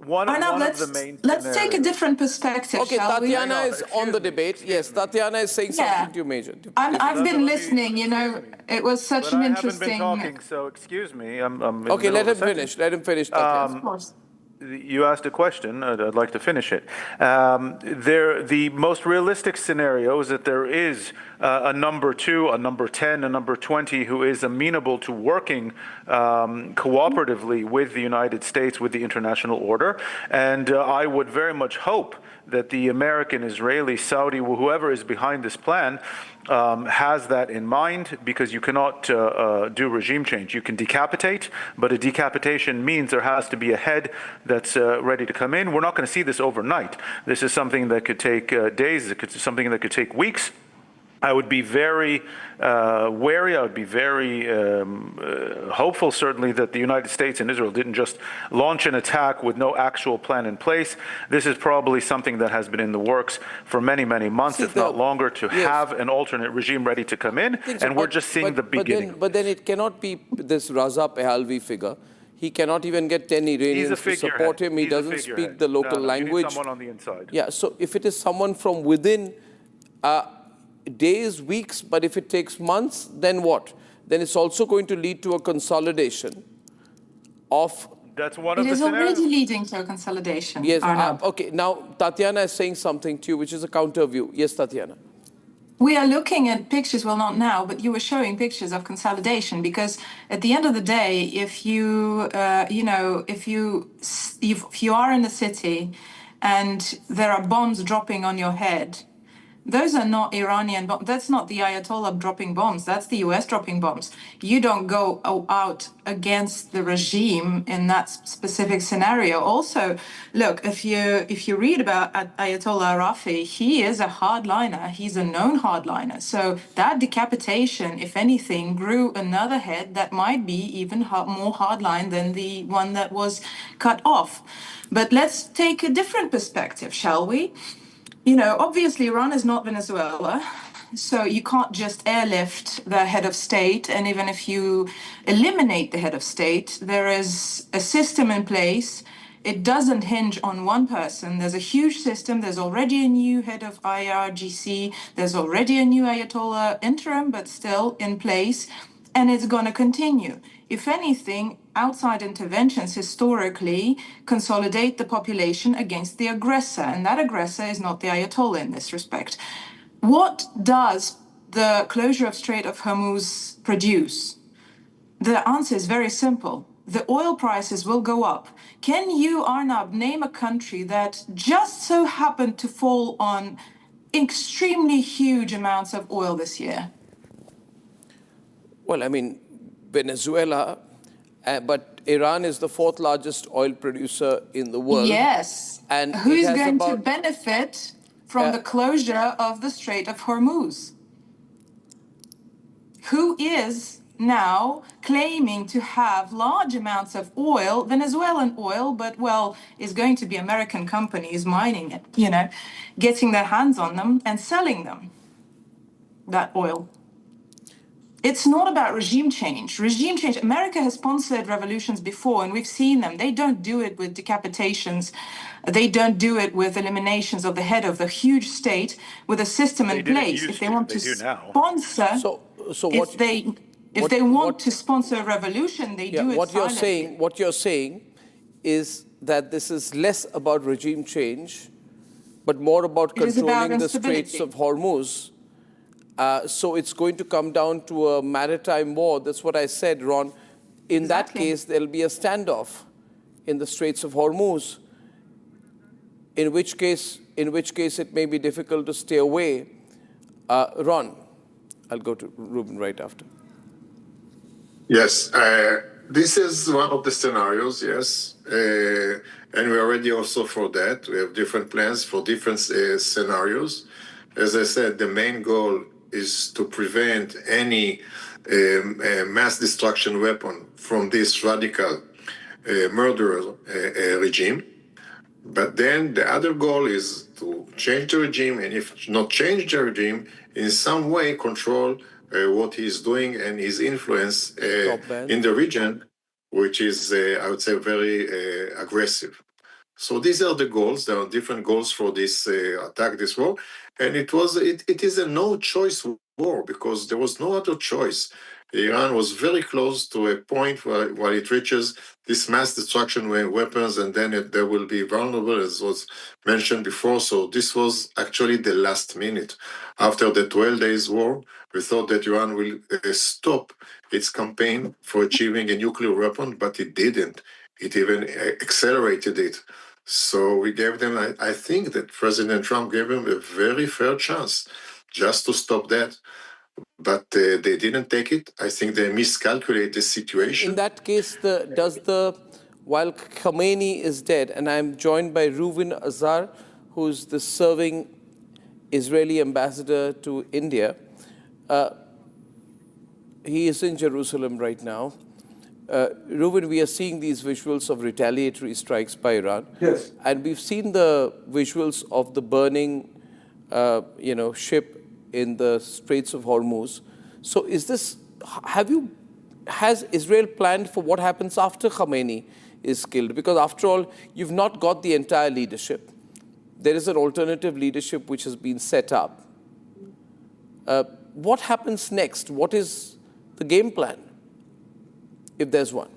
one Arnab, of the main let's take a different perspective, Okay, shall we? Tatiana is on the debate. Yes, Tatiana is saying something to you, Major. I've been listening, you know, it was such But an I interesting... haven't been talking, so excuse me. I'm Okay, let him finish. Let him finish, Tatiana. Of course. You asked a question. I'd like to finish it. The most realistic scenario is that there is a number 2, a number 10, a number 20 who is amenable to working cooperatively with the United States, with the international order. And I would very much hope that the American, Israeli, Saudi, whoever is behind this plan, has that in mind, because you cannot do regime change. You can decapitate, but a decapitation means there has to be a head that's ready to come in. We're not going to see this overnight. This is something that could take days. Something that could take weeks. I would be very wary. I would be very hopeful, certainly, that the United States and Israel didn't just launch an attack with no actual plan in place. This is probably something that has been in the works for many, many months, if not longer, to have an alternate regime ready to come in, and we're just seeing the beginning. But then it cannot be this Raza Pahlavi figure. He cannot even get 10 Iranians to support him. He doesn't speak the local language. You need someone on the inside. Yeah, so if it is someone from within days, weeks, but if it takes months, then what? Then it's also going to lead to a consolidation of... That's one of the scenarios. It is already leading to a consolidation. Yes, okay. Now, Tatiana is saying something to you, which is a counter view. Yes, Tatiana. We are looking at pictures, well, not now, but you were showing pictures of consolidation, because at the end of the day, if you, if you are in the city and there are bombs dropping on your head, those are not Iranian bombs. That's not the Ayatollah dropping bombs. That's the US dropping bombs. You don't go out against the regime in that specific scenario. Also, look, if you read about Ayatollah Rafi, he is a hardliner. He's a known hardliner. So that decapitation, if anything, grew another head that might be even more hardline than the one that was cut off. But let's take a different perspective, shall we? You know, obviously, Iran is not Venezuela, so you can't just airlift the head of state. And even if you eliminate the head of state, there is a system in place. It doesn't hinge on one person. There's a huge system. There's already a new head of IRGC. There's already a new Ayatollah interim, but still in place. And it's going to continue. If anything, outside interventions historically consolidate the population against the aggressor, and that aggressor is not the Ayatollah in this respect. What does the closure of Strait of Hormuz produce? The answer is very simple. The oil prices will go up. Can you, Arnab, name a country that just so happened to fall on extremely huge amounts of oil this year? Well, I mean, Venezuela, but Iran is the 4th largest oil producer in the world. Yes. And who's going to benefit from the closure of the Strait of Hormuz? Who is now claiming to have large amounts of oil, Venezuelan oil, but, well, is going to be American companies mining it, you know, getting their hands on them and selling them, that oil. It's not about regime change. Regime change, America has sponsored revolutions before, and we've seen them. They don't do it with decapitations. They don't do it with eliminations of the head of the huge state with a system in place. If they want to sponsor, if they want to sponsor a revolution, they do it silently. What you're saying is that this is less about regime change, but more about controlling the Straits of Hormuz. So it's going to come down to a maritime war. That's what I said, Ron. In that case, there'll be a standoff in the Straits of Hormuz, in which case it may be difficult to stay away. Ron, I'll go to Ruben right after. Yes, this is one of the scenarios, yes. And we're ready also for that. We have different plans for different scenarios. As I said, the main goal is to prevent any mass destruction weapon from this radical murderer regime. But then the other goal is to change the regime, and if not change the regime, in some way control what he's doing and his influence in the region, which is, I would say, very aggressive. So these are the goals. There are different goals for this attack, this war, and it is a no-choice war because there was no other choice. Iran was very close to a point where it reaches this mass destruction weapons, and then they will be vulnerable, as was mentioned before. So this was actually the last minute. After the 12 days war, we thought that Iran will stop its campaign for achieving a nuclear weapon, but it didn't. It even accelerated it. So we gave them, I think that President Trump gave them a very fair chance just to stop that. But they didn't take it. I think they miscalculated the situation. In that case, while Khamenei is dead, and I'm joined by Reuven Azar, who's the serving Israeli ambassador to India. He is in Jerusalem right now. Reuven, we are seeing these visuals of retaliatory strikes by Iran. Yes. And we've seen the visuals of the burning, ship in the Straits of Hormuz. So has Israel planned for what happens after Khamenei is killed? Because after all, you've not got the entire leadership. There is an alternative leadership which has been set up. What happens next? What is the game plan, if there's one?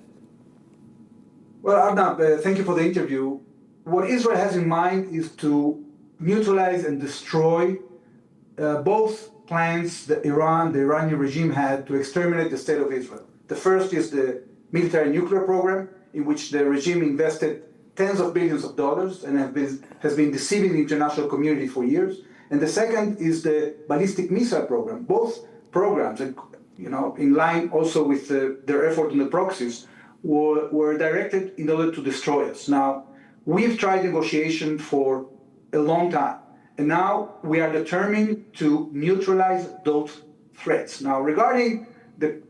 Well, Arnab, thank you for the interview. What Israel has in mind is to neutralize and destroy both plans that the Iranian regime had to exterminate the state of Israel. The first is the military nuclear program, in which the regime invested tens of billions of dollars and has been deceiving the international community for years. And the second is the ballistic missile program. Both programs, in line also with their effort on the proxies, were directed in order to destroy us. Now, we've tried negotiation for a long time. And now we are determined to neutralize those threats. Now, regarding the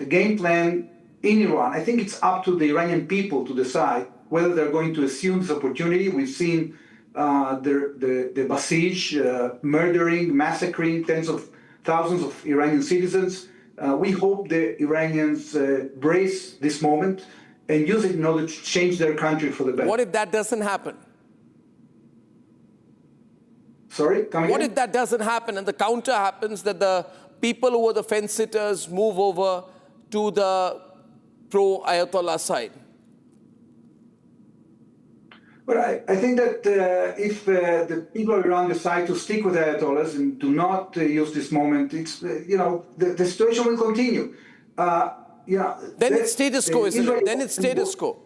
game plan in Iran, I think it's up to the Iranian people to decide whether they're going to assume this opportunity. We've seen the Basij murdering, massacring tens of thousands of Iranian citizens. We hope the Iranians brace this moment and use it in order to change their country for the better. What if that doesn't happen? Sorry? What if that doesn't happen and the counter happens, that the people who were the fence-sitters move over to the pro-Ayatollah side? Well, I think that if the people of Iran decide to stick with Ayatollahs and do not use this moment, the situation will continue. Then it's status quo, isn't it? Then it's status quo.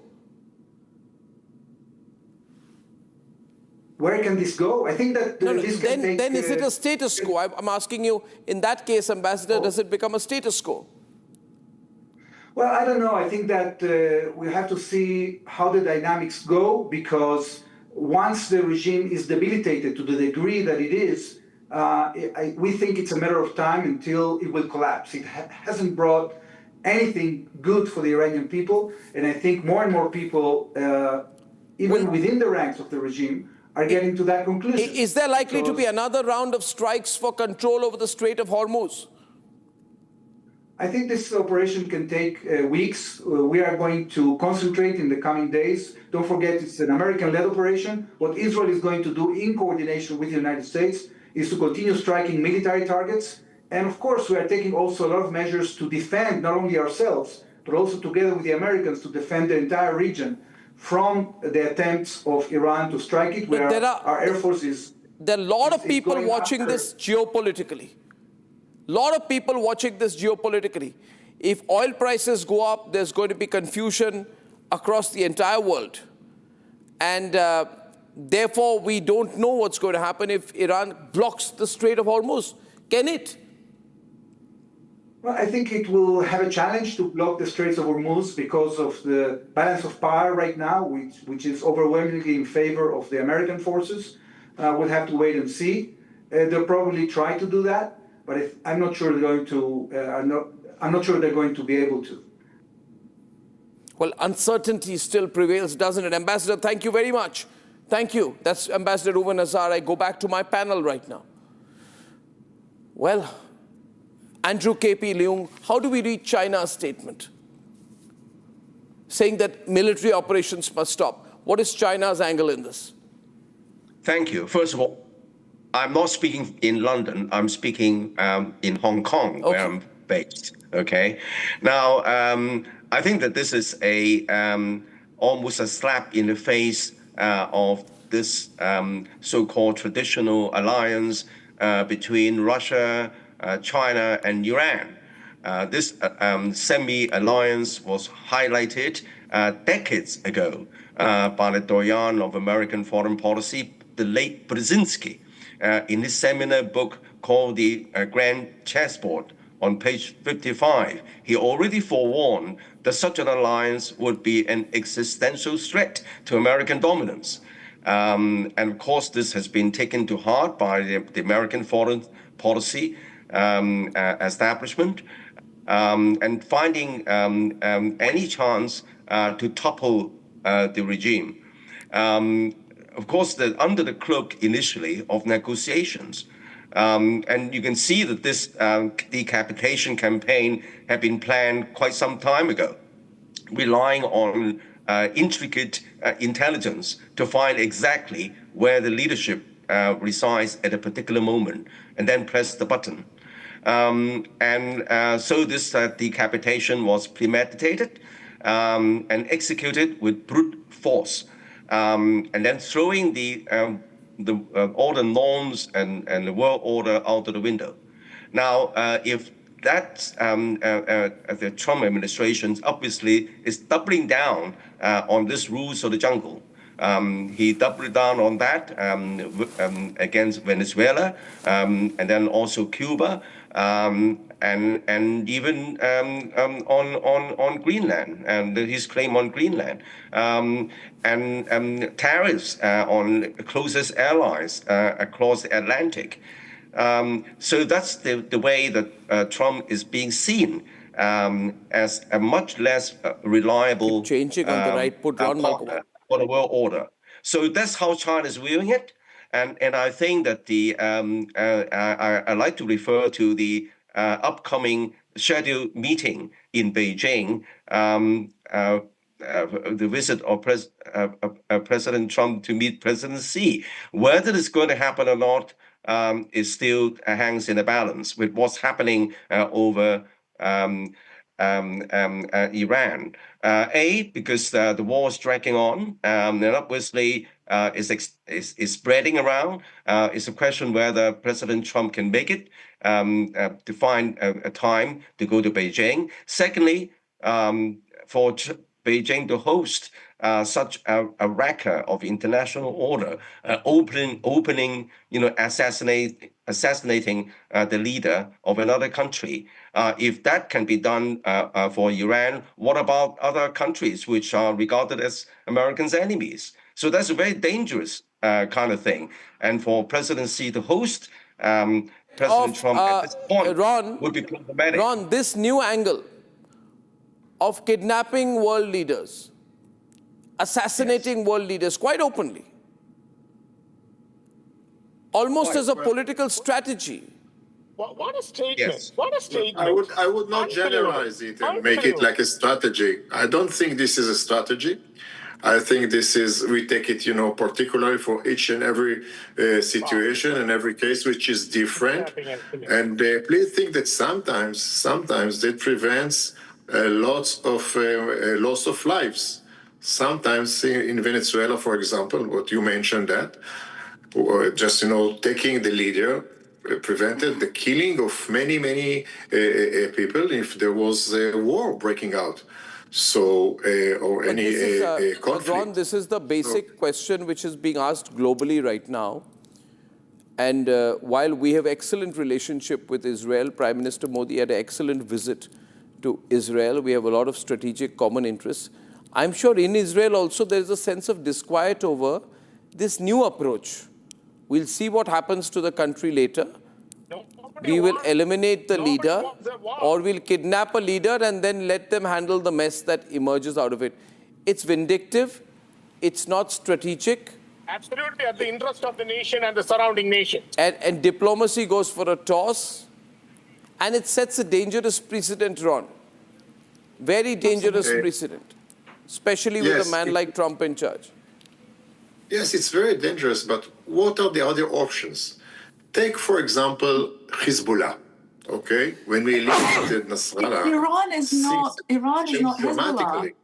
Where can this go? I think that this can take... Then is it a status quo? I'm asking you, in that case, Ambassador, does it become a status quo? Well, I don't know. I think that we have to see how the dynamics go, because once the regime is debilitated to the degree that it is, we think it's a matter of time until it will collapse. It hasn't brought anything good for the Iranian people, and I think more and more people, even within the ranks of the regime, are getting to that conclusion. Is there likely to be another round of strikes for control over the Strait of Hormuz? I think this operation can take weeks. We are going to concentrate in the coming days. Don't forget, it's an American-led operation. What Israel is going to do in coordination with the United States is to continue striking military targets. And of course, we are taking also a lot of measures to defend not only ourselves, but also together with the Americans to defend the entire region from the attempts of Iran to strike it, where our Air Force is... There are a lot of people watching this geopolitically. Lot of people watching this geopolitically. If oil prices go up, there's going to be confusion across the entire world. And therefore, we don't know what's going to happen if Iran blocks the Strait of Hormuz. Can it? Well, I think it will have a challenge to block the Straits of Hormuz because of the balance of power right now, which is overwhelmingly in favor of the American forces. We'll have to wait and see. They'll probably try to do that, but I'm not sure they're going to. I'm not sure they're going to be able to. Well, uncertainty still prevails, doesn't it? Ambassador, thank you very much. Thank you. That's Ambassador Reuven Azar. I go back to my panel right now. Well, Andrew K.P. Leung, how do we read China's statement saying that military operations must stop? What is China's angle in this? Thank you. First of all, I'm not speaking in London. I'm speaking in Hong Kong, where I'm based. Okay. Now, I think that this is almost a slap in the face of this so-called traditional alliance between Russia, China, and Iran. This semi-alliance was highlighted decades ago by the doyen of American foreign policy, the late Brzezinski, in his seminal book called The Grand Chessboard. On page 55, he already forewarned that such an alliance would be an existential threat to American dominance. And of course, this has been taken to heart by the American foreign policy establishment, and finding any chance to topple the regime. Of course, under the cloak initially of negotiations. And you can see that this decapitation campaign had been planned quite some time ago, relying on intricate intelligence to find exactly where the leadership resides at a particular moment, and then press the button. So this decapitation was premeditated and executed with brute force, and then throwing all the norms and the world order out of the window. Now, if that the Trump administration obviously is doubling down on this rules of the jungle. He doubled down on that against Venezuela, and then also Cuba, and even on Greenland, and his claim on Greenland, and tariffs on closest allies across the Atlantic. So that's the way that Trump is being seen as a much less reliable changing on the right put partner for the world order. So that's how China is viewing it, and I think that I like to refer to the upcoming scheduled meeting in Beijing, the visit of President Trump to meet President Xi. Whether it's going to happen or not is still hangs in the balance with what's happening over Iran. Because the war is dragging on, and obviously is spreading around. It's a question whether President Trump can make it to find a time to go to Beijing. Secondly, for Beijing to host such a wrecker of international order, opening, assassinating the leader of another country. If that can be done for Iran, what about other countries which are regarded as Americans' enemies? So that's a very dangerous kind of thing. And for President Xi to host President Trump at this point would be problematic. Ron, this new angle of kidnapping world leaders, assassinating world leaders quite openly, almost as a political strategy. What a statement! Yes. What a statement! I would not generalize it and make it like a strategy. I don't think this is a strategy. I think this is, we take it, particularly for each and every situation and every case, which is different. And please think that sometimes that prevents lots of loss of lives. Sometimes in Venezuela, for example, what you mentioned that, or just, taking the leader prevented the killing of many people if there was a war breaking out. So, or any conflict. Ron, this is the basic question which is being asked globally right now. And while we have excellent relationship with Israel, Prime Minister Modi had an excellent visit to Israel. We have a lot of strategic common interests. I'm sure in Israel also there is a sense of disquiet over this new approach. We'll see what happens to the country later. We will eliminate the leader, or we'll kidnap a leader and then let them handle the mess that emerges out of it. It's vindictive. It's not strategic. Absolutely, at the interest of the nation and the surrounding nations. And diplomacy goes for a toss. And it sets a dangerous precedent, Ron. Very dangerous precedent, especially with a man like Trump in charge. Yes, it's very dangerous, but what are the other options? Take, for example, Hezbollah. Okay, when we eliminated Nasrallah, Iran is not changed Hezbollah. dramatically.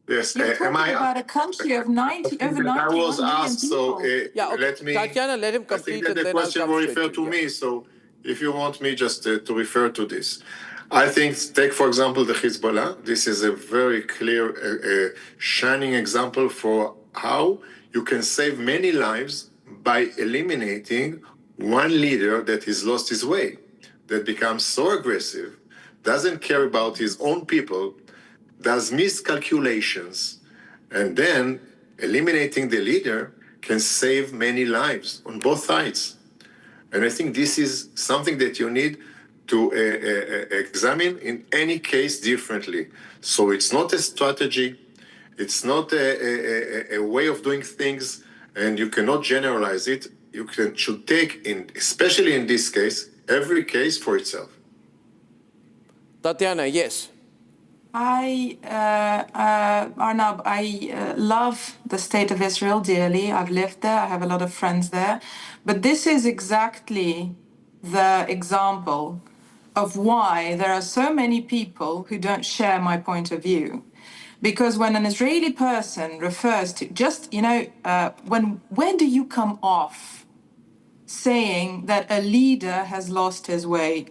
Yes, You're talking about a country of over 91 I was million asked, people. so let me. Tatiana, let him I complete think that and the then I'll question come will straight refer to you. to me. So, if you want me just to refer to this, I think take for example the Hezbollah. This is a very clear, shining example for how you can save many lives by eliminating one leader that has lost his way, that becomes so aggressive, doesn't care about his own people, does miscalculations, and then eliminating the leader can save many lives on both sides. And I think this is something that you need to examine in any case differently. So it's not a strategy, it's not a way of doing things, and you cannot generalize it. You should take, especially in this case, every case for itself. Tatiana, yes. Arnab, I love the state of Israel dearly. I've lived there. I have a lot of friends there. But this is exactly the example of why there are so many people who don't share my point of view. Because when an Israeli person refers to when do you come off saying that a leader has lost his way?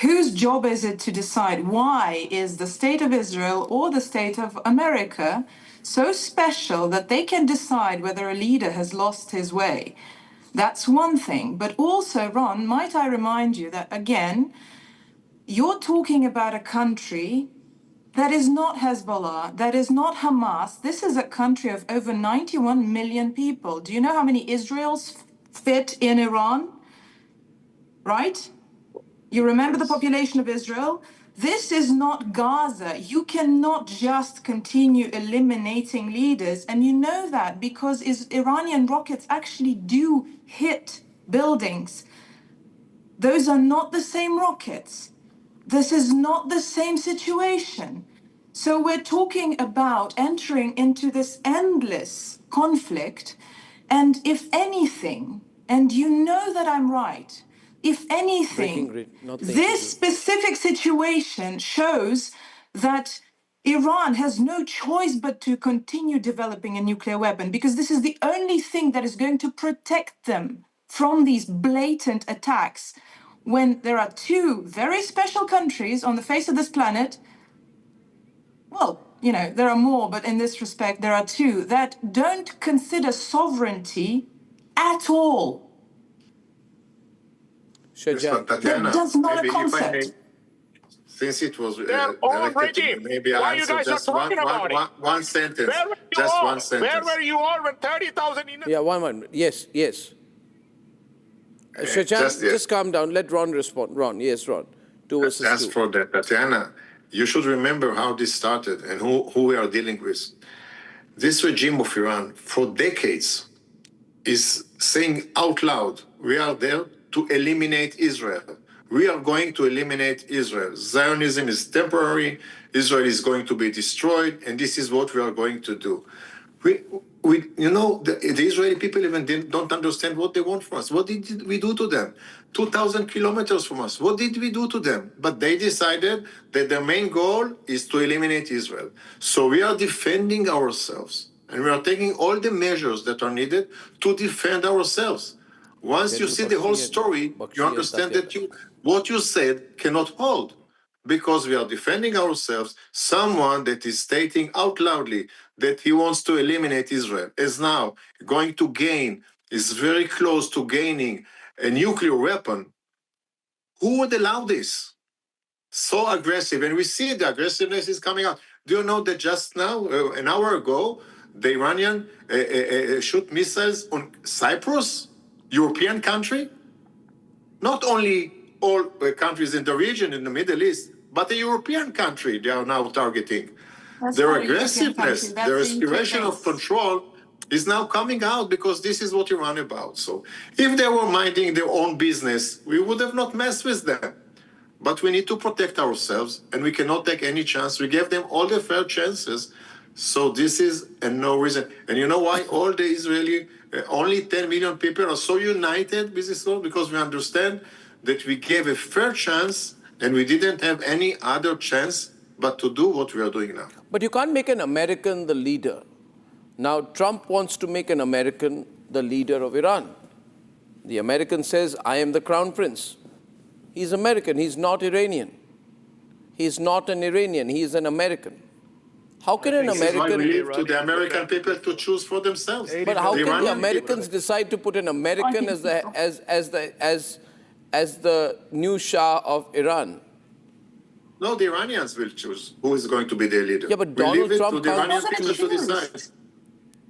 Whose job is it to decide why is the state of Israel or the state of America so special that they can decide whether a leader has lost his way? That's one thing. But also, Ron, might I remind you that, again, you're talking about a country that is not Hezbollah, that is not Hamas. This is a country of over 91 million people. Do you know how many Israels fit in Iran? Right? You remember the population of Israel? This is not Gaza. You cannot just continue eliminating leaders. And you know that because Iranian rockets actually do hit buildings. Those are not the same rockets. This is not the same situation. So we're talking about entering into this endless conflict. And if anything, and you know that I'm right, if anything, this specific situation shows that Iran has no choice but to continue developing a nuclear weapon because this is the only thing that is going to protect them from these blatant attacks when there are two very special countries on the face of this planet. Well, there are more, but in this respect, there are two that don't consider sovereignty at all. Tatiana, that's not a maybe concept. if I may, since it was Their own directed to me, regime. maybe I Why you answer guys just are talking about it? one sentence. Where were you Just all? one sentence. Where were you all when 30,000 Yeah, 1 minute. Yes. Shahjan, just calm down. Let Ron respond. Ron, yes, Ron. 2 versus 2. As for that, Tatiana, you should remember how this started and who we are dealing with. This regime of Iran, for decades, is saying out loud, we are there to eliminate Israel. We are going to eliminate Israel. Zionism is temporary. Israel is going to be destroyed, and this is what we are going to do. The Israeli people even don't understand what they want from us. What did we do to them? 2,000 kilometers from us. What did we do to them? But they decided that their main goal is to eliminate Israel. So we are defending ourselves, and we are taking all the measures that are needed to defend ourselves. Once you see the whole story, you understand that what you said cannot hold. Because we are defending ourselves, someone that is stating out loudly that he wants to eliminate Israel is now going to gain, is very close to gaining a nuclear weapon. Who would allow this? So aggressive, and we see the aggressiveness is coming out. Do you know that just now, an hour ago, the Iranian shoot missiles on Cyprus, European country? Not only all countries in the region, in the Middle East, but a European country they are now targeting. Their aggressiveness, their aspiration of control is now coming out because this is what Iran is about. So if they were minding their own business, we would have not messed with them. But we need to protect ourselves, and we cannot take any chance. We gave them all the fair chances. So this is no reason. And you know why all the Israeli, only 10 million people are so united with this law? Because we understand that we gave a fair chance and we didn't have any other chance but to do what we are doing now. But you can't make an American the leader. Now, Trump wants to make an American the leader of Iran. The American says, I am the crown prince. He's American, he's not Iranian. He's not an Iranian, he is an American. How can an American... We leave to the American people to choose for themselves. But how can the Americans decide to put an American as the new Shah of Iran? No, the Iranians will choose who is going to be their leader. Yeah, but we Donald leave Trump it to the Iranian people to decide.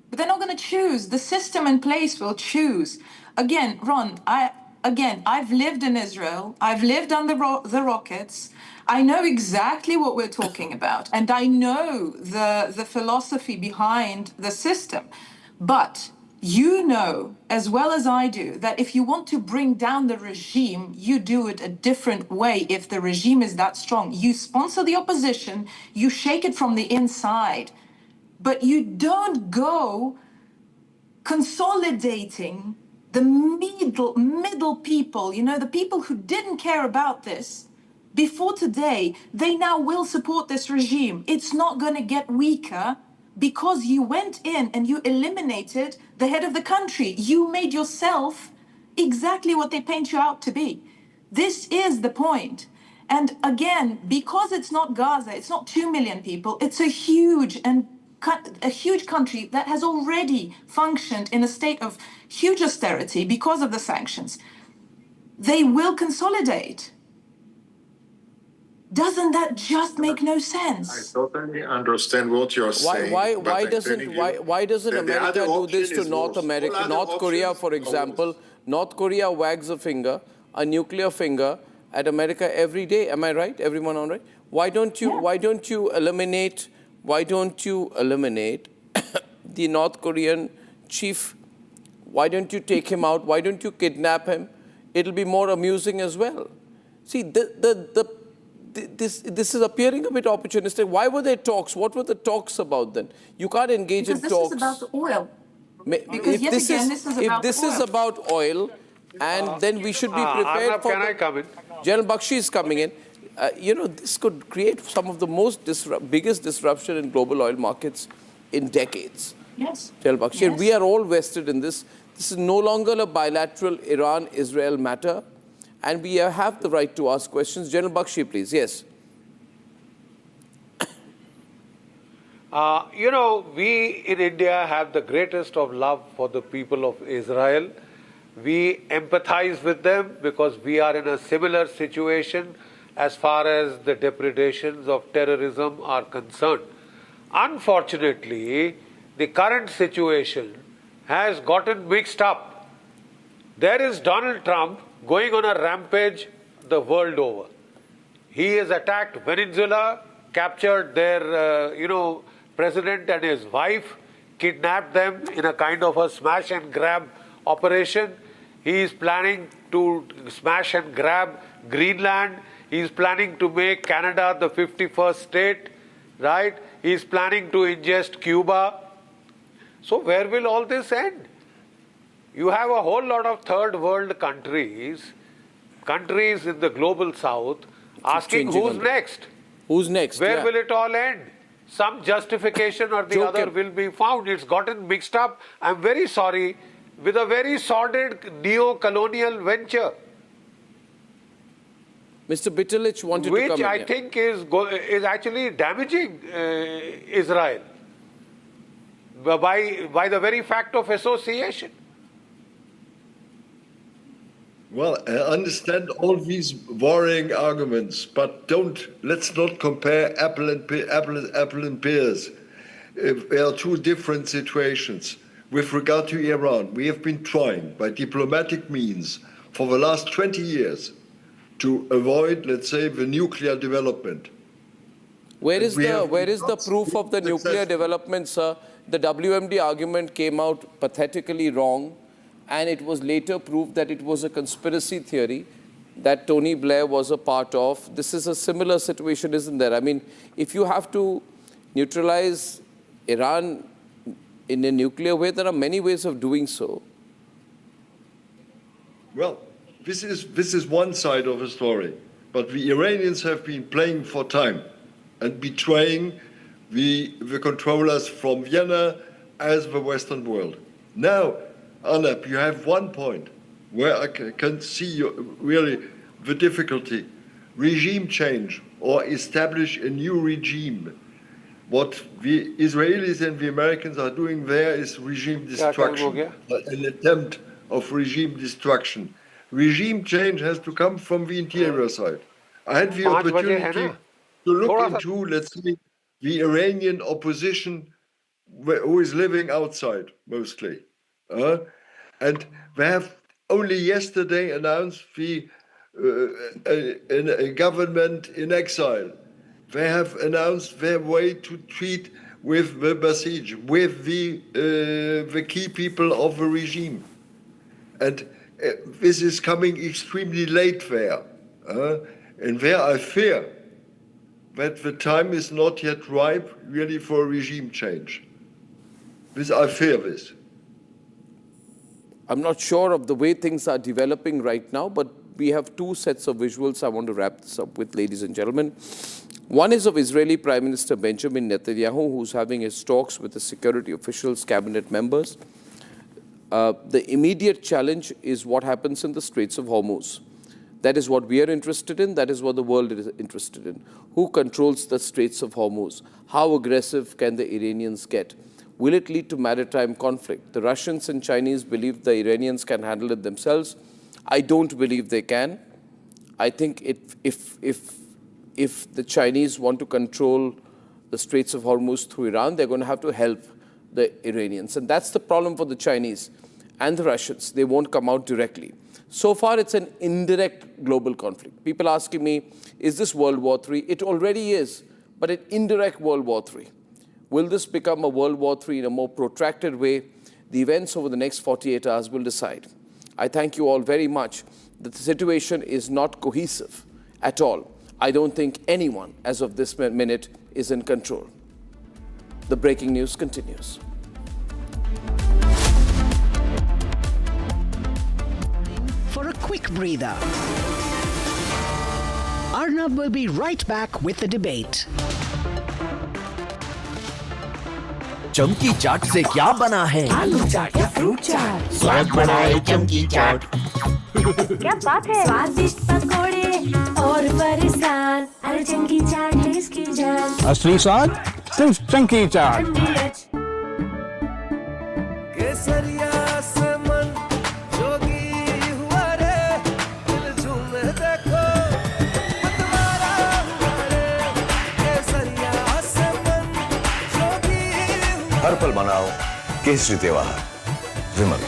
But they're not going to choose. The system in place will choose. Again, Ron, I've lived in Israel. I've lived on the rockets. I know exactly what we're talking about. And I know the philosophy behind the system. But you know, as well as I do, that if you want to bring down the regime, you do it a different way. If the regime is that strong, you sponsor the opposition, you shake it from the inside. But you don't go consolidating the middle people, you know, the people who didn't care about this before today. They now will support this regime. It's not going to get weaker because you went in and you eliminated the head of the country. You made yourself exactly what they paint you out to be. This is the point. And again, because it's not Gaza, it's not 2 million people, it's a huge country that has already functioned in a state of huge austerity because of the sanctions. They will consolidate. Doesn't that just make no sense? I totally understand what you're saying. Why doesn't America do this to North America? North Korea, for example, North Korea wags a finger, a nuclear finger, at America every day. Am I right? Everyone all right? Why don't you eliminate the North Korean chief? Why don't you take him out? Why don't you kidnap him? It'll be more amusing as well. See, this is appearing a bit opportunistic. Why were there talks? What were the talks about then? You can't engage in talks. Because this is about oil. If this is about oil, and then we should be prepared Arnab, for... Can I come in? General Bakshi is coming in. You know, this could create some of the biggest disruption in global oil markets in decades. Yes. General Bakshi, and we are all vested in this. This is no longer a bilateral Iran-Israel matter, and we have the right to ask questions. General Bakshi, please. Yes. You know, we in India have the greatest of love for the people of Israel. We empathize with them because we are in a similar situation as far as the depredations of terrorism are concerned. Unfortunately, the current situation has gotten mixed up. There is Donald Trump going on a rampage the world over. He has attacked Venezuela, captured their, president and his wife, kidnapped them in a kind of a smash and grab operation. He is planning to smash and grab Greenland. He is planning to make Canada the 51st state, right? He is planning to ingest Cuba. So where will all this end? You have a whole lot of third world countries in the global south, asking who's next? Who's next? Where will it all end? Some justification or the other will be found. It's gotten mixed up, I'm very sorry, with a very sordid neo-colonial venture. Mr. Bitalich wanted to come in. Which I think is actually damaging Israel by the very fact of association. Well, I understand all these worrying arguments, but let's not compare apple and pears. There are two different situations. With regard to Iran, we have been trying by diplomatic means for the last 20 years to avoid, let's say, the nuclear development. Where is the proof of the nuclear development, sir? The WMD argument came out pathetically wrong, and it was later proved that it was a conspiracy theory that Tony Blair was a part of. This is a similar situation, isn't there? I mean, if you have to neutralize Iran in a nuclear way, there are many ways of doing so. Well, this is one side of the story. But the Iranians have been playing for time and betraying the controllers from Vienna as the Western world. Now, Arnab, you have one point where I can see really the difficulty. Regime change or establish a new regime. What the Israelis and the Americans are doing there is regime destruction, an attempt of regime destruction. Regime change has to come from the interior side. I had the opportunity to look into, let's say, the Iranian opposition who is living outside mostly. And they have only yesterday announced a government in exile. They have announced their way to treat with the Basij, with the key people of the regime. And this is coming extremely late there. And there I fear that the time is not yet ripe really for a regime change. I fear this. I'm not sure of the way things are developing right now, but we have two sets of visuals I want to wrap this up with, ladies and gentlemen. One is of Israeli Prime Minister Benjamin Netanyahu, who's having his talks with the security officials, cabinet members. The immediate challenge is what happens in the Straits of Hormuz. That is what we are interested in. That is what the world is interested in. Who controls the Straits of Hormuz? How aggressive can the Iranians get? Will it lead to maritime conflict? The Russians and Chinese believe the Iranians can handle it themselves. I don't believe they can. I think if the Chinese want to control the Straits of Hormuz through Iran, they're going to have to help the Iranians. And that's the problem for the Chinese and the Russians. They won't come out directly. So far, it's an indirect global conflict. People asking me, is this World War III? It already is, but an indirect World War III. Will this become a World War III in a more protracted way? The events over the next 48 hours will decide. I thank you all very much. The situation is not cohesive at all. I don't think anyone, as of this minute, is in control. The breaking news continues. For a quick breather, Arnab will be right back with the debate. चमकी चाट से क्या बना है? आलू चाट या fruit चाट? स्वाद बनाए चमकी चाट। क्या बात है? स्वादिष्ट पकोड़े और फरसान, अरे चमकी चाट है इसकी जान। असली स्वाद सिर्फ चमकी चाट। केसरिया से मन जोगी हुआ रे, दिल झूमे देखो मतवारा हुआ रे। केसरिया से मन जोगी हुआ। हर पल मनाओ केसरी त्योहार। विमल,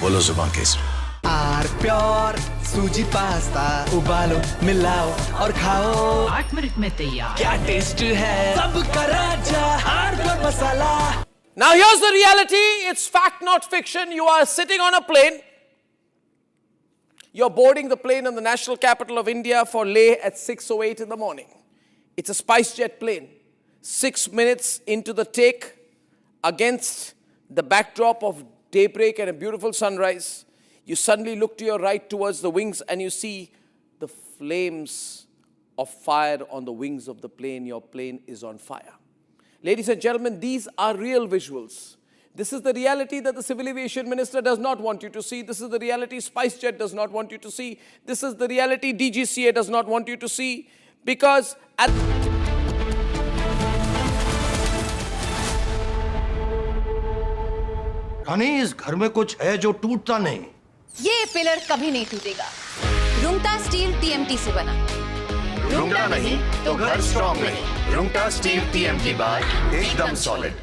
बोलो जुबान Kesari. Are pure suji pasta उबालो मिलाओ और खाओ 8 मिनट में तैयार। क्या टेस्ट है सबका राजा R pure masala. Now here's the reality. It's fact, not fiction. You are sitting on a plane. You're boarding the plane in the national capital of India for Leh at 6:08 in the morning. It's a SpiceJet plane. 6 minutes into the take, against the backdrop of daybreak and a beautiful sunrise, you suddenly look to your right towards the wings and you see the flames of fire on the wings of the plane. Your plane is on fire. Ladies and gentlemen, these are real visuals. This is the reality that the Civil Aviation Minister does not want you to see. This is the reality SpiceJet does not want you to see. This is the reality DGCA does not want you to see. Because at रानी, इस घर में कुछ है जो टूटता नहीं। ये pillar कभी नहीं टूटेगा। रुंगटा स्टील TMT से बना। रुंगटा नहीं तो घर स्ट्रॉन्ग नहीं। रुंगटा स्टील TMT बार एकदम सॉलिड।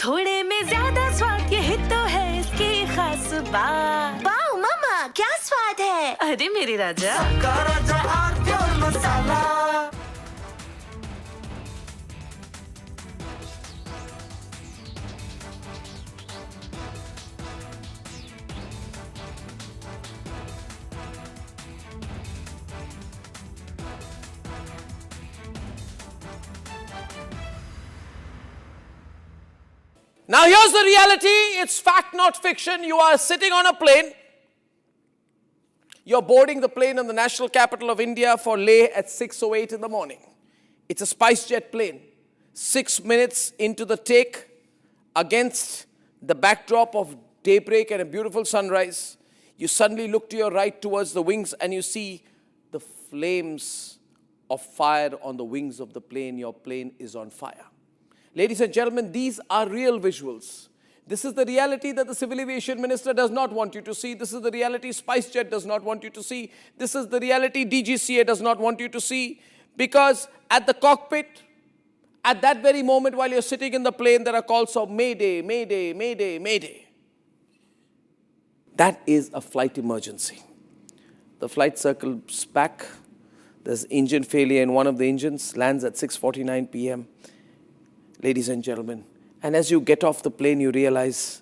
थोड़े में ज्यादा स्वाद, यही तो है इसकी खास बात। वाओ मामा, क्या स्वाद है? अरे मेरे राजा, सबका राजा R pure masala. Now here's the reality. It's fact, not fiction. You are sitting on a plane. You're boarding the plane in the national capital of India for Leh at 6:08 in the morning. It's a SpiceJet plane. 6 minutes into the take, against the backdrop of daybreak and a beautiful sunrise, you suddenly look to your right towards the wings and you see the flames of fire on the wings of the plane. Your plane is on fire. Ladies and gentlemen, these are real visuals. This is the reality that the Civil Aviation Minister does not want you to see. This is the reality SpiceJet does not want you to see. This is the reality DGCA does not want you to see. Because at the cockpit, at that very moment while you're sitting in the plane, there are calls of Mayday, Mayday, Mayday, Mayday. That is a flight emergency. The flight circles back. There's engine failure in one of the engines, lands at 6:49 p.m. Ladies and gentlemen, and as you get off the plane, you realize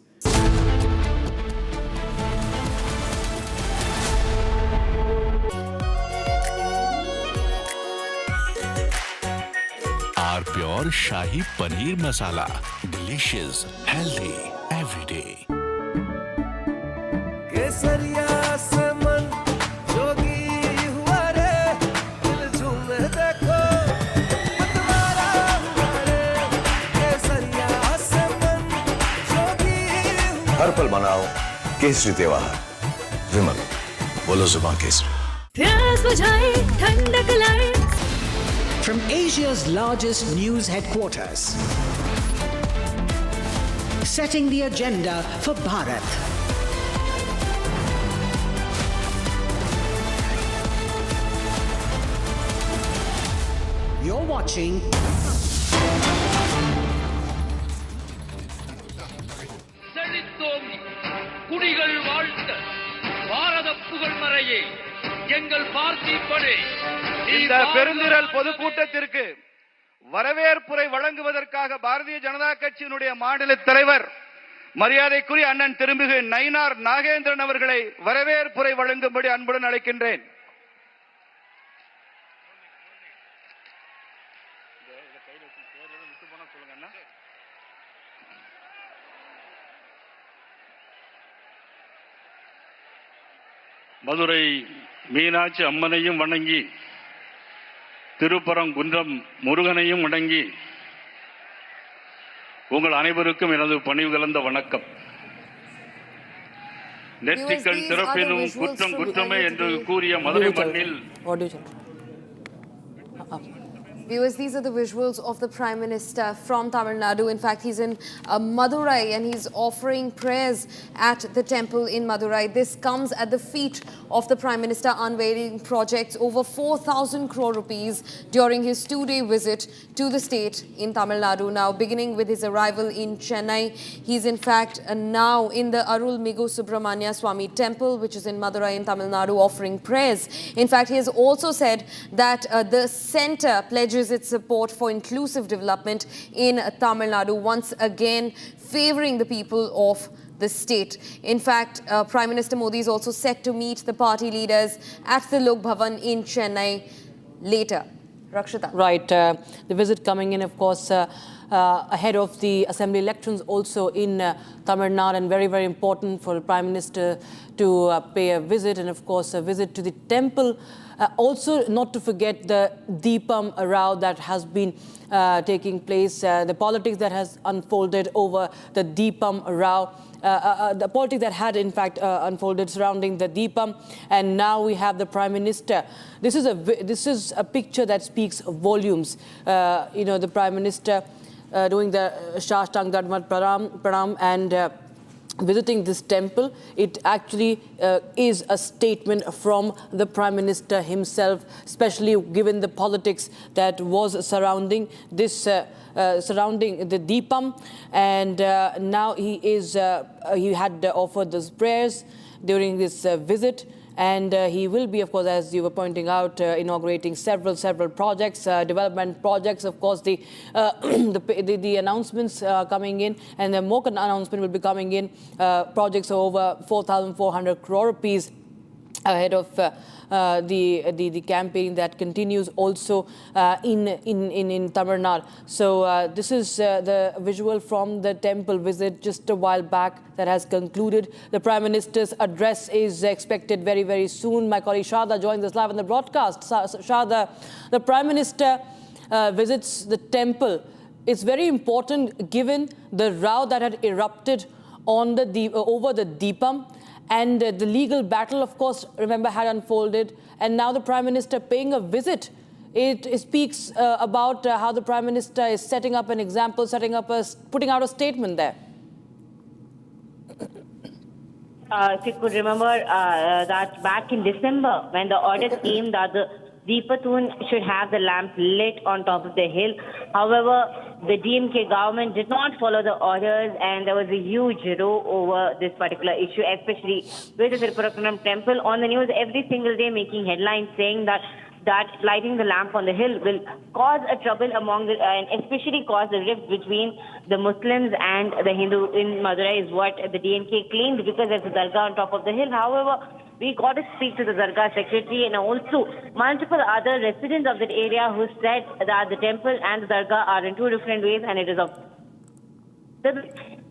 our pure Shahi Paneer Masala. Delicious, healthy, every day. हर पल मनाओ केसरी त्योहार। विमल, बोलो जुबान केसरी। प्यास बुझाए ठंडक लाए। From Asia's largest news headquarters, setting the agenda for Bharat. You're watching குடிகள் வாழ்த்த பாரத புகழ் மறையே எங்கள் பார்த்திபனே. இந்த பெருந்திரள் பொதுக்கூட்டத்திற்கு வரவேற்புரை வழங்குவதற்காக பாரதிய ஜனதா கட்சியினுடைய மாநில தலைவர் மரியாதைக்குரிய அண்ணன் திருமிகு நயினார் நாகேந்திரன் அவர்களை வரவேற்புரை வழங்கும்படி அன்புடன் அழைக்கின்றேன். மதுரை மீனாட்சி அம்மனையும் வணங்கி திருப்பரங்குன்றம் முருகனையும் வணங்கி உங்கள் அனைவருக்கும் எனது பணிவு கலந்த வணக்கம். நெற்றிக்கண் திறப்பினும் குற்றம் குற்றமே என்று கூறிய மதுரை மண்ணில் Viewers, these are the visuals of the Prime Minister from Tamil Nadu. In fact, he's in Madurai and he's offering prayers at the temple in Madurai. This comes at the feet of the Prime Minister unveiling projects over 4,000 crore rupees during his two-day visit to the state in Tamil Nadu. Now, beginning with his arrival in Chennai, he's in fact now in the Arulmigu Subramanya Swami temple, which is in Madurai in Tamil Nadu, offering prayers. In fact, he has also said that the centre pledges its support for inclusive development in Tamil Nadu, once again favouring the people of the state. In fact, Prime Minister Modi is also set to meet the party leaders at the Lok Bhavan in Chennai later. Rakshita. Right. The visit coming in, of course, ahead of the assembly elections also in Tamil Nadu, and very, very important for the Prime Minister to pay a visit, and of course a visit to the temple. Also, not to forget the Deepam row that has been taking place, the politics that has unfolded over the Deepam row, the politics that had in fact unfolded surrounding the Deepam, and now we have the Prime Minister. This is a picture that speaks volumes. The Prime Minister doing the Shashtang Dadmat Pranam and visiting this temple. It actually is a statement from the Prime Minister himself, especially given the politics that was surrounding this, surrounding the Deepam. And now he had offered those prayers during this visit. And he will be, of course, as you were pointing out, inaugurating several projects, development projects. Of course, the announcements coming in, and the more announcement will be coming in. Projects of over 4,400 crore rupees. ahead of the campaign that continues also in Tamil Nadu. So this is the visual from the temple visit just a while back that has concluded. The Prime Minister's address is expected very, very soon. My colleague Shada joins us live on the broadcast. Shada, the Prime Minister visits the temple. It's very important given the row that had erupted on over the Deepam. And the legal battle, of course, remember, had unfolded. And now the Prime Minister paying a visit. It speaks about how the Prime Minister is setting up an example, putting out a statement there. If you could remember that back in December, when the orders came that the Deepatun should have the lamp lit on top of the hill. However, the DMK government did not follow the orders, and there was a huge row over this particular issue, especially with the Tirupurakuram temple on the news every single day, making headlines saying that lighting the lamp on the hill will cause a trouble among and especially cause a rift between the Muslims and the Hindu in Madurai is what the DMK claimed, because there's a dargah on top of the hill. However, we got to speak to the Dargah secretary and also multiple other residents of that area who said that the temple and the Dargah are in two different ways, and it is of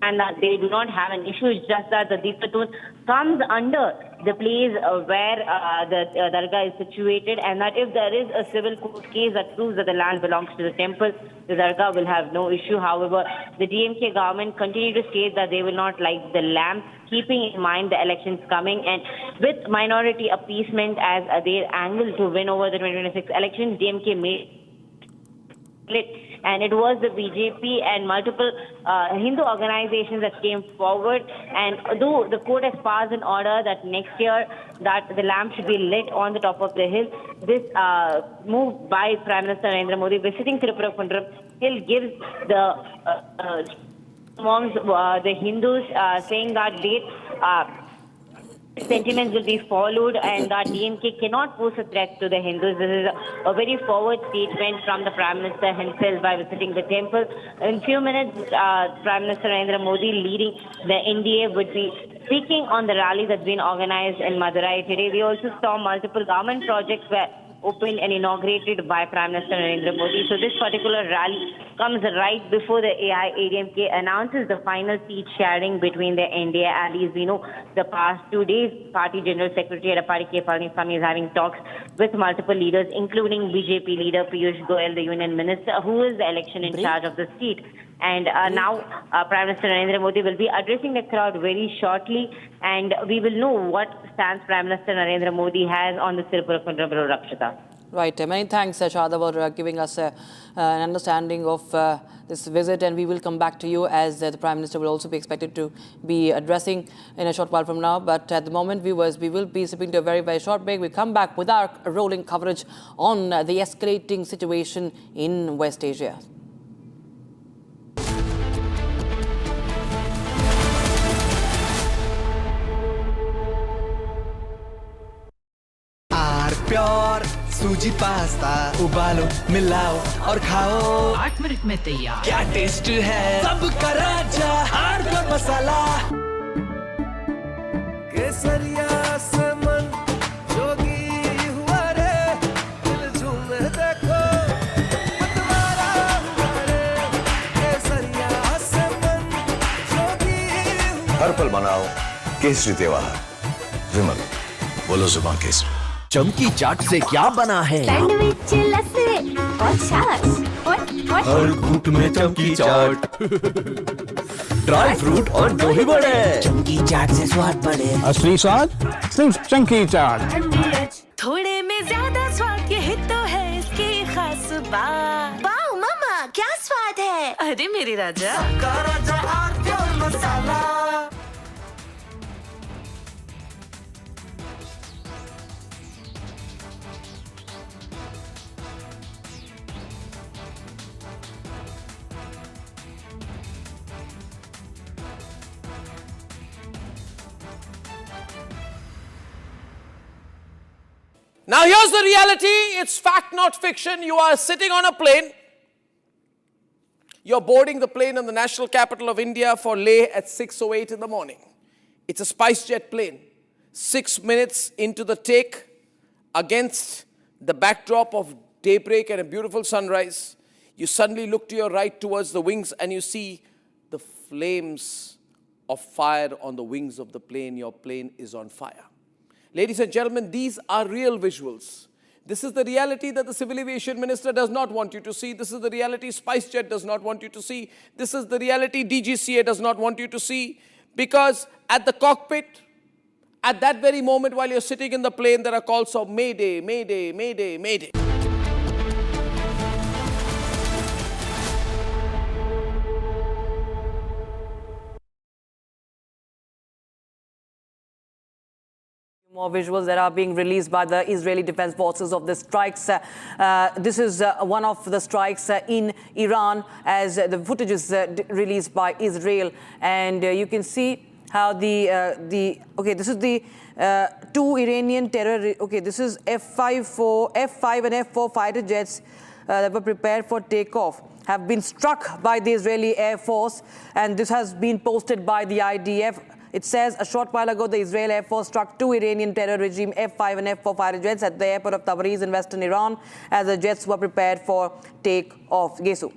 and that they do not have an issue. It's just that the Deepatun comes under the place where the Dargah is situated, and that if there is a civil court case that proves that the land belongs to the temple, the Dargah will have no issue. However, the DMK government continue to state that they will not light the lamp, keeping in mind the elections coming, and with minority appeasement as their angle to win over the 2026 elections, DMK made split. And it was the BJP and multiple Hindu organizations that came forward. And though the court has passed an order that next year that the lamp should be lit on the top of the hill, this move by Prime Minister Narendra Modi visiting Tirupurakuram hill gives the amongst the Hindus saying that sentiments will be followed and that DMK cannot pose a threat to the Hindus. This is a very forward statement from the Prime Minister himself by visiting the temple. In few minutes, Prime Minister Narendra Modi leading the NDA would be speaking on the rally that's been organized in Madurai today. We also saw multiple government projects were opened and inaugurated by Prime Minister Narendra Modi. So this particular rally comes right before the AIADMK announces the final seat sharing between the NDA allies. We know the past 2 days, Party General Secretary Edappadi K. Palaniswamy is having talks with multiple leaders, including BJP leader Piyush Goyal, the Union Minister, who is the election in charge of the seat. And now Prime Minister Narendra Modi will be addressing the crowd very shortly, and we will know what stance Prime Minister Narendra Modi has on the Tirupurakuram Rakshita. Right. Many thanks, Shada, for giving us an understanding of this visit, and we will come back to you as the Prime Minister will also be expected to be addressing in a short while from now. But at the moment, viewers, we will be sipping to a very, very short break. We come back with our rolling coverage on the escalating situation in West Asia. Pure suji pasta उबालो मिलाओ और खाओ 8 minute में तैयार क्या test है सबका राजा हार्डकोर मसाला केसरिया से मन जोगी हुआ रे दिल झूमे देखो मतवारा हुआ रे केसरिया से मन जोगी हर पल मनाओ केसरी त्योहार विमल बोलो जुबान केसरी चमकी चाट से क्या बना है सैंडविच लस्सी और छाछ हर घूंट में चमकी चाट ड्राई फ्रूट और दही बड़े चमकी चाट से स्वाद बढ़े असली स्वाद सिर्फ चमकी चाट थोड़े में ज्यादा स्वाद यही तो है इसकी खास बात वाओ मामा क्या स्वाद है अरे मेरे राजा सबका राजा आरती मसाला Now here's the reality, it's fact not fiction. You are sitting on a plane. You're boarding the plane in the national capital of India for Leh at 6:08 in the morning. It's a SpiceJet plane. 6 minutes into the take, against the backdrop of daybreak and a beautiful sunrise, you suddenly look to your right towards the wings and you see the flames of fire on the wings of the plane. Your plane is on fire. Ladies and gentlemen, these are real visuals. This is the reality that the Civil Aviation Minister does not want you to see. This is the reality SpiceJet does not want you to see. This is the reality DGCA does not want you to see. Because at the cockpit, at that very moment while you're sitting in the plane, there are calls of Mayday, Mayday, Mayday, Mayday. More visuals that are being released by the Israeli Defense Forces of the strikes. This is one of the strikes in Iran, as the footage is released by Israel, and you can see how okay, this is the two Iranian this is F5 and F4 fighter jets that were prepared for takeoff have been struck by the Israeli Air Force, and this has been posted by the IDF. It says a short while ago, the Israel Air Force struck two Iranian terror regime F5 and F4 fighter jets at the airport of Tabriz in western Iran as the jets were prepared for takeoff. Gesu.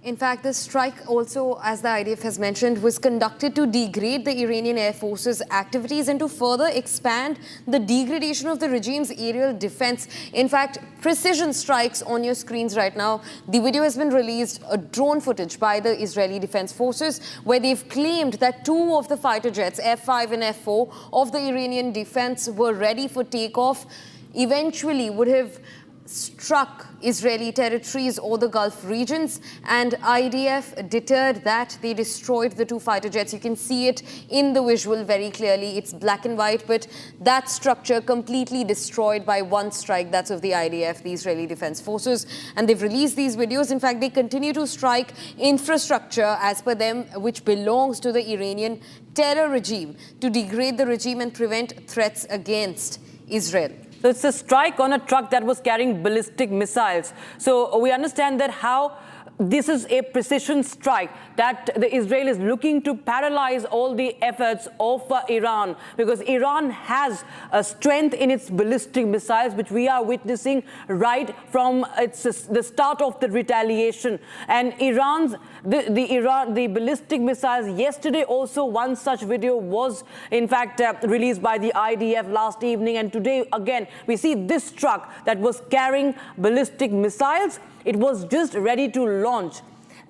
In fact, the strike also, as the IDF has mentioned, was conducted to degrade the Iranian Air Force's activities and to further expand the degradation of the regime's aerial defense. In fact, precision strikes on your screens right now. The video has been released, a drone footage by the Israeli Defense Forces, where they've claimed that two of the fighter jets, F5 and F4, of the Iranian defense were ready for takeoff, eventually would have struck Israeli territories or the Gulf regions, and IDF deterred that. They destroyed the two fighter jets. You can see it in the visual very clearly. It's black and white, but that structure completely destroyed by one strike. That's of the IDF, the Israeli Defense Forces, and they've released these videos. In fact, they continue to strike infrastructure, as per them, which belongs to the Iranian terror regime, to degrade the regime and prevent threats against Israel. So it's a strike on a truck that was carrying ballistic missiles. So we understand that how this is a precision strike, that the Israel is looking to paralyze all the efforts of Iran, because Iran has a strength in its ballistic missiles, which we are witnessing right from the start of the retaliation. And the ballistic missiles, yesterday also one such video was in fact released by the IDF last evening, and today again we see this truck that was carrying ballistic missiles. It was just ready to launch,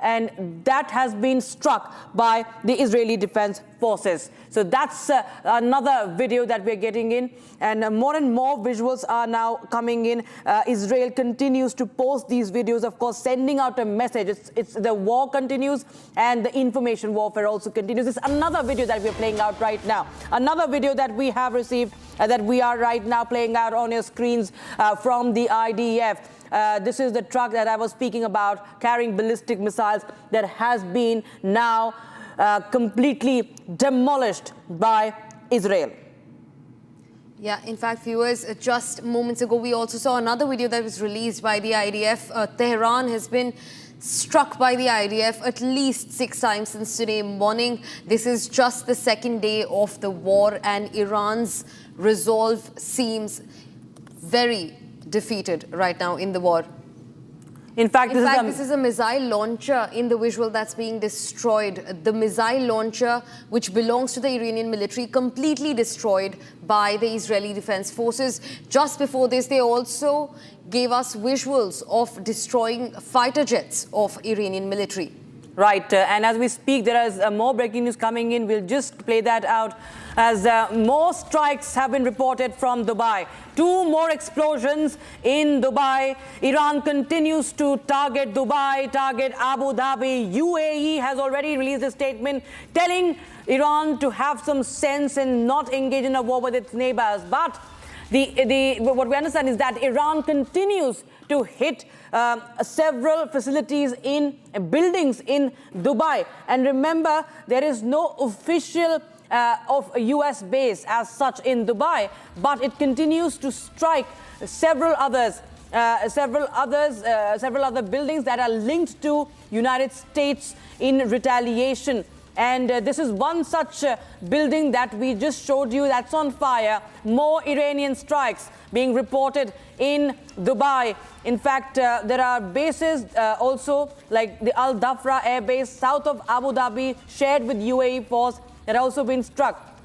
and that has been struck by the Israeli Defense Forces. So that's another video that we're getting in, and more visuals are now coming in. Israel continues to post these videos, of course, sending out a message. It's the war continues, and the information warfare also continues. This is another video that we're playing out right now. Another video that we have received that we are right now playing out on your screens from the IDF. This is the truck that I was speaking about, carrying ballistic missiles, that has been now completely demolished by Israel. Yeah, in fact, viewers, just moments ago, we also saw another video that was released by the IDF. Tehran has been struck by the IDF at least 6 times since today morning. This is just the second day of the war, and Iran's resolve seems very defeated right now in the war. In fact, this is a missile launcher in the visual that's being destroyed. The missile launcher, which belongs to the Iranian military, completely destroyed by the Israeli Defense Forces. Just before this, they also gave us visuals of destroying fighter jets of Iranian military. Right, and as we speak, there is more breaking news coming in. We'll just play that out as more strikes have been reported from Dubai. 2 more explosions in Dubai. Iran continues to target Dubai, target Abu Dhabi. UAE has already released a statement telling Iran to have some sense and not engage in a war with its neighbors. But what we understand is that Iran continues to hit several facilities in buildings in Dubai. And remember, there is no official of a US base as such in Dubai, but it continues to strike several other buildings that are linked to United States in retaliation. And this is one such building that we just showed you that's on fire. More Iranian strikes being reported in Dubai. In fact, there are bases also like the Al Dhafra Air Base south of Abu Dhabi shared with UAE force that have also been struck.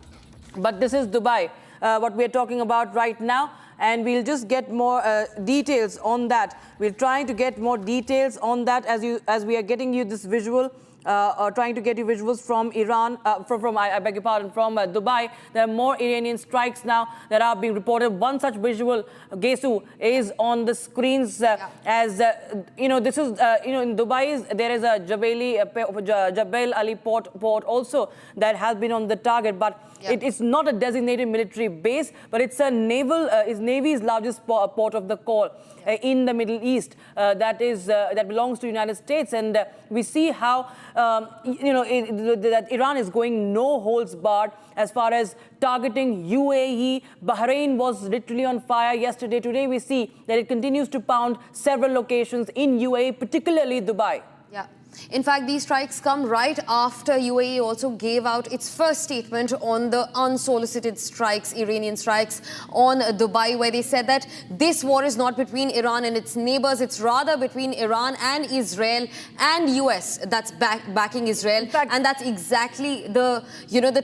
But this is Dubai, what we are talking about right now. And we'll just get more details on that. We're trying to get more details on that as we are getting you this visual. Trying to get you visuals from Iran, I beg your pardon, from Dubai. There are more Iranian strikes now that are being reported. One such visual, Gesu, is on the screens this is, in Dubai, there is a Jebel Ali port also that has been on the target, but it is not a designated military base, but it's a Navy's largest port of the call in the Middle East that belongs to the United States. And we see how that Iran is going no holds barred as far as targeting UAE. Bahrain was literally on fire yesterday. Today we see that it continues to pound several locations in UAE, particularly Dubai. Yeah. In fact, these strikes come right after UAE also gave out its first statement on the unsolicited strikes, Iranian strikes on Dubai, where they said that this war is not between Iran and its neighbors, it's rather between Iran and Israel and US that's backing Israel. In fact, and that's exactly the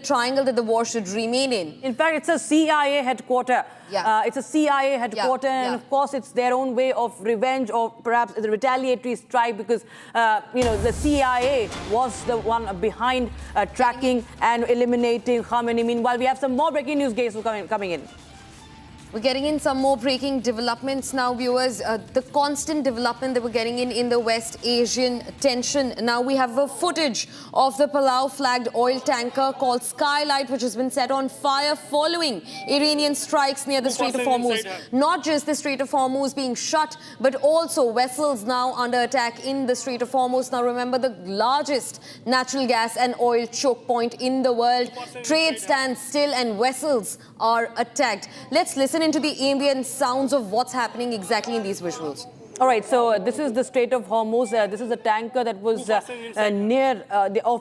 triangle that the war should remain in. In fact, it's a CIA headquarters. It's a CIA headquarters, and of course it's their own way of revenge or perhaps the retaliatory strike, because the CIA was the one behind tracking and eliminating Khamenei. Meanwhile, we have some more breaking news coming in. We're getting in some more breaking developments now, viewers. The constant development that we're getting in the West Asian tension. Now we have a footage of the Palau-flagged oil tanker called Skylight, which has been set on fire following Iranian strikes near the Strait of Hormuz. Not just the Strait of Hormuz being shut, but also vessels now under attack in the Strait of Hormuz. Now remember, the largest natural gas and oil choke point in the world. Trade stands still and vessels are attacked. Let's listen into the ambient sounds of what's happening exactly in these visuals. All right, so this is the Strait of Hormuz. This is a tanker that was off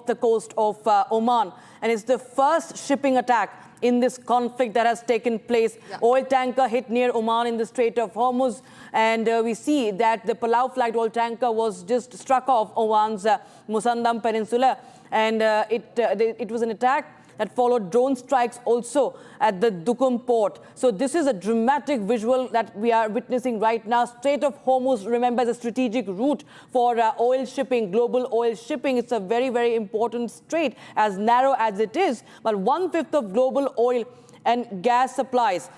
the coast of Oman, and it's the first shipping attack in this conflict that has taken place. Oil tanker hit near Oman in the Strait of Hormuz, and we see that the Palau-flagged oil tanker was just struck off Oman's Musandam Peninsula, and it was an attack that followed drone strikes also at the Duqm port. So this is a dramatic visual that we are witnessing right now. Strait of Hormuz, remember, is a strategic route for oil shipping, global oil shipping. It's a very, very important strait, as narrow as it is. But 1/5 of global oil and gas supplies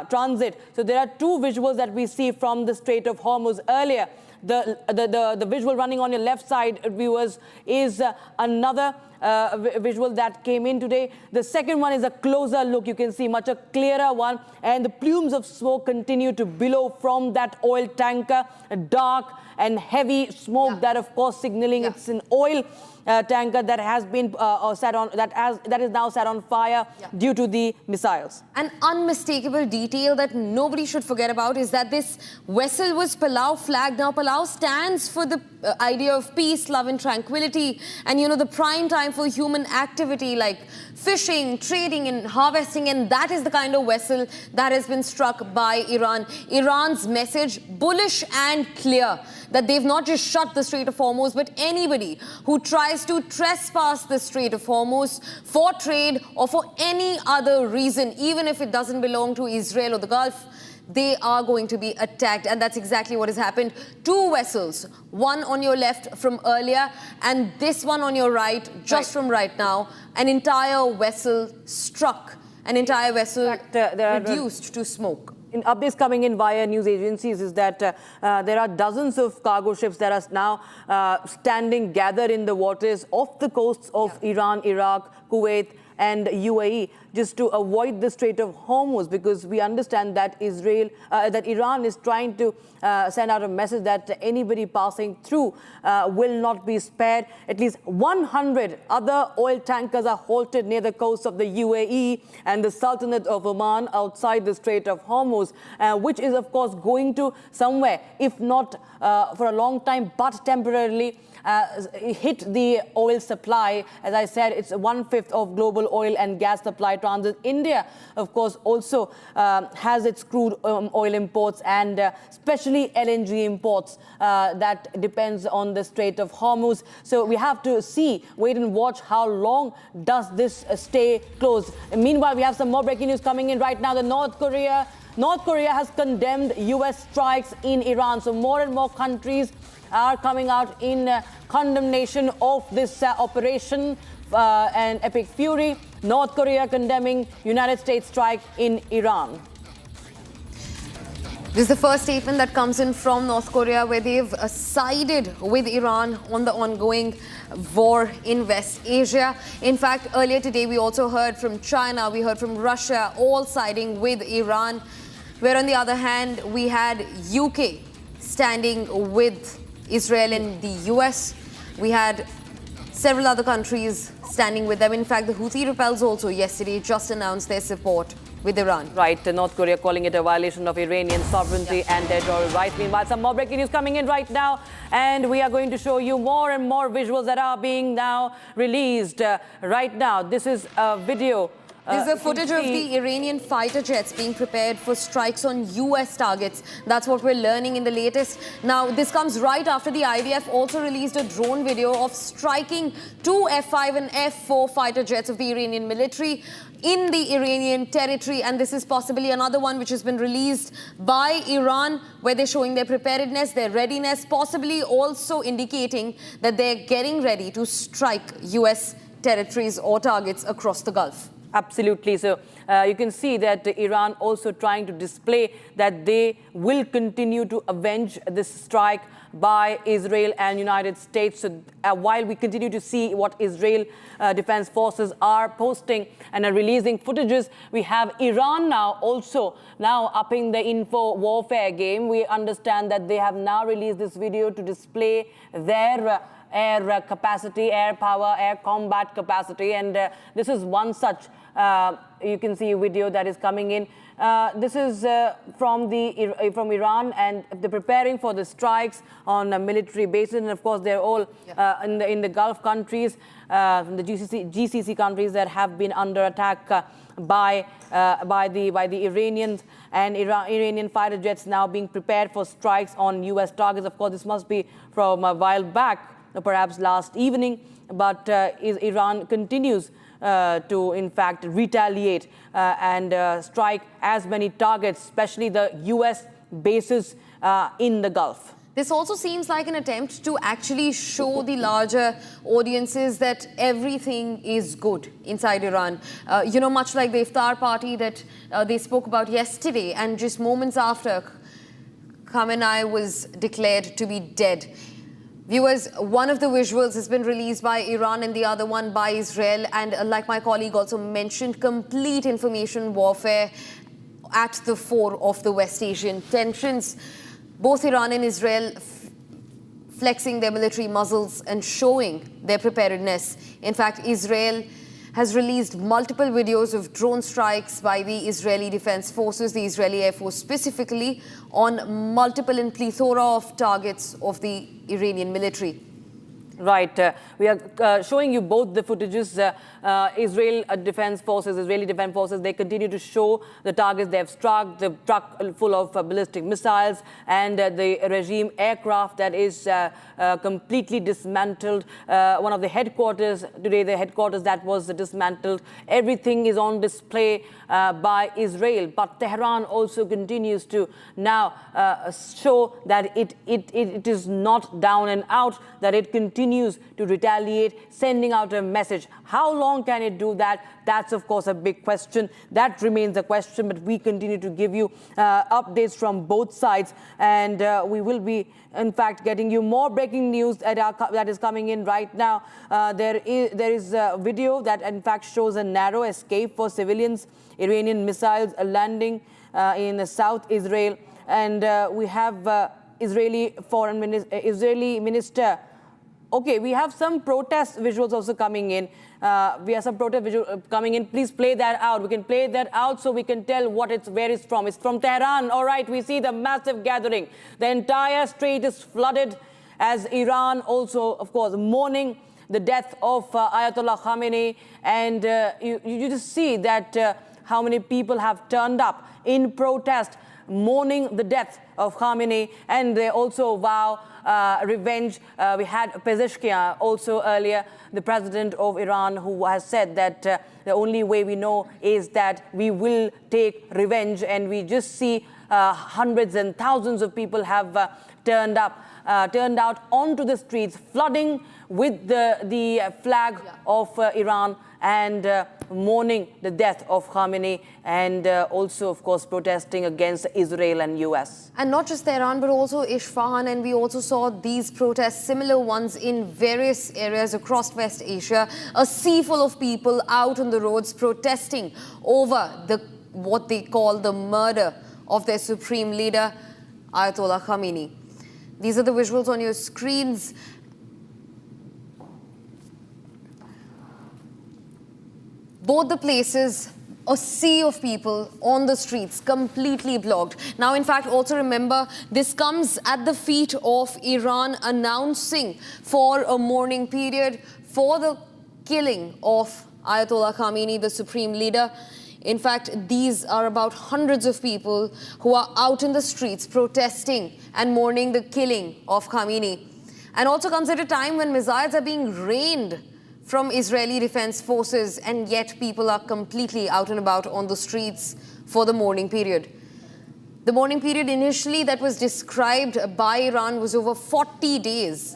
transit. So there are two visuals that we see from the Strait of Hormuz earlier. The visual running on your left side, viewers, is another visual that came in today. The second one is a closer look. You can see much a clearer one, and the plumes of smoke continue to billow from that oil tanker, dark and heavy smoke that, of course, signaling it's an oil tanker that has been that is now set on fire due to the missiles. An unmistakable detail that nobody should forget about is that this vessel was Palau flagged. Now Palau stands for the idea of peace, love and tranquility, and the prime time for human activity like fishing, trading and harvesting, and that is the kind of vessel that has been struck by Iran. Iran's message, bullish and clear, that they've not just shut the Strait of Hormuz, but anybody who tries to trespass the Strait of Hormuz for trade or for any other reason, even if it doesn't belong to Israel or the Gulf, they are going to be attacked. And that's exactly what has happened. Two vessels, one on your left from earlier and this one on your right, just from right now. An entire vessel struck, an entire vessel reduced to smoke. In updates coming in via news agencies is that there are dozens of cargo ships that are now gathered in the waters off the coasts of Iran, Iraq, Kuwait and UAE, just to avoid the Strait of Hormuz, because we understand that Iran is trying to send out a message that anybody passing through will not be spared. At least 100 other oil tankers are halted near the coast of the UAE and the Sultanate of Oman outside the Strait of Hormuz, which is, of course, going to somewhere, if not for a long time, but temporarily, hit the oil supply. As I said, it's 1/5 of global oil and gas supply transit. India, of course, also has its crude oil imports and especially LNG imports that depends on the Strait of Hormuz. So we have to wait and watch how long does this stay closed. And meanwhile, we have some more breaking news coming in right now. North Korea has condemned US strikes in Iran. So more and more countries are coming out in condemnation of this operation and epic fury. North Korea condemning United States strike in Iran. This is the first statement that comes in from North Korea, where they've sided with Iran on the ongoing war in West Asia. In fact, earlier today, we also heard from China, we heard from Russia, all siding with Iran. Where on the other hand, we had UK standing with Israel and the US. We had several other countries standing with them. In fact, the Houthi rebels also yesterday just announced their support with Iran. Right, North Korea calling it a violation of Iranian sovereignty and territorial rights. Meanwhile, some more breaking news coming in right now, and we are going to show you more and more visuals that are being now released right now. This is a video. This is a footage of the Iranian fighter jets being prepared for strikes on US targets. That's what we're learning in the latest. Now, this comes right after the IDF also released a drone video of striking 2 F-5 and F-4 fighter jets of the Iranian military in the Iranian territory. And this is possibly another one which has been released by Iran, where they're showing their preparedness, their readiness, possibly also indicating that they're getting ready to strike US territories or targets across the Gulf. Absolutely. So you can see that Iran also trying to display that they will continue to avenge this strike by Israel and United States. So while we continue to see what Israel Defense Forces are posting and are releasing footages, we have Iran now also upping the info warfare game. We understand that they have now released this video to display their air capacity, air power, air combat capacity, and this is one such. You can see a video that is coming in. This is from Iran, and they're preparing for the strikes on a military bases, and of course they're all in the Gulf countries, the GCC countries that have been under attack by the Iranians, and Iranian fighter jets now being prepared for strikes on US targets. Of course, this must be from a while back, perhaps last evening, but Iran continues to, in fact, retaliate and strike as many targets, especially the US bases in the Gulf. This also seems like an attempt to actually show the larger audiences that everything is good inside Iran. Much like the iftar party that they spoke about yesterday, and just moments after, Khamenei was declared to be dead. Viewers, one of the visuals has been released by Iran and the other one by Israel. And like my colleague also mentioned, complete information warfare at the fore of the West Asian tensions. Both Iran and Israel flexing their military muscles and showing their preparedness. In fact, Israel has released multiple videos of drone strikes by the Israeli Defense Forces, the Israeli Air Force specifically, on multiple and plethora of targets of the Iranian military. Right. We are showing you both the footages. Israeli Defense Forces, they continue to show the targets they have struck, the truck full of ballistic missiles, and the regime aircraft that is completely dismantled. One of the headquarters, today the headquarters that was dismantled. Everything is on display by Israel. But Tehran also continues to now show that it is not down and out, that it continues to retaliate, sending out a message. How long can it do that? That's, of course, a big question. That remains a question, but we continue to give you updates from both sides, and we will be, in fact, getting you more breaking news that is coming in right now. There is a video that, in fact, shows a narrow escape for civilians, Iranian missiles landing in South Israel, and we have Israeli Minister. Okay, we have some protest visuals also coming in. We have some protest visuals coming in. Please play that out. We can play that out so we can tell where it's from. It's from Tehran. All right, we see the massive gathering. The entire strait is flooded. as Iran also, of course, mourning the death of Ayatollah Khamenei. And you just see that how many people have turned up in protest, mourning the death of Khamenei, and they also vow revenge. We had Pezeshkian also earlier, the president of Iran, who has said that the only way we know is that we will take revenge. And we just see hundreds and thousands of people have turned out onto the streets, flooding with the flag of Iran, and mourning the death of Khamenei, and also, of course, protesting against Israel and US. And not just Tehran, but also Isfahan, and we also saw these protests, similar ones in various areas across West Asia. A sea full of people out on the roads protesting over what they call the murder of their supreme leader, Ayatollah Khamenei. These are the visuals on your screens. Both the places, a sea of people on the streets, completely blocked. Now, in fact, also remember, this comes at the feet of Iran announcing for a mourning period for the killing of Ayatollah Khamenei, the supreme leader. In fact, these are about hundreds of people who are out in the streets protesting and mourning the killing of Khamenei. And also comes at a time when missiles are being rained from Israeli defense forces, and yet people are completely out and about on the streets for the mourning period. The mourning period initially that was described by Iran was over 40 days.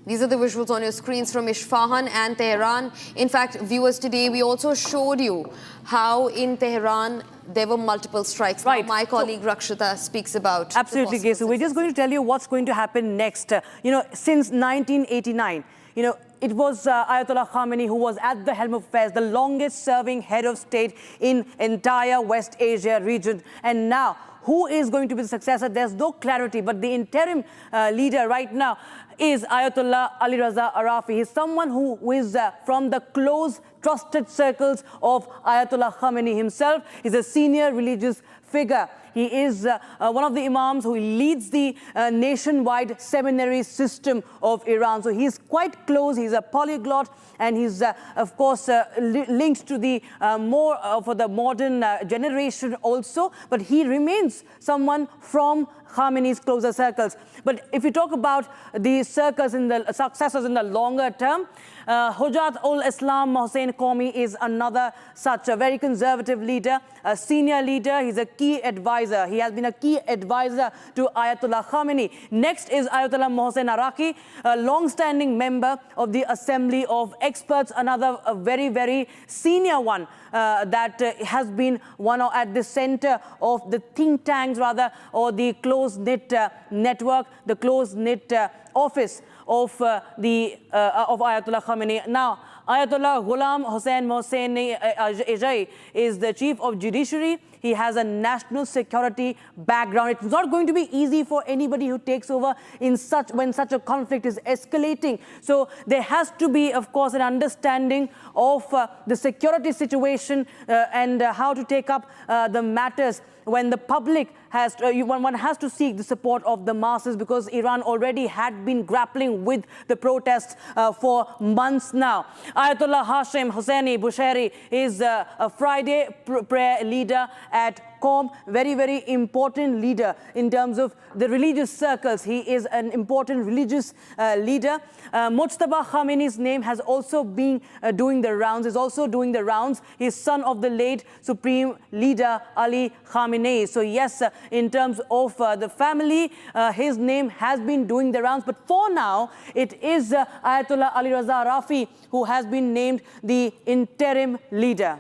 These are the visuals on your screens from Isfahan and Tehran. In fact, viewers, today we also showed you how in Tehran there were multiple strikes. Right. Now, my colleague Rakshita speaks about. Absolutely, Gay. So we're just going to tell you what's going to happen next. Since 1989, it was Ayatollah Khamenei who was at the helm of affairs, the longest serving head of state in entire West Asia region. And now, who is going to be the successor? There's no clarity, but the interim leader right now is Ayatollah Ali Raza Arafi. He's someone who is from the close, trusted circles of Ayatollah Khamenei himself. He's a senior religious figure. He is one of the imams who leads the nationwide seminary system of Iran. So he's quite close. He's a polyglot, and he's, of course, linked to the more for the modern generation also. But he remains someone from Khamenei's closer circles. But if you talk about the circles in the successors in the longer term, Hujat ul-Islam Mohsen Qaumi is another such a very conservative leader, a senior leader. He's a key advisor. He has been a key advisor to Ayatollah Khamenei. Next is Ayatollah Mohsen Araki, a long-standing member of the Assembly of Experts, another a very, very senior one that has been one at the center of the think tanks, rather, or the close-knit network, the close-knit office of Ayatollah Khamenei. Now, Ayatollah Ghulam Hossein Mohseni Ejai is the chief of judiciary. He has a national security background. It's not going to be easy for anybody who takes over when such a conflict is escalating. So there has to be, of course, an understanding of the security situation and how to take up the matters when the public has to, one has to seek the support of the masses, because Iran already had been grappling with the protests for months now. Ayatollah Hashim Hosseini Bushehr is a Friday prayer leader at Qom, very, very important leader in terms of the religious circles. He is an important religious leader. Mujtaba Khamenei's name has also been doing the rounds, is also doing the rounds. He's son of the late Supreme Leader Ali Khamenei. So yes, in terms of the family, his name has been doing the rounds. But for now, it is Ayatollah Ali Raza Arafi who has been named the interim leader.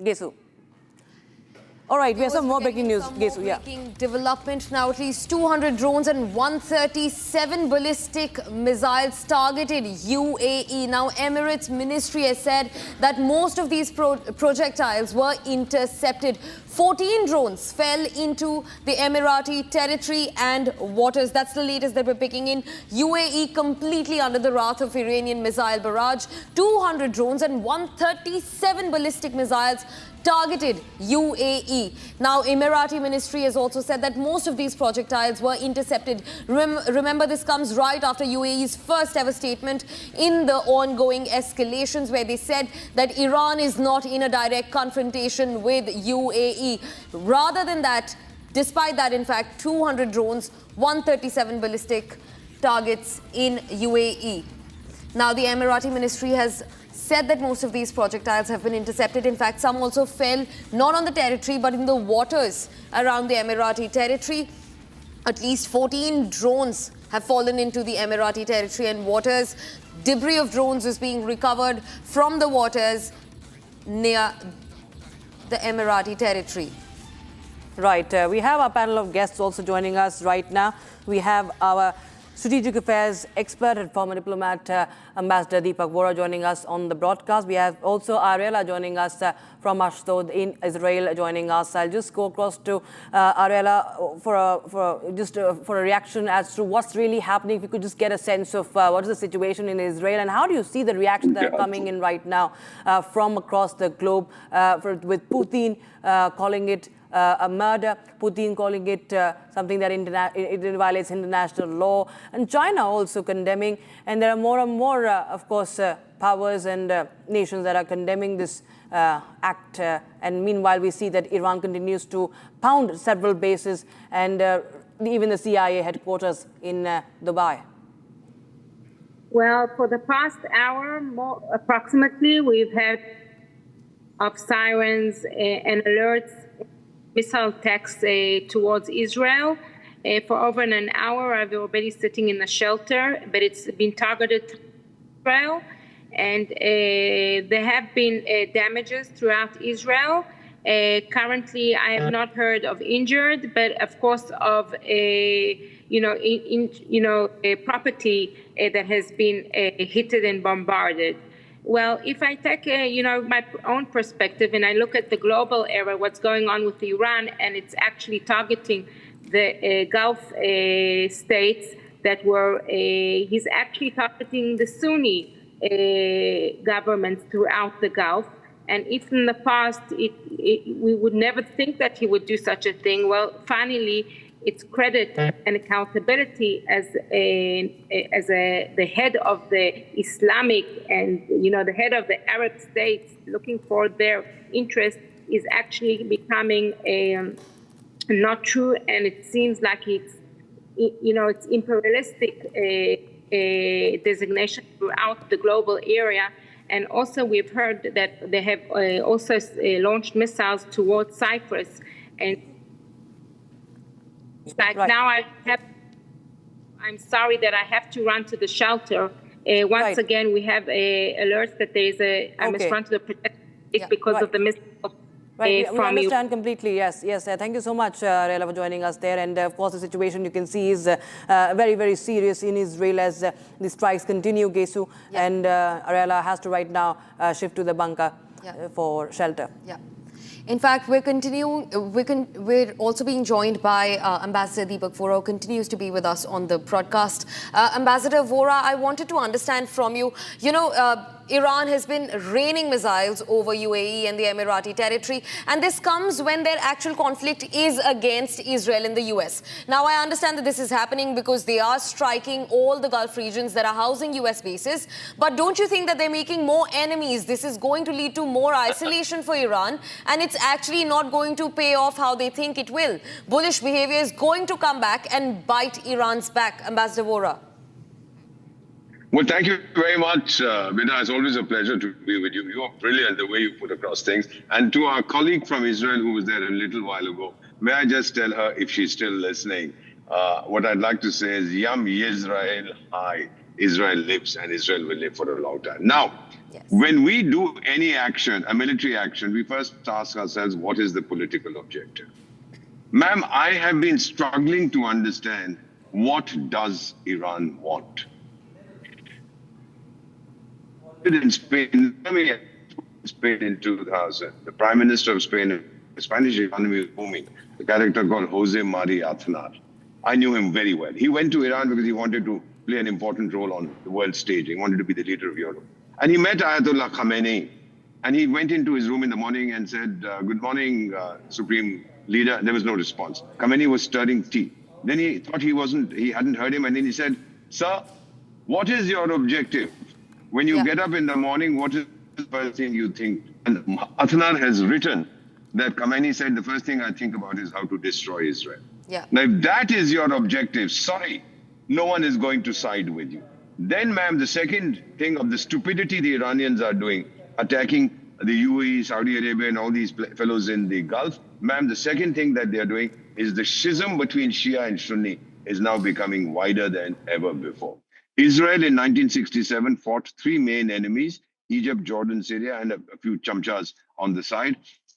Gesu. All right, we have some more breaking news. Breaking development now. At least 200 drones and 137 ballistic missiles targeted UAE. Now, Emirates Ministry has said that most of these projectiles were intercepted 14 drones fell into the Emirati territory and waters. That's the latest that we're picking in. UAE completely under the wrath of Iranian missile barrage. 200 drones and 137 ballistic missiles targeted UAE. Now, Emirati ministry has also said that most of these projectiles were intercepted. Remember, this comes right after UAE's first ever statement in the ongoing escalations, where they said that Iran is not in a direct confrontation with UAE. Rather than that, despite that, in fact, 200 drones, 137 ballistic targets in UAE. Now, the Emirati ministry has said that most of these projectiles have been intercepted. In fact, some also fell not on the territory but in the waters around the Emirati territory. At least 14 drones have fallen into the Emirati territory and waters. Debris of drones is being recovered from the waters near the Emirati territory. Right. We have our panel of guests also joining us right now. We have our Strategic Affairs expert and former diplomat, Ambassador Deepak Vora, joining us on the broadcast. We have also Ariella joining us from Mashhad in Israel joining us. I'll just go across to Ariella for a reaction as to what's really happening. If you could just get a sense of what is the situation in Israel and how do you see the reactions that are coming in right now from across the globe, with Putin calling it a murder, Putin calling it something that it violates international law, and China also condemning. And there are more and more, of course, powers and nations that are condemning this act. And meanwhile, we see that Iran continues to pound several bases and even the CIA headquarters in Dubai. Well, for the past hour, approximately, we've had of sirens and alerts, missile attacks towards Israel. For over an hour, I've already sitting in a shelter, but it's been targeted to Israel. And there have been damages throughout Israel. Currently, I have not heard of injured, but of course of a property that has been hit and bombarded. Well, if I take, my own perspective and I look at the global era, what's going on with Iran, and it's actually targeting the Gulf states that were, he's actually targeting the Sunni governments throughout the Gulf. And if in the past we would never think that he would do such a thing, well, finally, it's credit and accountability as the head of the Islamic and the head of the Arab states looking for their interest is actually becoming not true, and it seems like it's imperialistic designation throughout the global area. And also we've heard that they have also launched missiles towards Cyprus. And like now I'm sorry that I have to run to the shelter. Once again, we have alerts that there's I must run to the protective because of the missile. We understand completely, yes. Thank you so much, Ariella, for joining us there. And of course, the situation you can see is very, very serious in Israel as the strikes continue, Gesu. And Ariella has to right now shift to the bunker for shelter. In fact, we're also being joined by Ambassador Deepak Vora, who continues to be with us on the broadcast. Ambassador Vora, I wanted to understand from you, Iran has been raining missiles over UAE and the Emirati territory, and this comes when their actual conflict is against Israel and the US. Now, I understand that this is happening because they are striking all the Gulf regions that are housing US bases, but don't you think that they're making more enemies? This is going to lead to more isolation for Iran, and it's actually not going to pay off how they think it will. Bullish behavior is going to come back and bite Iran's back. Ambassador Vora. Well, thank you very much, Vida. It's always a pleasure to be with you. You are brilliant the way you put across things. And to our colleague from Israel who was there a little while ago, may I just tell her, if she's still listening, what I'd like to say is, Yam Yisrael Hai. Israel lives and Israel will live for a long time. Now, when we do any action, a military action, we first ask ourselves, what is the political objective? Ma'am, I have been struggling to understand, what does Iran want? In Spain in 2000, the Prime Minister of Spain the Spanish economy was booming, a character called Jose Mari Aznar. I knew him very well. He went to Iran because he wanted to play an important role on the world stage. He wanted to be the leader of Europe. And he met Ayatollah Khamenei. And he went into his room in the morning and said, good morning, Supreme Leader. There was no response. Khamenei was stirring tea. Then he thought he hadn't heard him. And then he said, sir, what is your objective? When you get up in the morning, what is the first thing you think? And Aznar has written that Khamenei said, the first thing I think about is how to destroy Israel. Yeah. Now, if that is your objective, sorry, no one is going to side with you. Then, ma'am, the second thing of the stupidity the Iranians are doing, attacking the UAE, Saudi Arabia, and all these fellows in the Gulf, ma'am, the second thing that they are doing is the schism between Shia and Sunni is now becoming wider than ever before. Israel in 1967 fought three main enemies, Egypt, Jordan, Syria, and a few chamchas on the side.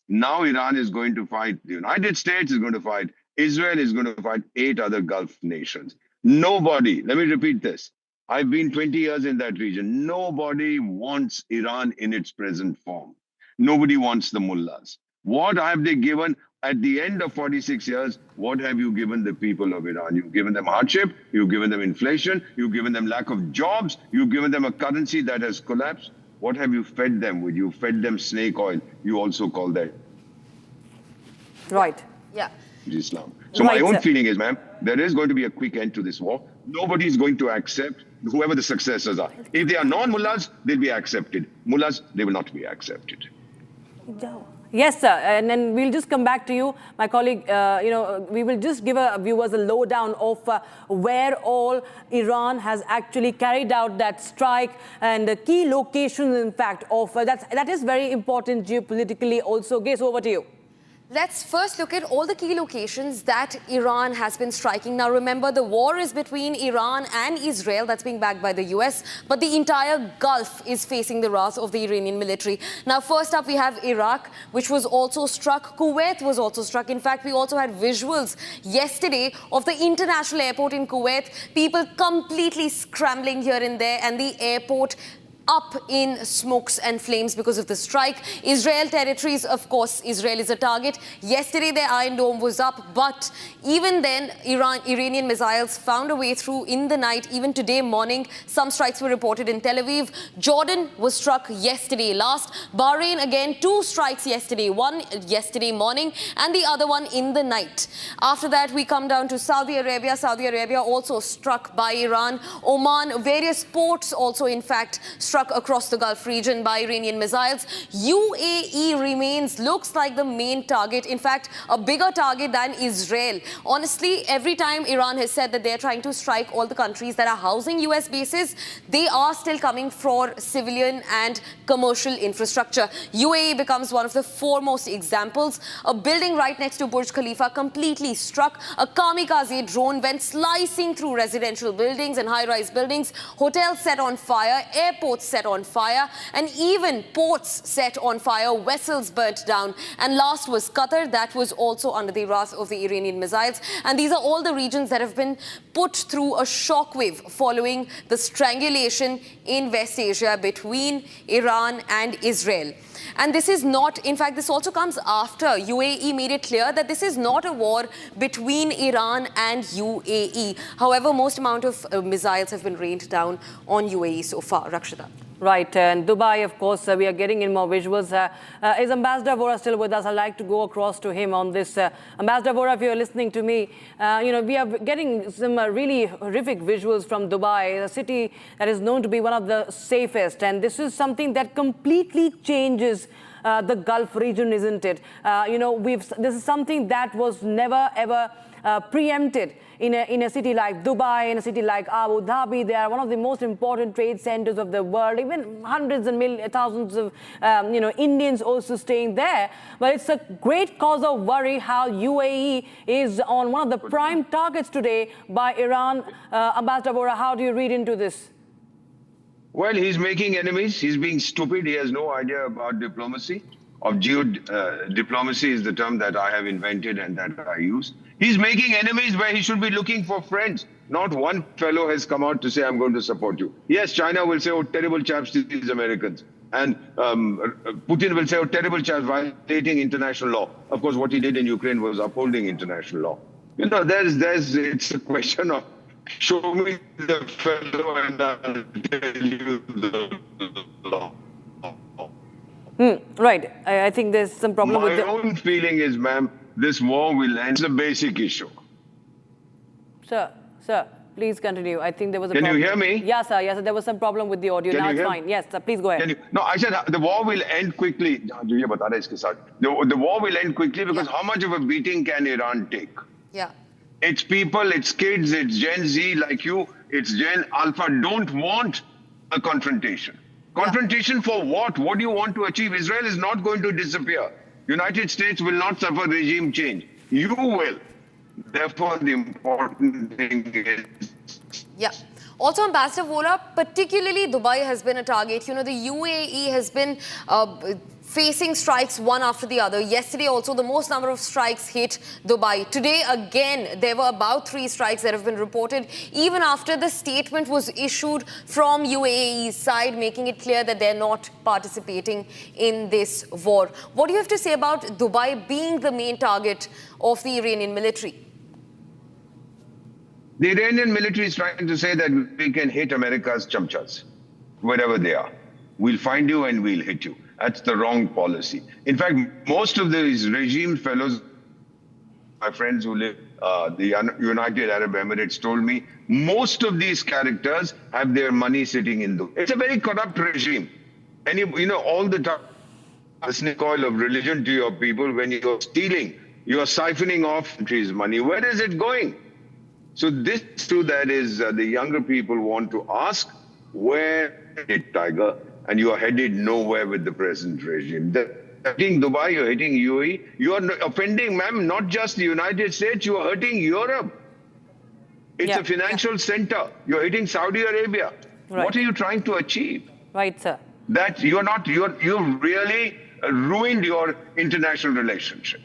Now Iran is going to fight, the United States is going to fight, Israel is going to fight 8 other Gulf nations. Nobody, let me repeat this, I've been 20 years in that region, nobody wants Iran in its present form. Nobody wants the mullahs. What have they given? At the end of 46 years, what have you given the people of Iran? You've given them hardship, you've given them inflation, you've given them lack of jobs, you've given them a currency that has collapsed. What have you fed them with? You fed them snake oil. You also call that right. Yeah. Islam. So my own feeling is, ma'am, there is going to be a quick end to this war. Nobody is going to accept whoever the successors are. If they are non-mullahs, they'll be accepted. Mullahs, they will not be accepted. Yes, sir. And then we'll just come back to you, my colleague. We will just give our viewers a lowdown of where all Iran has actually carried out that strike and the key locations, in fact, of that is very important geopolitically also. Gaze, over to you. Let's first look at all the key locations that Iran has been striking. Now, remember, the war is between Iran and Israel, that's being backed by the US, but the entire Gulf is facing the wrath of the Iranian military. Now, first up, we have Iraq, which was also struck. Kuwait was also struck. In fact, we also had visuals yesterday of the international airport in Kuwait, people completely scrambling here and there, and the airport up in smokes and flames because of the strike. Israel territories, of course, Israel is a target. Yesterday, their Iron Dome was up, but even then, Iranian missiles found a way through in the night. Even today morning, some strikes were reported in Tel Aviv. Jordan was struck yesterday last. Bahrain, again, 2 strikes yesterday. One yesterday morning and the other one in the night. After that, we come down to Saudi Arabia. Saudi Arabia also struck by Iran. Oman, various ports also, in fact, struck across the Gulf region by Iranian missiles. UAE looks like the main target, in fact, a bigger target than Israel. Honestly, every time Iran has said that they're trying to strike all the countries that are housing US bases, they are still coming for civilian and commercial infrastructure. UAE becomes one of the foremost examples. A building right next to Burj Khalifa completely struck. A kamikaze drone went slicing through residential buildings and high-rise buildings. Hotels set on fire, airports set on fire, and even ports set on fire, vessels burnt down. And last was Qatar, that was also under the wrath of the Iranian missiles. And these are all the regions that have been put through a shockwave following the strangulation in West Asia between Iran and Israel. And this is not, in fact, this also comes after UAE made it clear that this is not a war between Iran and UAE. However, most amount of missiles have been rained down on UAE so far. Rakshita. Right, and Dubai, of course, we are getting in more visuals. Is Ambassador Vora still with us? I'd like to go across to him on this. Ambassador Vora, if you're listening to me, we are getting some really horrific visuals from Dubai, a city that is known to be one of the safest. And this is something that completely changes the Gulf region, isn't it? This is something that was never, ever preempted in a city like Dubai, in a city like Abu Dhabi. They are one of the most important trade centers of the world. Even hundreds and thousands of Indians also staying there. But it's a great cause of worry how UAE is on one of the prime targets today by Iran. Ambassador Vora, how do you read into this? Well, he's making enemies. He's being stupid. He has no idea about diplomacy. Diplomacy is the term that I have invented and that I use. He's making enemies where he should be looking for friends. Not one fellow has come out to say, I'm going to support you. Yes, China will say, oh, terrible chaps, these Americans. And Putin will say, oh, terrible child, violating international law. Of course, what he did in Ukraine was upholding international law. You know, it's a question of show me the fellow and I'll tell you the law. Right. I think there's some problem with My own feeling is, ma'am, this war will end. It's a basic issue. Sir, please continue. I think there was a Can problem. you hear me? Yes, sir. Yes, sir. There was some problem with the audio. Now it's fine. Yes, sir. Please go ahead. No, I said the war will end quickly. The war will end quickly because how much of a beating can Iran take? Yeah. It's people, it's kids, it's Gen Z like you, it's Gen Alpha don't want a confrontation. Confrontation for what? What do you want to achieve? Israel is not going to disappear. United States will not suffer regime change. You will. Therefore, the important thing is... Yeah. Also, Ambassador Vohra, particularly Dubai has been a target. You know, the UAE has been facing strikes one after the other. Yesterday also, the most number of strikes hit Dubai. Today, again, there were about 3 strikes that have been reported, even after the statement was issued from UAE's side, making it clear that they're not participating in this war. What do you have to say about Dubai being the main target of the Iranian military? The Iranian military is trying to say that we can hit America's chamchas, wherever they are. We'll find you and we'll hit you. That's the wrong policy. In fact, most of these regime fellows, my friends who live the United Arab Emirates told me, most of these characters have their money sitting in Dubai. It's a very corrupt regime. And you know, all the time, listening oil of religion to your people, when you're stealing, you're siphoning off country's money. Where is it going? So this too, that is the younger people want to ask, where did Tiger? And you are headed nowhere with the present regime. You're hitting Dubai, you're hitting UAE. You are offending, ma'am, not just the United States, you are hurting Europe. It's a financial center. You're hitting Saudi Arabia. Right. What are you trying to achieve? Right, sir. That you've really ruined your international relationship.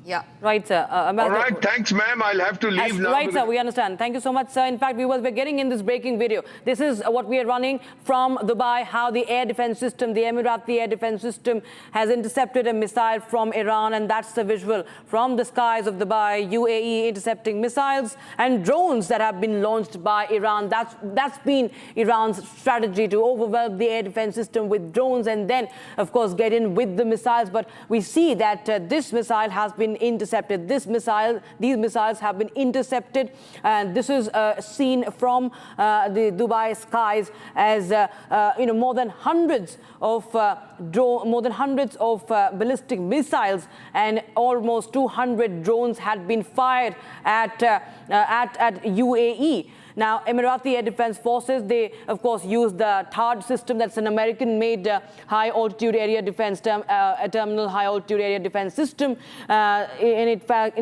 Yeah. Right, sir. All right, thanks, ma'am. I'll have to leave now. Right, sir. We understand. Thank you so much, sir. In fact, we're getting in this breaking video. This is what we are running from Dubai, how the air defense system, the Emirati air defense system, has intercepted a missile from Iran, and that's the visual from the skies of Dubai, UAE intercepting missiles and drones that have been launched by Iran. That's been Iran's strategy, to overwhelm the air defense system with drones and then, of course, get in with the missiles. But we see that this missile has been intercepted. These missiles have been intercepted, and this is seen from the Dubai skies as more than hundreds of ballistic missiles and almost 200 drones had been fired at UAE. Now, Emirati Air Defense Forces, they, of course, use the THAAD system. That's an American-made high-altitude area defense terminal high-altitude area defense system. And in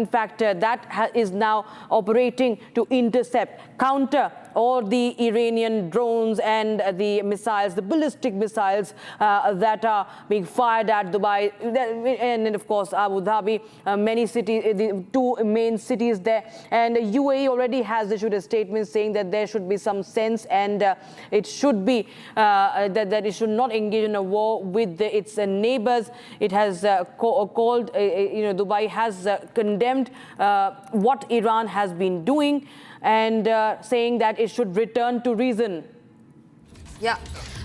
fact, that is now operating to intercept, counter all the Iranian drones and the missiles, the ballistic missiles that are being fired at Dubai, and then, of course, Abu Dhabi, many cities, the 2 main cities there. And UAE already has issued a statement saying that there should be some sense, and it should be that it should not engage in a war with its neighbors. It has called, Dubai has condemned what Iran has been doing, and saying that it should return to reason. Yeah.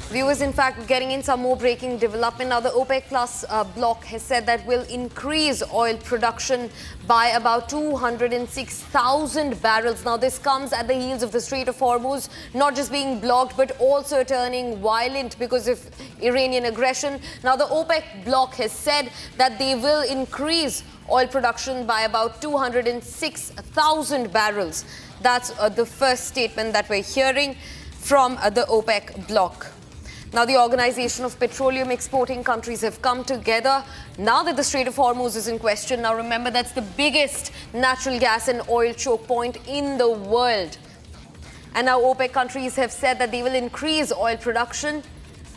Viewers, in fact, getting in some more breaking development. Now, the OPEC Plus bloc has said that will increase oil production by about 206,000 barrels. Now, this comes at the heels of the Strait of Hormuz not just being blocked, but also turning violent because of Iranian aggression. Now, the OPEC bloc has said that they will increase oil production by about 206,000 barrels. That's the first statement that we're hearing from the OPEC bloc. Now, the Organization of Petroleum Exporting Countries have come together now that the Strait of Hormuz is in question. Now, remember, that's the biggest natural gas and oil choke point in the world. And now OPEC countries have said that they will increase oil production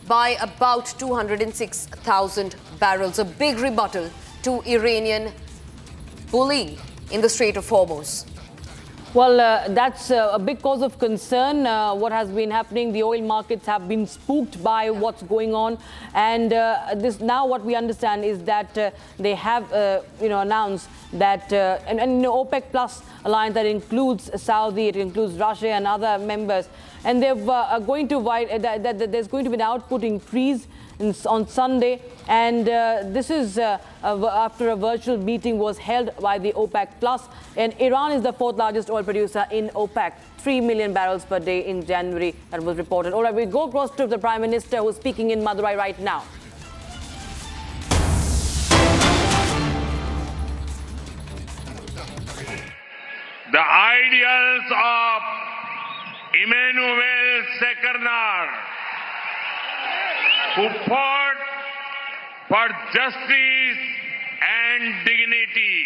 by about 206,000 barrels, a big rebuttal to Iranian bullying in the Strait of Hormuz. Well, that's a big cause of concern. What has been happening, the oil markets have been spooked by what's going on. And this now what we understand is that they have announced that an OPEC Plus alliance that includes Saudi, it includes Russia and other members. And they're going to there's going to be an output increase on Sunday, and this is after a virtual meeting was held by the OPEC Plus. And Iran is the fourth largest oil producer in OPEC, 3 million barrels per day in January, that was reported. All right, we go across to the Prime Minister, who's speaking in Madurai right now. The ideals of Emmanuel Sekernar, who fought for justice and dignity.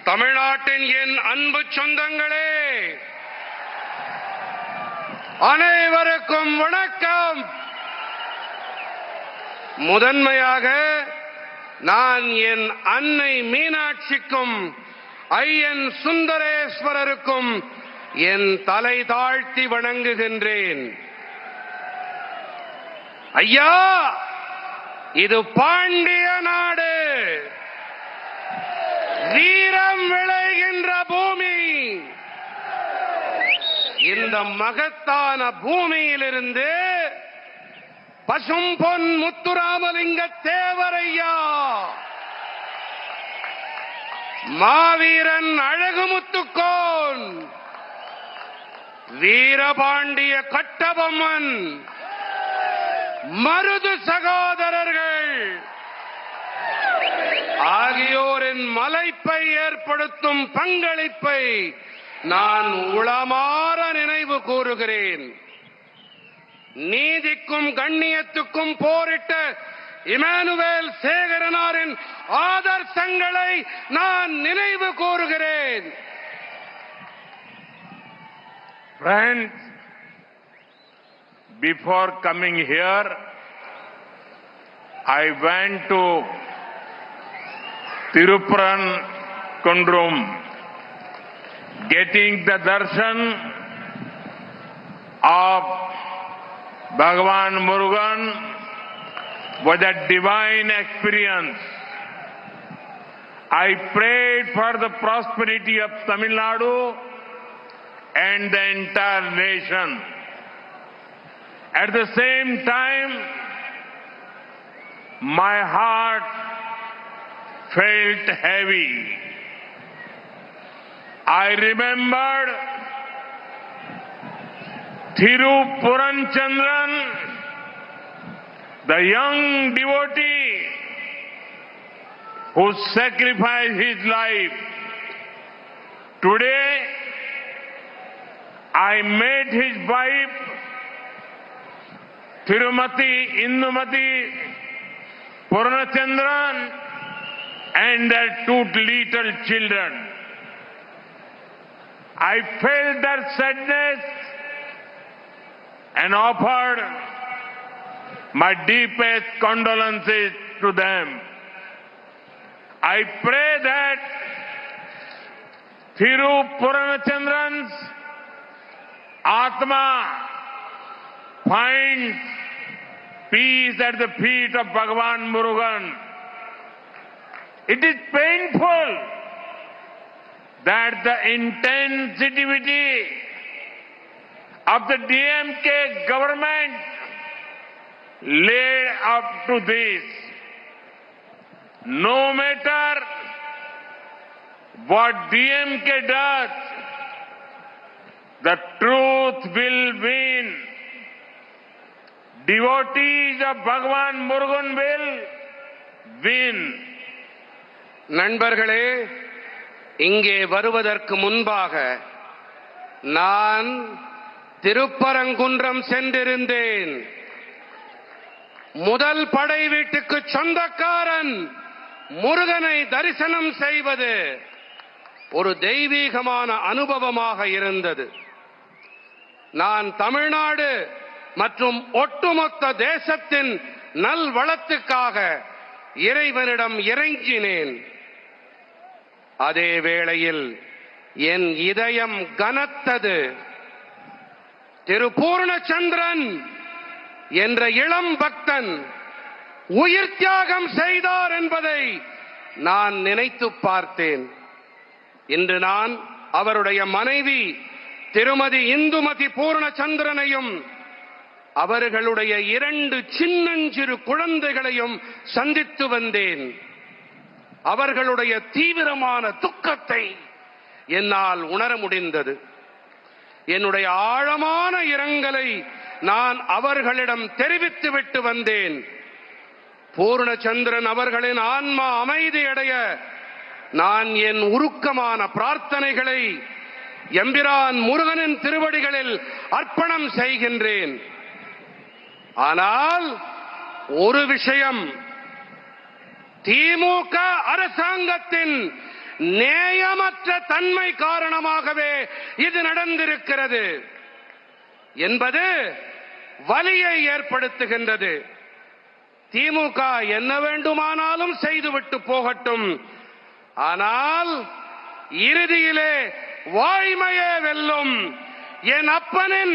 தமிழ்நாட்டின் என் அன்பு சொந்தங்களே, அனைவருக்கும் வணக்கம். முதன்மையாக நான் என் அன்னை மீனாட்சிக்கும் ஐயன் சுந்தரேஸ்வரருக்கும் என் தலை தாழ்த்தி வணங்குகின்றேன். ஐயா, இது பாண்டிய நாடு, வீரம் விளைகின்ற பூமி. இந்த மகத்தான பூமியிலிருந்து பசும்பொன் முத்துராமலிங்க தேவரையா, மாவீரன் அழகுமுத்துக்கோன், வீரபாண்டிய கட்டபொம்மன், மருது சகோதரர்கள் ஆகியோரின் மலைப்பை ஏற்படுத்தும் பங்களிப்பை நான் உளமாற நினைவு கூறுகிறேன். நீதிக்கும் கண்ணியத்துக்கும் போரிட்ட இமானுவேல் சேகரனாரின் ஆதர்சங்களை நான் நினைவு கூறுகிறேன். Friends, before coming here, I went to Tirupparankunrum, getting the darshan of Bhagavan Murugan was a divine experience. I prayed for the prosperity of Tamil Nadu and the entire nation. At the same time, my heart felt heavy. I remembered Thirupuranchaندرن, the young devotee who sacrificed his life. Today, I met his wife, Tirumati Indumati Purnachandran, and their 2 little children. I felt their sadness and offered my deepest condolences to them. I pray that Thirupuranachandran's Atma finds peace at the feet of Bhagavan Murugan. It is painful that the insensitivity of the DMK government led up to this. No matter what DMK does, the truth will win. Devotees of Bhagavan Murugan will win. நண்பர்களே, இங்கே வருவதற்கு முன்பாக நான் திருப்பரங்குன்றம் சென்றிருந்தேன். முதல் படை வீட்டுக்கு சொந்தக்காரன் முருகனை தரிசனம் செய்வது ஒரு தெய்வீகமான அனுபவமாக இருந்தது. நான் தமிழ்நாடு மற்றும் ஒட்டுமொத்த தேசத்தின் நல்வளத்துக்காக இறைவனிடம் இறைஞ்சினேன். அதே வேளையில் என் இதயம் கனத்தது. திரு பூர்ணச்சந்திரன் என்ற இளம் பக்தன் உயிர் தியாகம் செய்தார் என்பதை நான் நினைத்து பார்த்தேன். இன்று நான் அவருடைய மனைவி திருமதி இந்துமதி பூர்ணச்சந்திரனையும் அவர்களுடைய 2 சின்னஞ்சிறு குழந்தைகளையும் சந்தித்து வந்தேன். அவர்களுடைய தீவிரமான துக்கத்தை என்னால் உணர முடிந்தது. என்னுடைய ஆழமான இரங்கலை நான் அவர்களிடம் தெரிவித்துவிட்டு வந்தேன். பூர்ணச்சந்திரன் அவர்களின் ஆன்மா அமைதியடைய நான் என் உருக்கமான பிரார்த்தனைகளை எம்பிரான் முருகனின் திருவடிகளில் அர்ப்பணம் செய்கின்றேன். ஆனால் ஒரு விஷயம், திமுக அரசாங்கத்தின் நேயமற்ற தன்மை காரணமாகவே இது நடந்திருக்கிறது என்பது வலியை ஏற்படுத்துகின்றது. திமுக என்ன வேண்டுமானாலும் செய்துவிட்டு போகட்டும், ஆனால் இறுதியிலே வாய்மையே வெல்லும். என் அப்பனின்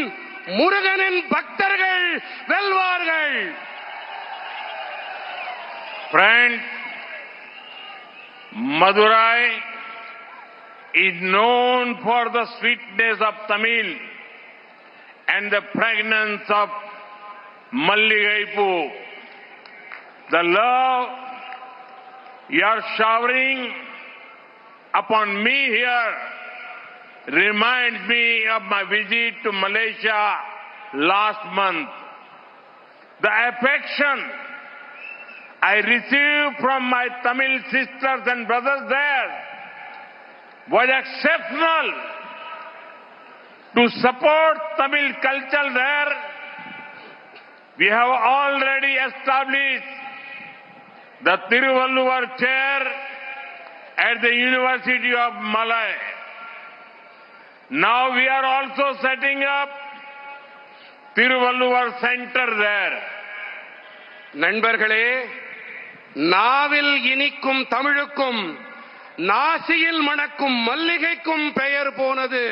முருகனின் பக்தர்கள் வெல்வார்கள். Friends, Madurai is known for the sweetness of Tamil and the fragrance of Malligaipu. The love you are showering upon me here reminds me of my visit to Malaysia last month. The affection I received from my Tamil sisters and brothers there was exceptional. To support Tamil culture there, we have already established the Tiruvalluvar chair at the University of Malay. Now we are also setting up Tiruvalluvar Center there. நண்பர்களே, நாவில் இனிக்கும் தமிழுக்கும் நாசியில் மணக்கும் மல்லிகைக்கும் பெயர் போனது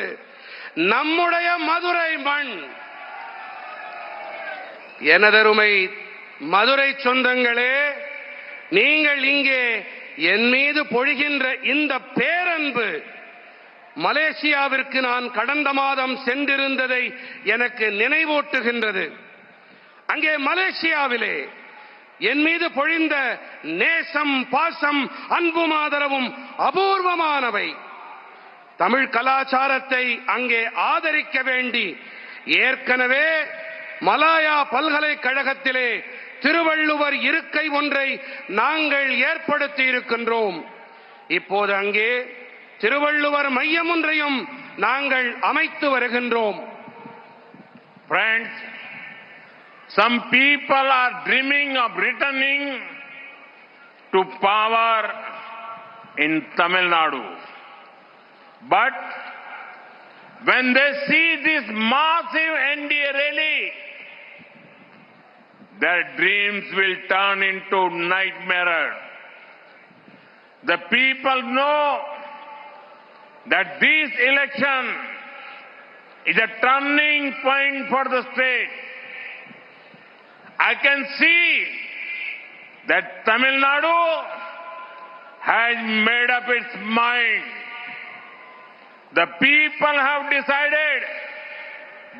நம்முடைய மதுரை மண். எனதருமை மதுரை சொந்தங்களே, நீங்கள் இங்கே என் மீது பொழிகின்ற இந்த பேரன்பு மலேசியாவிற்கு நான் கடந்த மாதம் சென்றிருந்ததை எனக்கு நினைவூட்டுகின்றது. அங்கே மலேசியாவிலே என் மீது பொழிந்த நேசம், பாசம், அன்பும் ஆதரவும் அபூர்வமானவை. தமிழ் கலாச்சாரத்தை அங்கே ஆதரிக்க வேண்டி ஏற்கனவே மலாயா பல்கலைக்கழகத்திலே திருவள்ளுவர் இருக்கை ஒன்றை நாங்கள் ஏற்படுத்தி இருக்கின்றோம். இப்போது அங்கே திருவள்ளுவர் மையம் ஒன்றையும் நாங்கள் அமைத்து வருகின்றோம். Friends, some people are dreaming of returning to power in Tamil Nadu. But when they see this massive NDA rally, their dreams will turn into nightmares. The people know that this election is a turning point for the state. I can see that Tamil Nadu has made up its mind. The people have decided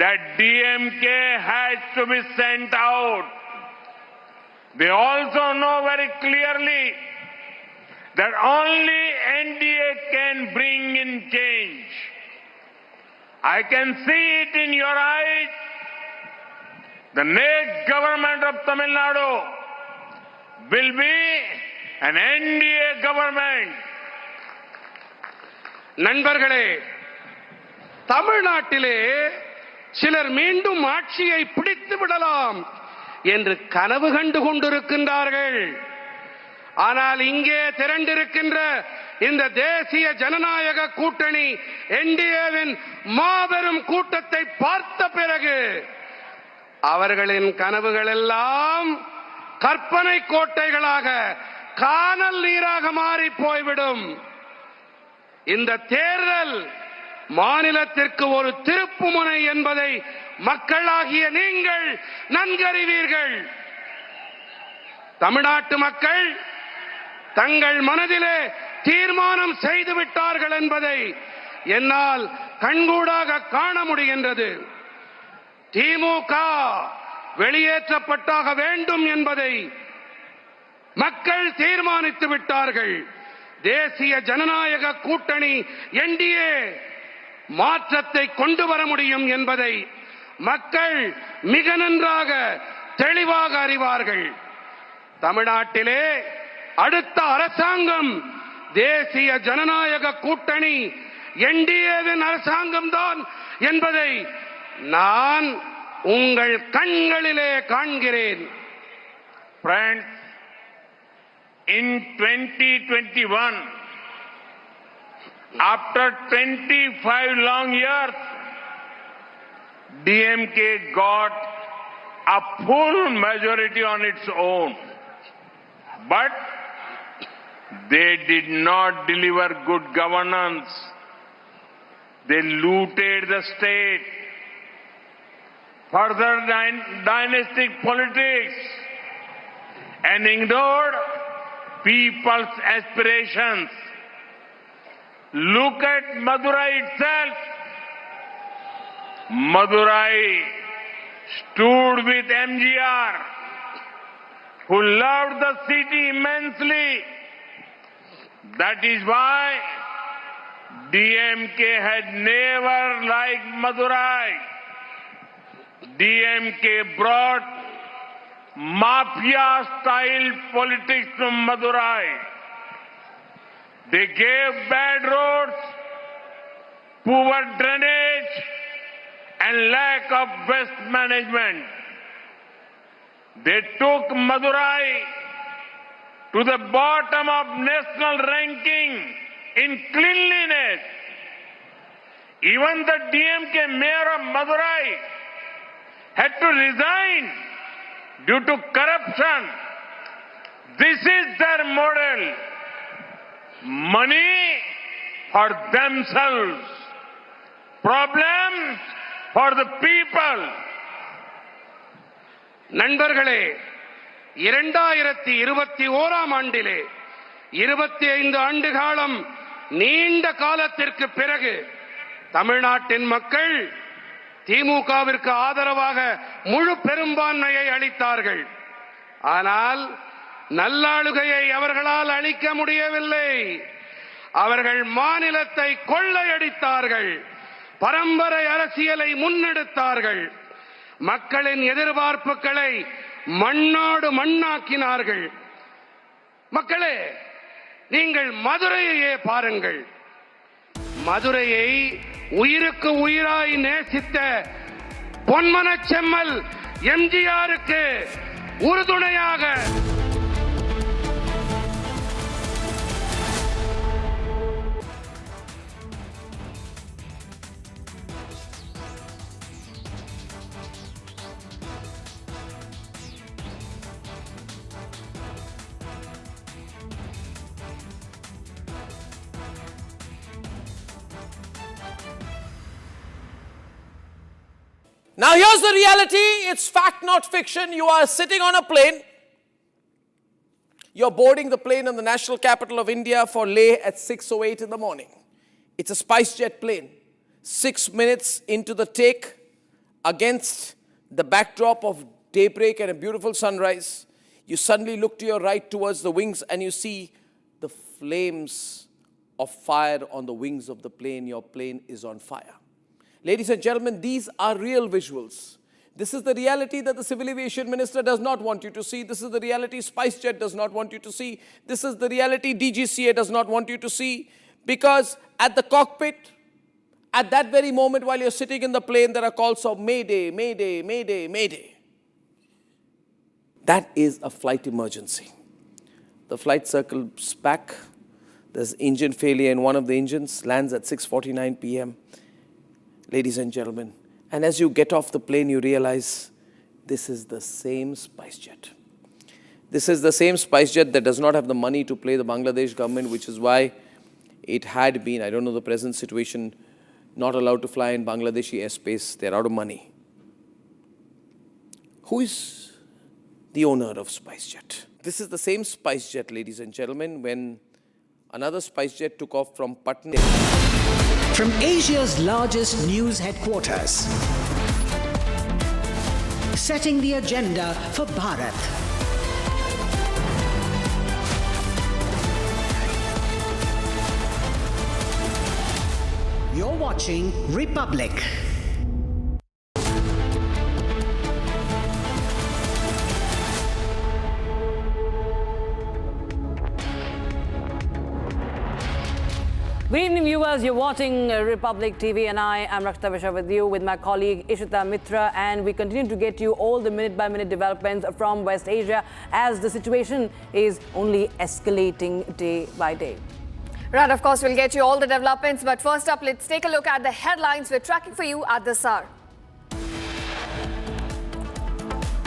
that DMK has to be sent out. They also know very clearly that only NDA can bring in change. I can see it in your eyes. The next government of Tamil Nadu will be an NDA government. நண்பர்களே, தமிழ்நாட்டிலே சிலர் மீண்டும் ஆட்சியை பிடித்து விடலாம் என்று கனவு கண்டு கொண்டிருக்கின்றார்கள். ஆனால் இங்கே திரண்டிருக்கின்ற இந்த தேசிய ஜனநாயக கூட்டணி என்டிஏவின் மாபெரும் கூட்டத்தை பார்த்த பிறகு அவர்களின் கனவுகள் எல்லாம் கற்பனை கோட்டைகளாக, கானல் நீராக மாறி போய்விடும். இந்த தேர்தல் மாநிலத்திற்கு ஒரு திருப்புமுனை என்பதை மக்களாகிய நீங்கள் நன்கறிவீர்கள். தமிழ்நாட்டு மக்கள் தங்கள் மனதிலே தீர்மானம் செய்து விட்டார்கள் என்பதை என்னால் கண்கூடாக காண முடிகின்றது. திமுக வெளியேற்றப்பட்டாக வேண்டும் என்பதை மக்கள் தீர்மானித்து விட்டார்கள். தேசிய ஜனநாயக கூட்டணி என்டிஏ மாற்றத்தை கொண்டு வர முடியும் என்பதை மக்கள் மிக நன்றாக தெளிவாக அறிவார்கள். தமிழ்நாட்டிலே அடுத்த அரசாங்கம் தேசிய ஜனநாயக கூட்டணி என்டிஏவின் அரசாங்கம்தான் என்பதை நான் உங்கள் கண்களிலே காண்கிறேன். Friends, in 2021, after 25 long years, DMK got a full majority on its own. But they did not deliver good governance. They looted the state. Further dynastic politics and ignored people's aspirations. Look at Madurai itself. Madurai stood with MGR, who loved the city immensely. That is why DMK had never liked Madurai. DMK brought mafia-style politics to Madurai. They gave bad roads, poor drainage, and lack of waste management. They took Madurai to the bottom of national ranking in cleanliness. Even the DMK mayor of Madurai had to resign due to corruption. This is their model. Money for themselves. Problems for the people. நண்பர்களே, 2021 ஆண்டிலே 25 ஆண்டு காலம் நீண்ட காலத்திற்கு பிறகு தமிழ்நாட்டின் மக்கள் திமுகவிற்கு ஆதரவாக முழு பெரும்பான்மையை அளித்தார்கள். ஆனால் நல்லாளுகையை அவர்களால் அளிக்க முடியவில்லை. அவர்கள் மாநிலத்தை கொள்ளையடித்தார்கள். பரம்பரை அரசியலை முன்னெடுத்தார்கள். மக்களின் எதிர்பார்ப்புகளை மண்ணோடு மண்ணாக்கினார்கள். மக்களே, நீங்கள் மதுரையையே பாருங்கள். மதுரையை உயிருக்கு உயிராய் நேசித்த பொன்மனச் செம்மல் எம்ஜிஆருக்கு உறுதுணையாக Now here's the reality, it's fact not fiction. You are sitting on a plane. You're boarding the plane in the national capital of India for Leh at 6:08 in the morning. It's a SpiceJet plane. 6 minutes into the take, against the backdrop of daybreak and a beautiful sunrise, you suddenly look to your right towards the wings and you see the flames of fire on the wings of the plane. Your plane is on fire. Ladies and gentlemen, these are real visuals. This is the reality that the Civil Aviation Minister does not want you to see. This is the reality SpiceJet does not want you to see. This is the reality DGCA does not want you to see. Because at the cockpit, at that very moment while you're sitting in the plane, there are calls of Mayday, Mayday, Mayday, Mayday. That is a flight emergency. The flight circles back. There's engine failure in one of the engines, lands at 6:49 p.m. Ladies and gentlemen, and as you get off the plane, you realize this is the same SpiceJet. This is the same SpiceJet that does not have the money to pay the Bangladesh government, which is why it had been, I don't know the present situation, not allowed to fly in Bangladeshi airspace. They're out of money. Who is the owner of SpiceJet? This is the same SpiceJet, ladies and gentlemen, when another SpiceJet took off from Patna. From Asia's largest news headquarters, setting the agenda for Bharat. You're watching Republic. Good evening, viewers. You're watching Republic TV, and I am Rakshita Vishwa with you with my colleague Ishita Mitra, and we continue to get you all the minute-by-minute developments from West Asia as the situation is only escalating day by day. Right, of course, we'll get you all the developments, but first up, let's take a look at the headlines we're tracking for you at this hour.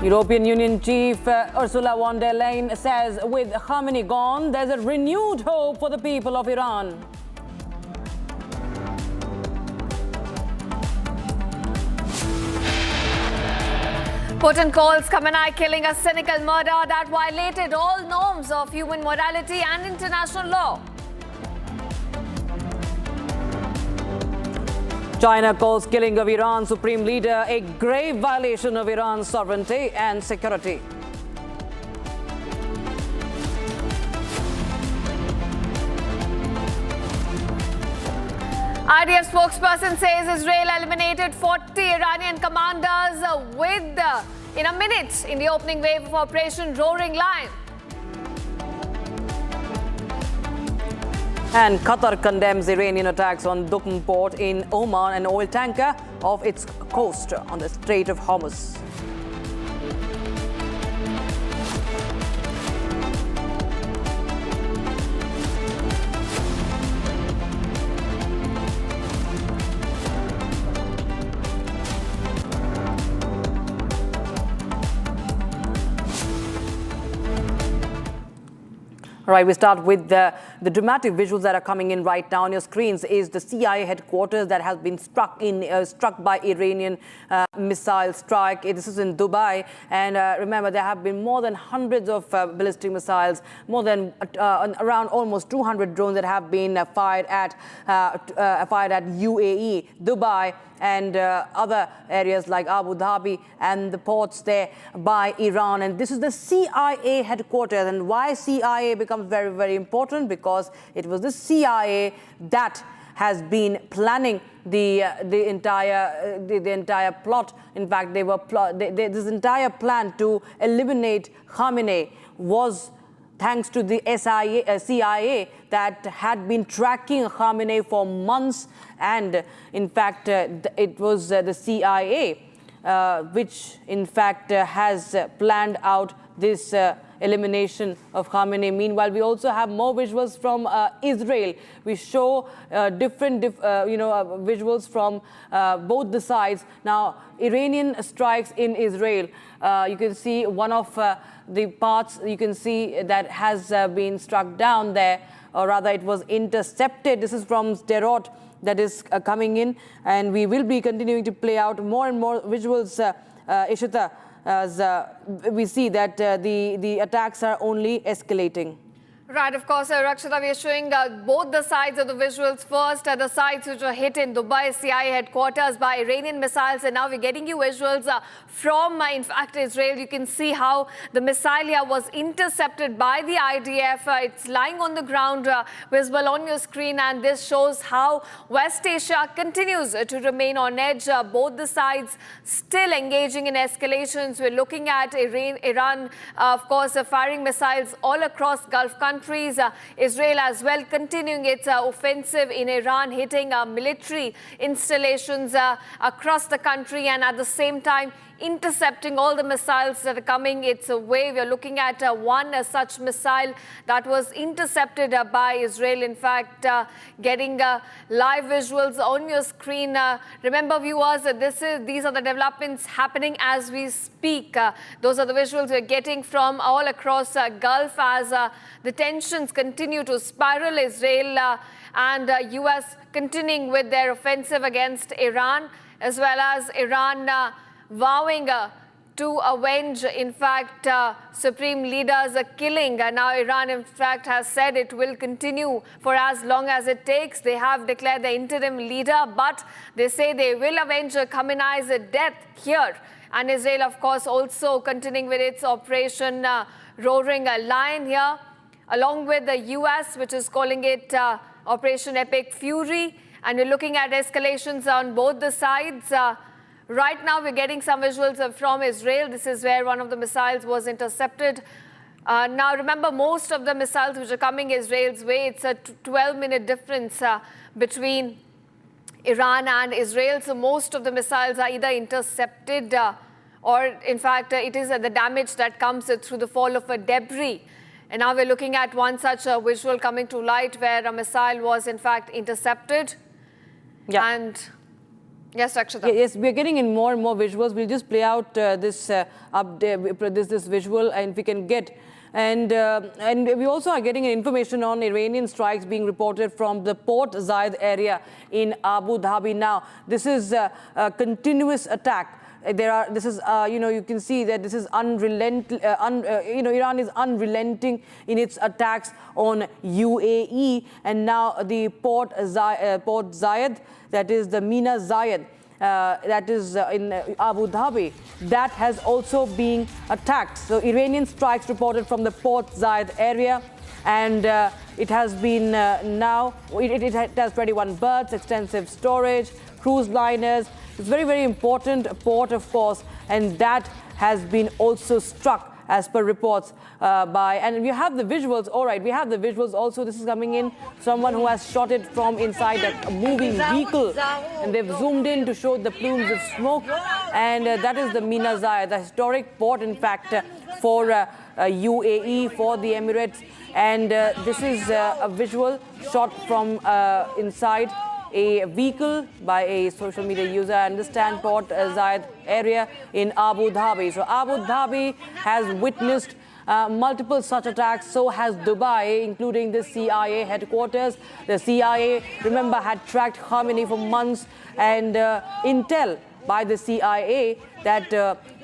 European Union Chief Ursula von der Leyen says with Khamenei gone, there's a renewed hope for the people of Iran. Putin calls Khamenei killing a cynical murder that violated all norms of human morality and international law. China calls killing of Iran's supreme leader a grave violation of Iran's sovereignty and security. IDF spokesperson says Israel eliminated 40 Iranian commanders in a minute in the opening wave of Operation Roaring Lion. And Qatar condemns Iranian attacks on Dukhan port in Oman, an oil tanker off its coast on the Strait of Hormuz. All right, we start with the dramatic visuals that are coming in right now on your screens. Is the CIA headquarters that has been struck by Iranian missile strike. This is in Dubai, and remember there have been more than hundreds of ballistic missiles, more than around almost 200 drones that have been fired at UAE, Dubai, and other areas like Abu Dhabi and the ports there by Iran. And this is the CIA headquarters. And why CIA becomes very, very important? Because it was the CIA that has been planning the entire plot. In fact, this entire plan to eliminate Khamenei was thanks to the CIA that had been tracking Khamenei for months. And in fact, it was the CIA which in fact has planned out this elimination of Khamenei. Meanwhile, we also have more visuals from Israel. We show different visuals from both the sides. Now, Iranian strikes in Israel. You can see one of the parts you can see that has been struck down there, or rather it was intercepted. This is from Sderot that is coming in, and we will be continuing to play out more and more visuals, Ishita, as we see that the attacks are only escalating. Right, of course, Rakshita, we are showing both the sides of the visuals. First, the sides which were hit in Dubai CIA headquarters by Iranian missiles, and now we're getting you visuals from, in fact, Israel. You can see how the missile here was intercepted by the IDF. It's lying on the ground, visible on your screen, and this shows how West Asia continues to remain on edge. Both the sides still engaging in escalations. We're looking at Iran, of course, firing missiles all across Gulf countries. Israel as well continuing its offensive in Iran, hitting military installations across the country, and at the same time intercepting all the missiles that are coming its way. We're looking at one such missile that was intercepted by Israel. In fact, getting live visuals on your screen. Remember, viewers, these are the developments happening as we speak. Those are the visuals we're getting from all across Gulf as the tensions continue to spiral. Israel and US continuing with their offensive against Iran, as well as Iran vowing to avenge, in fact, supreme leaders killing. Now Iran, in fact, has said it will continue for as long as it takes. They have declared the interim leader, but they say they will avenge Khamenei's death here. And Israel, of course, also continuing with its Operation Roaring Lion here, along with the US, which is calling it Operation Epic Fury. And we're looking at escalations on both the sides. Right now, we're getting some visuals from Israel. This is where one of the missiles was intercepted. Now, remember, most of the missiles which are coming Israel's way, it's a 12-minute difference between Iran and Israel. So most of the missiles are either intercepted or, in fact, it is the damage that comes through the fall of a debris. And now we're looking at one such visual coming to light where a missile was, in fact, intercepted. Yeah. And yes, Rakshita. Yes, we're getting in more and more visuals. We'll just play out this visual, and if we can get. And we also are getting information on Iranian strikes being reported from the Port Zayed area in Abu Dhabi. Now, this is a continuous attack. You can see that this is unrelenting. Iran is unrelenting in its attacks on UAE, and now the Port Zayed, that is the Mina Zayed, that is in Abu Dhabi, that has also been attacked. So Iranian strikes reported from the Port Zayed area, and it has been it has 21 berths, extensive storage, cruise liners. It's very, very important port, of course, and that has been also struck as per reports and we have the visuals. All right, we have the visuals also. This is coming in, someone who has shot it from inside a moving vehicle, and they've zoomed in to show the plumes of smoke, and that is the Mina Zayed, the historic port, in fact, for UAE, for the Emirates. And this is a visual shot from inside a vehicle by a social media user, I understand, Port Zayed area in Abu Dhabi. So Abu Dhabi has witnessed multiple such attacks. So has Dubai, including the CIA headquarters. The CIA, remember, had tracked Khamenei for months, and intel by the CIA that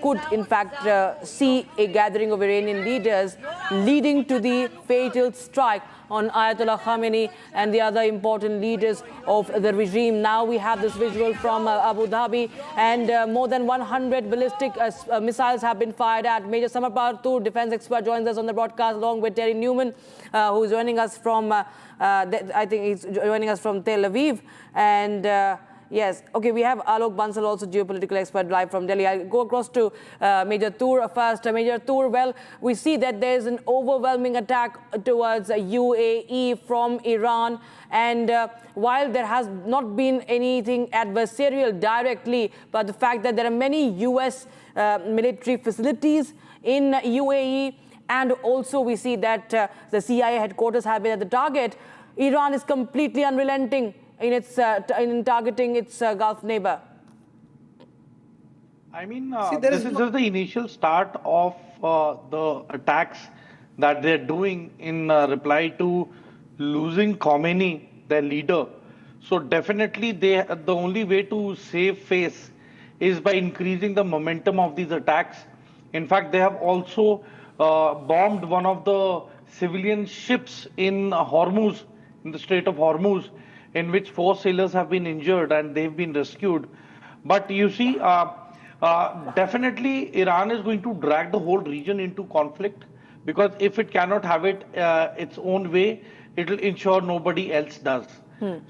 could, in fact, see a gathering of Iranian leaders leading to the fatal strike on Ayatollah Khamenei and the other important leaders of the regime. Now we have this visual from Abu Dhabi, and more than 100 ballistic missiles have been fired at. Major Samar Partur, defense expert, joins us on the broadcast along with Terry Newman, who is joining us from, I think he's joining us from Tel Aviv. And yes, okay, we have Alok Bansal, also geopolitical expert, live from Delhi. I'll go across to Major Tur first. Major Tur, well, we see that there's an overwhelming attack towards UAE from Iran. And while there has not been anything adversarial directly, but the fact that there are many US military facilities in UAE, and also we see that the CIA headquarters have been at the target, Iran is completely unrelenting in its in targeting its Gulf neighbor. I mean, this is just the initial start of the attacks that they're doing in reply to losing Khamenei, their leader. So definitely the only way to save face is by increasing the momentum of these attacks. In fact, they have also bombed one of the civilian ships in Hormuz, in the Strait of Hormuz, in which 4 sailors have been injured and they've been rescued. But you see, definitely Iran is going to drag the whole region into conflict, because if it cannot have it its own way, it will ensure nobody else does.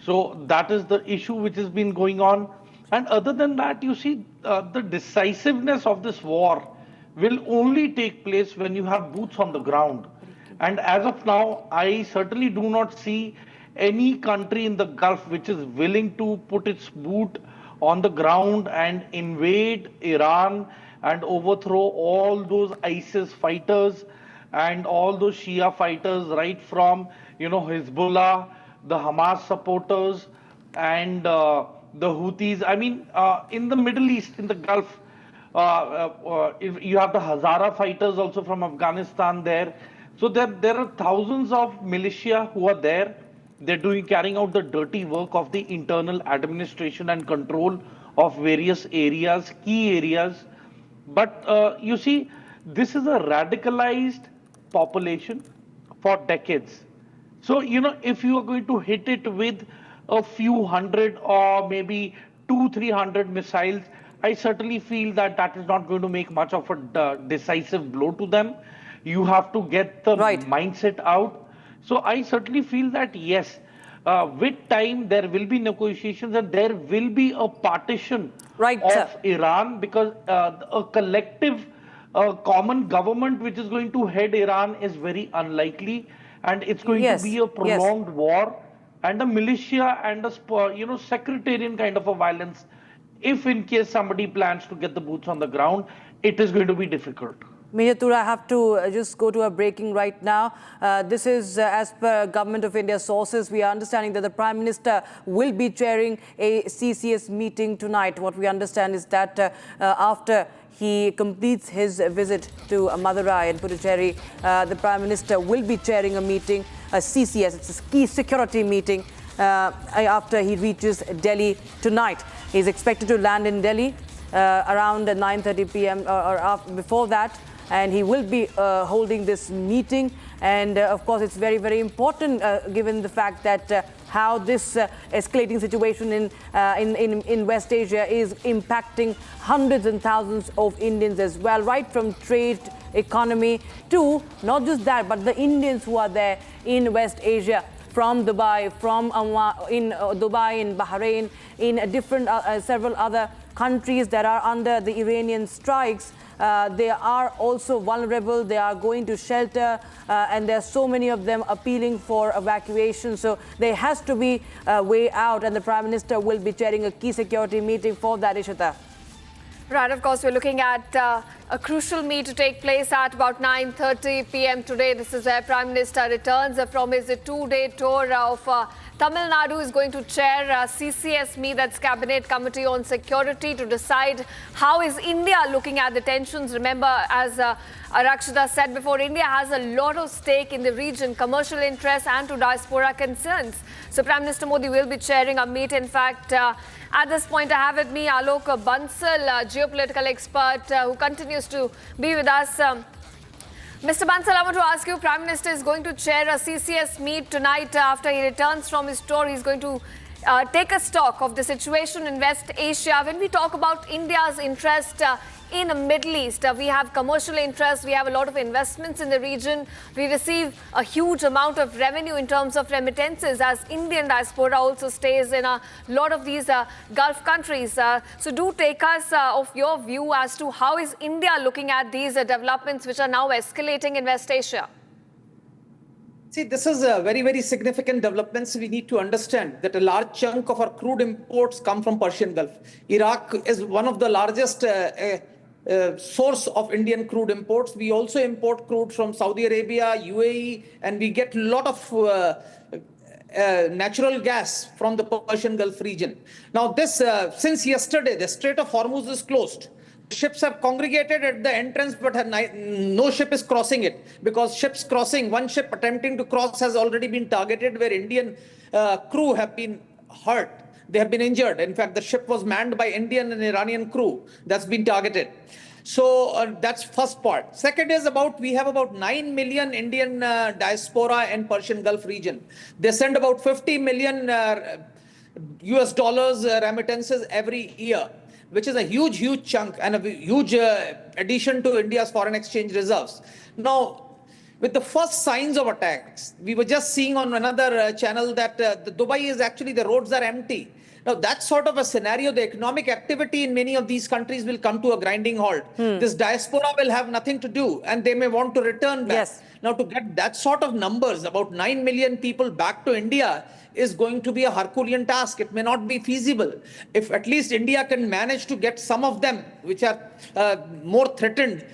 So that is the issue which has been going on. And other than that, you see, the decisiveness of this war will only take place when you have boots on the ground. And as of now, I certainly do not see any country in the Gulf which is willing to put its boot on the ground and invade Iran and overthrow all those ISIS fighters and all those Shia fighters, right from, Hezbollah, the Hamas supporters, and the Houthis. I mean, in the Middle East, in the Gulf, you have the Hazara fighters also from Afghanistan there. So there are thousands of militia who are there. They're carrying out the dirty work of the internal administration and control of various areas, key areas. But you see, this is a radicalized population for decades. So, if you are going to hit it with a few hundred or maybe 200-300 missiles, I certainly feel that that is not going to make much of a decisive blow to them. You have to get the mindset out. So I certainly feel that yes, with time there will be negotiations and there will be a partition of Iran, because a collective common government which is going to head Iran is very unlikely, and it's going to be a prolonged war and a militia and a sectarian kind of a violence. If in case somebody plans to get the boots on the ground, it is going to be difficult. Major Tur, I have to just go to a breaking right now. This is as per Government of India sources. We are understanding that the Prime Minister will be chairing a CCS meeting tonight. What we understand is that after he completes his visit to Madurai and Puducherry, the Prime Minister will be chairing a meeting, a CCS, it's a key security meeting, after he reaches Delhi tonight. He's expected to land in Delhi around 9:30 p.m. or before that, and he will be holding this meeting. And of course, it's very, very important given the fact that how this escalating situation in West Asia is impacting hundreds and thousands of Indians as well, right from trade, economy to not just that, but the Indians who are there in West Asia, from Dubai, from in Dubai, in Bahrain, in different several other countries that are under the Iranian strikes. They are also vulnerable. They are going to shelter, and there are so many of them appealing for evacuation. So there has to be a way out, and the Prime Minister will be chairing a key security meeting for that, Ishita. Right, of course, we're looking at a crucial meet to take place at about 9:30 p.m. today. This is where Prime Minister returns from his two-day tour of Tamil Nadu. Is going to chair CCS meet, that's Cabinet Committee on Security, to decide how is India looking at the tensions. Remember, as Rakshita said before, India has a lot of stake in the region, commercial interests and to diaspora concerns. So Prime Minister Modi will be chairing a meet. In fact, at this point, I have with me Alok Bansal, geopolitical expert, who continues to be with us. Mr. Bansal, I want to ask you, Prime Minister is going to chair a CCS meet tonight after he returns from his tour. He's going to take a stock of the situation in West Asia. When we talk about India's interest in the Middle East, we have commercial interests, we have a lot of investments in the region. We receive a huge amount of revenue in terms of remittances, as Indian diaspora also stays in a lot of these Gulf countries. So do take us of your view as to how is India looking at these developments which are now escalating in West Asia. See, this is a very, very significant developments. We need to understand that a large chunk of our crude imports come from Persian Gulf. Iraq is one of the largest source of Indian crude imports. We also import crude from Saudi Arabia, UAE, and we get a lot of natural gas from the Persian Gulf region. Now, this since yesterday, the Strait of Hormuz is closed. Ships have congregated at the entrance, but no ship is crossing it, because ships crossing, one ship attempting to cross has already been targeted, where Indian crew have been hurt. They have been injured. In fact, the ship was manned by Indian and Iranian crew that's been targeted. So that's first part. Second is we have about 9 million Indian diaspora in Persian Gulf region. They send about 50 million US dollars remittances every year, which is a huge, huge chunk and a huge addition to India's foreign exchange reserves. Now, with the first signs of attacks, we were just seeing on another channel that the Dubai is actually, the roads are empty. Now, that sort of a scenario, the economic activity in many of these countries will come to a grinding halt. This diaspora will have nothing to do and they may want to return back. Yes. Now, to get that sort of numbers, about 9 million people back to India, is going to be a Herculean task. It may not be feasible. If at least India can manage to get some of them, which are more threatened,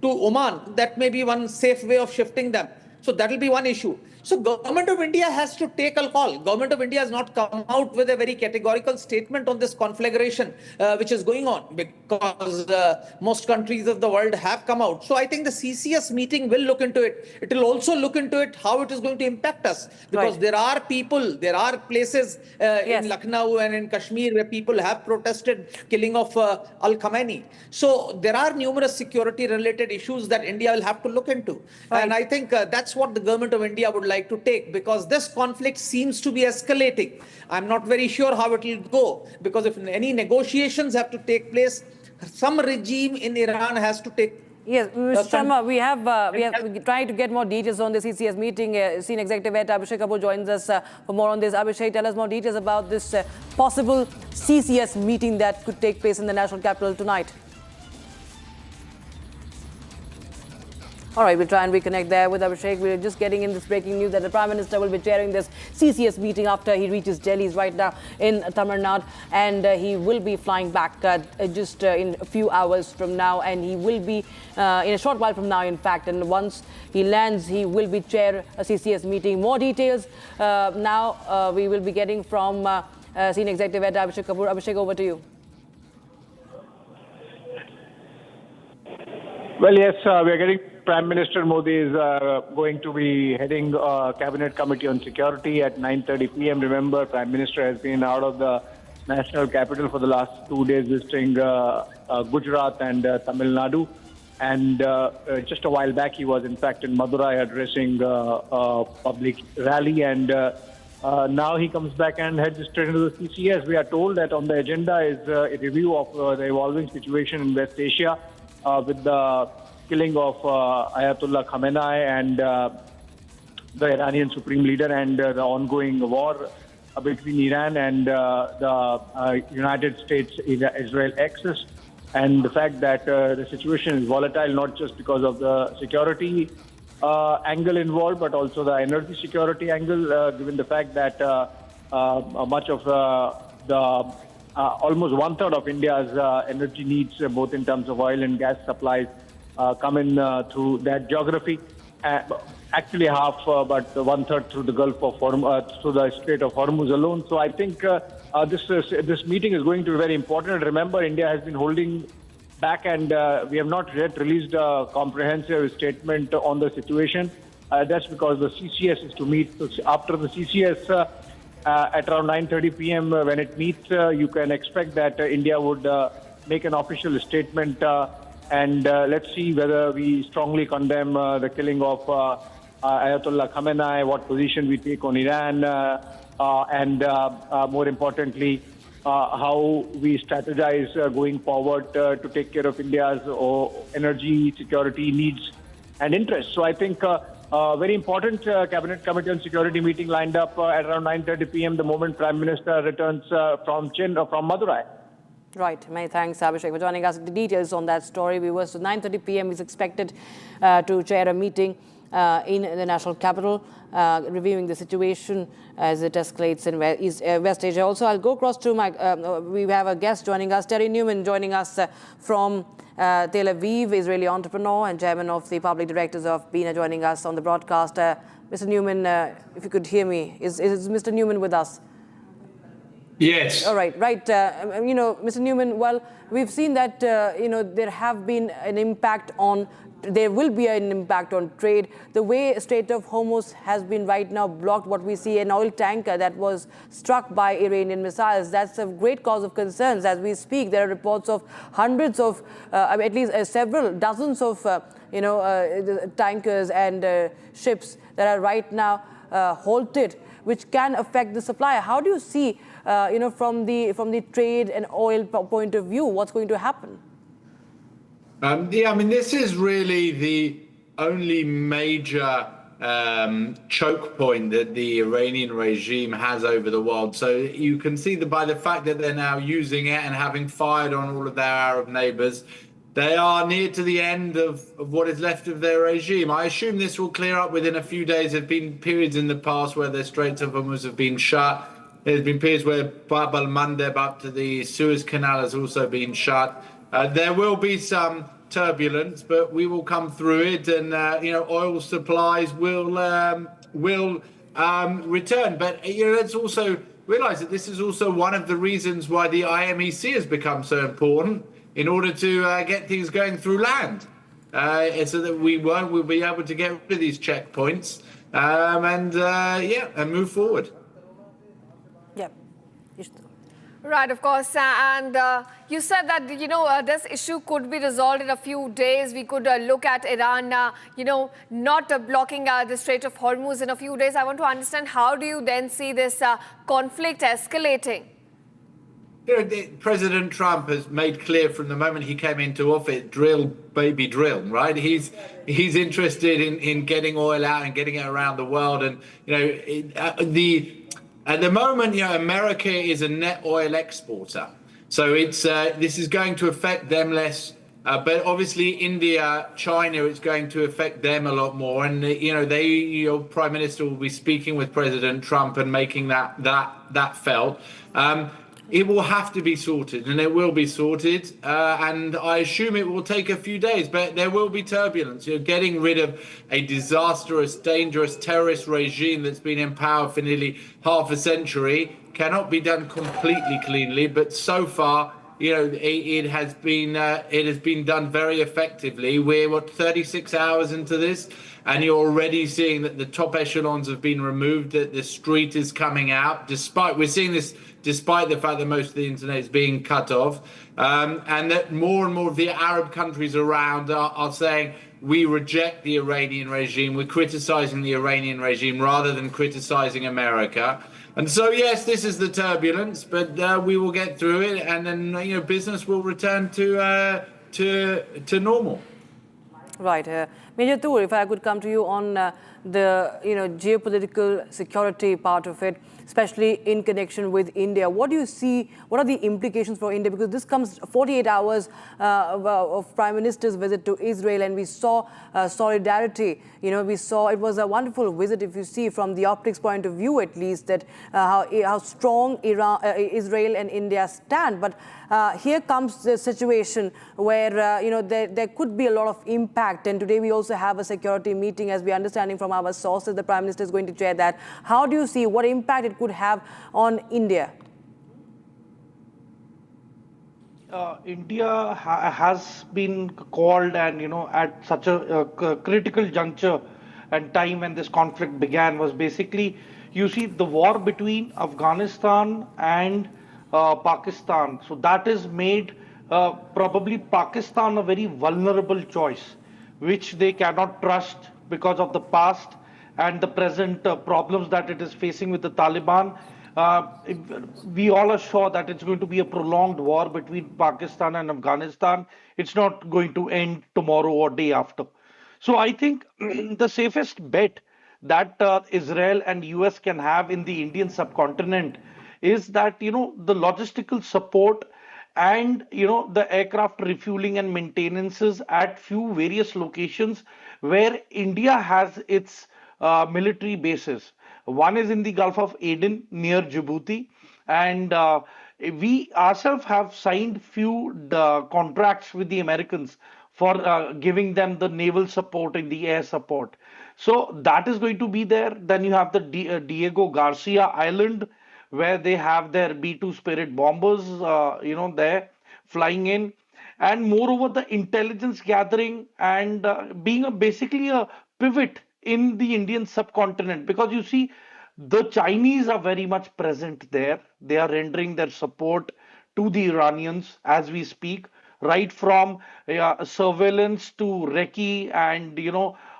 to Oman, that may be one safe way of shifting them. So that will be one issue. So Government of India has to take a call. Government of India has not come out with a very categorical statement on this conflagration which is going on, because most countries of the world have come out. So I think the CCS meeting will look into it. It will also look into it how it is going to impact us, because there are people, there are places in Lucknow and in Kashmir where people have protested killing of Al Khamenei. So there are numerous security related issues that India will have to look into. And I think that's what the Government of India would like to take, because this conflict seems to be escalating. I'm not very sure how it will go, because if any negotiations have to take place, some regime in Iran has to take. Yes, Mr. Sharma, we have trying to get more details on the CCS meeting. Senior Executive Head Abhishek Kapoor joins us for more on this. Abhishek, tell us more details about this possible CCS meeting that could take place in the national capital tonight. All right, we'll try and reconnect there with Abhishek. We're just getting in this breaking news that the Prime Minister will be chairing this CCS meeting after he reaches Delhi. He's right now in Tamil Nadu, and he will be flying back just in a few hours from now, and he will be in a short while from now, in fact. And once he lands, he will be chair a CCS meeting. More details now we will be getting from Senior Executive Head Abhishek Kapoor. Abhishek, over to you. Well, yes, we are getting Prime Minister Modi is going to be heading a Cabinet Committee on Security at 9:30 p.m. Remember, Prime Minister has been out of the national capital for the last 2 days, visiting Gujarat and Tamil Nadu. And just a while back, he was in fact in Madurai addressing a public rally. And now he comes back and heads straight into the CCS. We are told that on the agenda is a review of the evolving situation in West Asia with the killing of Ayatollah Khamenei and the Iranian Supreme Leader, and the ongoing war between Iran and the United States-Israel axis, and the fact that the situation is volatile, not just because of the security angle involved, but also the energy security angle, given the fact that much of almost 1/3 of India's energy needs, both in terms of oil and gas supplies, come in through that geography. Actually half, but 1/3 through the Gulf of through the Strait of Hormuz alone. So I think this meeting is going to be very important. Remember, India has been holding back, and we have not yet released a comprehensive statement on the situation. That's because the CCS is to meet. So after the CCS at around 9:30 p.m. When it meets, you can expect that India would make an official statement. And let's see whether we strongly condemn the killing of Ayatollah Khamenei, what position we take on Iran, and more importantly, how we strategize going forward to take care of India's energy security needs and interests. So I think very important Cabinet Committee on Security meeting lined up at around 9:30 p.m. the moment Prime Minister returns from Madurai. Right. Many thanks, Abhishek, for joining us. The details on that story. Viewers, so 9:30 p.m. is expected to chair a meeting in the national capital, reviewing the situation as it escalates in West Asia. Also, I'll go across to we have a guest joining us, Terry Newman, joining us from Tel Aviv, Israeli entrepreneur and chairman of the public directors of BINA, joining us on the broadcast. Mr. Newman, if you could hear me, is Mr. Newman with us? Yes. All right, right. Mr. Newman, well, we've seen that, there have been an impact on, there will be an impact on trade. The way Strait of Hormuz has been right now blocked, what we see, an oil tanker that was struck by Iranian missiles, that's a great cause of concerns. As we speak, there are reports of hundreds of, at least several dozens of, tankers and ships that are right now halted, which can affect the supply. How do you see, from the trade and oil point of view, what's going to happen? This is really the only major choke point that the Iranian regime has over the world. So you can see that by the fact that they're now using it and having fired on all of their Arab neighbors, they are near to the end of what is left of their regime. I assume this will clear up within a few days. There have been periods in the past where the Straits of Hormuz have been shut. There's been periods where Bab al-Mandeb up to the Suez Canal has also been shut. There will be some turbulence, but we will come through it, and oil supplies will return. But let's also realize that this is also one of the reasons why the IMEC has become so important, in order to get things going through land, so that we'll be able to get rid of these checkpoints and move forward. Right, of course. And you said that, this issue could be resolved in a few days. We could look at Iran, not blocking the Strait of Hormuz in a few days. I want to understand, how do you then see this conflict escalating? President Trump has made clear from the moment he came into office, drill, baby, drill, right? He's interested in getting oil out and getting it around the world. And, at the moment, America is a net oil exporter. So this is going to affect them less. But obviously, India, China, it's going to affect them a lot more. And, Prime Minister will be speaking with President Trump and making that felt. It will have to be sorted, and it will be sorted. And I assume it will take a few days, but there will be turbulence. Getting rid of a disastrous, dangerous terrorist regime that's been in power for nearly half a century cannot be done completely cleanly. But so far, it has been done very effectively. We're 36 hours into this, and you're already seeing that the top echelons have been removed, that the street is coming out. We're seeing this despite the fact that most of the internet is being cut off, and that more and more of the Arab countries around are saying, we reject the Iranian regime, we're criticizing the Iranian regime rather than criticizing America. And so, yes, this is the turbulence, but we will get through it, and then business will return to normal. Right. Major Tur, if I could come to you on the geopolitical security part of it, especially in connection with India. What do you see? What are the implications for India? Because this comes 48 hours of Prime Minister's visit to Israel, and we saw solidarity. We saw it was a wonderful visit, if you see from the optics point of view, at least, that how strong Israel and India stand. But here comes the situation where there could be a lot of impact. And today we also have a security meeting, as we're understanding from our sources. The Prime Minister is going to chair that. How do you see what impact it could have on India? India has been called, and at such a critical juncture and time when this conflict began, was basically, you see, the war between Afghanistan and Pakistan. So that has made probably Pakistan a very vulnerable choice, which they cannot trust because of the past and the present problems that it is facing with the Taliban. We all are sure that it's going to be a prolonged war between Pakistan and Afghanistan. It's not going to end tomorrow or day after. So I think the safest bet that Israel and US can have in the Indian subcontinent is that, the logistical support and, the aircraft refueling and maintenances at few various locations where India has its military bases. One is in the Gulf of Aden near Djibouti, and we ourselves have signed few contracts with the Americans for giving them the naval support and the air support. So that is going to be there. Then you have the Diego Garcia Island, where they have their B-2 Spirit bombers, there flying in. And moreover, the intelligence gathering and being basically a pivot in the Indian subcontinent, because you see, the Chinese are very much present there. They are rendering their support to the Iranians as we speak, right from surveillance to recce and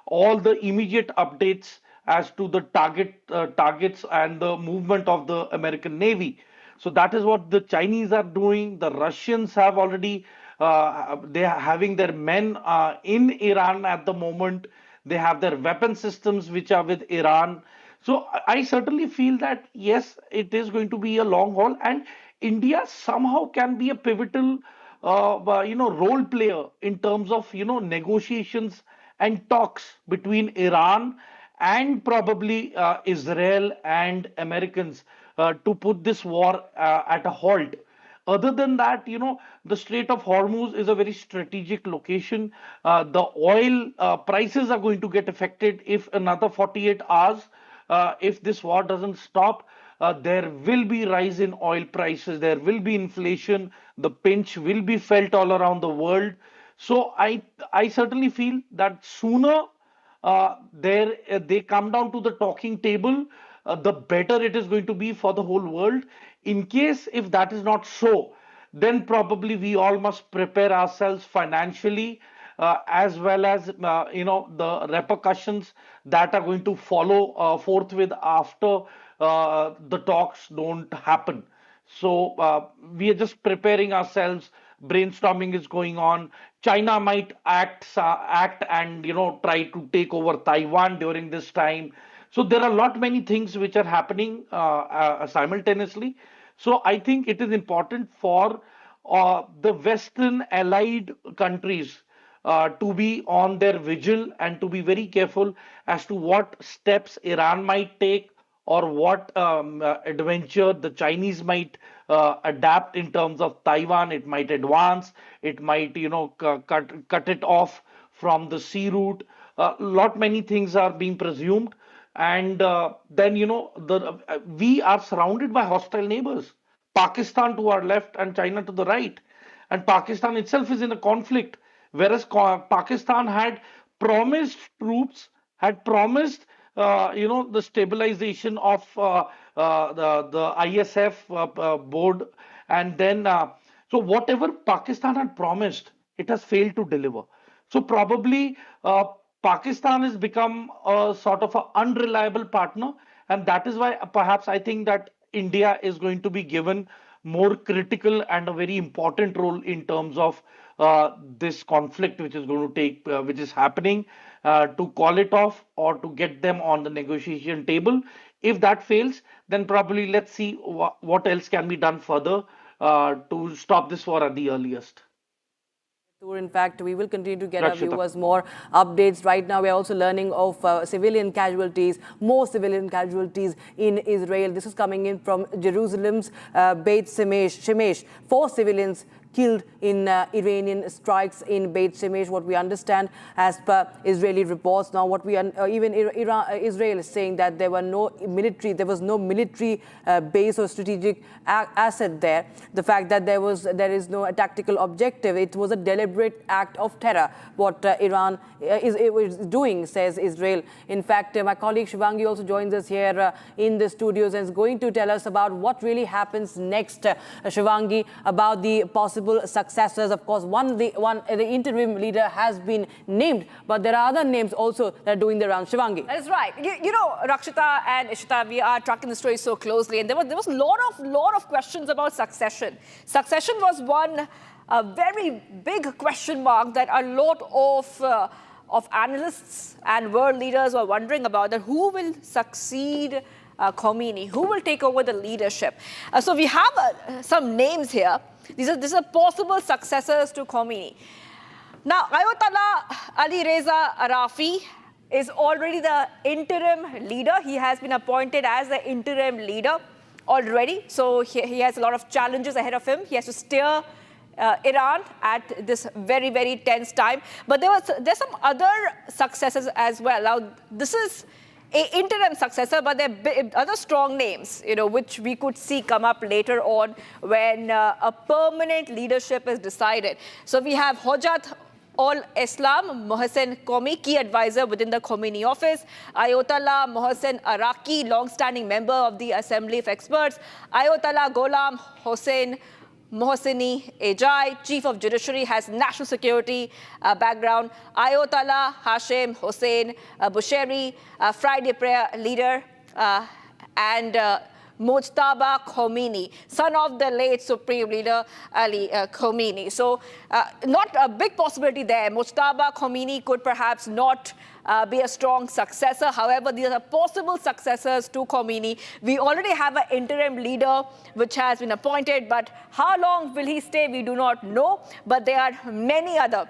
all the immediate updates as to the targets and the movement of the American Navy. So that is what the Chinese are doing. The Russians have already they are having their men in Iran at the moment. They have their weapon systems which are with Iran. So I certainly feel that yes, it is going to be a long haul, and India somehow can be a pivotal, role player in terms of negotiations and talks between Iran and probably Israel and Americans to put this war at a halt. Other than that, the Strait of Hormuz is a very strategic location. The oil prices are going to get affected if another 48 hours, if this war doesn't stop. There will be rise in oil prices. There will be inflation. The pinch will be felt all around the world. So I certainly feel that sooner they come down to the talking table, the better it is going to be for the whole world. In case if that is not so, then probably we all must prepare ourselves financially, as well as the repercussions that are going to follow forthwith after the talks don't happen. So we are just preparing ourselves. Brainstorming is going on. China might act and try to take over Taiwan during this time. So there are a lot many things which are happening simultaneously. So I think it is important for the Western allied countries to be on their vigil and to be very careful as to what steps Iran might take, or what adventure the Chinese might adapt in terms of Taiwan. It might advance, it might cut it off from the sea route. Lot many things are being presumed, and then we are surrounded by hostile neighbors. Pakistan to our left and China to the right, and Pakistan itself is in a conflict. Whereas Pakistan had promised troops, had promised the stabilization of the ISF board, and then so whatever Pakistan had promised, it has failed to deliver. So probably Pakistan has become a sort of an unreliable partner, and that is why perhaps I think that India is going to be given more critical and a very important role in terms of this conflict which is going to which is happening, to call it off or to get them on the negotiation table. If that fails, then probably let's see what else can be done further to stop this war at the earliest. In fact, we will continue to get Rakshita. our viewers more updates. Right now, we are also learning of civilian casualties, more civilian casualties in Israel. This is coming in from Jerusalem's Beit Shemesh. 4 civilians killed in Iranian strikes in Beit Shemesh, what we understand as per Israeli reports. Now, what we even Israel is saying that there was no military base or strategic asset there. The fact that there is no tactical objective, it was a deliberate act of terror. What Iran is doing, says Israel. In fact, my colleague Shivangi also joins us here in the studios and is going to tell us about what really happens next. Shivangi, about the possible successors. Of course, the interim leader has been named, but there are other names also that are doing the rounds. Shivangi. That is right. Rakshita and Ishita, we are tracking the story so closely, and there was a lot of questions about succession. Succession was one very big question mark that a lot of analysts and world leaders were wondering about, that who will succeed Khamenei, who will take over the leadership. So we have some names here. These are possible successors to Khamenei. Now, Ayatollah Ali Reza Arafi is already the interim leader. He has been appointed as the interim leader already. So he has a lot of challenges ahead of him. He has to steer Iran at this very, very tense time. But there's some other successes as well. Now, this is an interim successor, but there are other strong names, which we could see come up later on when a permanent leadership is decided. So we have Hojat al-Islam Mohsen Qaumi, key advisor within the Khamenei office. Ayatollah Mohsen Araki, long-standing member of the Assembly of Experts. Ayatollah Gholam Hossein Mohseni Ejai, Chief of Judiciary, has national security background. Ayatollah Hashem Hossein Bushiri, Friday Prayer leader. And Mujtaba Khomeini, son of the late Supreme Leader Ali Khomeini. So not a big possibility there. Mujtaba Khomeini could perhaps not be a strong successor. However, these are possible successors to Khomeini. We already have an interim leader which has been appointed, but how long will he stay, we do not know. But there are many other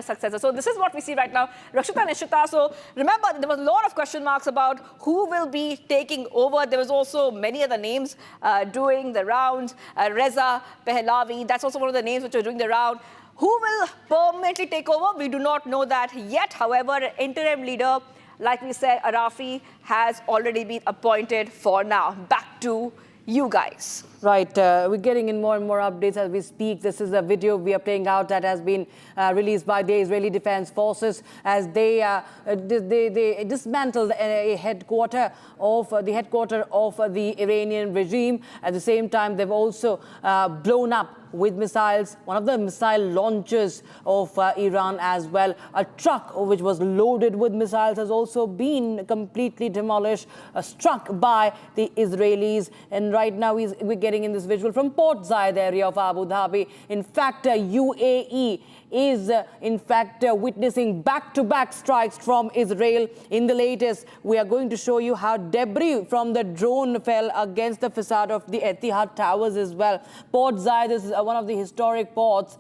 successors. So this is what we see right now. Rakshita, Nishita, so remember there was a lot of question marks about who will be taking over. There was also many other names doing the rounds. Reza Pahlavi, that's also one of the names which are doing the round. Who will permanently take over? We do not know that yet. However, interim leader, like we said, Arafi, has already been appointed for now. Back to you guys. Right, we're getting in more and more updates as we speak. This is a video we are playing out that has been released by the Israeli Defense Forces as they dismantled a headquarter of the Iranian regime. At the same time, they've also blown up with missiles one of the missile launchers of Iran as well. A truck which was loaded with missiles has also been completely demolished, struck by the Israelis. And right now we're getting in this visual from Port Zayed area of Abu Dhabi. In fact, UAE is witnessing back-to-back strikes from Israel. In the latest, we are going to show you how debris from the drone fell against the facade of the Etihad Towers as well. Port Zayed is one of the historic ports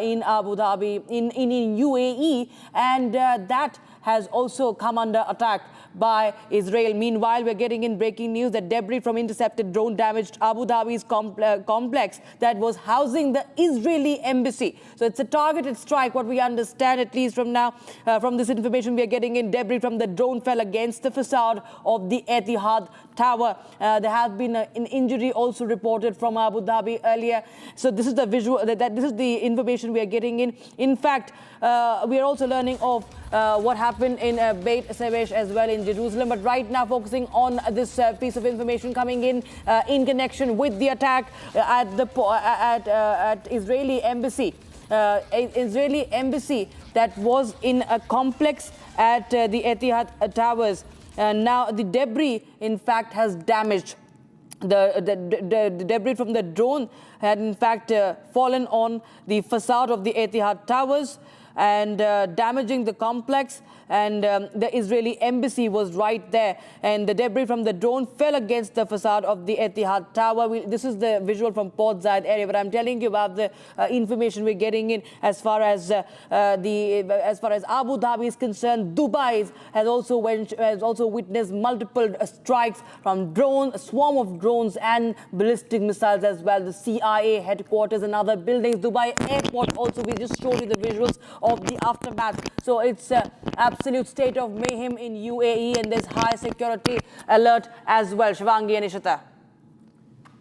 in Abu Dhabi, in UAE, and that has also come under attack by Israel. Meanwhile, we're getting in breaking news that debris from intercepted drone damaged Abu Dhabi's complex that was housing the Israeli embassy. So it's a targeted strike, what we understand, at least from now. From this information we are getting in, debris from the drone fell against the facade of the Etihad Tower. There has been an injury also reported from Abu Dhabi earlier. So this is the visual, this is the information we are getting in. In fact, we are also learning of what happened in Beit Shemesh as well in Jerusalem. But right now, focusing on this piece of information coming in connection with the attack at the Israeli embassy. Israeli embassy that was in a complex at the Etihad Towers. Now the debris, in fact, has damaged. The debris from the drone had, in fact, fallen on the facade of the Etihad Towers and damaging the complex. And the Israeli embassy was right there. And the debris from the drone fell against the facade of the Etihad Tower. This is the visual from Port Zayed area. But I'm telling you about the information we're getting in as far as Abu Dhabi is concerned. Dubai has also witnessed multiple strikes from drones, a swarm of drones and ballistic missiles as well. The CIA headquarters and other buildings. Dubai airport also. We just showed you the visuals of the aftermath. So it's absolute state of mayhem in UAE, and there's high security alert as well. Shivangi and Ishita.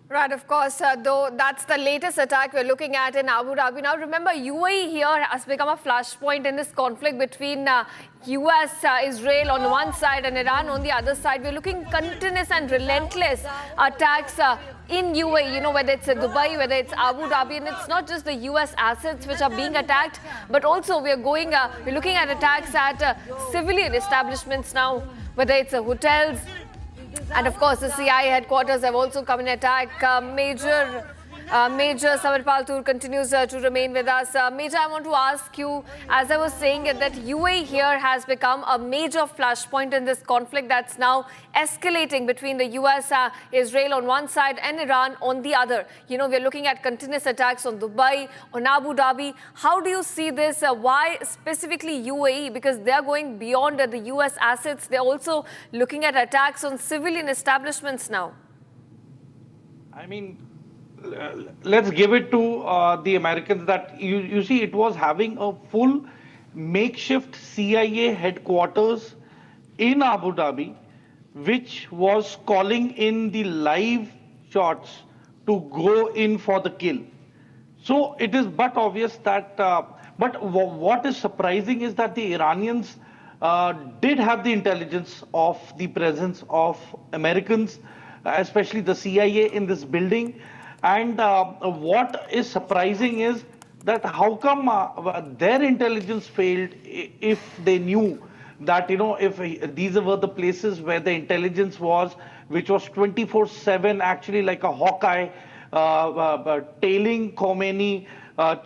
Right, of course, though that's the latest attack we're looking at in Abu Dhabi. Now, remember, UAE here has become a flashpoint in this conflict between US, Israel on one side and Iran on the other side. We're looking continuous and relentless attacks in UAE, you know, whether it's Dubai, whether it's Abu Dhabi, and it's not just the US assets which are being attacked, but also we're looking at attacks at civilian establishments now, whether it's hotels. And of course, the CIA headquarters have also come in attack. Major Samir Paltur continues to remain with us. Major, I want to ask you, as I was saying, that UAE here has become a major flashpoint in this conflict that's now escalating between the US, Israel on one side and Iran on the other. You know, we're looking at continuous attacks on Dubai, on Abu Dhabi. How do you see this? Why specifically UAE? Because they're going beyond the US assets. They're also looking at attacks on civilian establishments now. I mean, let's give it to the Americans that you see it was having a full makeshift CIA headquarters in Abu Dhabi, which was calling in the live shots to go in for the kill. So it is but obvious that, but what is surprising is that the Iranians did have the intelligence of the presence of Americans, especially the CIA in this building. And what is surprising is that how come their intelligence failed if they knew that, if these were the places where the intelligence was, which was 24/7, actually like a hawkeye, tailing Khomeini,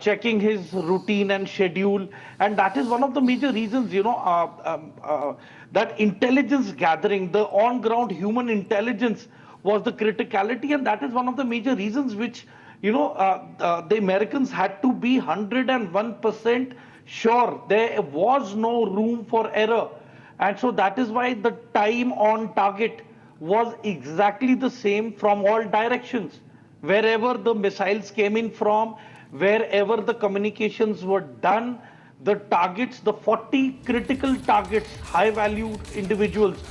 checking his routine and schedule. And that is one of the major reasons, that intelligence gathering, the on-ground human intelligence was the criticality. And that is one of the major reasons which, the Americans had to be 101% sure there was no room for error. And so that is why the time on target was exactly the same from all directions. Wherever the missiles came in from, wherever the communications were done, the targets, the 40 critical targets, high-valued individuals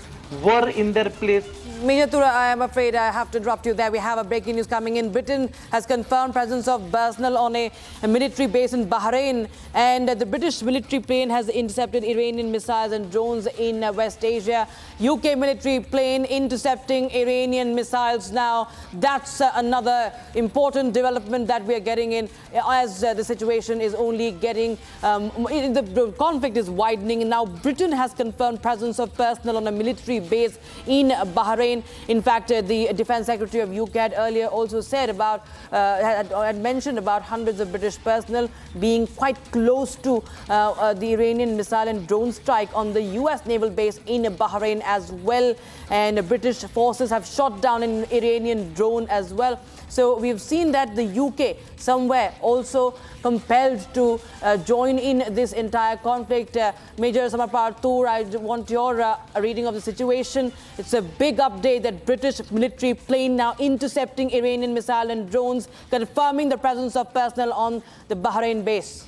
were in their place. Major Tura, I am afraid I have to interrupt you there. We have a breaking news coming in. Britain has confirmed presence of personnel on a military base in Bahrain, and the British military plane has intercepted Iranian missiles and drones in West Asia. UK military plane intercepting Iranian missiles now. That's another important development that we are getting in as the situation is only getting, the conflict is widening. And now Britain has confirmed presence of personnel on a military base in Bahrain. In fact, the Defense Secretary of UK had earlier also said about, had mentioned about hundreds of British personnel being quite close to the Iranian missile and drone strike on the US naval base in Bahrain as well. And British forces have shot down an Iranian drone as well. So we've seen that the UK somewhere also compelled to join in this entire conflict. Major Samapar Toor, I want your reading of the situation. It's a big update that British military plane now intercepting Iranian missile and drones, confirming the presence of personnel on the Bahrain base.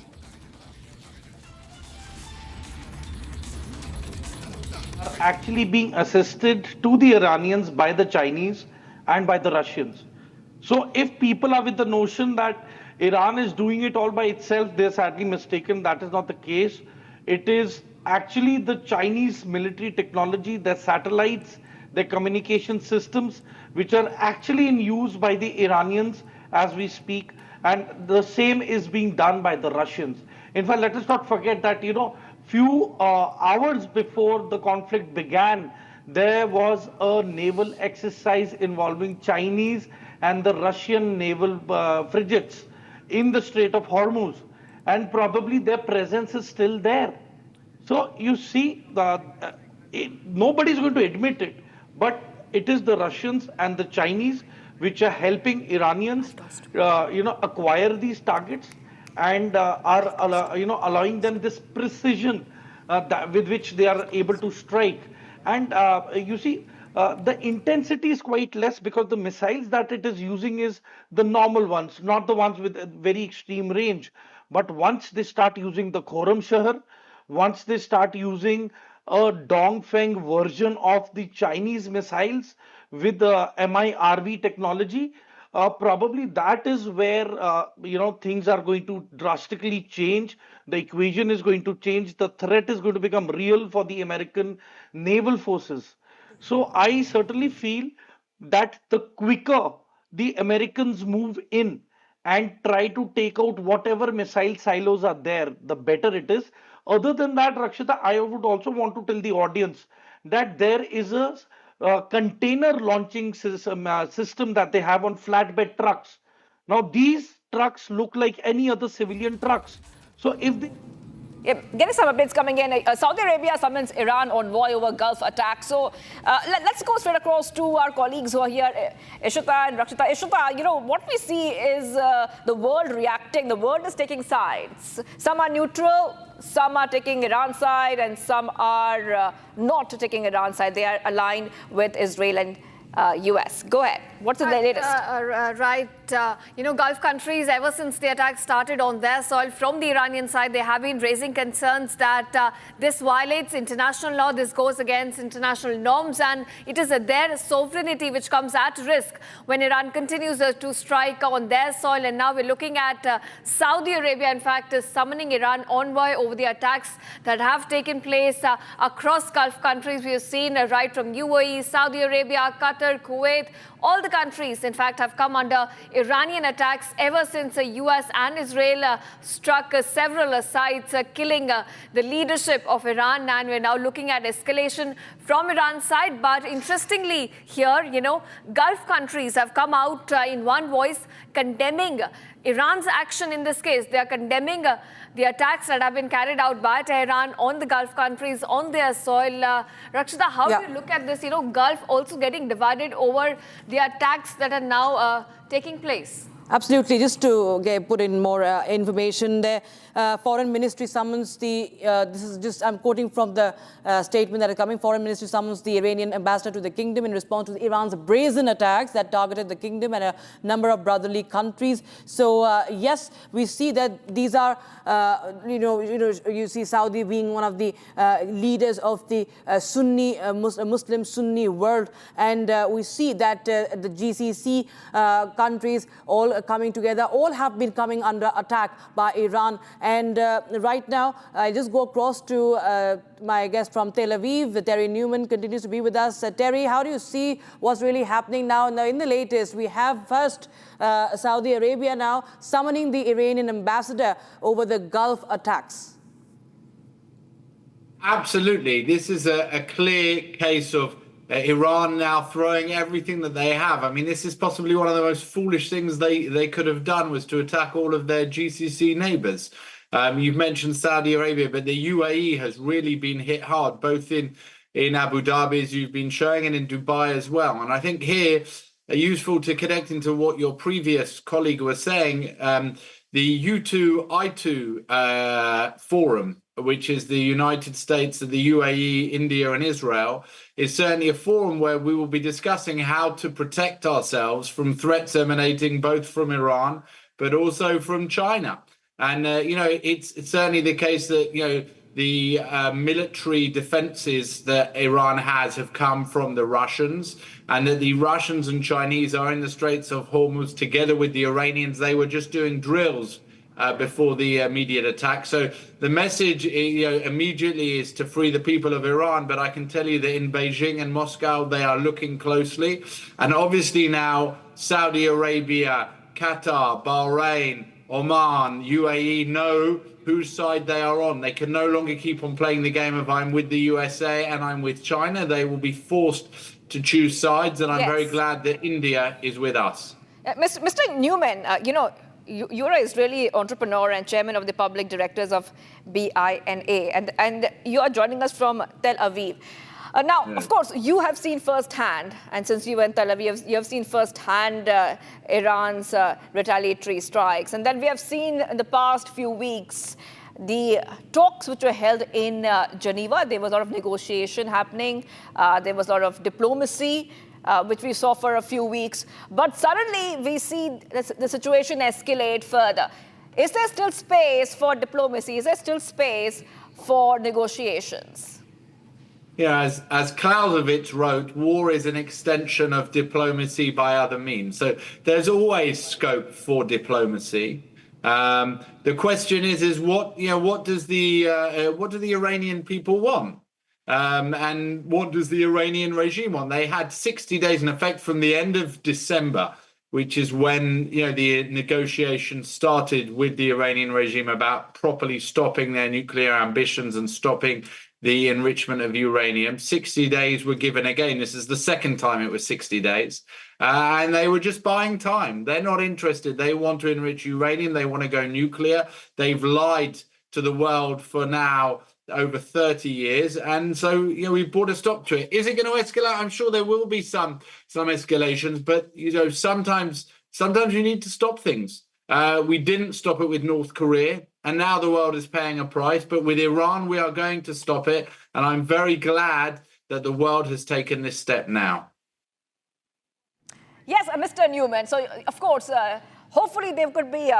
Actually being assisted to the Iranians by the Chinese and by the Russians. So if people are with the notion that Iran is doing it all by itself, they're sadly mistaken. That is not the case. It is actually the Chinese military technology, their satellites, their communication systems, which are actually in use by the Iranians as we speak. And the same is being done by the Russians. In fact, let us not forget that, few hours before the conflict began, there was a naval exercise involving Chinese and the Russian naval frigates in the Strait of Hormuz, and probably their presence is still there. So you see, nobody is going to admit it, but it is the Russians and the Chinese which are helping Iranians, acquire these targets and are, allowing them this precision with which they are able to strike. And you see, the intensity is quite less because the missiles that it is using is the normal ones, not the ones with a very extreme range. But once they start using the Khorramshahr, once they start using a Dongfeng version of the Chinese missiles with the MIRV technology, probably that is where, things are going to drastically change. The equation is going to change. The threat is going to become real for the American naval forces. So I certainly feel that the quicker the Americans move in and try to take out whatever missile silos are there, the better it is. Other than that, Rakshita, I would also want to tell the audience that there is a container launching system that they have on flatbed trucks. Now, these trucks look like any other civilian trucks. So if they... Getting some updates coming in. Saudi Arabia summons Iran envoy over Gulf attack. So let's go straight across to our colleagues who are here, Ishita and Rakshita. Ishita, what we see is the world reacting. The world is taking sides. Some are neutral, some are taking Iran's side, and some are not taking Iran's side. They are aligned with Israel and US. Go ahead. What's the latest? Right. Gulf countries, ever since the attack started on their soil from the Iranian side, they have been raising concerns that this violates international law, this goes against international norms, and it is their sovereignty which comes at risk when Iran continues to strike on their soil. And now we're looking at Saudi Arabia, in fact, is summoning Iran envoy over the attacks that have taken place across Gulf countries. We have seen right from UAE, Saudi Arabia, Qatar, Kuwait, all the countries, in fact, have come under Iranian attacks ever since the US and Israel struck several sites, killing the leadership of Iran. And we're now looking at escalation from Iran's side. But interestingly here, Gulf countries have come out in one voice condemning Iran's action in this case. They are condemning the attacks that have been carried out by Tehran on the Gulf countries, on their soil. Rakshita, how do you look at this? Gulf also getting divided over the attacks that are now taking place. Absolutely. Just to put in more information there, Foreign Ministry summons this is just, I'm quoting from the statement that is coming. Foreign Ministry summons the Iranian ambassador to the kingdom in response to Iran's brazen attacks that targeted the kingdom and a number of brotherly countries. So yes, we see that these are, you see Saudi being one of the leaders of the Sunni, Muslim Sunni world. And we see that the GCC countries all coming together, all have been coming under attack by Iran. And right now, I just go across to my guest from Tel Aviv, Terry Newman, continues to be with us. Terry, how do you see what's really happening now? Now, in the latest, we have first Saudi Arabia now summoning the Iranian ambassador over the Gulf attacks. Absolutely. This is a clear case of Iran now throwing everything that they have. I mean, this is possibly one of the most foolish things they could have done, was to attack all of their GCC neighbors. You've mentioned Saudi Arabia, but the UAE has really been hit hard, both in Abu Dhabi, as you've been showing, and in Dubai as well. And I think here, useful to connect into what your previous colleague was saying, the U2I2 forum, which is the United States, the UAE, India, and Israel, is certainly a forum where we will be discussing how to protect ourselves from threats emanating both from Iran, but also from China. And, it's certainly the case that, the military defenses that Iran has have come from the Russians, and that the Russians and Chinese are in the Straits of Hormuz together with the Iranians. They were just doing drills before the immediate attack. So the message, immediately is to free the people of Iran. But I can tell you that in Beijing and Moscow, they are looking closely. And obviously now Saudi Arabia, Qatar, Bahrain, Oman, UAE know whose side they are on. They can no longer keep on playing the game of I'm with the USA and I'm with China. They will be forced to choose sides. And I'm very glad that India is with us. Mr. Newman, you're an Israeli entrepreneur and chairman of the public directors of BINA, and you are joining us from Tel Aviv. Of course, you have seen firsthand, and since you were in Tel Aviv, you have seen firsthand Iran's retaliatory strikes. And then we have seen in the past few weeks the talks which were held in Geneva. There was a lot of negotiation happening. There was a lot of diplomacy, which we saw for a few weeks. But suddenly we see the situation escalate further. Is there still space for diplomacy? Is there still space for negotiations? Yeah, as Clausewitz wrote, war is an extension of diplomacy by other means. So there's always scope for diplomacy. The question is what do the Iranian people want? And what does the Iranian regime want? They had 60 days in effect from the end of December, which is when the negotiations started with the Iranian regime about properly stopping their nuclear ambitions and stopping the enrichment of uranium. 60 days were given again. This is the second time it was 60 days. And they were just buying time. They're not interested. They want to enrich uranium. They want to go nuclear. They've lied to the world for now over 30 years. And so, we've brought a stop to it. Is it going to escalate? I'm sure there will be some escalations, but, sometimes you need to stop things. We didn't stop it with North Korea, and now the world is paying a price. But with Iran, we are going to stop it. And I'm very glad that the world has taken this step now. Yes, Mr. Newman. So, of course, hopefully there could be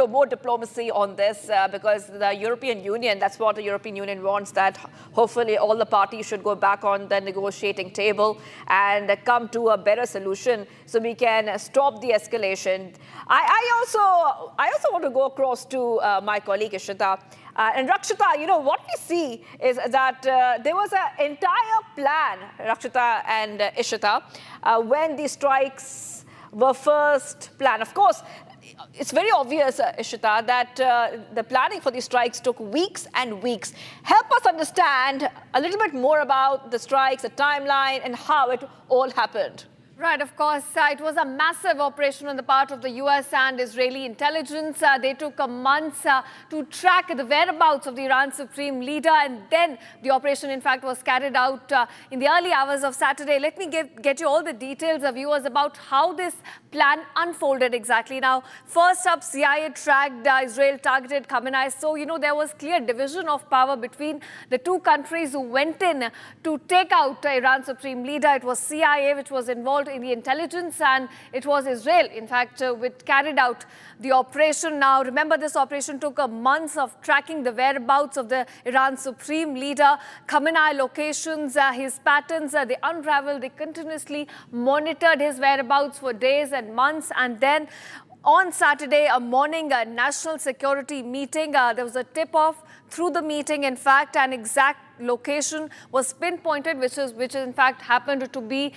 more diplomacy on this because the European Union, that's what the European Union wants, that hopefully all the parties should go back on the negotiating table and come to a better solution so we can stop the escalation. I also want to go across to my colleague Ishita. And Rakshita, what we see is that there was an entire plan, Rakshita and Ishita, when the strikes were first planned. Of course, it's very obvious, Ishita, that the planning for these strikes took weeks and weeks. Help us understand a little bit more about the strikes, the timeline, and how it all happened. Right, of course, it was a massive operation on the part of the US and Israeli intelligence. They took months to track the whereabouts of the Iran Supreme Leader, and then the operation, in fact, was carried out in the early hours of Saturday. Let me get you all the details, viewers, about how this plan unfolded exactly. Now, first up, CIA tracked Israel targeted Khamenei. So, there was clear division of power between the two countries who went in to take out Iran Supreme Leader. It was CIA which was involved in the intelligence, and it was Israel, in fact, which carried out the operation. Now, remember, this operation took a month of tracking the whereabouts of the Iran Supreme Leader. Khamenei locations, his patterns, they unraveled. They continuously monitored his whereabouts for days and months. And then on Saturday morning, a national security meeting, there was a tip-off through the meeting. In fact, an exact location was pinpointed, which in fact happened to be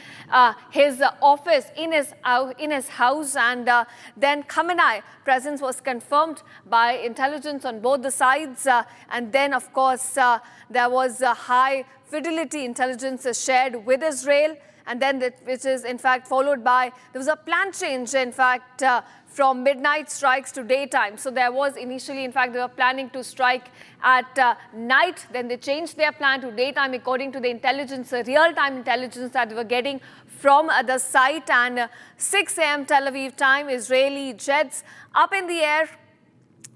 his office in his house. And then Khamenei presence was confirmed by intelligence on both the sides. And then, of course, there was high fidelity intelligence shared with Israel. And then which is in fact followed by, there was a plan change, in fact, from midnight strikes to daytime. So there was initially, in fact, they were planning to strike at night. Then they changed their plan to daytime according to the intelligence, real-time intelligence that they were getting from the site. And 6 a.m. Tel Aviv time, Israeli jets up in the air.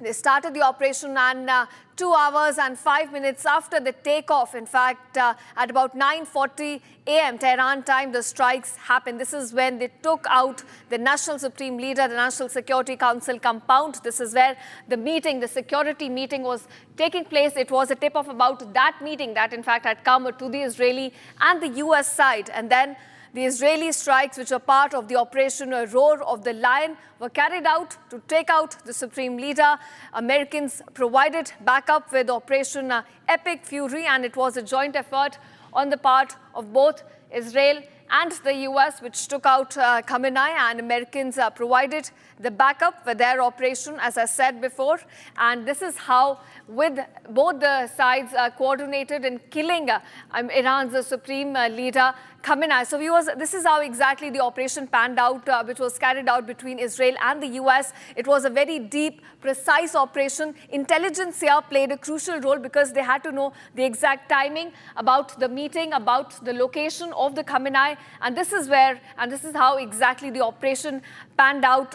They started the operation, and 2 hours and 5 minutes after the takeoff, in fact, at about 9:40 a.m. Tehran time, the strikes happened. This is when they took out the National Supreme Leader, the National Security Council compound. This is where the meeting, the security meeting, was taking place. It was a tip-off about that meeting that, in fact, had come to the Israeli and the US side. And then the Israeli strikes, which were part of the Operation Roar of the Lion, were carried out to take out the Supreme Leader. Americans provided backup with Operation Epic Fury, and it was a joint effort on the part of both Israel and the US, which took out Khamenei, and Americans provided the backup for their operation, as I said before. And this is how, with both the sides coordinated in killing Iran's supreme leader, Khamenei. So viewers, this is how exactly the operation panned out, which was carried out between Israel and the US. It was a very deep, precise operation. Intelligence here played a crucial role because they had to know the exact timing about the meeting, about the location of the Khamenei. And this is where, and this is how exactly the operation panned out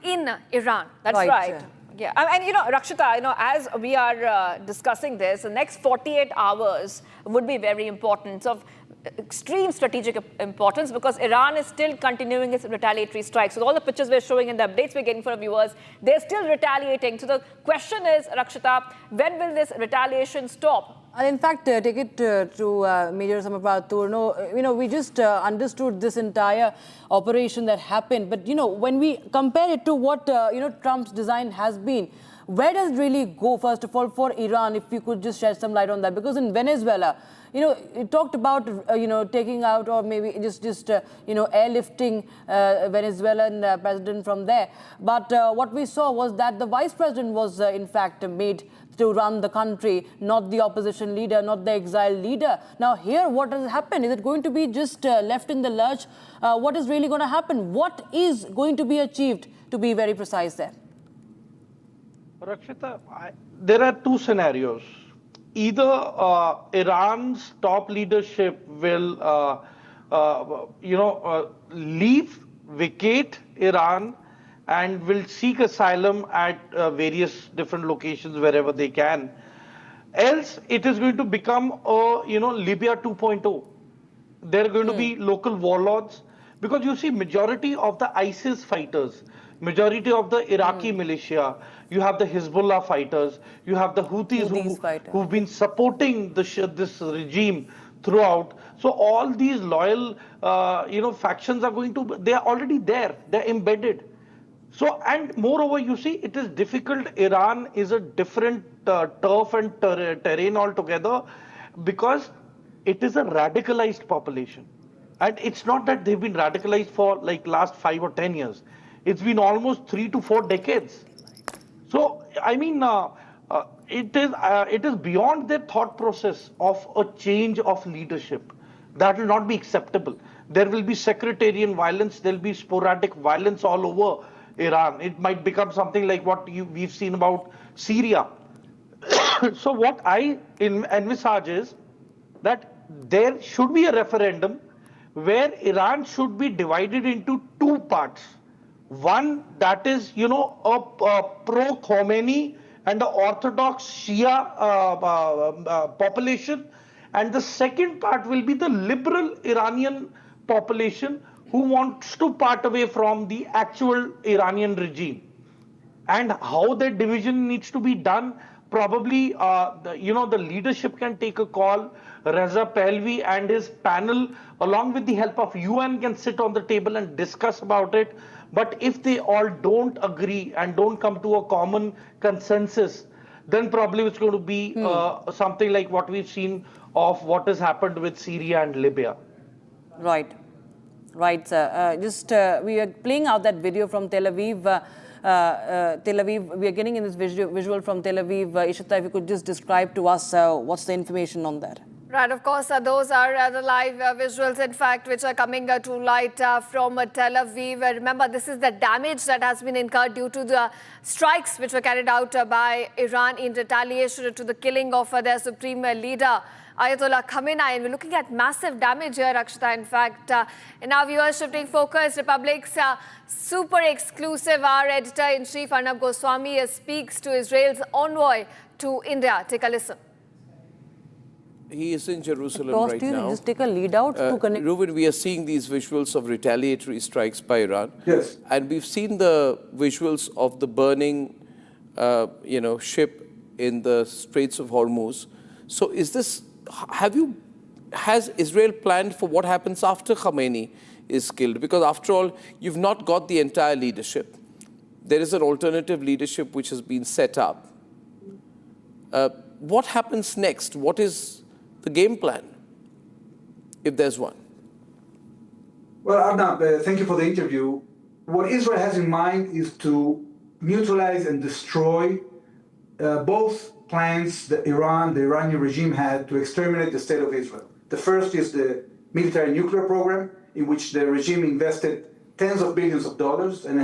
in Iran. That's right. Yeah, and Rakshita, as we are discussing this, the next 48 hours would be very important. So, extreme strategic importance, because Iran is still continuing its retaliatory strikes. So all the pictures we're showing and the updates we're getting from viewers, they're still retaliating. So the question is, Rakshita, when will this retaliation stop? And in fact, take it to Major Samapratur. We just understood this entire operation that happened. But, when we compare it to what, Trump's design has been, where does it really go, first of all, for Iran, if you could just shed some light on that? Because in Venezuela, it talked about, taking out or maybe just airlifting Venezuelan president from there. But what we saw was that the vice president was, in fact, made to run the country, not the opposition leader, not the exiled leader. Now here, what has happened? Is it going to be just left in the lurch? What is really going to happen? What is going to be achieved, to be very precise there? Rakshita, there are two scenarios. Either Iran's top leadership will, vacate Iran and will seek asylum at various different locations wherever they can. Else, it is going to become a, Libya 2.0. There are going to be local warlords, because you see, majority of the ISIS fighters, majority of the Iraqi militia, you have the Hezbollah fighters, you have the Houthis who've been supporting this regime throughout. So all these loyal, factions are going to, they are already there, they're embedded. So, and moreover, you see, it is difficult. Iran is a different turf and terrain altogether, because it is a radicalized population. And it's not that they've been radicalized for like last 5 or 10 years. It's been almost 3 to 4 decades. So, I mean, it is beyond their thought process of a change of leadership. That will not be acceptable. There will be sectarian violence. There will be sporadic violence all over Iran. It might become something like what we've seen about Syria. So what I envisage is that there should be a referendum where Iran should be divided into 2 parts. One that is, you know, a pro-Khamenei and the orthodox Shia population, and the second part will be the liberal Iranian population who wants to part away from the actual Iranian regime. And how that division needs to be done, probably, the leadership can take a call. Reza Pahlavi and his panel, along with the help of UN, can sit on the table and discuss about it. But if they all don't agree and don't come to a common consensus, then probably it's going to be something like what we've seen of what has happened with Syria and Libya. Right. Right, sir. We are playing out that video from Tel Aviv. We are getting in this visual from Tel Aviv. Ishita, if you could just describe to us what's the information on that? Right, of course, those are the live visuals, in fact, which are coming to light from Tel Aviv. Remember, this is the damage that has been incurred due to the strikes which were carried out by Iran in retaliation to the killing of their supreme leader, Ayatollah Khamenei. And we're looking at massive damage here, Akshita. In fact, in our viewers shifting focus, Republic's super exclusive, our editor-in-chief, Arnab Goswami, speaks to Israel's envoy to India. Take a listen. He is in Jerusalem right now. Just take a lead out to connect. Reuven, we are seeing these visuals of retaliatory strikes by Iran. Yes. And we've seen the visuals of the burning, ship in the Straits of Hormuz. So is this, has Israel planned for what happens after Khamenei is killed? Because after all, you've not got the entire leadership. There is an alternative leadership which has been set up. What happens next? What is the game plan, if there's one? Well, Arnab, thank you for the interview. What Israel has in mind is to neutralize and destroy both plans that the Iranian regime had to exterminate the state of Israel. The first is the military nuclear program, in which the regime invested tens of billions of dollars and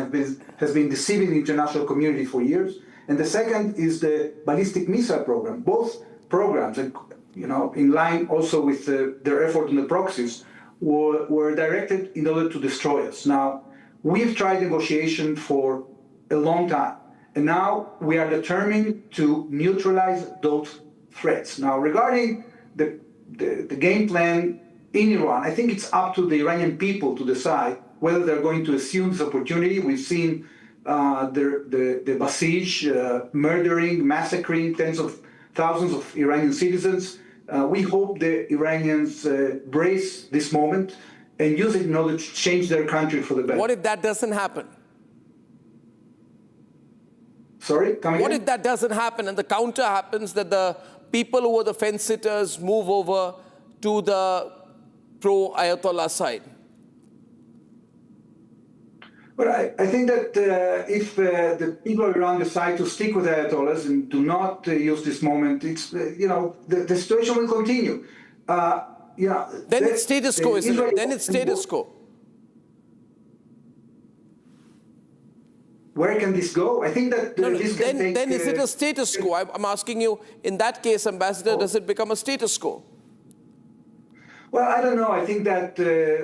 has been deceiving the international community for years. And the second is the ballistic missile program. Both programs, in line also with their effort on the proxies, were directed in order to destroy us. Now, we've tried negotiation for a long time, and now we are determined to neutralize those threats. Now, regarding the game plan in Iran, I think it's up to the Iranian people to decide whether they're going to assume this opportunity. We've seen the Basij murdering, massacring tens of thousands of Iranian citizens. We hope the Iranians brace this moment and use it in order to change their country for the better. What if that doesn't happen? Sorry? What if that doesn't happen and the counter happens, that the people who were the fence-sitters move over to the pro-Ayatollah side? But I think that if the people of Iran decide to stick with Ayatollahs and do not use this moment, it's the situation will continue. Then it's status quo, isn't it? Then it's status quo. Where can this go? I think that this can take... Then is it a status quo? I'm asking you, in that case, Ambassador, does it become a status quo? Well, I don't know. I think that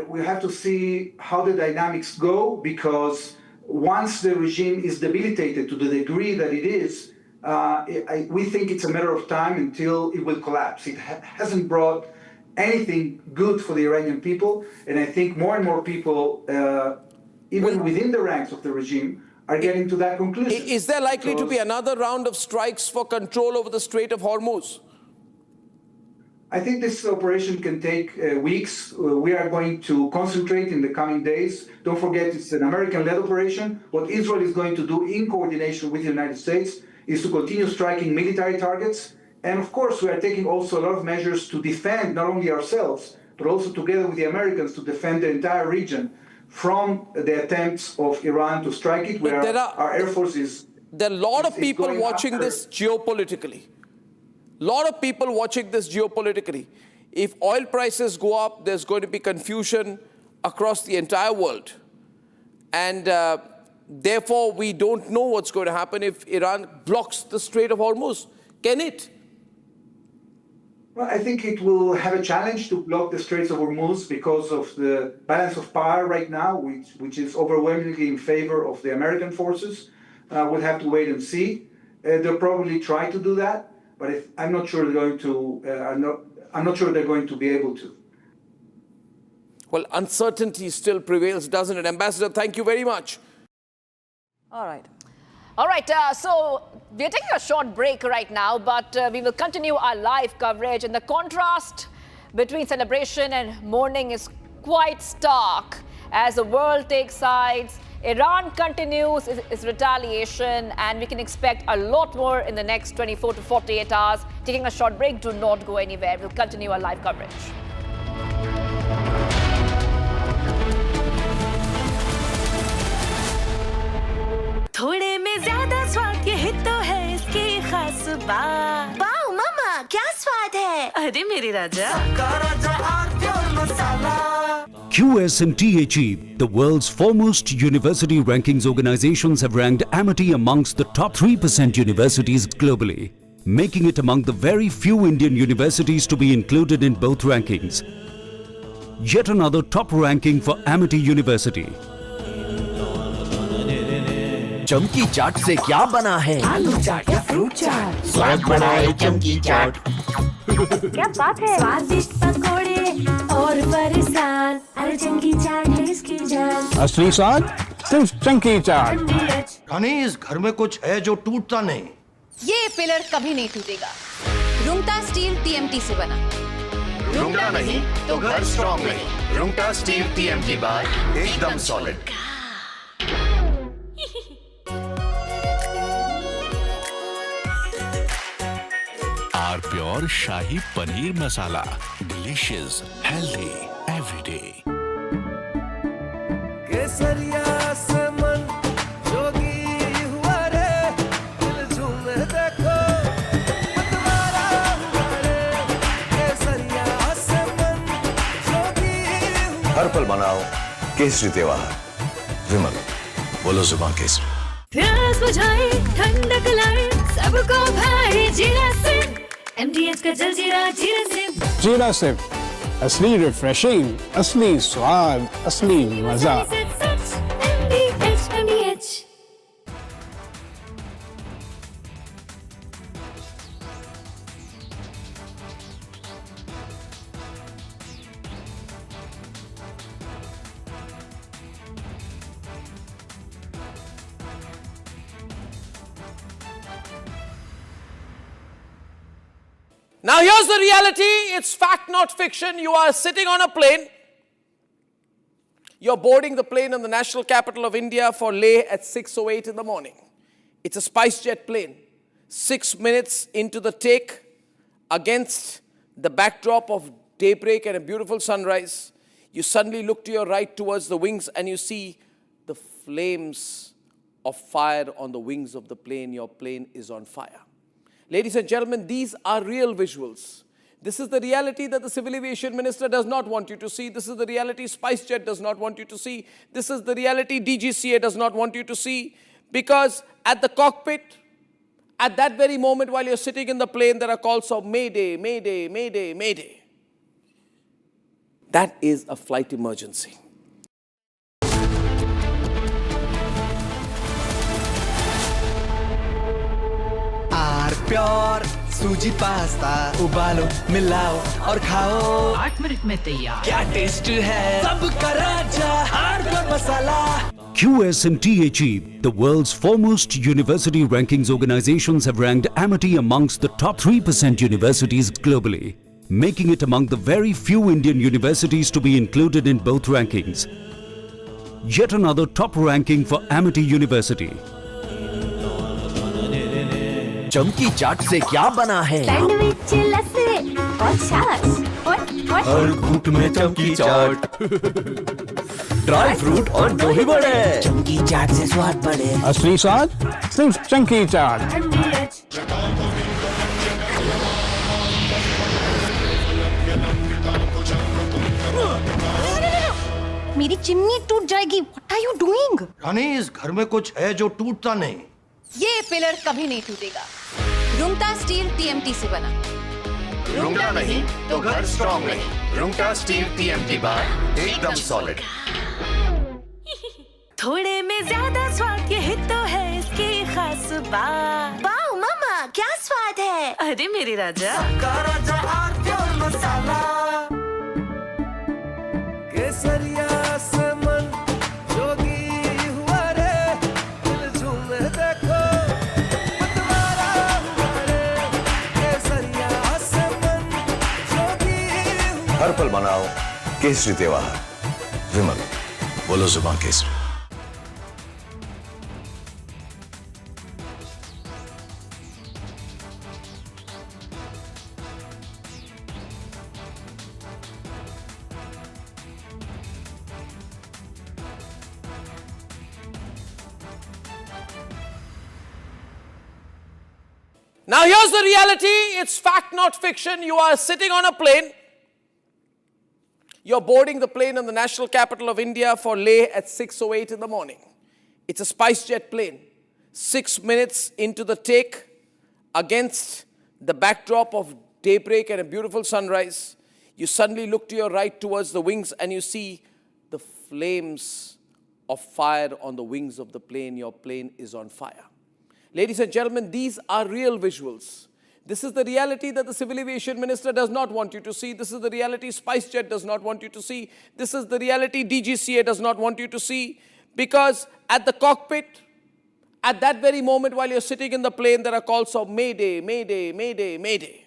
we have to see how the dynamics go, because once the regime is debilitated to the degree that it is, we think it's a matter of time until it will collapse. It hasn't brought anything good for the Iranian people, and I think more and more people, even within the ranks of the regime, are getting to that conclusion. Is there likely to be another round of strikes for control over the Strait of Hormuz? I think this operation can take weeks. We are going to concentrate in the coming days. Don't forget, it's an American-led operation. What Israel is going to do in coordination with the United States is to continue striking military targets. And of course, we are taking also a lot of measures to defend not only ourselves, but also together with the Americans to defend the entire region from the attempts of Iran to strike it, where our Air Force is. There are a lot of people watching this geopolitically. Lot of people watching this geopolitically. If oil prices go up, there's going to be confusion across the entire world. And therefore, we don't know what's going to happen if Iran blocks the Strait of Hormuz. Can it? Well, I think it will have a challenge to block the Straits of Hormuz because of the balance of power right now, which is overwhelmingly in favor of the American forces. We'll have to wait and see. They'll probably try to do that, but I'm not sure they're going to. I'm not sure they're going to be able to. Well, uncertainty still prevails, doesn't it? Ambassador, thank you very much. All right. All right, so we're taking a short break right now, but we will continue our live coverage. And the contrast between celebration and mourning is quite stark as the world takes sides. Iran continues its retaliation, and we can expect a lot more in the next 24 to 48 hours. Taking a short break, do not go anywhere. We'll continue our live coverage. थोड़े में ज्यादा स्वाद ये हित तो है इसकी खास बात। वाओ मामा क्या स्वाद है? अरे मेरे राजा। QS&THE, the world's foremost university rankings organizations, have ranked Amity amongst the top 3% universities globally, making it among the very few Indian universities to be included in both rankings. Yet another top ranking for Amity University. चमकी चाट से क्या बना है? आलू चाट या fruit चाट? स्वाद बनाए चमकी चाट। क्या बात है? स्वादिष्ट पकोड़े और फरसान, अरे चमकी चाट है इसकी जान। असली स्वाद सिर्फ चमकी चाट। रानी, इस घर में कुछ है जो टूटता नहीं। ये पिलर कभी नहीं टूटेगा। रुंगटा स्टील TMT से बना। रुंगटा नहीं तो घर स्ट्रॉन्ग नहीं। रुंगटा स्टील TMT बार एकदम solid. Pure shahi paneer masala, delicious, healthy everyday. केसरिया से मन जोगी हुआ रे, दिल झूमे देखो मतवारा हुआ रे। केसरिया से मन जोगी हुआ। हर पल मनाओ केसरी त्योहार। विमल, बोलो जुबान केसरी। प्यास बुझाए ठंडक लाए सबको भाई जीरा से MDH का जलजीरा जीरा से। जीरा से असली रिफ्रेशिंग, असली स्वाद, असली मजा। MDH। Now here's the reality. It's fact, not fiction. You are sitting on a plane. You're boarding the plane in the national capital of India for Leh at 6:08 in the morning. It's a SpiceJet plane. 6 minutes into the take, against the backdrop of daybreak and a beautiful sunrise, you suddenly look to your right towards the wings and you see the flames of fire on the wings of the plane. Your plane is on fire. Ladies and gentlemen, these are real visuals. This is the reality that the Civil Aviation Minister does not want you to see. This is the reality SpiceJet does not want you to see. This is the reality DGCA does not want you to see. Because at the cockpit, at that very moment while you're sitting in the plane, there are calls of Mayday, Mayday, Mayday, Mayday. That is a flight emergency. Pure suji pasta उबालो मिलाओ और खाओ 8 minute में तैयार। क्या test है सबका राजा आरप्योर मसाला। QS&THE, the world's foremost university rankings organizations, have ranked Amity amongst the top 3% universities globally, making it among the very few Indian universities to be included in both rankings. Yet another top ranking for Amity University. चमकी चाट से क्या बना है? Sandwich लस्सी और छाछ और हर घूंट में चमकी चाट ड्राई फ्रूट और दही बड़े चमकी चाट से स्वाद बढ़े असली स्वाद सिर्फ चंकी चाट। मेरी चिमनी टूट जाएगी। What are you doing? रानी, इस घर में कुछ है जो टूटता नहीं। ये पिलर कभी नहीं टूटेगा। रुंगटा स्टील TMT से बना। रुंगटा नहीं तो घर स्ट्रॉन्ग नहीं। रुंगटा स्टील TMT बार एकदम सॉलिड। थोड़े में ज्यादा स्वाद, यही तो है इसकी खास बात। वाओ मामा, क्या स्वाद है। अरे मेरे राजा, राजा और मसाला। केसरिया से मन जोगी हुआ रे, दिल झूमे देखो मतवारा हुआ रे। केसरिया से मन जोगी हुआ। हर पल मनाओ केसरी त्योहार। विमल, बोलो जुबान Kesari. Now here's the reality, it's fact not fiction. You are sitting on a plane. You're boarding the plane in the national capital of India for Leh at 6:08 in the morning. It's a SpiceJet plane. 6 minutes into the take, against the backdrop of daybreak and a beautiful sunrise, you suddenly look to your right towards the wings and you see the flames of fire on the wings of the plane. Your plane is on fire. Ladies and gentlemen, these are real visuals. This is the reality that the Civil Aviation Minister does not want you to see. This is the reality SpiceJet does not want you to see. This is the reality DGCA does not want you to see. Because at the cockpit, at that very moment while you're sitting in the plane, there are calls of Mayday, Mayday, Mayday, Mayday.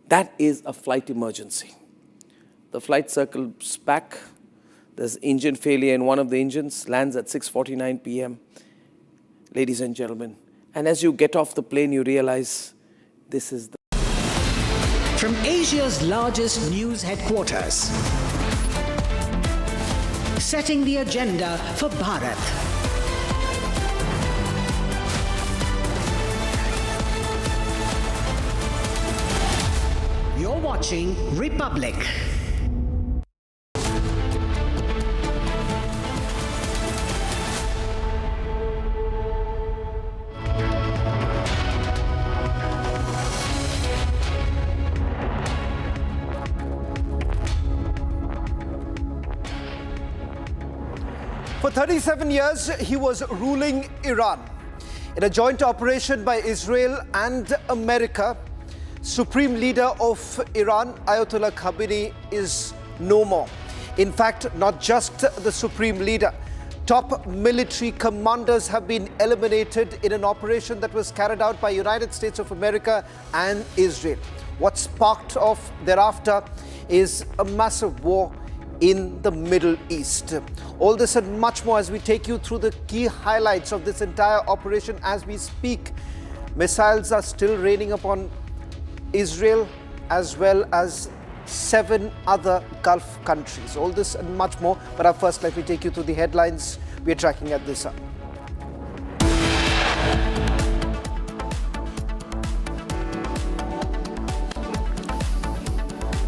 That is a flight emergency. The flight circles back. There's engine failure in one of the engines, lands at 6:49 p.m. Ladies and gentlemen, and as you get off the plane, you realize this is the... From Asia's largest news headquarters, setting the agenda for Bharat. You're watching Republic. For 37 years, he was ruling Iran. In a joint operation by Israel and America, Supreme Leader of Iran, Ayatollah Khamenei, is no more. In fact, not just the Supreme Leader. Top military commanders have been eliminated in an operation that was carried out by United States of America and Israel. What sparked off thereafter is a massive war in the Middle East. All this and much more as we take you through the key highlights of this entire operation as we speak. Missiles are still raining upon Israel as well as 7 other Gulf countries. All this and much more. But up first, let me take you through the headlines we are tracking at this hour.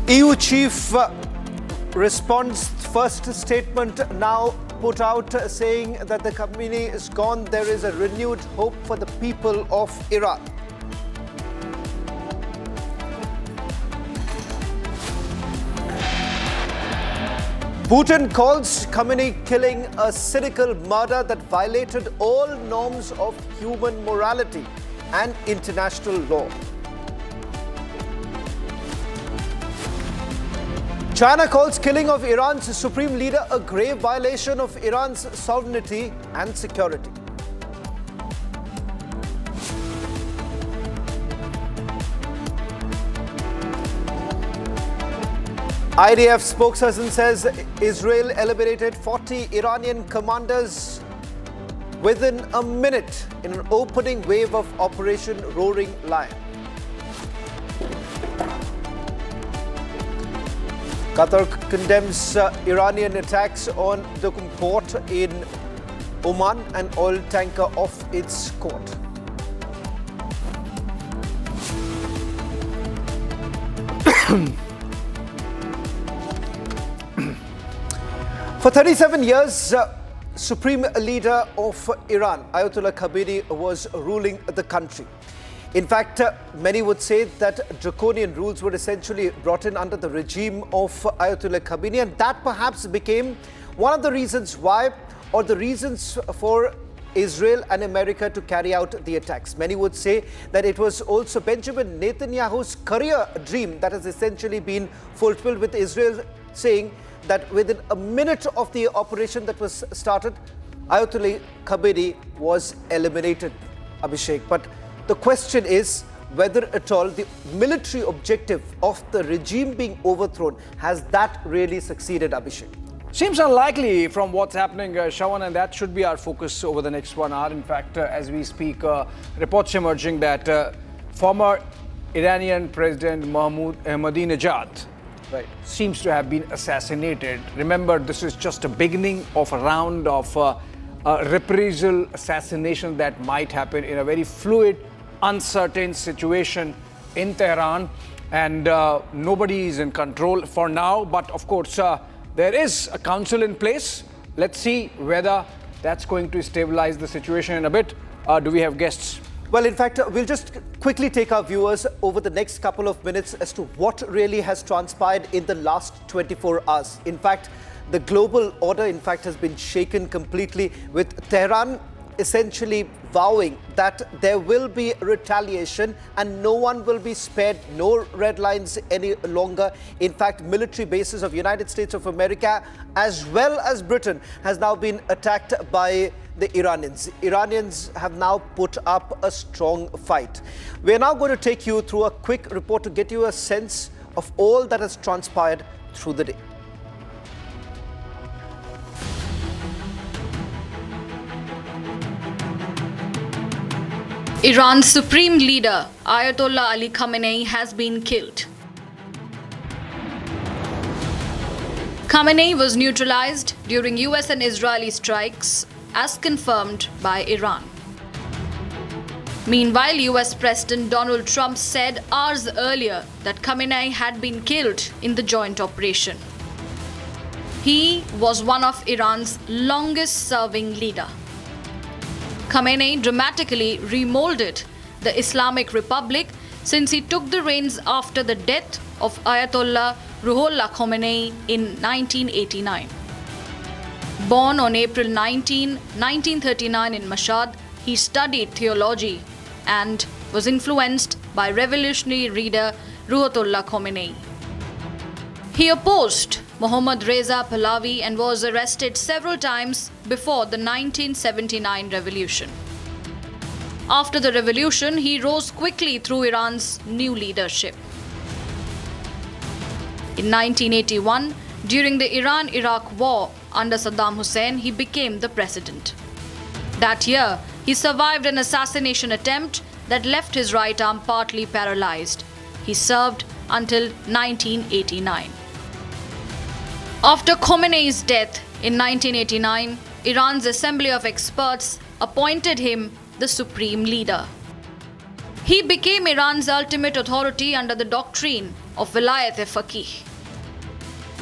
EU chief responds. First statement now put out saying that the Khamenei is gone. There is a renewed hope for the people of Iran. Putin calls Khamenei killing a cynical murder that violated all norms of human morality and international law. China calls killing of Iran's supreme leader a grave violation of Iran's sovereignty and security. IDF spokesperson says Israel eliminated 40 Iranian commanders within a minute in an opening wave of Operation Roaring Lion. Qatar condemns Iranian attacks on the port in Oman and oil tanker off its court. For 37 years, Supreme Leader of Iran, Ayatollah Khamenei, was ruling the country. In fact, many would say that draconian rules were essentially brought in under the regime of Ayatollah Khamenei, and that perhaps became one of the reasons why, or the reasons for Israel and America to carry out the attacks. Many would say that it was also Benjamin Netanyahu's career dream that has essentially been fulfilled, with Israel saying that within a minute of the operation that was started, Ayatollah Khamenei was eliminated, Abhishek. But the question is whether at all the military objective of the regime being overthrown, has that really succeeded, Abhishek? Seems unlikely from what's happening, Shawan, and that should be our focus over the next 1 hour. In fact, as we speak, reports emerging that former Iranian President Ahmadinejad seems to have been assassinated. Remember, this is just a beginning of a round of reprisal assassination that might happen in a very fluid, uncertain situation in Tehran, and nobody is in control for now. But of course, there is a council in place. Let's see whether that's going to stabilize the situation in a bit. Do we have guests? Well, in fact, we'll just quickly take our viewers over the next couple of minutes as to what really has transpired in the last 24 hours. In fact, the global order, in fact, has been shaken completely, with Tehran essentially vowing that there will be retaliation and no one will be spared, no red lines any longer. In fact, military bases of United States of America as well as Britain has now been attacked by the Iranians. Iranians have now put up a strong fight. We are now going to take you through a quick report to get you a sense of all that has transpired through the day. Iran's supreme leader, Ayatollah Ali Khamenei, has been killed. Khamenei was neutralized during US and Israeli strikes, as confirmed by Iran. Meanwhile, US President Donald Trump said hours earlier that Khamenei had been killed in the joint operation. He was one of Iran's longest-serving leader. Khamenei dramatically remolded the Islamic Republic since he took the reins after the death of Ayatollah Ruhollah Khamenei in 1989. Born on April 19, 1939 in Mashhad, he studied theology and was influenced by revolutionary leader Ruhollah Khamenei. He opposed Mohammad Reza Pahlavi and was arrested several times before the 1979 revolution. After the revolution, he rose quickly through Iran's new leadership. In 1981, during the Iran-Iraq war under Saddam Hussein, he became the president. That year, he survived an assassination attempt that left his right arm partly paralyzed. He served until 1989. After Khamenei's death in 1989, Iran's Assembly of Experts appointed him the supreme leader. He became Iran's ultimate authority under the doctrine of Vilayat-e-Faqih.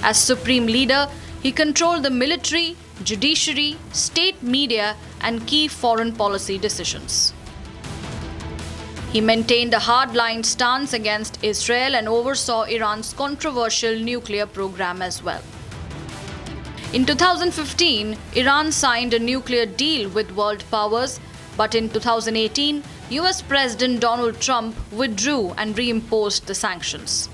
As supreme leader, he controlled the military, judiciary, state media, and key foreign policy decisions. He maintained a hardline stance against Israel and oversaw Iran's controversial nuclear program as well. In 2015, Iran signed a nuclear deal with world powers, but in 2018, US President Donald Trump withdrew and reimposed the sanctions.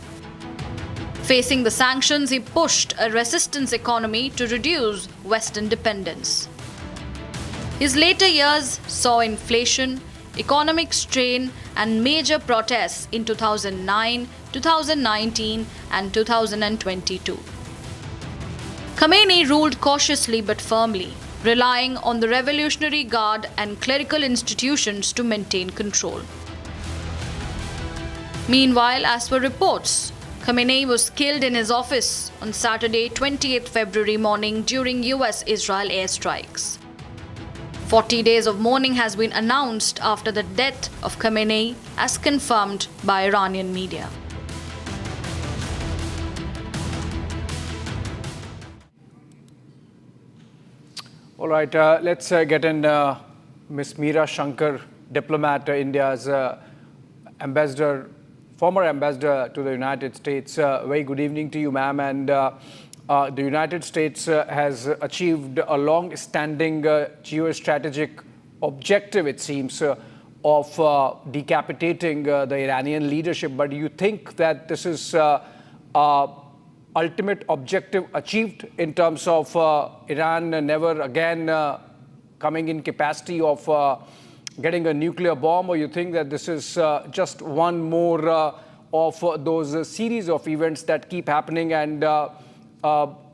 Facing the sanctions, he pushed a resistance economy to reduce Western dependence. His later years saw inflation, economic strain, and major protests in 2009, 2019, and 2022. Khamenei ruled cautiously but firmly, relying on the Revolutionary Guard and clerical institutions to maintain control. Meanwhile, as per reports, Khamenei was killed in his office on Saturday, 28th February morning during US-Israel airstrikes. 40 days of mourning has been announced after the death of Khamenei, as confirmed by Iranian media. All right, let's get in Ms. Meera Shankar, diplomat, India's ambassador, former ambassador to the United States. Very good evening to you, ma'am. And the United States has achieved a long-standing geostrategic objective, it seems, of decapitating the Iranian leadership. But do you think that this is ultimate objective achieved in terms of Iran never again coming in capacity of getting a nuclear bomb, or you think that this is just one more of those series of events that keep happening, and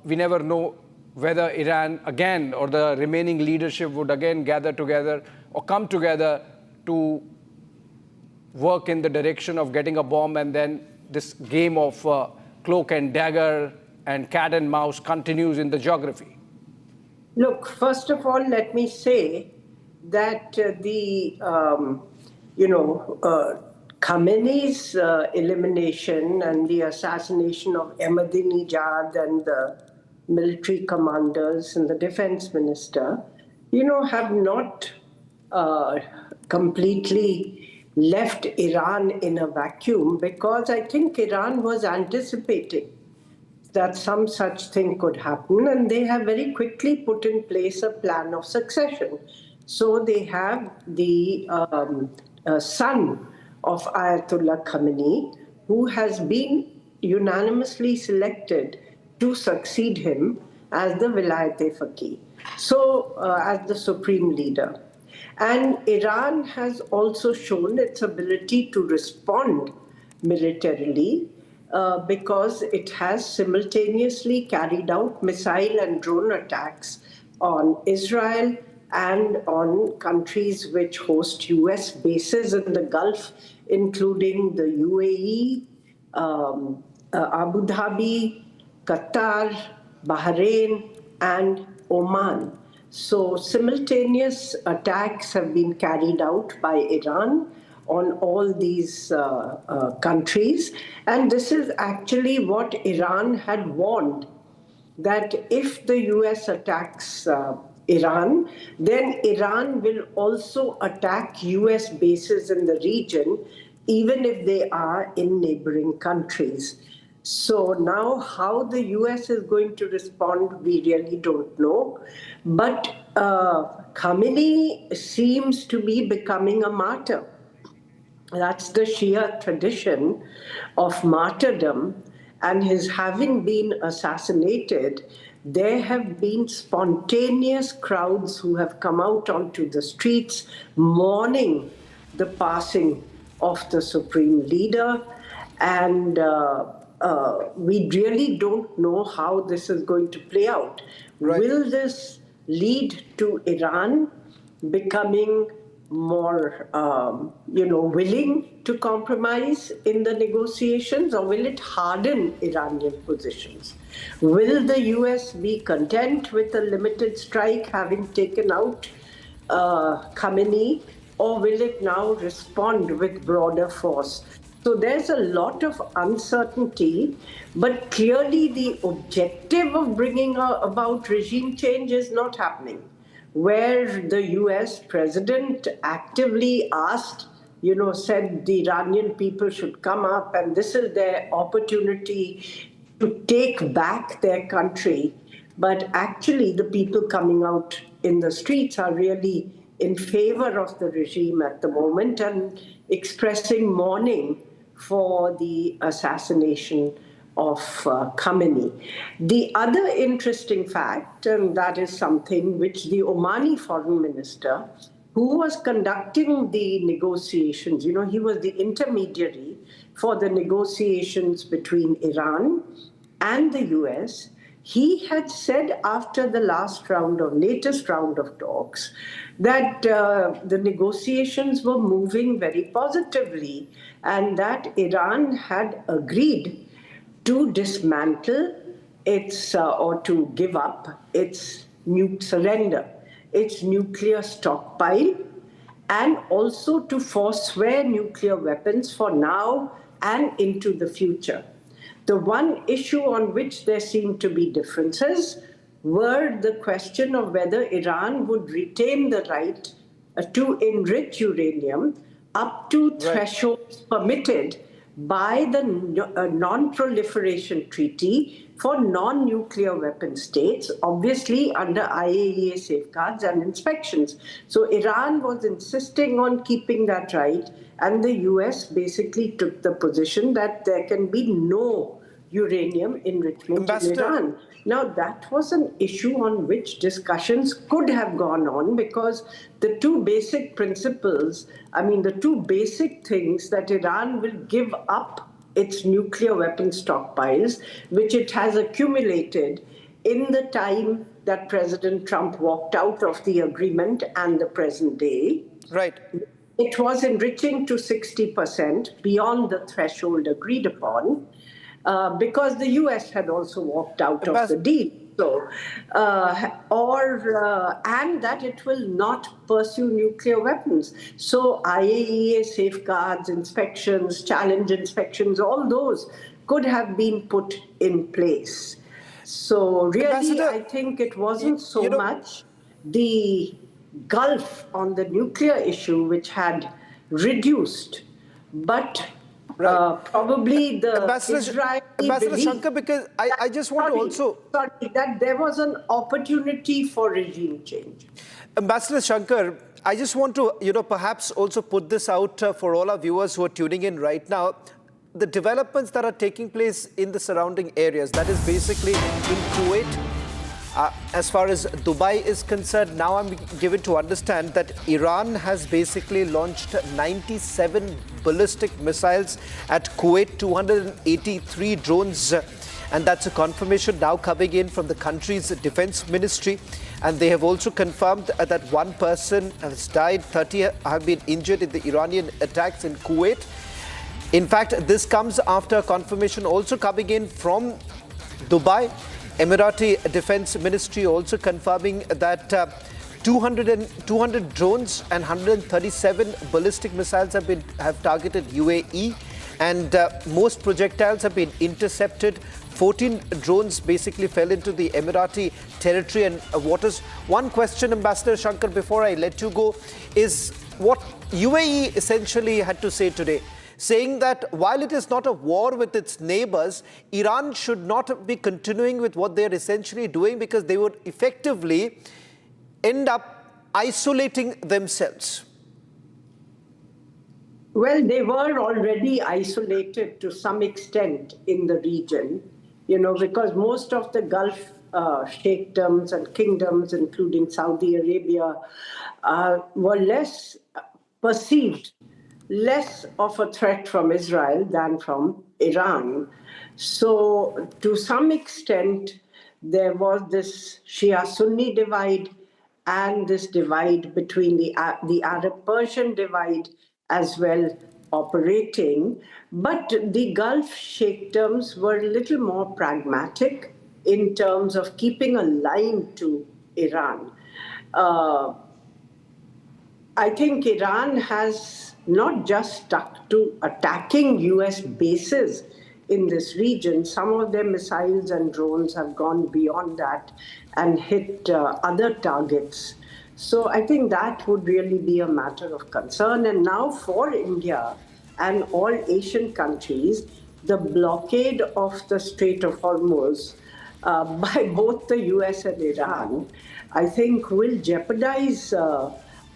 we never know whether Iran again or the remaining leadership would again gather together or come together to work in the direction of getting a bomb, and then this game of cloak and dagger and cat and mouse continues in the geography? Look, first of all, let me say that Khamenei's elimination and the assassination of Ahmadinejad and the military commanders and the defense minister, have not completely left Iran in a vacuum, because I think Iran was anticipating that some such thing could happen, and they have very quickly put in place a plan of succession. So they have the son of Ayatollah Khamenei, who has been unanimously selected to succeed him as the Vilayat-e-Faqih, so as the supreme leader. And Iran has also shown its ability to respond militarily because it has simultaneously carried out missile and drone attacks on Israel and on countries which host US bases in the Gulf, including the UAE, Abu Dhabi, Qatar, Bahrain, and Oman. So simultaneous attacks have been carried out by Iran on all these countries. And this is actually what Iran had warned, that if the US attacks Iran, then Iran will also attack US bases in the region, even if they are in neighboring countries. So now how the US is going to respond, we really don't know. But Khamenei seems to be becoming a martyr. That's the Shia tradition of martyrdom. And his having been assassinated, there have been spontaneous crowds who have come out onto the streets mourning the passing of the supreme leader. And we really don't know how this is going to play out. Right. Will this lead to Iran becoming more, willing to compromise in the negotiations, or will it harden Iranian positions? Will the US be content with a limited strike, having taken out Khamenei, or will it now respond with broader force? So there's a lot of uncertainty, but clearly the objective of bringing about regime change is not happening. Where the US president actively asked, said the Iranian people should come up and this is their opportunity to take back their country. But actually the people coming out in the streets are really in favor of the regime at the moment and expressing mourning for the assassination of Khamenei. The other interesting fact, and that is something which the Omani foreign minister, who was conducting the negotiations, he was the intermediary for the negotiations between Iran and the US, he had said after the latest round of talks, that the negotiations were moving very positively and that Iran had agreed to dismantle its, or to give up its surrender, its nuclear stockpile, and also to forswear nuclear weapons for now and into the future. The one issue on which there seemed to be differences were the question of whether Iran would retain the right to enrich uranium up to thresholds permitted by the Non-Proliferation Treaty for non-nuclear weapon states, obviously under IAEA safeguards and inspections. So Iran was insisting on keeping that right, and the US basically took the position that there can be no uranium enrichment in Iran. Now, that was an issue on which discussions could have gone on, because the two basic principles, the two basic things that Iran will give up its nuclear weapon stockpiles, which it has accumulated in the time that President Trump walked out of the agreement and the present day. Right. It was enriching to 60% beyond the threshold agreed upon, because the US had also walked out of the deal. So, and that it will not pursue nuclear weapons. So IAEA safeguards, inspections, challenge inspections, all those could have been put in place. So really, I think it wasn't so much the gulf on the nuclear issue which had reduced, but probably the Ambassador Shankar, because I just want to also... that there was an opportunity for regime change. Ambassador Shankar, I just want to, perhaps also put this out for all our viewers who are tuning in right now. The developments that are taking place in the surrounding areas, that is basically in Kuwait, as far as Dubai is concerned, now I'm given to understand that Iran has basically launched 97 ballistic missiles at Kuwait, 283 drones, and that's a confirmation now coming in from the country's defense ministry. And they have also confirmed that one person has died, 30 have been injured in the Iranian attacks in Kuwait. In fact, this comes after confirmation also coming in from Dubai. Emirati Defense Ministry also confirming that 200 drones and 137 ballistic missiles have targeted UAE, and most projectiles have been intercepted. 14 drones basically fell into the Emirati territory and waters. One question, Ambassador Shankar, before I let you go, is what UAE essentially had to say today, saying that while it is not a war with its neighbors, Iran should not be continuing with what they're essentially doing, because they would effectively end up isolating themselves. Well, they were already isolated to some extent in the region, because most of the Gulf sheikdoms and kingdoms, including Saudi Arabia, were perceived less of a threat from Israel than from Iran. So to some extent, there was this Shia-Sunni divide and this divide between the Arab-Persian divide as well operating. But the Gulf sheikdoms were a little more pragmatic in terms of keeping a line to Iran. I think Iran has not just stuck to attacking US bases in this region. Some of their missiles and drones have gone beyond that and hit other targets. So I think that would really be a matter of concern. And now for India and all Asian countries, the blockade of the Strait of Hormuz by both the US and Iran, I think will jeopardize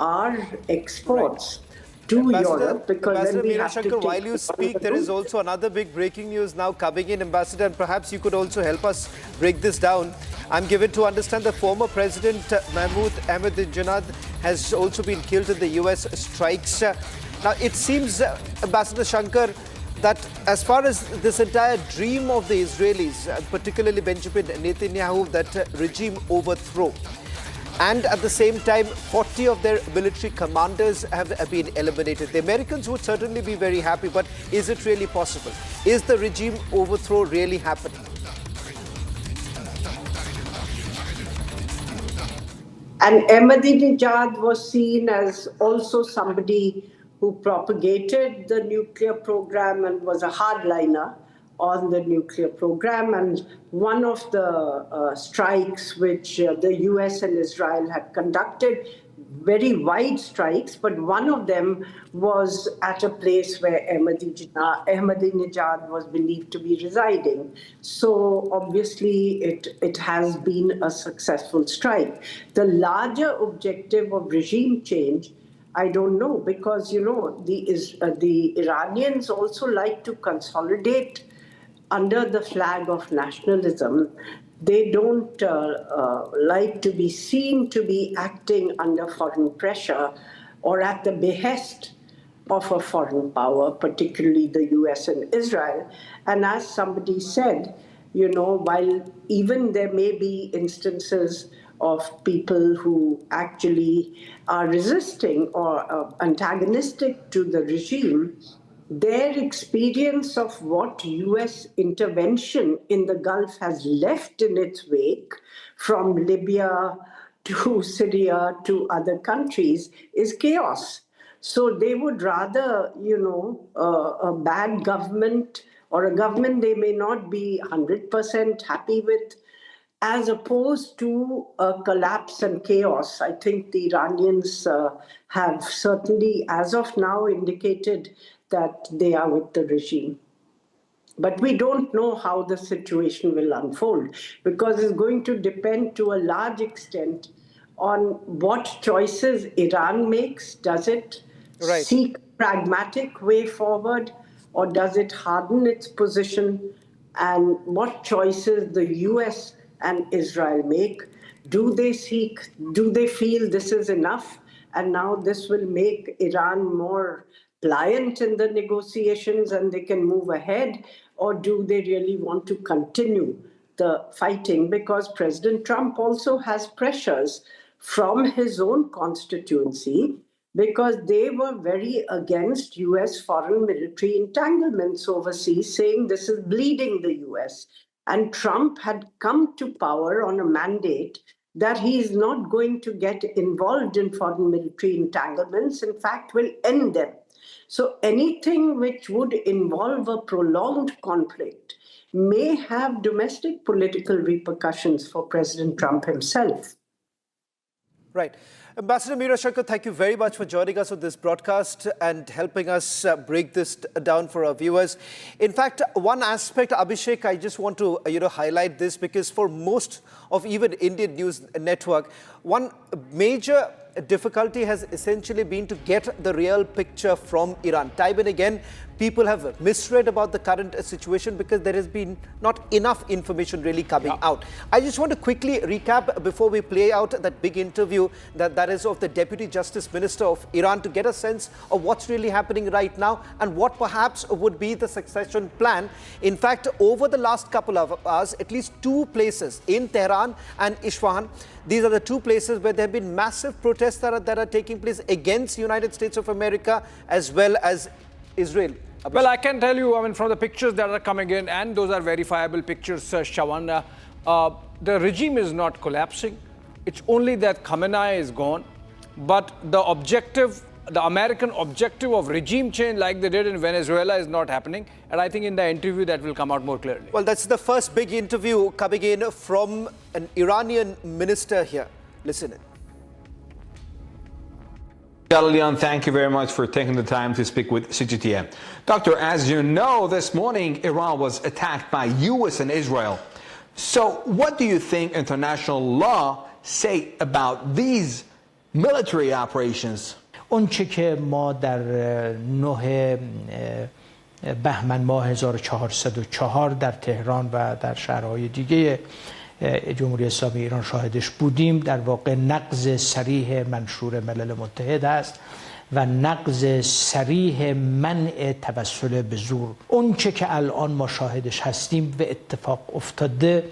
our exports to Europe, because Ambassador then we Meera have Shankar, to take while you speak, there is also another big breaking news now coming in, Ambassador, and perhaps you could also help us break this down. I'm given to understand the former President Mahmoud Ahmadinejad has also been killed in the US strikes. Now, it seems, Ambassador Shankar, that as far as this entire dream of the Israelis, particularly Benjamin Netanyahu, that regime overthrow, and at the same time 40 of their military commanders have been eliminated. The Americans would certainly be very happy, but is it really possible? Is the regime overthrow really happening? And Ahmadinejad was seen as also somebody who propagated the nuclear program and was a hardliner on the nuclear program. And one of the strikes which the US and Israel had conducted, very wide strikes, but one of them was at a place where Ahmadinejad was believed to be residing. So obviously it has been a successful strike. The larger objective of regime change, I don't know, because, you know, the Iranians also like to consolidate under the flag of nationalism. They don't like to be seen to be acting under foreign pressure or at the behest of a foreign power, particularly the US and Israel. And as somebody said, you know, while even there may be instances of people who actually are resisting or antagonistic to the regime, their experience of what US intervention in the Gulf has left in its wake, from Libya to Syria to other countries, is chaos. So they would rather, you know, a bad government or a government they may not be 100% happy with, as opposed to a collapse and chaos. I think the Iranians have certainly, as of now, indicated that they are with the regime. But we don't know how the situation will unfold, because it's going to depend to a large extent on what choices Iran makes. Does it seek a pragmatic way forward, or does it harden its position? And what choices the US and Israel make? Do they feel this is enough, and now this will make Iran more pliant in the negotiations and they can move ahead? Or do they really want to continue the fighting? Because President Trump also has pressures from his own constituency, because they were very against US foreign military entanglements overseas, saying this is bleeding the US. And Trump had come to power on a mandate that he is not going to get involved in foreign military entanglements, in fact, will end them. So anything which would involve a prolonged conflict may have domestic political repercussions for President Trump himself. Right. Ambassador Meera Shankar, thank you very much for joining us on this broadcast and helping us break this down for our viewers. In fact, one aspect, Abhishek, I just want to highlight this, because for most of even Indian news network, one major difficulty has essentially been to get the real picture from Iran. Time and again, people have misread about the current situation because there has been not enough information really coming out. I just want to quickly recap before we play out that big interview that is of the Deputy Justice Minister of Iran, to get a sense of what's really happening right now and what perhaps would be the succession plan. In fact, over the last couple of hours, at least two places in Tehran and Isfahan, these are the two places where there have been massive protests that are taking place against the United States of America as well as Israel. Well, I can tell you, I mean, from the pictures that are coming in, and those are verifiable pictures, Shawan, the regime is not collapsing. It's only that Khamenei is gone. But the objective, the American objective of regime change, like they did in Venezuela, is not happening. And I think in the interview that will come out more clearly. Well, that's the first big interview coming in from an Iranian minister here. Listen in. Leon, thank you very much for taking the time to speak with CGTN. Doctor, as you know, this morning Iran was attacked by US and Israel. So what do you think international law say about these military operations? اونچه که ما در 9 بهمن ماه 1404 در تهران و در شهرهای دیگه جمهوری اسلامی ایران شاهدش بودیم، در واقع نقض صریح منشور ملل متحد است و نقض صریح منع توسل به زور. اون چه که الان ما شاهدش هستیم و اتفاق افتاده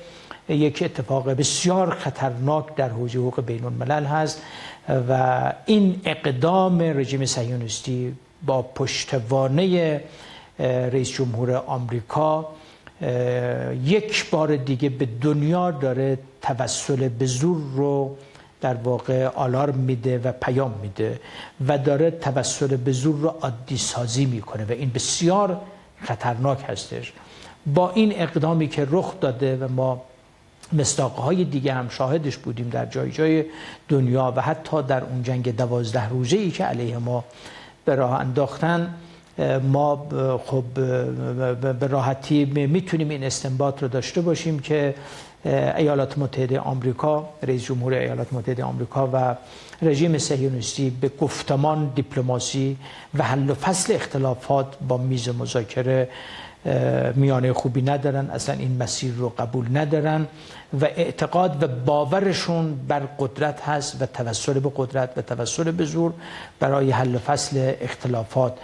یک اتفاق بسیار خطرناک در حوزه حقوق بین الملل هست و این اقدام رژیم صهیونیستی با پشتوانه رئیس جمهور آمریکا یک بار دیگه به دنیا داره توسل به زور رو در واقع آلارم میده و پیام میده و داره توسل به زور رو عادی سازی میکنه و این بسیار خطرناک هستش. با این اقدامی که رخ داده و ما مصداقهای دیگه هم شاهدش بودیم در جای جای دنیا و حتی در اون جنگ 12 روزه‌ای که علیه ما به راه انداختن، ما خب به راحتی میتونیم این استنباط رو داشته باشیم که ایالات متحده آمریکا، رئیس جمهور ایالات متحده آمریکا و رژیم صهیونیستی به گفتمان، دیپلماسی و حل و فصل اختلافات با میز مذاکره میانه خوبی ندارن، اصلا این مسیر رو قبول ندارن و اعتقاد و باورشون بر قدرت هست و توسل به قدرت و توسل به زور برای حل و فصل اختلافات.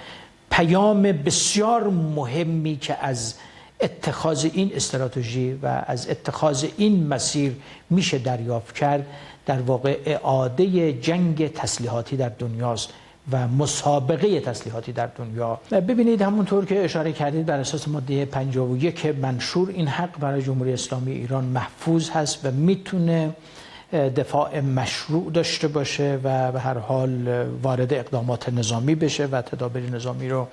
پیام بسیار مهمی که از اتخاذ این استراتژی و از اتخاذ این مسیر میشه دریافت کرد در واقع اعاده جنگ تسلیحاتی در دنیاست و مسابقه تسلیحاتی در دنیا. ببینید همونطور که اشاره کردید بر اساس ماده 51 منشور این حق برای جمهوری اسلامی ایران محفوظ هست و میتونه دفاع مشروع داشته باشه و به هر حال وارد اقدامات نظامی بشه و تدابیر نظامی رو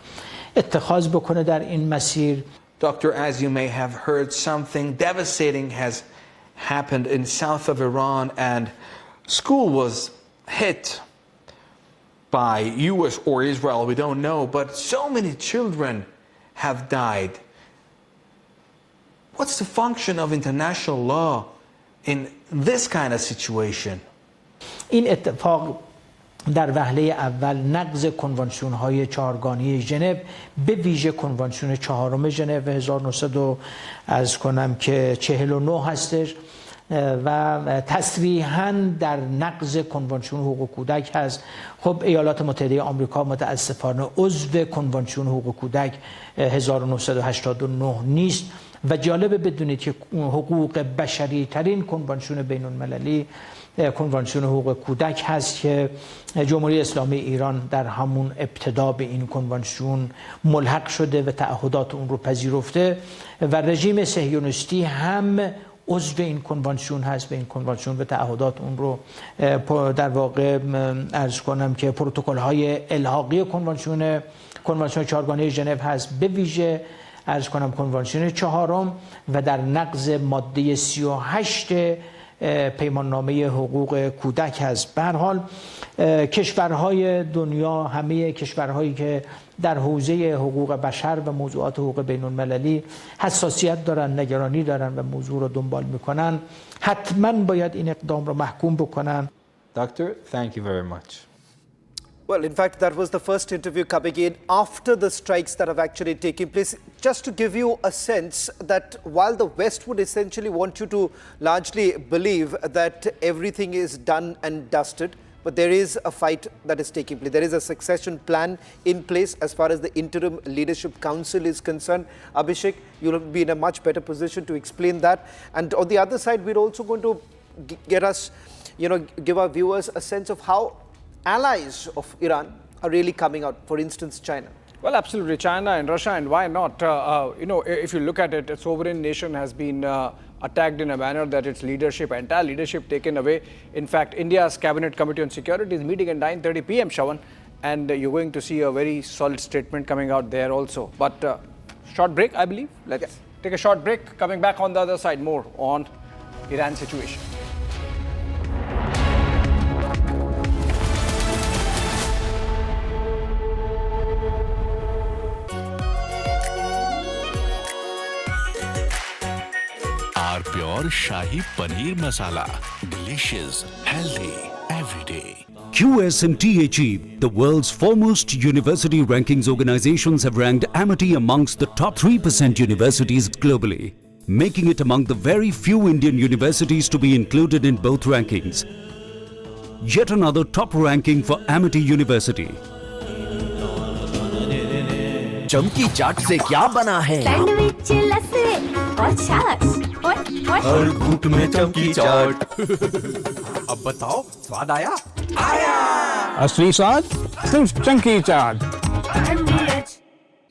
اتخاذ بکنه در این مسیر. Doctor, as you may have heard, something devastating has happened in south of Iran and school was hit by US or Israel, we don't know, but so many children have died. What's the function of international law in this kind of situation? این اتفاق در وهله اول نقض کنوانسیون های چهارگانه ژنو به ویژه کنوانسیون چهارم ژنو 1900 از کنم که 49 هستش و تصریحاً در نقض کنوانسیون حقوق کودک هست. خب ایالات متحده آمریکا متاسفانه عضو کنوانسیون حقوق کودک 1989 نیست و جالبه بدونید که حقوق بشری ترین کنوانسیون بین المللی کنوانسیون حقوق کودک هست که جمهوری اسلامی ایران در همون ابتدا به این کنوانسیون ملحق شده و تعهدات اون رو پذیرفته و رژیم صهیونیستی هم عضو این کنوانسیون هست، به این کنوانسیون و تعهدات اون رو در واقع عرض کنم که پروتکل های الحاقی کنوانسیون چهارگانه ژنو هست، به ویژه عرض کنم کنوانسیون چهارم و در نقض ماده 38 پیمان نامه حقوق کودک هست. به هر حال کشورهای دنیا، همه کشورهایی که در حوزه حقوق بشر و موضوعات حقوق بین المللی حساسیت دارن، نگرانی دارن و موضوع رو دنبال میکنن، حتما باید این اقدام رو محکوم بکنن. Doctor, thank you very much. Well, in fact, that was the first interview coming in after the strikes that have actually taken place. Just to give you a sense that while the West would essentially want you to largely believe that everything is done and dusted, but there is a fight that is taking place. There is a succession plan in place as far as the Interim Leadership Council is concerned. Abhishek, you'll be in a much better position to explain that. And on the other side, we're also going to give our viewers a sense of how allies of Iran are really coming out, for instance, China. Well, absolutely, China and Russia, and why not? If you look at it, a sovereign nation has been attacked in a manner that its entire leadership taken away. In fact, India's Cabinet Committee on Security is meeting at 9:30 p.m., Shawan, and you're going to see a very solid statement coming out there also. But short break, I believe. Let's take a short break. Coming back on the other side, more on Iran situation. Pure Shahi Paneer Masala. Delicious, healthy, every day. QS&THE, the world's foremost university rankings organizations, have ranked Amity amongst the top 3% universities globally, making it among the very few Indian universities to be included in both rankings. Yet another top ranking for Amity University. चमकी चाट से क्या बना है? Sandwich लस्सी और छाछ और हर घूंट में चमकी चाट। अब बताओ स्वाद आया? आया। असली स्वाद सिर्फ चंकी चाट।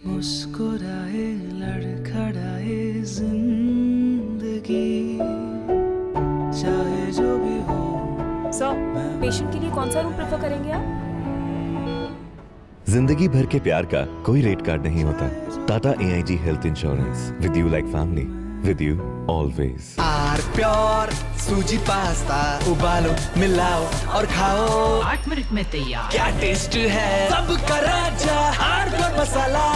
मुस्कुराए लड़खड़ाए जिंदगी चाहे जो भी हो। सर, पेशेंट के लिए कौन सा रूम प्रेफर करेंगे आप? जिंदगी भर के प्यार का कोई रेट कार्ड नहीं होता। Tata AIG health insurance, with you like family, with you always. R pure suji pasta उबालो मिलाओ और खाओ 8 मिनट में तैयार। क्या टेस्ट है सबका राजा आर प्योर मसाला।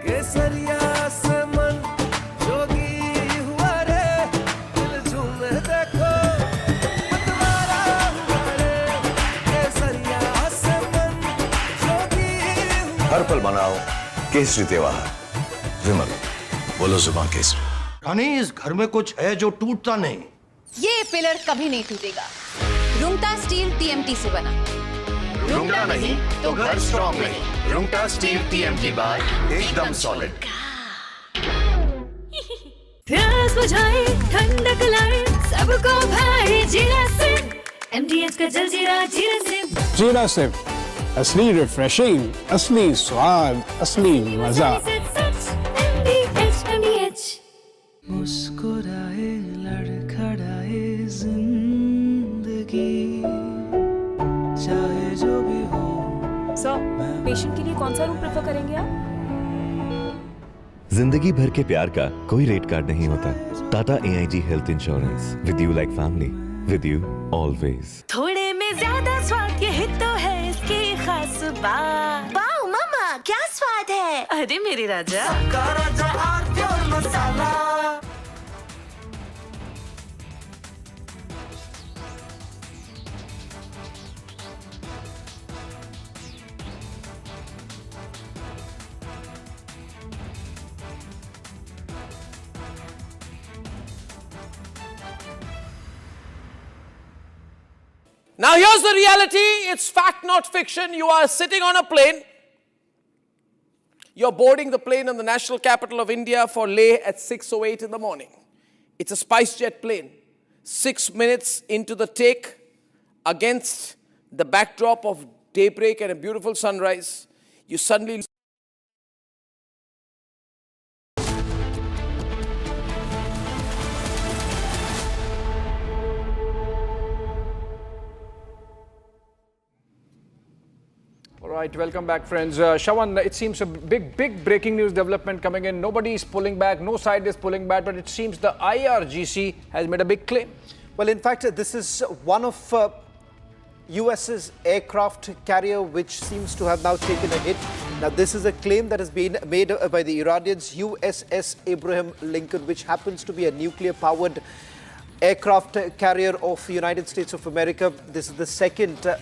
केसरिया से मन जोगी हुआ रे, दिल झूमे देखो मतवारा हुआ रे। केसरिया से मन जोगी हुआ। हर पल मनाओ केसरी त्योहार। विमल, बोलो जुबान केसरी। रानी, इस घर में कुछ है जो टूटता नहीं। ये पिलर कभी नहीं टूटेगा। रुंगटा स्टील TMT से बना। रुंगटा नहीं तो घर स्ट्रॉन्ग नहीं। रुंगटा स्टील TMT बार एकदम सॉलिड। प्यास बुझाए ठंडक लाए सबको भाई जीरा से। MTH का जलजीरा जीरा से। जीरा से असली रिफ्रेशिंग, असली स्वाद, असली मजा। मुस्कुराए लड़खड़ाए जिंदगी चाहे जो भी हो। सर, पेशेंट के लिए कौन सा रूम प्रेफर करेंगे आप? जिंदगी भर के प्यार का कोई रेट कार्ड नहीं होता। Tata AIG health insurance, with you like family, with you always. थोड़े में ज्यादा स्वाद यही तो है इसकी खास बात। वाओ मामा क्या स्वाद है। अरे मेरे राजा, सबका राजा R pure masala. Now here's the reality, it's fact not fiction. You are sitting on a plane. You're boarding the plane in the national capital of India for Leh at 6:08 in the morning. It's a SpiceJet plane. 6 minutes into the take, against the backdrop of daybreak and a beautiful sunrise, you suddenly All right, welcome back, friends. Shawan, it seems a big breaking news development coming in. Nobody is pulling back, no side is pulling back, but it seems the IRGC has made a big claim. Well, in fact, this is one of US's aircraft carrier which seems to have now taken a hit. Now, this is a claim that has been made by the Iranians, USS Abraham Lincoln, which happens to be a nuclear-powered aircraft carrier of the United States of America. This is the second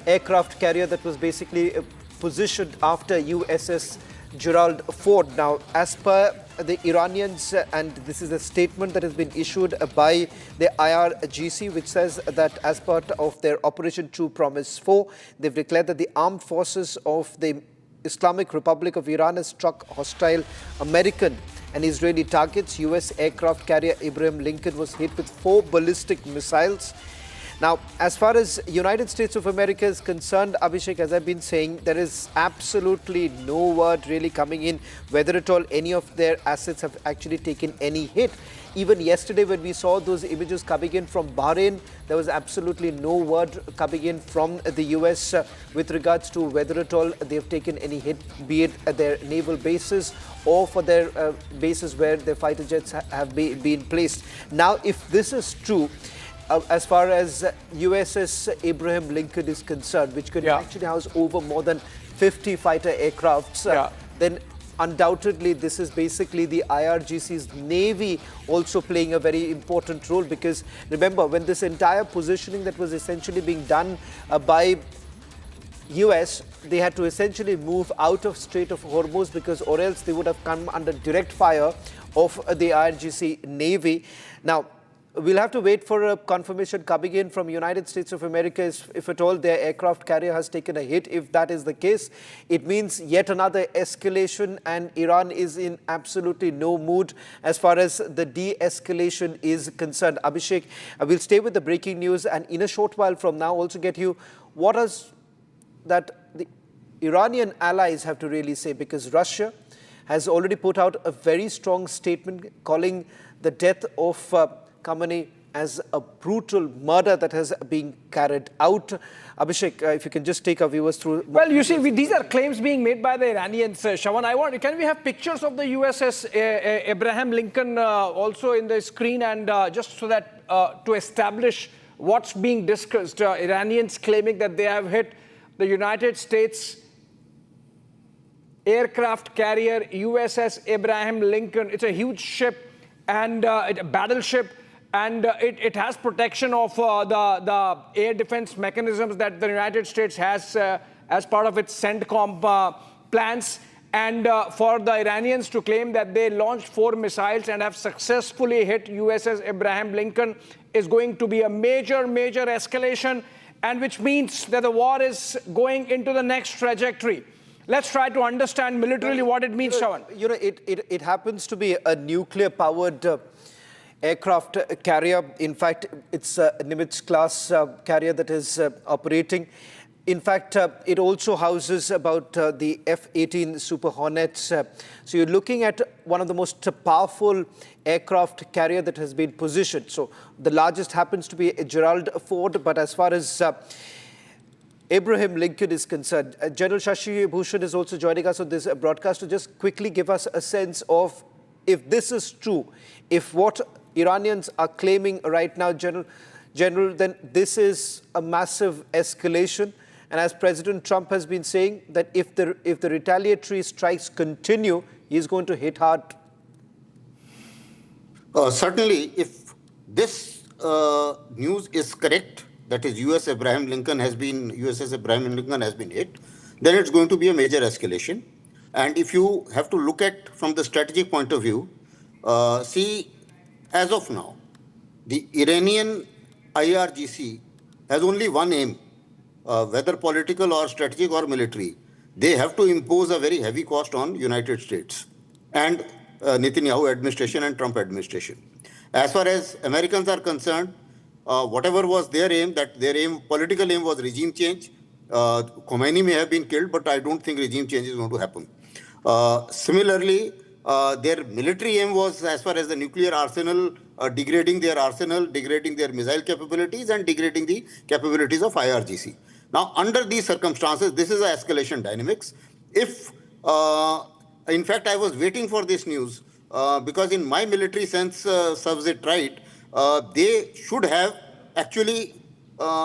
aircraft carrier that was basically positioned after USS Gerald Ford. Now, as per the Iranians, and this is a statement that has been issued by the IRGC, which says that as part of their Operation True Promise 4, they've declared that the armed forces of the Islamic Republic of Iran has struck hostile American and Israeli targets. US aircraft carrier Abraham Lincoln was hit with 4 ballistic missiles. Now, as far as United States of America is concerned, Abhishek, as I've been saying, there is absolutely no word really coming in whether at all any of their assets have actually taken any hit. Even yesterday when we saw those images coming in from Bahrain, there was absolutely no word coming in from the US with regards to whether at all they've taken any hit, be it at their naval bases or for their bases where their fighter jets have been placed. Now, if this is true, as far as USS Abraham Lincoln is concerned, which could actually house over more than 50 fighter aircrafts, then undoubtedly this is basically the IRGC's Navy also playing a very important role, because remember, when this entire positioning that was essentially being done by US, they had to essentially move out of Strait of Hormuz, because or else they would have come under direct fire of the IRGC Navy. Now, we'll have to wait for a confirmation coming in from United States of America if at all their aircraft carrier has taken a hit. If that is the case, it means yet another escalation, and Iran is in absolutely no mood as far as the de-escalation is concerned. Abhishek, we'll stay with the breaking news, and in a short while from now also get you what is that the Iranian allies have to really say, because Russia has already put out a very strong statement calling the death of Khamenei as a brutal murder that has been carried out. Abhishek, if you can just take our viewers through. Well, you see, these are claims being made by the Iranians. Shawan, can we have pictures of the USS Abraham Lincoln also in the screen, and just so that to establish what's being discussed, Iranians claiming that they have hit the United States aircraft carrier USS Abraham Lincoln. It's a huge ship and a battleship, and it has protection of the air defense mechanisms that the United States has as part of its CENTCOM plans. And for the Iranians to claim that they launched 4 missiles and have successfully hit USS Abraham Lincoln is going to be a major, major escalation, and which means that the war is going into the next trajectory. Let's try to understand militarily what it means, Shawan. You know, it happens to be a nuclear-powered aircraft carrier. In fact, it's a Nimitz-class carrier that is operating. In fact, it also houses about the F-18 Super Hornets. So you're looking at one of the most powerful aircraft carrier that has been positioned. So the largest happens to be Gerald Ford, but as far as Abraham Lincoln is concerned, General Shashi Bhushan is also joining us on this broadcast to just quickly give us a sense of if this is true, if what Iranians are claiming right now, General, then this is a massive escalation. And as President Trump has been saying, that if the retaliatory strikes continue, he's going to hit hard. Certainly, if this news is correct, that is USS Abraham Lincoln has been hit, then it's going to be a major escalation. And if you have to look at from the strategic point of view, see, as of now, the Iranian IRGC has only one aim, whether political or strategic or military. They have to impose a very heavy cost on United States and Netanyahu administration and Trump administration. As far as Americans are concerned, whatever was their aim, political aim was regime change. Khamenei may have been killed, but I don't think regime change is going to happen. Similarly, their military aim was, as far as the nuclear arsenal, degrading their arsenal, degrading their missile capabilities, and degrading the capabilities of IRGC. Now, under these circumstances, this is an escalation dynamics. If, in fact, I was waiting for this news because in my military sense serves it right, they should have actually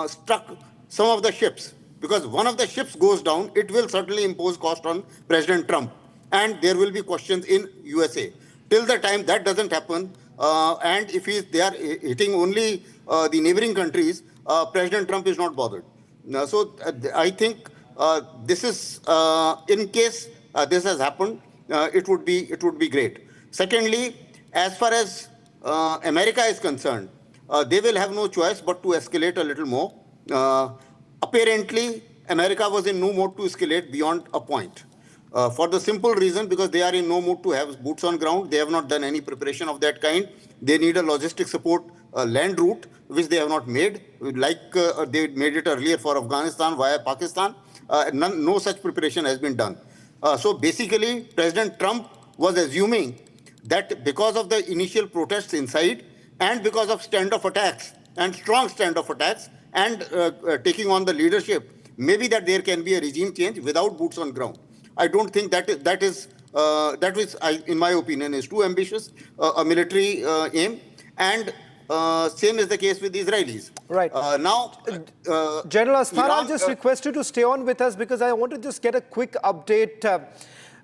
struck some of the ships, because one of the ships goes down, it will certainly impose cost on President Trump, and there will be questions in USA. Till the time that doesn't happen, and if they are hitting only the neighboring countries, President Trump is not bothered. So I think this is, in case this has happened, it would be great. Secondly, as far as America is concerned, they will have no choice but to escalate a little more. Apparently, America was in no mood to escalate beyond a point. For the simple reason, because they are in no mood to have boots on ground. They have not done any preparation of that kind. They need a logistic support land route, which they have not made, like they made it earlier for Afghanistan via Pakistan. No such preparation has been done. So basically, President Trump was assuming that because of the initial protests inside and because of standoff attacks and strong standoff attacks and taking on the leadership, maybe that there can be a regime change without boots on ground. I don't think that is, in my opinion, is too ambitious, a military aim. And same is the case with the Israelis. Right. Now, General Asthar, I'll just request you to stay on with us because I want to just get a quick update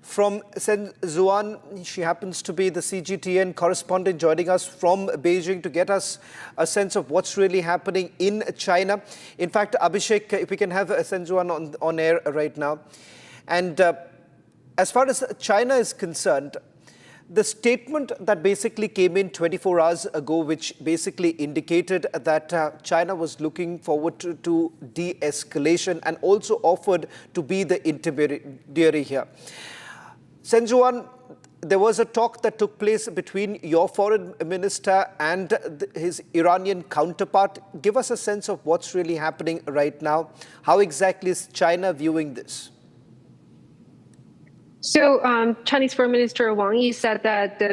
from Sen Zuan. She happens to be the CGTN correspondent joining us from Beijing to get us a sense of what's really happening in China. In fact, Abhishek, if we can have Sen Zuan on air right now. And as far as China is concerned, the statement that basically came in 24 hours ago, which basically indicated that China was looking forward to de-escalation and also offered to be the intermediary here. Senjuan, there was a talk that took place between your foreign minister and his Iranian counterpart. Give us a sense of what's really happening right now. How exactly is China viewing this? So Chinese Foreign Minister Wang Yi said that the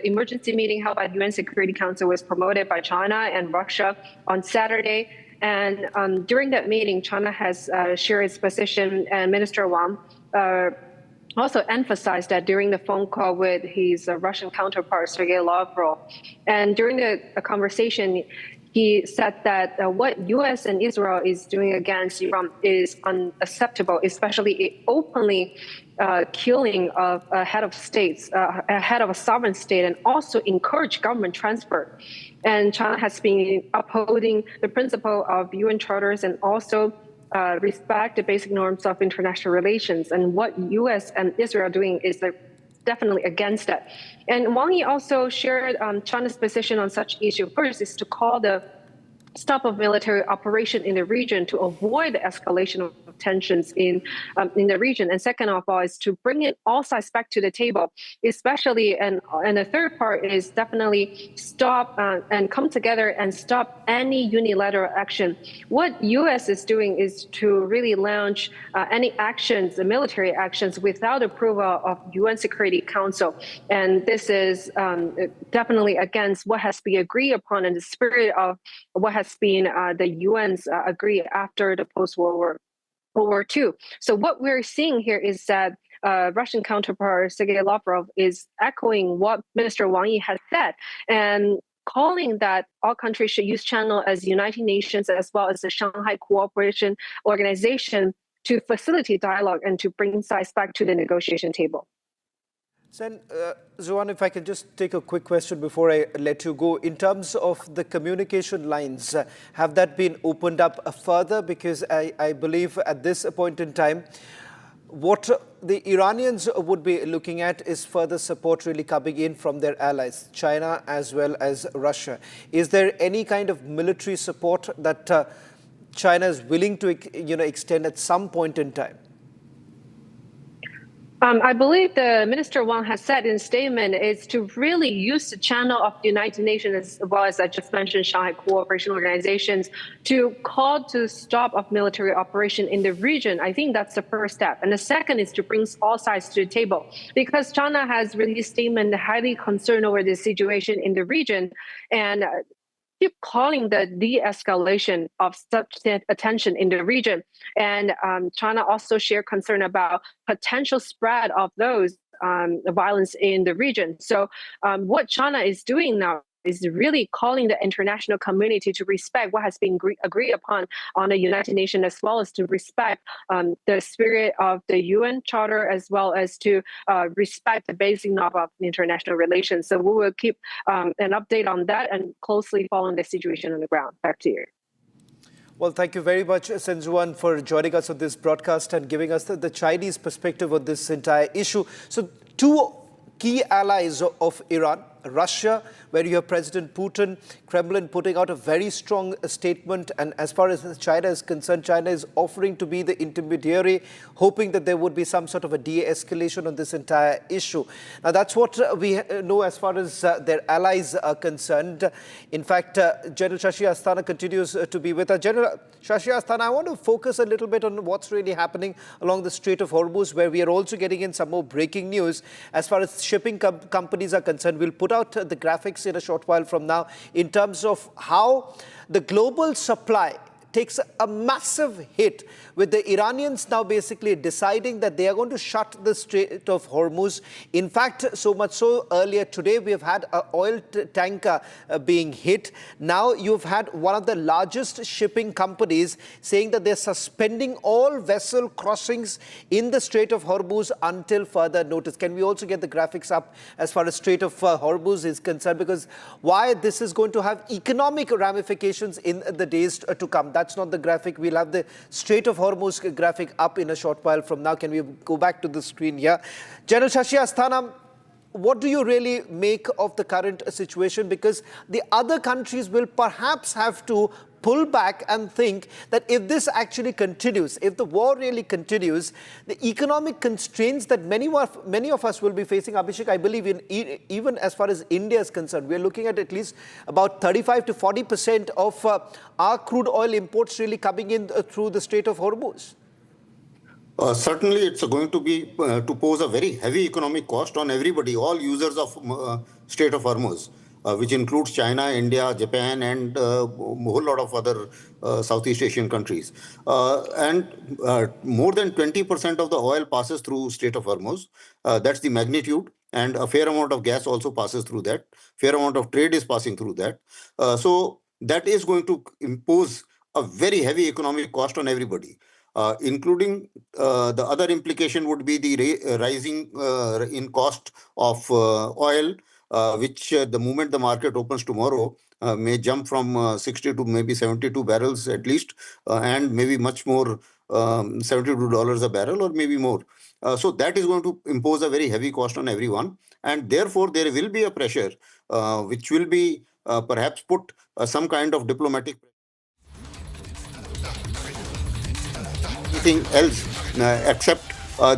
emergency meeting held by the UN Security Council was promoted by China and Russia on Saturday. And during that meeting, China has shared its position, and Minister Wang also emphasized that during the phone call with his Russian counterpart, Sergei Lavrov. And during the conversation, he said that what U.S. and Israel is doing against Iran is unacceptable, especially openly killing of a head of states, a head of a sovereign state, and also encourage government transfer. And China has been upholding the principle of UN charters and also respect the basic norms of international relations. And what U.S. and Israel are doing is definitely against that. And Wang Yi also shared China's position on such issue. First is to call the stop of military operation in the region to avoid the escalation of tensions in the region. And second of all is to bring it all sides back to the table, especially, and the third part is definitely stop and come together and stop any unilateral action. What U.S. is doing is to really launch any actions, military actions, without approval of UN Security Council. And this is definitely against what has been agreed upon in the spirit of what has been the UN's agreed after the post-World War II. So what we're seeing here is that Russian counterpart Sergei Lavrov is echoing what Minister Wang Yi has said and calling that all countries should use channel as United Nations as well as the Shanghai Cooperation Organization to facilitate dialogue and to bring sides back to the negotiation table. Sen, Zuan, if I can just take a quick question before I let you go. In terms of the communication lines, have that been opened up further? Because I believe at this point in time, what the Iranians would be looking at is further support really coming in from their allies, China as well as Russia. Is there any kind of military support that China is willing to extend at some point in time? I believe the Minister Wang has said in a statement is to really use the channel of the United Nations as well as I just mentioned Shanghai Cooperation Organizations to call to stop of military operation in the region. I think that's the first step. And the second is to bring all sides to the table because China has released a statement highly concerned over the situation in the region and keep calling the de-escalation of such attention in the region. And China also shared concern about potential spread of those violence in the region. So what China is doing now is really calling the international community to respect what has been agreed upon on the United Nations, as well as to respect the spirit of the UN Charter, as well as to respect the basic norm of international relations. So we will keep an update on that and closely following the situation on the ground. Back to you. Well, thank you very much, Senjuan, for joining us on this broadcast and giving us the Chinese perspective on this entire issue. So, two key allies of Iran, Russia, where you have President Putin, Kremlin putting out a very strong statement. And as far as China is concerned, China is offering to be the intermediary, hoping that there would be some sort of a de-escalation on this entire issue. Now, that's what we know as far as their allies are concerned. In fact, General Shashi Asthana continues to be with us. General Shashi Asthana, I want to focus a little bit on what's really happening along the Strait of Hormuz, where we are also getting in some more breaking news. As far as shipping companies are concerned, we'll put out the graphics in a short while from now in terms of how the global supply takes a massive hit, with the Iranians now basically deciding that they are going to shut the Strait of Hormuz. In fact, so much so earlier today, we have had an oil tanker being hit. Now you've had one of the largest shipping companies saying that they're suspending all vessel crossings in the Strait of Hormuz until further notice. Can we also get the graphics up as far as Strait of Hormuz is concerned? Because why this is going to have economic ramifications in the days to come. That's not the graphic. We'll have the Strait of Hormuz graphic up in a short while from now. Can we go back to the screen here? General Shashi Asthana, what do you really make of the current situation? Because the other countries will perhaps have to pull back and think that if this actually continues, if the war really continues, the economic constraints that many of us will be facing, Abhishek, I believe even as far as India is concerned, we are looking at least about 35 to 40% of our crude oil imports really coming in through the Strait of Hormuz. Certainly, it's going to be to pose a very heavy economic cost on everybody, all users of Strait of Hormuz, which includes China, India, Japan, and a whole lot of other Southeast Asian countries. And more than 20% of the oil passes through Strait of Hormuz. That's the magnitude. And a fair amount of gas also passes through that. Fair amount of trade is passing through that. So that is going to impose a very heavy economic cost on everybody. Including the other implication would be the rising in cost of oil, which the moment the market opens tomorrow may jump from 60 to maybe 72 barrels at least, and maybe much more, $72 a barrel or maybe more. So that is going to impose a very heavy cost on everyone. And therefore, there will be a pressure which will be perhaps put some kind of diplomatic anything else except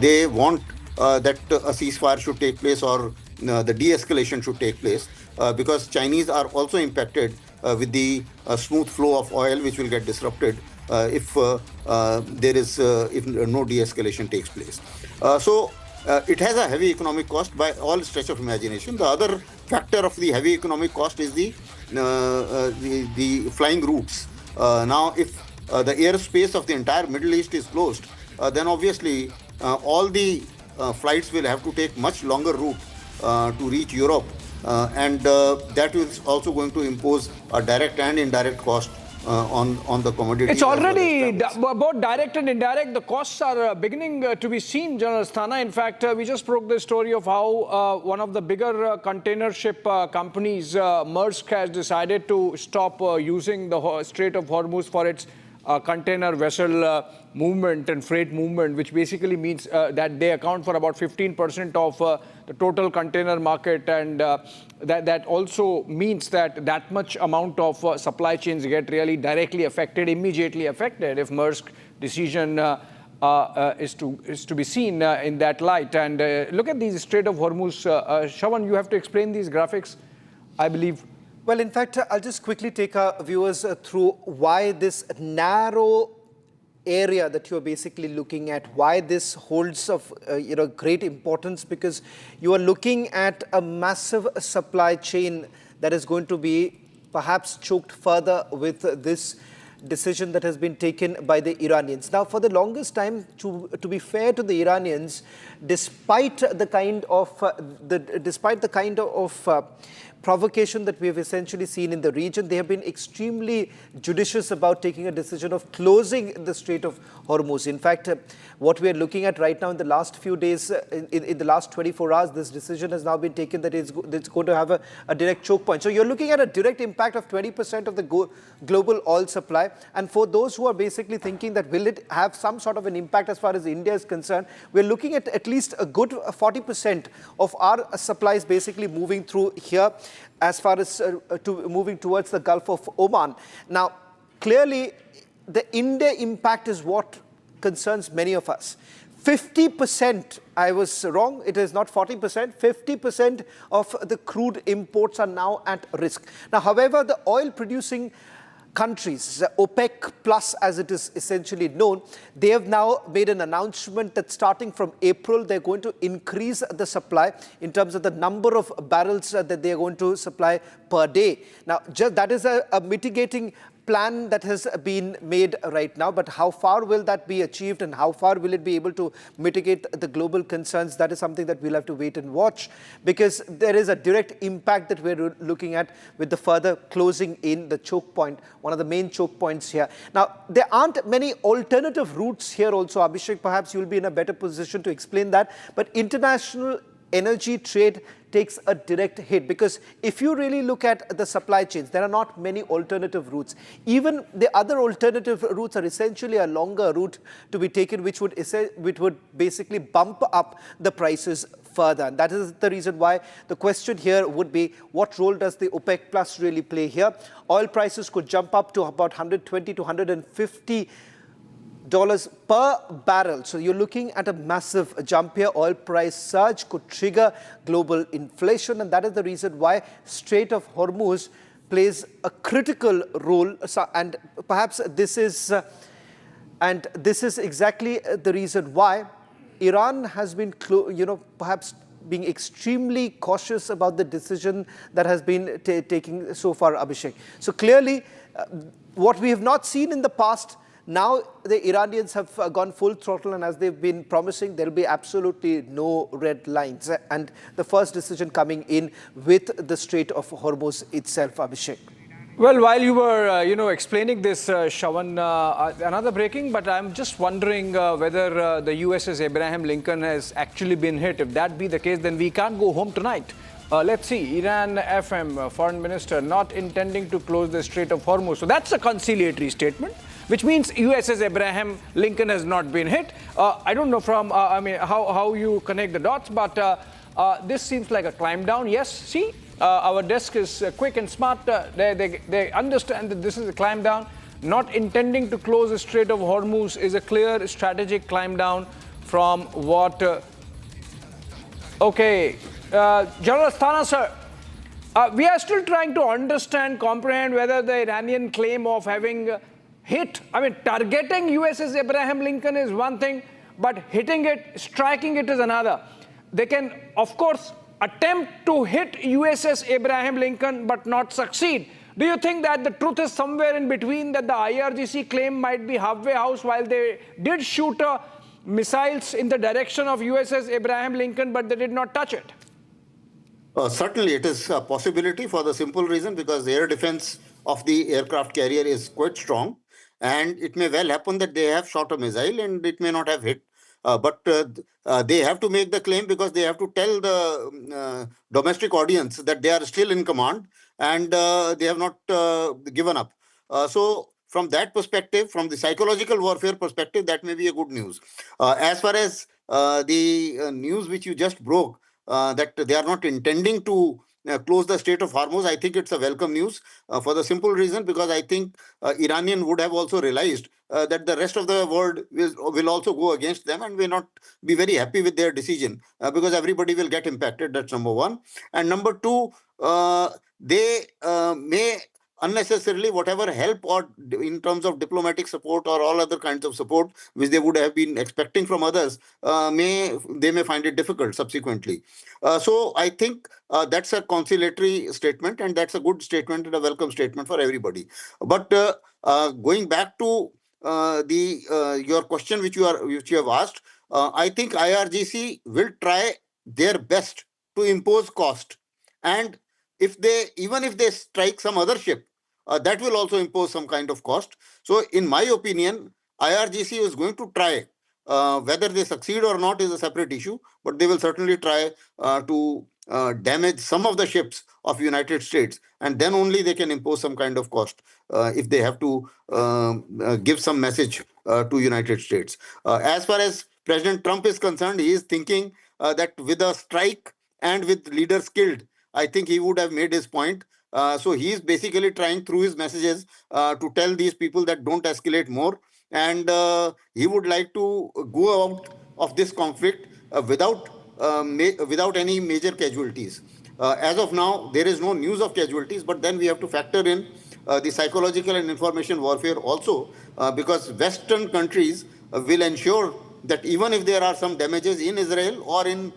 they want that a ceasefire should take place or the de-escalation should take place because Chinese are also impacted with the smooth flow of oil which will get disrupted if there is if no de-escalation takes place. So it has a heavy economic cost by all stretch of imagination. The other factor of the heavy economic cost is the flying routes. Now, if the airspace of the entire Middle East is closed, then obviously all the flights will have to take much longer route to reach Europe, and that is also going to impose a direct and indirect cost on the commodity. It's already both direct and indirect. The costs are beginning to be seen, General Asthana. In fact, we just broke the story of how one of the bigger container ship companies, Maersk, has decided to stop using the Strait of Hormuz for its container vessel movement and freight movement, which basically means that they account for about 15% of the total container market, and that also means that much amount of supply chains get really directly affected, immediately affected, if Maersk decision is to be seen in that light. And look at these Strait of Hormuz. Shravan, you have to explain these graphics, I believe. Well, in fact, I'll just quickly take our viewers through why this narrow area that you're basically looking at, why this holds of great importance, because you are looking at a massive supply chain that is going to be perhaps choked further with this decision that has been taken by the Iranians. Now, for the longest time, to be fair to the Iranians, despite the kind of provocation that we have essentially seen in the region, they have been extremely judicious about taking a decision of closing the Strait of Hormuz. In fact, what we are looking at right now in the last few days, in the last 24 hours, this decision has now been taken that it's going to have a direct choke point. So you're looking at a direct impact of 20% of the global oil supply. And for those who are basically thinking that will it have some sort of an impact as far as India is concerned, we're looking at least a good 40% of our supplies basically moving through here, as far as moving towards the Gulf of Oman. Now, clearly, the India impact is what concerns many of us. 50%, I was wrong, it is not 40%, 50% of the crude imports are now at risk. Now, however, the oil producing countries, OPEC plus as it is essentially known, they have now made an announcement that starting from April, they're going to increase the supply in terms of the number of barrels that they're going to supply per day. Now, that is a mitigating plan that has been made right now, but how far will that be achieved and how far will it be able to mitigate the global concerns? That is something that we'll have to wait and watch, because there is a direct impact that we're looking at with the further closing in the choke point, one of the main choke points here. Now, there aren't many alternative routes here also. Abhishek, perhaps you'll be in a better position to explain that, but international energy trade takes a direct hit, because if you really look at the supply chains, there are not many alternative routes. Even the other alternative routes are essentially a longer route to be taken, which would basically bump up the prices further. And that is the reason why the question here would be, what role does the OPEC Plus really play here? Oil prices could jump up to about $120 to $150 per barrel. So you're looking at a massive jump here. Oil price surge could trigger global inflation, and that is the reason why Strait of Hormuz plays a critical role. And perhaps this is exactly the reason why Iran has been, perhaps being extremely cautious about the decision that has been taken so far, Abhishek. So clearly, what we have not seen in the past, now the Iranians have gone full throttle, and as they've been promising, there will be absolutely no red lines. And the first decision coming in with the Strait of Hormuz itself, Abhishek. Well, while you were, explaining this, Shawan, another breaking, but I'm just wondering whether the USS Abraham Lincoln has actually been hit. If that be the case, then we can't go home tonight. Let's see, Iran FM, Foreign Minister, not intending to close the Strait of Hormuz. So that's a conciliatory statement, which means USS Abraham Lincoln has not been hit. I don't know from, how you connect the dots, but this seems like a climb down. Yes, see, our desk is quick and smart. They understand that this is a climb down. Not intending to close the Strait of Hormuz is a clear strategic climb down from what... Okay, General Asthana, sir, we are still trying to understand, comprehend whether the Iranian claim of having targeting USS Abraham Lincoln is one thing, but hitting it, striking it is another. They can, of course, attempt to hit USS Abraham Lincoln but not succeed. Do you think that the truth is somewhere in between, that the IRGC claim might be halfway house while they did shoot missiles in the direction of USS Abraham Lincoln, but they did not touch it? Certainly, it is a possibility, for the simple reason because the air defense of the aircraft carrier is quite strong. And it may well happen that they have shot a missile and it may not have hit. But they have to make the claim because they have to tell the domestic audience that they are still in command and they have not given up. So from that perspective, from the psychological warfare perspective, that may be a good news. As far as the news which you just broke, that they are not intending to close the Strait of Hormuz, I think it's a welcome news for the simple reason because I think Iranian would have also realized that the rest of the world will also go against them and will not be very happy with their decision because everybody will get impacted. That's number one. And number two, they may unnecessarily, whatever help or in terms of diplomatic support or all other kinds of support which they would have been expecting from others, they may find it difficult subsequently. So I think that's a conciliatory statement, and that's a good statement and a welcome statement for everybody. But going back to your question which you have asked, I think IRGC will try their best to impose cost, and even if they strike some other ship, that will also impose some kind of cost. So in my opinion, IRGC is going to try. Whether they succeed or not is a separate issue, but they will certainly try to damage some of the ships of United States, and then only they can impose some kind of cost if they have to give some message to United States. As far as President Trump is concerned, he is thinking that with a strike and with leaders killed, I think he would have made his point. So he is basically trying through his messages to tell these people that don't escalate more. And he would like to go out of this conflict without any major casualties. As of now, there is no news of casualties, but then we have to factor in the psychological and information warfare also, because Western countries will ensure that even if there are some damages in Israel or in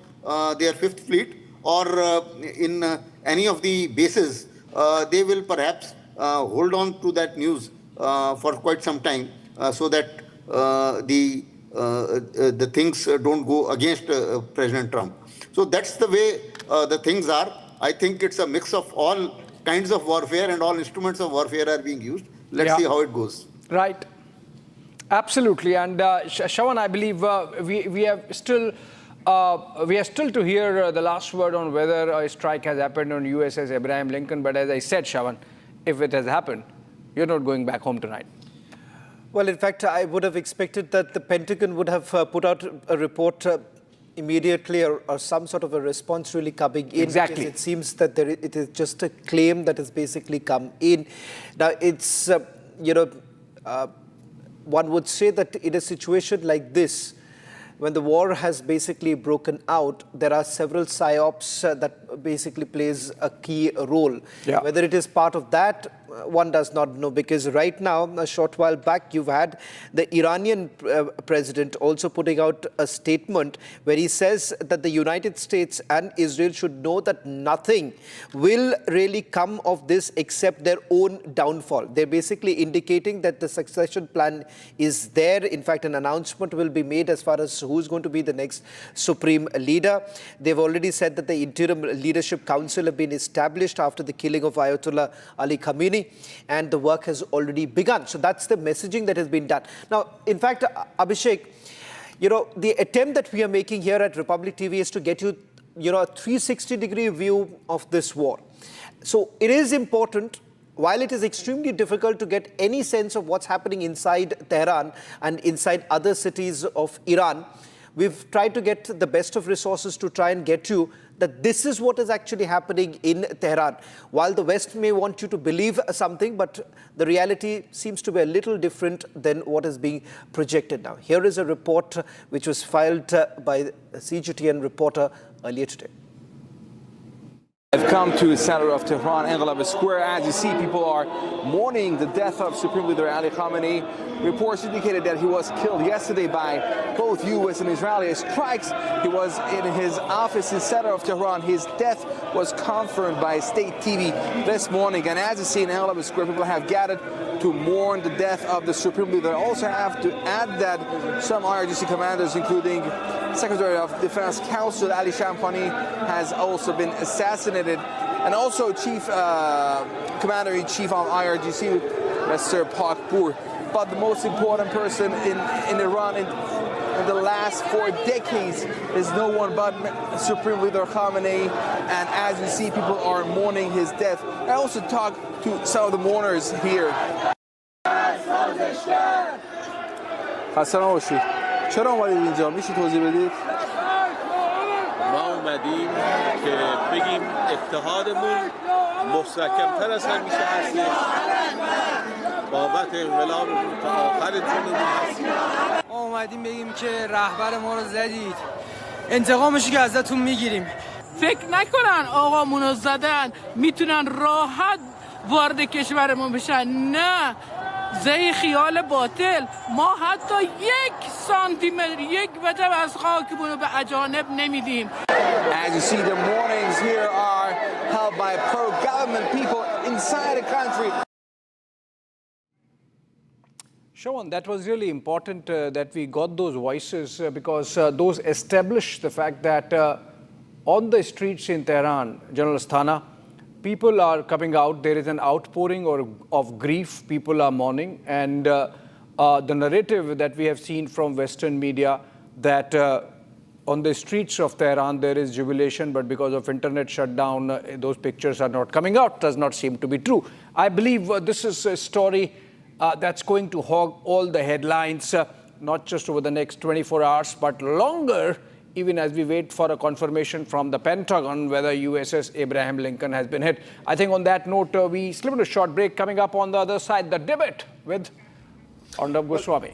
their Fifth Fleet or in any of the bases, they will perhaps hold on to that news for quite some time so that the things don't go against President Trump. So that's the way the things are. I think it's a mix of all kinds of warfare and all instruments of warfare are being used. Let's see how it goes. Right. Absolutely. And Shawan, I believe we have still We are still to hear the last word on whether a strike has happened on USS Abraham Lincoln. But as I said, Shawan, if it has happened, you're not going back home tonight. Well, in fact, I would have expected that the Pentagon would have put out a report immediately or some sort of a response really coming in. Exactly. It seems that it is just a claim that has basically come in. Now, it's, one would say that in a situation like this, when the war has basically broken out, there are several psyops that basically plays a key role. Yeah. Whether it is part of that, one does not know, because right now, a short while back, you've had the Iranian president also putting out a statement where he says that the United States and Israel should know that nothing will really come of this except their own downfall. They're basically indicating that the succession plan is there. In fact, an announcement will be made as far as who's going to be the next supreme leader. They've already said that the Interim Leadership Council have been established after the killing of Ayatollah Ali Khamenei, and the work has already begun. So that's the messaging that has been done. Now, in fact, Abhishek, the attempt that we are making here at Republic TV is to get you, a 360-degree view of this war. So it is important, while it is extremely difficult to get any sense of what's happening inside Tehran and inside other cities of Iran, we've tried to get the best of resources to try and get you that this is what is actually happening in Tehran. While the West may want you to believe something, but the reality seems to be a little different than what is being projected now. Here is a report which was filed by a CGTN reporter earlier today. I've come to the center of Tehran, Engelab Square. As you see, people are mourning the death of Supreme Leader Ali Khamenei. Reports indicated that he was killed yesterday by both U.S. and Israeli strikes. He was in his office in the center of Tehran. His death was confirmed by state TV this morning. And as you see in Engelab Square, people have gathered to mourn the death of the Supreme Leader. I also have to add that some IRGC commanders, including Secretary of Defense Council Ali Shamkhani, has also been assassinated. And also Commander-in-Chief of IRGC, Mr. Pakpur. But the most important person in Iran in the last 4 decades is no one but Supreme Leader Khamenei. And as you see, people are mourning his death. I also talked to some of the mourners here. چرا اومدید اینجا؟ میشه توضیح بدید؟ ما اومدیم که بگیم اتحادمون مستحکم‌تر از همیشه هستش. بابت انقلابمون تا آخر جونمون هستیم. ما اومدیم بگیم که رهبر ما رو زدید. انتقامش که ازتون میگیریم. فکر نکنن آقامون رو زدن میتونن راحت وارد کشورمون بشن. نه. زی خیال باطل. ما حتی 1 سانتیمتر 1 وجب از خاکمون رو به اجانب نمیدیم. As you see, the mournings here are held by pro-government people inside the country. Shawan, that was really important that we got those voices because those establish the fact that on the streets in Tehran, General Asthana, people are coming out. There is an outpouring of grief. People are mourning. And the narrative that we have seen from Western media that on the streets of Tehran, there is jubilation, but because of internet shutdown, those pictures are not coming out, does not seem to be true. I believe this is a story that's going to hog all the headlines, not just over the next 24 hours, but longer, even as we wait for a confirmation from the Pentagon whether USS Abraham Lincoln has been hit. I think on that note, we slip into a short break. Coming up on the other side, the debate with Arnab Goswami.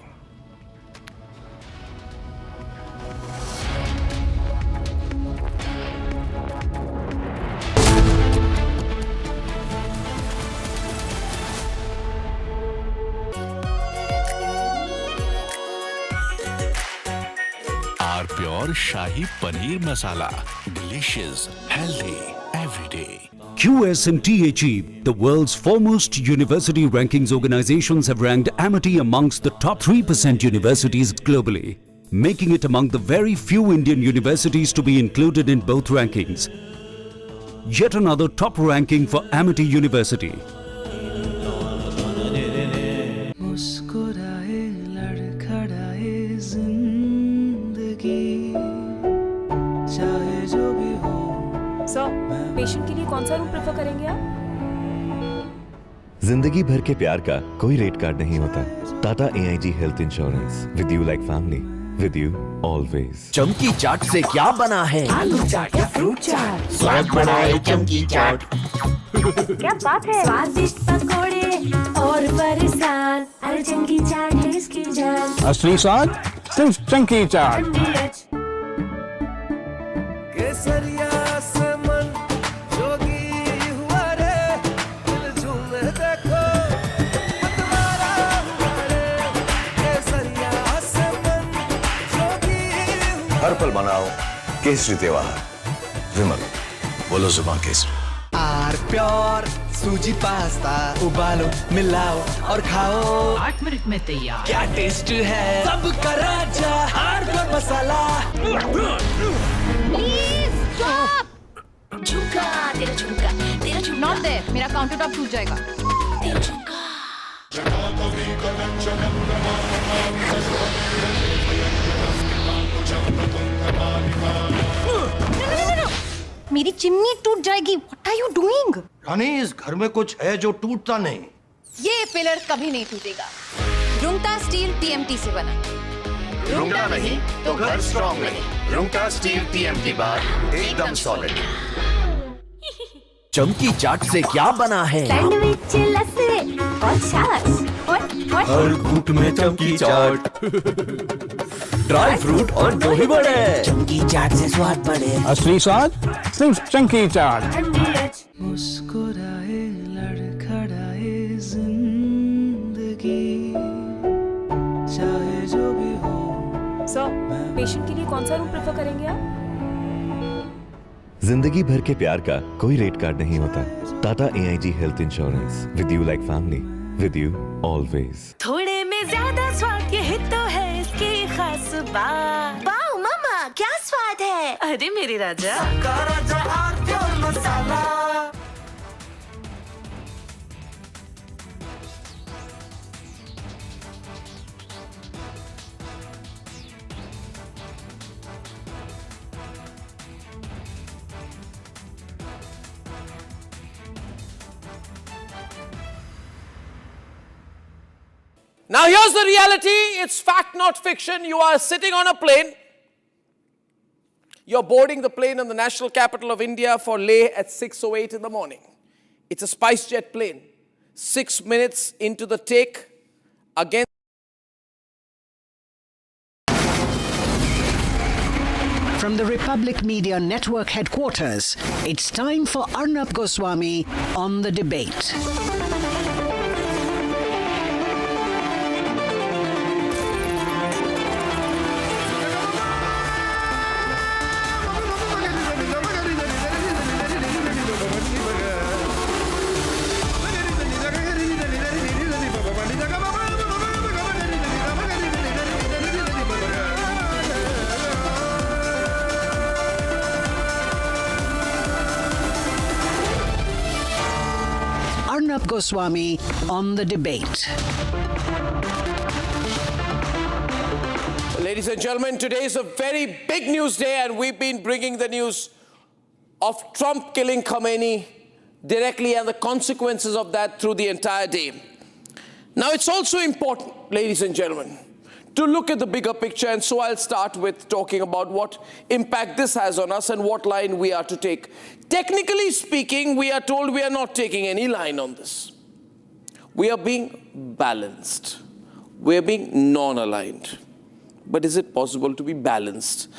Pure Shahi Paneer Masala. Delicious, healthy, every day. QS&THE, the world's foremost university rankings organizations, have ranked Amity amongst the top 3% universities globally, making it among the very few Indian universities to be included in both rankings. Yet another top ranking for Amity University. Patient के लिए कौन सा room prefer करेंगे आप? जिंदगी भर के प्यार का कोई रेट कार्ड नहीं होता। Tata AIG health insurance, with you like family, with you always. चमकी चाट से क्या बना है? आलू चाट या फ्रूट चाट, स्वाद बढ़ाए चमकी चाट। क्या बात है, स्वादिष्ट पकोड़े और बरसात, अरे चमकी चाट है इसकी जान। असली स्वाद सिर्फ चंकी चाट। केसरिया से मन जोगी हुआ रे, दिल झूमे देखो मतवारा हुआ रे। केसरिया से मन जोगी हुआ। हर पल मनाओ केसरी त्योहार। विमल, बोलो जुबान Kesari. Are pure suji pasta, उबालो मिलाओ और खाओ, 8 मिनट में तैयार। क्या टेस्ट है, सबका राजा R pure masala. Please stop. झुमका तेरा झुमका, तेरा झुमका। नॉट देयर, मेरा काउंटर टॉप टूट जाएगा। तेरा झुमका। मेरी चिमनी टूट जाएगी। What are you doing? रानी, इस घर में कुछ है जो टूटता नहीं। ये पिलर कभी नहीं टूटेगा। रुंगटा स्टील TMT से बना। रुंगटा नहीं तो घर स्ट्रॉन्ग नहीं। रुंगटा स्टील TMT बार एकदम सॉलिड। चमकी चाट से क्या बना है? सैंडविच, लस्सी और छाछ। हर घूंट में चमकी चाट। ड्राई फ्रूट और दही बड़े। चमकी चाट से स्वाद बढ़े। असली स्वाद सिर्फ चंकी चाट। मुस्कुराए लड़खड़ाए जिंदगी, चाहे जो भी हो। सर, पेशेंट के लिए कौन सा रूम प्रेफर करेंगे आप? जिंदगी भर के प्यार का कोई रेट कार्ड नहीं होता। Tata AIG health insurance, with you like family, with you always. थोड़े में ज्यादा स्वाद, ये तो है इसकी खास बात। वाओ मामा, क्या स्वाद है, अरे मेरे राजा। सबका राजा R pure masala. Now here's the reality, it's fact not fiction. You are sitting on a plane. You're boarding the plane in the national capital of India for Leh at 6:08 in the morning. It's a SpiceJet plane. 6 minutes into the take, again. From the Republic Media Network headquarters, it's time for Arnab Goswami on the debate. Arnab Goswami on the debate. Ladies and gentlemen, today is a very big news day, and we've been bringing the news of Trump killing Khamenei directly and the consequences of that through the entire day. Now, it's also important, ladies and gentlemen, to look at the bigger picture, and so I'll start with talking about what impact this has on us and what line we are to take. Technically speaking, we are told we are not taking any line on this. We are being balanced. We are being non-aligned. But is it possible to be balanced?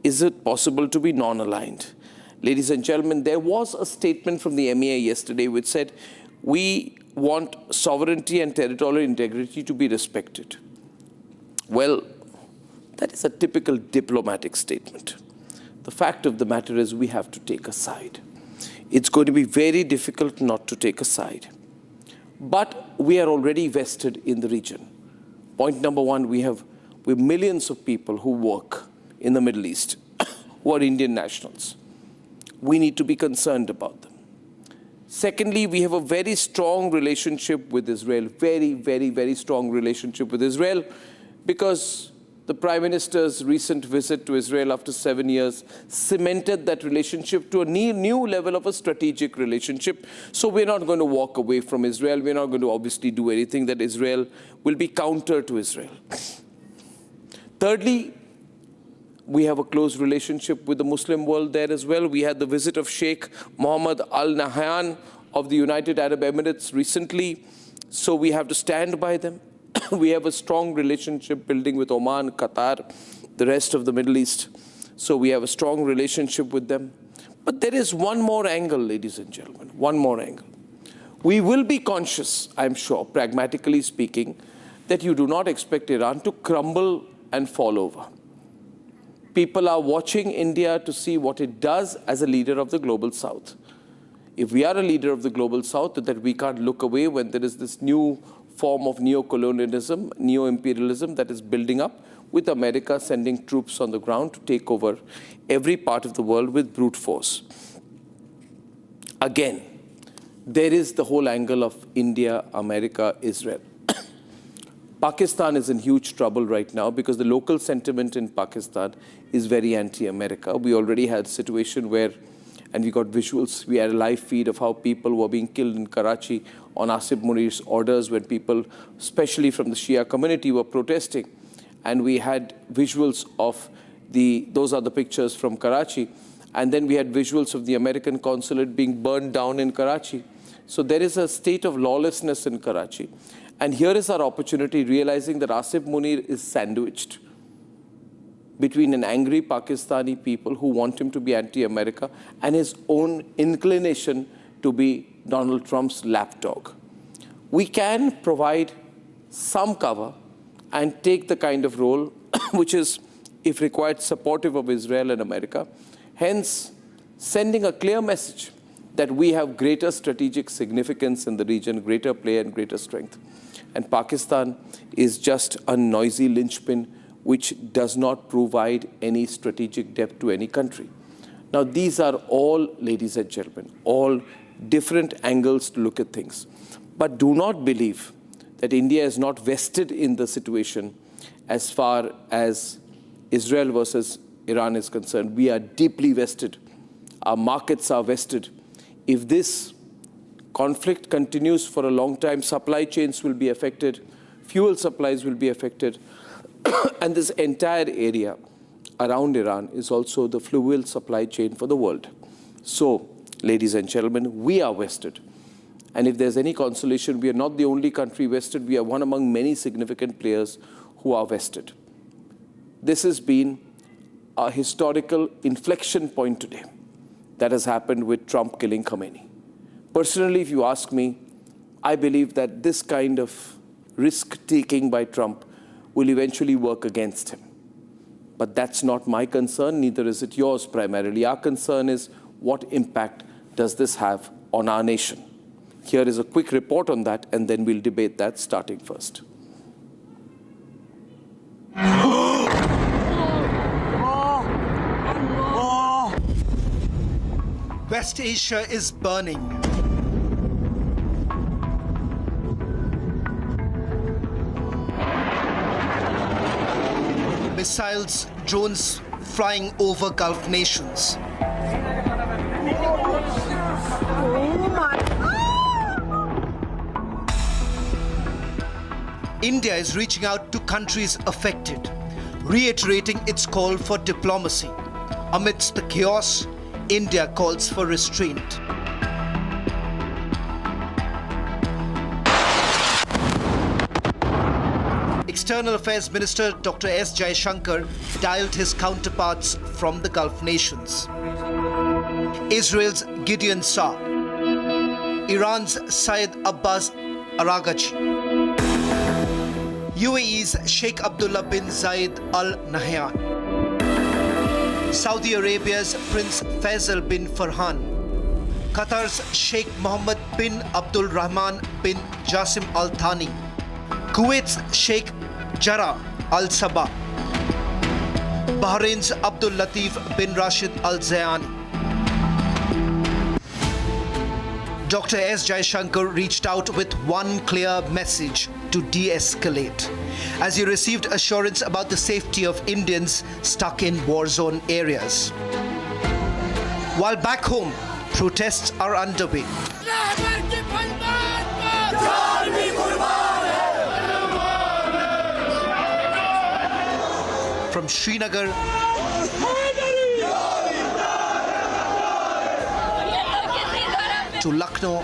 Is it possible to be non-aligned? Ladies and gentlemen, there was a statement from the MEA yesterday which said, we want sovereignty and territorial integrity to be respected. Well, that is a typical diplomatic statement. The fact of the matter is we have to take a side. It's going to be very difficult not to take a side. But we are already vested in the region. Point number one, we have millions of people who work in the Middle East who are Indian nationals. We need to be concerned about them. Secondly, we have a very strong relationship with Israel, very, very, very strong relationship with Israel, because The Prime Minister's recent visit to Israel after 7 years cemented that relationship to a new level of a strategic relationship. So we're not going to walk away from Israel. We're not going to obviously do anything that Israel will be counter to Israel. Thirdly, we have a close relationship with the Muslim world there as well. We had the visit of Sheikh Mohammed Al Nahyan of the United Arab Emirates recently. So we have to stand by them. We have a strong relationship building with Oman, Qatar, the rest of the Middle East. So we have a strong relationship with them. But there is one more angle, ladies and gentlemen, one more angle. We will be conscious, I'm sure, pragmatically speaking, that you do not expect Iran to crumble and fall over. People are watching India to see what it does as a leader of the global South. If we are a leader of the global South, that we can't look away when there is this new form of neo-colonialism, neo-imperialism that is building up, with America sending troops on the ground to take over every part of the world with brute force. Again, there is the whole angle of India, America, Israel. Pakistan is in huge trouble right now because the local sentiment in Pakistan is very anti-America. We already had a situation where, and we got visuals, we had a live feed of how people were being killed in Karachi on Asif Munir's orders when people, especially from the Shia community, were protesting. And we had visuals of those are the pictures from Karachi. And then we had visuals of the American consulate being burned down in Karachi. So there is a state of lawlessness in Karachi. And here is our opportunity, realizing that Asif Munir is sandwiched between an angry Pakistani people who want him to be anti-America and his own inclination to be Donald Trump's lapdog. We can provide some cover and take the kind of role which is, if required, supportive of Israel and America, hence sending a clear message that we have greater strategic significance in the region, greater play and greater strength. And Pakistan is just a noisy linchpin which does not provide any strategic depth to any country. Now, these are all, ladies and gentlemen, all different angles to look at things. But do not believe that India is not vested in the situation as far as Israel versus Iran is concerned. We are deeply vested. Our markets are vested. If this conflict continues for a long time, supply chains will be affected, fuel supplies will be affected, and this entire area around Iran is also the fuel supply chain for the world. So, ladies and gentlemen, we are vested. And if there's any consolation, we are not the only country vested. We are one among many significant players who are vested. This has been a historical inflection point today that has happened with Trump killing Khamenei. Personally, if you ask me, I believe that this kind of risk-taking by Trump will eventually work against him. But that's not my concern, neither is it yours primarily. Our concern is what impact does this have on our nation? Here is a quick report on that, and then we'll debate that starting first. West Asia is burning. Missiles, drones flying over Gulf nations. India is reaching out to countries affected, reiterating its call for diplomacy. Amidst the chaos, India calls for restraint. External Affairs Minister Dr. S. Jaishankar dialed his counterparts from the Gulf nations. Israel's Gideon Saar, Iran's Syed Abbas Araghchi, UAE's Sheikh Abdullah bin Zayed Al Nahyan, Saudi Arabia's Prince Faisal bin Farhan, Qatar's Sheikh Mohammed bin Abdul Rahman bin Jassim Al Thani, Kuwait's Sheikh Jarrah Al Sabah, Bahrain's Abdul Latif bin Rashid Al Zayani. Dr. S. Jaishankar reached out with one clear message to de-escalate. as he received assurance about the safety of Indians stuck in war-zone areas. While back home, protests are underway. From Srinagar to Lucknow,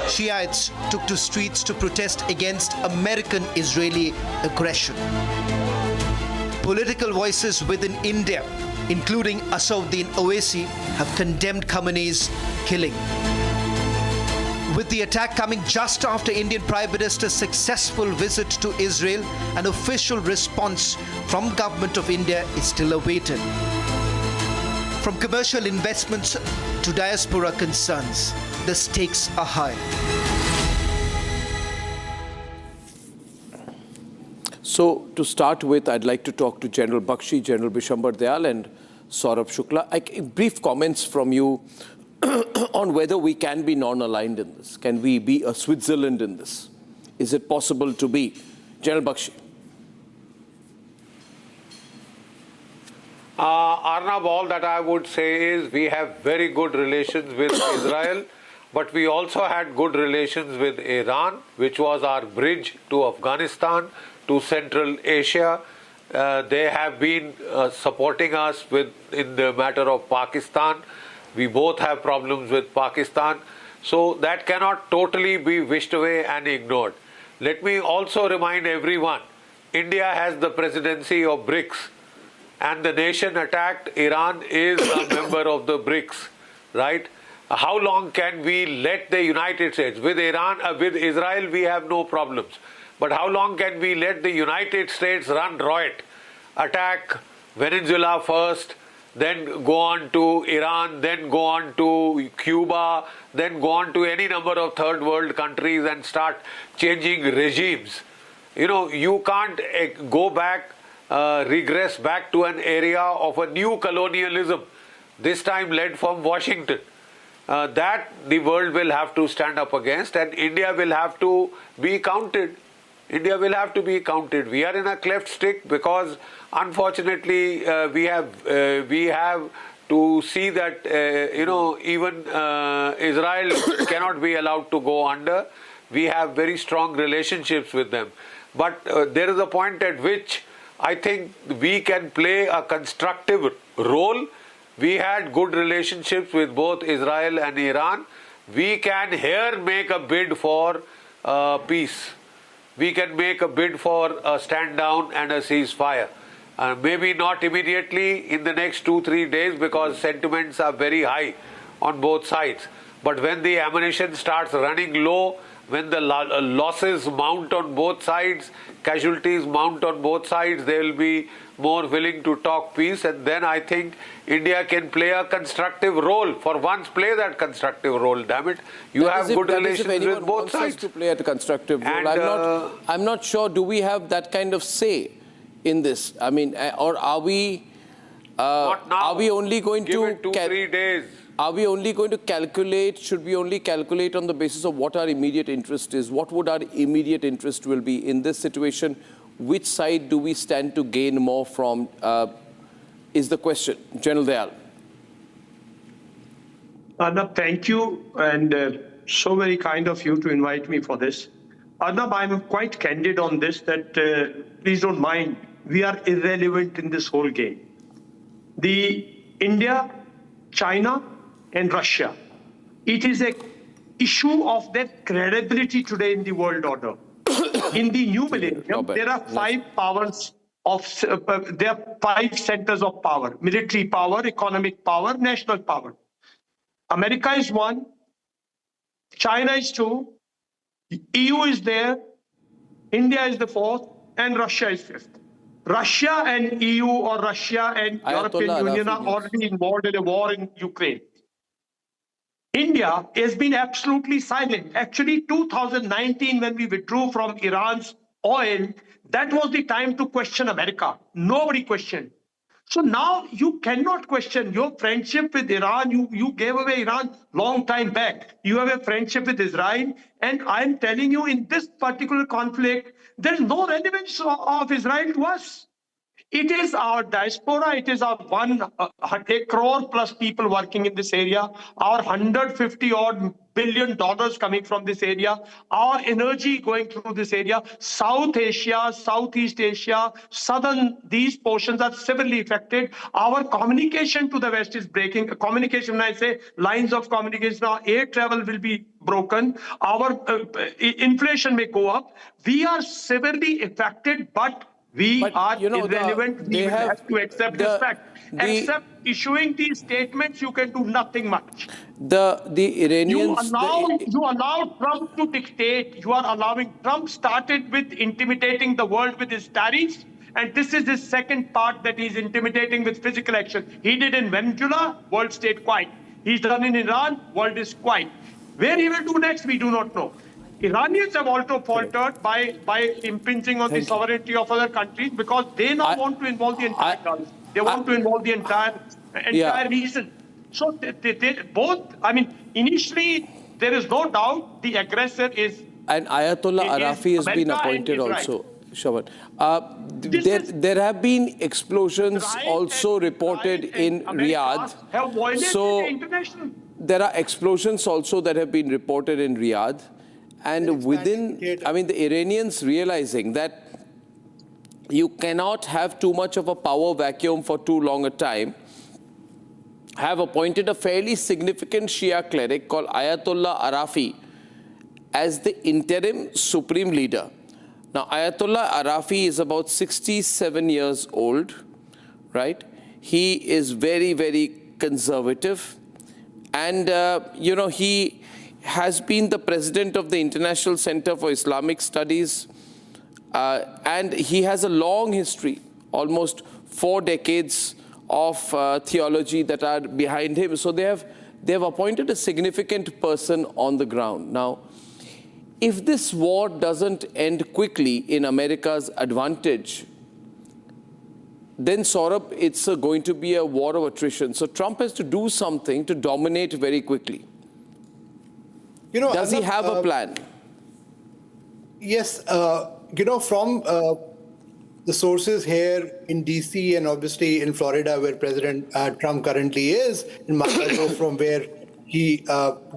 Shiites took to streets to protest against American-Israeli aggression. Political voices within India, including Asauddin Owaisi, have condemned Khamenei's killing. With the attack coming just after Indian Prime Minister's successful visit to Israel, an official response from Government of India is still awaited. From commercial investments to diaspora concerns, the stakes are high. So, to start with, I'd like to talk to General Bakshi, General Bishambar Dayal and Saurabh Shukla. Brief comments from you on whether we can be non-aligned in this. Can we be a Switzerland in this? Is it possible to be? General Bakshi. Arnab, all that I would say is we have very good relations with Israel, but we also had good relations with Iran, which was our bridge to Afghanistan, to Central Asia. They have been supporting us in the matter of Pakistan. We both have problems with Pakistan. So that cannot totally be wished away and ignored. Let me also remind everyone, India has the presidency of BRICS, and the nation attacked Iran is a member of the BRICS, right? How long can we let the United States, with Israel we have no problems, but how long can we let the United States run riot, attack Venezuela first, then go on to Iran, then go on to Cuba, then go on to any number of third world countries and start changing regimes? You know, you can't go back, regress back to an area of a new colonialism, this time led from Washington. That the world will have to stand up against, and India will have to be counted. India will have to be counted. We are in a cleft stick because, unfortunately, we have to see that even Israel cannot be allowed to go under. We have very strong relationships with them, but there is a point at which I think we can play a constructive role. We had good relationships with both Israel and Iran. We can here make a bid for peace. We can make a bid for a stand down and a ceasefire. Maybe not immediately in the next 2-3 days because sentiments are very high on both sides. But when the ammunition starts running low, when the losses mount on both sides, casualties mount on both sides, they will be more willing to talk peace, and then I think India can play a constructive role. For once, play that constructive role. Damn it, you have good relations with both sides. To play a constructive role, and I'm not sure. Do we have that kind of say in this? I mean, or are we? Not now. Are we only going Give it 2-3 days? Are we only going to calculate? Should we only calculate on the basis of what our immediate interest is? What would our immediate interest will be in this situation? Which side do we stand to gain more from? Is the question, General Dayal. Arnab, thank you, and so very kind of you to invite me for this. Arnab, I'm quite candid on this, that please don't mind, we are irrelevant in this whole game. The India, China, and Russia, it is an issue of their credibility today in the world order. In the new millennium, there are 5 powers there are 5 centers of power: military power, economic power, national power. America is 1, China is 2, EU is there, India is the 4th, and Russia is 5th. Russia and EU, or Russia and European Union, are already involved in a war in Ukraine. India has been absolutely silent. Actually, 2019, when we withdrew from Iran's oil, that was the time to question America. Nobody questioned. So now you cannot question your friendship with Iran. You gave away Iran long time back. You have a friendship with Israel. And I'm telling you, in this particular conflict, there's no relevance of Israel to us. It is our diaspora. It is our a crore plus people working in this area, our $150 billion coming from this area, our energy going through this area. South Asia, Southeast Asia, southern, these portions are severely affected. Our communication to the West is breaking. Communication, when I say lines of communication, our air travel will be broken. Our inflation may go up. We are severely affected, but we are irrelevant. We will have to accept this fact. Except issuing these statements, you can do nothing much. The Iranians... You allow Trump to dictate. You are allowing... Trump started with intimidating the world with his tariffs. And this is his second part, that he's intimidating with physical action. He did in Venezuela, world stayed quiet. He's done in Iran, world is quiet. Where he will do next, we do not know. Iranians have also faltered by impinging on the sovereignty of other countries because they now want to involve the entire Gulf. They want to involve the entire region. So they both, I mean, initially there is no doubt the aggressor is... And Ayatollah Arafi has been appointed also. Shawan. There have been explosions also reported in Riyadh. So there are explosions also that have been reported in Riyadh. And within, I mean, the Iranians realizing that you cannot have too much of a power vacuum for too long a time, have appointed a fairly significant Shia cleric called Ayatollah Arafi as the interim supreme leader. Now, Ayatollah Arafi is about 67 years old, right? He is very, very conservative. And, you know, he has been the president of the International Center for Islamic Studies, and he has a long history, almost 4 decades of theology that are behind him. So they have appointed a significant person on the ground. Now, if this war doesn't end quickly in America's advantage, then Saurabh, it's going to be a war of attrition. So Trump has to do something to dominate very quickly. You know, does he have a plan? Yes, you know, from the sources here in DC and obviously in Florida, where President Trump currently is, in Mashhad, from where he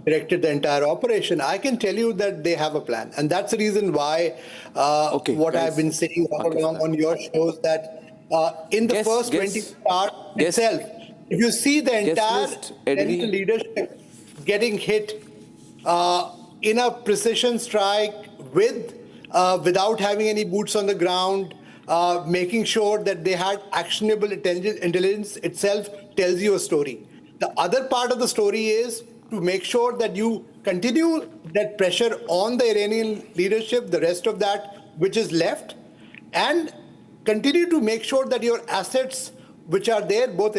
directed the entire operation, I can tell you that they have a plan. And that's the reason why what I've been saying all along on your shows, that in the first 20 part itself, if you see the entire leadership getting hit in a precision strike without having any boots on the ground, making sure that they had actionable intelligence itself tells you a story. The other part of the story is to make sure that you continue that pressure on the Iranian leadership, the rest of that which is left, and continue to make sure that your assets which are there, both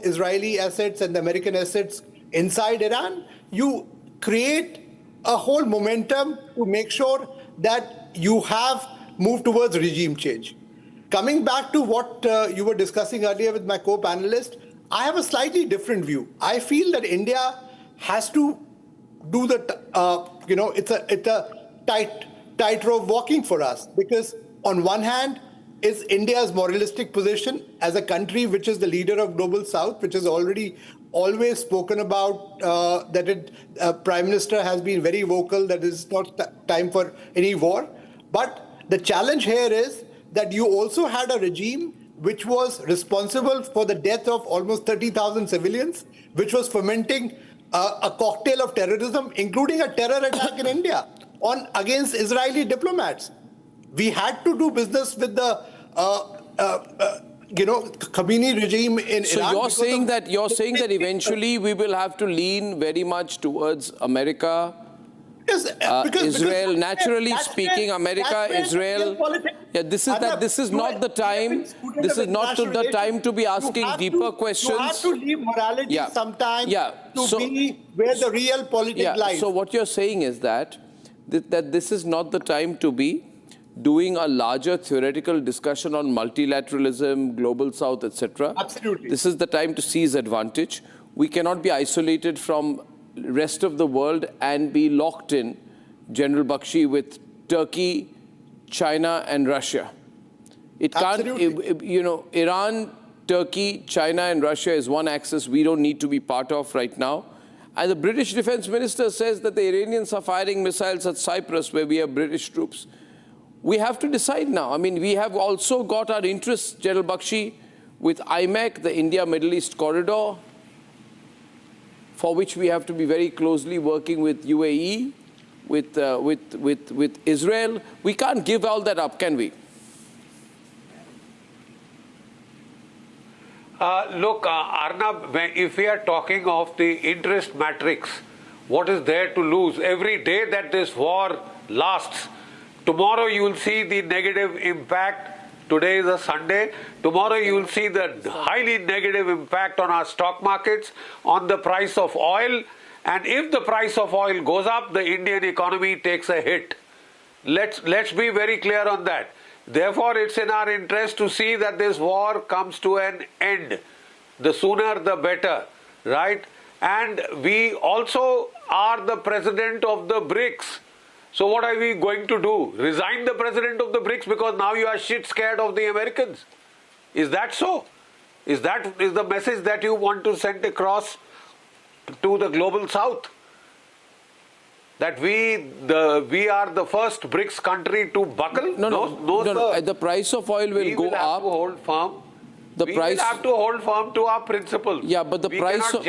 Israeli assets and the American assets inside Iran, you create a whole momentum to make sure that you have moved towards regime change. Coming back to what you were discussing earlier with my co-panelist, I have a slightly different view. I feel that India has to do the, you know, it's a tightrope walking for us, because on one hand is India's moralistic position as a country which is the leader of Global South, which is already always spoken about, that Prime Minister has been very vocal that it's not time for any war. But the challenge here is that you also had a regime which was responsible for the death of almost 30,000 civilians, which was fomenting a cocktail of terrorism, including a terror attack in India against Israeli diplomats. We had to do business with the Khamenei regime in Iran. So you're saying that eventually we will have to lean very much towards America. Yes, Israel, naturally speaking, America, Israel. Yeah, this is not the time. This is not the time to be asking deeper questions. You have to leave morality sometimes to be where the real politics lies. So what you're saying is that this is not the time to be doing a larger theoretical discussion on multilateralism, global south, etc. Absolutely. This is the time to seize advantage. We cannot be isolated from the rest of the world and be locked in, General Bakshi, with Turkey, China and Russia. It can't, you know, Iran, Turkey, China and Russia is one axis we don't need to be part of right now. And the British Defense Minister says that the Iranians are firing missiles at Cyprus where we have British troops. We have to decide now. I mean, we have also got our interests, General Bakshi, with IMEC, the India-Middle East corridor, for which we have to be very closely working with UAE, with Israel. We can't give all that up, can we? Look, Arnab, if we are talking of the interest matrix, what is there to lose? Every day that this war lasts, tomorrow you will see the negative impact. Today is a Sunday. Tomorrow you will see the highly negative impact on our stock markets, on the price of oil. And if the price of oil goes up, the Indian economy takes a hit. Let's be very clear on that. Therefore, it's in our interest to see that this war comes to an end. The sooner the better, right? And we also are the president of the BRICS. So what are we going to do? Resign the president of the BRICS because now you are shit scared of the Americans? Is that so? Is the message that you want to send across to the global south? That we are the first BRICS country to buckle? No. The price of oil will go up. We will have to hold firm. We will have to hold firm to our principles. Yeah, but the price of...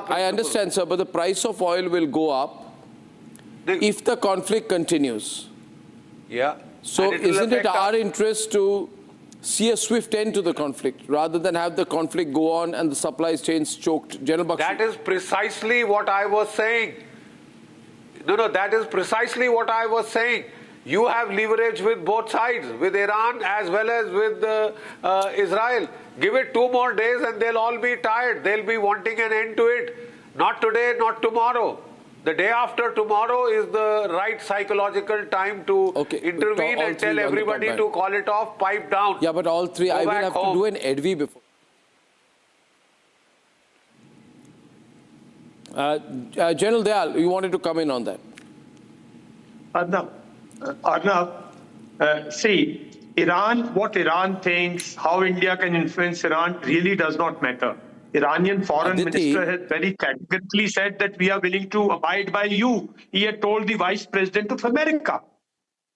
I understand, sir, but the price of oil will go up if the conflict continues. Yeah. So isn't it our interest to see a swift end to the conflict rather than have the conflict go on and the supply chains choked? General Bakshi. That is precisely what I was saying. No, that is precisely what I was saying. You have leverage with both sides, with Iran as well as with Israel. Give it 2 more days and they'll all be tired. They'll be wanting an end to it. Not today, not tomorrow. The day after tomorrow is the right psychological time to intervene and tell everybody to call it off, pipe down. Yeah, but all three, I will have to do an EDV before. General Dayal, you wanted to come in on that. Arnab, see, Iran, what Iran thinks, how India can influence Iran really does not matter. Iranian foreign minister has very categorically said that we are willing to abide by you. He had told the vice president of America.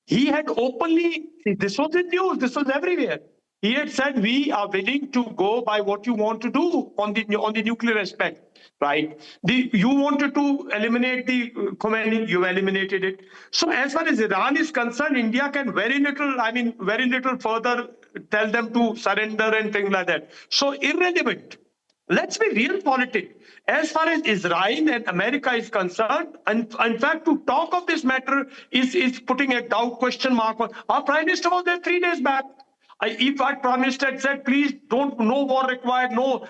He had openly, this was in news, this was everywhere. He had said, we are willing to go by what you want to do on the nuclear aspect, right? You wanted to eliminate the Khamenei, you eliminated it. So as far as Iran is concerned, India can very little further tell them to surrender and things like that. So irrelevant. Let's be real politics. As far as Israel and America is concerned, and in fact, to talk of this matter is putting a doubt question mark on. Our Prime Minister was there 3 days back. If our Prime Minister had said, please don't, no war required, no,